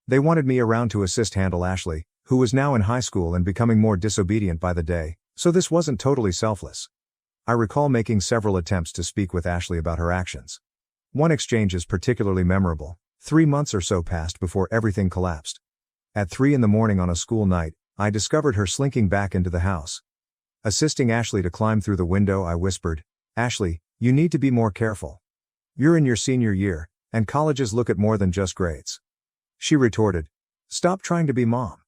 S1: They wanted me around to assist handle Ashley, who was now in high school and becoming more disobedient by the day, so this wasn't totally selfless. I recall making several attempts to speak with Ashley about her actions. One exchange is particularly memorable. 3 months or so passed before everything collapsed. At 3 in the morning on a school night, I discovered her slinking back into the house. Assisting Ashley to climb through the window, I whispered, "Ashley, you need to be more careful. You're in your senior year, and colleges look at more than just grades." She retorted, "Stop trying to be mom.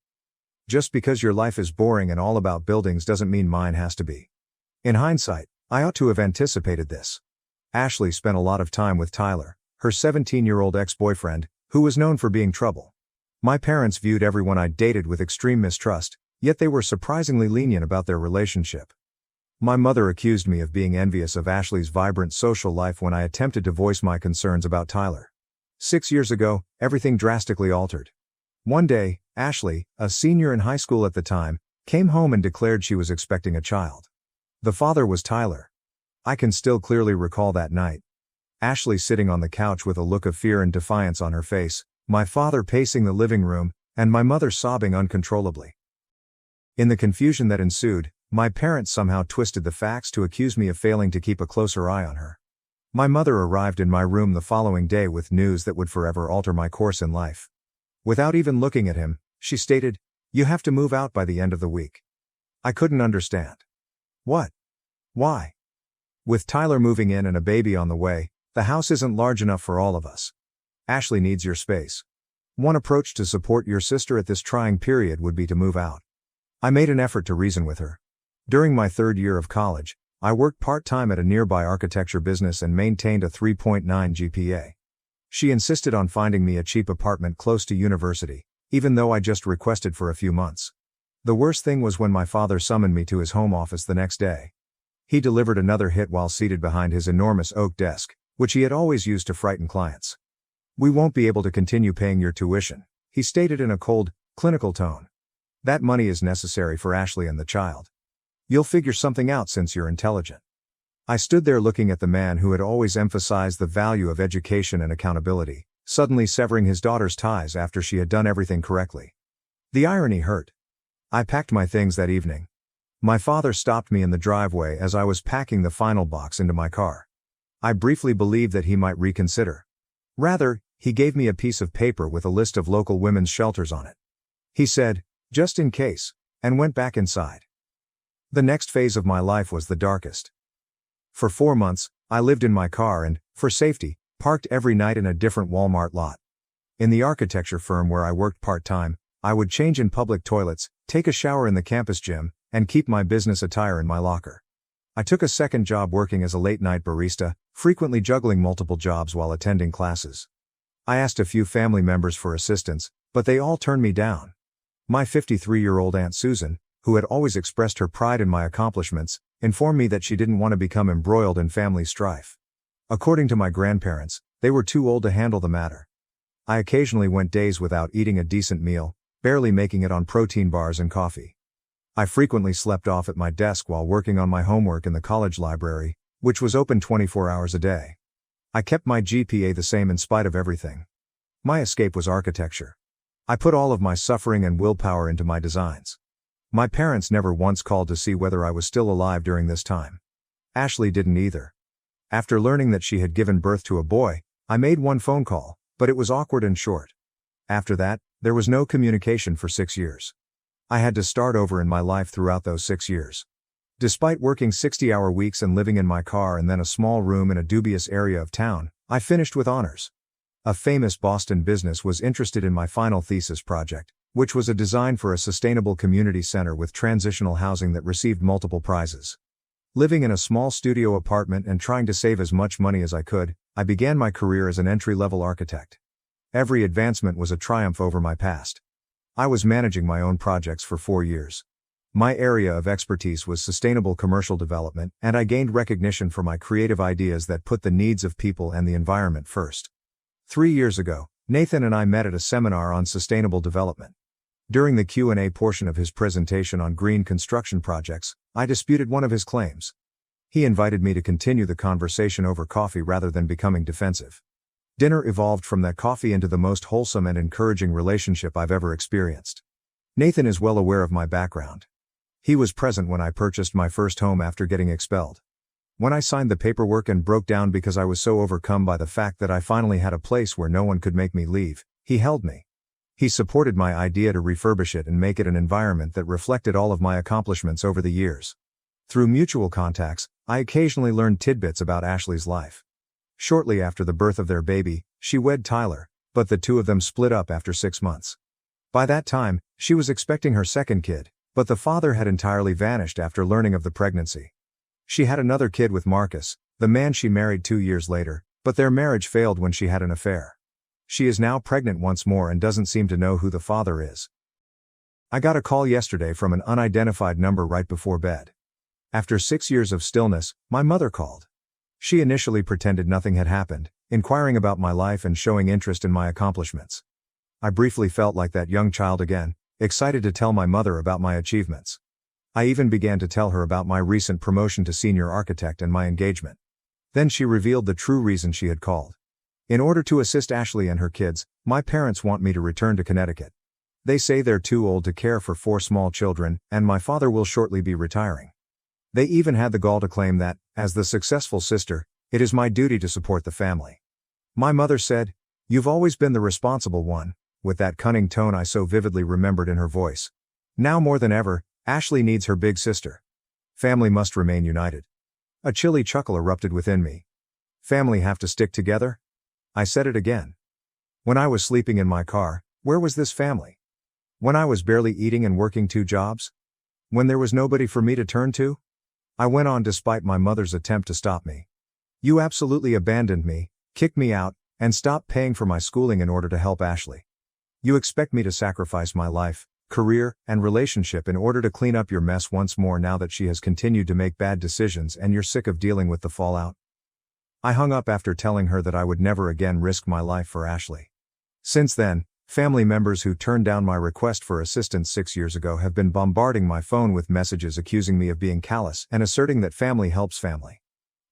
S1: Just because your life is boring and all about buildings doesn't mean mine has to be." In hindsight, I ought to have anticipated this. Ashley spent a lot of time with Tyler, her 17-year-old ex-boyfriend, who was known for being trouble. My parents viewed everyone I dated with extreme mistrust, yet they were surprisingly lenient about their relationship. My mother accused me of being envious of Ashley's vibrant social life when I attempted to voice my concerns about Tyler. 6 years ago, everything drastically altered. One day, Ashley, a senior in high school at the time, came home and declared she was expecting a child. The father was Tyler. I can still clearly recall that night. Ashley sitting on the couch with a look of fear and defiance on her face, my father pacing the living room, and my mother sobbing uncontrollably. In the confusion that ensued, my parents somehow twisted the facts to accuse me of failing to keep a closer eye on her. My mother arrived in my room the following day with news that would forever alter my course in life. Without even looking at him, she stated, "You have to move out by the end of the week." I couldn't understand. What? Why? With Tyler moving in and a baby on the way, the house isn't large enough for all of us. Ashley needs your space. One approach to support your sister at this trying period would be to move out. I made an effort to reason with her. During my third year of college, I worked part-time at a nearby architecture business and maintained a 3.9 GPA. She insisted on finding me a cheap apartment close to university, even though I just requested for a few months. The worst thing was when my father summoned me to his home office the next day. He delivered another hit while seated behind his enormous oak desk, which he had always used to frighten clients. "We won't be able to continue paying your tuition," he stated in a cold, clinical tone. "That money is necessary for Ashley and the child. You'll figure something out since you're intelligent." I stood there looking at the man who had always emphasized the value of education and accountability, suddenly severing his daughter's ties after she had done everything correctly. The irony hurt. I packed my things that evening. My father stopped me in the driveway as I was packing the final box into my car. I briefly believed that he might reconsider. Rather, he gave me a piece of paper with a list of local women's shelters on it. He said, "Just in case," and went back inside. The next phase of my life was the darkest. For 4 months, I lived in my car and, for safety, parked every night in a different Walmart lot. In the architecture firm where I worked part-time, I would change in public toilets, take a shower in the campus gym, and keep my business attire in my locker. I took a second job working as a late-night barista, frequently juggling multiple jobs while attending classes. I asked a few family members for assistance, but they all turned me down. My 53-year-old Aunt Susan, who had always expressed her pride in my accomplishments, informed me that she didn't want to become embroiled in family strife. According to my grandparents, they were too old to handle the matter. I occasionally went days without eating a decent meal, barely making it on protein bars and coffee. I frequently slept off at my desk while working on my homework in the college library, which was open 24 hours a day. I kept my GPA the same in spite of everything. My escape was architecture. I put all of my suffering and willpower into my designs. My parents never once called to see whether I was still alive during this time. Ashley didn't either. After learning that she had given birth to a boy, I made one phone call, but it was awkward and short. After that, there was no communication for 6 years. I had to start over in my life throughout those 6 years. Despite working 60-hour weeks and living in my car and then a small room in a dubious area of town, I finished with honors. A famous Boston business was interested in my final thesis project, which was a design for a sustainable community center with transitional housing that received multiple prizes. Living in a small studio apartment and trying to save as much money as I could, I began my career as an entry-level architect. Every advancement was a triumph over my past. I was managing my own projects for 4 years. My area of expertise was sustainable commercial development, and I gained recognition for my creative ideas that put the needs of people and the environment first. 3 years ago, Nathan and I met at a seminar on sustainable development. During the Q&A portion of his presentation on green construction projects, I disputed one of his claims. He invited me to continue the conversation over coffee rather than becoming defensive. Dinner evolved from that coffee into the most wholesome and encouraging relationship I've ever experienced. Nathan is well aware of my background. He was present when I purchased my first home after getting expelled. When I signed the paperwork and broke down because I was so overcome by the fact that I finally had a place where no one could make me leave, he held me. He supported my idea to refurbish it and make it an environment that reflected all of my accomplishments over the years. Through mutual contacts, I occasionally learned tidbits about Ashley's life. Shortly after the birth of their baby, she wed Tyler, but the two of them split up after 6 months. By that time, she was expecting her second kid, but the father had entirely vanished after learning of the pregnancy. She had another kid with Marcus, the man she married 2 years later, but their marriage failed when she had an affair. She is now pregnant once more and doesn't seem to know who the father is. I got a call yesterday from an unidentified number right before bed. After 6 years of stillness, my mother called. She initially pretended nothing had happened, inquiring about my life and showing interest in my accomplishments. I briefly felt like that young child again, excited to tell my mother about my achievements. I even began to tell her about my recent promotion to senior architect and my engagement. Then she revealed the true reason she had called. In order to assist Ashley and her kids, my parents want me to return to Connecticut. They say they're too old to care for 4 small children, and my father will shortly be retiring. They even had the gall to claim that, as the successful sister, it is my duty to support the family. My mother said, "You've always been the responsible one," with that cunning tone I so vividly remembered in her voice. Now more than ever, Ashley needs her big sister. Family must remain united. A chilly chuckle erupted within me. Family have to stick together? I said it again. When I was sleeping in my car, where was this family? When I was barely eating and working 2 jobs? When there was nobody for me to turn to? I went on despite my mother's attempt to stop me. "You absolutely abandoned me, kicked me out, and stopped paying for my schooling in order to help Ashley. You expect me to sacrifice my life, career, and relationship in order to clean up your mess once more now that she has continued to make bad decisions and you're sick of dealing with the fallout?" I hung up after telling her that I would never again risk my life for Ashley. Since then, family members who turned down my request for assistance 6 years ago have been bombarding my phone with messages accusing me of being callous and asserting that family helps family.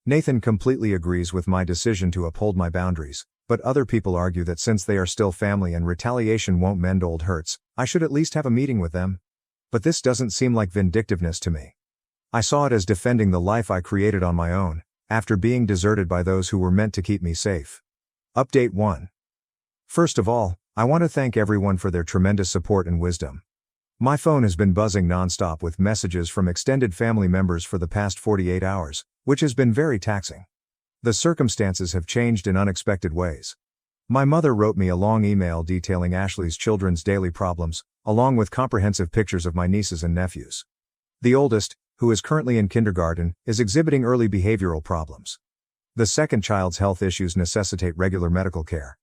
S1: Nathan completely agrees with my decision to uphold my boundaries, but other people argue that since they are still family and retaliation won't mend old hurts, I should at least have a meeting with them. But this doesn't seem like vindictiveness to me. I saw it as defending the life I created on my own, after being deserted by those who were meant to keep me safe. Update 1. First of all, I want to thank everyone for their tremendous support and wisdom. My phone has been buzzing nonstop with messages from extended family members for the past 48 hours, which has been very taxing. The circumstances have changed in unexpected ways. My mother wrote me a long email detailing Ashley's children's daily problems, along with comprehensive pictures of my nieces and nephews. The oldest, who is currently in kindergarten, is exhibiting early behavioral problems. The second child's health issues necessitate regular medical care.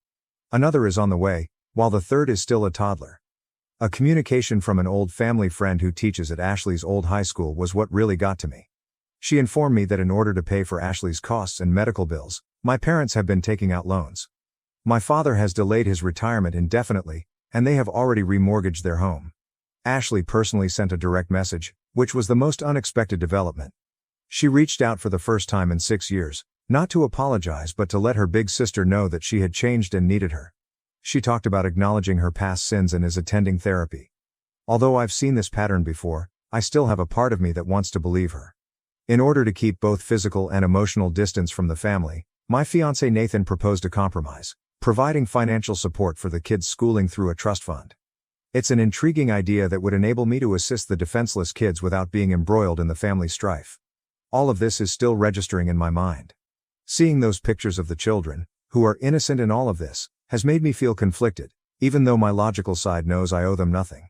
S1: Another is on the way, while the third is still a toddler. A communication from an old family friend who teaches at Ashley's old high school was what really got to me. She informed me that in order to pay for Ashley's costs and medical bills, my parents have been taking out loans. My father has delayed his retirement indefinitely, and they have already remortgaged their home. Ashley personally sent a direct message, which was the most unexpected development. She reached out for the first time in 6 years, not to apologize but to let her big sister know that she had changed and needed her. She talked about acknowledging her past sins and is attending therapy. Although I've seen this pattern before, I still have a part of me that wants to believe her. In order to keep both physical and emotional distance from the family, my fiancé Nathan proposed a compromise, providing financial support for the kids' schooling through a trust fund. It's an intriguing idea that would enable me to assist the defenseless kids without being embroiled in the family strife. All of this is still registering in my mind. Seeing those pictures of the children, who are innocent in all of this, has made me feel conflicted, even though my logical side knows I owe them nothing.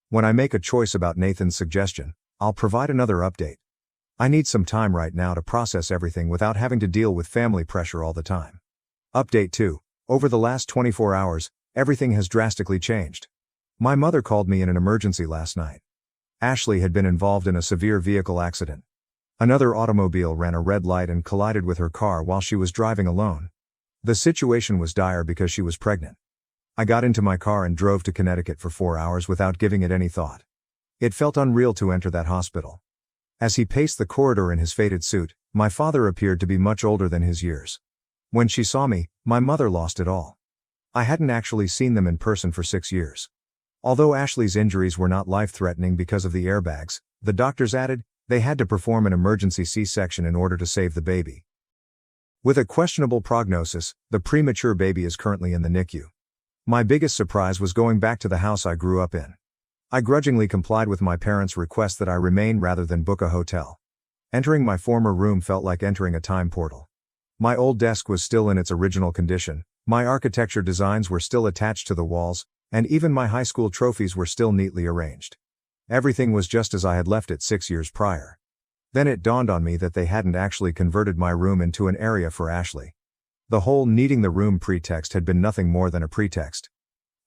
S1: When I make a choice about Nathan's suggestion, I'll provide another update. I need some time right now to process everything without having to deal with family pressure all the time. Update 2. Over the last 24 hours, everything has drastically changed. My mother called me in an emergency last night. Ashley had been involved in a severe vehicle accident. Another automobile ran a red light and collided with her car while she was driving alone. The situation was dire because she was pregnant. I got into my car and drove to Connecticut for 4 hours without giving it any thought. It felt unreal to enter that hospital. As he paced the corridor in his faded suit, my father appeared to be much older than his years. When she saw me, my mother lost it all. I hadn't actually seen them in person for 6 years. Although Ashley's injuries were not life-threatening because of the airbags, the doctors added, they had to perform an emergency C-section in order to save the baby. With a questionable prognosis, the premature baby is currently in the NICU. My biggest surprise was going back to the house I grew up in. I grudgingly complied with my parents' request that I remain rather than book a hotel. Entering my former room felt like entering a time portal. My old desk was still in its original condition, my architecture designs were still attached to the walls, and even my high school trophies were still neatly arranged. Everything was just as I had left it 6 years prior. Then it dawned on me that they hadn't actually converted my room into an area for Ashley. The whole needing the room pretext had been nothing more than a pretext.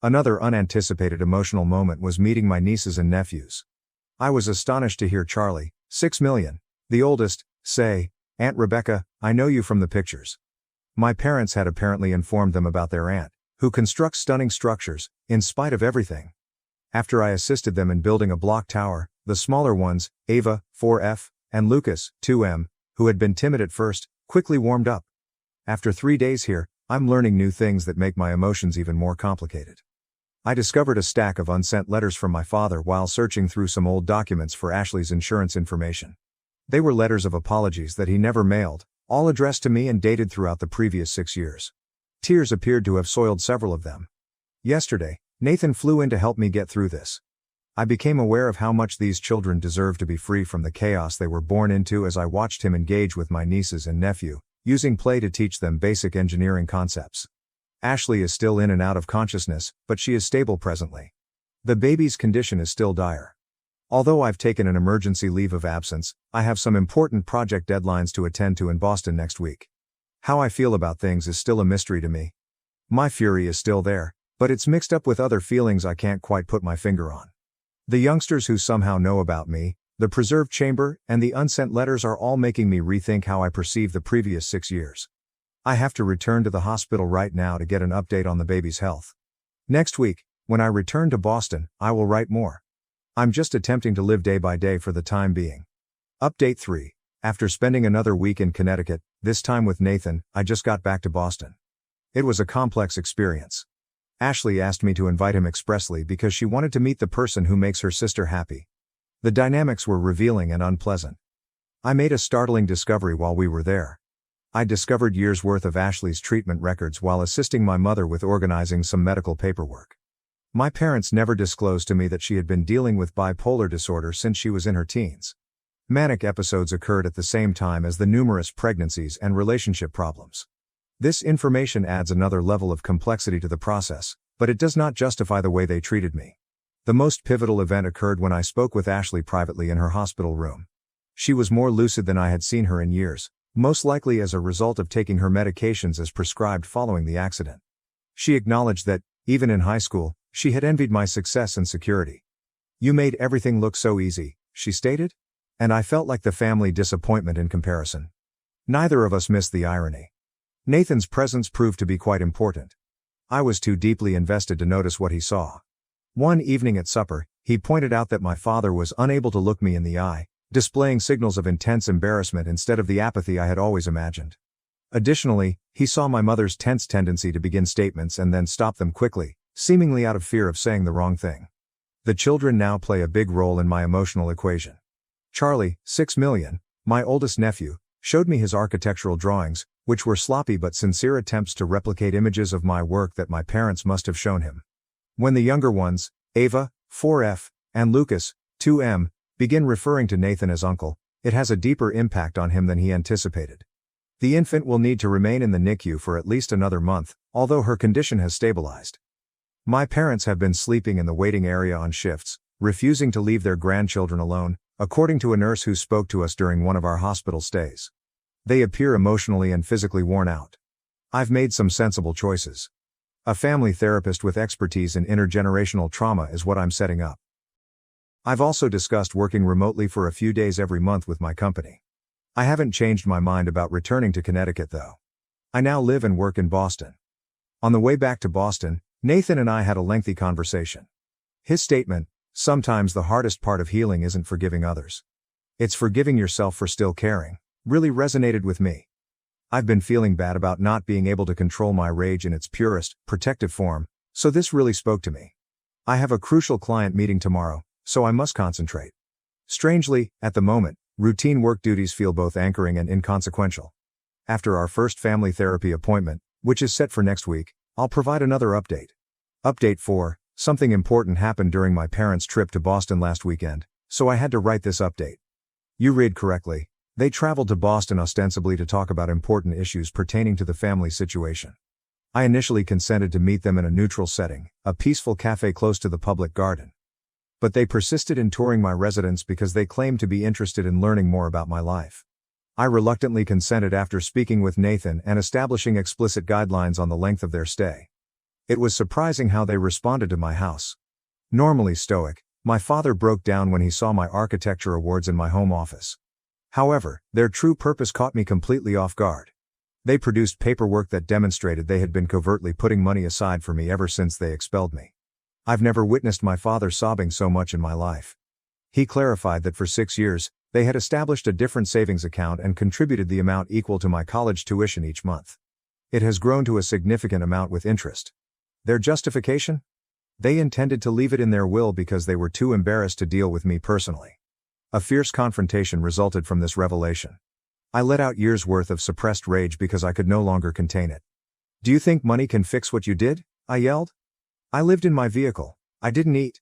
S1: Another unanticipated emotional moment was meeting my nieces and nephews. I was astonished to hear Charlie, 6 million, the oldest, say, "Aunt Rebecca, I know you from the pictures." My parents had apparently informed them about their aunt, who constructs stunning structures, in spite of everything. After I assisted them in building a block tower, the smaller ones, Ava, 4F, and Lucas, 2M, who had been timid at first, quickly warmed up. After 3 days here, I'm learning new things that make my emotions even more complicated. I discovered a stack of unsent letters from my father while searching through some old documents for Ashley's insurance information. They were letters of apologies that he never mailed, all addressed to me and dated throughout the previous 6 years. Tears appeared to have soiled several of them. Yesterday, Nathan flew in to help me get through this. I became aware of how much these children deserve to be free from the chaos they were born into as I watched him engage with my nieces and nephew, using play to teach them basic engineering concepts. Ashley is still in and out of consciousness, but she is stable presently. The baby's condition is still dire. Although I've taken an emergency leave of absence, I have some important project deadlines to attend to in Boston next week. How I feel about things is still a mystery to me. My fury is still there, but it's mixed up with other feelings I can't quite put my finger on. The youngsters who somehow know about me, the preserved chamber, and the unsent letters are all making me rethink how I perceive the previous 6 years. I have to return to the hospital right now to get an update on the baby's health. Next week, when I return to Boston, I will write more. I'm just attempting to live day by day for the time being. Update 3. After spending another week in Connecticut, this time with Nathan, I just got back to Boston. It was a complex experience. Ashley asked me to invite him expressly because she wanted to meet the person who makes her sister happy. The dynamics were revealing and unpleasant. I made a startling discovery while we were there. I discovered years' worth of Ashley's treatment records while assisting my mother with organizing some medical paperwork. My parents never disclosed to me that she had been dealing with bipolar disorder since she was in her teens. Manic episodes occurred at the same time as the numerous pregnancies and relationship problems. This information adds another level of complexity to the process, but it does not justify the way they treated me. The most pivotal event occurred when I spoke with Ashley privately in her hospital room. She was more lucid than I had seen her in years, most likely as a result of taking her medications as prescribed following the accident. She acknowledged that, even in high school, she had envied my success and security. "You made everything look so easy," she stated. And I felt like the family disappointment in comparison. Neither of us missed the irony. Nathan's presence proved to be quite important. I was too deeply invested to notice what he saw. One evening at supper, he pointed out that my father was unable to look me in the eye, displaying signals of intense embarrassment instead of the apathy I had always imagined. Additionally, he saw my mother's tense tendency to begin statements and then stop them quickly, seemingly out of fear of saying the wrong thing. The children now play a big role in my emotional equation. Charlie, 6 million, my oldest nephew, showed me his architectural drawings, which were sloppy but sincere attempts to replicate images of my work that my parents must have shown him. When the younger ones, Ava, 4F, and Lucas, 2M, begin referring to Nathan as uncle, it has a deeper impact on him than he anticipated. The infant will need to remain in the NICU for at least another month, although her condition has stabilized. My parents have been sleeping in the waiting area on shifts, refusing to leave their grandchildren alone, according to a nurse who spoke to us during one of our hospital stays. They appear emotionally and physically worn out. I've made some sensible choices. A family therapist with expertise in intergenerational trauma is what I'm setting up. I've also discussed working remotely for a few days every month with my company. I haven't changed my mind about returning to Connecticut though. I now live and work in Boston. On the way back to Boston, Nathan and I had a lengthy conversation. His statement, "Sometimes the hardest part of healing isn't forgiving others. It's forgiving yourself for still caring," really resonated with me. I've been feeling bad about not being able to control my rage in its purest, protective form, so this really spoke to me. I have a crucial client meeting tomorrow, so I must concentrate. Strangely, at the moment, routine work duties feel both anchoring and inconsequential. After our first family therapy appointment, which is set for next week, I'll provide another update. Update 4, something important happened during my parents' trip to Boston last weekend, so I had to write this update. You read correctly, they traveled to Boston ostensibly to talk about important issues pertaining to the family situation. I initially consented to meet them in a neutral setting, a peaceful cafe close to the public garden. But they persisted in touring my residence because they claimed to be interested in learning more about my life. I reluctantly consented after speaking with Nathan and establishing explicit guidelines on the length of their stay. It was surprising how they responded to my house. Normally stoic, my father broke down when he saw my architecture awards in my home office. However, their true purpose caught me completely off guard. They produced paperwork that demonstrated they had been covertly putting money aside for me ever since they expelled me. I've never witnessed my father sobbing so much in my life. He clarified that for 6 years, they had established a different savings account and contributed the amount equal to my college tuition each month. It has grown to a significant amount with interest. Their justification? They intended to leave it in their will because they were too embarrassed to deal with me personally. A fierce confrontation resulted from this revelation. I let out years' worth of suppressed rage because I could no longer contain it. "Do you think money can fix what you did?" I yelled. "I lived in my vehicle. I didn't eat.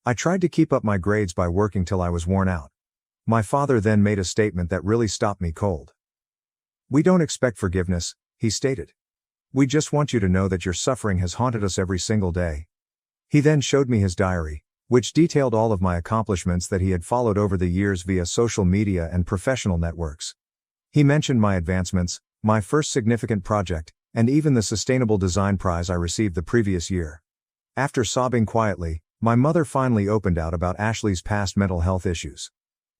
S1: I tried to keep up my grades by working till I was worn out." My father then made a statement that really stopped me cold. "We don't expect forgiveness," he stated. "We just want you to know that your suffering has haunted us every single day." He then showed me his diary, which detailed all of my accomplishments that he had followed over the years via social media and professional networks. He mentioned my advancements, my first significant project, and even the Sustainable Design Prize I received the previous year. After sobbing quietly, my mother finally opened out about Ashley's past mental health issues.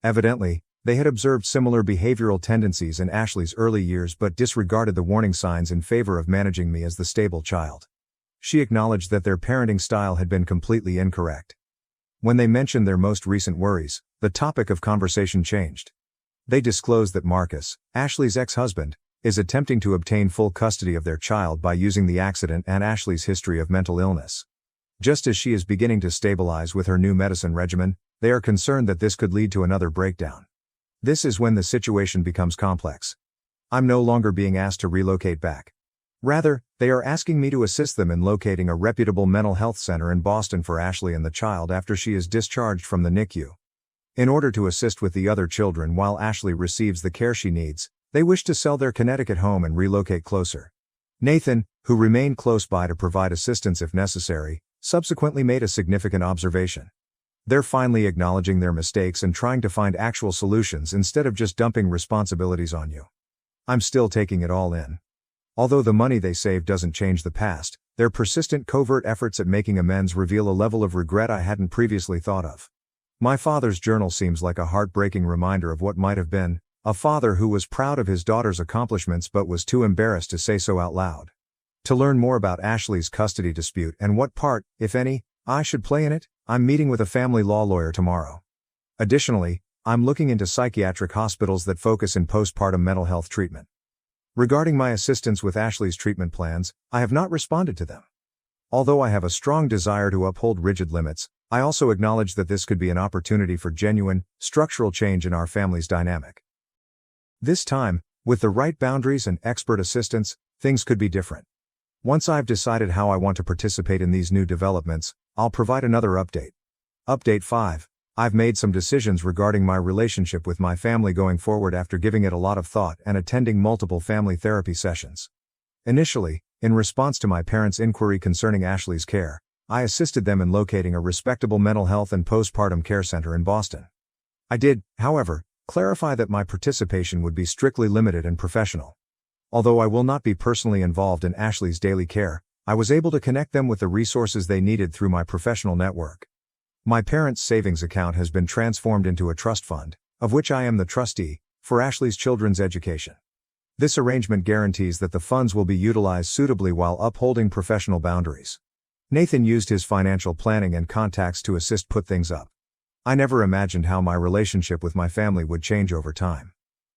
S1: Evidently, they had observed similar behavioral tendencies in Ashley's early years but disregarded the warning signs in favor of managing me as the stable child. She acknowledged that their parenting style had been completely incorrect. When they mentioned their most recent worries, the topic of conversation changed. They disclosed that Marcus, Ashley's ex-husband, is attempting to obtain full custody of their child by using the accident and Ashley's history of mental illness. Just as she is beginning to stabilize with her new medicine regimen, they are concerned that this could lead to another breakdown. This is when the situation becomes complex. I'm no longer being asked to relocate back. Rather, they are asking me to assist them in locating a reputable mental health center in Boston for Ashley and the child after she is discharged from the NICU. In order to assist with the other children while Ashley receives the care she needs, they wish to sell their Connecticut home and relocate closer. Nathan, who remained close by to provide assistance if necessary, subsequently made a significant observation. They're finally acknowledging their mistakes and trying to find actual solutions instead of just dumping responsibilities on you. I'm still taking it all in. Although the money they save doesn't change the past, their persistent covert efforts at making amends reveal a level of regret I hadn't previously thought of. My father's journal seems like a heartbreaking reminder of what might have been, a father who was proud of his daughter's accomplishments but was too embarrassed to say so out loud. To learn more about Ashley's custody dispute and what part, if any, I should play in it, I'm meeting with a family law lawyer tomorrow. Additionally, I'm looking into psychiatric hospitals that focus in postpartum mental health treatment. Regarding my assistance with Ashley's treatment plans, I have not responded to them. Although I have a strong desire to uphold rigid limits, I also acknowledge that this could be an opportunity for genuine, structural change in our family's dynamic. This time, with the right boundaries and expert assistance, things could be different. Once I've decided how I want to participate in these new developments, I'll provide another update. Update 5. I've made some decisions regarding my relationship with my family going forward after giving it a lot of thought and attending multiple family therapy sessions. Initially, in response to my parents' inquiry concerning Ashley's care, I assisted them in locating a respectable mental health and postpartum care center in Boston. I did, however, clarify that my participation would be strictly limited and professional. Although I will not be personally involved in Ashley's daily care, I was able to connect them with the resources they needed through my professional network. My parents' savings account has been transformed into a trust fund, of which I am the trustee, for Ashley's children's education. This arrangement guarantees that the funds will be utilized suitably while upholding professional boundaries. Nathan used his financial planning and contacts to assist put things up. I never imagined how my relationship with my family would change over time.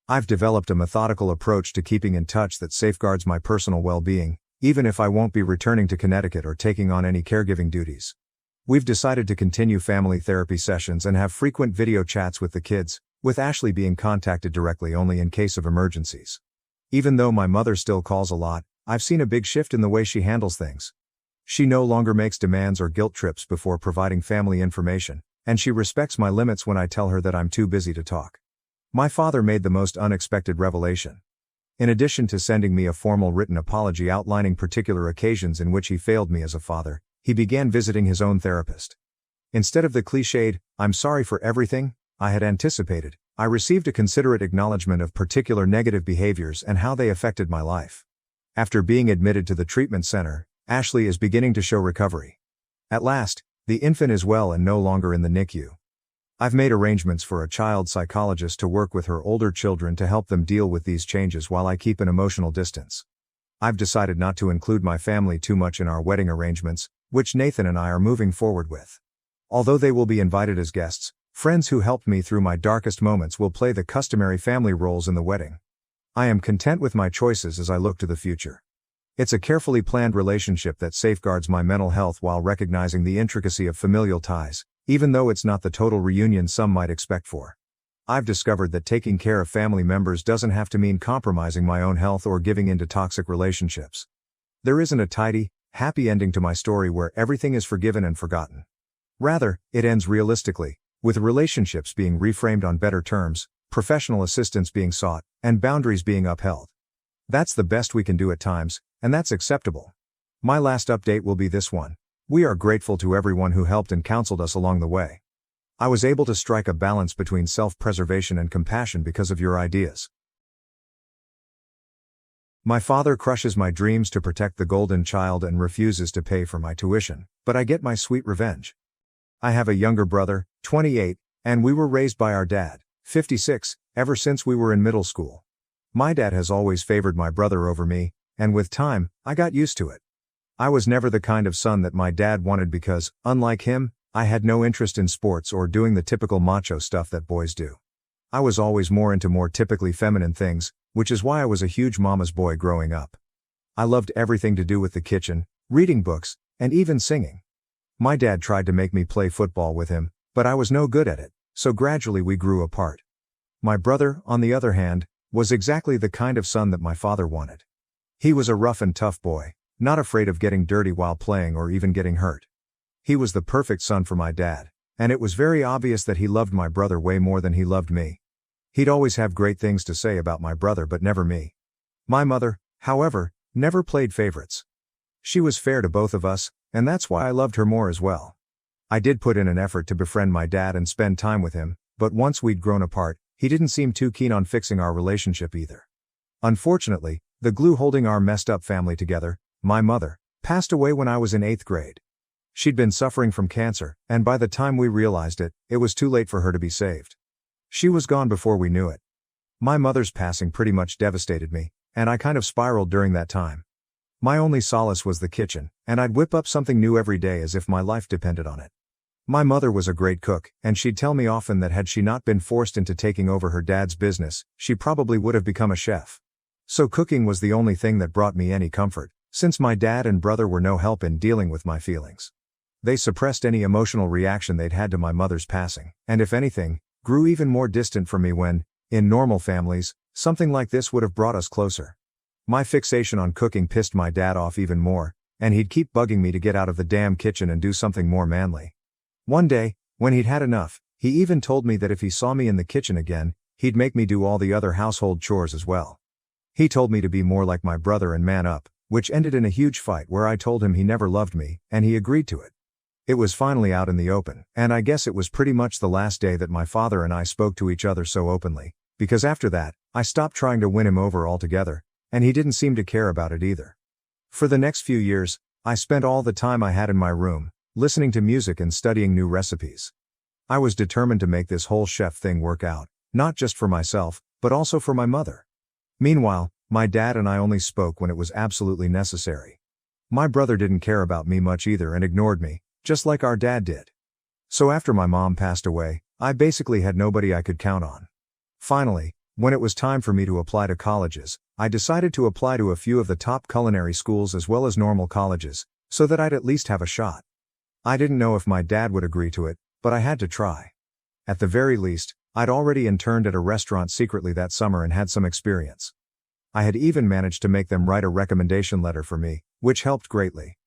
S1: I've developed a methodical approach to keeping in touch that safeguards my personal well-being, even if I won't be returning to Connecticut or taking on any caregiving duties. We've decided to continue family therapy sessions and have frequent video chats with the kids, with Ashley being contacted directly only in case of emergencies. Even though my mother still calls a lot, I've seen a big shift in the way she handles things. She no longer makes demands or guilt trips before providing family information, and she respects my limits when I tell her that I'm too busy to talk. My father made the most unexpected revelation. In addition to sending me a formal written apology outlining particular occasions in which he failed me as a father, he began visiting his own therapist. Instead of the cliched, "I'm sorry for everything," I had anticipated, I received a considerate acknowledgement of particular negative behaviors and how they affected my life. After being admitted to the treatment center, Ashley is beginning to show recovery. At last, the infant is well and no longer in the NICU. I've made arrangements for a child psychologist to work with her older children to help them deal with these changes while I keep an emotional distance. I've decided not to include my family too much in our wedding arrangements, which Nathan and I are moving forward with. Although they will be invited as guests, friends who helped me through my darkest moments will play the customary family roles in the wedding. I am content with my choices as I look to the future. It's a carefully planned relationship that safeguards my mental health while recognizing the intricacy of familial ties, even though it's not the total reunion some might expect for. I've discovered that taking care of family members doesn't have to mean compromising my own health or giving into toxic relationships. There isn't a tidy, happy ending to my story where everything is forgiven and forgotten. Rather, it ends realistically, with relationships being reframed on better terms, professional assistance being sought, and boundaries being upheld. That's the best we can do at times, and that's acceptable. My last update will be this one. We are grateful to everyone who helped and counseled us along the way. I was able to strike a balance between self-preservation and compassion because of your ideas. My father crushes my dreams to protect the golden child and refuses to pay for my tuition, but I get my sweet revenge. I have a younger brother, 28, and we were raised by our dad, 56, ever since we were in middle school. My dad has always favored my brother over me, and with time, I got used to it. I was never the kind of son that my dad wanted because, unlike him, I had no interest in sports or doing the typical macho stuff that boys do. I was always more into more typically feminine things, which is why I was a huge mama's boy growing up. I loved everything to do with the kitchen, reading books, and even singing. My dad tried to make me play football with him, but I was no good at it, so gradually we grew apart. My brother, on the other hand, was exactly the kind of son that my father wanted. He was a rough and tough boy, not afraid of getting dirty while playing or even getting hurt. He was the perfect son for my dad, and it was very obvious that he loved my brother way more than he loved me. He'd always have great things to say about my brother but never me. My mother, however, never played favorites. She was fair to both of us, and that's why I loved her more as well. I did put in an effort to befriend my dad and spend time with him, but once we'd grown apart, he didn't seem too keen on fixing our relationship either. Unfortunately, the glue holding our messed up family together, my mother, passed away when I was in 8th grade. She'd been suffering from cancer, and by the time we realized it, it was too late for her to be saved. She was gone before we knew it. My mother's passing pretty much devastated me, and I kind of spiraled during that time. My only solace was the kitchen, and I'd whip up something new every day as if my life depended on it. My mother was a great cook, and she'd tell me often that had she not been forced into taking over her dad's business, she probably would have become a chef. So cooking was the only thing that brought me any comfort, since my dad and brother were no help in dealing with my feelings. They suppressed any emotional reaction they'd had to my mother's passing, and if anything, grew even more distant from me when, in normal families, something like this would have brought us closer. My fixation on cooking pissed my dad off even more, and he'd keep bugging me to get out of the damn kitchen and do something more manly. One day, when he'd had enough, he even told me that if he saw me in the kitchen again, he'd make me do all the other household chores as well. He told me to be more like my brother and man up, which ended in a huge fight where I told him he never loved me, and he agreed to it. It was finally out in the open, and I guess it was pretty much the last day that my father and I spoke to each other so openly, because after that, I stopped trying to win him over altogether, and he didn't seem to care about it either. For the next few years, I spent all the time I had in my room, listening to music and studying new recipes. I was determined to make this whole chef thing work out, not just for myself, but also for my mother. Meanwhile, my dad and I only spoke when it was absolutely necessary. My brother didn't care about me much either and ignored me, just like our dad did. So after my mom passed away, I basically had nobody I could count on. Finally, when it was time for me to apply to colleges, I decided to apply to a few of the top culinary schools as well as normal colleges, so that I'd at least have a shot. I didn't know if my dad would agree to it, but I had to try. At the very least, I'd already interned at a restaurant secretly that summer and had some experience. I had even managed to make them write a recommendation letter for me, which helped greatly.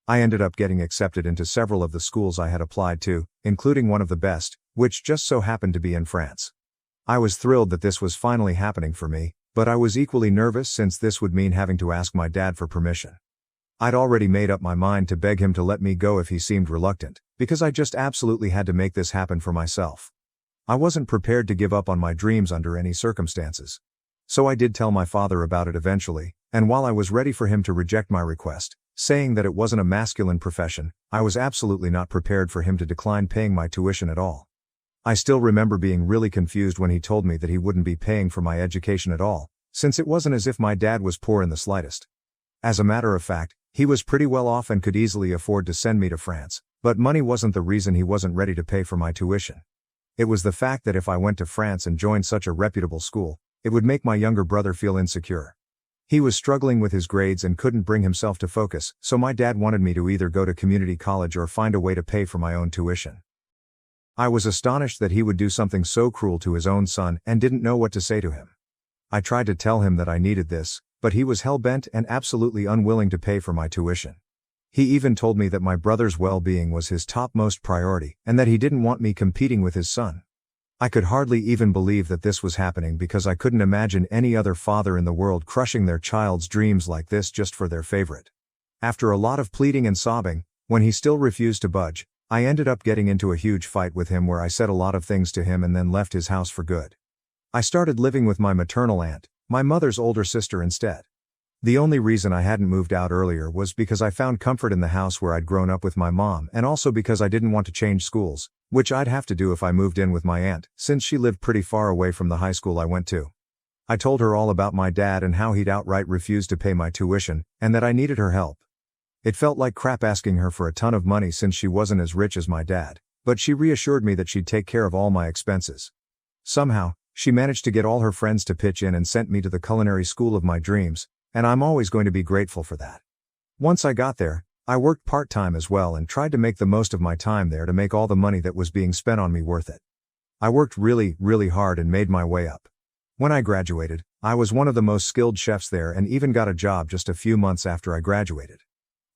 S1: I ended up getting accepted into several of the schools I had applied to, including one of the best, which just so happened to be in France. I was thrilled that this was finally happening for me, but I was equally nervous since this would mean having to ask my dad for permission. I'd already made up my mind to beg him to let me go if he seemed reluctant, because I just absolutely had to make this happen for myself. I wasn't prepared to give up on my dreams under any circumstances. So I did tell my father about it eventually, and while I was ready for him to reject my request, saying that it wasn't a masculine profession, I was absolutely not prepared for him to decline paying my tuition at all. I still remember being really confused when he told me that he wouldn't be paying for my education at all, since it wasn't as if my dad was poor in the slightest. As a matter of fact, he was pretty well off and could easily afford to send me to France, but money wasn't the reason he wasn't ready to pay for my tuition. It was the fact that if I went to France and joined such a reputable school, it would make my younger brother feel insecure. He was struggling with his grades and couldn't bring himself to focus, so my dad wanted me to either go to community college or find a way to pay for my own tuition. I was astonished that he would do something so cruel to his own son and didn't know what to say to him. I tried to tell him that I needed this, but he was hell-bent and absolutely unwilling to pay for my tuition. He even told me that my brother's well-being was his topmost priority and that he didn't want me competing with his son. I could hardly even believe that this was happening because I couldn't imagine any other father in the world crushing their child's dreams like this just for their favorite. After a lot of pleading and sobbing, when he still refused to budge, I ended up getting into a huge fight with him where I said a lot of things to him and then left his house for good. I started living with my maternal aunt, my mother's older sister, instead. The only reason I hadn't moved out earlier was because I found comfort in the house where I'd grown up with my mom, and also because I didn't want to change schools, which I'd have to do if I moved in with my aunt, since she lived pretty far away from the high school I went to. I told her all about my dad and how he'd outright refused to pay my tuition, and that I needed her help. It felt like crap asking her for a ton of money since she wasn't as rich as my dad, but she reassured me that she'd take care of all my expenses. Somehow, she managed to get all her friends to pitch in and sent me to the culinary school of my dreams, and I'm always going to be grateful for that. Once I got there, I worked part-time as well and tried to make the most of my time there to make all the money that was being spent on me worth it. I worked really, really hard and made my way up. When I graduated, I was one of the most skilled chefs there and even got a job just a few months after I graduated.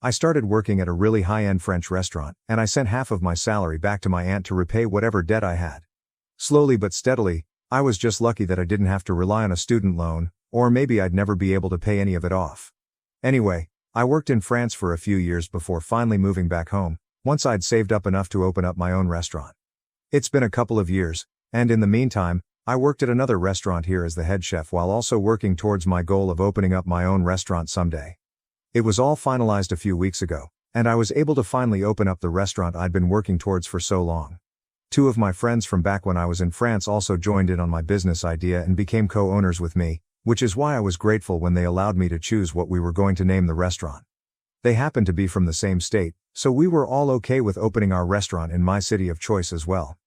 S1: I started working at a really high-end French restaurant, and I sent half of my salary back to my aunt to repay whatever debt I had. Slowly but steadily, I was just lucky that I didn't have to rely on a student loan, or maybe I'd never be able to pay any of it off. Anyway, I worked in France for a few years before finally moving back home, once I'd saved up enough to open up my own restaurant. It's been a couple of years, and in the meantime, I worked at another restaurant here as the head chef while also working towards my goal of opening up my own restaurant someday. It was all finalized a few weeks ago, and I was able to finally open up the restaurant I'd been working towards for so long. 2 of my friends from back when I was in France also joined in on my business idea and became co-owners with me, which is why I was grateful when they allowed me to choose what we were going to name the restaurant. They happened to be from the same state, so we were all okay with opening our restaurant in my city of choice as well.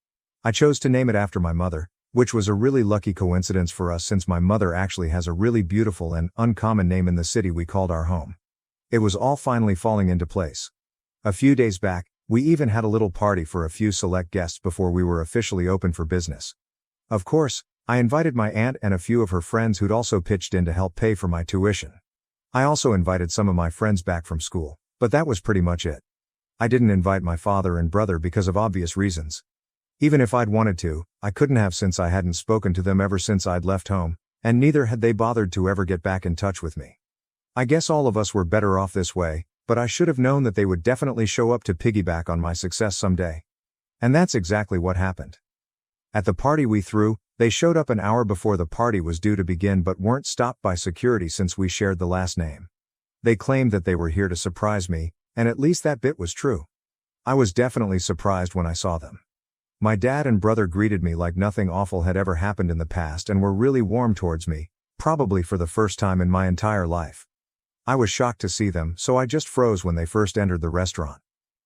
S1: I chose to name it after my mother, which was a really lucky coincidence for us since my mother actually has a really beautiful and uncommon name in the city we called our home. It was all finally falling into place. A few days back, we even had a little party for a few select guests before we were officially open for business. Of course, I invited my aunt and a few of her friends who'd also pitched in to help pay for my tuition. I also invited some of my friends back from school, but that was pretty much it. I didn't invite my father and brother because of obvious reasons. Even if I'd wanted to, I couldn't have since I hadn't spoken to them ever since I'd left home, and neither had they bothered to ever get back in touch with me. I guess all of us were better off this way, but I should have known that they would definitely show up to piggyback on my success someday. And that's exactly what happened. At the party we threw, they showed up an hour before the party was due to begin but weren't stopped by security since we shared the last name. They claimed that they were here to surprise me, and at least that bit was true. I was definitely surprised when I saw them. My dad and brother greeted me like nothing awful had ever happened in the past and were really warm towards me, probably for the first time in my entire life. I was shocked to see them, so I just froze when they first entered the restaurant.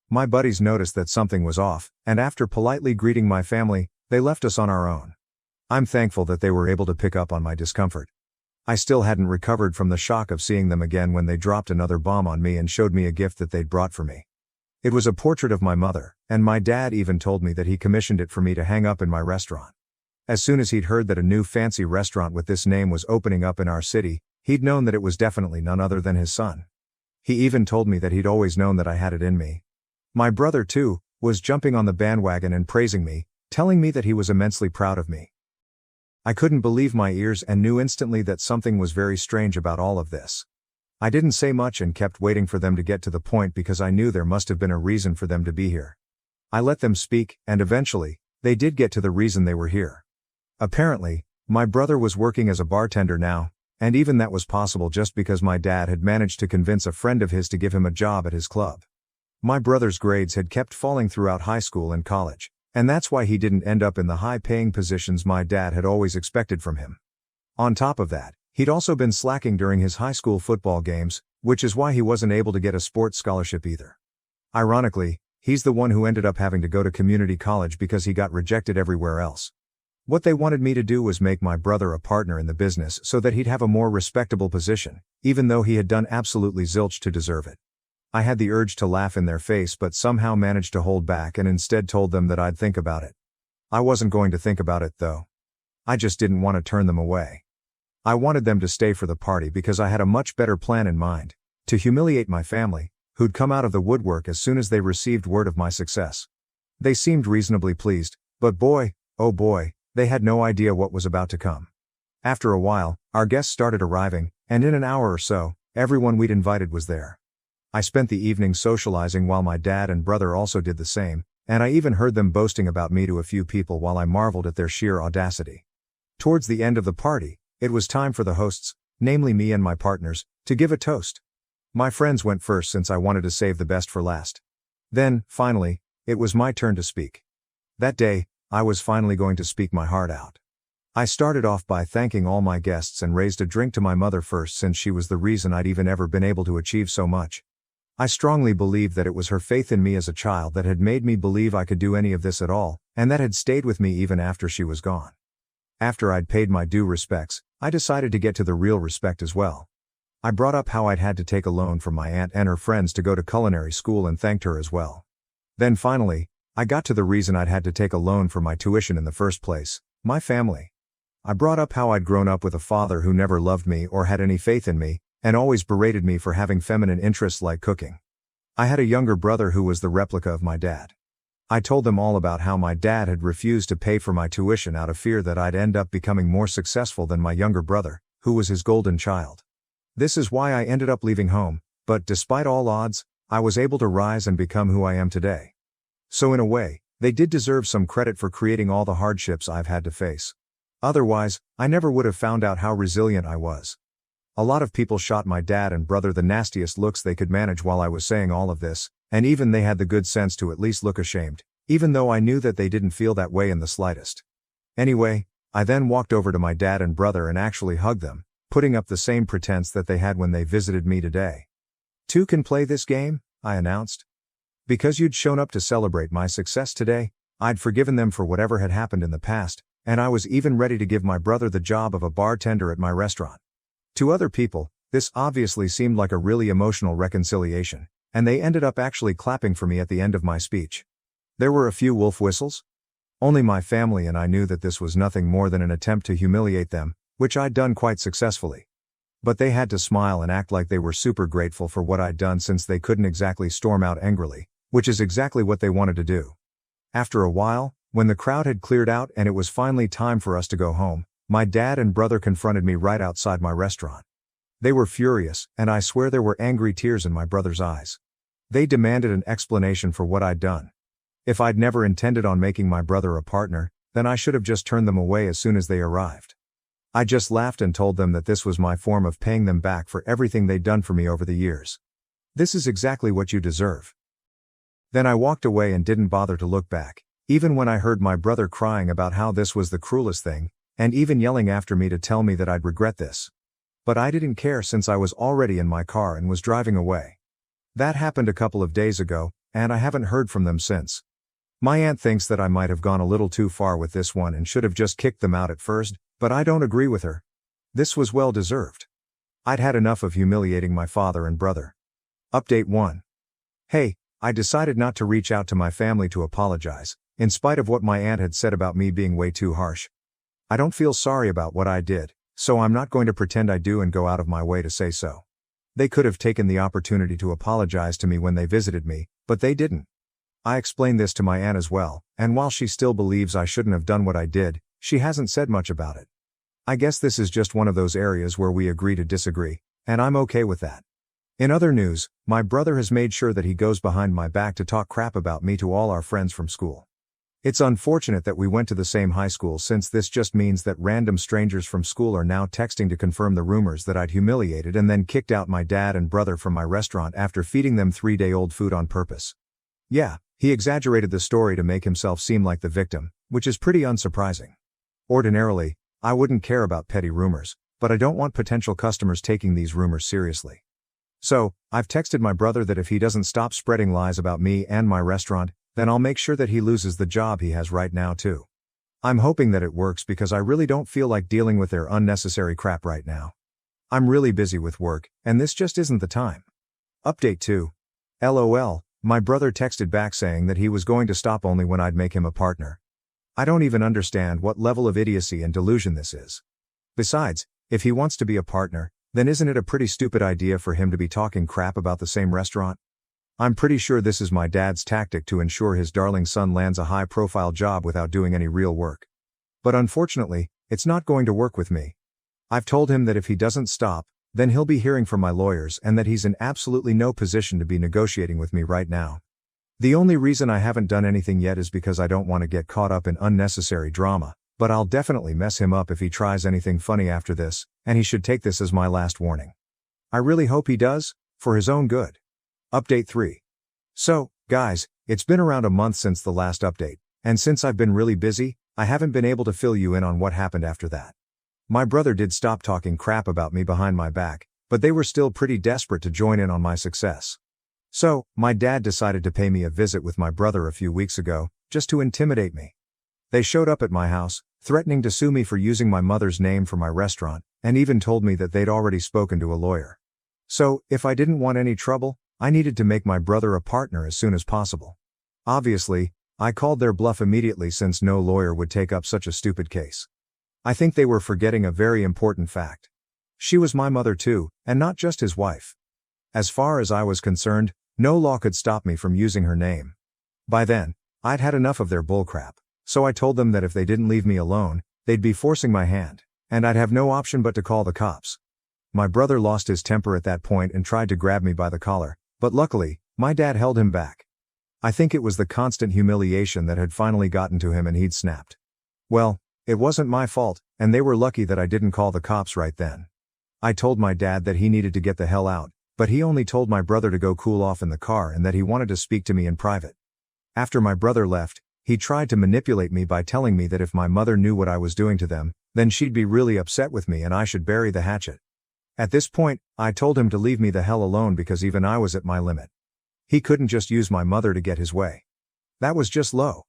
S1: My buddies noticed that something was off, and after politely greeting my family, they left us on our own. I'm thankful that they were able to pick up on my discomfort. I still hadn't recovered from the shock of seeing them again when they dropped another bomb on me and showed me a gift that they'd brought for me. It was a portrait of my mother, and my dad even told me that he commissioned it for me to hang up in my restaurant. As soon as he'd heard that a new fancy restaurant with this name was opening up in our city, he'd known that it was definitely none other than his son. He even told me that he'd always known that I had it in me. My brother, too, was jumping on the bandwagon and praising me, telling me that he was immensely proud of me. I couldn't believe my ears and knew instantly that something was very strange about all of this. I didn't say much and kept waiting for them to get to the point because I knew there must have been a reason for them to be here. I let them speak, and eventually, they did get to the reason they were here. Apparently, my brother was working as a bartender now, and even that was possible just because my dad had managed to convince a friend of his to give him a job at his club. My brother's grades had kept falling throughout high school and college, and that's why he didn't end up in the high-paying positions my dad had always expected from him. On top of that, he'd also been slacking during his high school football games, which is why he wasn't able to get a sports scholarship either. Ironically, he's the one who ended up having to go to community college because he got rejected everywhere else. What they wanted me to do was make my brother a partner in the business so that he'd have a more respectable position, even though he had done absolutely zilch to deserve it. I had the urge to laugh in their face but somehow managed to hold back and instead told them that I'd think about it. I wasn't going to think about it though. I just didn't want to turn them away. I wanted them to stay for the party because I had a much better plan in mind: to humiliate my family, who'd come out of the woodwork as soon as they received word of my success. They seemed reasonably pleased, but boy, oh boy, they had no idea what was about to come. After a while, our guests started arriving, and in an hour or so, everyone we'd invited was there. I spent the evening socializing while my dad and brother also did the same, and I even heard them boasting about me to a few people while I marveled at their sheer audacity. Towards the end of the party, it was time for the hosts, namely me and my partners, to give a toast. My friends went first since I wanted to save the best for last. Then, finally, it was my turn to speak. That day, I was finally going to speak my heart out. I started off by thanking all my guests and raised a drink to my mother first since she was the reason I'd even ever been able to achieve so much. I strongly believe that it was her faith in me as a child that had made me believe I could do any of this at all, and that had stayed with me even after she was gone. After I'd paid my due respects, I decided to get to the real respect as well. I brought up how I'd had to take a loan from my aunt and her friends to go to culinary school and thanked her as well. Then finally, I got to the reason I'd had to take a loan for my tuition in the first place: my family. I brought up how I'd grown up with a father who never loved me or had any faith in me, and always berated me for having feminine interests like cooking. I had a younger brother who was the replica of my dad. I told them all about how my dad had refused to pay for my tuition out of fear that I'd end up becoming more successful than my younger brother, who was his golden child. This is why I ended up leaving home, but despite all odds, I was able to rise and become who I am today. So in a way, they did deserve some credit for creating all the hardships I've had to face. Otherwise, I never would have found out how resilient I was. A lot of people shot my dad and brother the nastiest looks they could manage while I was saying all of this, and even they had the good sense to at least look ashamed, even though I knew that they didn't feel that way in the slightest. Anyway, I then walked over to my dad and brother and actually hugged them, putting up the same pretense that they had when they visited me today. "Two can play this game," I announced. Because you'd shown up to celebrate my success today, I'd forgiven them for whatever had happened in the past, and I was even ready to give my brother the job of a bartender at my restaurant. To other people, this obviously seemed like a really emotional reconciliation, and they ended up actually clapping for me at the end of my speech. There were a few wolf whistles. Only my family and I knew that this was nothing more than an attempt to humiliate them, which I'd done quite successfully. But they had to smile and act like they were super grateful for what I'd done since they couldn't exactly storm out angrily, which is exactly what they wanted to do. After a while, when the crowd had cleared out and it was finally time for us to go home, my dad and brother confronted me right outside my restaurant. They were furious, and I swear there were angry tears in my brother's eyes. They demanded an explanation for what I'd done. If I'd never intended on making my brother a partner, then I should have just turned them away as soon as they arrived. I just laughed and told them that this was my form of paying them back for everything they'd done for me over the years. "This is exactly what you deserve." Then I walked away and didn't bother to look back, even when I heard my brother crying about how this was the cruelest thing, and even yelling after me to tell me that I'd regret this. But I didn't care since I was already in my car and was driving away. That happened a couple of days ago, and I haven't heard from them since. My aunt thinks that I might have gone a little too far with this one and should have just kicked them out at first, but I don't agree with her. This was well deserved. I'd had enough of humiliating my father and brother. Update 1. Hey, I decided not to reach out to my family to apologize, in spite of what my aunt had said about me being way too harsh. I don't feel sorry about what I did, so I'm not going to pretend I do and go out of my way to say so. They could have taken the opportunity to apologize to me when they visited me, but they didn't. I explained this to my aunt as well, and while she still believes I shouldn't have done what I did, she hasn't said much about it. I guess this is just one of those areas where we agree to disagree, and I'm okay with that. In other news, my brother has made sure that he goes behind my back to talk crap about me to all our friends from school. It's unfortunate that we went to the same high school, since this just means that random strangers from school are now texting to confirm the rumors that I'd humiliated and then kicked out my dad and brother from my restaurant after feeding them 3-day-old food on purpose. Yeah, he exaggerated the story to make himself seem like the victim, which is pretty unsurprising. Ordinarily, I wouldn't care about petty rumors, but I don't want potential customers taking these rumors seriously. So, I've texted my brother that if he doesn't stop spreading lies about me and my restaurant, then I'll make sure that he loses the job he has right now too. I'm hoping that it works because I really don't feel like dealing with their unnecessary crap right now. I'm really busy with work, and this just isn't the time. Update 2. LOL, my brother texted back saying that he was going to stop only when I'd make him a partner. I don't even understand what level of idiocy and delusion this is. Besides, if he wants to be a partner, then isn't it a pretty stupid idea for him to be talking crap about the same restaurant? I'm pretty sure this is my dad's tactic to ensure his darling son lands a high-profile job without doing any real work. But unfortunately, it's not going to work with me. I've told him that if he doesn't stop, then he'll be hearing from my lawyers and that he's in absolutely no position to be negotiating with me right now. The only reason I haven't done anything yet is because I don't want to get caught up in unnecessary drama, but I'll definitely mess him up if he tries anything funny after this, and he should take this as my last warning. I really hope he does, for his own good. Update 3. So, guys, it's been around a month since the last update, and since I've been really busy, I haven't been able to fill you in on what happened after that. My brother did stop talking crap about me behind my back, but they were still pretty desperate to join in on my success. So, my dad decided to pay me a visit with my brother a few weeks ago, just to intimidate me. They showed up at my house, threatening to sue me for using my mother's name for my restaurant, and even told me that they'd already spoken to a lawyer. So, if I didn't want any trouble, I needed to make my brother a partner as soon as possible. Obviously, I called their bluff immediately since no lawyer would take up such a stupid case. I think they were forgetting a very important fact. She was my mother too, and not just his wife. As far as I was concerned, no law could stop me from using her name. By then, I'd had enough of their bullcrap, so I told them that if they didn't leave me alone, they'd be forcing my hand, and I'd have no option but to call the cops. My brother lost his temper at that point and tried to grab me by the collar, but luckily, my dad held him back. I think it was the constant humiliation that had finally gotten to him and he'd snapped. Well, it wasn't my fault, and they were lucky that I didn't call the cops right then. I told my dad that he needed to get the hell out, but he only told my brother to go cool off in the car and that he wanted to speak to me in private. After my brother left, he tried to manipulate me by telling me that if my mother knew what I was doing to them, then she'd be really upset with me and I should bury the hatchet. At this point, I told him to leave me the hell alone because even I was at my limit. He couldn't just use my mother to get his way. That was just low.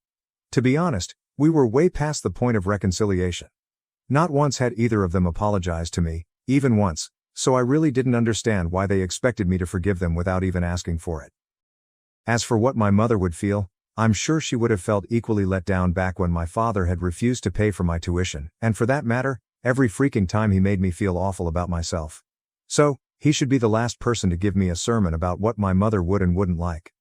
S1: To be honest, we were way past the point of reconciliation. Not once had either of them apologized to me, even once, so I really didn't understand why they expected me to forgive them without even asking for it. As for what my mother would feel, I'm sure she would have felt equally let down back when my father had refused to pay for my tuition, and for that matter, every freaking time he made me feel awful about myself. So, he should be the last person to give me a sermon about what my mother would and wouldn't like.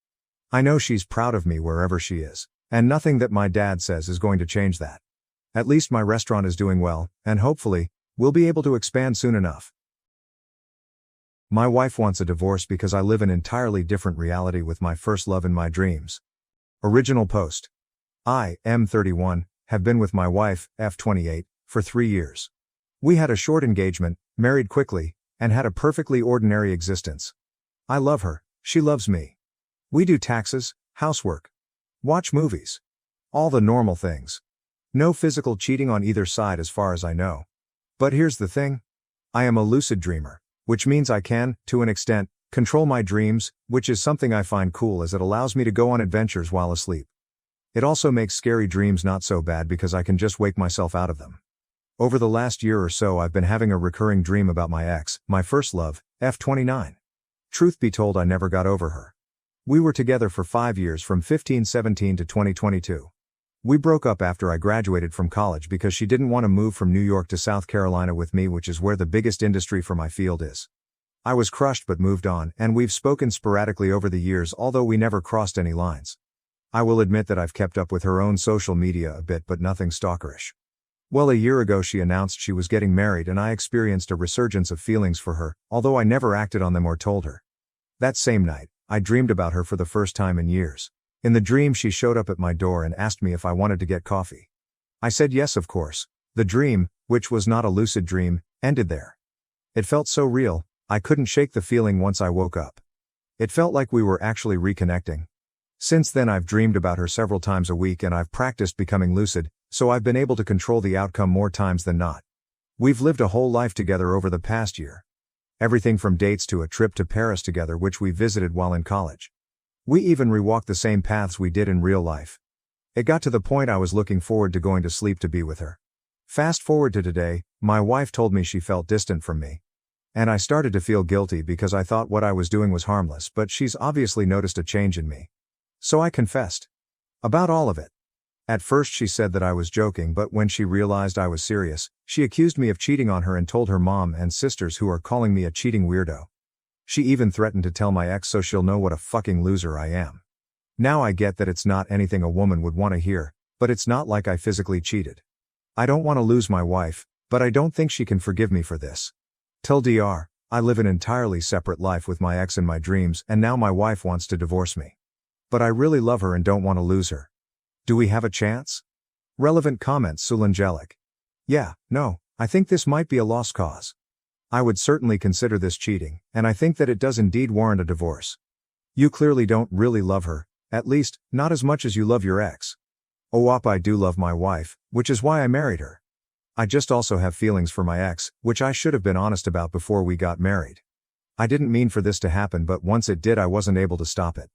S1: I know she's proud of me wherever she is, and nothing that my dad says is going to change that. At least my restaurant is doing well, and hopefully, we'll be able to expand soon enough. My wife wants a divorce because I live an entirely different reality with my first love in my dreams. Original post. I, M31, have been with my wife, F28, for 3 years. We had a short engagement, married quickly, and had a perfectly ordinary existence. I love her, she loves me. We do taxes, housework, watch movies. All the normal things. No physical cheating on either side as far as I know. But here's the thing. I am a lucid dreamer, which means I can, to an extent, control my dreams, which is something I find cool as it allows me to go on adventures while asleep. It also makes scary dreams not so bad because I can just wake myself out of them. Over the last year or so I've been having a recurring dream about my ex, my first love, F29. Truth be told, I never got over her. We were together for 5 years from 15-17 to 2022. We broke up after I graduated from college because she didn't want to move from New York to South Carolina with me, which is where the biggest industry for my field is. I was crushed but moved on, and we've spoken sporadically over the years, although we never crossed any lines. I will admit that I've kept up with her own social media a bit, but nothing stalkerish. Well, a year ago she announced she was getting married and I experienced a resurgence of feelings for her, although I never acted on them or told her. That same night, I dreamed about her for the first time in years. In the dream she showed up at my door and asked me if I wanted to get coffee. I said yes, of course. The dream, which was not a lucid dream, ended there. It felt so real, I couldn't shake the feeling once I woke up. It felt like we were actually reconnecting. Since then I've dreamed about her several times a week and I've practiced becoming lucid, so I've been able to control the outcome more times than not. We've lived a whole life together over the past year. Everything from dates to a trip to Paris together, which we visited while in college. We even rewalked the same paths we did in real life. It got to the point I was looking forward to going to sleep to be with her. Fast forward to today, my wife told me she felt distant from me. And I started to feel guilty because I thought what I was doing was harmless, but she's obviously noticed a change in me. So I confessed. About all of it. At first she said that I was joking, but when she realized I was serious, she accused me of cheating on her and told her mom and sisters, who are calling me a cheating weirdo. She even threatened to tell my ex so she'll know what a fucking loser I am. Now I get that it's not anything a woman would want to hear, but it's not like I physically cheated. I don't want to lose my wife, but I don't think she can forgive me for this. TLDR, I live an entirely separate life with my ex in my dreams, and now my wife wants to divorce me. But I really love her and don't want to lose her. Do we have a chance? Relevant comments. Sulangelic. Yeah, no, I think this might be a lost cause. I would certainly consider this cheating, and I think that it does indeed warrant a divorce. You clearly don't really love her, at least, not as much as you love your ex. OWAP, I do love my wife, which is why I married her. I just also have feelings for my ex, which I should have been honest about before we got married. I didn't mean for this to happen, but once it did, I wasn't able to stop it.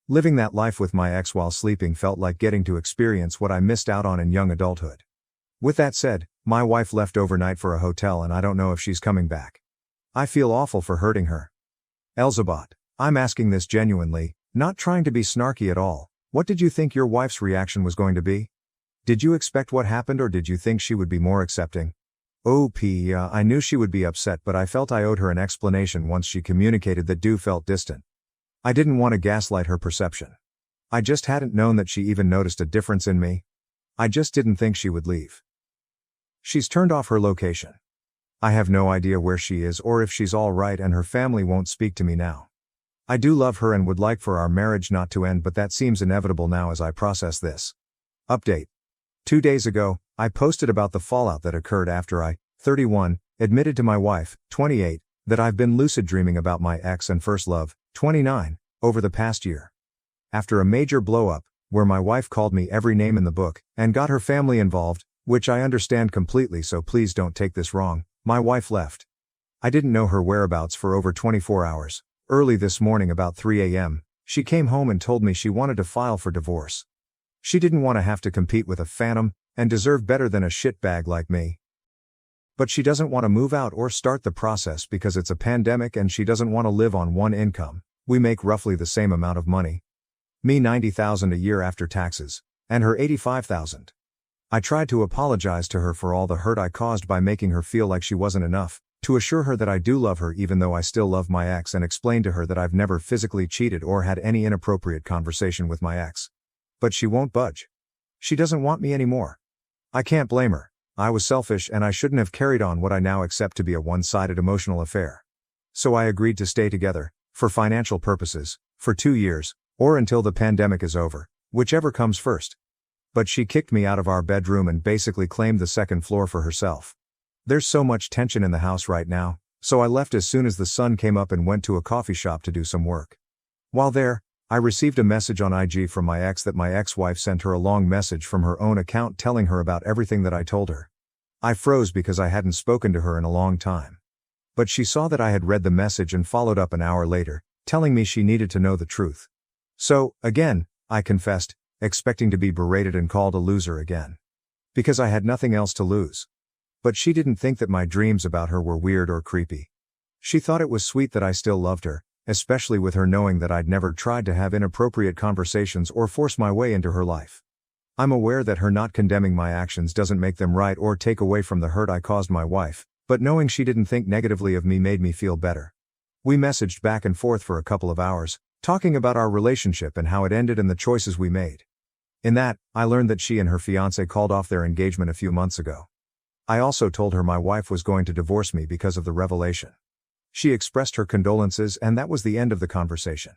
S1: Living that life with my ex while sleeping felt like getting to experience what I missed out on in young adulthood. With that said, my wife left overnight for a hotel and I don't know if she's coming back. I feel awful for hurting her. Elzabot, I'm asking this genuinely, not trying to be snarky at all. What did you think your wife's reaction was going to be? Did you expect what happened, or did you think she would be more accepting? I knew she would be upset, but I felt I owed her an explanation once she communicated that Do felt distant. I didn't want to gaslight her perception. I just hadn't known that she even noticed a difference in me. I just didn't think she would leave. She's turned off her location. I have no idea where she is or if she's all right, and her family won't speak to me now. I do love her and would like for our marriage not to end, but that seems inevitable now as I process this. Update. 2 days ago, I posted about the fallout that occurred after I, 31, admitted to my wife, 28, that I've been lucid dreaming about my ex and first love, 29, over the past year. After a major blow-up, where my wife called me every name in the book, and got her family involved, which I understand completely, so please don't take this wrong, my wife left. I didn't know her whereabouts for over 24 hours. Early this morning about 3 a.m., she came home and told me she wanted to file for divorce. She didn't want to have to compete with a phantom, and deserved better than a shitbag like me. But she doesn't want to move out or start the process because it's a pandemic and she doesn't want to live on one income. We make roughly the same amount of money. Me $90,000 a year after taxes, and her $85,000. I tried to apologize to her for all the hurt I caused by making her feel like she wasn't enough, to assure her that I do love her even though I still love my ex, and explain to her that I've never physically cheated or had any inappropriate conversation with my ex. But she won't budge. She doesn't want me anymore. I can't blame her. I was selfish and I shouldn't have carried on what I now accept to be a one-sided emotional affair. So I agreed to stay together, for financial purposes, for 2 years, or until the pandemic is over, whichever comes first. But she kicked me out of our bedroom and basically claimed the second floor for herself. There's so much tension in the house right now, so I left as soon as the sun came up and went to a coffee shop to do some work. While there, I received a message on IG from my ex that my ex-wife sent her a long message from her own account telling her about everything that I told her. I froze because I hadn't spoken to her in a long time. But she saw that I had read the message and followed up an hour later, telling me she needed to know the truth. So, again, I confessed, expecting to be berated and called a loser again. Because I had nothing else to lose. But she didn't think that my dreams about her were weird or creepy. She thought it was sweet that I still loved her, especially with her knowing that I'd never tried to have inappropriate conversations or force my way into her life. I'm aware that her not condemning my actions doesn't make them right or take away from the hurt I caused my wife, but knowing she didn't think negatively of me made me feel better. We messaged back and forth for a couple of hours, talking about our relationship and how it ended and the choices we made. In that, I learned that she and her fiancé called off their engagement a few months ago. I also told her my wife was going to divorce me because of the revelation. She expressed her condolences and that was the end of the conversation.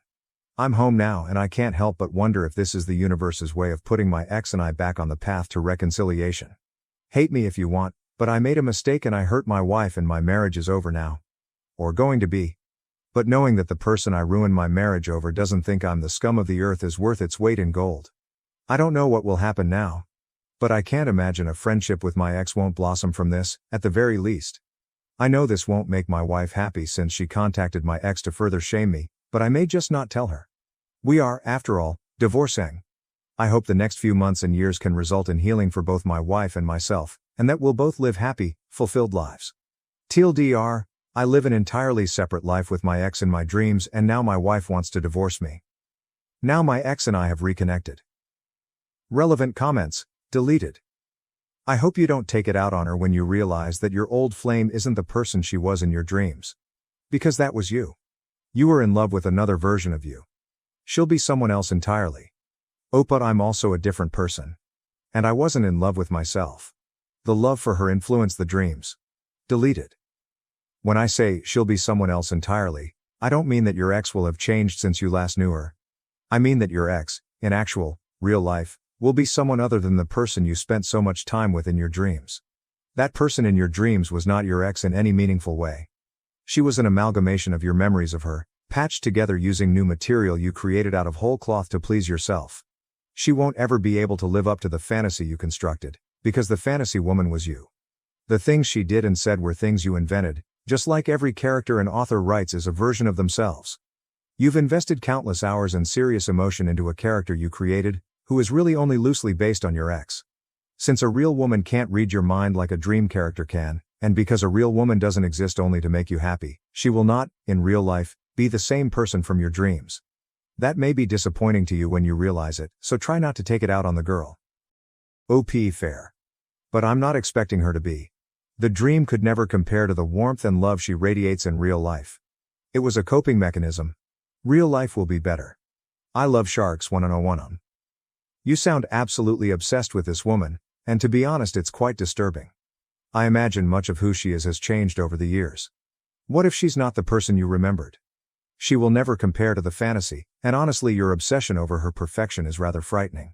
S1: I'm home now and I can't help but wonder if this is the universe's way of putting my ex and I back on the path to reconciliation. Hate me if you want, but I made a mistake and I hurt my wife and my marriage is over now. Or going to be. But knowing that the person I ruined my marriage over doesn't think I'm the scum of the earth is worth its weight in gold. I don't know what will happen now. But I can't imagine a friendship with my ex won't blossom from this, at the very least. I know this won't make my wife happy since she contacted my ex to further shame me, but I may just not tell her. We are, after all, divorcing. I hope the next few months and years can result in healing for both my wife and myself, and that we'll both live happy, fulfilled lives. TLDR, I live an entirely separate life with my ex in my dreams, and now my wife wants to divorce me. Now my ex and I have reconnected. Relevant comments, deleted. I hope you don't take it out on her when you realize that your old flame isn't the person she was in your dreams. Because that was you. You were in love with another version of you. She'll be someone else entirely. Oh, but I'm also a different person. And I wasn't in love with myself. The love for her influenced the dreams. Deleted. When I say she'll be someone else entirely, I don't mean that your ex will have changed since you last knew her. I mean that your ex, in actual, real life, will be someone other than the person you spent so much time with in your dreams. That person in your dreams was not your ex in any meaningful way. She was an amalgamation of your memories of her, patched together using new material you created out of whole cloth to please yourself. She won't ever be able to live up to the fantasy you constructed, because the fantasy woman was you. The things she did and said were things you invented, just like every character an author writes is a version of themselves. You've invested countless hours and serious emotion into a character you created, who is really only loosely based on your ex. Since a real woman can't read your mind like a dream character can, and because a real woman doesn't exist only to make you happy, she will not, in real life, be the same person from your dreams. That may be disappointing to you when you realize it, so try not to take it out on the girl. OP fair. But I'm not expecting her to be. The dream could never compare to the warmth and love she radiates in real life. It was a coping mechanism. Real life will be better. I love sharks 1001. You sound absolutely obsessed with this woman, and to be honest it's quite disturbing. I imagine much of who she is has changed over the years. What if she's not the person you remembered? She will never compare to the fantasy, and honestly your obsession over her perfection is rather frightening.